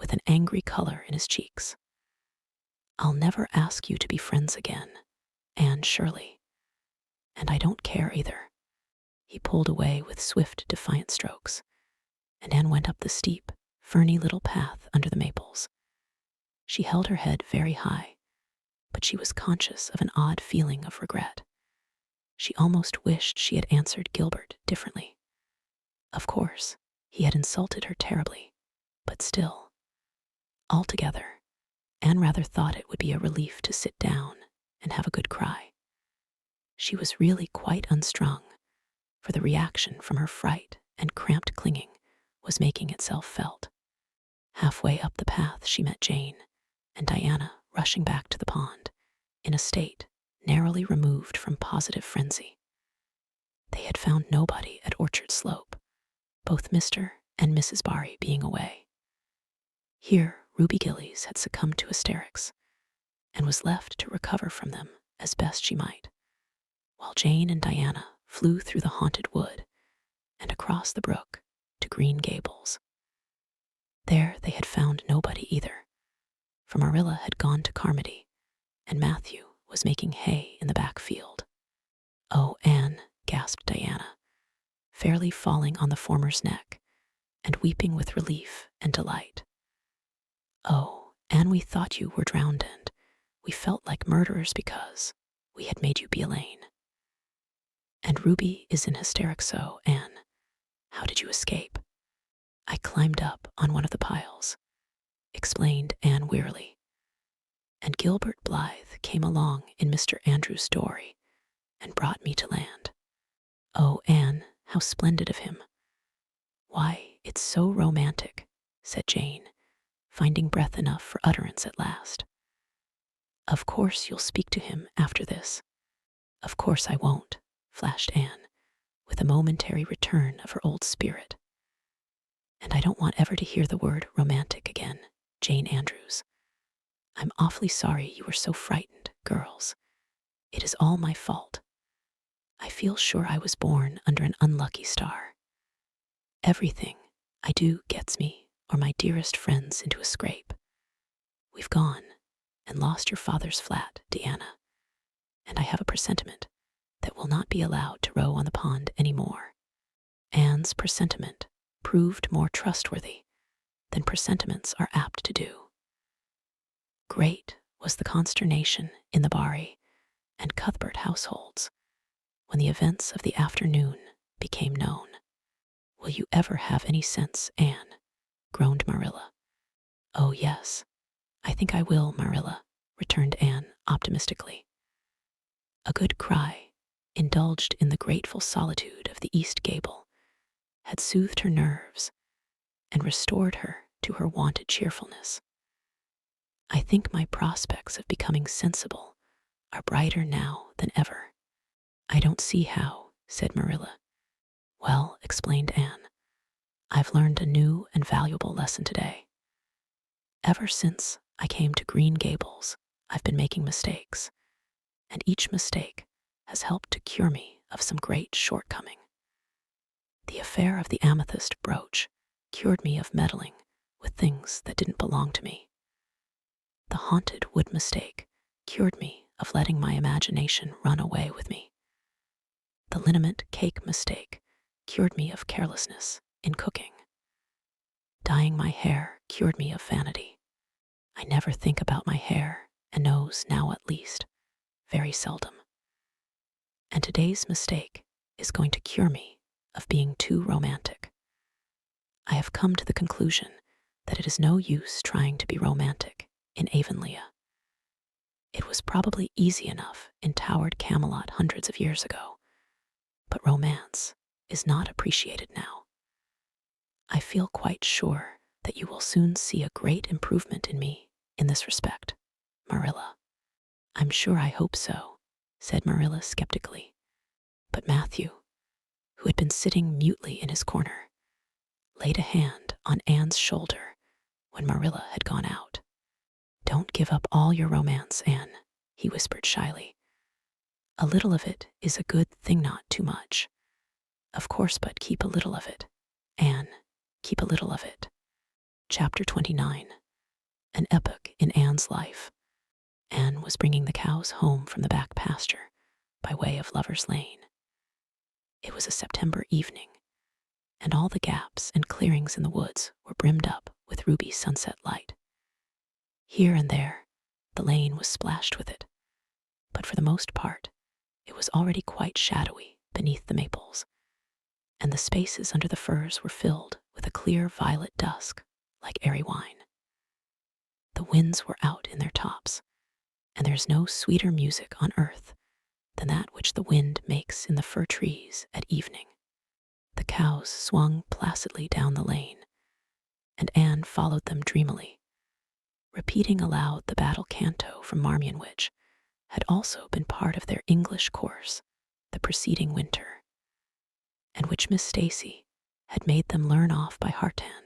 with an angry color in his cheeks. "I'll never ask you to be friends again, Anne Shirley. And I don't care either." He pulled away with swift, defiant strokes, and Anne went up the steep, ferny little path under the maples. She held her head very high, but she was conscious of an odd feeling of regret. She almost wished she had answered Gilbert differently. Of course, he had insulted her terribly, but still. Altogether, Anne rather thought it would be a relief to sit down and have a good cry. She was really quite unstrung, for the reaction from her fright and cramped clinging was making itself felt. Halfway up the path she met Jane and Diana rushing back to the pond, in a state narrowly removed from positive frenzy. They had found nobody at Orchard Slope, both Mr. and Mrs. Barry being away. Here Ruby Gillies had succumbed to hysterics and was left to recover from them as best she might, while Jane and Diana flew through the haunted wood and across the brook to Green Gables. There they had found nobody either, for Marilla had gone to Carmody, and Matthew was making hay in the back field. "Oh, Anne," gasped Diana, fairly falling on the former's neck and weeping with relief and delight. "Oh, Anne, we thought you were drowned, and we felt like murderers because we had made you be Elaine. And Ruby is in hysterics, so, Anne, how did you escape?" "I climbed up on one of the piles," explained Anne wearily, "and Gilbert Blythe came along in Mr. Andrews' dory and brought me to land." "Oh, Anne, how splendid of him." "Why, it's so romantic," said Jane, finding breath enough for utterance at last. "Of course you'll speak to him after this." "Of course I won't," flashed Anne, with a momentary return of her old spirit. "And I don't want ever to hear the word romantic again, Jane Andrews. I'm awfully sorry you were so frightened, girls. It is all my fault. I feel sure I was born under an unlucky star. Everything I do gets me or my dearest friends into a scrape. We've gone and lost your father's flat, Deanna, and I have a presentiment that we'll not be allowed to row on the pond any more." Anne's presentiment proved more trustworthy than presentiments are apt to do. Great was the consternation in the Barry and Cuthbert households when the events of the afternoon became known. "Will you ever have any sense, Anne?" groaned Marilla. "Oh, yes, I think I will, Marilla," returned Anne optimistically. A good cry, indulged in the grateful solitude of the east gable, had soothed her nerves and restored her to her wonted cheerfulness. "I think my prospects of becoming sensible are brighter now than ever." "I don't see how," said Marilla. "Well," explained Anne, "I've learned a new and valuable lesson today. Ever since I came to Green Gables, I've been making mistakes, and each mistake has helped to cure me of some great shortcoming. The affair of the amethyst brooch cured me of meddling with things that didn't belong to me. The haunted wood mistake cured me of letting my imagination run away with me. The liniment cake mistake cured me of carelessness in cooking. Dyeing my hair cured me of vanity. I never think about my hair and nose now, at least, very seldom. And today's mistake is going to cure me of being too romantic. I have come to the conclusion that it is no use trying to be romantic in Avonlea. It was probably easy enough in towered Camelot hundreds of years ago, but romance is not appreciated now. I feel quite sure that you will soon see a great improvement in me in this respect, Marilla." "I'm sure I hope so," said Marilla skeptically. But Matthew, who had been sitting mutely in his corner, laid a hand on Anne's shoulder when Marilla had gone out. "Don't give up all your romance, Anne," he whispered shyly. "A little of it is a good thing, not too much. Of course, but keep a little of it, Anne, keep a little of it." Chapter 29. An epoch in Anne's life. Anne was bringing the cows home from the back pasture by way of Lover's Lane. It was a September evening, and all the gaps and clearings in the woods were brimmed up with ruby sunset light. Here and there, the lane was splashed with it, but for the most part, it was already quite shadowy beneath the maples, and the spaces under the firs were filled with a clear violet dusk like airy wine. The winds were out in their tops, and there's no sweeter music on earth than that which the wind makes in the fir trees at evening. The cows swung placidly down the lane, and Anne followed them dreamily, repeating aloud the battle canto from Marmion, which had also been part of their English course the preceding winter, and which Miss Stacy had made them learn off by heart-hand,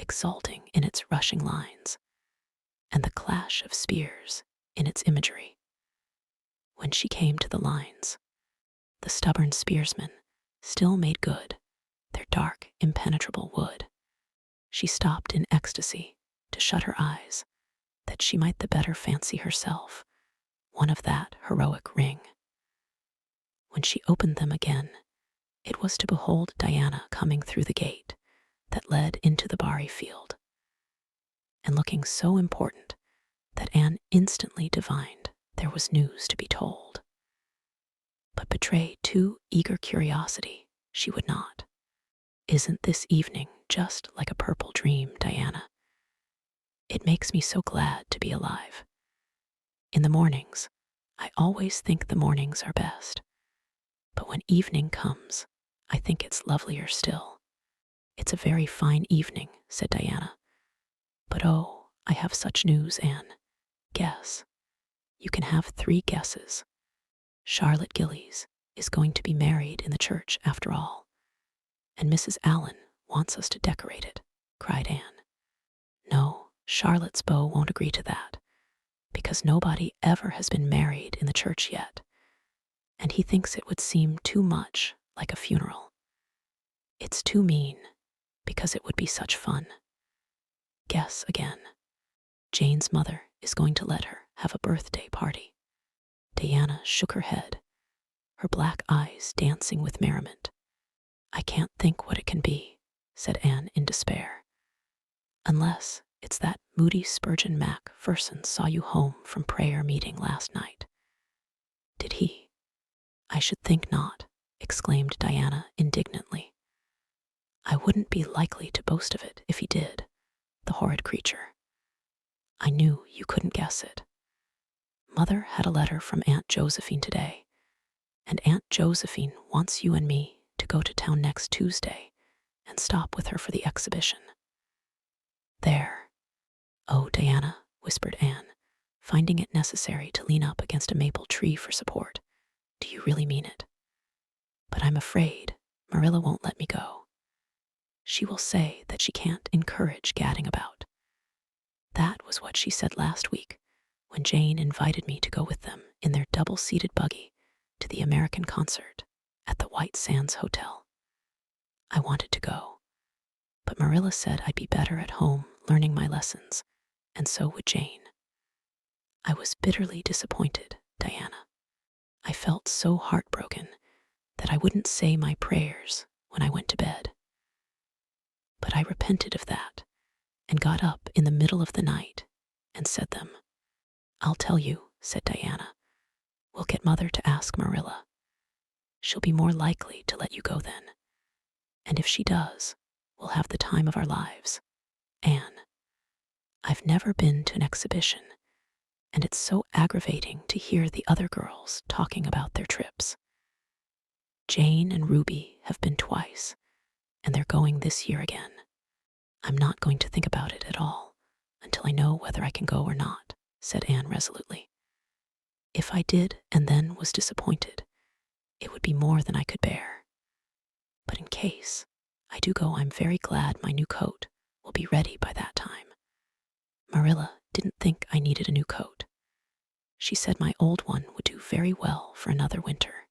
exulting in its rushing lines and the clash of spears in its imagery. When she came to the lines, the stubborn spearsmen still made good their dark, impenetrable wood. She stopped in ecstasy to shut her eyes, that she might the better fancy herself one of that heroic ring. When she opened them again, it was to behold Diana coming through the gate that led into the barry field, and looking so important that Anne instantly divined there was news to be told. But betray too eager curiosity she would not. "Isn't this evening just like a purple dream, Diana? It makes me so glad to be alive. In the mornings, I always think the mornings are best, but when evening comes, I think it's lovelier still." "It's a very fine evening," said Diana. "But oh, I have such news, Anne. Guess." "You can have 3 guesses. Charlotte Gillies is going to be married in the church after all, and Mrs. Allen wants us to decorate it," cried Anne. "No, Charlotte's beau won't agree to that, because nobody ever has been married in the church yet, and he thinks it would seem too much like a funeral. It's too mean, because it would be such fun." "Guess again." "Jane's mother is going to let her have a birthday party." Diana shook her head, her black eyes dancing with merriment. "I can't think what it can be," said Anne in despair. "Unless it's that moody Spurgeon Macpherson saw you home from prayer meeting last night." "Did he?" "I should think not," exclaimed Diana indignantly. "I wouldn't be likely to boast of it if he did, the horrid creature. I knew you couldn't guess it. Mother had a letter from Aunt Josephine today, and Aunt Josephine wants you and me to go to town next Tuesday and stop with her for the exhibition." "There." "Oh, Diana," whispered Anne, finding it necessary to lean up against a maple tree for support, "do you really mean it? But I'm afraid Marilla won't let me go. She will say that she can't encourage gadding about. That was what she said last week when Jane invited me to go with them in their double-seated buggy to the American concert at the White Sands Hotel. I wanted to go, but Marilla said I'd be better at home learning my lessons, and so would Jane. I was bitterly disappointed, Diana. I felt so heartbroken that I wouldn't say my prayers when I went to bed. But I repented of that and got up in the middle of the night and said them. "I'll tell you," said Diana. "We'll get Mother to ask Marilla. She'll be more likely to let you go then. And if she does, we'll have the time of our lives. Anne, I've never been to an exhibition, and it's so aggravating to hear the other girls talking about their trips. Jane and Ruby have been twice, and they're going this year again. I'm not going to think about it at all until I know whether I can go or not," said Anne resolutely. "If I did and then was disappointed, it would be more than I could bear. But in case I do go, I'm very glad my new coat will be ready by that time. Marilla didn't think I needed a new coat. She said my old one would do very well for another winter,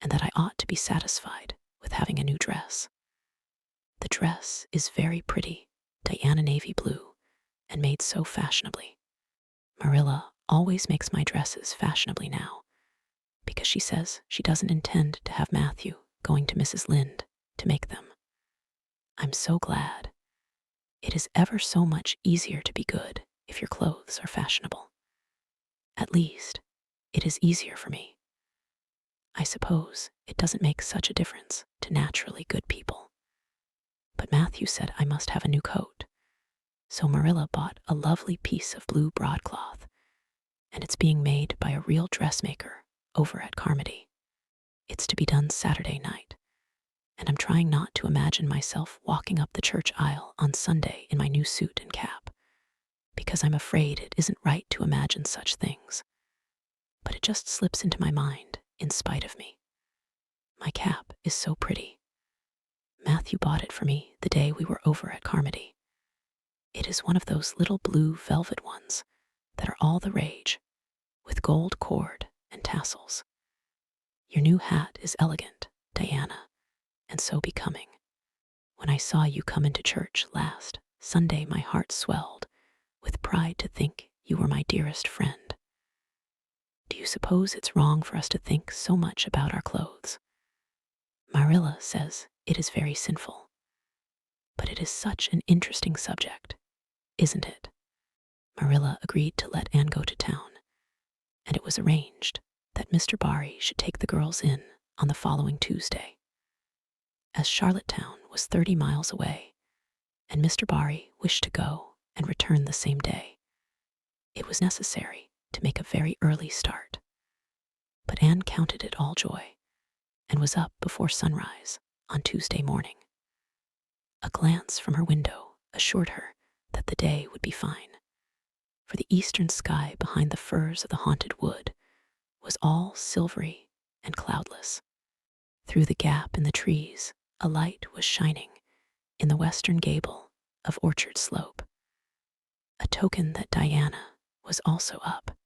and that I ought to be satisfied with having a new dress. The dress is very pretty, Diana navy blue, and made so fashionably. Marilla always makes my dresses fashionably now, because she says she doesn't intend to have Matthew going to Mrs. Lynde to make them. I'm so glad. It is ever so much easier to be good if your clothes are fashionable. At least, it is easier for me. I suppose it doesn't make such a difference to naturally good people. But Matthew said I must have a new coat, so Marilla bought a lovely piece of blue broadcloth, and it's being made by a real dressmaker over at Carmody. It's to be done Saturday night, and I'm trying not to imagine myself walking up the church aisle on Sunday in my new suit and cap, because I'm afraid it isn't right to imagine such things. But it just slips into my mind in spite of me. My cap is so pretty. Matthew bought it for me the day we were over at Carmody. It is one of those little blue velvet ones that are all the rage, with gold cord and tassels. Your new hat is elegant, Diana, and so becoming. When I saw you come into church last Sunday, my heart swelled with pride to think you were my dearest friend. Do you suppose it's wrong for us to think so much about our clothes? Marilla says it is very sinful. But it is such an interesting subject, isn't it? Marilla agreed to let Anne go to town, and it was arranged that Mr. Barry should take the girls in on the following Tuesday. As Charlottetown was 30 miles away, and Mr. Barry wished to go and return the same day, it was necessary to make a very early start. But Anne counted it all joy and was up before sunrise on Tuesday morning. A glance from her window assured her that the day would be fine, for the eastern sky behind the firs of the haunted wood was all silvery and cloudless. Through the gap in the trees, a light was shining in the western gable of Orchard Slope, a token that Diana was also up.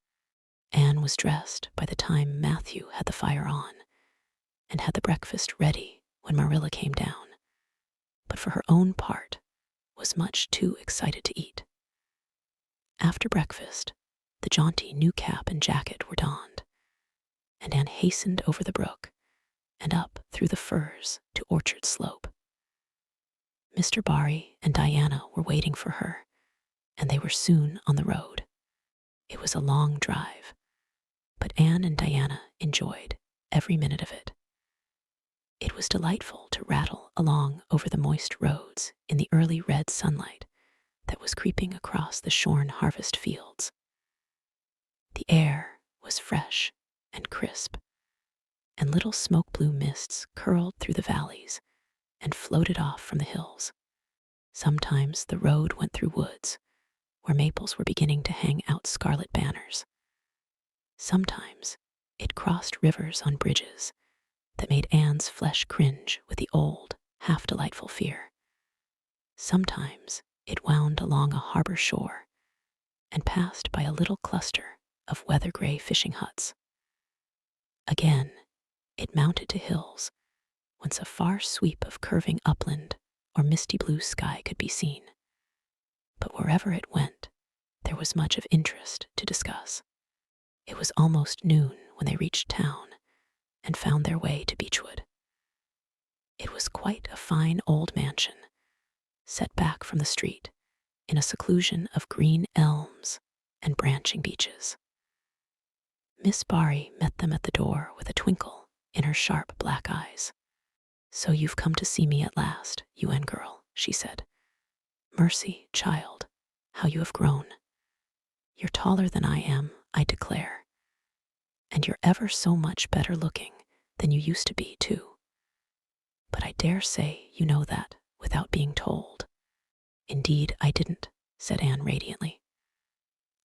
Anne was dressed by the time Matthew had the fire on and had the breakfast ready when Marilla came down, but for her own part was much too excited to eat. After breakfast, the jaunty new cap and jacket were donned, and Anne hastened over the brook and up through the firs to Orchard Slope. Mr. Barry and Diana were waiting for her, and they were soon on the road. It was a long drive, but Anne and Diana enjoyed every minute of it. It was delightful to rattle along over the moist roads in the early red sunlight that was creeping across the shorn harvest fields. The air was fresh and crisp, and little smoke-blue mists curled through the valleys and floated off from the hills. Sometimes the road went through woods where maples were beginning to hang out scarlet banners. Sometimes it crossed rivers on bridges that made Anne's flesh cringe with the old, half-delightful fear. Sometimes it wound along a harbor shore and passed by a little cluster of weather-gray fishing huts. Again, it mounted to hills whence a far sweep of curving upland or misty blue sky could be seen. But wherever it went, there was much of interest to discuss. It was almost noon when they reached town and found their way to Beechwood. It was quite a fine old mansion, set back from the street in a seclusion of green elms and branching beeches. Miss Barry met them at the door with a twinkle in her sharp black eyes. "So you've come to see me at last, UN girl," she said. "Mercy, child, how you have grown. You're taller than I am, I declare. And you're ever so much better looking than you used to be, too. But I dare say you know that without being told." "Indeed, I didn't," said Anne radiantly.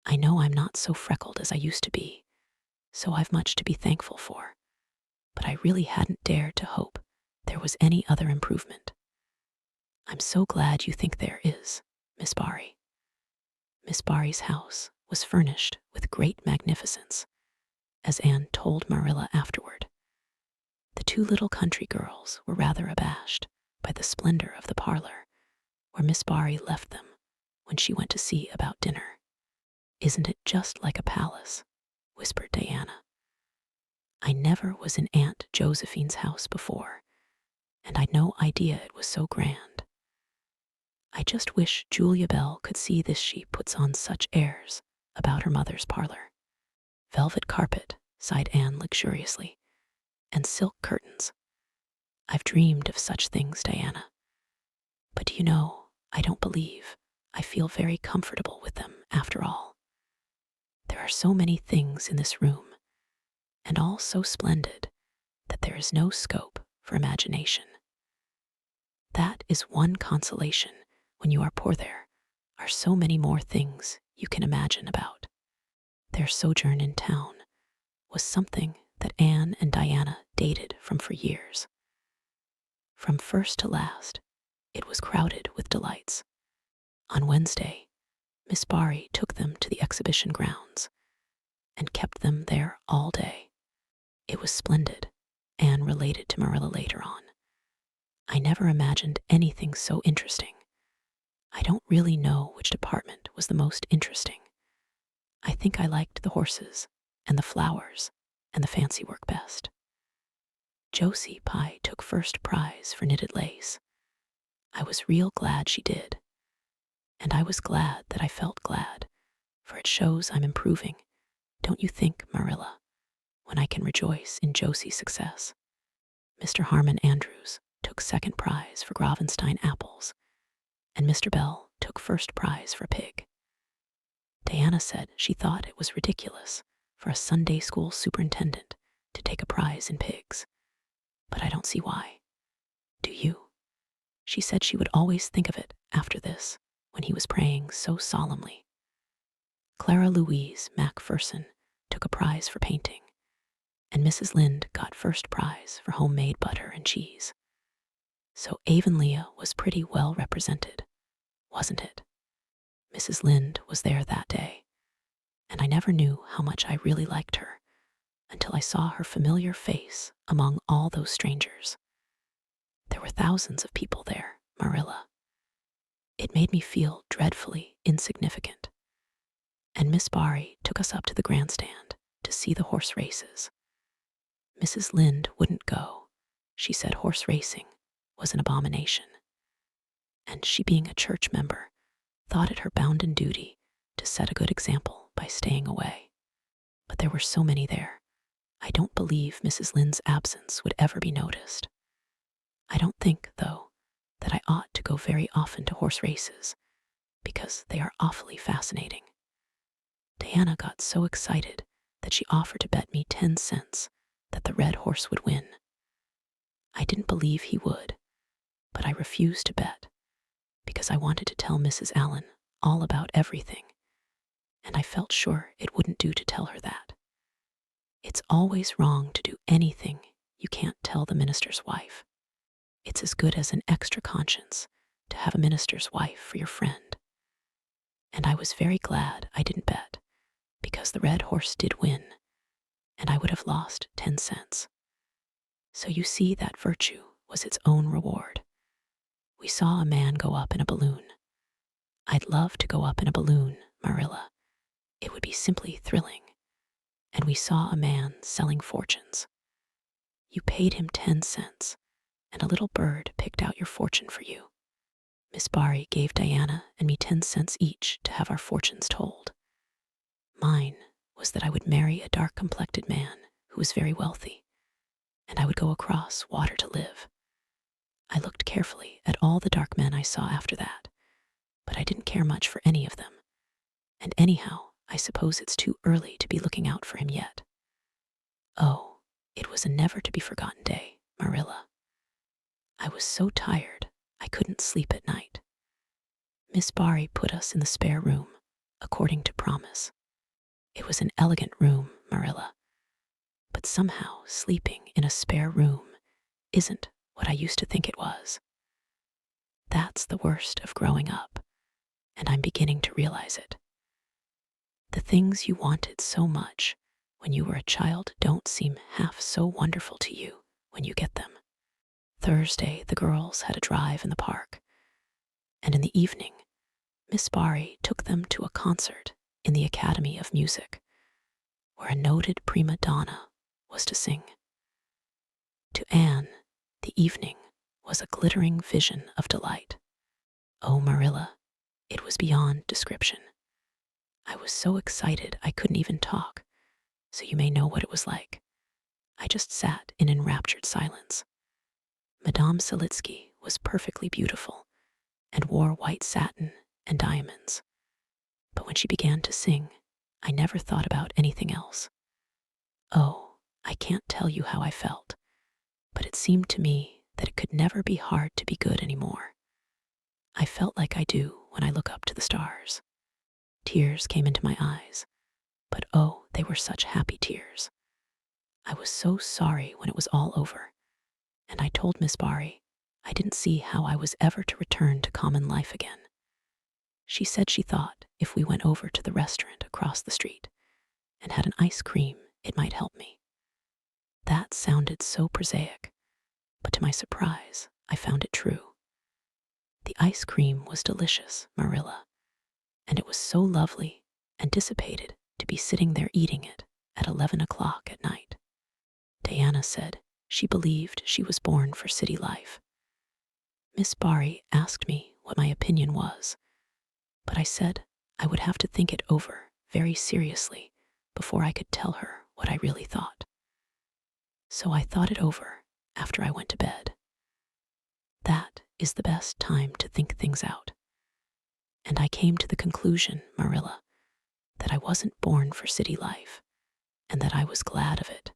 "I know I'm not so freckled as I used to be, so I've much to be thankful for, but I really hadn't dared to hope there was any other improvement. I'm so glad you think there is, Miss Barry." Miss Barry's house was furnished with great magnificence, as Anne told Marilla afterward. The two little country girls were rather abashed by the splendor of the parlor, where Miss Barry left them when she went to see about dinner. Isn't it just like a palace? Whispered Diana. I never was in Aunt Josephine's house before, and I'd no idea it was so grand. I just wish Julia Bell could see this. She puts on such airs about her mother's parlor. Velvet carpet, sighed Anne luxuriously, and silk curtains. I've dreamed of such things, Diana. But do you know, I don't believe I feel very comfortable with them after all. There are so many things in this room, and all so splendid that there is no scope for imagination. That is one consolation when you are poor. There are so many more things you can imagine about. Their sojourn in town was something that Anne and Diana dated from for years. From first to last, it was crowded with delights. On Wednesday, Miss Barry took them to the exhibition grounds and kept them there all day. It was splendid, Anne related to Marilla later on. I never imagined anything so interesting. I don't really know which department was the most interesting. I think I liked the horses and the flowers and the fancy work best. Josie Pye took first prize for knitted lace. I was real glad she did. And I was glad that I felt glad, for it shows I'm improving, don't you think, Marilla, when I can rejoice in Josie's success? Mr. Harmon Andrews took second prize for Gravenstein apples, and Mr. Bell took first prize for pig. Diana said she thought it was ridiculous for a Sunday school superintendent to take a prize in pigs, but I don't see why. Do you? She said she would always think of it after this, when he was praying so solemnly. Clara Louise Macpherson took a prize for painting, and Mrs. Lynde got first prize for homemade butter and cheese. So Avonlea was pretty well represented, wasn't it? Mrs. Lynde was there that day, and I never knew how much I really liked her until I saw her familiar face among all those strangers. There were thousands of people there, Marilla. It made me feel dreadfully insignificant. And Miss Barry took us up to the grandstand to see the horse races. Mrs. Lynde wouldn't go. She said horse racing was an abomination. And she, being a church member, thought it her bounden duty to set a good example by staying away. But there were so many there, I don't believe Mrs. Lynde's absence would ever be noticed. I don't think, though, that I ought to go very often to horse races, because they are awfully fascinating. Diana got so excited that she offered to bet me 10 cents that the red horse would win. I didn't believe he would, but I refused to bet because I wanted to tell Mrs. Allen all about everything, and I felt sure it wouldn't do to tell her that. It's always wrong to do anything you can't tell the minister's wife. It's as good as an extra conscience to have a minister's wife for your friend. And I was very glad I didn't bet, because the red horse did win, and I would have lost 10 cents. So you see, that virtue was its own reward. We saw a man go up in a balloon. I'd love to go up in a balloon, Marilla. It would be simply thrilling. And we saw a man selling fortunes. You paid him 10 cents, and a little bird picked out your fortune for you. Miss Barry gave Diana and me 10 cents each to have our fortunes told. Mine was that I would marry a dark-complected man who was very wealthy, and I would go across water to live. I looked carefully at all the dark men I saw after that, but I didn't care much for any of them. And anyhow, I suppose it's too early to be looking out for him yet. Oh, it was a never-to-be-forgotten day, Marilla. I was so tired I couldn't sleep at night. Miss Barry put us in the spare room, according to promise. It was an elegant room, Marilla, but somehow sleeping in a spare room isn't what I used to think it was. That's the worst of growing up, and I'm beginning to realize it. The things you wanted so much when you were a child don't seem half so wonderful to you when you get them. Thursday, the girls had a drive in the park. And in the evening, Miss Barry took them to a concert in the Academy of Music, where a noted prima donna was to sing. To Anne, the evening was a glittering vision of delight. Oh, Marilla, it was beyond description. I was so excited I couldn't even talk, so you may know what it was like. I just sat in enraptured silence. Madame Selitsky was perfectly beautiful and wore white satin and diamonds. But when she began to sing, I never thought about anything else. Oh, I can't tell you how I felt, but it seemed to me that it could never be hard to be good anymore. I felt like I do when I look up to the stars. Tears came into my eyes, but oh, they were such happy tears. I was so sorry when it was all over, and I told Miss Barry I didn't see how I was ever to return to common life again. She said she thought if we went over to the restaurant across the street and had an ice cream, it might help me. That sounded so prosaic, but to my surprise, I found it true. The ice cream was delicious, Marilla, and it was so lovely and dissipated to be sitting there eating it at 11 o'clock at night. Diana said she believed she was born for city life. Miss Barry asked me what my opinion was, but I said I would have to think it over very seriously before I could tell her what I really thought. So I thought it over after I went to bed. That is the best time to think things out. And I came to the conclusion, Marilla, that I wasn't born for city life, and that I was glad of it.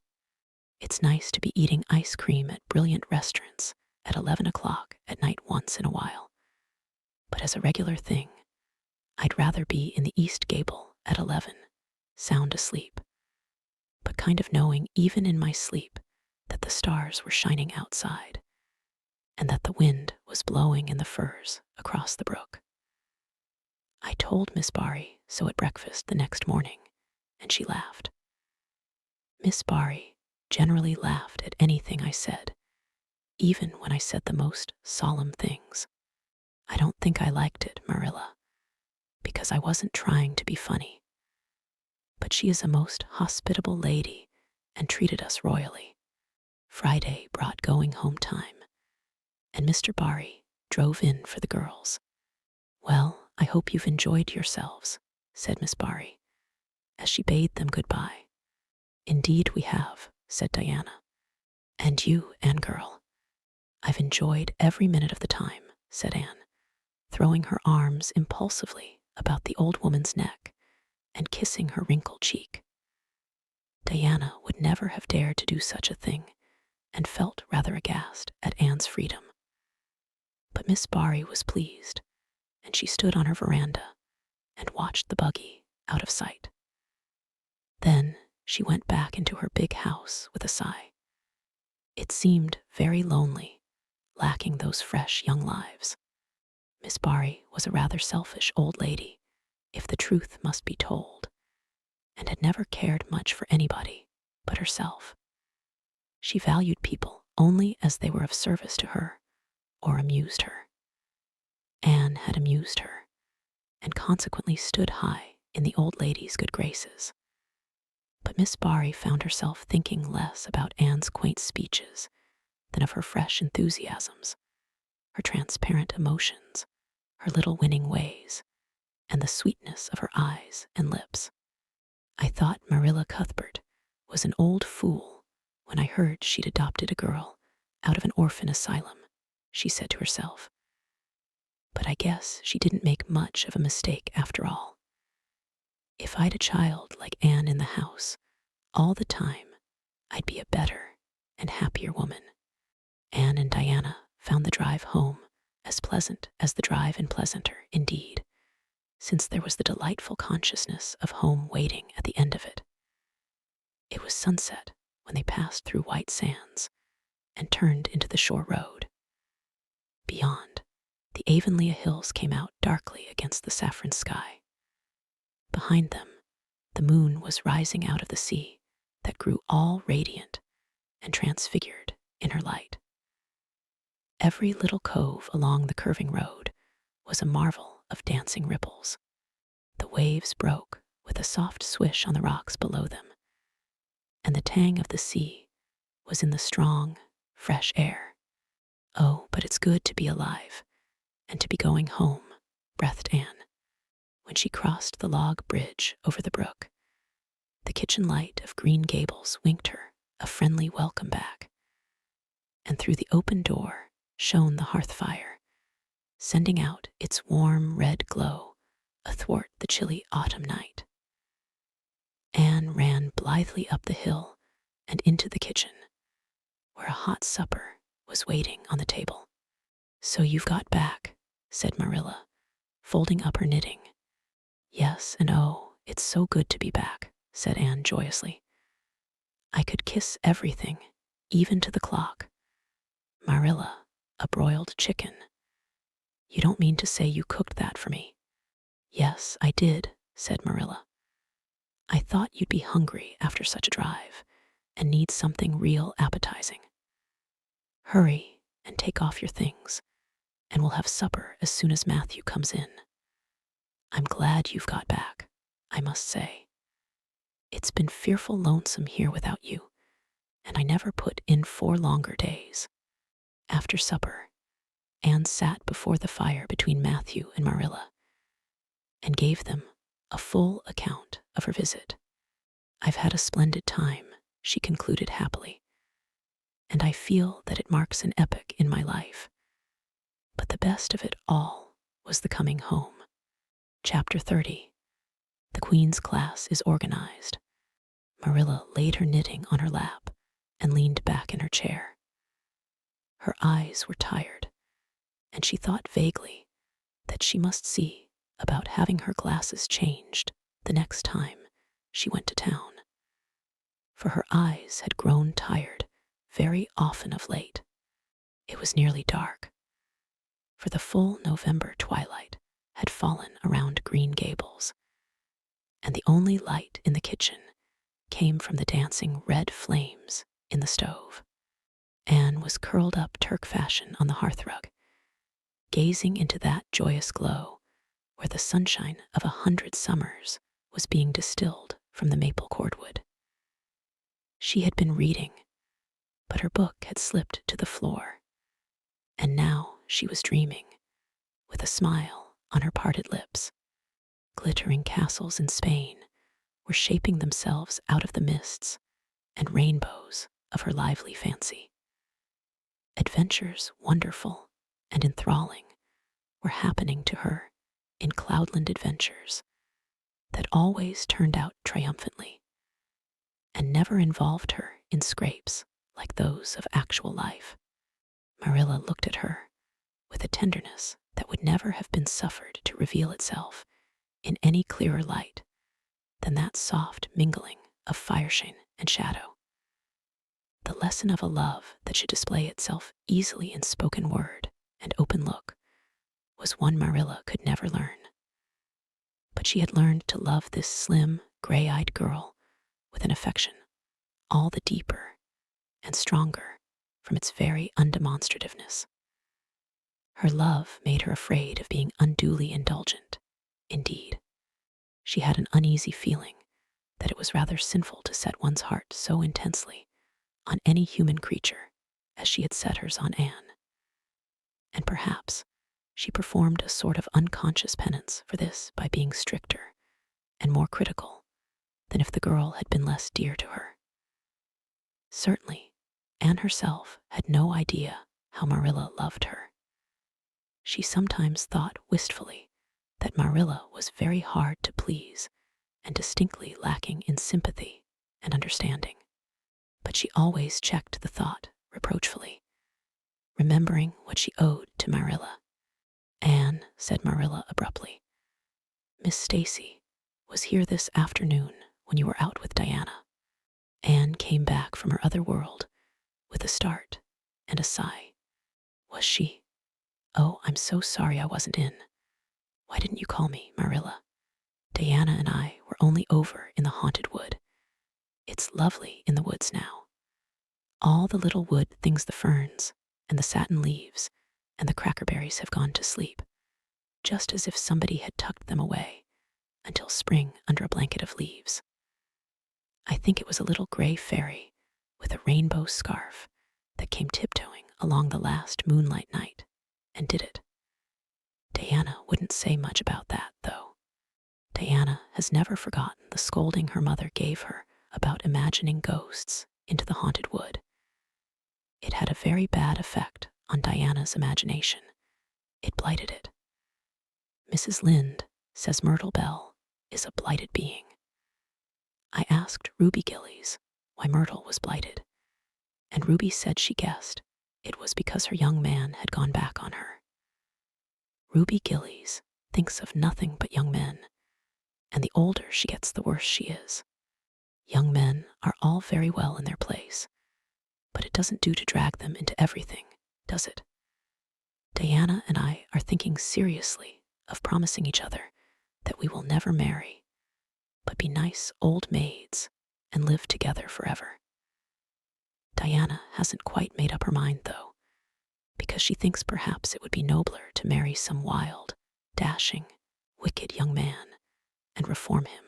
It's nice to be eating ice cream at brilliant restaurants at 11 o'clock at night once in a while. But as a regular thing, I'd rather be in the East Gable at 11, sound asleep, but kind of knowing even in my sleep that the stars were shining outside and that the wind was blowing in the firs across the brook. I told Miss Barry so at breakfast the next morning, and she laughed. Miss Barry generally laughed at anything I said, even when I said the most solemn things. I don't think I liked it, Marilla, because I wasn't trying to be funny. But she is a most hospitable lady and treated us royally. Friday brought going home time, and Mr. Barry drove in for the girls. Well, I hope you've enjoyed yourselves, said Miss Barry, as she bade them goodbye. Indeed we have, said Diana. And you, Anne girl. I've enjoyed every minute of the time, said Anne, throwing her arms impulsively about the old woman's neck and kissing her wrinkled cheek. Diana would never have dared to do such a thing, and felt rather aghast at Anne's freedom. But Miss Barry was pleased, and she stood on her veranda and watched the buggy out of sight. Then she went back into her big house with a sigh. It seemed very lonely, lacking those fresh young lives. Miss Barry was a rather selfish old lady, if the truth must be told, and had never cared much for anybody but herself. She valued people only as they were of service to her or amused her. Anne had amused her, and consequently stood high in the old lady's good graces. But Miss Barry found herself thinking less about Anne's quaint speeches than of her fresh enthusiasms, her transparent emotions, her little winning ways, and the sweetness of her eyes and lips. I thought Marilla Cuthbert was an old fool when I heard she'd adopted a girl out of an orphan asylum, she said to herself. But I guess she didn't make much of a mistake after all. If I'd a child like Anne in the house all the time, I'd be a better and happier woman. Anne and Diana found the drive home as pleasant as the drive and pleasanter, indeed, since there was the delightful consciousness of home waiting at the end of it. It was sunset when they passed through White Sands and turned into the shore road. Beyond, the Avonlea hills came out darkly against the saffron sky. Behind them, the moon was rising out of the sea that grew all radiant and transfigured in her light. Every little cove along the curving road was was a marvel of dancing ripples. The waves broke with a soft swish on the rocks below them, and the tang of the sea was in the strong, fresh air. "Oh, but it's good to be alive and to be going home," breathed Anne, when she crossed the log bridge over the brook. The kitchen light of Green Gables winked her a friendly welcome back, and through the open door shone the hearth fire, sending out its warm red glow athwart the chilly autumn night. Anne ran blithely up the hill and into the kitchen, where a hot supper was waiting on the table. "So you've got back," said Marilla, folding up her knitting. "Yes, and oh, it's so good to be back," said Anne joyously. "I could kiss everything, even to the clock. Marilla, a broiled chicken. You don't mean to say you cooked that for me?" "Yes, I did," said Marilla. "I thought you'd be hungry after such a drive and need something real appetizing. Hurry and take off your things, and we'll have supper as soon as Matthew comes in. I'm glad you've got back, I must say. It's been fearful lonesome here without you, and I never put in 4 longer days." After supper, Anne sat before the fire between Matthew and Marilla and gave them a full account of her visit. "I've had a splendid time," she concluded happily, "and I feel that it marks an epoch in my life. But the best of it all was the coming home." Chapter 30. The Queen's class is organized. Marilla laid her knitting on her lap and leaned back in her chair. Her eyes were tired, and she thought vaguely that she must see about having her glasses changed the next time she went to town, for her eyes had grown tired very often of late. It was nearly dark, for the full November twilight had fallen around Green Gables, and the only light in the kitchen came from the dancing red flames in the stove. Anne was curled up Turk fashion on the hearthrug, gazing into that joyous glow where the sunshine of 100 summers was being distilled from the maple cordwood. She had been reading, but her book had slipped to the floor, and now she was dreaming, with a smile on her parted lips. Glittering castles in Spain were shaping themselves out of the mists and rainbows of her lively fancy. Adventures wonderful and enthralling were happening to her in cloudland adventures that always turned out triumphantly and never involved her in scrapes like those of actual life. Marilla looked at her with a tenderness that would never have been suffered to reveal itself in any clearer light than that soft mingling of fireshine and shadow. The lesson of a love that should display itself easily in spoken word and open look was one Marilla could never learn. But she had learned to love this slim, gray-eyed girl with an affection all the deeper and stronger from its very undemonstrativeness. Her love made her afraid of being unduly indulgent. Indeed, she had an uneasy feeling that it was rather sinful to set one's heart so intensely on any human creature as she had set hers on Anne. And perhaps she performed a sort of unconscious penance for this by being stricter and more critical than if the girl had been less dear to her. Certainly, Anne herself had no idea how Marilla loved her. She sometimes thought wistfully that Marilla was very hard to please and distinctly lacking in sympathy and understanding. But she always checked the thought reproachfully, remembering what she owed to Marilla. "Anne," said Marilla abruptly, "Miss Stacy was here this afternoon when you were out with Diana." Anne came back from her other world with a start and a sigh. "Was she? Oh, I'm so sorry I wasn't in. Why didn't you call me, Marilla? Diana and I were only over in the haunted wood. It's lovely in the woods now. All the little wood things, the ferns and the satin leaves and the crackerberries have gone to sleep. just as if somebody had tucked them away until spring under a blanket of leaves. I think it was a little gray fairy with a rainbow scarf that came tiptoeing along the last moonlight night and did it. Diana wouldn't say much about that, though. Diana has never forgotten the scolding her mother gave her about imagining ghosts into the haunted wood. It had a very bad effect on Diana's imagination. It blighted it. Mrs. Lynde says Myrtle Bell is a blighted being. I asked Ruby Gillies why Myrtle was blighted, and Ruby said she guessed it was because her young man had gone back on her. Ruby Gillies thinks of nothing but young men, and the older she gets, the worse she is. Young men are all very well in their place, but it doesn't do to drag them into everything, does it? Diana and I are thinking seriously of promising each other that we will never marry, but be nice old maids and live together forever. Diana hasn't quite made up her mind, though, because she thinks perhaps it would be nobler to marry some wild, dashing, wicked young man and reform him.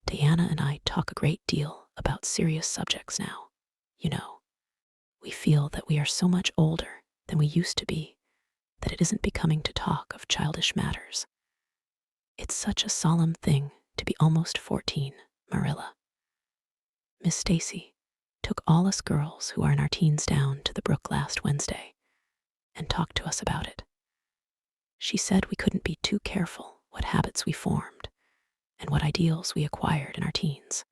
Diana and I talk a great deal about serious subjects now. You know, we feel that we are so much older than we used to be that it isn't becoming to talk of childish matters. It's such a solemn thing to be almost 14, Marilla. Miss Stacy took all us girls who are in our teens down to the brook last Wednesday and talked to us about it. She said we couldn't be too careful what habits we formed and what ideals we acquired in our teens,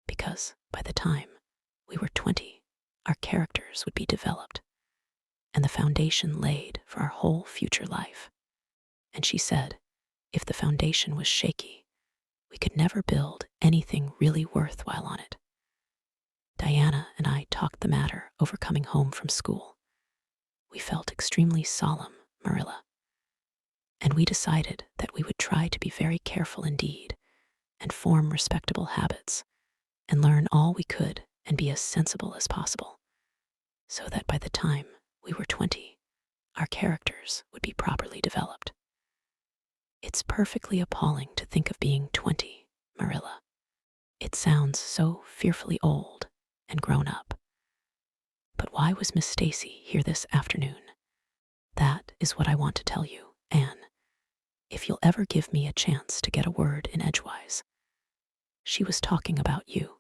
because by the time we were 20, our characters would be developed and the foundation laid for our whole future life. And she said if the foundation was shaky, we could never build anything really worthwhile on it. Diana and I talked the matter over coming home from school. We felt extremely solemn, Marilla, and we decided that we would try to be very careful indeed and form respectable habits and learn all we could and be as sensible as possible, so that by the time we were 20, our characters would be properly developed. It's perfectly appalling to think of being 20, Marilla. It sounds so fearfully old and grown up. But why was Miss Stacy here this afternoon? That is what I want to tell you, Anne, if you'll ever give me a chance to get a word in edgewise. She was talking about you.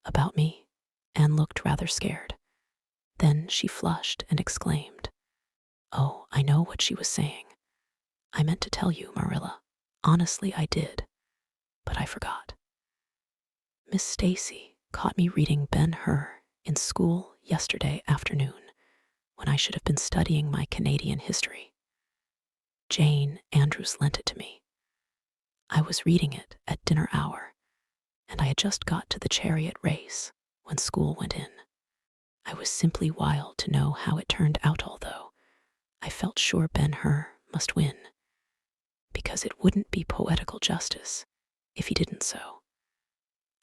About me? Anne looked rather scared. Then she flushed and exclaimed, "Oh, I know what she was saying. I meant to tell you, Marilla. Honestly, I did, but I forgot." Miss Stacy caught me reading Ben-Hur in school yesterday afternoon when I should have been studying my Canadian history. Jane Andrews lent it to me. I was reading it at dinner hour, and I had just got to the chariot race when school went in. I was simply wild to know how it turned out, although I felt sure Ben-Hur must win, because it wouldn't be poetical justice if he didn't so.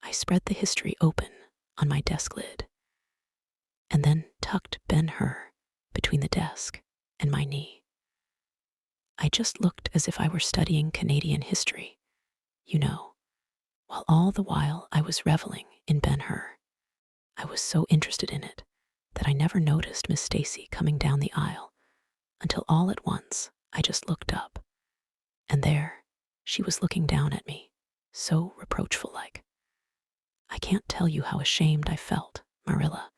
I spread the history open on my desk lid, and then tucked Ben-Hur between the desk and my knee. I just looked as if I were studying Canadian history, you know, while all the while I was reveling in Ben-Hur. I was so interested in it that I never noticed Miss Stacy coming down the aisle until all at once I just looked up, and there she was looking down at me, so reproachful-like. I can't tell you how ashamed I felt, Marilla,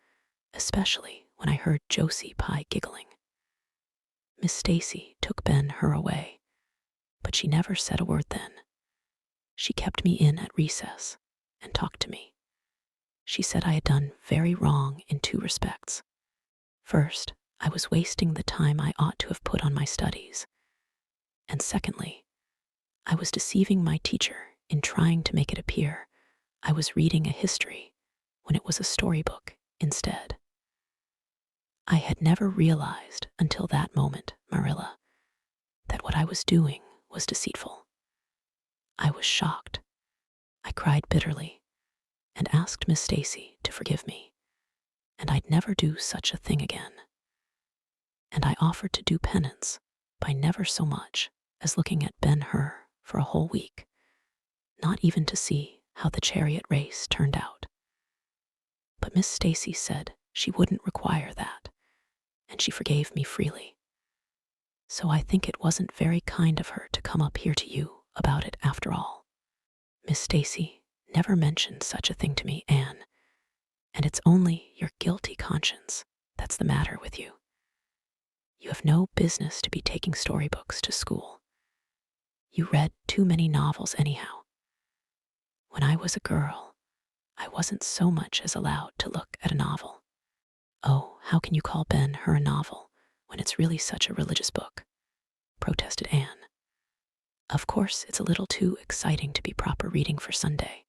especially when I heard Josie Pye giggling. Miss Stacy took Ben-Hur away, but she never said a word then. She kept me in at recess and talked to me. She said I had done very wrong in 2 respects. First, I was wasting the time I ought to have put on my studies. And secondly, I was deceiving my teacher in trying to make it appear I was reading a history when it was a storybook instead. I had never realized until that moment, Marilla, that what I was doing was deceitful. I was shocked. I cried bitterly and asked Miss Stacy to forgive me, and I'd never do such a thing again. And I offered to do penance by never so much as looking at Ben-Hur for a whole week, not even to see how the chariot race turned out. But Miss Stacy said she wouldn't require that, and she forgave me freely. So I think it wasn't very kind of her to come up here to you about it after all. Miss Stacy never mentioned such a thing to me, Anne, and it's only your guilty conscience that's the matter with you. You have no business to be taking storybooks to school. You read too many novels anyhow. When I was a girl, I wasn't so much as allowed to look at a novel. Oh, how can you call Ben-Hur a novel when it's really such a religious book? Protested Anne. Of course, it's a little too exciting to be proper reading for Sunday,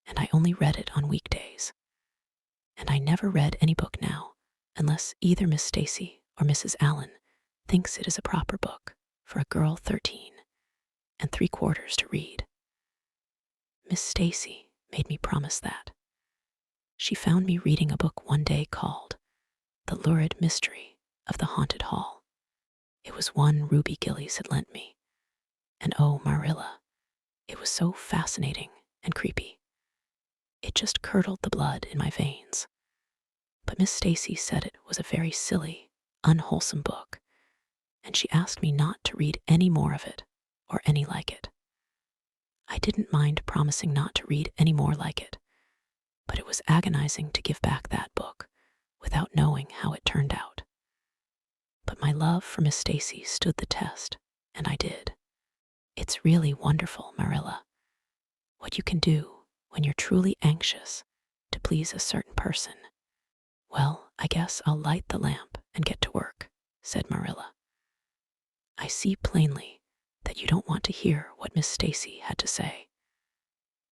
and I only read it on weekdays. And I never read any book now, unless either Miss Stacy or Mrs. Allen thinks it is a proper book for a girl 13 and 3/4 to read. Miss Stacy made me promise that. She found me reading a book one day called The Lurid Mystery of the Haunted Hall. It was one Ruby Gillies had lent me. And oh, Marilla, it was so fascinating and creepy. It just curdled the blood in my veins. But Miss Stacy said it was a very silly, unwholesome book, and she asked me not to read any more of it or any like it. I didn't mind promising not to read any more like it, but it was agonizing to give back that book without knowing how it turned out. But my love for Miss Stacy stood the test, and I did. It's really wonderful, Marilla, what you can do when you're truly anxious to please a certain person. Well, I guess I'll light the lamp and get to work, said Marilla. I see plainly that you don't want to hear what Miss Stacy had to say.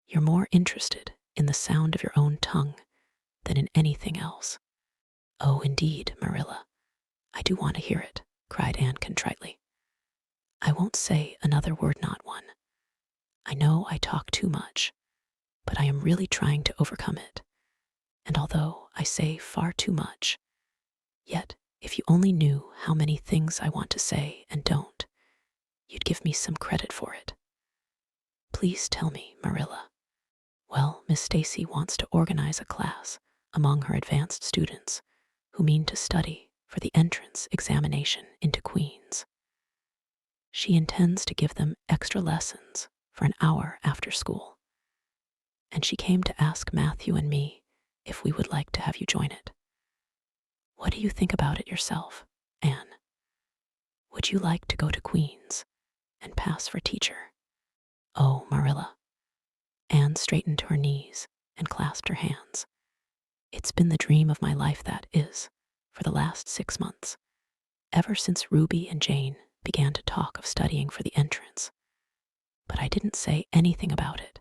You're more interested in the sound of your own tongue than in anything else. Oh, indeed, Marilla, I do want to hear it, cried Anne contritely. I won't say another word, not one. I know I talk too much, but I am really trying to overcome it. And although I say far too much, yet if you only knew how many things I want to say and don't, you'd give me some credit for it. Please tell me, Marilla. Well, Miss Stacy wants to organize a class among her advanced students who mean to study for the entrance examination into Queen's. She intends to give them extra lessons for an hour after school, and she came to ask Matthew and me if we would like to have you join it. What do you think about it yourself, Anne? Would you like to go to Queen's and pass for teacher? Oh, Marilla. Anne straightened to her knees and clasped her hands. It's been the dream of my life, that is, for the last 6 months, ever since Ruby and Jane began to talk of studying for the entrance. But I didn't say anything about it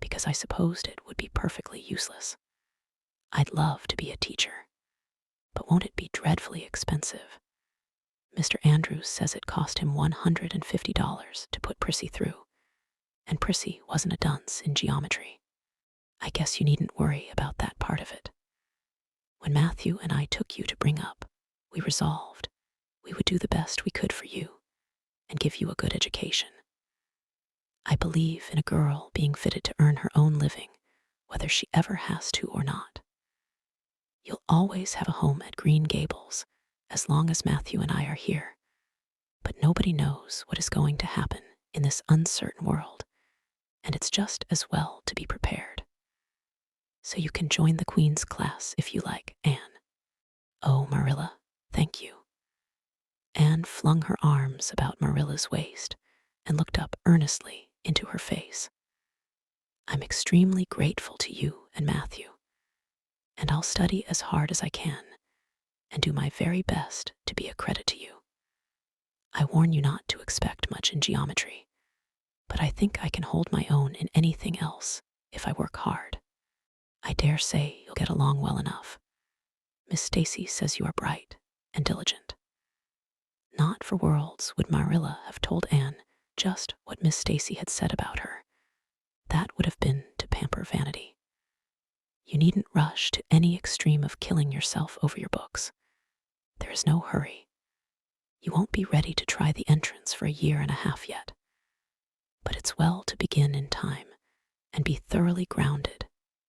because I supposed it would be perfectly useless. I'd love to be a teacher, but won't it be dreadfully expensive? Mr. Andrews says it cost him $150 to put Prissy through, and Prissy wasn't a dunce in geometry. I guess you needn't worry about that part of it. When Matthew and I took you to bring up, we resolved we would do the best we could for you and give you a good education. I believe in a girl being fitted to earn her own living, whether she ever has to or not. You'll always have a home at Green Gables as long as Matthew and I are here, but nobody knows what is going to happen in this uncertain world, and it's just as well to be prepared. So you can join the Queen's class if you like, Anne. Oh, Marilla, thank you. Anne flung her arms about Marilla's waist and looked up earnestly into her face. I'm extremely grateful to you and Matthew, and I'll study as hard as I can and do my very best to be a credit to you. I warn you not to expect much in geometry, but I think I can hold my own in anything else if I work hard. I dare say you'll get along well enough. Miss Stacy says you are bright and diligent. Not for worlds would Marilla have told Anne just what Miss Stacy had said about her. That would have been to pamper vanity. You needn't rush to any extreme of killing yourself over your books. There is no hurry. You won't be ready to try the entrance for 1.5 years yet. But it's well to begin in time and be thoroughly grounded,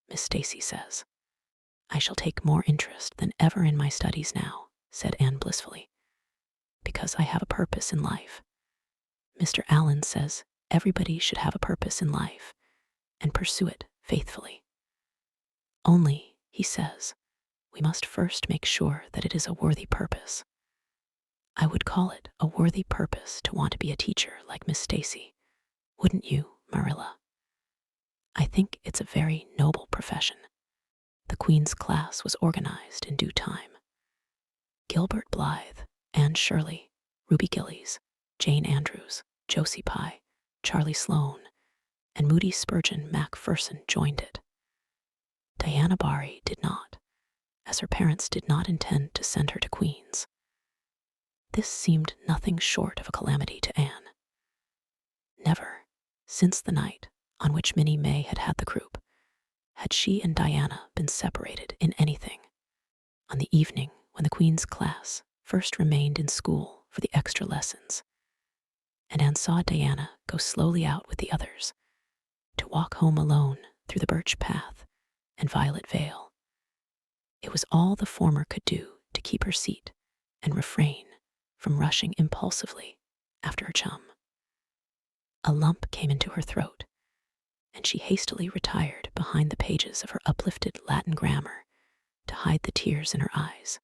Miss Stacy says. I shall take more interest than ever in my studies now, said Anne blissfully, because I have a purpose in life. Mr. Allen says everybody should have a purpose in life and pursue it faithfully. Only, he says, we must first make sure that it is a worthy purpose. I would call it a worthy purpose to want to be a teacher like Miss Stacy. Wouldn't you, Marilla? I think it's a very noble profession. The Queen's class was organized in due time. Gilbert Blythe, Anne Shirley, Ruby Gillies, Jane Andrews, Josie Pye, Charlie Sloane, and Moody Spurgeon Macpherson joined it. Diana Barry did not, as her parents did not intend to send her to Queen's. This seemed nothing short of a calamity to Anne. Never, since the night on which Minnie May had had the croup, had she and Diana been separated in anything. On the evening when the Queen's class first remained in school for the extra lessons, and Anne saw Diana go slowly out with the others to walk home alone through the Birch Path and Violet Vale, it was all the former could do to keep her seat and refrain from rushing impulsively after her chum. A lump came into her throat, and she hastily retired behind the pages of her uplifted Latin grammar to hide the tears in her eyes.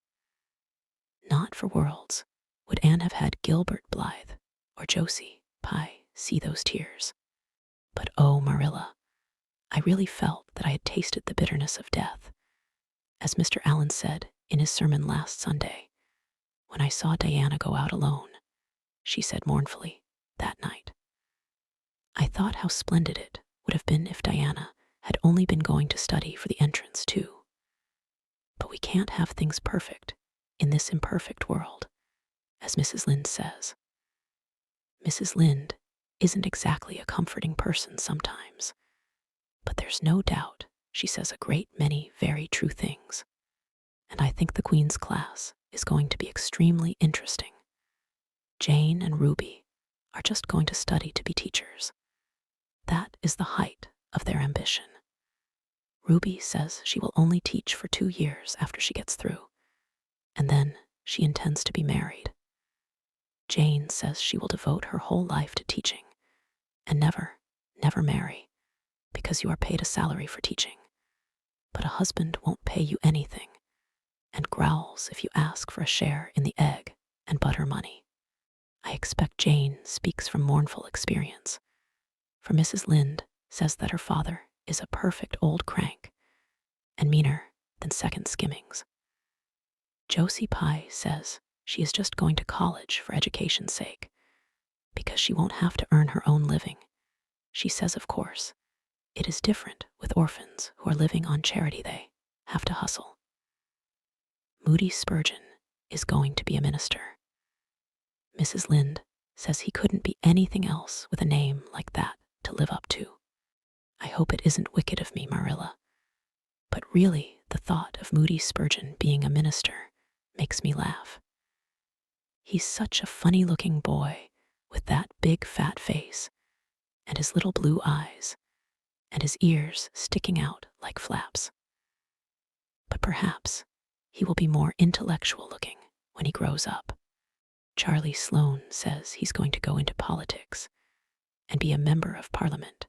Not for worlds would Anne have had Gilbert Blythe or Josie Pye see those tears. But oh, Marilla, I really felt that I had tasted the bitterness of death. As Mr. Allen said in his sermon last Sunday, when I saw Diana go out alone, she said mournfully that night, I thought how splendid it would have been if Diana had only been going to study for the entrance too. But we can't have things perfect in this imperfect world, as Mrs. Lynde says. Mrs. Lynde isn't exactly a comforting person sometimes, but there's no doubt she says a great many very true things, and I think the Queen's class is going to be extremely interesting. Jane and Ruby are just going to study to be teachers. That is the height of their ambition. Ruby says she will only teach for 2 years after she gets through, and then she intends to be married. Jane says she will devote her whole life to teaching and never marry, because you are paid a salary for teaching. But a husband won't pay you anything and growls if you ask for a share in the egg and butter money. I expect Jane speaks from mournful experience, for Mrs. Lynde says that her father is a perfect old crank and meaner than second skimmings. Josie Pye says she is just going to college for education's sake, because she won't have to earn her own living. She says, of course, it is different with orphans who are living on charity. They have to hustle. Moody Spurgeon is going to be a minister. Mrs. Lynde says he couldn't be anything else with a name like that to live up to. I hope it isn't wicked of me, Marilla, but really the thought of Moody Spurgeon being a minister makes me laugh. He's such a funny-looking boy with that big fat face and his little blue eyes and his ears sticking out like flaps. But perhaps he will be more intellectual-looking when he grows up. Charlie Sloane says he's going to go into politics and be a member of Parliament.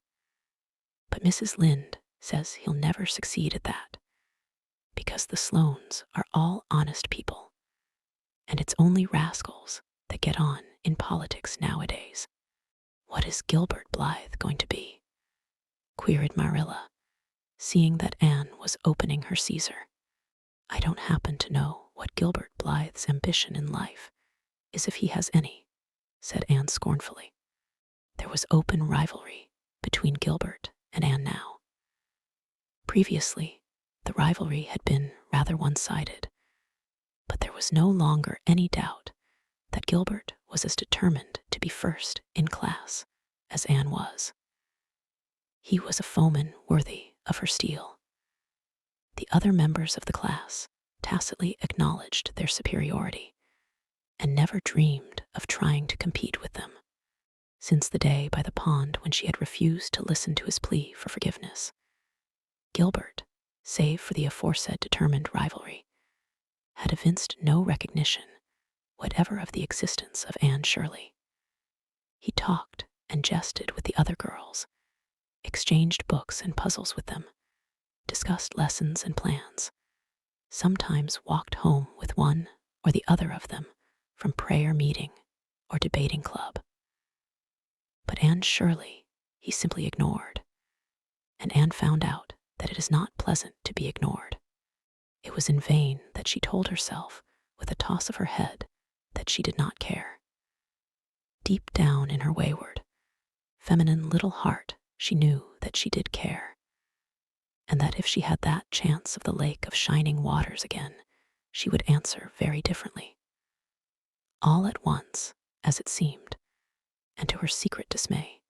But Mrs. Lynde says he'll never succeed at that, because the Sloanes are all honest people, and it's only rascals that get on in politics nowadays. What is Gilbert Blythe going to be? Queried Marilla, seeing that Anne was opening her Caesar. I don't happen to know what Gilbert Blythe's ambition in life is, if he has any, said Anne scornfully. There was open rivalry between Gilbert and Anne now. Previously, the rivalry had been rather one-sided, but there was no longer any doubt that Gilbert was as determined to be first in class as Anne was. He was a foeman worthy of her steel. The other members of the class tacitly acknowledged their superiority, and never dreamed of trying to compete with them. Since the day by the pond when she had refused to listen to his plea for forgiveness, Gilbert, save for the aforesaid determined rivalry, had evinced no recognition whatever of the existence of Anne Shirley. He talked and jested with the other girls, exchanged books and puzzles with them, discussed lessons and plans, sometimes walked home with one or the other of them from prayer meeting or debating club. But Anne Shirley he simply ignored, and Anne found out that it is not pleasant to be ignored. It was in vain that she told herself, with a toss of her head, that she did not care. Deep down in her wayward, feminine little heart, she knew that she did care, and that if she had that chance of the lake of shining waters again, she would answer very differently. All at once, as it seemed, and to her secret dismay,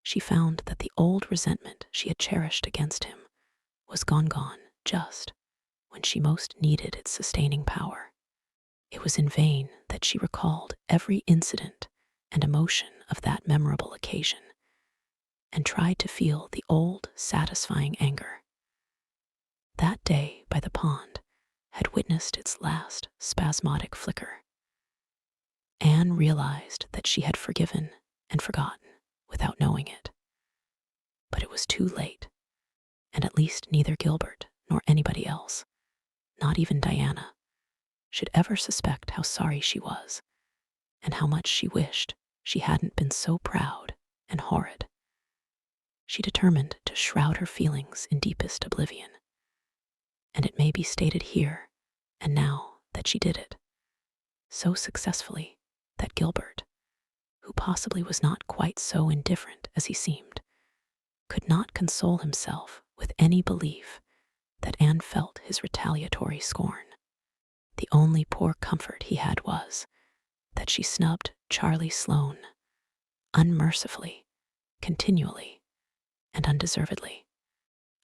she found that the old resentment she had cherished against him was gone just when she most needed its sustaining power. It was in vain that she recalled every incident and emotion of that memorable occasion and tried to feel the old, satisfying anger. That day by the pond had witnessed its last spasmodic flicker. Anne realized that she had forgiven and forgotten without knowing it. But it was too late, and at least neither Gilbert nor anybody else, not even Diana, should ever suspect how sorry she was and how much she wished she hadn't been so proud and horrid. She determined to shroud her feelings in deepest oblivion, and it may be stated here and now that she did it so successfully that Gilbert, who possibly was not quite so indifferent as he seemed, could not console himself with any belief that Anne felt his retaliatory scorn. The only poor comfort he had was that she snubbed Charlie Sloane unmercifully, continually, and undeservedly.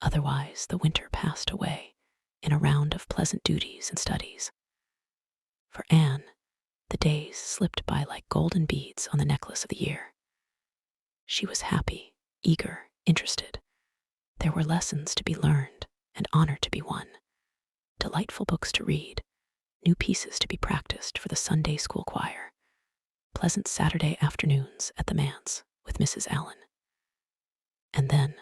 Otherwise, the winter passed away in a round of pleasant duties and studies. For Anne, the days slipped by like golden beads on the necklace of the year. She was happy, eager, interested. There were lessons to be learned and honor to be won, delightful books to read, new pieces to be practiced for the Sunday school choir, pleasant Saturday afternoons at the manse with Mrs. Allen. And then,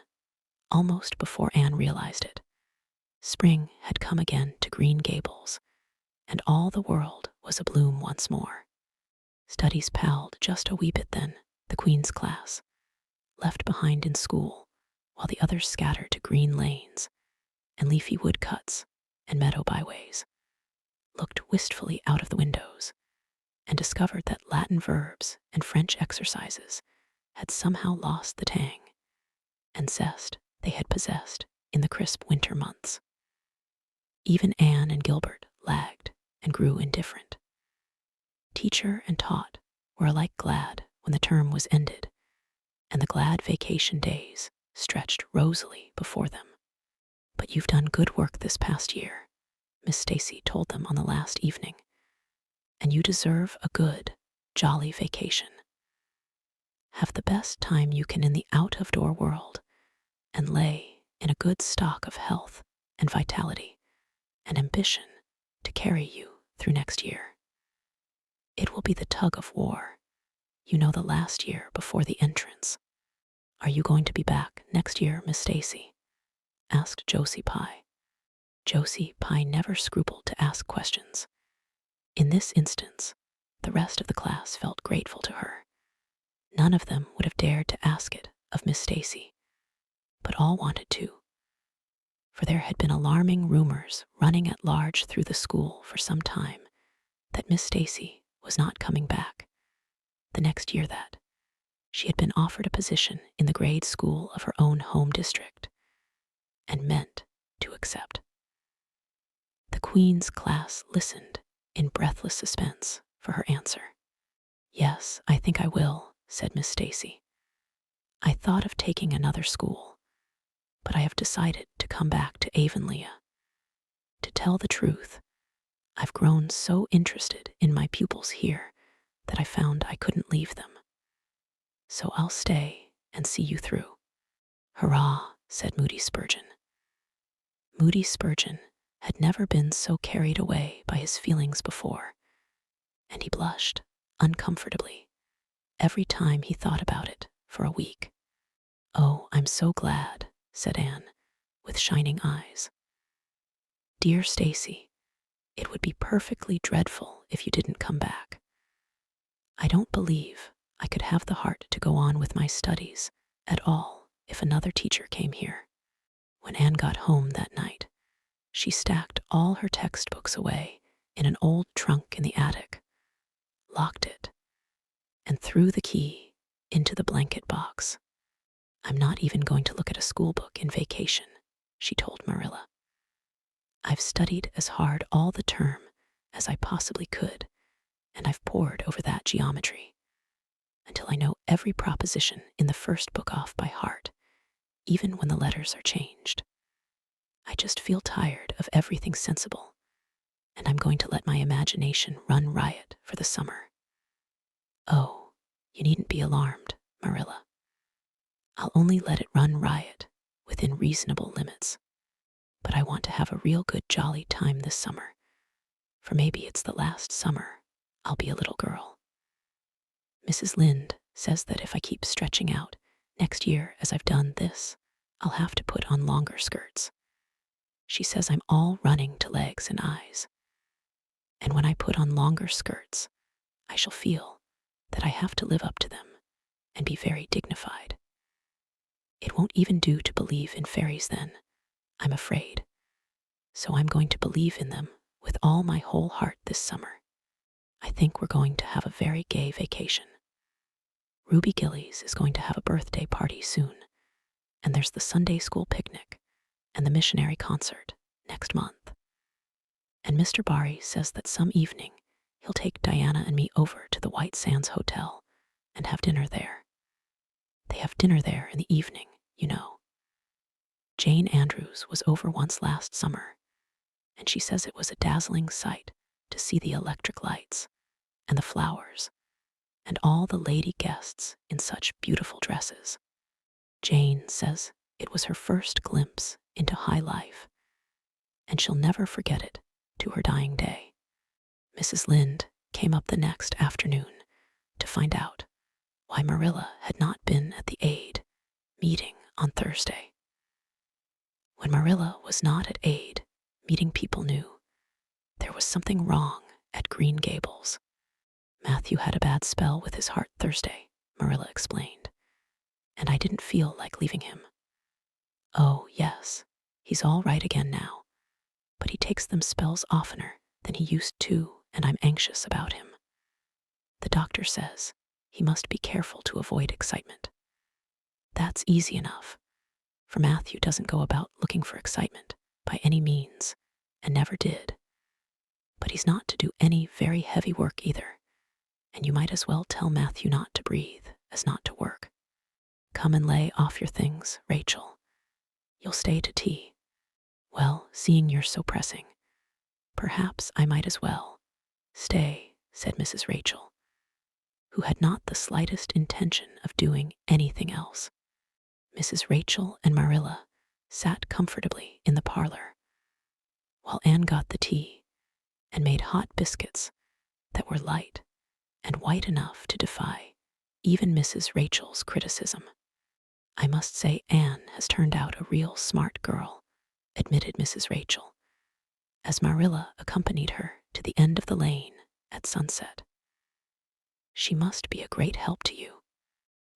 almost before Anne realized it, spring had come again to Green Gables, and all the world was abloom once more. Studies palled just a wee bit then, the Queen's class, left behind in school, while the others scattered to green lanes and leafy woodcuts and meadow byways, looked wistfully out of the windows, and discovered that Latin verbs and French exercises had somehow lost the tang and zest they had possessed in the crisp winter months. Even Anne and Gilbert lagged and grew indifferent. Teacher and taught were alike glad when the term was ended, and the glad vacation days stretched rosily before them. "But you've done good work this past year," Miss Stacy told them on the last evening, "and you deserve a good, jolly vacation. Have the best time you can in the out-of-door world, and lay in a good stock of health and vitality and ambition to carry you through next year. It will be the tug of war, you know, the last year before the entrance. Are you going to be back next year, Miss Stacy?" asked Josie Pye. Josie Pye never scrupled to ask questions. In this instance, the rest of the class felt grateful to her. None of them would have dared to ask it of Miss Stacy, but all wanted to, for there had been alarming rumors running at large through the school for some time that Miss Stacy was not coming back the next year, that she had been offered a position in the grade school of her own home district and meant to accept. The Queen's class listened in breathless suspense for her answer. "Yes, I think I will," said Miss Stacy. "I thought of taking another school, but I have decided to come back to Avonlea. To tell the truth, I've grown so interested in my pupils here that I found I couldn't leave them. So I'll stay and see you through." "Hurrah," said Moody Spurgeon. Moody Spurgeon had never been so carried away by his feelings before, and he blushed uncomfortably every time he thought about it for a week. "Oh, I'm so glad," said Anne, with shining eyes. "Dear Stacy, it would be perfectly dreadful if you didn't come back. I don't believe I could have the heart to go on with my studies at all if another teacher came here." When Anne got home that night, she stacked all her textbooks away in an old trunk in the attic, locked it, and threw the key into the blanket box. "I'm not even going to look at a school book in vacation," she told Marilla. "I've studied as hard all the term as I possibly could, and I've pored over that geometry until I know every proposition in the first book off by heart, even when the letters are changed. I just feel tired of everything sensible, and I'm going to let my imagination run riot for the summer." "Oh, you needn't be alarmed, Marilla. I'll only let it run riot within reasonable limits. But I want to have a real good jolly time this summer, for maybe it's the last summer I'll be a little girl. Mrs. Lynde says that if I keep stretching out next year as I've done this, I'll have to put on longer skirts. She says I'm all running to legs and eyes. And when I put on longer skirts, I shall feel that I have to live up to them and be very dignified. It won't even do to believe in fairies then, I'm afraid. So I'm going to believe in them with all my whole heart this summer. I think we're going to have a very gay vacation. Ruby Gillies is going to have a birthday party soon, and there's the Sunday school picnic and the missionary concert next month. And Mr. Barry says that some evening he'll take Diana and me over to the White Sands Hotel and have dinner there. They have dinner there in the evening, you know. Jane Andrews was over once last summer, and she says it was a dazzling sight to see the electric lights and the flowers and all the lady guests in such beautiful dresses. Jane says it was her first glimpse into high life, and she'll never forget it to her dying day. Mrs. Lynde came up the next afternoon to find out why Marilla had not been at the AID meeting on Thursday. When Marilla was not at AID, meeting people knew there was something wrong at Green Gables. Matthew had a bad spell with his heart Thursday, Marilla explained, and I didn't feel like leaving him. "Oh, yes, he's all right again now, but he takes them spells oftener than he used to, and I'm anxious about him. The doctor says he must be careful to avoid excitement. That's easy enough, for Matthew doesn't go about looking for excitement by any means, and never did. But he's not to do any very heavy work either, and you might as well tell Matthew not to breathe as not to work. Come and lay off your things, Rachel. You'll stay to tea. Well, seeing you're so pressing, perhaps I might as well stay," said Mrs. Rachel, who had not the slightest intention of doing anything else. Mrs. Rachel and Marilla sat comfortably in the parlor, while Anne got the tea and made hot biscuits that were light and white enough to defy even Mrs. Rachel's criticism. "I must say Anne has turned out a real smart girl," admitted Mrs. Rachel, as Marilla accompanied her to the end of the lane at sunset. "She must be a great help to you."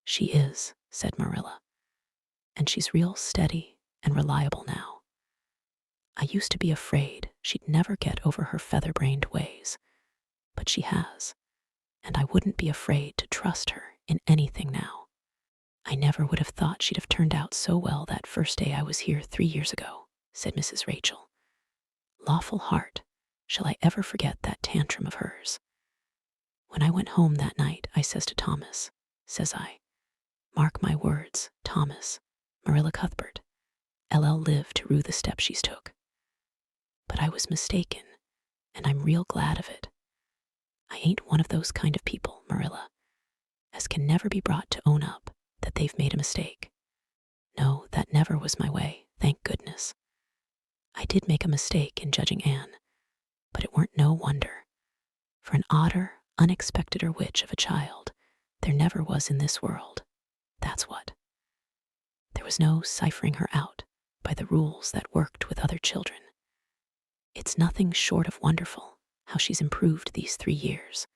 "She is," said Marilla, "and she's real steady and reliable now. I used to be afraid she'd never get over her feather-brained ways, but she has, and I wouldn't be afraid to trust her in anything now. I never would have thought she'd have turned out so well that first day I was here 3 years ago," said Mrs. Rachel. "Lawful heart, shall I ever forget that tantrum of hers? When I went home that night, I says to Thomas, says I, 'Mark my words, Thomas, Marilla Cuthbert, LL live to rue the step she's took.' But I was mistaken, and I'm real glad of it. I ain't one of those kind of people, Marilla, as can never be brought to own up that they've made a mistake. No, that never was my way, thank goodness. I did make a mistake in judging Anne, but it weren't no wonder. For an odder, unexpecteder witch of a child, there never was in this world. That's what. There was no ciphering her out by the rules that worked with other children. It's nothing short of wonderful how she's improved these 3 years,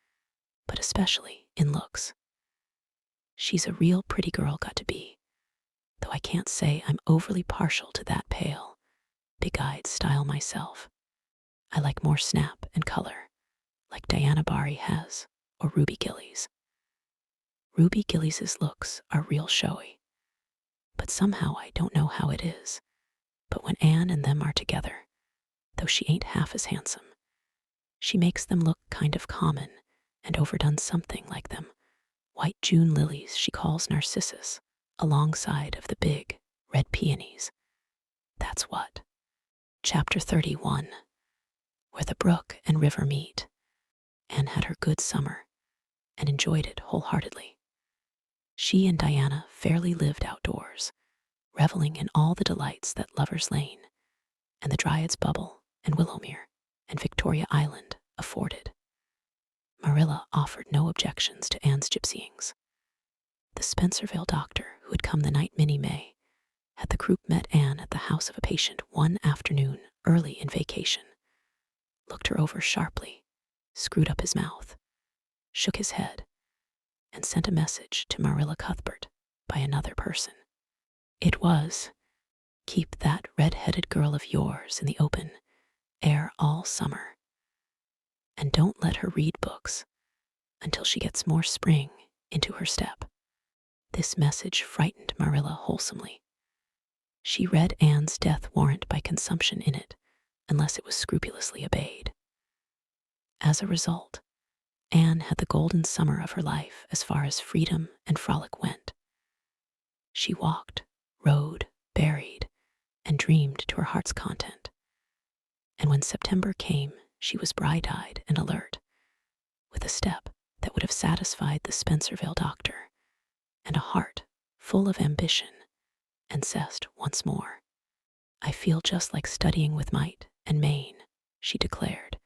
but especially in looks. She's a real pretty girl got to be, though I can't say I'm overly partial to that pale, big-eyed style myself. I like more snap and color, like Diana Barry has, or Ruby Gillies. Ruby Gillies' looks are real showy, but somehow I don't know how it is, but when Anne and them are together, though she ain't half as handsome, she makes them look kind of common and overdone something like them white June lilies she calls narcissus, alongside of the big red peonies. That's what. Chapter 31, where the brook and river meet. Anne had her good summer and enjoyed it wholeheartedly. She and Diana fairly lived outdoors, reveling in all the delights that Lover's Lane and the Dryad's Bubble and Willowmere and Victoria Island afforded. Marilla offered no objections to Anne's gypsyings. The Spencervale doctor, who had come the night Minnie May, had the group met Anne at the house of a patient one afternoon early in vacation, looked her over sharply, screwed up his mouth, shook his head, and sent a message to Marilla Cuthbert by another person. It was, "Keep that red-headed girl of yours in the open air all summer, and don't let her read books until she gets more spring into her step." This message frightened Marilla wholesomely. She read Anne's death warrant by consumption in it, unless it was scrupulously obeyed. As a result, Anne had the golden summer of her life as far as freedom and frolic went. She walked, rode, berried, and dreamed to her heart's content. And when September came, she was bright-eyed and alert, with a step that would have satisfied the Spencervale doctor, and a heart full of ambition, and zest once more. "I feel just like studying with might and main," she declared,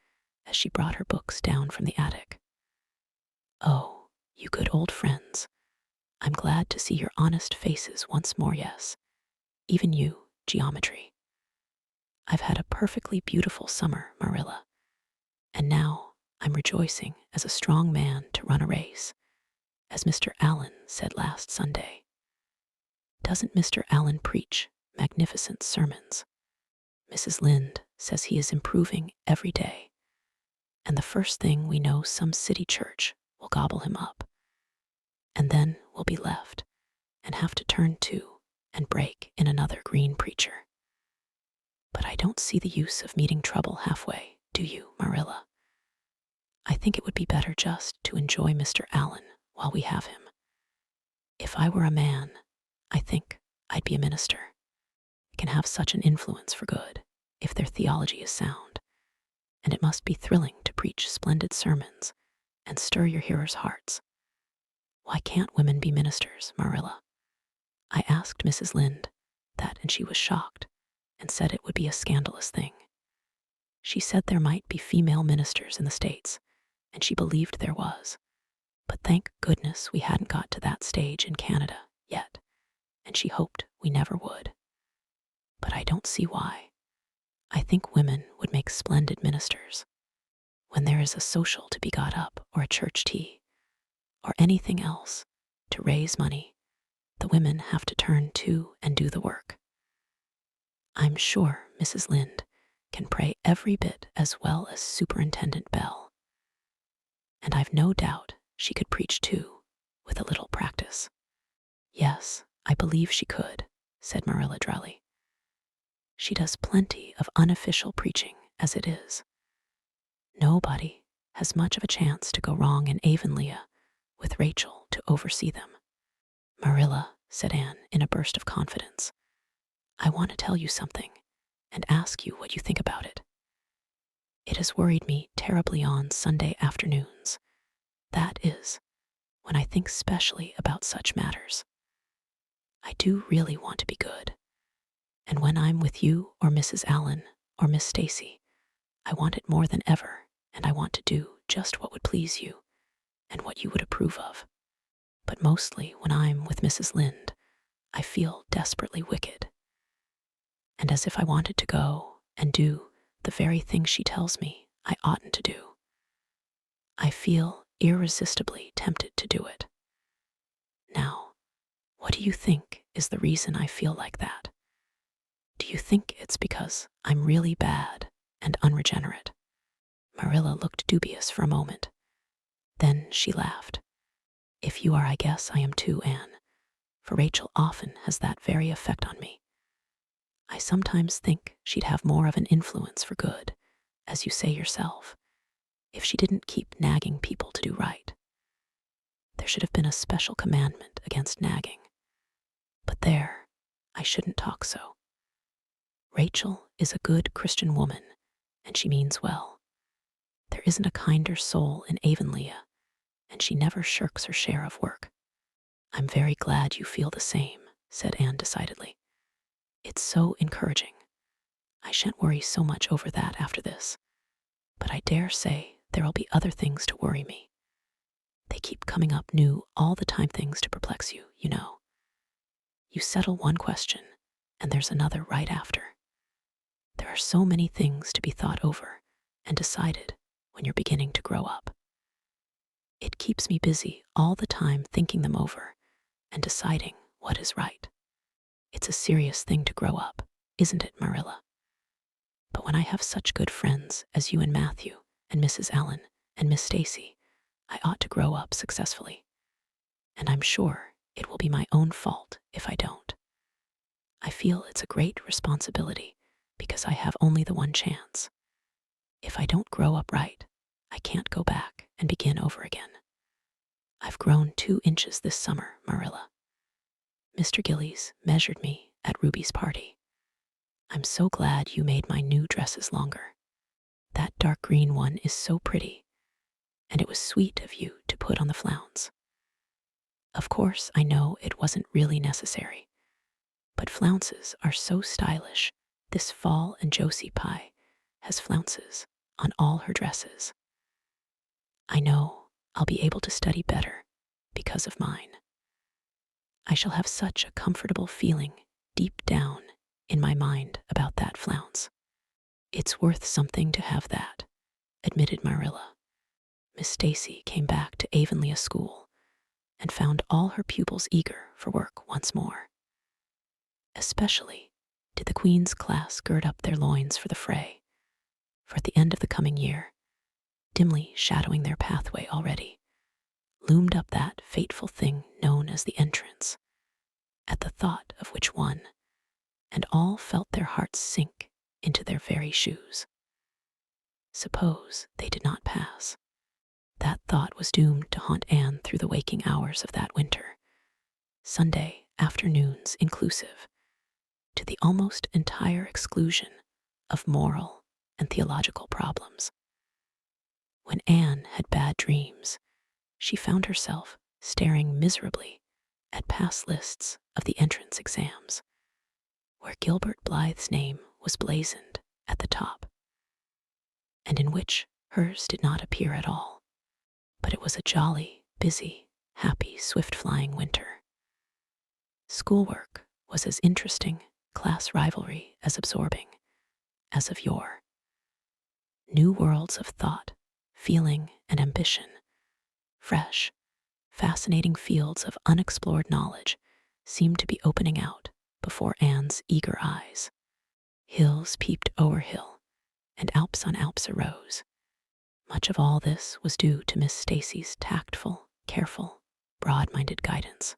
as she brought her books down from the attic. "Oh, you good old friends, I'm glad to see your honest faces once more, yes. Even you, geometry. I've had a perfectly beautiful summer, Marilla, and now I'm rejoicing as a strong man to run a race, as Mr. Allen said last Sunday. Doesn't Mr. Allen preach magnificent sermons? Mrs. Lynde says he is improving every day, and the first thing we know some city church will gobble him up, and then we'll be left and have to turn to and break in another green preacher. But I don't see the use of meeting trouble halfway, do you, Marilla? I think it would be better just to enjoy Mr. Allen while we have him. If I were a man, I think I'd be a minister. It can have such an influence for good, if their theology is sound, and it must be thrilling to preach splendid sermons and stir your hearers' hearts. Why can't women be ministers, Marilla? I asked Mrs. Lynde that, and she was shocked and said it would be a scandalous thing. She said there might be female ministers in the States, and she believed there was, but thank goodness we hadn't got to that stage in Canada yet, and she hoped we never would. But I don't see why. I think women would make splendid ministers. When there is a social to be got up, or a church tea, or anything else to raise money, the women have to turn to and do the work. I'm sure Mrs. Lynde can pray every bit as well as Superintendent Bell, and I've no doubt she could preach too, with a little practice. Yes, I believe she could, said Marilla dryly. She does plenty of unofficial preaching as it is. Nobody has much of a chance to go wrong in Avonlea with Rachel to oversee them. Marilla, said Anne in a burst of confidence, I want to tell you something and ask you what you think about it. It has worried me terribly on Sunday afternoons. That is, when I think specially about such matters. I do really want to be good. And when I'm with you or Mrs. Allen or Miss Stacy, I want it more than ever, and I want to do just what would please you and what you would approve of. But mostly when I'm with Mrs. Lynde, I feel desperately wicked, and as if I wanted to go and do the very thing she tells me I oughtn't to do. I feel irresistibly tempted to do it. Now, what do you think is the reason I feel like that? Do you think it's because I'm really bad and unregenerate? Marilla looked dubious for a moment. Then she laughed. If you are, I guess I am too, Anne, for Rachel often has that very effect on me. I sometimes think she'd have more of an influence for good, as you say yourself, if she didn't keep nagging people to do right. There should have been a special commandment against nagging. But there, I shouldn't talk so. Rachel is a good Christian woman, and she means well. There isn't a kinder soul in Avonlea, and she never shirks her share of work. I'm very glad you feel the same, said Anne decidedly. It's so encouraging. I shan't worry so much over that after this, but I dare say there'll be other things to worry me. They keep coming up new all the time, things to perplex you, you know. You settle one question, and there's another right after. There are so many things to be thought over and decided when you're beginning to grow up. It keeps me busy all the time thinking them over and deciding what is right. It's a serious thing to grow up, isn't it, Marilla? But when I have such good friends as you and Matthew and Mrs. Allen and Miss Stacy, I ought to grow up successfully. And I'm sure it will be my own fault if I don't. I feel it's a great responsibility because I have only the one chance. If I don't grow up right, I can't go back and begin over again. I've grown 2 inches this summer, Marilla. Mr. Gillies measured me at Ruby's party. I'm so glad you made my new dresses longer. That dark green one is so pretty, and it was sweet of you to put on the flounce. Of course, I know it wasn't really necessary, but flounces are so stylish. This fall, and Josie Pye has flounces on all her dresses. I know I'll be able to study better because of mine. I shall have such a comfortable feeling deep down in my mind about that flounce. It's worth something to have that, admitted Marilla. Miss Stacy came back to Avonlea School and found all her pupils eager for work once more. Especially did the Queen's class gird up their loins for the fray, for at the end of the coming year, dimly shadowing their pathway already, loomed up that fateful thing known as the entrance, at the thought of which one and all felt their hearts sink into their very shoes. Suppose they did not pass. That thought was doomed to haunt Anne through the waking hours of that winter, Sunday afternoons inclusive, to the almost entire exclusion of moral and theological problems. When Anne had bad dreams, she found herself staring miserably at past lists of the entrance exams, where Gilbert Blythe's name was blazoned at the top, and in which hers did not appear at all. But it was a jolly, busy, happy, swift-flying winter. Schoolwork was as interesting, class rivalry as absorbing, as of yore. New worlds of thought, feeling, and ambition, fresh, fascinating fields of unexplored knowledge seemed to be opening out before Anne's eager eyes. Hills peeped o'er hill, and Alps on Alps arose. Much of all this was due to Miss Stacy's tactful, careful, broad-minded guidance.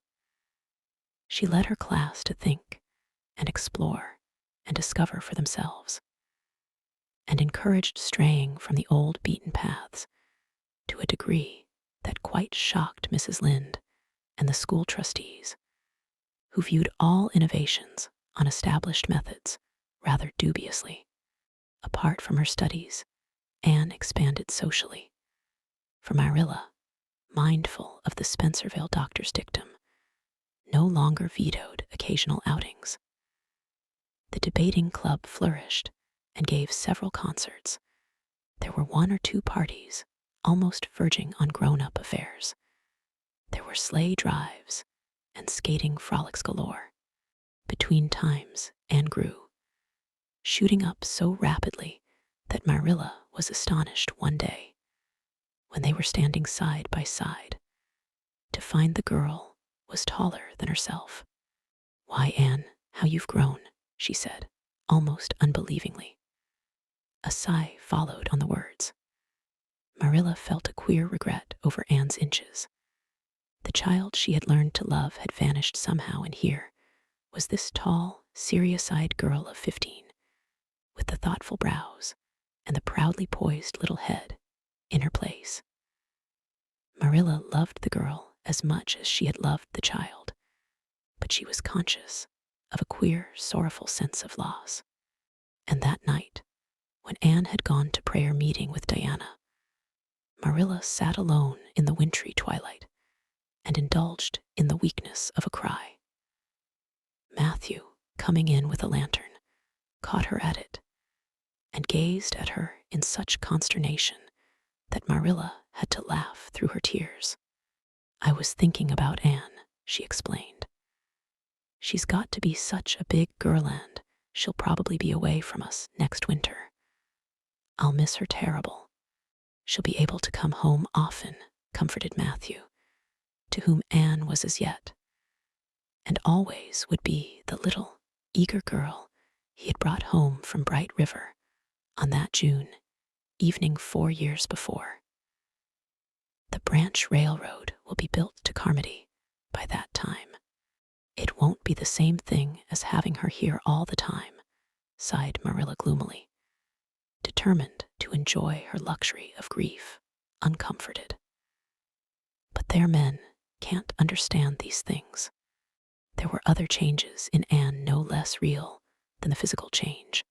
She led her class to think and explore and discover for themselves, and encouraged straying from the old beaten paths to a degree that quite shocked Mrs. Lynde and the school trustees, who viewed all innovations on established methods rather dubiously. Apart from her studies, Anne expanded socially. For Marilla, mindful of the Spencerville doctor's dictum, no longer vetoed occasional outings. The debating club flourished and gave several concerts. There were 1 or 2 parties, almost verging on grown-up affairs. There were sleigh drives and skating frolics galore. Between times, Anne grew, shooting up so rapidly that Marilla was astonished one day, when they were standing side by side, to find the girl was taller than herself. "Why, Anne, how you've grown," she said, almost unbelievingly. A sigh followed on the words. Marilla felt a queer regret over Anne's inches. The child she had learned to love had vanished somehow, and here was this tall, serious-eyed girl of 15, with the thoughtful brows and the proudly poised little head in her place. Marilla loved the girl as much as she had loved the child, but she was conscious of a queer, sorrowful sense of loss. And that night, when Anne had gone to prayer meeting with Diana, Marilla sat alone in the wintry twilight and indulged in the weakness of a cry. Matthew, coming in with a lantern, caught her at it and gazed at her in such consternation that Marilla had to laugh through her tears. "I was thinking about Anne," she explained. "She's got to be such a big girl and she'll probably be away from us next winter. I'll miss her terrible. She'll be able to come home often," comforted Matthew, to whom Anne was as yet, and always would be, the little, eager girl he had brought home from Bright River on that June evening 4 years before. "The branch railroad will be built to Carmody by that time. It won't be the same thing as having her here all the time," sighed Marilla gloomily, determined to enjoy her luxury of grief uncomforted. But their men can't understand these things. There were other changes in Anne no less real than the physical change.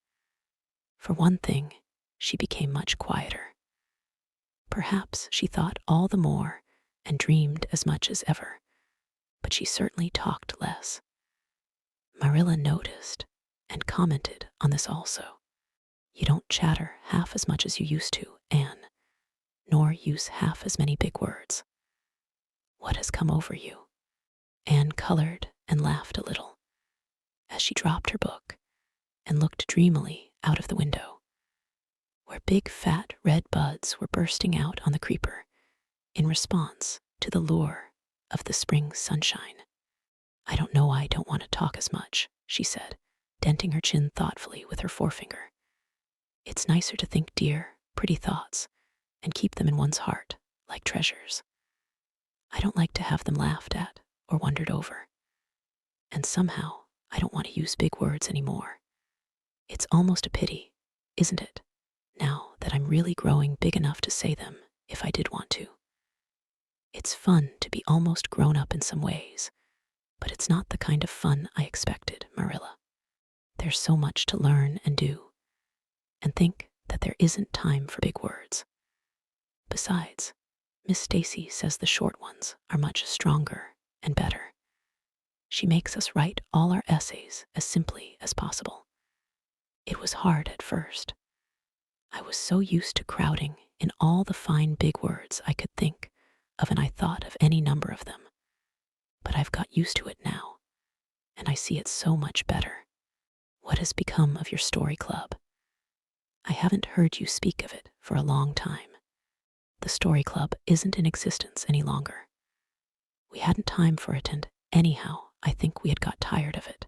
For one thing, she became much quieter. Perhaps she thought all the more and dreamed as much as ever, but she certainly talked less. Marilla noticed and commented on this also. "You don't chatter half as much as you used to, Anne, nor use half as many big words. What has come over you?" Anne colored and laughed a little as she dropped her book and looked dreamily out of the window, where big fat red buds were bursting out on the creeper in response to the lure of the spring sunshine. "I don't know why I don't want to talk as much," she said, denting her chin thoughtfully with her forefinger. "It's nicer to think dear, pretty thoughts and keep them in one's heart like treasures. I don't like to have them laughed at or wondered over. And somehow I don't want to use big words anymore. It's almost a pity, isn't it, now that I'm really growing big enough to say them if I did want to. It's fun to be almost grown up in some ways, but it's not the kind of fun I expected, Marilla. There's so much to learn and do, and think that there isn't time for big words. Besides, Miss Stacy says the short ones are much stronger and better. She makes us write all our essays as simply as possible. It was hard at first. I was so used to crowding in all the fine big words I could think of, and I thought of any number of them. But I've got used to it now, and I see it so much better. What has become of your story club? I haven't heard you speak of it for a long time. The story club isn't in existence any longer. We hadn't time for it, and anyhow, I think we had got tired of it.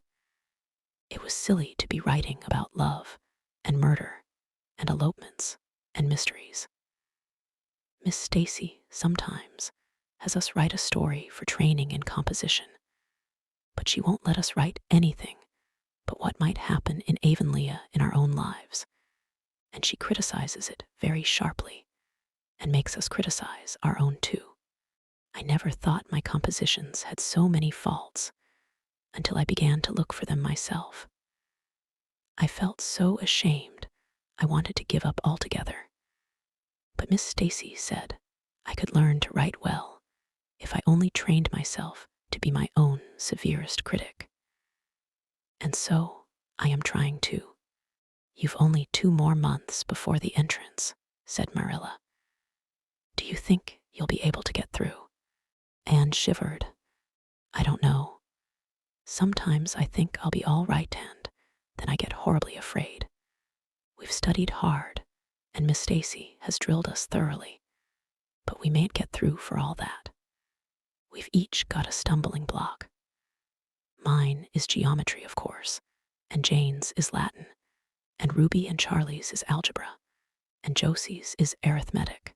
It was silly to be writing about love and murder and elopements and mysteries. Miss Stacy sometimes has us write a story for training in composition, but she won't let us write anything but what might happen in Avonlea in our own lives, and she criticizes it very sharply and makes us criticize our own too. I never thought my compositions had so many faults until I began to look for them myself. I felt so ashamed I wanted to give up altogether, But Miss Stacy said I could learn to write well if I only trained myself to be my own severest critic. And so I am trying to. You've only 2 more months before the entrance, said Marilla. Do you think you'll be able to get through? Anne shivered. I don't know. Sometimes I think I'll be all right, and then I get horribly afraid. We've studied hard, and Miss Stacy has drilled us thoroughly, but we mayn't get through for all that. We've each got a stumbling block. Mine is geometry, of course, and Jane's is Latin, and Ruby and Charlie's is algebra, and Josie's is arithmetic.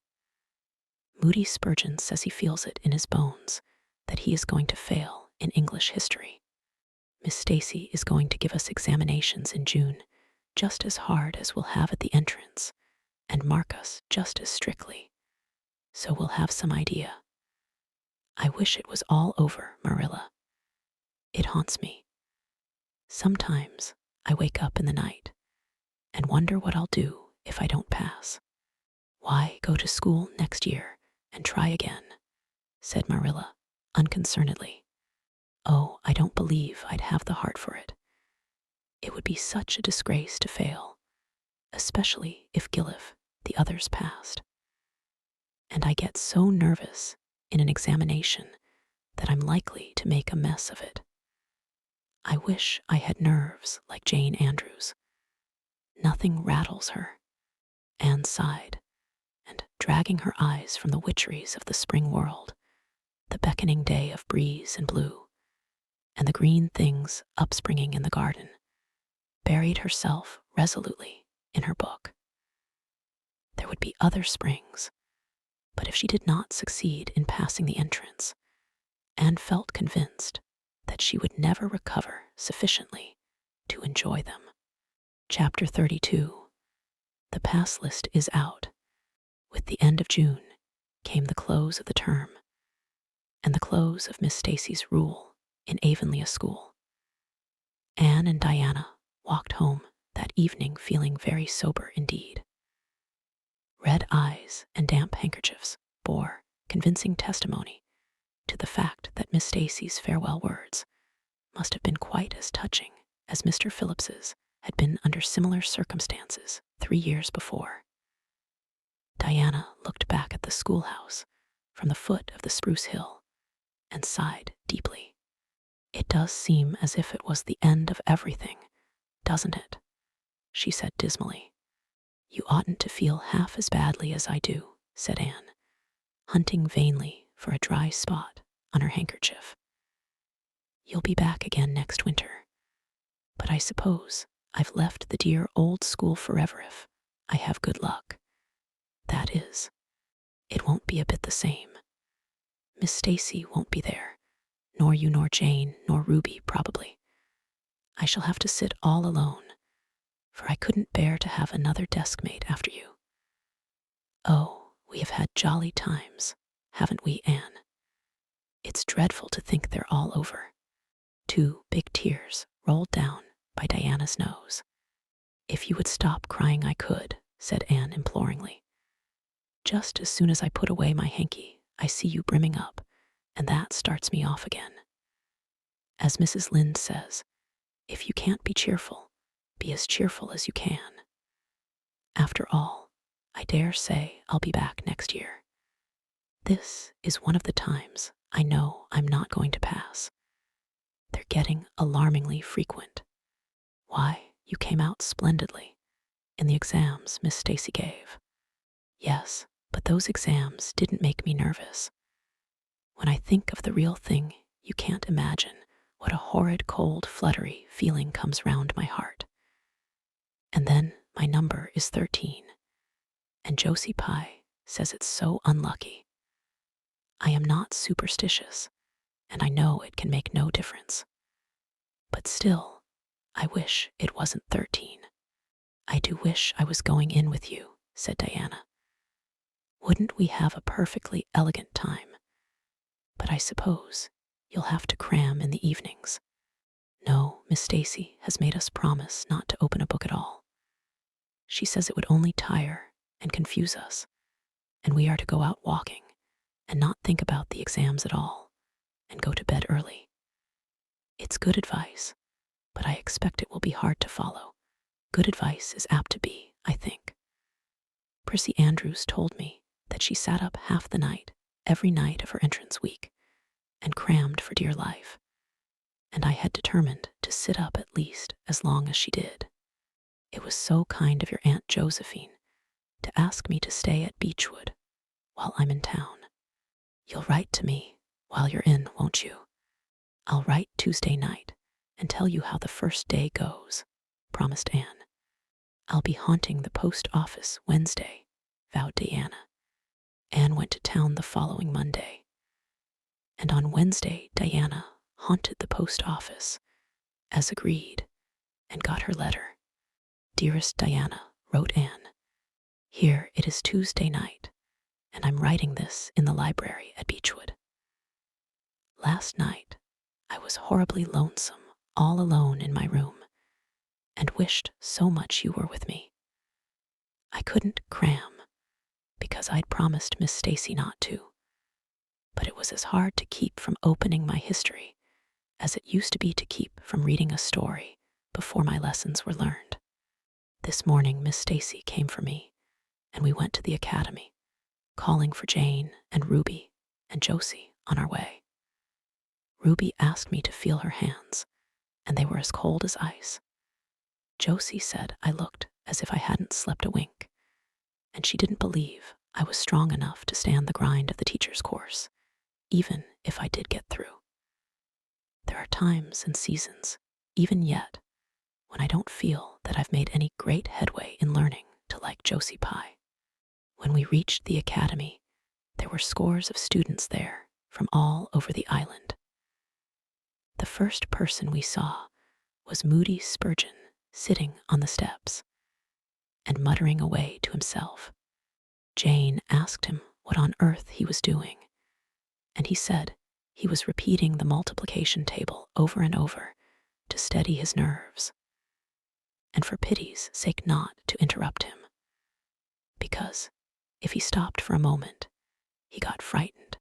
Moody Spurgeon says he feels it in his bones that he is going to fail in English history. Miss Stacy is going to give us examinations in June, just as hard as we'll have at the entrance, and mark us just as strictly. So we'll have some idea. I wish it was all over, Marilla. It haunts me. Sometimes I wake up in the night and wonder what I'll do if I don't pass. Why go to school next year and try again? Said Marilla, unconcernedly. Oh, I don't believe I'd have the heart for it. It would be such a disgrace to fail, especially if Gilliff, the others, passed. And I get so nervous in an examination that I'm likely to make a mess of it. I wish I had nerves like Jane Andrews. Nothing rattles her. Anne sighed, and dragging her eyes from the witcheries of the spring world, the beckoning day of breeze and blue, and the green things upspringing in the garden, buried herself resolutely in her book. There would be other springs, but if she did not succeed in passing the entrance, Anne felt convinced that she would never recover sufficiently to enjoy them. Chapter 32. The pass list is out. With the end of June came the close of the term, and the close of Miss Stacy's rule in Avonlea School. Anne and Diana walked home that evening feeling very sober indeed. Red eyes and damp handkerchiefs bore convincing testimony to the fact that Miss Stacy's farewell words must have been quite as touching as Mr. Phillips's had been under similar circumstances 3 years before. Diana looked back at the schoolhouse from the foot of the spruce hill and sighed deeply. It does seem as if it was the end of everything, doesn't it? She said dismally. You oughtn't to feel half as badly as I do, said Anne, hunting vainly for a dry spot on her handkerchief. You'll be back again next winter, but I suppose I've left the dear old school forever if I have good luck. That is, it won't be a bit the same. Miss Stacy won't be there, nor you nor Jane nor Ruby probably. I shall have to sit all alone, for I couldn't bear to have another deskmate after you. Oh, we have had jolly times, haven't we, Anne? It's dreadful to think they're all over. 2 big tears rolled down by Diana's nose. If you would stop crying I could, said Anne imploringly. Just as soon as I put away my hanky, I see you brimming up, and that starts me off again. As Mrs. Lynde says, if you can't be as cheerful as you can. After all, I dare say I'll be back next year. This is one of the times I know I'm not going to pass. They're getting alarmingly frequent. Why, you came out splendidly in the exams Miss Stacy gave. Yes, but those exams didn't make me nervous. When I think of the real thing, you can't imagine what a horrid, cold, fluttery feeling comes round my heart. And then my number is 13, and Josie Pye says it's so unlucky. I am not superstitious, and I know it can make no difference. But still, I wish it wasn't 13. I do wish I was going in with you, said Diana. Wouldn't we have a perfectly elegant time? But I suppose you'll have to cram in the evenings. No, Miss Stacy has made us promise not to open a book at all. She says it would only tire and confuse us, and we are to go out walking and not think about the exams at all and go to bed early. It's good advice, but I expect it will be hard to follow. Good advice is apt to be, I think. Prissy Andrews told me that she sat up half the night, every night of her entrance week, and crammed for dear life, and I had determined to sit up at least as long as she did. It was so kind of your Aunt Josephine to ask me to stay at Beechwood while I'm in town. You'll write to me while you're in, won't you? I'll write Tuesday night and tell you how the first day goes, promised Anne. I'll be haunting the post office Wednesday, vowed Diana. Anne went to town the following Monday, and on Wednesday Diana haunted the post office, as agreed, and got her letter. Dearest Diana, wrote Anne, here it is Tuesday night, and I'm writing this in the library at Beechwood. Last night, I was horribly lonesome, all alone in my room, and wished so much you were with me. I couldn't cram, because I'd promised Miss Stacy not to, but it was as hard to keep from opening my history as it used to be to keep from reading a story before my lessons were learned. This morning Miss Stacy came for me, and we went to the academy, calling for Jane and Ruby and Josie on our way. Ruby asked me to feel her hands, and they were as cold as ice. Josie said I looked as if I hadn't slept a wink, and she didn't believe I was strong enough to stand the grind of the teacher's course, even if I did get through. There are times and seasons, even yet, when I don't feel that I've made any great headway in learning to like Josie Pye. When we reached the academy, there were scores of students there from all over the island. The first person we saw was Moody Spurgeon sitting on the steps and muttering away to himself. Jane asked him what on earth he was doing, and he said he was repeating the multiplication table over and over to steady his nerves, and for pity's sake not to interrupt him, because if he stopped for a moment, he got frightened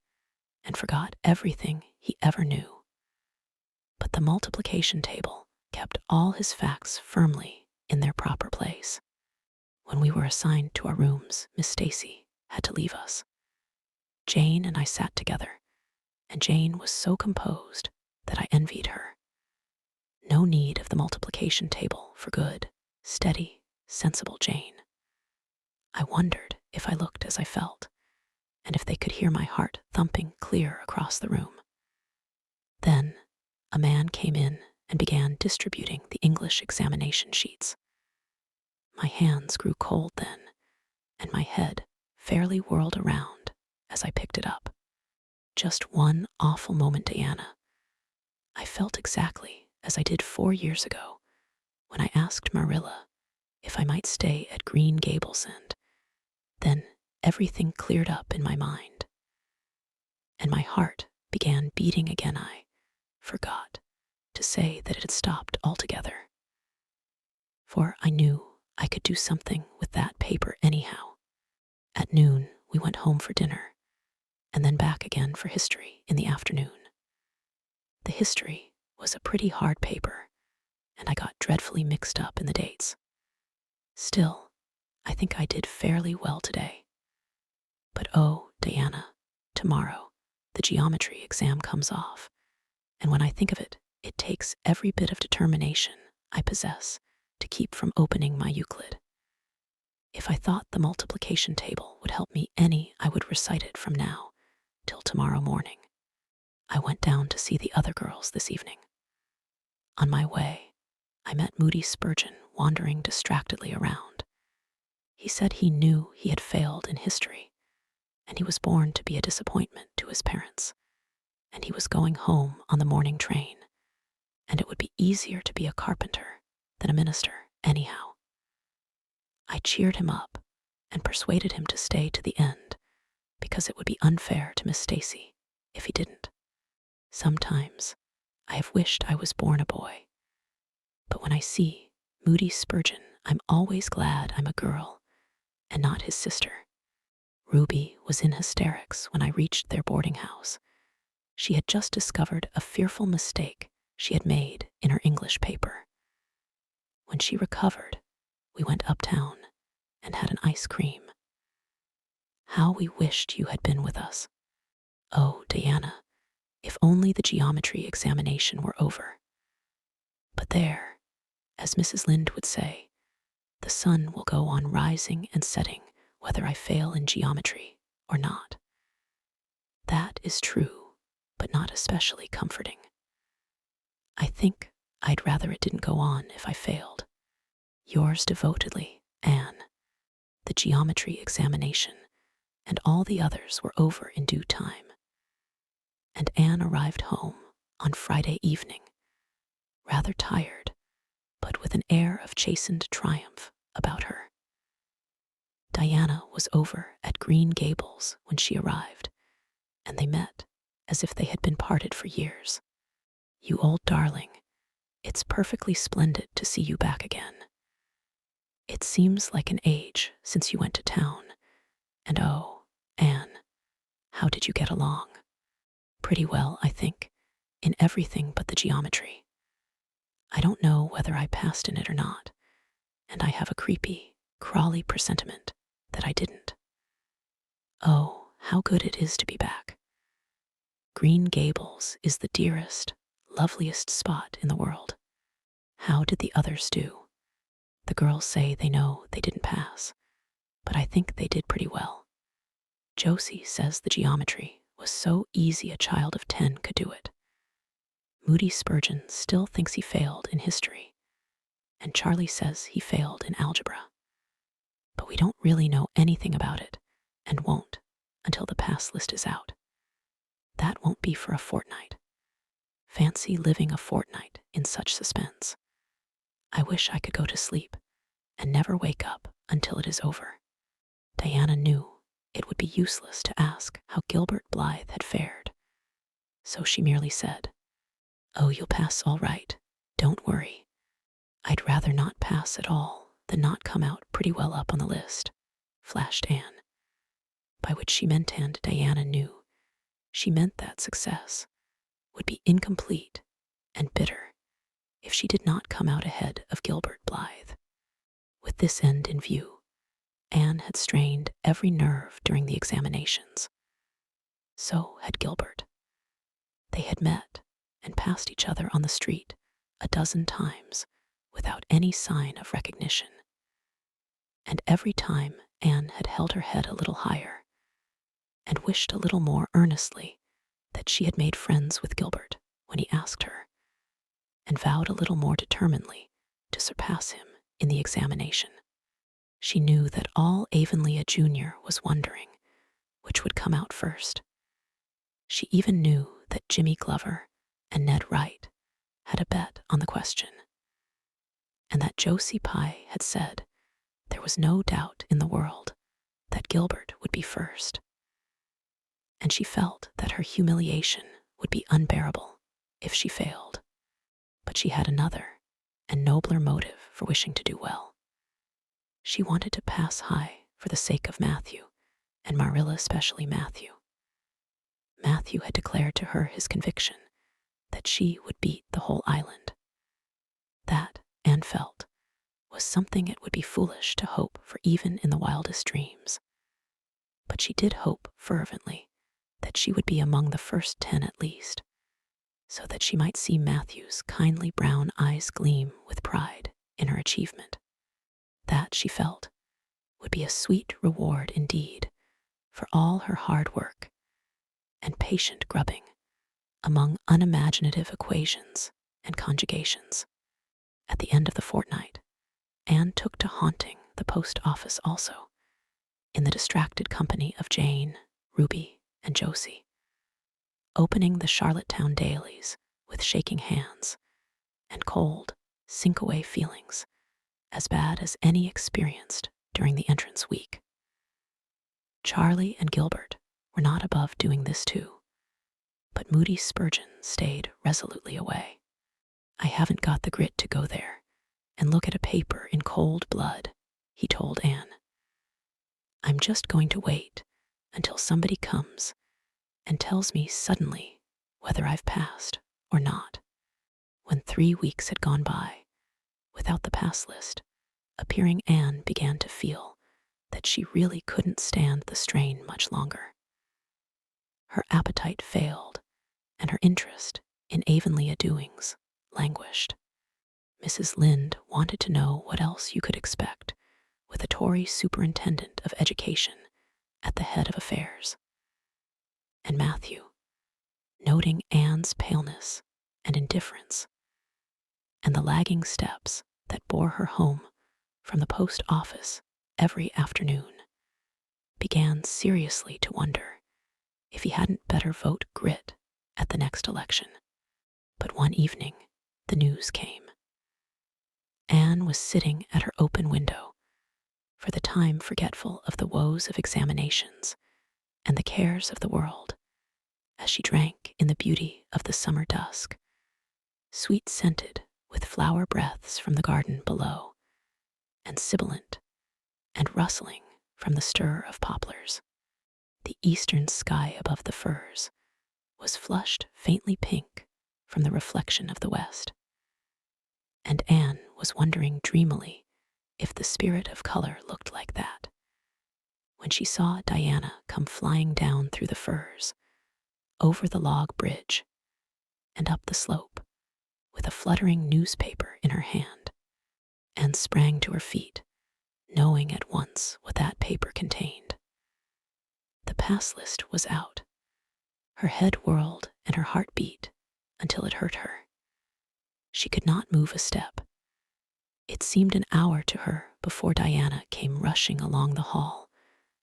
and forgot everything he ever knew. But the multiplication table kept all his facts firmly in their proper place. When we were assigned to our rooms, Miss Stacy had to leave us. Jane and I sat together, and Jane was so composed that I envied her. No need of the multiplication table for good, steady, sensible Jane. I wondered if I looked as I felt, and if they could hear my heart thumping clear across the room. Then a man came in and began distributing the English examination sheets. My hands grew cold then, and my head fairly whirled around as I picked it up. Just one awful moment, Diana. I felt exactly as I did 4 years ago when I asked Marilla if I might stay at Green Gables, and then everything cleared up in my mind, and my heart began beating again. I forgot to say that it had stopped altogether, for I knew I could do something with that paper anyhow. At noon, we went home for dinner, and then back again for history in the afternoon. The history was a pretty hard paper, and I got dreadfully mixed up in the dates. Still, I think I did fairly well today. But oh, Diana, tomorrow the geometry exam comes off, and when I think of it, it takes every bit of determination I possess to keep from opening my Euclid. If I thought the multiplication table would help me any, I would recite it from now till tomorrow morning. I went down to see the other girls this evening. On my way, I met Moody Spurgeon wandering distractedly around. He said he knew he had failed in history, and he was born to be a disappointment to his parents, and he was going home on the morning train, and it would be easier to be a carpenter than a minister anyhow. I cheered him up and persuaded him to stay to the end, because it would be unfair to Miss Stacy if he didn't. Sometimes I have wished I was born a boy, but when I see Moody Spurgeon, I'm always glad I'm a girl and not his sister. Ruby was in hysterics when I reached their boarding house. She had just discovered a fearful mistake she had made in her English paper. When she recovered, we went uptown and had an ice cream. How we wished you had been with us. Oh, Diana, if only the geometry examination were over. But there, as Mrs. Lynde would say, the sun will go on rising and setting whether I fail in geometry or not. That is true, but not especially comforting. I think I'd rather it didn't go on if I failed. Yours devotedly, Anne. The geometry examination and all the others were over in due time. And Anne arrived home on Friday evening, rather tired, but with an air of chastened triumph about her. Diana was over at Green Gables when she arrived, and they met as if they had been parted for years. You old darling, it's perfectly splendid to see you back again. It seems like an age since you went to town, and oh, Anne, how did you get along? Pretty well, I think, in everything but the geometry. I don't know whether I passed in it or not, and I have a creepy, crawly presentiment that I didn't. Oh, how good it is to be back. Green Gables is the dearest, loveliest spot in the world. How did the others do? The girls say they know they didn't pass, but I think they did pretty well. Josie says the geometry was so easy a child of 10 could do it. Moody Spurgeon still thinks he failed in history, and Charlie says he failed in algebra. But we don't really know anything about it, and won't until the pass list is out. That won't be for a fortnight. Fancy living a fortnight in such suspense. I wish I could go to sleep and never wake up until it is over. Diana knew it would be useless to ask how Gilbert Blythe had fared, so she merely said, "Oh, you'll pass all right. Don't worry. I'd rather not pass at all than not come out pretty well up on the list," flashed Anne, by which she meant, and Diana knew she meant, that success would be incomplete and bitter if she did not come out ahead of Gilbert Blythe. With this end in view, Anne had strained every nerve during the examinations. So had Gilbert. They had met and passed each other on the street a dozen times without any sign of recognition. And every time Anne had held her head a little higher and wished a little more earnestly that she had made friends with Gilbert when he asked her, and vowed a little more determinedly to surpass him in the examination. She knew that all Avonlea Jr. was wondering which would come out first. She even knew that Jimmy Glover and Ned Wright had a bet on the question, and that Josie Pye had said there was no doubt in the world that Gilbert would be first. And she felt that her humiliation would be unbearable if she failed. But she had another and nobler motive for wishing to do well. She wanted to pass high for the sake of Matthew, and Marilla especially Matthew. Matthew had declared to her his conviction that she would beat the whole island. That, Anne felt, was something it would be foolish to hope for even in the wildest dreams. But she did hope fervently that she would be among the first 10 at least, so that she might see Matthew's kindly brown eyes gleam with pride in her achievement. That, she felt, would be a sweet reward indeed for all her hard work and patient grubbing among unimaginative equations and conjugations. At the end of the fortnight, Anne took to haunting the post office also, in the distracted company of Jane, Ruby, and Josie, opening the Charlottetown dailies with shaking hands and cold, sink-away feelings as bad as any experienced during the entrance week. Charlie and Gilbert were not above doing this too, but Moody Spurgeon stayed resolutely away. "I haven't got the grit to go there and look at a paper in cold blood," he told Anne. "I'm just going to wait until somebody comes and tells me suddenly whether I've passed or not. When 3 weeks had gone by without the pass list appearing, Anne began to feel that she really couldn't stand the strain much longer. Her appetite failed, and her interest in Avonlea doings languished. Mrs. Lynde wanted to know what else you could expect with a Tory superintendent of education at the head of affairs. And Matthew, noting Anne's paleness and indifference, and the lagging steps that bore her home from the post office every afternoon, began seriously to wonder if he hadn't better vote Grit at the next election. But one evening, the news came. Anne was sitting at her open window, for the time forgetful of the woes of examinations and the cares of the world, as she drank in the beauty of the summer dusk, sweet-scented with flower breaths from the garden below, and sibilant and rustling from the stir of poplars. The eastern sky above the firs was flushed faintly pink from the reflection of the west, and Anne was wondering dreamily if the spirit of color looked like that, when she saw Diana come flying down through the firs, over the log bridge, and up the slope, with a fluttering newspaper in her hand. Anne sprang to her feet, knowing at once what that paper contained. The pass list was out. Her head whirled and her heart beat until it hurt her. She could not move a step. It seemed an hour to her before Diana came rushing along the hall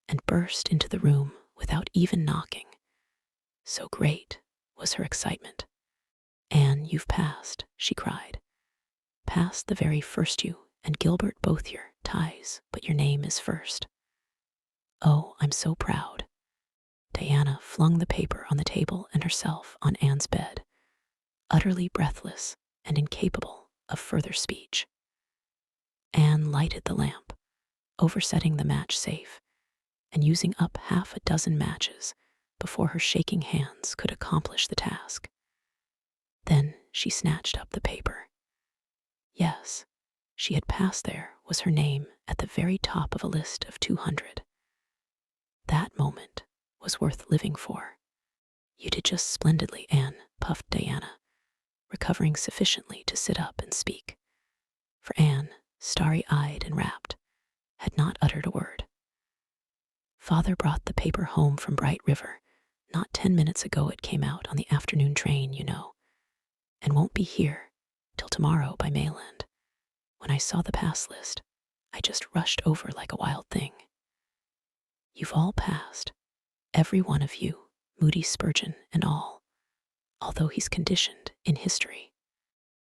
and burst into the room without even knocking. So great was her excitement. "Anne, you've passed," she cried. "Passed the very first you and Gilbert both your ties, but your name is first. Oh, I'm so proud." Diana flung the paper on the table and herself on Anne's bed, utterly breathless and incapable of further speech. Anne lighted the lamp, oversetting the match safe, and using up half a dozen matches before her shaking hands could accomplish the task. Then she snatched up the paper. Yes, she had passed. There was her name at the very top of a list of 200. That moment was worth living for. "You did just splendidly, Anne," puffed Diana, recovering sufficiently to sit up and speak. For Anne, starry-eyed and rapt, had not uttered a word. "Father brought the paper home from Bright River. Not 10 minutes ago it came out on the afternoon train, you know, and won't be here till tomorrow by mail-end. When I saw the pass list, I just rushed over like a wild thing. You've all passed, every one of you, Moody Spurgeon and all, although he's conditioned in history.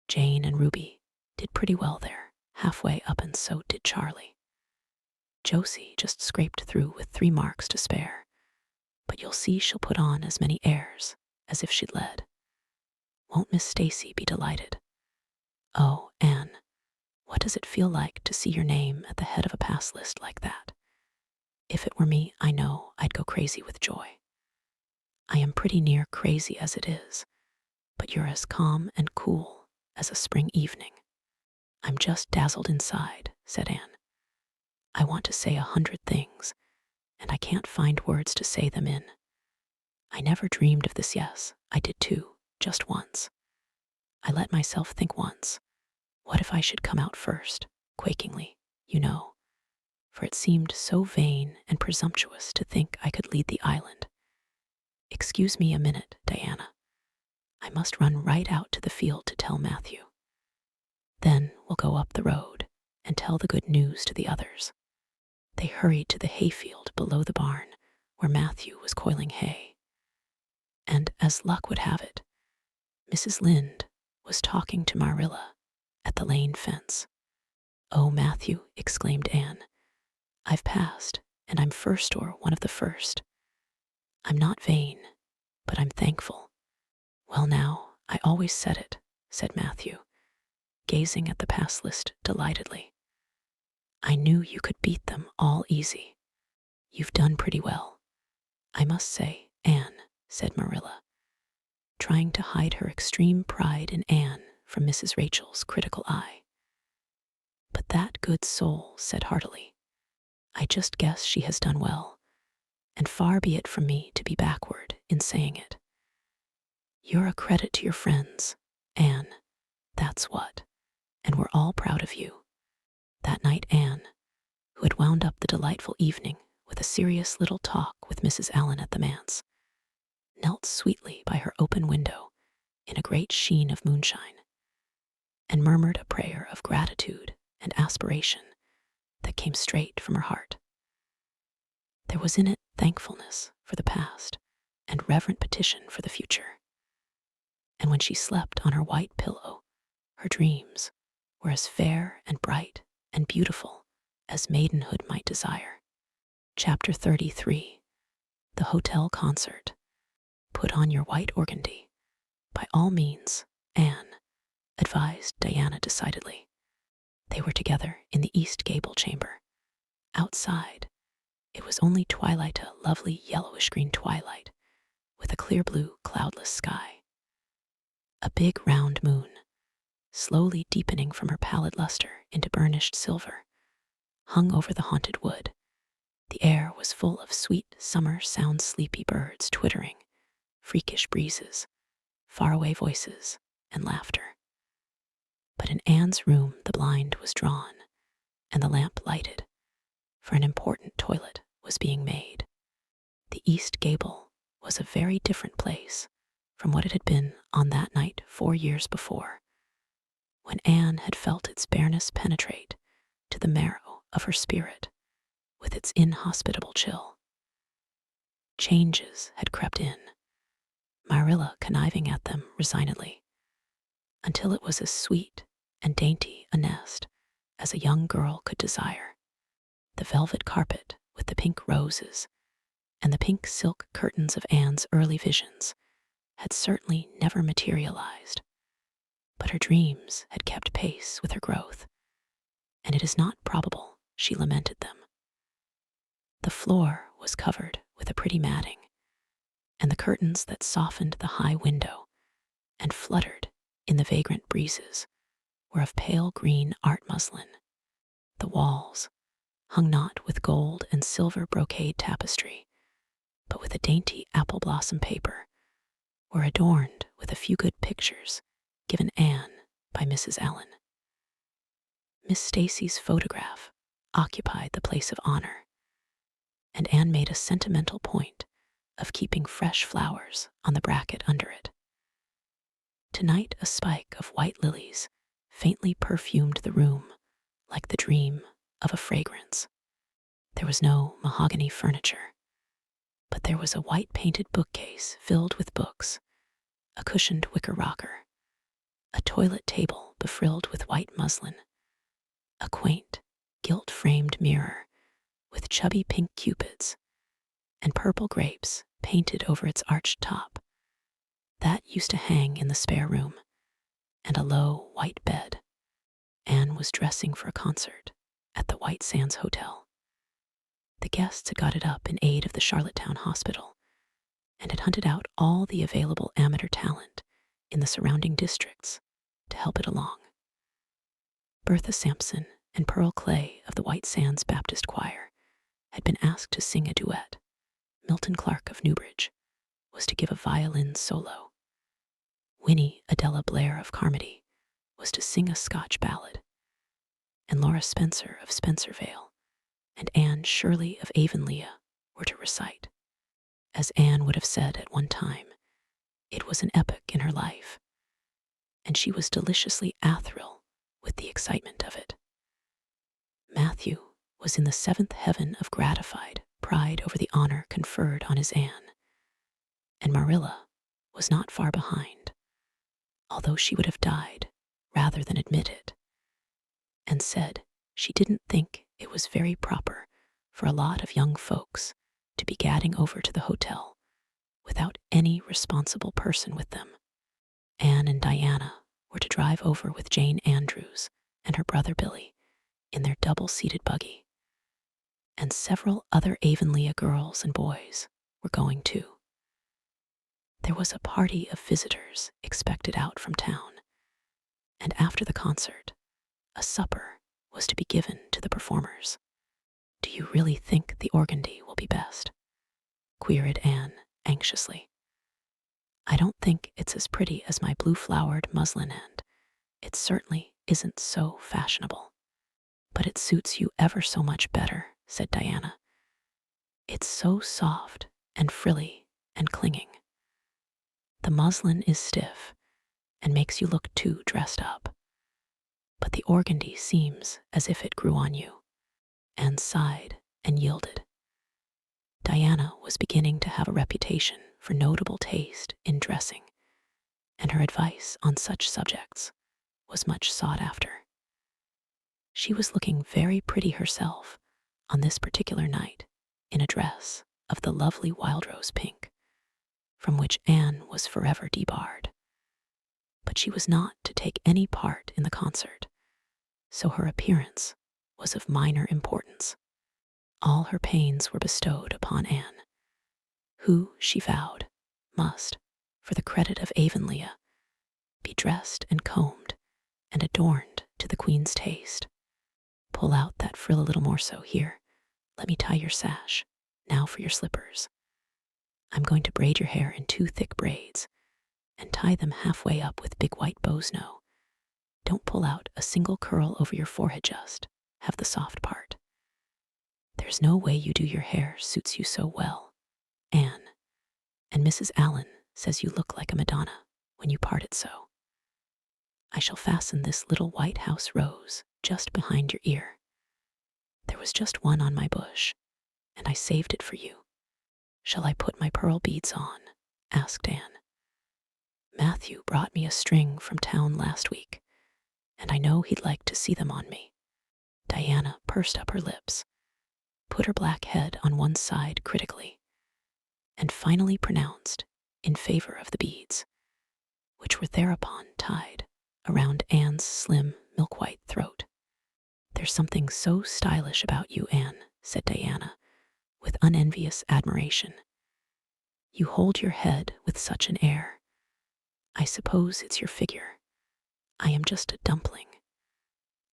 Jane and Ruby did pretty well there, halfway up, and so did Charlie. Josie just scraped through with 3 marks to spare, but you'll see she'll put on as many airs as if she'd led. Won't Miss Stacy be delighted? Oh, Anne, what does it feel like to see your name at the head of a pass list like that? If it were me, I know I'd go crazy with joy. I am pretty near crazy as it is, but you're as calm and cool as a spring evening." "I'm just dazzled inside," said Anne. "I want to say 100 things, and I can't find words to say them in. I never dreamed of this. Yes, I did too, just once. I let myself think once, what if I should come out first, quakingly, you know, for it seemed so vain and presumptuous to think I could lead the island. Excuse me a minute, Diana. I must run right out to the field to tell Matthew. Then we'll go up the road and tell the good news to the others." They hurried to the hayfield below the barn where Matthew was coiling hay. And as luck would have it, Mrs. Lynde was talking to Marilla at the lane fence. "Oh, Matthew," exclaimed Anne, "I've passed, and I'm first, or one of the first. I'm not vain, but I'm thankful." "Well now, I always said it," said Matthew, gazing at the pass list delightedly. "I knew you could beat them all easy. You've done pretty well. "I must say, Anne," said Marilla, trying to hide her extreme pride in Anne from Mrs. Rachel's critical eye. But that good soul said heartily, "I just guess she has done well, and far be it from me to be backward in saying it. You're a credit to your friends, Anne, that's what, and we're all proud of you." That night Anne, who had wound up the delightful evening with a serious little talk with Mrs. Allen at the manse, knelt sweetly by her open window in a great sheen of moonshine, and murmured a prayer of gratitude and aspiration that came straight from her heart. There was in it thankfulness for the past and reverent petition for the future. And when she slept on her white pillow, her dreams were as fair and bright and beautiful as maidenhood might desire. Chapter 33. The Hotel Concert. "Put on your white organdy, by all means, Anne," advised Diana decidedly. They were together in the East Gable chamber. Outside, it was only twilight, a lovely yellowish-green twilight, with a clear blue, cloudless sky. A big round moon, slowly deepening from her pallid luster into burnished silver, hung over the haunted wood. The air was full of sweet summer sound, sleepy birds twittering, freakish breezes, faraway voices, and laughter. But in Anne's room the blind was drawn and the lamp lighted, for an important toilet was being made. The East Gable was a very different place from what it had been on that night 4 years before, when Anne had felt its bareness penetrate to the marrow of her spirit with its inhospitable chill. Changes had crept in, Marilla conniving at them resignedly, until it was as sweet and dainty a nest as a young girl could desire. The velvet carpet with the pink roses and the pink silk curtains of Anne's early visions had certainly never materialized, but her dreams had kept pace with her growth, and it is not probable she lamented them. The floor was covered with a pretty matting, and the curtains that softened the high window and fluttered in the vagrant breezes were of pale green art muslin. The walls, hung not with gold and silver brocade tapestry, but with a dainty apple blossom paper, were adorned with a few good pictures given Anne by Mrs. Allen. Miss Stacy's photograph occupied the place of honor, and Anne made a sentimental point of keeping fresh flowers on the bracket under it. Tonight a spike of white lilies faintly perfumed the room like the dream of a fragrance. There was no mahogany furniture, but there was a white-painted bookcase filled with books, a cushioned wicker rocker, a toilet table befrilled with white muslin, a quaint, gilt-framed mirror with chubby pink cupids, and purple grapes painted over its arched top. That used to hang in the spare room, and a low, white bed. Anne was dressing for a concert at the White Sands Hotel. The guests had got it up in aid of the Charlottetown Hospital and had hunted out all the available amateur talent in the surrounding districts to help it along. Bertha Sampson and Pearl Clay of the White Sands Baptist Choir had been asked to sing a duet. Milton Clark of Newbridge was to give a violin solo. Winnie Adela Blair of Carmody was to sing a Scotch ballad, and Laura Spencer of Spencervale and Anne Shirley of Avonlea were to recite. As Anne would have said at one time, it was an epoch in her life, and she was deliciously athrill with the excitement of it. Matthew was in the seventh heaven of gratified pride over the honor conferred on his Anne, and Marilla was not far behind, although she would have died rather than admit it, and said she didn't think it was very proper for a lot of young folks to be gadding over to the hotel without any responsible person with them. Anne and Diana were to drive over with Jane Andrews and her brother Billy in their double-seated buggy, and several other Avonlea girls and boys were going too. There was a party of visitors expected out from town, and after the concert, a supper was to be given to the performers. "Do you really think the organdy will be best?" queried Anne anxiously. "I don't think it's as pretty as my blue-flowered muslin, and it certainly isn't so fashionable. But it suits you ever so much better," said Diana. "It's so soft and frilly and clinging. The muslin is stiff and makes you look too dressed up. But the organdy seems as if it grew on you." Anne sighed and yielded. Diana was beginning to have a reputation for notable taste in dressing, and her advice on such subjects was much sought after. She was looking very pretty herself on this particular night in a dress of the lovely wild rose pink, from which Anne was forever debarred. But she was not to take any part in the concert, so her appearance was of minor importance. All her pains were bestowed upon Anne, who, she vowed, must, for the credit of Avonlea, be dressed and combed and adorned to the Queen's taste. "Pull out that frill a little more so. Here, let me tie your sash. Now for your slippers. I'm going to braid your hair in 2 thick braids and tie them halfway up with big white bows. No, don't pull out a single curl over your forehead, just have the soft part. There's no way you do your hair suits you so well, Anne, and Mrs. Allen says you look like a Madonna when you part it so. I shall fasten this little white house rose just behind your ear. There was just one on my bush, and I saved it for you. Shall I put my pearl beads on?" asked Anne. "Matthew brought me a string from town last week, and I know he'd like to see them on me." Diana pursed up her lips, put her black head on one side critically, and finally pronounced in favor of the beads, which were thereupon tied around Anne's slim, milk-white throat. "There's something so stylish about you, Anne," said Diana, with unenvious admiration. "You hold your head with such an air. I suppose it's your figure. I am just a dumpling.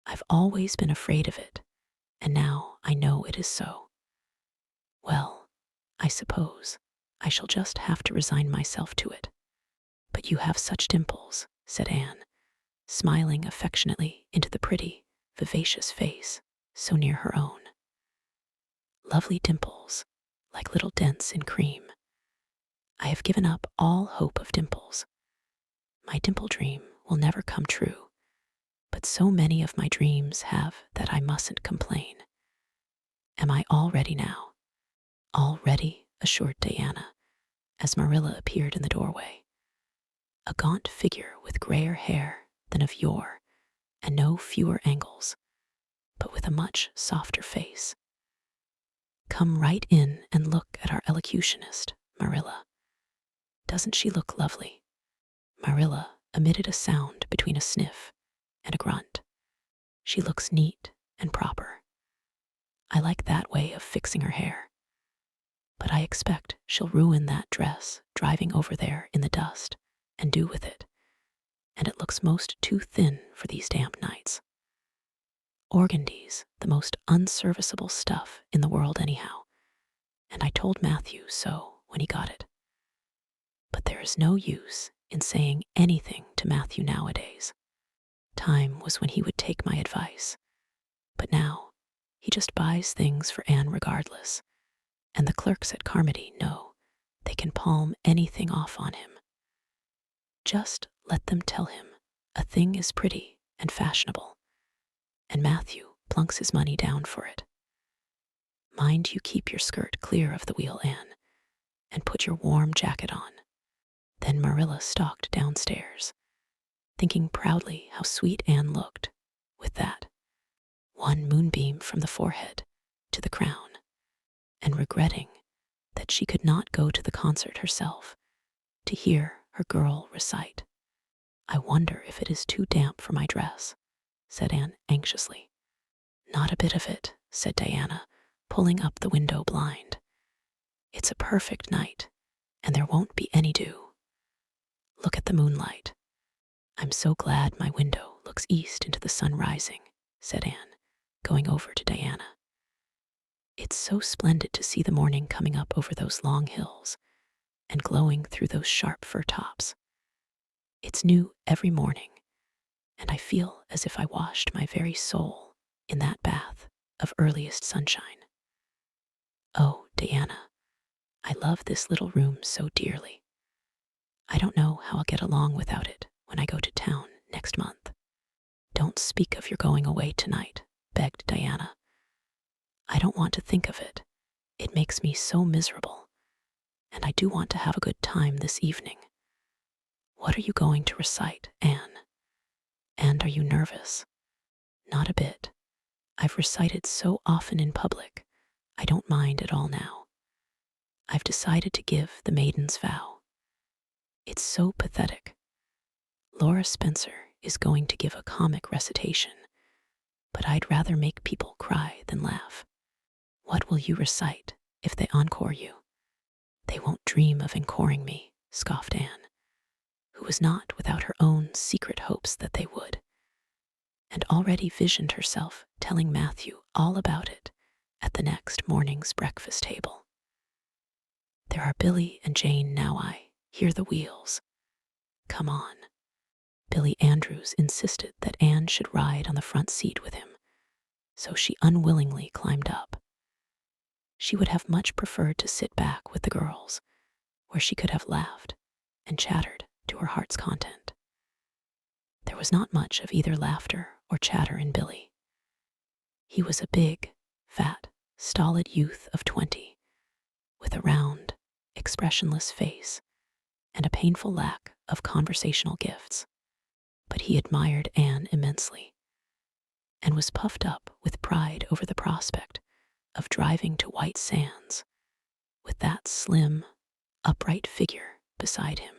I've always been afraid of it, and now I know it is so. Well, I suppose I shall just have to resign myself to it. But you have such dimples," said Anne, smiling affectionately into the pretty, vivacious face so near her own. "Lovely dimples, like little dents in cream. I have given up all hope of dimples. My dimple dream will never come true, but so many of my dreams have that I mustn't complain. Am I all ready now?" "All ready," assured Diana, as Marilla appeared in the doorway, a gaunt figure with grayer hair than of yore and no fewer angles, but with a much softer face. "Come right in and look at our elocutionist, Marilla. Doesn't she look lovely?" Marilla emitted a sound between a sniff and a grunt. "She looks neat and proper. I like that way of fixing her hair. But I expect she'll ruin that dress driving over there in the dust and do with it, and it looks most too thin for these damp nights. Organdy's the most unserviceable stuff in the world anyhow, and I told Matthew so when he got it. But there is no use in saying anything to Matthew nowadays. Time was when he would take my advice, but now he just buys things for Anne regardless, and the clerks at Carmody know they can palm anything off on him. Just let them tell him a thing is pretty and fashionable, and Matthew plunks his money down for it. Mind you keep your skirt clear of the wheel, Anne, and put your warm jacket on." Then Marilla stalked downstairs, thinking proudly how sweet Anne looked, with that one moonbeam from the forehead to the crown, and regretting that she could not go to the concert herself to hear her girl recite. "I wonder if it is too damp for my dress," said Anne anxiously. "Not a bit of it," said Diana, pulling up the window blind. It's a perfect night, and there won't be any dew. Look at the moonlight. I'm so glad my window looks east into the sun rising, said Anne, going over to Diana. It's so splendid to see the morning coming up over those long hills and glowing through those sharp fir tops. It's new every morning, and I feel as if I washed my very soul in that bath of earliest sunshine. Oh, Diana, I love this little room so dearly. I don't know how I'll get along without it when I go to town next month. Don't speak of your going away tonight, begged Diana. I don't want to think of it. It makes me so miserable, and I do want to have a good time this evening. What are you going to recite, Anne? And are you nervous? Not a bit. I've recited so often in public, I don't mind at all now. I've decided to give the Maiden's Vow. It's so pathetic. Laura Spencer is going to give a comic recitation, but I'd rather make people cry than laugh. What will you recite if they encore you? They won't dream of encoring me, scoffed Anne, who was not without her own secret hopes that they would, and already visioned herself telling Matthew all about it at the next morning's breakfast table. There are Billy and Jane now, I hear the wheels. Come on. Billy Andrews insisted that Anne should ride on the front seat with him, so she unwillingly climbed up. She would have much preferred to sit back with the girls, where she could have laughed and chattered to her heart's content. There was not much of either laughter or chatter in Billy. He was a big, fat, stolid youth of 20, with a round, expressionless face and a painful lack of conversational gifts. But he admired Anne immensely and was puffed up with pride over the prospect of driving to White Sands with that slim, upright figure beside him.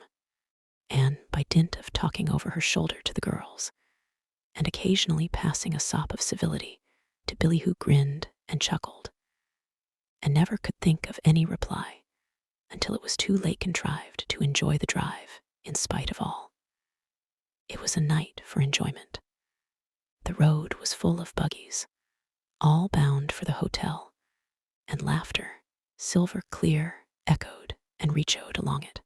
Anne, by dint of talking over her shoulder to the girls and occasionally passing a sop of civility to Billy, who grinned and chuckled and never could think of any reply until it was too late, contrived to enjoy the drive in spite of all. It was a night for enjoyment. The road was full of buggies, all bound for the hotel, and laughter, silver clear, echoed and re-echoed along it.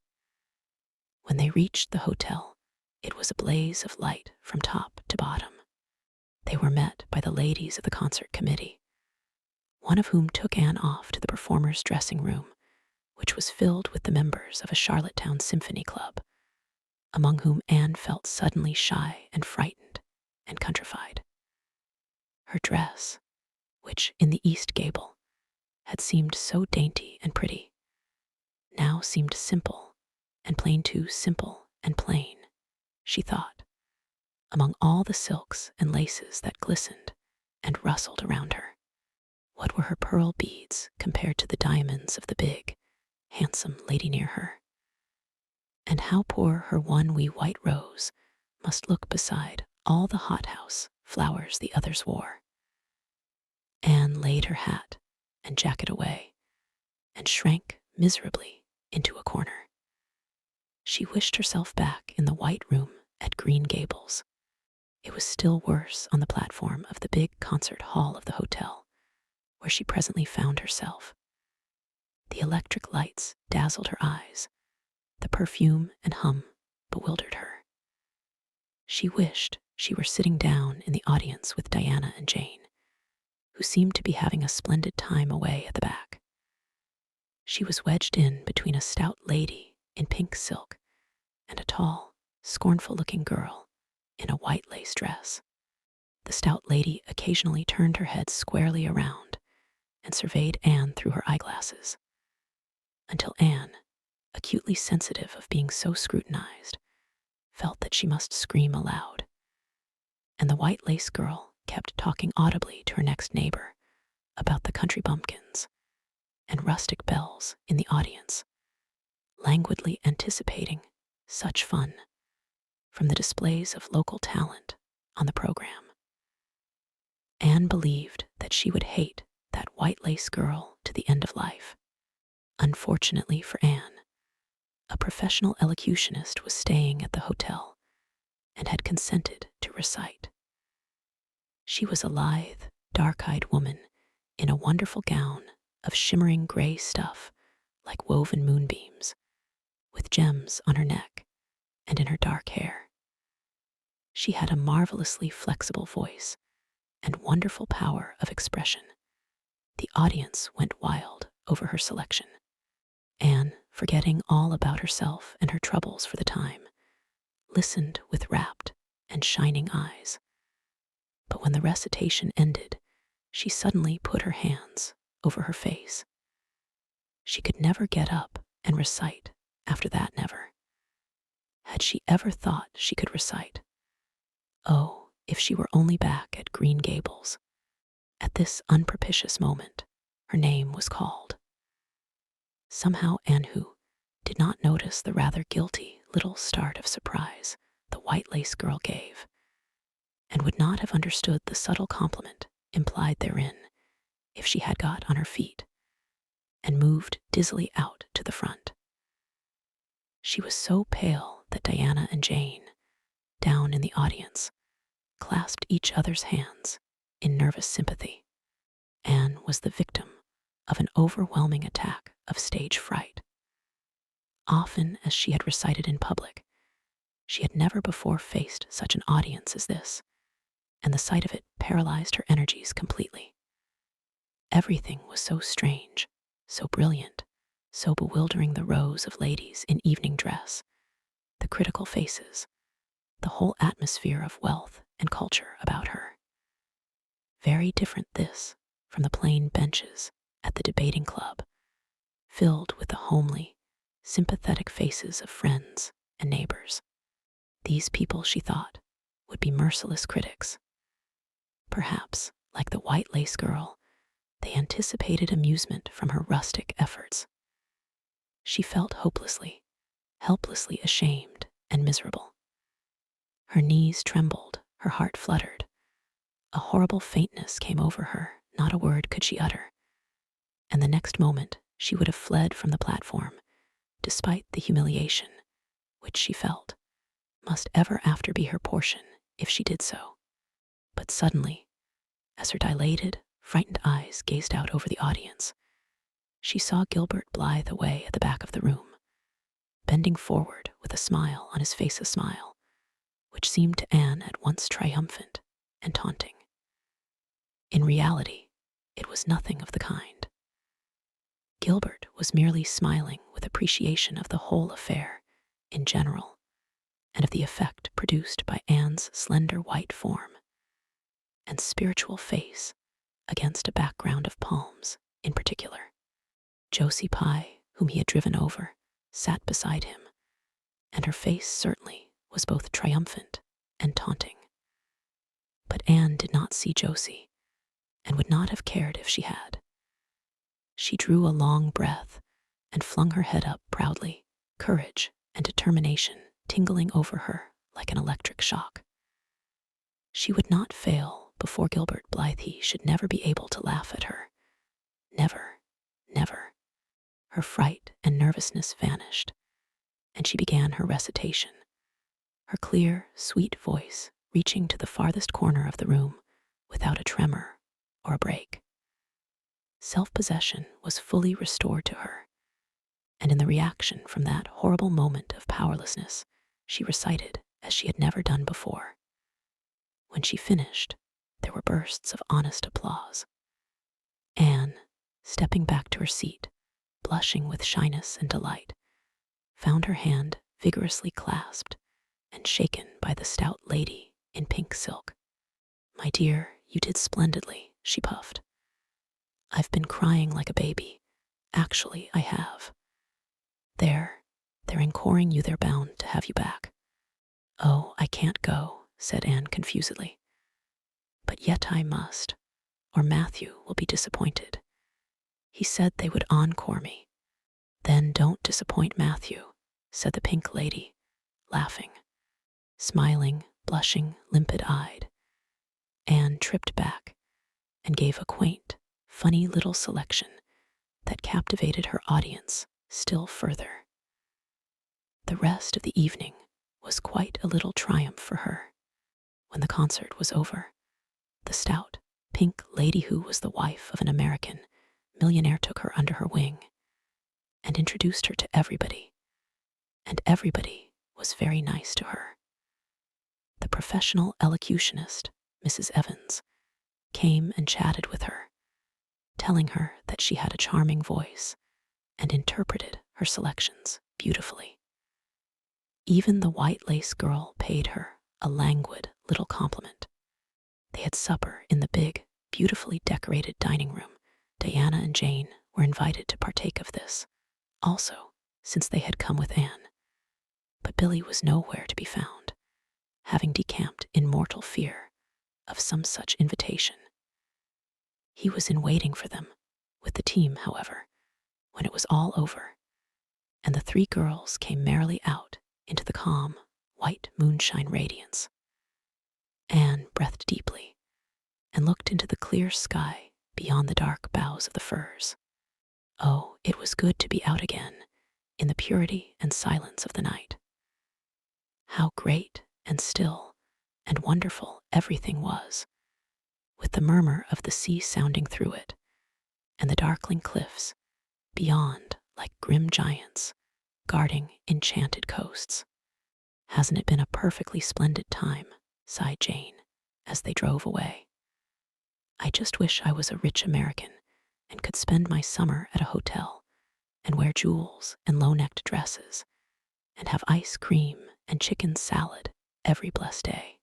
When they reached the hotel, it was a blaze of light from top to bottom. They were met by the ladies of the concert committee, one of whom took Anne off to the performers' dressing room, which was filled with the members of a Charlottetown symphony club, among whom Anne felt suddenly shy and frightened and countrified. Her dress, which in the East Gable had seemed so dainty and pretty, now seemed simple and plain, too simple and plain, she thought, among all the silks and laces that glistened and rustled around her. What were her pearl beads compared to the diamonds of the big, handsome lady near her? And how poor her one wee white rose must look beside all the hothouse flowers the others wore. Anne laid her hat and jacket away and shrank miserably into a corner. She wished herself back in the white room at Green Gables. It was still worse on the platform of the big concert hall of the hotel, where she presently found herself. The electric lights dazzled her eyes. The perfume and hum bewildered her. She wished she were sitting down in the audience with Diana and Jane, who seemed to be having a splendid time away at the back. She was wedged in between a stout lady in pink silk and a tall, scornful-looking girl in a white lace dress. The stout lady occasionally turned her head squarely around and surveyed Anne through her eyeglasses, until Anne, acutely sensitive of being so scrutinized, felt that she must scream aloud. And the white lace girl kept talking audibly to her next neighbor about the country bumpkins and rustic belles in the audience, languidly anticipating such fun from the displays of local talent on the program. Anne believed that she would hate that white lace girl to the end of life. Unfortunately for Anne, a professional elocutionist was staying at the hotel and had consented to recite. She was a lithe, dark-eyed woman in a wonderful gown of shimmering gray stuff like woven moonbeams, with gems on her neck and in her dark hair. She had a marvelously flexible voice and wonderful power of expression. The audience went wild over her selection. Anne, forgetting all about herself and her troubles for the time, listened with rapt and shining eyes. But when the recitation ended, she suddenly put her hands over her face. She could never get up and recite after that, never. Had she ever thought she could recite? Oh, if she were only back at Green Gables. At this unpropitious moment, her name was called. Somehow Anne, who did not notice the rather guilty little start of surprise the white lace girl gave, and would not have understood the subtle compliment implied therein if she had got on her feet and moved dizzily out to the front. She was so pale that Diana and Jane, down in the audience, clasped each other's hands in nervous sympathy. Anne was the victim of an overwhelming attack of stage fright. Often as she had recited in public, she had never before faced such an audience as this, and the sight of it paralyzed her energies completely. Everything was so strange, so brilliant, so bewildering: the rows of ladies in evening dress, the critical faces, the whole atmosphere of wealth and culture about her. Very different this from the plain benches at the debating club, filled with the homely, sympathetic faces of friends and neighbors. These people, she thought, would be merciless critics. Perhaps, like the white lace girl, they anticipated amusement from her rustic efforts. She felt hopelessly, helplessly ashamed and miserable. Her knees trembled, her heart fluttered. A horrible faintness came over her, not a word could she utter. And the next moment she would have fled from the platform, despite the humiliation, which she felt must ever after be her portion if she did so. But suddenly, as her dilated, frightened eyes gazed out over the audience, she saw Gilbert Blythe away at the back of the room, bending forward with a smile on his face, a smile which seemed to Anne at once triumphant and taunting. In reality, it was nothing of the kind. Gilbert was merely smiling with appreciation of the whole affair in general, and of the effect produced by Anne's slender white form and spiritual face against a background of palms in particular. Josie Pye, whom he had driven over, sat beside him, and her face certainly was both triumphant and taunting. But Anne did not see Josie, and would not have cared if she had. She drew a long breath and flung her head up proudly, courage and determination tingling over her like an electric shock. She would not fail before Gilbert Blythe. He should never be able to laugh at her. Never, never. Her fright and nervousness vanished, and she began her recitation, her clear, sweet voice reaching to the farthest corner of the room without a tremor or a break. Self-possession was fully restored to her, and in the reaction from that horrible moment of powerlessness, she recited as she had never done before. When she finished, there were bursts of honest applause. Anne, stepping back to her seat, blushing with shyness and delight, found her hand vigorously clasped and shaken by the stout lady in pink silk. "My dear, you did splendidly," she puffed. "I've been crying like a baby. Actually, I have. They're encoring you. They're bound to have you back." "Oh, I can't go," said Anne confusedly. "But yet I must, or Matthew will be disappointed. He said they would encore me." "Then don't disappoint Matthew," said the pink lady, laughing. Smiling, blushing, limpid-eyed, Anne tripped back and gave a quaint, funny little selection that captivated her audience still further. The rest of the evening was quite a little triumph for her. When the concert was over, the stout, pink lady who was the wife of an American millionaire took her under her wing and introduced her to everybody, and everybody was very nice to her. The professional elocutionist, Mrs. Evans, came and chatted with her, telling her that she had a charming voice and interpreted her selections beautifully. Even the white lace girl paid her a languid little compliment. They had supper in the big, beautifully decorated dining room. Diana and Jane were invited to partake of this, also, since they had come with Anne. But Billy was nowhere to be found, having decamped in mortal fear of some such invitation. He was in waiting for them, with the team, however, when it was all over, and the three girls came merrily out into the calm, white moonshine radiance. Anne breathed deeply and looked into the clear sky beyond the dark boughs of the firs. Oh, it was good to be out again, in the purity and silence of the night. How great and still and wonderful everything was, with the murmur of the sea sounding through it, and the darkling cliffs beyond like grim giants guarding enchanted coasts. Hasn't it been a perfectly splendid time? Sighed Jane as they drove away. I just wish I was a rich American and could spend my summer at a hotel and wear jewels and low-necked dresses and have ice cream and chicken salad every blessed day.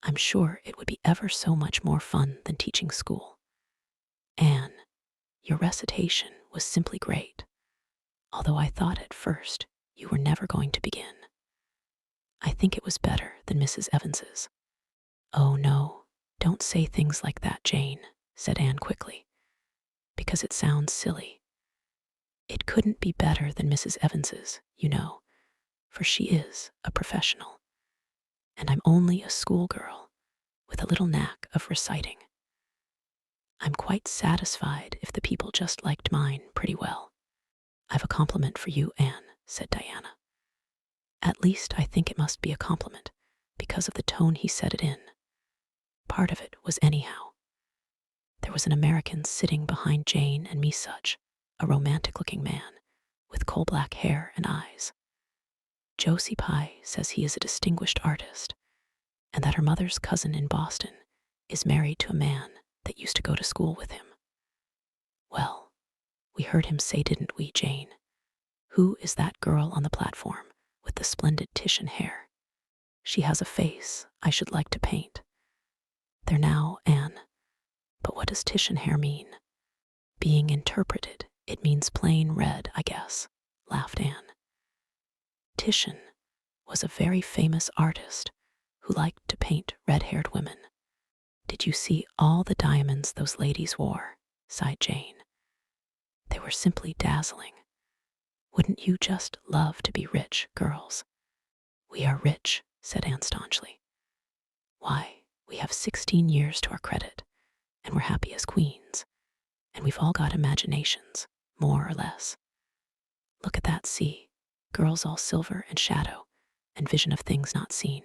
I'm sure it would be ever so much more fun than teaching school. Anne, your recitation was simply great, although I thought at first you were never going to begin. I think it was better than Mrs. Evans's. Oh no, don't say things like that, Jane, said Anne quickly, because it sounds silly. It couldn't be better than Mrs. Evans's, you know, for she is a professional, and I'm only a schoolgirl with a little knack of reciting. I'm quite satisfied if the people just liked mine pretty well. I've a compliment for you, Anne, said Diana. At least I think it must be a compliment, because of the tone he said it in. Part of it was anyhow. There was an American sitting behind Jane and me, such a romantic-looking man, with coal-black hair and eyes. Josie Pye says he is a distinguished artist, and that her mother's cousin in Boston is married to a man that used to go to school with him. Well, we heard him say, didn't we, Jane? Who is that girl on the platform with the splendid Titian hair? She has a face I should like to paint. There now, Anne. But what does Titian hair mean? Being interpreted, it means plain red, I guess, laughed Anne. Titian was a very famous artist who liked to paint red-haired women. Did you see all the diamonds those ladies wore? Sighed Jane. They were simply dazzling. Wouldn't you just love to be rich, girls? We are rich, said Anne staunchly. Why, we have 16 years to our credit, and we're happy as queens, and we've all got imaginations, more or less. Look at that sea, girls all silver and shadow, and vision of things not seen.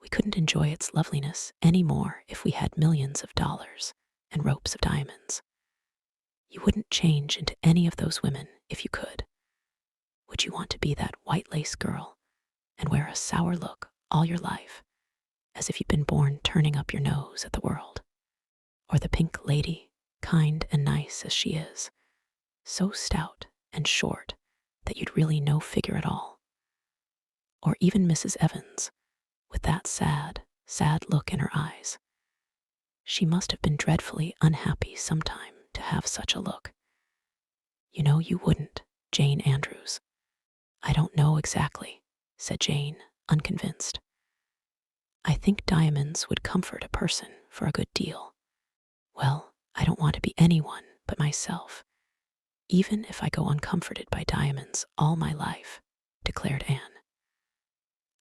We couldn't enjoy its loveliness any more if we had millions of dollars and ropes of diamonds. You wouldn't change into any of those women if you could. Would you want to be that white lace girl and wear a sour look all your life, as if you'd been born turning up your nose at the world? Or the pink lady, kind and nice as she is, so stout and short that you'd really no figure at all? Or even Mrs. Evans, with that sad, sad look in her eyes. She must have been dreadfully unhappy sometime to have such a look. You know you wouldn't, Jane Andrews. I don't know exactly, said Jane, unconvinced. I think diamonds would comfort a person for a good deal. Well, I don't want to be anyone but myself, even if I go uncomforted by diamonds all my life, declared Anne.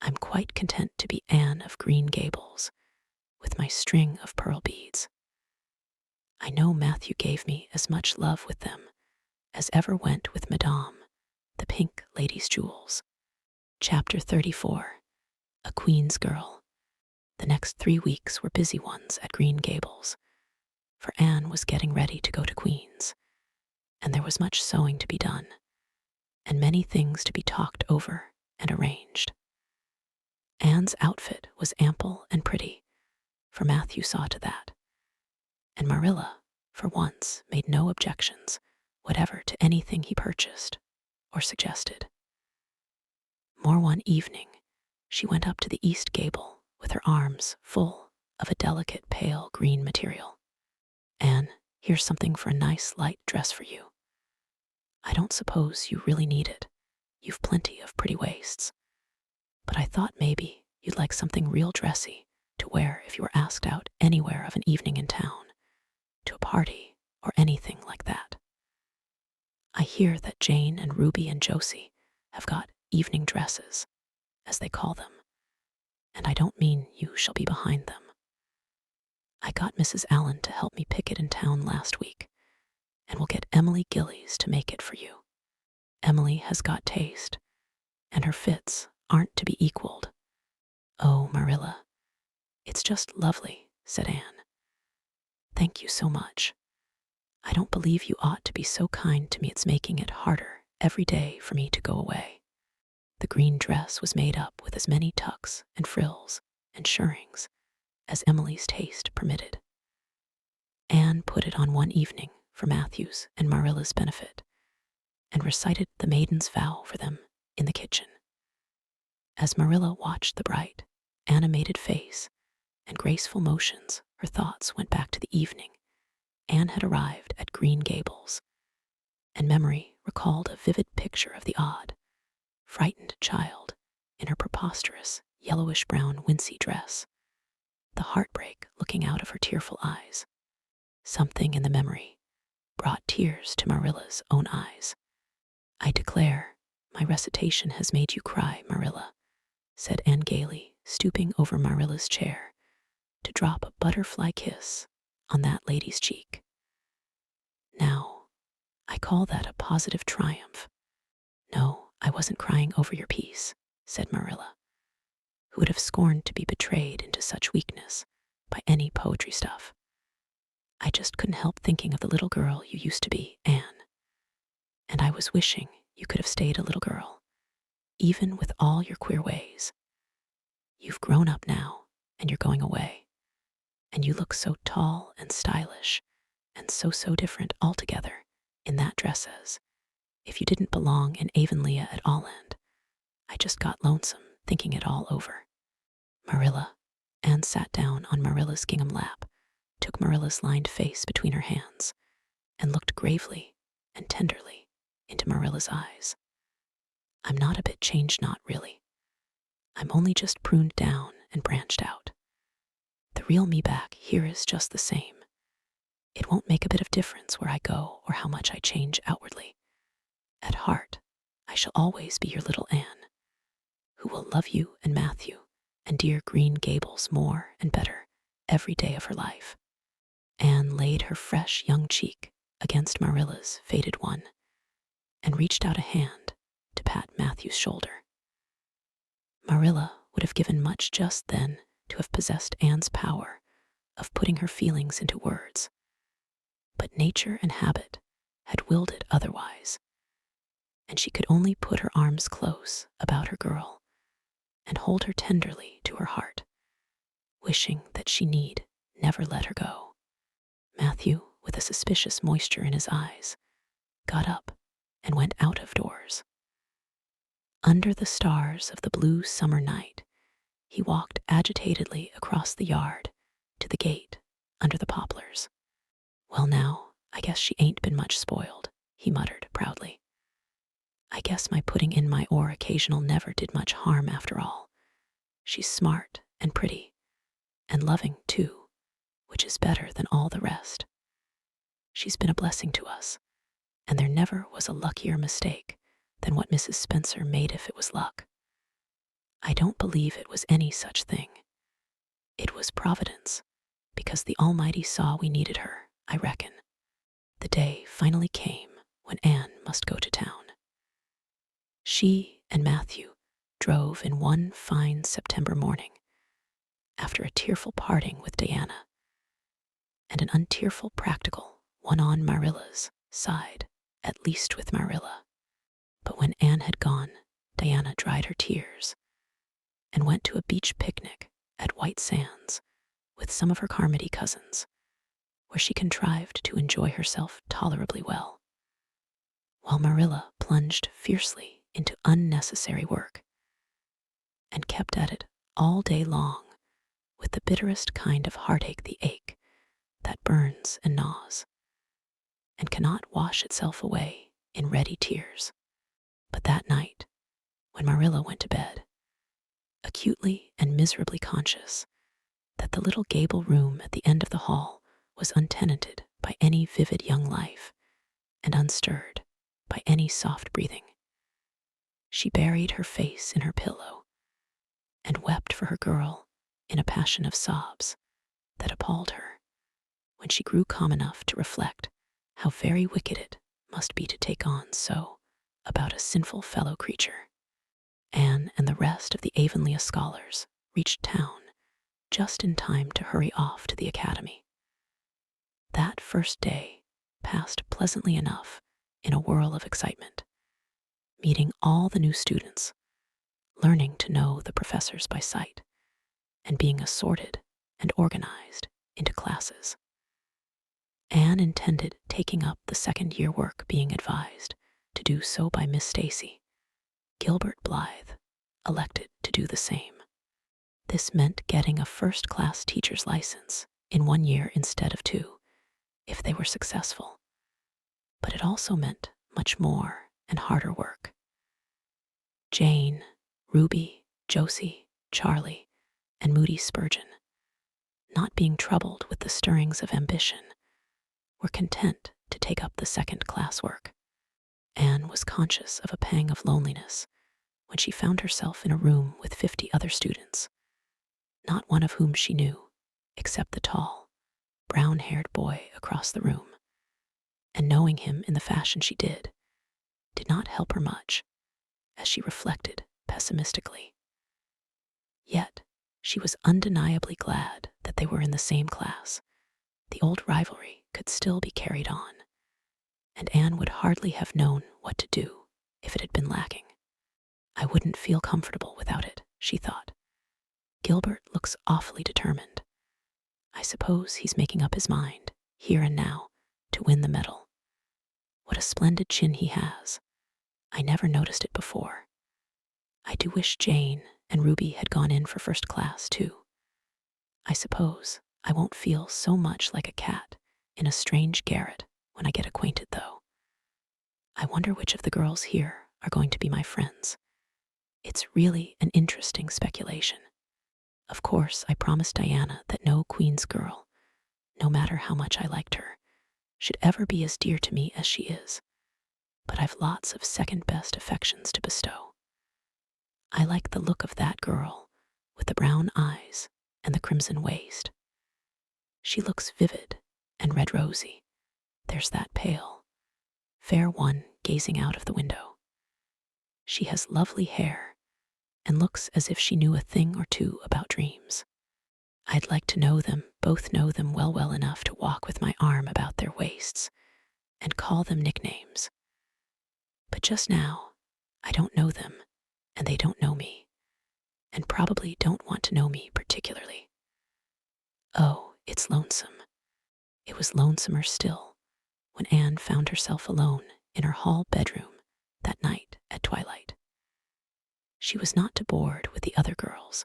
I'm quite content to be Anne of Green Gables, with my string of pearl beads. I know Matthew gave me as much love with them as ever went with Madame, the pink lady's jewels. Chapter 34. A Queen's Girl. The next 3 weeks were busy ones at Green Gables, for Anne was getting ready to go to Queen's, and there was much sewing to be done, and many things to be talked over and arranged. Anne's outfit was ample and pretty, for Matthew saw to that, and Marilla, for once, made no objections whatever to anything he purchased or suggested. More one evening, she went up to the east gable with her arms full of a delicate pale green material. Anne, here's something for a nice light dress for you. I don't suppose you really need it. You've plenty of pretty waists. But I thought maybe you'd like something real dressy to wear if you were asked out anywhere of an evening in town, to a party or anything like that. I hear that Jane and Ruby and Josie have got evening dresses, as they call them, and I don't mean you shall be behind them. I got Mrs. Allen to help me pick it in town last week, and we'll get Emily Gillies to make it for you. Emily has got taste, and her fits aren't to be equaled. Oh, Marilla, it's just lovely, said Anne. Thank you so much. I don't believe you ought to be so kind to me. It's making it harder every day for me to go away. The green dress was made up with as many tucks and frills and shirrings as Emily's taste permitted. Anne put it on one evening for Matthew's and Marilla's benefit, and recited the maiden's vow for them in the kitchen. As Marilla watched the bright, animated face and graceful motions, her thoughts went back to the evening Anne had arrived at Green Gables, and memory recalled a vivid picture of the odd, frightened child in her preposterous yellowish-brown wincey dress, the heartbreak looking out of her tearful eyes. Something in the memory brought tears to Marilla's own eyes. I declare my recitation has made you cry, Marilla, said Anne gaily, stooping over Marilla's chair to drop a butterfly kiss on that lady's cheek. Now, I call that a positive triumph. No, I wasn't crying over your piece, said Marilla, who would have scorned to be betrayed into such weakness by any poetry stuff. I just couldn't help thinking of the little girl you used to be, Anne. And I was wishing you could have stayed a little girl, even with all your queer ways. You've grown up now, and you're going away. And you look so tall and stylish, and so different altogether in that dress as if you didn't belong in Avonlea at all, and I just got lonesome thinking it all over. Marilla, Anne sat down on Marilla's gingham lap, took Marilla's lined face between her hands, and looked gravely and tenderly into Marilla's eyes. I'm not a bit changed, not really. I'm only just pruned down and branched out. The real me back here is just the same. It won't make a bit of difference where I go or how much I change outwardly. At heart, I shall always be your little Anne, who will love you and Matthew and dear Green Gables more and better every day of her life. Anne laid her fresh young cheek against Marilla's faded one and reached out a hand to pat Matthew's shoulder. Marilla would have given much just then to have possessed Anne's power of putting her feelings into words, but nature and habit had willed it otherwise, and she could only put her arms close about her girl and hold her tenderly to her heart, wishing that she need never let her go. Matthew, with a suspicious moisture in his eyes, got up and went out of doors. Under the stars of the blue summer night, he walked agitatedly across the yard to the gate under the poplars. Well now, I guess she ain't been much spoiled, he muttered proudly. I guess my putting in my oar occasional never did much harm after all. She's smart and pretty, and loving too, which is better than all the rest. She's been a blessing to us, and there never was a luckier mistake than what Mrs. Spencer made if it was luck. I don't believe it was any such thing. It was Providence, because the Almighty saw we needed her I reckon. The day finally came when Anne must go to town. She and Matthew drove in one fine September morning, after a tearful parting with Diana, and an untearful practical one on Marilla's side, at least with Marilla. But when Anne had gone, Diana dried her tears and went to a beach picnic at White Sands with some of her Carmody cousins, where she contrived to enjoy herself tolerably well, while Marilla plunged fiercely into unnecessary work and kept at it all day long with the bitterest kind of heartache, the ache that burns and gnaws and cannot wash itself away in ready tears. But that night, when Marilla went to bed, acutely and miserably conscious that the little gable room at the end of the hall was untenanted by any vivid young life and unstirred by any soft breathing, she buried her face in her pillow and wept for her girl in a passion of sobs that appalled her when she grew calm enough to reflect how very wicked it must be to take on so about a sinful fellow creature. Anne and the rest of the Avonlea scholars reached town just in time to hurry off to the academy. That first day passed pleasantly enough in a whirl of excitement, meeting all the new students, learning to know the professors by sight, and being assorted and organized into classes. Anne intended taking up the second-year work being advised to do so by Miss Stacy. Gilbert Blythe elected to do the same. This meant getting a first-class teacher's license in 1 year instead of 2, if they were successful. But it also meant much more and harder work. Jane, Ruby, Josie, Charlie, and Moody Spurgeon, not being troubled with the stirrings of ambition, were content to take up the second-class work. Anne was conscious of a pang of loneliness when she found herself in a room with 50 other students, not one of whom she knew, except the tall, brown-haired boy across the room, and knowing him in the fashion she did not help her much, as she reflected pessimistically. Yet she was undeniably glad that they were in the same class. The old rivalry could still be carried on, and Anne would hardly have known what to do if it had been lacking. I wouldn't feel comfortable without it, she thought. Gilbert looks awfully determined. I suppose he's making up his mind, here and now, to win the medal. What a splendid chin he has. I never noticed it before. I do wish Jane and Ruby had gone in for first class, too. I suppose I won't feel so much like a cat in a strange garret when I get acquainted, though. I wonder which of the girls here are going to be my friends. It's really an interesting speculation. Of course, I promised Diana that no Queen's girl, no matter how much I liked her, should ever be as dear to me as she is. But I've lots of second-best affections to bestow. I like the look of that girl with the brown eyes and the crimson waist. She looks vivid and red-rosy. There's that pale, fair one gazing out of the window. She has lovely hair and looks as if she knew a thing or two about dreams. I'd like to both know them well enough to walk with my arm about their waists and call them nicknames. But just now, I don't know them, and they don't know me, and probably don't want to know me particularly. Oh, it's lonesome. It was lonesomer still when Anne found herself alone in her hall bedroom that night at twilight. She was not too bored with the other girls,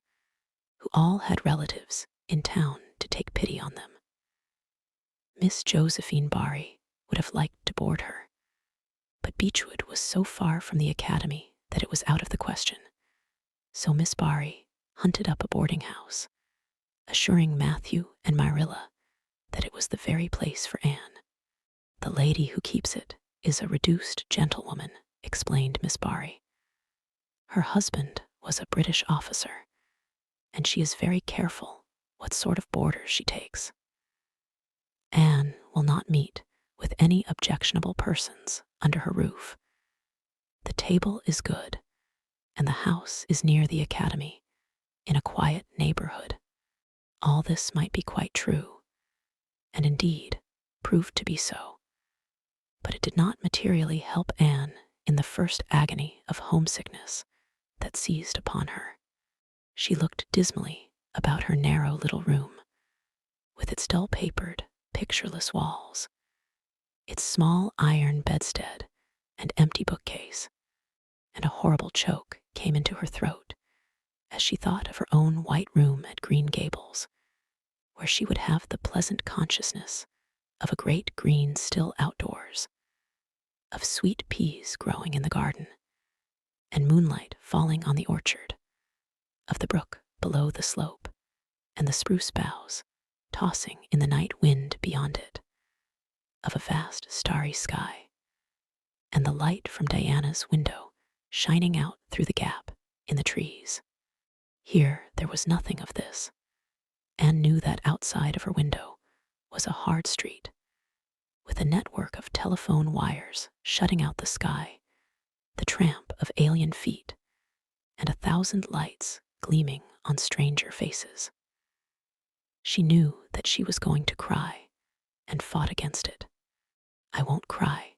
who all had relatives in town to take pity on them. Miss Josephine Barry would have liked to board her, but Beechwood was so far from the academy that it was out of the question. So Miss Barry hunted up a boarding house, assuring Matthew and Marilla that it was the very place for Anne. The lady who keeps it is a reduced gentlewoman, explained Miss Barry. Her husband was a British officer, and she is very careful what sort of boarders she takes. Anne will not meet with any objectionable persons under her roof. The table is good, and the house is near the academy, in a quiet neighborhood. All this might be quite true, and indeed proved to be so, but it did not materially help Anne in the first agony of homesickness that seized upon her. She looked dismally about her narrow little room, with its dull-papered, pictureless walls, its small iron bedstead and empty bookcase, and a horrible choke came into her throat as she thought of her own white room at Green Gables, where she would have the pleasant consciousness of a great green still outdoors, of sweet peas growing in the garden, and moonlight falling on the orchard, of the brook below the slope, and the spruce boughs tossing in the night wind beyond it, of a vast starry sky, and the light from Diana's window shining out through the gap in the trees. Here there was nothing of this. Anne knew that outside of her window was a hard street, with a network of telephone wires shutting out the sky, the tramp of alien feet, and 1,000 lights gleaming on stranger faces. She knew that she was going to cry, and fought against it. I won't cry.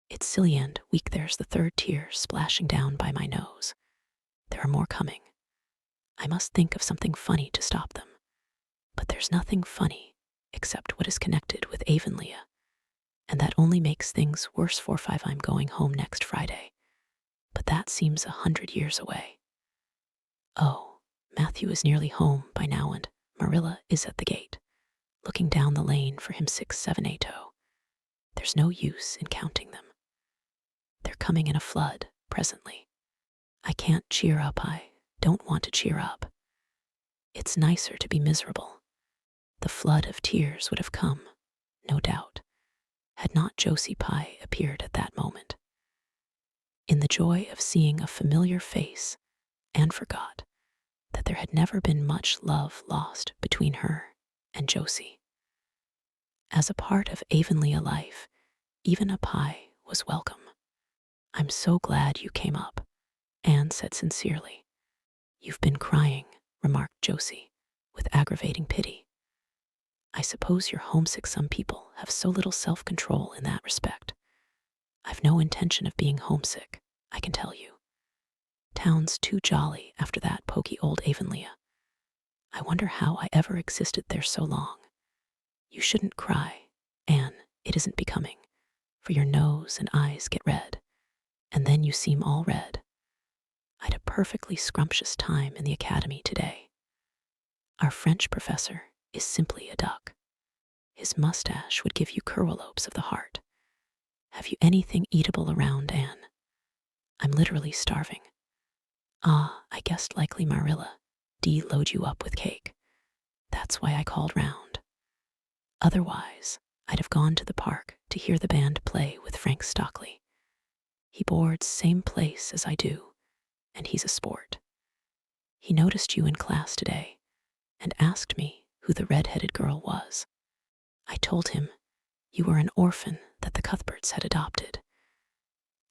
It's silly and weak. There's the third tear splashing down by my nose. There are more coming. I must think of something funny to stop them. But there's nothing funny except what is connected with Avonlea, and that only makes things worse. 4-5 I'm going home next Friday, but that seems 100 years away. Oh, Matthew is nearly home by now, and Marilla is at the gate, looking down the lane for him. 6, 7, 8. There's no use in counting them. They're coming in a flood presently. I can't cheer up. I don't want to cheer up. It's nicer to be miserable. The flood of tears would have come, no doubt, had not Josie Pye appeared at that moment. In the joy of seeing a familiar face, Anne forgot that there had never been much love lost between her and Josie. As a part of Avonlea life, even a Pye was welcome. I'm so glad you came up, Anne said sincerely. You've been crying, remarked Josie, with aggravating pity. I suppose you're homesick. Some people have so little self-control in that respect. I've no intention of being homesick, I can tell you. Town's too jolly after that poky old Avonlea. I wonder how I ever existed there so long. You shouldn't cry, Anne. It isn't becoming, for your nose and eyes get red, and then you seem all red. I'd a perfectly scrumptious time in the academy today. Our French professor is simply a duck. His mustache would give you curwalopes of the heart. Have you anything eatable around, Anne? I'm literally starving. Ah, I guessed likely Marilla load you up with cake. That's why I called round. Otherwise, I'd have gone to the park to hear the band play with Frank Stockley. He boards same place as I do, and he's a sport. He noticed you in class today and asked me who the red-headed girl was. I told him you were an orphan that the Cuthberts had adopted,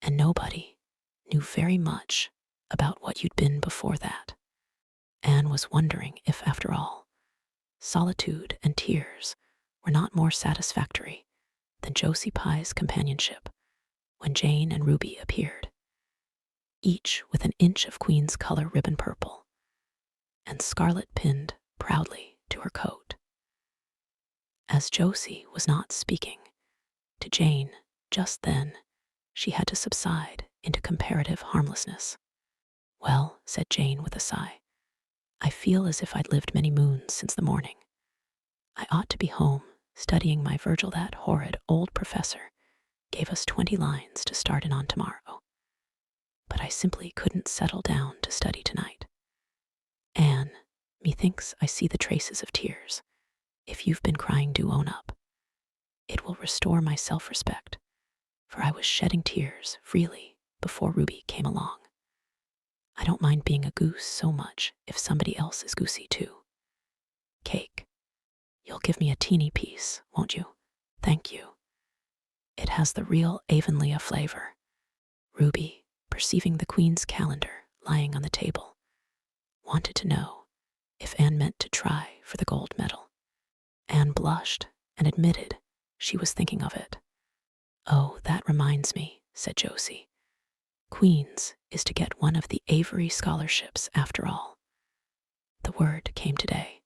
and nobody knew very much about what you'd been before that. Anne was wondering if, after all, solitude and tears were not more satisfactory than Josie Pye's companionship when Jane and Ruby appeared, each with an inch of Queen's color ribbon purple, and scarlet pinned proudly to her coat. As Josie was not speaking to Jane just then, she had to subside into comparative harmlessness. Well, said Jane with a sigh, I feel as if I'd lived many moons since the morning. I ought to be home studying my Virgil. That horrid old professor gave us 20 lines to start in on tomorrow, but I simply couldn't settle down to study tonight. Anne, methinks I see the traces of tears. If you've been crying, do own up. It will restore my self-respect, for I was shedding tears freely before Ruby came along. I don't mind being a goose so much if somebody else is goosey too. Cake. You'll give me a teeny piece, won't you? Thank you. It has the real Avonlea flavor. Ruby, perceiving the Queen's calendar lying on the table, wanted to know if Anne meant to try for the gold medal. Anne blushed and admitted she was thinking of it. Oh, that reminds me, said Josie. Queen's is to get one of the Avery scholarships after all. The word came today.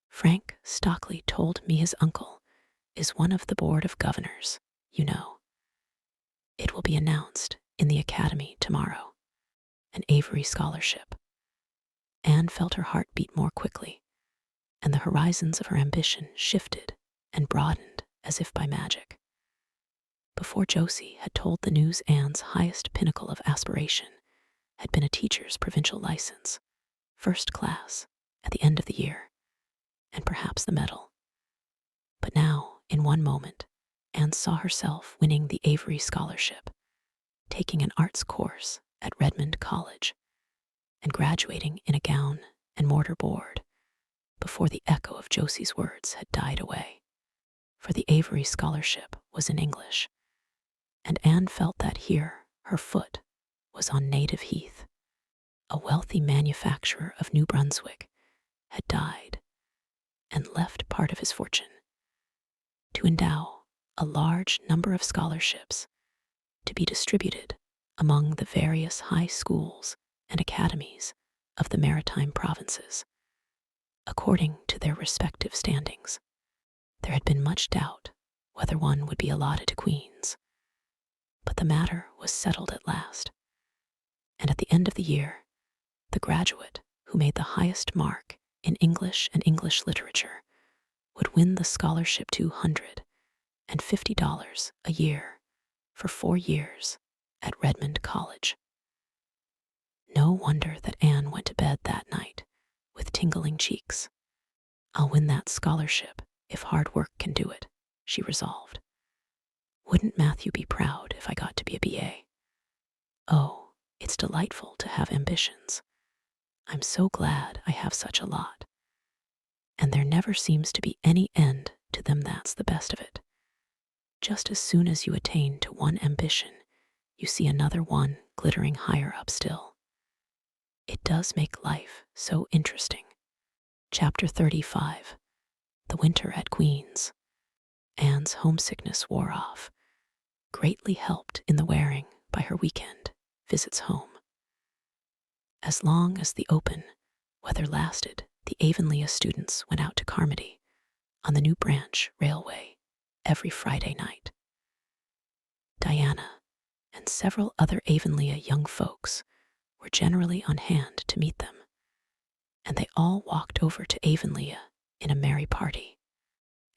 Frank Stockley told me his uncle is one of the board of governors, you know. It will be announced in the academy tomorrow. An Avery scholarship. Anne felt her heart beat more quickly, and the horizons of her ambition shifted and broadened as if by magic. Before Josie had told the news, Anne's highest pinnacle of aspiration had been a teacher's provincial license, first class, at the end of the year, and perhaps the medal. But now, in one moment, Anne saw herself winning the Avery scholarship, taking an arts course at Redmond College, and graduating in a gown and mortar board before the echo of Josie's words had died away. For the Avery scholarship was in English, and Anne felt that here her foot was on native heath. A wealthy manufacturer of New Brunswick had died and left part of his fortune to endow a large number of scholarships to be distributed among the various high schools and academies of the maritime provinces, according to their respective standings. There had been much doubt whether one would be allotted to Queen's, but the matter was settled at last, and at the end of the year, the graduate who made the highest mark in English and English literature would win the scholarship $250 a year for 4 years at Redmond College. No wonder that Anne went to bed that night with tingling cheeks. I'll win that scholarship if hard work can do it, she resolved. Wouldn't Matthew be proud if I got to be a BA? Oh, it's delightful to have ambitions. I'm so glad I have such a lot. And there never seems to be any end to them, that's the best of it. Just as soon as you attain to one ambition, you see another one glittering higher up still. It does make life so interesting. Chapter 35. The Winter at Queen's. Anne's homesickness wore off, greatly helped in the wearing by her weekend visits home. As long as the open weather lasted, the Avonlea students went out to Carmody on the New Branch Railway every Friday night. Diana and several other Avonlea young folks were generally on hand to meet them, and they all walked over to Avonlea in a merry party,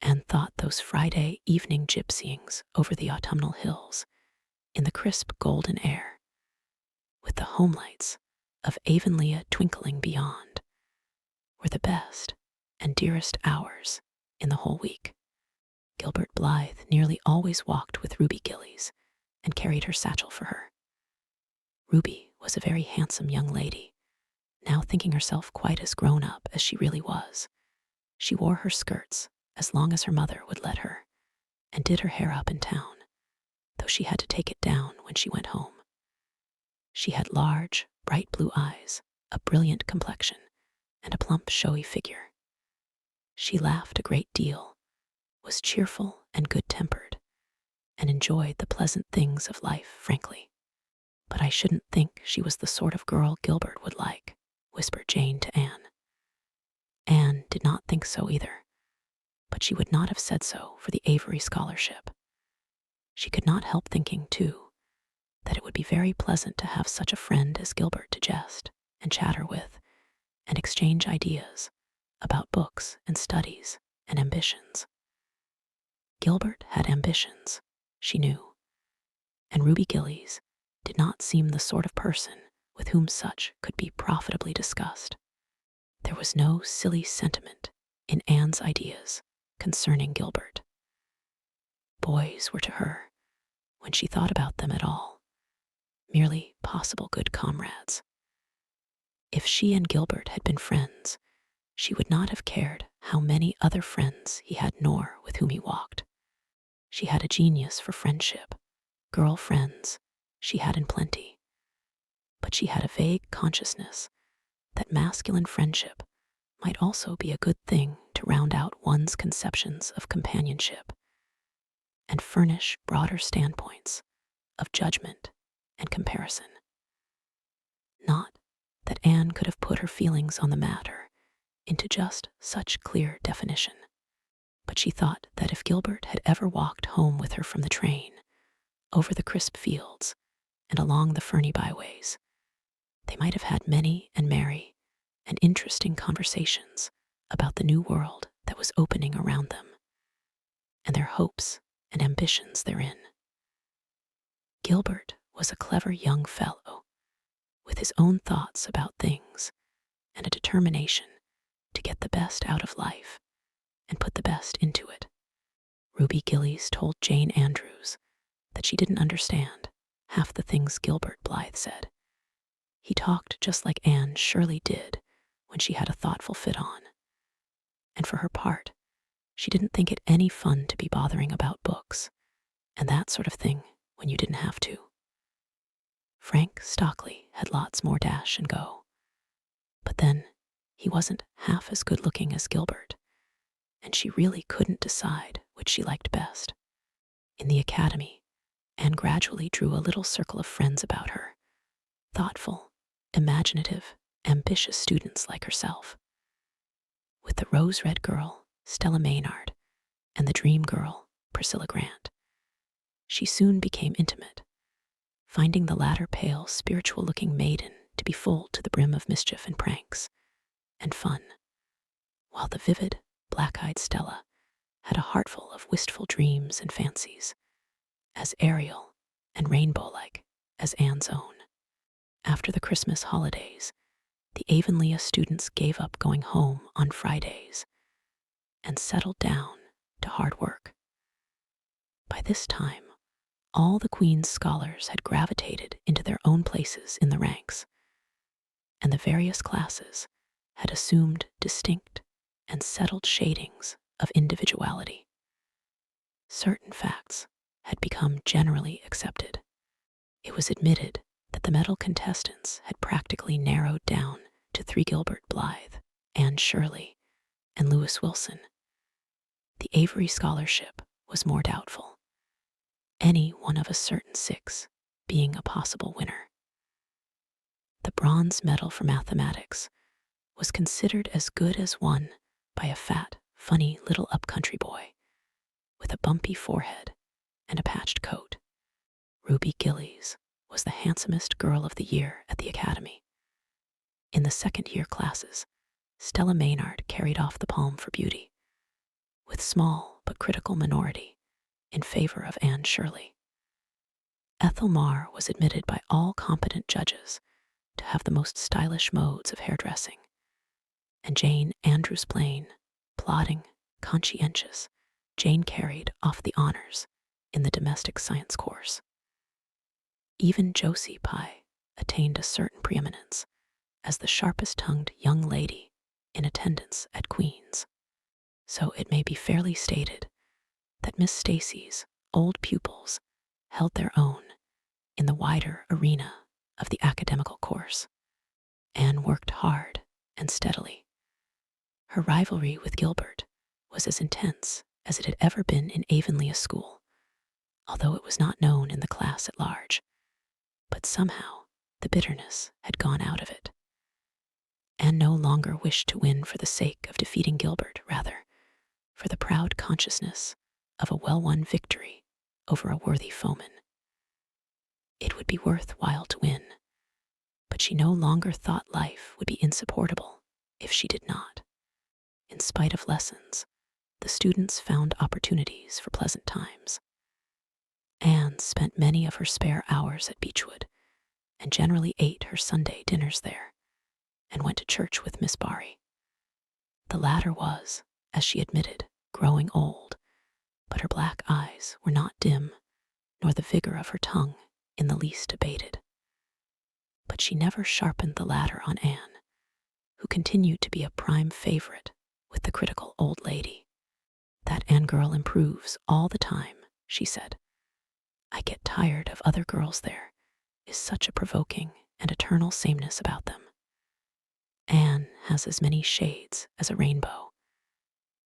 and thought those Friday evening gypsyings over the autumnal hills in the crisp golden air, with the home lights of Avonlea twinkling beyond, were the best and dearest hours in the whole week. Gilbert Blythe nearly always walked with Ruby Gillies and carried her satchel for her. Ruby was a very handsome young lady, now thinking herself quite as grown up as she really was. She wore her skirts as long as her mother would let her, and did her hair up in town, though she had to take it down when she went home. She had large, bright blue eyes, a brilliant complexion, and a plump, showy figure. She laughed a great deal, was cheerful and good-tempered, and enjoyed the pleasant things of life frankly. But I shouldn't think she was the sort of girl Gilbert would like, whispered Jane to Anne. Anne did not think so either, but she would not have said so for the Avery scholarship. She could not help thinking, too, that it would be very pleasant to have such a friend as Gilbert to jest and chatter with, and exchange ideas about books and studies and ambitions. Gilbert had ambitions, she knew, and Ruby Gillies did not seem the sort of person with whom such could be profitably discussed. There was no silly sentiment in Anne's ideas concerning Gilbert. Boys were to her, when she thought about them at all, merely possible good comrades. If she and Gilbert had been friends, She would not have cared how many other friends he had nor with whom he walked. She had a genius for friendship. Girl friends she had in plenty. But she had a vague consciousness that masculine friendship might also be a good thing to round out one's conceptions of companionship and furnish broader standpoints of judgment and comparison. Not that Anne could have put her feelings on the matter into just such clear definition, but she thought that if Gilbert had ever walked home with her from the train, over the crisp fields and along the ferny byways, they might have had many and merry and interesting conversations about the new world that was opening around them, and their hopes and ambitions therein. Gilbert was a clever young fellow, with his own thoughts about things and a determination to get the best out of life and put the best into it. Ruby Gillies told Jane Andrews that she didn't understand half the things Gilbert Blythe said. He talked just like Anne Shirley did when she had a thoughtful fit on. And for her part, she didn't think it any fun to be bothering about books and that sort of thing when you didn't have to. Frank Stockley had lots more dash and go. But then, he wasn't half as good looking as Gilbert, and she really couldn't decide which she liked best. In the academy, Anne gradually drew a little circle of friends about her, thoughtful, imaginative, ambitious students like herself. With the rose-red girl, Stella Maynard, and the dream girl, Priscilla Grant, she soon became intimate, finding the latter pale, spiritual-looking maiden to be full to the brim of mischief and pranks and fun, while the vivid, black-eyed Stella had a heartful of wistful dreams and fancies, as aerial and rainbow-like as Anne's own. After the Christmas holidays, the Avonlea students gave up going home on Fridays and settled down to hard work. By this time, all the Queen's scholars had gravitated into their own places in the ranks, and the various classes had assumed distinct and settled shadings of individuality. Certain facts had become generally accepted. It was admitted that the medal contestants had practically narrowed down to 3: Gilbert Blythe, Anne Shirley, and Lewis Wilson. The Avery scholarship was more doubtful, any one of a certain 6 being a possible winner. The bronze medal for mathematics was considered as good as won by a fat, funny little up-country boy with a bumpy forehead and a patched coat. Ruby Gillies was the handsomest girl of the year at the academy. In the second-year classes, Stella Maynard carried off the palm for beauty, with small but critical minority in favor of Anne Shirley. Ethel Marr was admitted by all competent judges to have the most stylish modes of hairdressing, and Jane Andrews Blaine, plodding, conscientious, Jane carried off the honors in the domestic science course. Even Josie Pye attained a certain preeminence as the sharpest-tongued young lady in attendance at Queen's. So it may be fairly stated that Miss Stacy's old pupils held their own in the wider arena of the academical course. Anne worked hard and steadily. Her rivalry with Gilbert was as intense as it had ever been in Avonlea school, although it was not known in the class at large. But somehow the bitterness had gone out of it. Anne no longer wished to win for the sake of defeating Gilbert, rather, for the proud consciousness of a well-won victory over a worthy foeman. It would be worthwhile to win, but she no longer thought life would be insupportable if she did not. In spite of lessons, the students found opportunities for pleasant times. Anne spent many of her spare hours at Beechwood, and generally ate her Sunday dinners there, and went to church with Miss Barry. The latter was, as she admitted, growing old, but her black eyes were not dim, nor the vigor of her tongue in the least abated. But she never sharpened the latter on Anne, who continued to be a prime favorite with the critical old lady. "That Anne girl improves all the time," she said. "I get tired of other girls. There is such a provoking and eternal sameness about them. Anne has as many shades as a rainbow,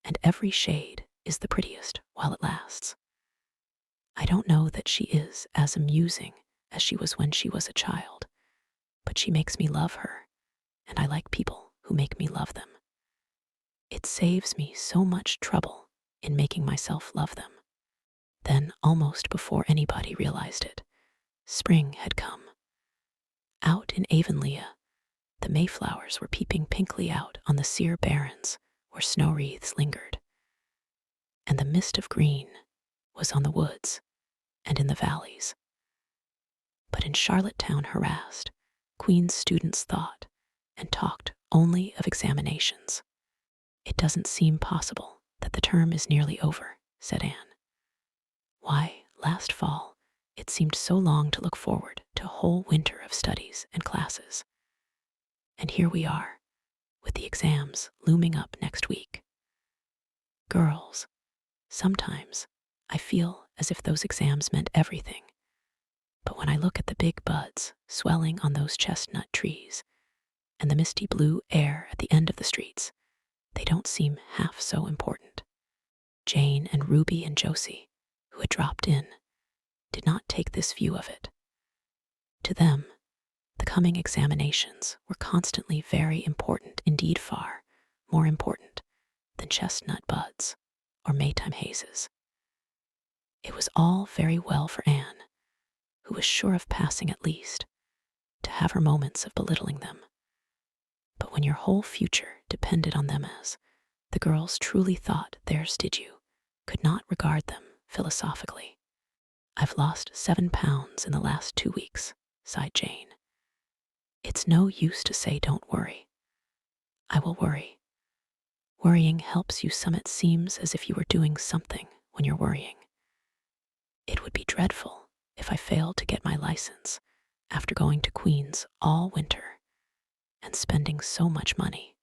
and every shade is the prettiest while it lasts. I don't know that she is as amusing as she was when she was a child, but she makes me love her, and I like people who make me love them. It saves me so much trouble in making myself love them." Then, almost before anybody realized it, spring had come. Out in Avonlea, the mayflowers were peeping pinkly out on the sere barrens where snow wreaths lingered, and the mist of green was on the woods and in the valleys. But in Charlottetown harassed, Queen's students thought and talked only of examinations. "It doesn't seem possible that the term is nearly over," said Anne. "Why, last fall, it seemed so long to look forward to a whole winter of studies and classes. And here we are, with the exams looming up next week. Girls, sometimes I feel as if those exams meant everything. But when I look at the big buds swelling on those chestnut trees and the misty blue air at the end of the streets, they don't seem half so important." Jane and Ruby and Josie, who had dropped in, did not take this view of it. To them, the coming examinations were constantly very important, indeed far more important than chestnut buds or Maytime hazes. It was all very well for Anne, who was sure of passing at least, to have her moments of belittling them. But when your whole future depended on them, as the girls truly thought theirs did, you could not regard them philosophically. "I've lost 7 pounds in the last 2 weeks, sighed Jane. "It's no use to say don't worry. I will worry. Worrying helps you some. It seems as if you were doing something when you're worrying. It would be dreadful if I failed to get my license after going to Queen's all winter and spending so much money."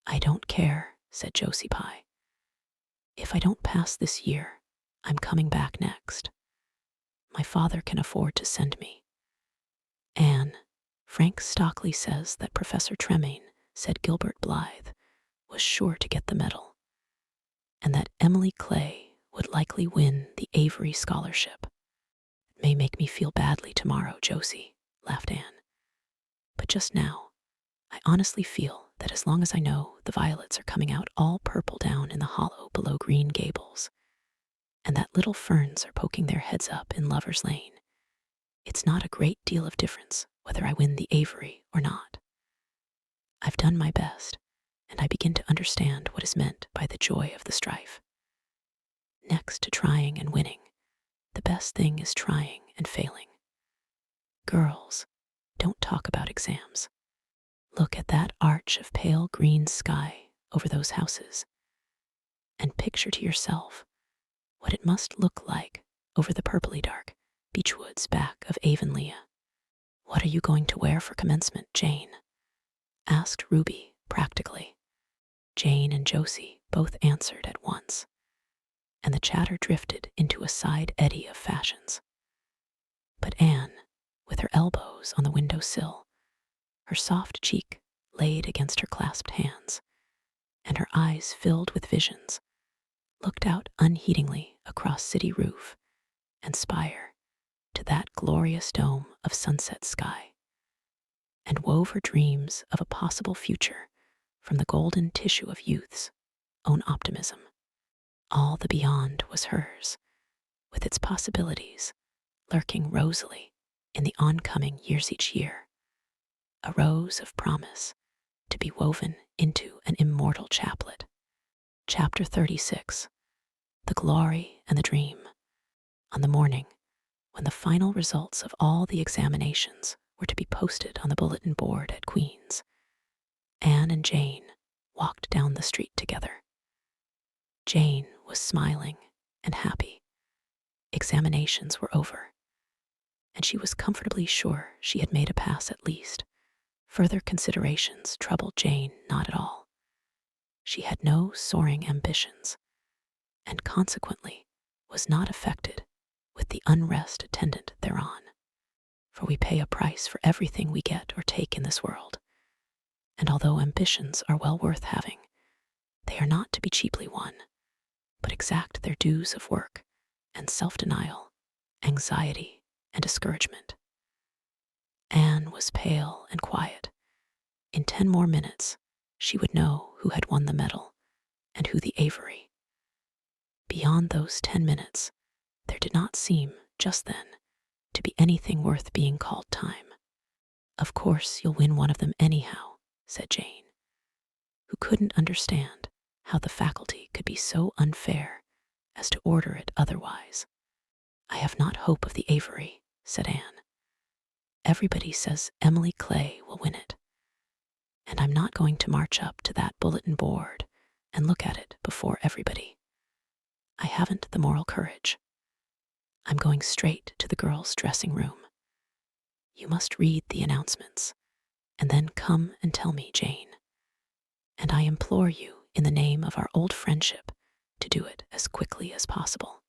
"I don't care," said Josie Pye. "If I don't pass this year, I'm coming back next. My father can afford to send me. Anne, Frank Stockley says that Professor Tremaine said Gilbert Blythe was sure to get the medal, and that Emily Clay would likely win the Avery Scholarship." "It may make me feel badly tomorrow, Josie," laughed Anne. "But just now, I honestly feel that as long as I know the violets are coming out all purple down in the hollow below Green Gables, and that little ferns are poking their heads up in Lover's Lane, it's not a great deal of difference whether I win the Avery or not. I've done my best, and I begin to understand what is meant by the joy of the strife. Next to trying and winning, the best thing is trying and failing. Girls, don't talk about exams. Look at that arch of pale green sky over those houses, and picture to yourself what it must look like over the purply dark beech woods back of Avonlea." "What are you going to wear for commencement, Jane?" asked Ruby practically. Jane and Josie both answered at once, and the chatter drifted into a side eddy of fashions. But Anne, with her elbows on the window sill, her soft cheek laid against her clasped hands, and her eyes filled with visions, looked out unheedingly across city roof and spire to that glorious dome of sunset sky, and wove her dreams of a possible future from the golden tissue of youth's own optimism. All the beyond was hers, with its possibilities lurking rosily in the oncoming years each year, a rose of promise to be woven into an immortal chaplet. Chapter 36. The Glory and the Dream. On the morning when the final results of all the examinations were to be posted on the bulletin board at Queen's, Anne and Jane walked down the street together. Jane was smiling and happy. Examinations were over, and she was comfortably sure she had made a pass at least, Further considerations troubled Jane not at all. She had no soaring ambitions, and consequently was not affected with the unrest attendant thereon. For we pay a price for everything we get or take in this world, and although ambitions are well worth having, they are not to be cheaply won, but exact their dues of work and self-denial, anxiety and discouragement. Anne was pale and quiet. In 10 more minutes, she would know who had won the medal and who the Avery. Beyond those 10 minutes, there did not seem, just then, to be anything worth being called time. Of course you'll win one of them anyhow, said Jane, who couldn't understand how the faculty could be so unfair as to order it otherwise. I have not hope of the Avery, said Anne. Everybody says Emily Clay will win it, and I'm not going to march up to that bulletin board and look at it before everybody. I haven't the moral courage. I'm going straight to the girls' dressing room. You must read the announcements, and then come and tell me, Jane. And I implore you, in the name of our old friendship, to do it as quickly as possible.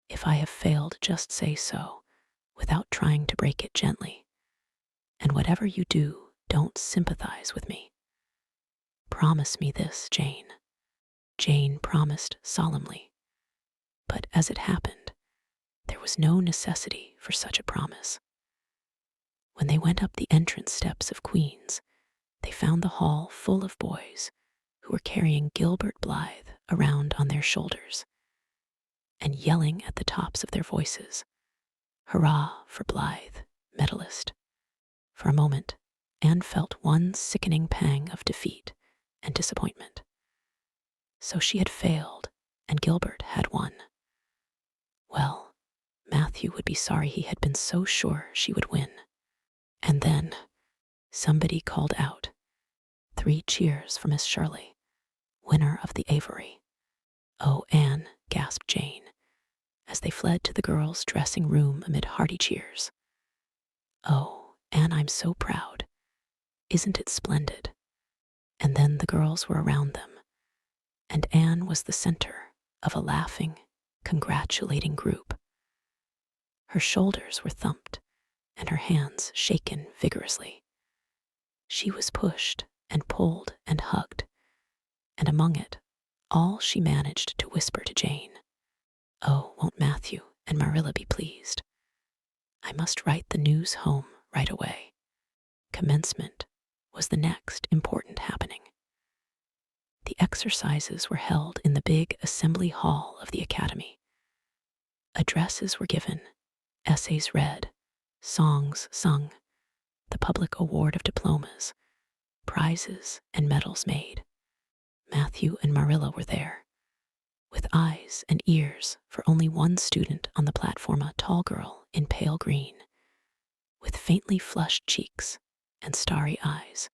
If I have failed, just say so, without trying to break it gently. And whatever you do, don't sympathize with me. Promise me this, Jane. Jane promised solemnly. But as it happened, there was no necessity for such a promise. When they went up the entrance steps of Queen's, they found the hall full of boys who were carrying Gilbert Blythe around on their shoulders and yelling at the tops of their voices, "Hurrah for Blythe, medalist." For a moment, Anne felt one sickening pang of defeat and disappointment. So she had failed, and Gilbert had won. Well, Matthew would be sorry he had been so sure she would win. And then somebody called out, 3 cheers for Miss Shirley, winner of the Avery. Oh, Anne, gasped Jane, as they fled to the girls' dressing room amid hearty cheers. Oh, Anne, I'm so proud. Isn't it splendid? And then the girls were around them, and Anne was the center of a laughing, congratulating group. Her shoulders were thumped and her hands shaken vigorously. She was pushed and pulled and hugged, and among it, all she managed to whisper to Jane, "Oh, won't Matthew and Marilla be pleased? I must write the news home right away." Commencement was the next important happening. The exercises were held in the big assembly hall of the academy. Addresses were given, essays read, songs sung, the public award of diplomas, prizes and medals made. Matthew and Marilla were there, with eyes and ears for only one student on the platform, a tall girl in pale green, with faintly flushed cheeks and starry eyes,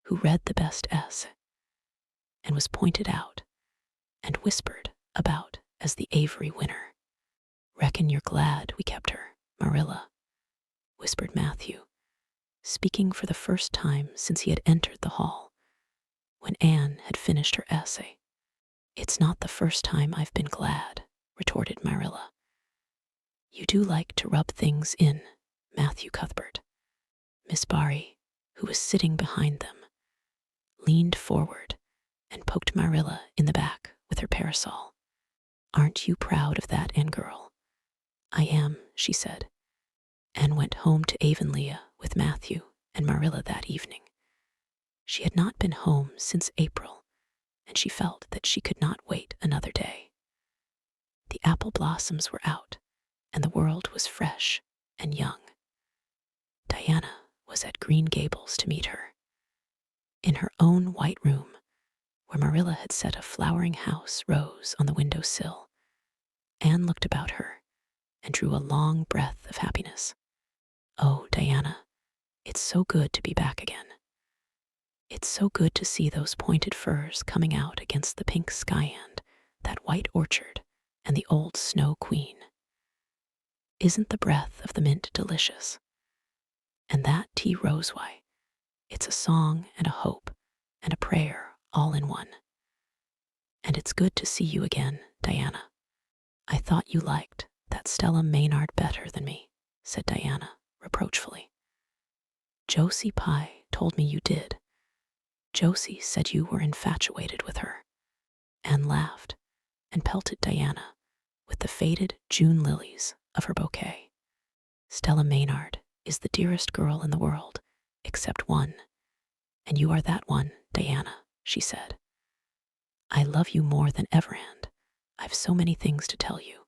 who read the best essay and was pointed out and whispered about as the Avery winner. "Reckon you're glad we kept her, Marilla," whispered Matthew, speaking for the first time since he had entered the hall, when Anne had finished her essay. "It's not the first time I've been glad," retorted Marilla. "You do like to rub things in, Matthew Cuthbert." Miss Barry, who was sitting behind them, leaned forward and poked Marilla in the back with her parasol. "Aren't you proud of that, Anne girl?" "I am," she said, and went home to Avonlea with Matthew and Marilla that evening. She had not been home since April, and she felt that she could not wait another day. The apple blossoms were out, and the world was fresh and young. Diana was at Green Gables to meet her. In her own white room, where Marilla had set a flowering house rose on the window sill, Anne looked about her and drew a long breath of happiness. "Oh, Diana, it's so good to be back again. It's so good to see those pointed firs coming out against the pink sky and that white orchard and the old Snow Queen. Isn't the breath of the mint delicious? And that tea rosewhite, It's a song and a hope and a prayer all in one. And it's good to see you again, Diana. I thought you liked that Stella Maynard better than me, said Diana reproachfully. Josie Pye told me you did. Josie said you were infatuated with her. Anne laughed and pelted Diana with the faded June lilies of her bouquet. Stella Maynard is the dearest girl in the world, except one, and you are that one, Diana, she said. I love you more than ever, and I've so many things to tell you.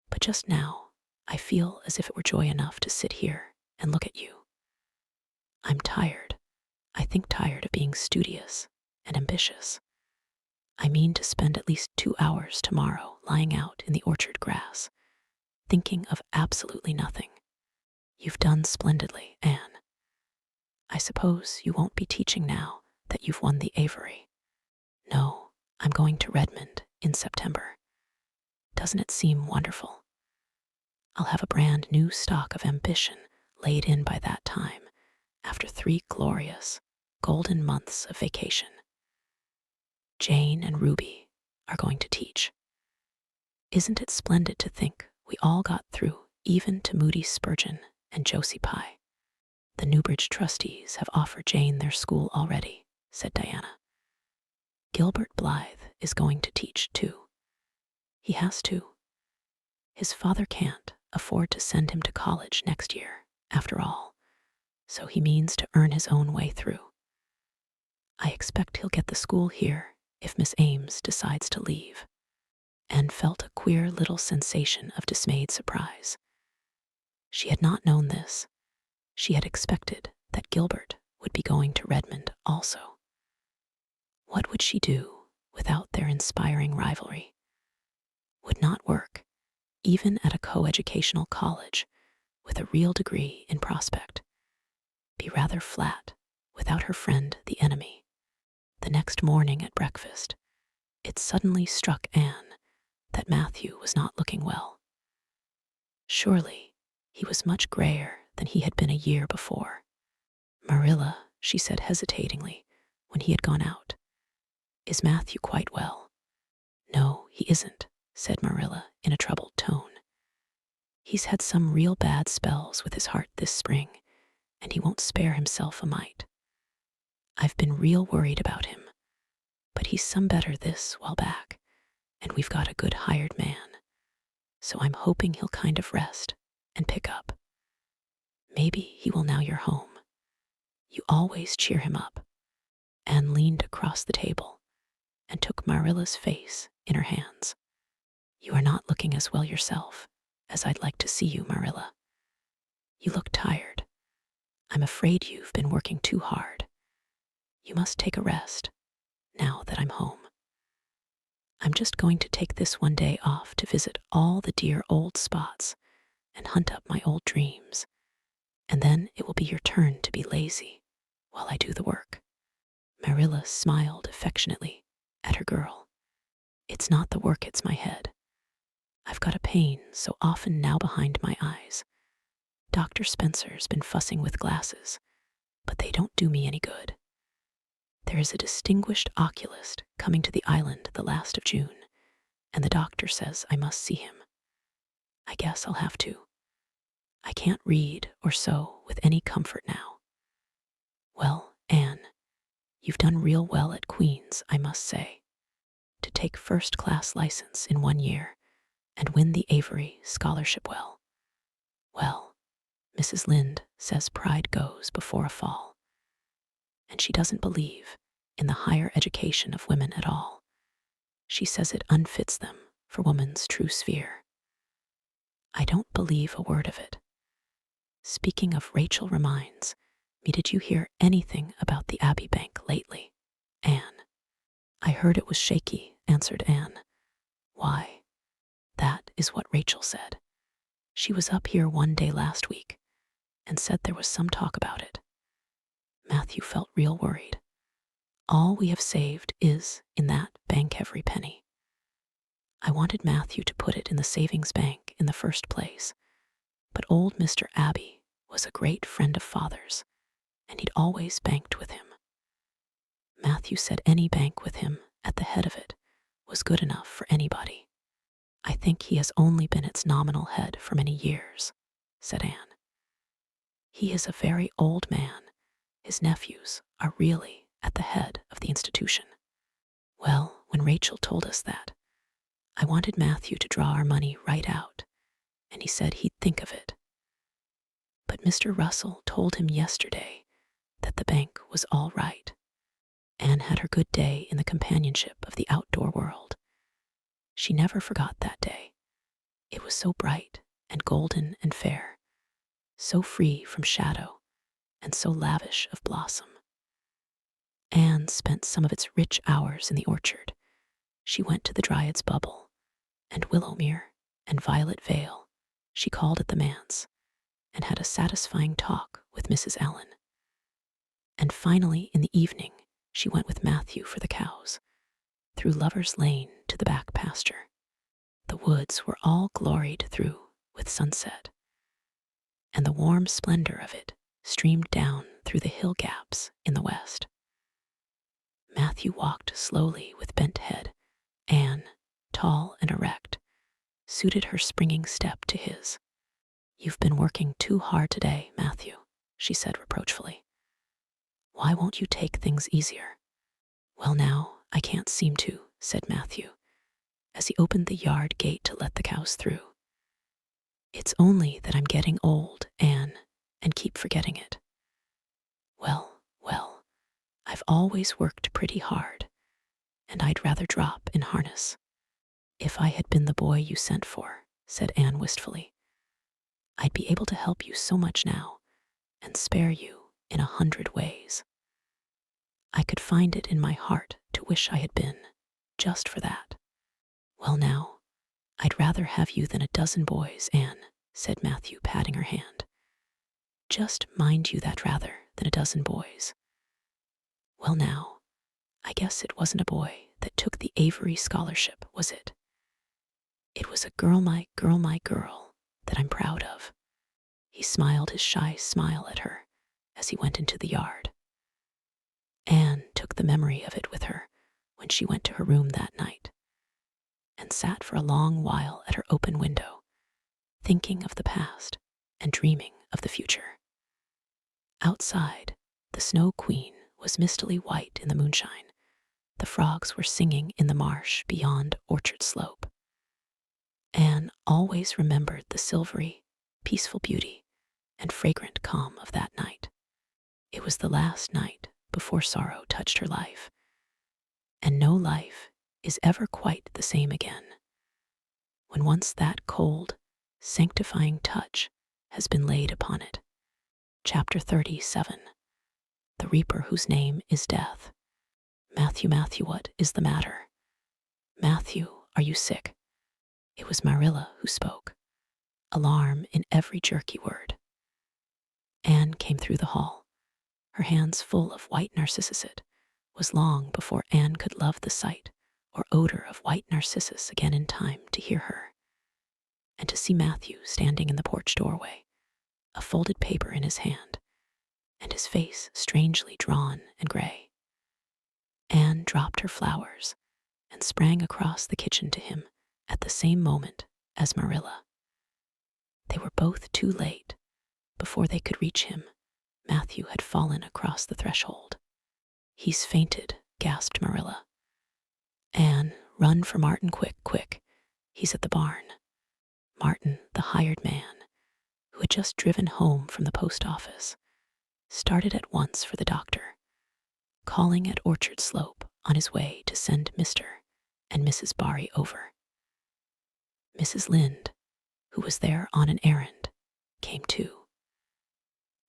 But just now, I feel as if it were joy enough to sit here and look at you. I'm tired. I think tired of being studious and ambitious. I mean to spend at least 2 hours tomorrow lying out in the orchard grass, thinking of absolutely nothing. You've done splendidly, Anne. I suppose you won't be teaching now that you've won the Avery. No, I'm going to Redmond in September. Doesn't it seem wonderful? I'll have a brand new stock of ambition laid in by that time, after 3 glorious, golden months of vacation. Jane and Ruby are going to teach. Isn't it splendid to think we all got through, even to Moody Spurgeon and Josie Pye? The Newbridge trustees have offered Jane their school already, said Diana. Gilbert Blythe is going to teach, too. He has to. His father can't afford to send him to college next year, after all, so he means to earn his own way through. I expect he'll get the school here if Miss Ames decides to leave. Anne felt a queer little sensation of dismayed surprise. She had not known this. She had expected that Gilbert would be going to Redmond also. What would she do without their inspiring rivalry? Would not work, even at a coeducational college with a real degree in prospect. Be rather flat without her friend the enemy. The next morning at breakfast, it suddenly struck Anne that Matthew was not looking well. Surely he was much grayer than he had been a year before. Marilla, she said hesitatingly when he had gone out, is Matthew quite well? No, he isn't, said Marilla in a troubled tone. He's had some real bad spells with his heart this spring, and he won't spare himself a mite. I've been real worried about him, but he's some better this while back, and we've got a good hired man, so I'm hoping he'll kind of rest and pick up. Maybe he will now you're home. You always cheer him up. Anne leaned across the table and took Marilla's face in her hands. You are not looking as well yourself as I'd like to see you, Marilla. You look tired. I'm afraid you've been working too hard. You must take a rest, now that I'm home. I'm just going to take this one day off to visit all the dear old spots and hunt up my old dreams, and then it will be your turn to be lazy while I do the work. Marilla smiled affectionately at her girl. It's not the work, it's my head. I've got a pain so often now behind my eyes. Dr. Spencer's been fussing with glasses, but they don't do me any good. There is a distinguished oculist coming to the island the last of June, and the doctor says I must see him. I guess I'll have to. I can't read or sew with any comfort now. Well, Anne, you've done real well at Queen's, I must say. To take first-class license in 1 year and win the Avery scholarship well. Well, Mrs. Lynde says pride goes before a fall, and she doesn't believe in the higher education of women at all. She says it unfits them for woman's true sphere. I don't believe a word of it. Speaking of Rachel reminds me, did you hear anything about the Abbey Bank lately, Anne? I heard it was shaky, answered Anne. Why? That is what Rachel said. She was up here one day last week and said there was some talk about it. Matthew felt real worried. All we have saved is in that bank every penny. I wanted Matthew to put it in the savings bank in the first place, but old Mr. Abbey was a great friend of father's, and he'd always banked with him. Matthew said any bank with him at the head of it was good enough for anybody. I think he has only been its nominal head for many years, said Anne. He is a very old man. His nephews are really at the head of the institution. Well, when Rachel told us that, I wanted Matthew to draw our money right out, and he said he'd think of it. But Mr. Russell told him yesterday that the bank was all right. Anne had her good day in the companionship of the outdoor world. She never forgot that day. It was so bright and golden and fair, so free from shadow and so lavish of blossom. Anne spent some of its rich hours in the orchard. She went to the Dryad's Bubble and Willowmere and Violet Vale. She called at the manse and had a satisfying talk with Mrs. Allen. And finally, in the evening, she went with Matthew for the cows, through Lover's Lane to the back pasture. The woods were all gloried through with sunset, and the warm splendor of it streamed down through the hill gaps in the west. Matthew walked slowly with bent head. Anne, tall and erect, suited her springing step to his. "You've been working too hard today, Matthew," she said reproachfully. "Why won't you take things easier?" "Well, now, I can't seem to," said Matthew, as he opened the yard gate to let the cows through. "It's only that I'm getting old, Anne, and keep forgetting it." Well, I've always worked pretty hard, and I'd rather drop in harness." "If I had been the boy you sent for," said Anne wistfully, "I'd be able to help you so much now, and spare you in 100 ways. I could find it in my heart to wish I had been, just for that." "Well, now, I'd rather have you than a dozen boys, Anne," said Matthew, patting her hand. "Just mind you that, rather than a dozen boys." "Well, now, I guess it wasn't a boy that took the Avery scholarship, was it? It was a girl, my girl, that I'm proud of." He smiled his shy smile at her as he went into the yard. Anne took the memory of it with her when she went to her room that night, and sat for a long while at her open window, thinking of the past and dreaming of the future. Outside, the Snow Queen was mistily white in the moonshine. The frogs were singing in the marsh beyond Orchard Slope. Anne always remembered the silvery, peaceful beauty and fragrant calm of that night. It was the last night before sorrow touched her life, and no life is ever quite the same again. When once that cold, sanctifying touch has been laid upon it. Chapter 37. The Reaper Whose Name is Death. "Matthew, what is the matter? Matthew, are you sick?" It was Marilla who spoke, alarm in every jerky word. Anne came through the hall, her hands full of white narcissus. It was long before Anne could love the sight or odor of white narcissus again in time to hear her, and to see Matthew standing in the porch doorway, a folded paper in his hand, and his face strangely drawn and gray. Anne dropped her flowers and sprang across the kitchen to him at the same moment as Marilla. They were both too late. Before they could reach him, Matthew had fallen across the threshold. "He's fainted," gasped Marilla. "Anne, run for Martin, quick. He's at the barn." Martin, the hired man, who had just driven home from the post office, started at once for the doctor, calling at Orchard Slope on his way to send Mr. and Mrs. Barry over. Mrs. Lynde, who was there on an errand, came too.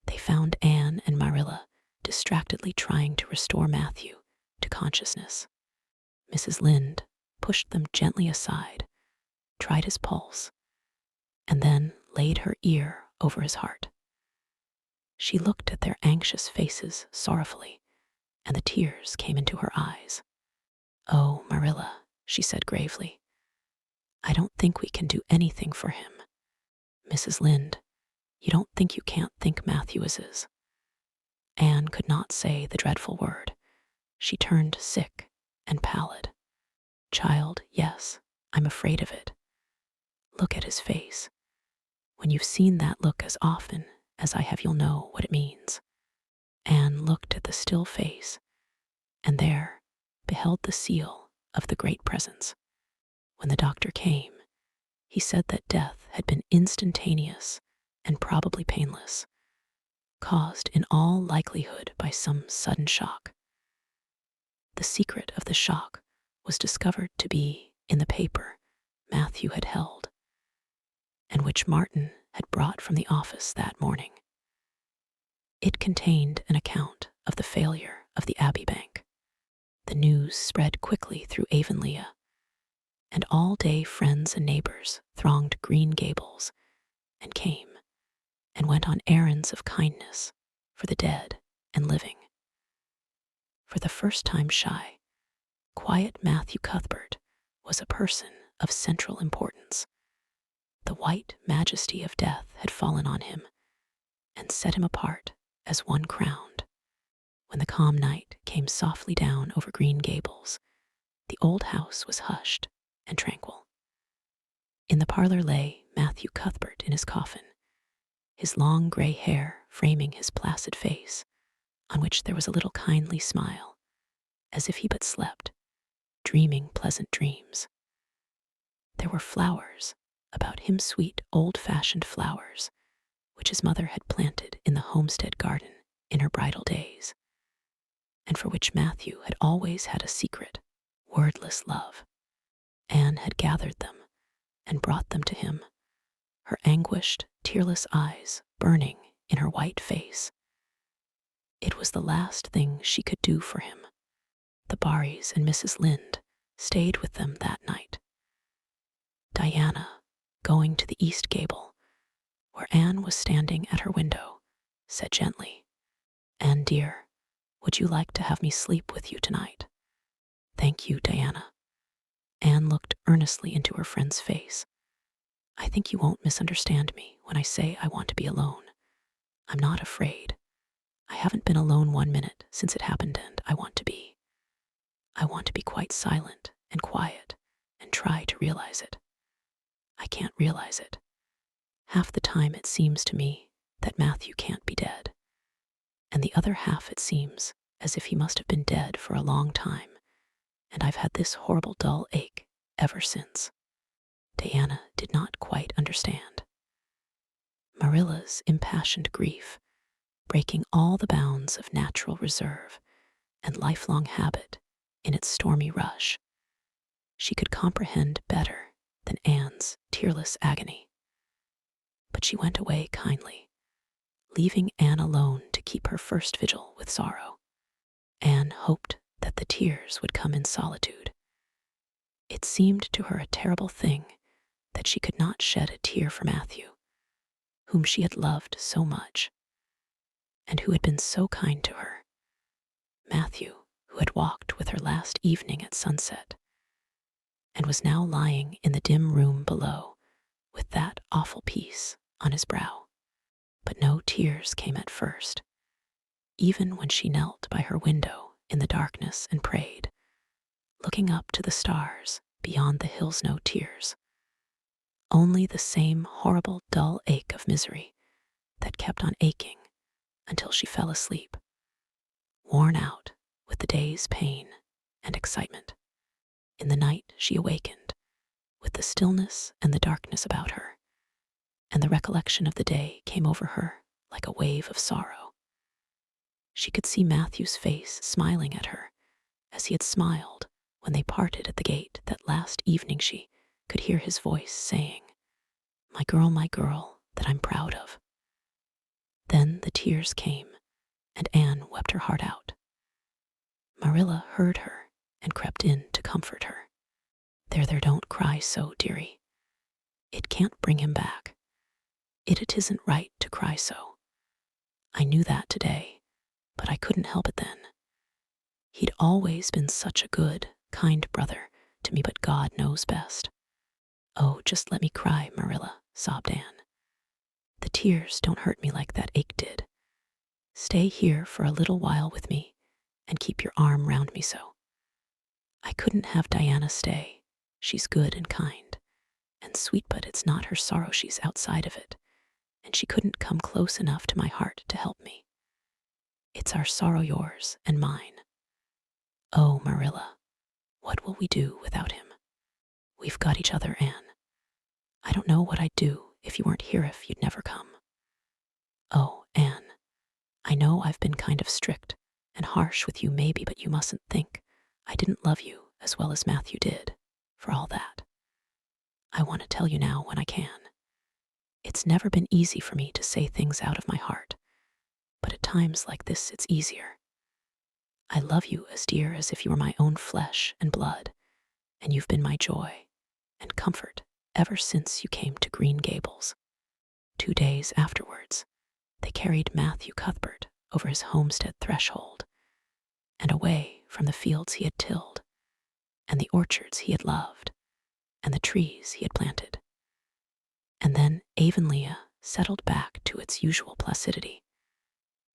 They found Anne and Marilla distractedly trying to restore Matthew to consciousness. Mrs. Lynde pushed them gently aside, tried his pulse, and then laid her ear over his heart. She looked at their anxious faces sorrowfully, and the tears came into her eyes. "Oh, Marilla," she said gravely, "I don't think we can do anything for him. Mrs. Lynde, you don't think you can't think Matthew is?" Anne could not say the dreadful word. She turned sick and pallid. Child, yes, I'm afraid of it. Look at his face. When you've seen that look as often as I have, you'll know what it means. Anne looked at the still face, and there beheld the seal of the great presence. When the doctor came, he said that death had been instantaneous and probably painless, caused in all likelihood by some sudden shock. The secret of the shock was discovered to be in the paper Matthew had held, and which Martin had brought from the office that morning. It contained an account of the failure of the Abbey Bank. The news spread quickly through Avonlea, and all day friends and neighbors thronged Green Gables and came and went on errands of kindness for the dead and living. For the first time shy, quiet Matthew Cuthbert was a person of central importance. The white majesty of death had fallen on him and set him apart as one crowned. When the calm night came softly down over Green Gables, the old house was hushed and tranquil. In the parlor lay Matthew Cuthbert in his coffin, his long gray hair framing his placid face, on which there was a little kindly smile, as if he but slept, dreaming pleasant dreams. There were flowers about him, sweet old-fashioned flowers, which his mother had planted in the homestead garden in her bridal days, and for which Matthew had always had a secret, wordless love. Anne had gathered them and brought them to him, her anguished, tearless eyes burning in her white face. It was the last thing she could do for him. The Barrys and Mrs. Lynde stayed with them that night. Diana, going to the east gable, where Anne was standing at her window, said gently, "Anne, dear, would you like to have me sleep with you tonight?" "Thank you, Diana." Anne looked earnestly into her friend's face. "I think you won't misunderstand me when I say I want to be alone. I'm not afraid. I haven't been alone 1 minute since it happened, and I want to be. I want to be quite silent and quiet and try to realize it. I can't realize it. Half the time it seems to me that Matthew can't be dead, and the other half it seems as if he must have been dead for a long time, and I've had this horrible dull ache ever since." Diana did not quite understand. Marilla's impassioned grief, breaking all the bounds of natural reserve and lifelong habit in its stormy rush, she could comprehend better than Anne's tearless agony. But she went away kindly, leaving Anne alone to keep her first vigil with sorrow. Anne hoped that the tears would come in solitude. It seemed to her a terrible thing that she could not shed a tear for Matthew, whom she had loved so much, and who had been so kind to her. Matthew, who had walked with her last evening at sunset, and was now lying in the dim room below with that awful peace on his brow. But no tears came at first, even when she knelt by her window in the darkness and prayed, looking up to the stars beyond the hills. No tears, only the same horrible dull ache of misery that kept on aching until she fell asleep, worn out with the day's pain and excitement. In the night she awakened with the stillness and the darkness about her, and the recollection of the day came over her like a wave of sorrow. She could see Matthew's face smiling at her as he had smiled when they parted at the gate that last evening. She could hear his voice saying, my girl that I'm proud of." Then the tears came, and Anne wept her heart out. Marilla heard her and crept in to comfort her. There, don't cry so, dearie. It can't bring him back. It isn't right to cry so. I knew that today, but I couldn't help it then. He'd always been such a good, kind brother to me, but God knows best. Oh, just let me cry, Marilla, sobbed Anne. The tears don't hurt me like that ache did. Stay here for a little while with me and keep your arm round me so. I couldn't have Diana stay. She's good and kind and sweet, but it's not her sorrow, she's outside of it, and she couldn't come close enough to my heart to help me. It's our sorrow, yours and mine. Oh, Marilla, what will we do without him? We've got each other, Anne. I don't know what I'd do if you weren't here, if you'd never come. Oh, Anne, I know I've been kind of strict and harsh with you maybe, but you mustn't think I didn't love you as well as Matthew did, for all that. I want to tell you now when I can. It's never been easy for me to say things out of my heart, but at times like this it's easier. I love you as dear as if you were my own flesh and blood, and you've been my joy and comfort ever since you came to Green Gables. 2 days afterwards, they carried Matthew Cuthbert over his homestead threshold and away from the fields he had tilled and the orchards he had loved and the trees he had planted. And then Avonlea settled back to its usual placidity,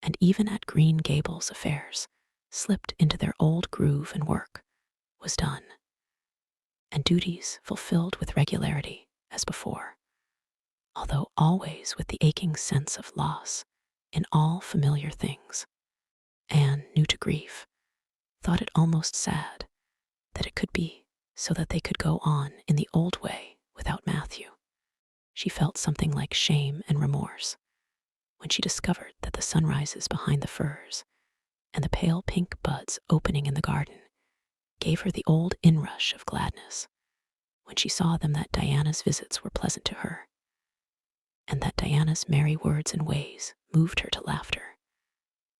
and even at Green Gables affairs slipped into their old groove, and work was done, and duties fulfilled with regularity as before, although always with the aching sense of loss in all familiar things. Anne, new to grief, thought it almost sad that it could be so that they could go on in the old way without Matthew. She felt something like shame and remorse when she discovered that the sunrises behind the firs and the pale pink buds opening in the garden gave her the old inrush of gladness when she saw them, that Diana's visits were pleasant to her, and that Diana's merry words and ways moved her to laughter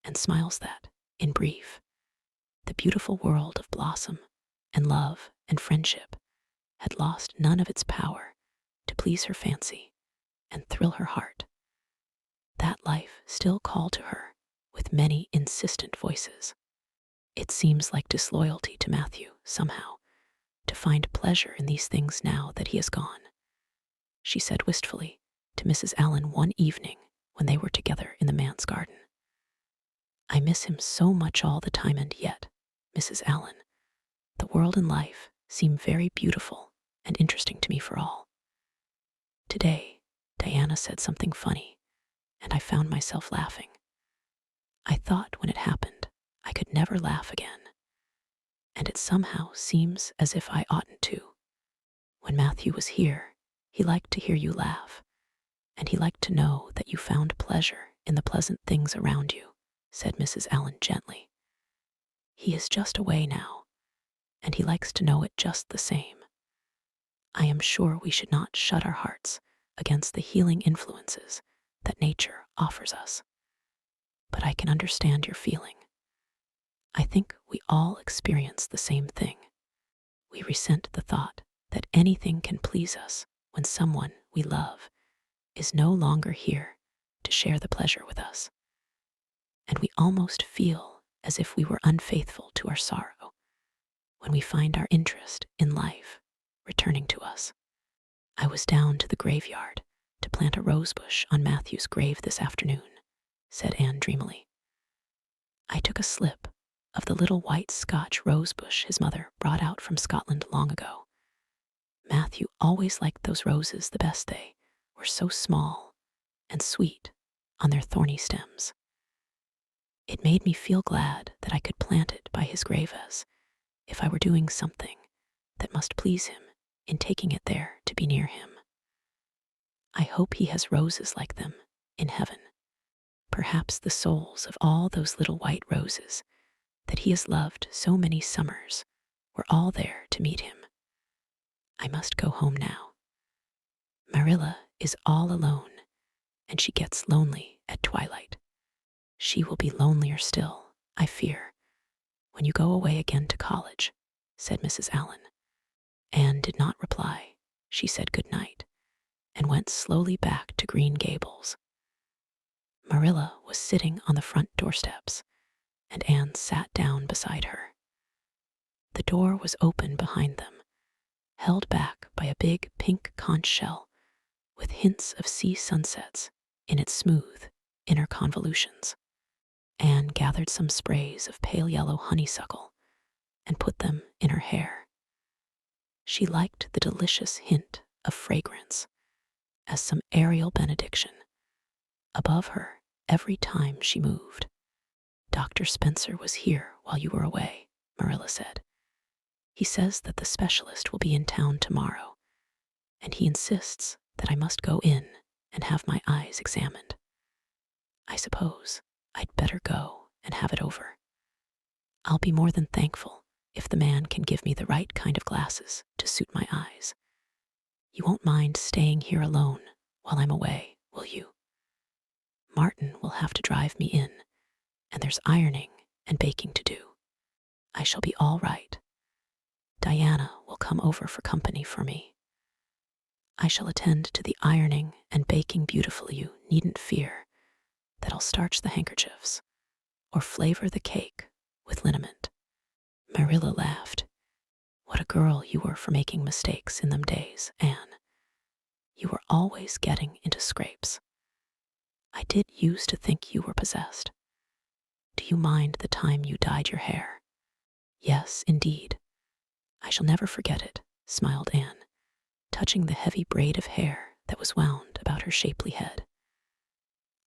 and smiles, that, in brief, the beautiful world of blossom and love and friendship had lost none of its power to please her fancy and thrill her heart. That life still called to her with many insistent voices. It seems like disloyalty to Matthew, somehow, to find pleasure in these things now that he is gone, she said wistfully to Mrs. Allen one evening when they were together in the manse garden. I miss him so much all the time, and yet, Mrs. Allen, the world and life seem very beautiful and interesting to me for all. Today, Diana said something funny, and I found myself laughing. I thought when it happened I could never laugh again, and it somehow seems as if I oughtn't to. When Matthew was here, he liked to hear you laugh, and he liked to know that you found pleasure in the pleasant things around you, said Mrs. Allen gently. He is just away now, and he likes to know it just the same. I am sure we should not shut our hearts against the healing influences that nature offers us. But I can understand your feeling. I think we all experience the same thing. We resent the thought that anything can please us when someone we love is no longer here to share the pleasure with us. And we almost feel as if we were unfaithful to our sorrow when we find our interest in life returning to us. I was down to the graveyard to plant a rosebush on Matthew's grave this afternoon, said Anne dreamily. I took a slip of the little white Scotch rosebush his mother brought out from Scotland long ago. Matthew always liked those roses the best. They were so small and sweet on their thorny stems. It made me feel glad that I could plant it by his grave, as if I were doing something that must please him in taking it there to be near him. I hope he has roses like them in heaven. Perhaps the souls of all those little white roses that he has loved so many summers were all there to meet him. I must go home now. Marilla is all alone, and she gets lonely at twilight. She will be lonelier still, I fear, when you go away again to college, said Mrs. Allen. Anne did not reply. She said good night and went slowly back to Green Gables. Marilla was sitting on the front doorsteps, and Anne sat down beside her. The door was open behind them, held back by a big pink conch shell with hints of sea sunsets in its smooth inner convolutions. Anne gathered some sprays of pale yellow honeysuckle and put them in her hair. She liked the delicious hint of fragrance as some aerial benediction above her every time she moved. Dr. Spencer was here while you were away, Marilla said. He says that the specialist will be in town tomorrow, and he insists that I must go in and have my eyes examined. I suppose I'd better go and have it over. I'll be more than thankful if the man can give me the right kind of glasses to suit my eyes. You won't mind staying here alone while I'm away, will you? Martin will have to drive me in, and there's ironing and baking to do. I shall be all right. Diana will come over for company for me. I shall attend to the ironing and baking beautifully. You needn't fear that I'll starch the handkerchiefs or flavor the cake with liniment. Marilla laughed. What a girl you were for making mistakes in them days, Anne. You were always getting into scrapes. I did used to think you were possessed. Do you mind the time you dyed your hair? Yes, indeed. I shall never forget it, smiled Anne, touching the heavy braid of hair that was wound about her shapely head.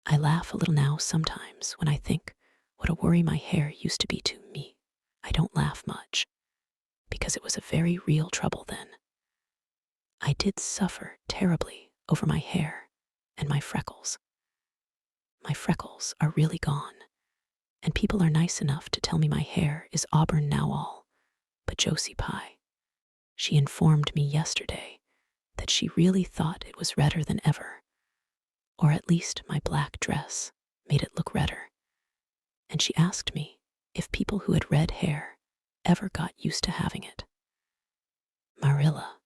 I laugh a little now sometimes when I think what a worry my hair used to be to me. I don't laugh much, because it was a very real trouble then. I did suffer terribly over my hair and my freckles. My freckles are really gone, and people are nice enough to tell me my hair is auburn now all. But Josie Pye, she informed me yesterday that she really thought it was redder than ever, or at least my black dress made it look redder. And she asked me if people who had red hair ever got used to having it. Marilla,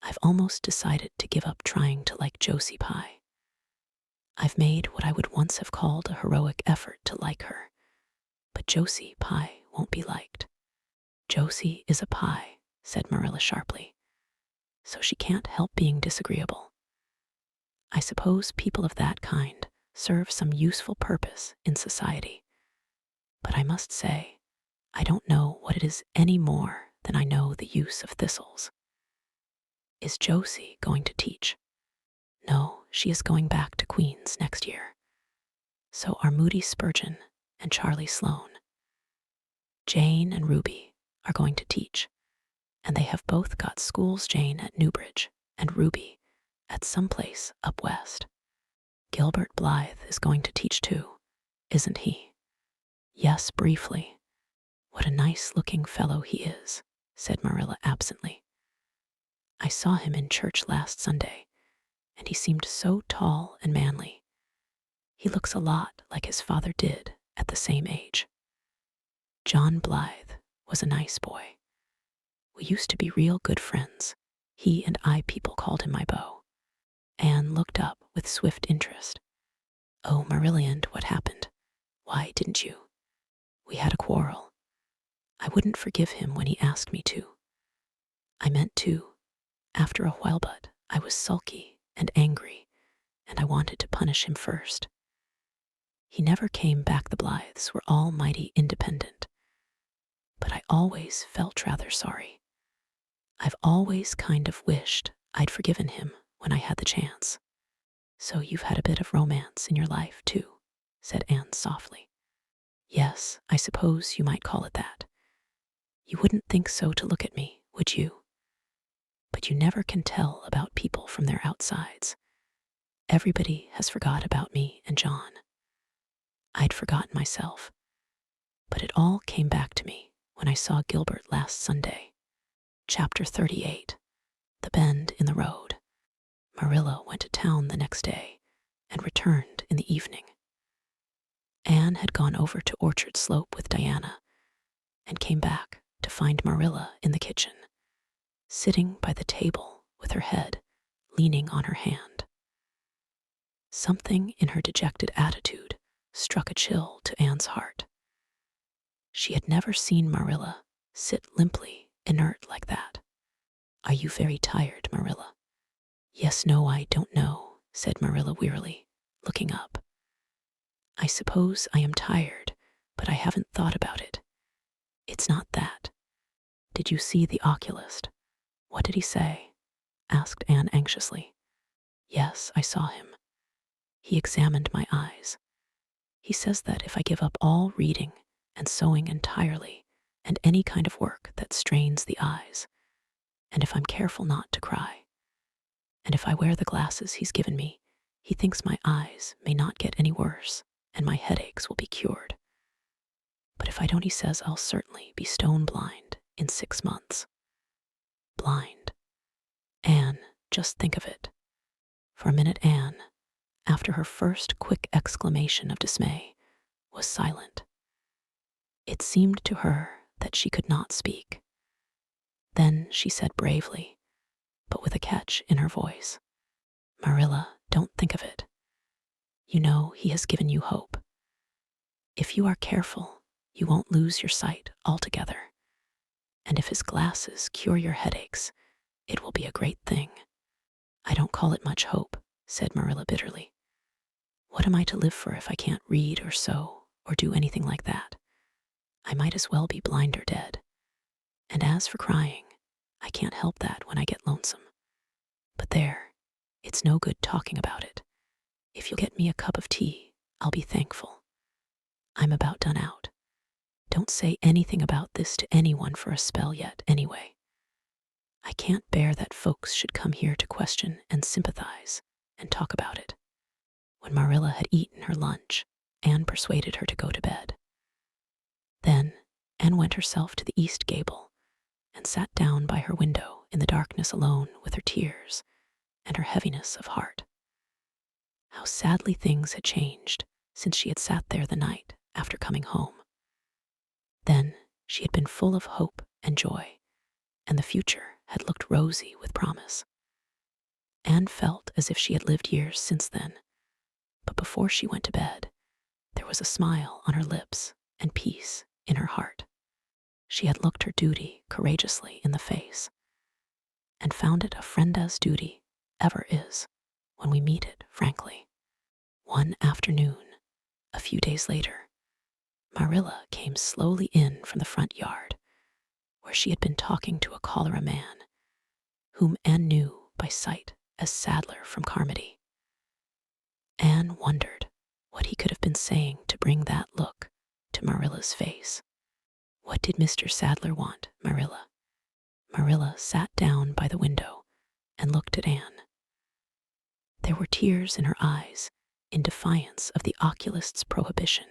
I've almost decided to give up trying to like Josie Pye. I've made what I would once have called a heroic effort to like her, but Josie Pye won't be liked. Josie is a Pye, said Marilla sharply, so she can't help being disagreeable. I suppose people of that kind serve some useful purpose in society, but I must say, I don't know what it is any more than I know the use of thistles. Is Josie going to teach? No, she is going back to Queen's next year. So are Moody Spurgeon and Charlie Sloane. Jane and Ruby are going to teach, and they have both got schools, Jane at Newbridge and Ruby at some place up west. Gilbert Blythe is going to teach too, isn't he? Yes, briefly. What a nice-looking fellow he is, said Marilla absently. I saw him in church last Sunday, and he seemed so tall and manly. He looks a lot like his father did at the same age. John Blythe was a nice boy. We used to be real good friends. He and I people called him my beau. Anne looked up with swift interest. Oh, Marillion, what happened? Why didn't you? We had a quarrel. I wouldn't forgive him when he asked me to. I meant to, after a while, but I was sulky and angry, and I wanted to punish him first. He never came back. The Blythes were all mighty independent, but I always felt rather sorry. I've always kind of wished I'd forgiven him when I had the chance. So you've had a bit of romance in your life, too, said Anne softly. Yes, I suppose you might call it that. You wouldn't think so to look at me, would you? But you never can tell about people from their outsides. Everybody has forgot about me and John. I'd forgotten myself, but it all came back to me when I saw Gilbert last Sunday. Chapter 38. The Bend in the Road. Marilla went to town the next day and returned in the evening. Anne had gone over to Orchard Slope with Diana and came back to find Marilla in the kitchen, sitting by the table with her head leaning on her hand. Something in her dejected attitude struck a chill to Anne's heart. She had never seen Marilla sit limply inert like that. Are you very tired, Marilla? Yes, no, I don't know, said Marilla wearily, looking up. I suppose I am tired, but I haven't thought about it. It's not that. Did you see the oculist? What did he say? Asked Anne anxiously. Yes, I saw him. He examined my eyes. He says that if I give up all reading and sewing entirely, and any kind of work that strains the eyes, and if I'm careful not to cry, and if I wear the glasses he's given me, he thinks my eyes may not get any worse and my headaches will be cured. But if I don't, he says I'll certainly be stone blind in 6 months. Blind. Anne, just think of it. For a minute, Anne, after her first quick exclamation of dismay, was silent. It seemed to her that she could not speak. Then she said bravely, but with a catch in her voice, Marilla, don't think of it. You know he has given you hope. If you are careful, you won't lose your sight altogether. And if his glasses cure your headaches, it will be a great thing. I don't call it much hope, said Marilla bitterly. What am I to live for if I can't read or sew or do anything like that? I might as well be blind or dead. And as for crying, I can't help that when I get lonesome. But there, it's no good talking about it. If you'll get me a cup of tea, I'll be thankful. I'm about done out. Don't say anything about this to anyone for a spell yet, anyway. I can't bear that folks should come here to question and sympathize and talk about it. When Marilla had eaten her lunch, Anne persuaded her to go to bed. Then Anne went herself to the east gable and sat down by her window in the darkness alone with her tears and her heaviness of heart. How sadly things had changed since she had sat there the night after coming home. Then she had been full of hope and joy, and the future had looked rosy with promise. Anne felt as if she had lived years since then, but before she went to bed, there was a smile on her lips and peace in her heart. She had looked her duty courageously in the face, and found it a friend-as duty ever is when we meet it frankly. One afternoon, a few days later, Marilla came slowly in from the front yard, where she had been talking to a cholera man, whom Anne knew by sight as Sadler from Carmody. Anne wondered what he could have been saying to bring that look to Marilla's face. What did Mr. Sadler want, Marilla? Marilla sat down by the window and looked at Anne. There were tears in her eyes in defiance of the oculist's prohibition,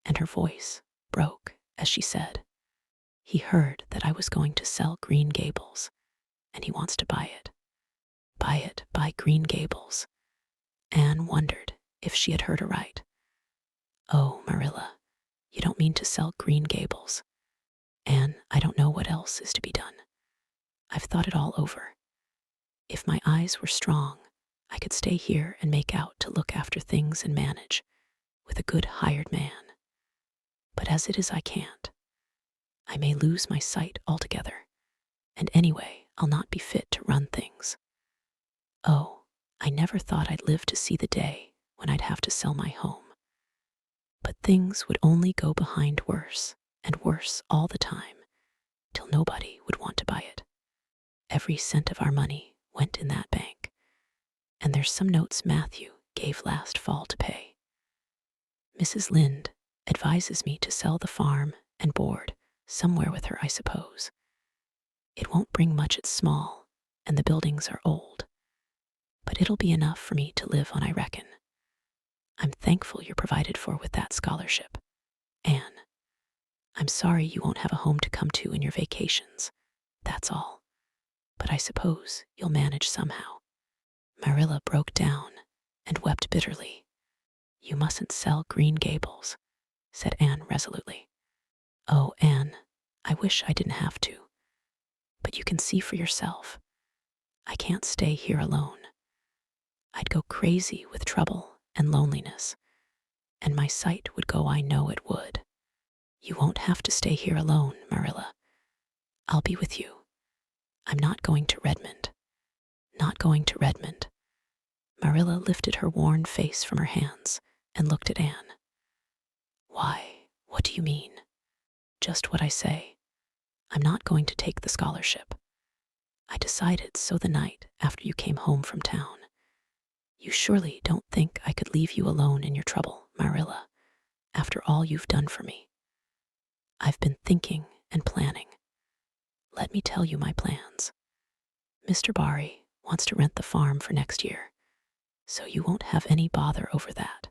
and her voice broke as she said, He heard that I was going to sell Green Gables, and he wants to buy it. Buy it, buy Green Gables. Anne wondered if she had heard aright. Oh, Marilla, you don't mean to sell Green Gables. Anne, I don't know what else is to be done. I've thought it all over. If my eyes were strong, I could stay here and make out to look after things and manage with a good hired man. But as it is, I can't. I may lose my sight altogether, and anyway, I'll not be fit to run things. Oh, I never thought I'd live to see the day when I'd have to sell my home. But things would only go behind worse and worse all the time, till nobody would want to buy it. Every cent of our money went in that bank, and there's some notes Matthew gave last fall to pay. Mrs. Lynde advises me to sell the farm and board somewhere with her, I suppose. It won't bring much, it's small, and the buildings are old. But it'll be enough for me to live on, I reckon. I'm thankful you're provided for with that scholarship, Anne. I'm sorry you won't have a home to come to in your vacations, that's all. But I suppose you'll manage somehow. Marilla broke down and wept bitterly. You mustn't sell Green Gables, said Anne resolutely. Oh, Anne, I wish I didn't have to. But you can see for yourself. I can't stay here alone. I'd go crazy with trouble and loneliness, and my sight would go, I know it would. You won't have to stay here alone, Marilla. I'll be with you. I'm not going to Redmond. Not going to Redmond. Marilla lifted her worn face from her hands and looked at Anne. Why, what do you mean? Just what I say. I'm not going to take the scholarship. I decided so the night after you came home from town. You surely don't think I could leave you alone in your trouble, Marilla, after all you've done for me. I've been thinking and planning. Let me tell you my plans. Mr. Barry wants to rent the farm for next year, so you won't have any bother over that.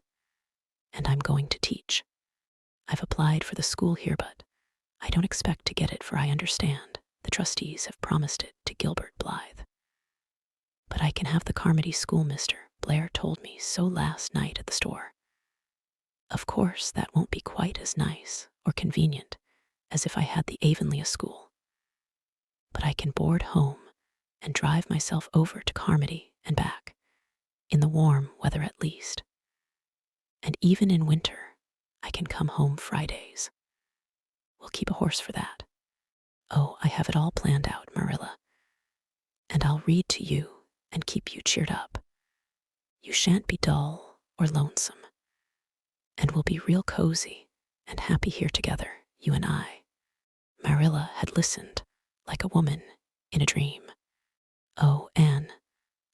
And I'm going to teach. I've applied for the school here, but I don't expect to get it, for I understand the trustees have promised it to Gilbert Blythe. But I can have the Carmody school, Mr. Blair told me so last night at the store. Of course, that won't be quite as nice or convenient as if I had the Avonlea school. But I can board home and drive myself over to Carmody and back, in the warm weather at least. And even in winter, I can come home Fridays. We'll keep a horse for that. Oh, I have it all planned out, Marilla. And I'll read to you and keep you cheered up. You shan't be dull or lonesome. And we'll be real cozy and happy here together, you and I. Marilla had listened like a woman in a dream. Oh, Anne,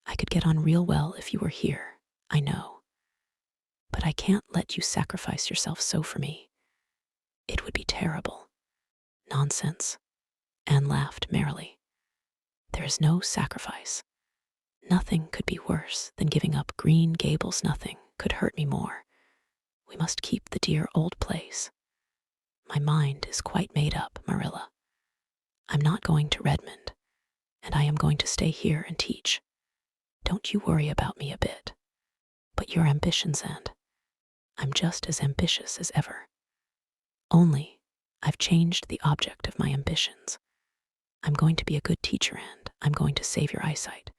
I could get on real well if you were here, I know. But I can't let you sacrifice yourself so for me. It would be terrible. Nonsense. Anne laughed merrily. There is no sacrifice. Nothing could be worse than giving up Green Gables. Nothing could hurt me more. We must keep the dear old place. My mind is quite made up, Marilla. I'm not going to Redmond, and I am going to stay here and teach. Don't you worry about me a bit. But your ambitions, and I'm just as ambitious as ever. Only, I've changed the object of my ambitions. I'm going to be a good teacher, and I'm going to save your eyesight.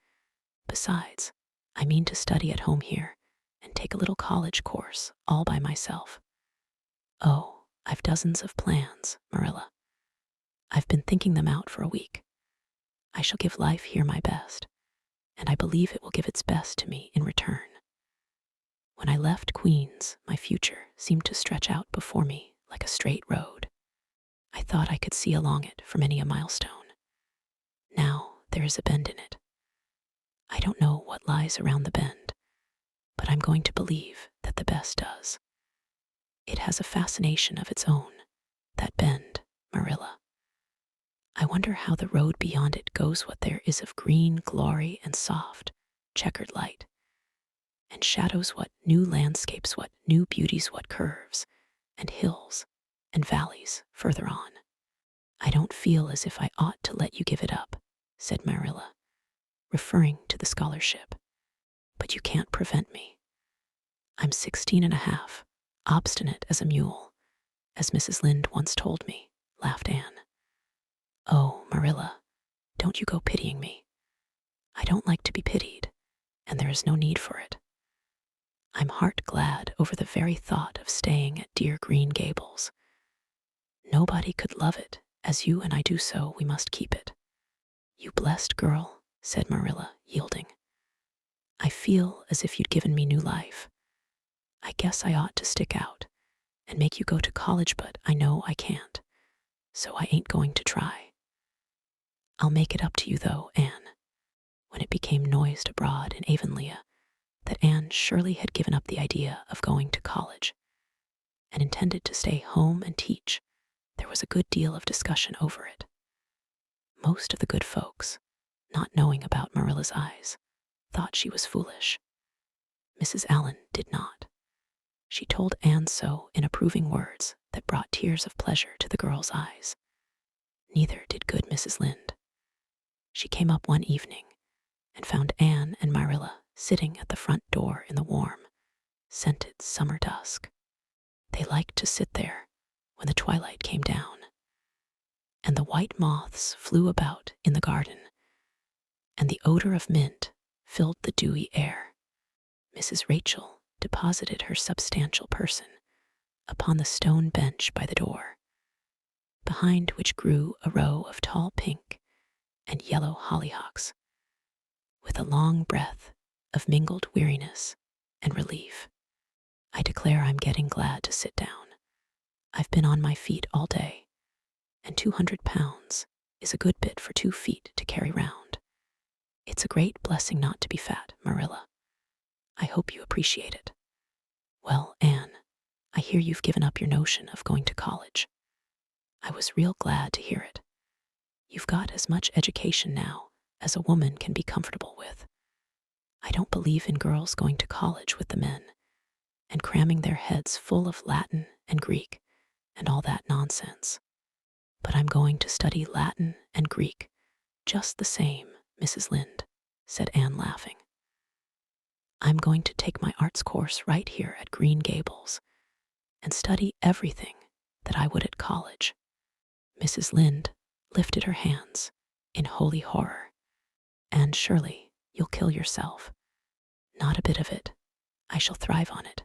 Besides, I mean to study at home here and take a little college course all by myself. Oh, I've dozens of plans, Marilla. I've been thinking them out for a week. I shall give life here my best, and I believe it will give its best to me in return. When I left Queens, my future seemed to stretch out before me like a straight road. I thought I could see along it for many a milestone. Now there is a bend in it. I don't know what lies around the bend, but I'm going to believe that the best does. It has a fascination of its own, that bend, Marilla. I wonder how the road beyond it goes, what there is of green glory and soft, checkered light, and shadows, what new landscapes, what new beauties, what curves, and hills, and valleys further on. I don't feel as if I ought to let you give it up, said Marilla, referring to the scholarship. But you can't prevent me. I'm 16 and a half, obstinate as a mule, as Mrs. Lynde once told me, laughed Anne. Oh, Marilla, don't you go pitying me. I don't like to be pitied, and there is no need for it. I'm heart glad over the very thought of staying at dear Green Gables. Nobody could love it as you and I do, so we must keep it. You blessed girl, said Marilla, yielding. I feel as if you'd given me new life. I guess I ought to stick out and make you go to college, but I know I can't, so I ain't going to try. I'll make it up to you, though, Anne. When it became noised abroad in Avonlea that Anne surely had given up the idea of going to college and intended to stay home and teach, there was a good deal of discussion over it. Most of the good folks, not knowing about Marilla's eyes, thought she was foolish. Mrs. Allen did not. She told Anne so in approving words that brought tears of pleasure to the girl's eyes. Neither did good Mrs. Lynde. She came up one evening and found Anne and Marilla sitting at the front door in the warm, scented summer dusk. They liked to sit there when the twilight came down, and the white moths flew about in the garden, and the odor of mint filled the dewy air. Mrs. Rachel deposited her substantial person upon the stone bench by the door, behind which grew a row of tall pink and yellow hollyhocks, with a long breath of mingled weariness and relief. I declare I'm getting glad to sit down. I've been on my feet all day, and 200 pounds is a good bit for 2 feet to carry round. It's a great blessing not to be fat, Marilla. I hope you appreciate it. Well, Anne, I hear you've given up your notion of going to college. I was real glad to hear it. You've got as much education now as a woman can be comfortable with. I don't believe in girls going to college with the men and cramming their heads full of Latin and Greek and all that nonsense. But I'm going to study Latin and Greek just the same, Mrs. Lynde, said Anne, laughing. I'm going to take my arts course right here at Green Gables and study everything that I would at college. Mrs. Lynde lifted her hands in holy horror. And surely you'll kill yourself. Not a bit of it. I shall thrive on it.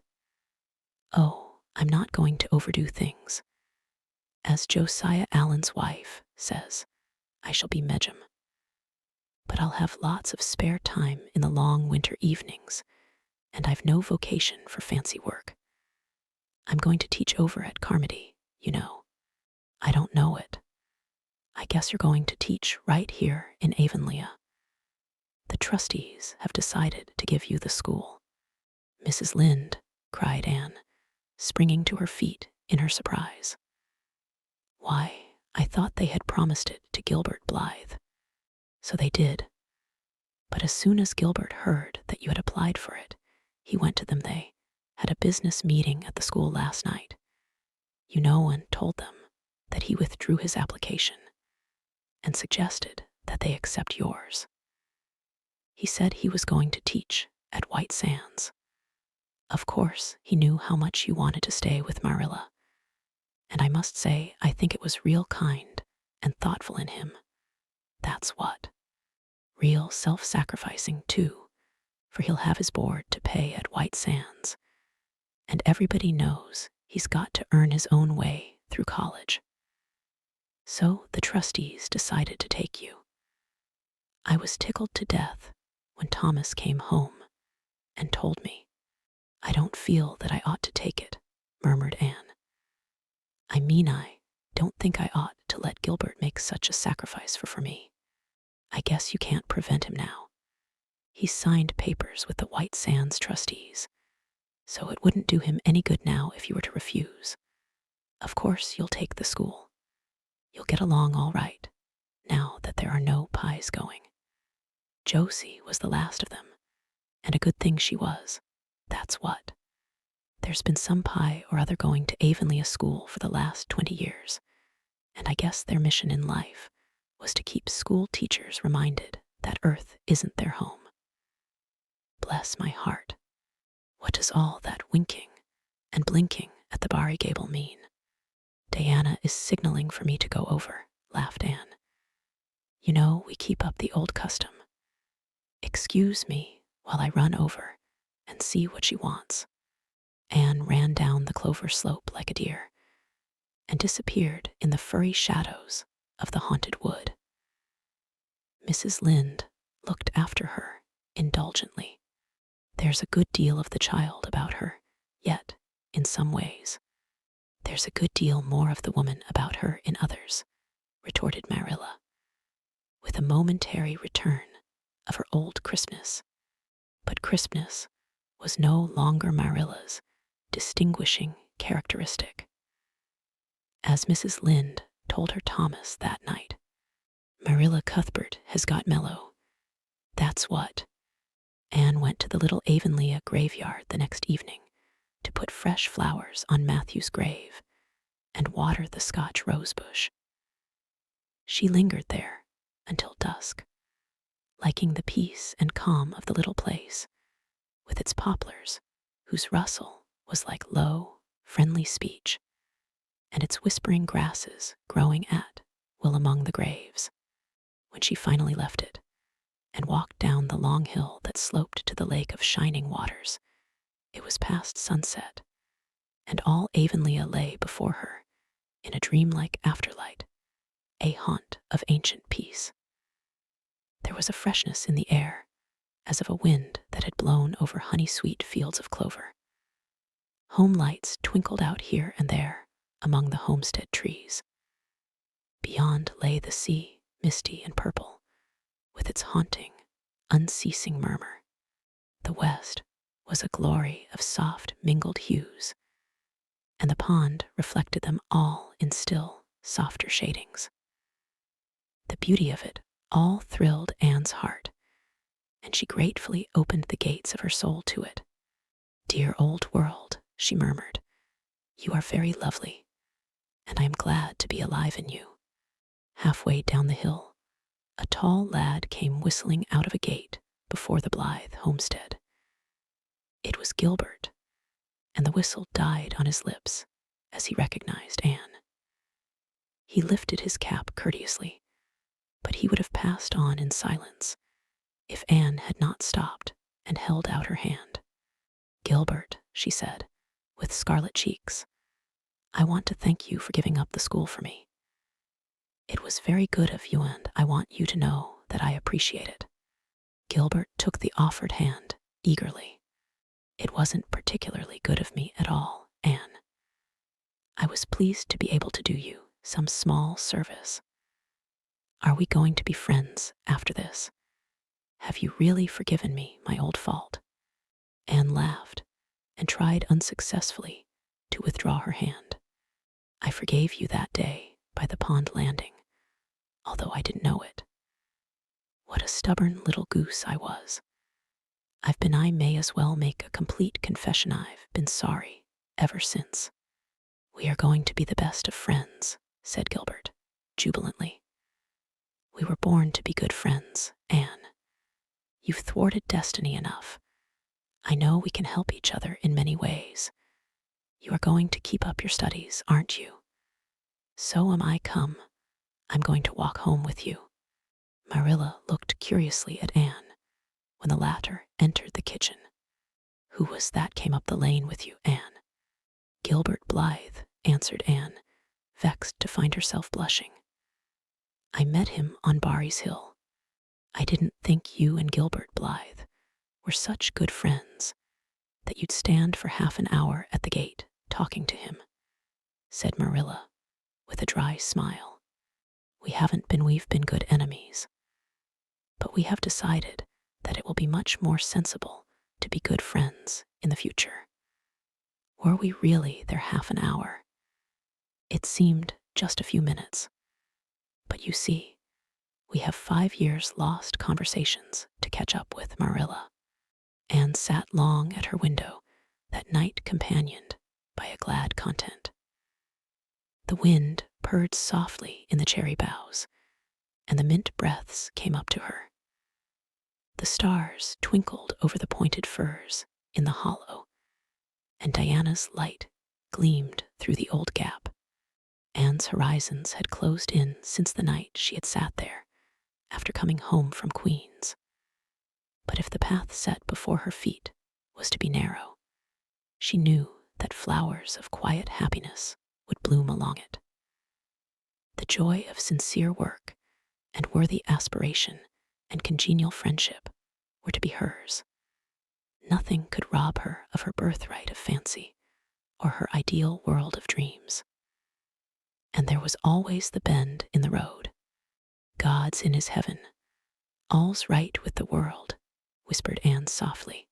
Oh, I'm not going to overdo things. As Josiah Allen's wife says, I shall be Medjum. But I'll have lots of spare time in the long winter evenings, and I've no vocation for fancy work. I'm going to teach over at Carmody, you know. I don't know it. I guess you're going to teach right here in Avonlea. The trustees have decided to give you the school. Mrs. Lynde, cried Anne, springing to her feet in her surprise. Why, I thought they had promised it to Gilbert Blythe. So they did. But as soon as Gilbert heard that you had applied for it, he went to them. They had a business meeting at the school last night, you know, and told them that he withdrew his application and suggested that they accept yours. He said he was going to teach at White Sands. Of course, he knew how much you wanted to stay with Marilla, and I must say I think it was real kind and thoughtful in him. That's what. Real self-sacrificing, too, for he'll have his board to pay at White Sands, and everybody knows he's got to earn his own way through college. So the trustees decided to take you. I was tickled to death when Thomas came home and told me. I don't feel that I ought to take it, murmured Anne. I mean, I don't think I ought to let Gilbert make such a sacrifice for me. I guess you can't prevent him now. He's signed papers with the White Sands trustees, so it wouldn't do him any good now if you were to refuse. Of course you'll take the school. You'll get along all right, now that there are no pies going. Josie was the last of them, and a good thing she was. That's what. There's been some pie or other going to Avonlea school for the last 20 years, and I guess their mission in life was to keep school teachers reminded that Earth isn't their home. Bless my heart. What does all that winking and blinking at the Barry Gable mean? Diana is signaling for me to go over, laughed Anne. You know, we keep up the old custom. Excuse me while I run over and see what she wants. Anne ran down the clover slope like a deer and disappeared in the furry shadows of the haunted wood. Mrs. Lynde looked after her indulgently. There's a good deal of the child about her, yet, in some ways, there's a good deal more of the woman about her in others, retorted Marilla, with a momentary return of her old crispness. But crispness was no longer Marilla's distinguishing characteristic. As Mrs. Lynde told her Thomas that night, Marilla Cuthbert has got mellow. That's what. Anne went to the little Avonlea graveyard the next evening to put fresh flowers on Matthew's grave and water the Scotch rosebush. She lingered there until dusk, liking the peace and calm of the little place, with its poplars, whose rustle was like low, friendly speech, and its whispering grasses growing at will among the graves. When she finally left it and walked down the long hill that sloped to the lake of shining waters, it was past sunset, and all Avonlea lay before her in a dreamlike afterlight, a haunt of ancient peace. There was a freshness in the air, as of a wind that had blown over honey-sweet fields of clover. Home lights twinkled out here and there among the homestead trees. Beyond lay the sea, misty and purple, with its haunting, unceasing murmur. The west was a glory of soft, mingled hues, and the pond reflected them all in still, softer shadings. The beauty of it all thrilled Anne's heart, and she gratefully opened the gates of her soul to it. "Dear old world," she murmured, "you are very lovely, and I am glad to be alive in you." Halfway down the hill, a tall lad came whistling out of a gate before the Blythe homestead. It was Gilbert, and the whistle died on his lips as he recognized Anne. He lifted his cap courteously, but he would have passed on in silence if Anne had not stopped and held out her hand. "Gilbert," she said, with scarlet cheeks, "I want to thank you for giving up the school for me. It was very good of you, and I want you to know that I appreciate it." Gilbert took the offered hand eagerly. "It wasn't particularly good of me at all, Anne. I was pleased to be able to do you some small service. Are we going to be friends after this? Have you really forgiven me my old fault?" Anne laughed and tried unsuccessfully to withdraw her hand. "I forgave you that day by the pond landing, although I didn't know it. What a stubborn little goose I was. I may as well make a complete confession. I've been sorry ever since." "We are going to be the best of friends," said Gilbert, jubilantly. "We were born to be good friends, Anne. You've thwarted destiny enough. I know we can help each other in many ways. You are going to keep up your studies, aren't you?" "So am I. Come, I'm going to walk home with you." Marilla looked curiously at Anne when the latter entered the kitchen. "Who was that came up the lane with you, Anne?" "Gilbert Blythe," answered Anne, vexed to find herself blushing. "I met him on Barry's Hill. I didn't think you and Gilbert Blythe were such good friends that you'd stand for half an hour at the gate talking to him," said Marilla with a dry smile. We've been good enemies. But we have decided that it will be much more sensible to be good friends in the future." Were we really there half an hour? It seemed just a few minutes. But you see, we have 5 years lost conversations to catch up with, Marilla. Anne sat long at her window that night, companioned by a glad content. The wind purred softly in the cherry boughs, and the mint breaths came up to her. The stars twinkled over the pointed firs in the hollow, and Diana's light gleamed through the old gap. Anne's horizons had closed in since the night she had sat there after coming home from Queen's. But if the path set before her feet was to be narrow, she knew that flowers of quiet happiness would bloom along it. The joy of sincere work and worthy aspiration and congenial friendship were to be hers. Nothing could rob her of her birthright of fancy or her ideal world of dreams. And there was always the bend in the road. "God's in his heaven. All's right with the world," whispered Anne softly.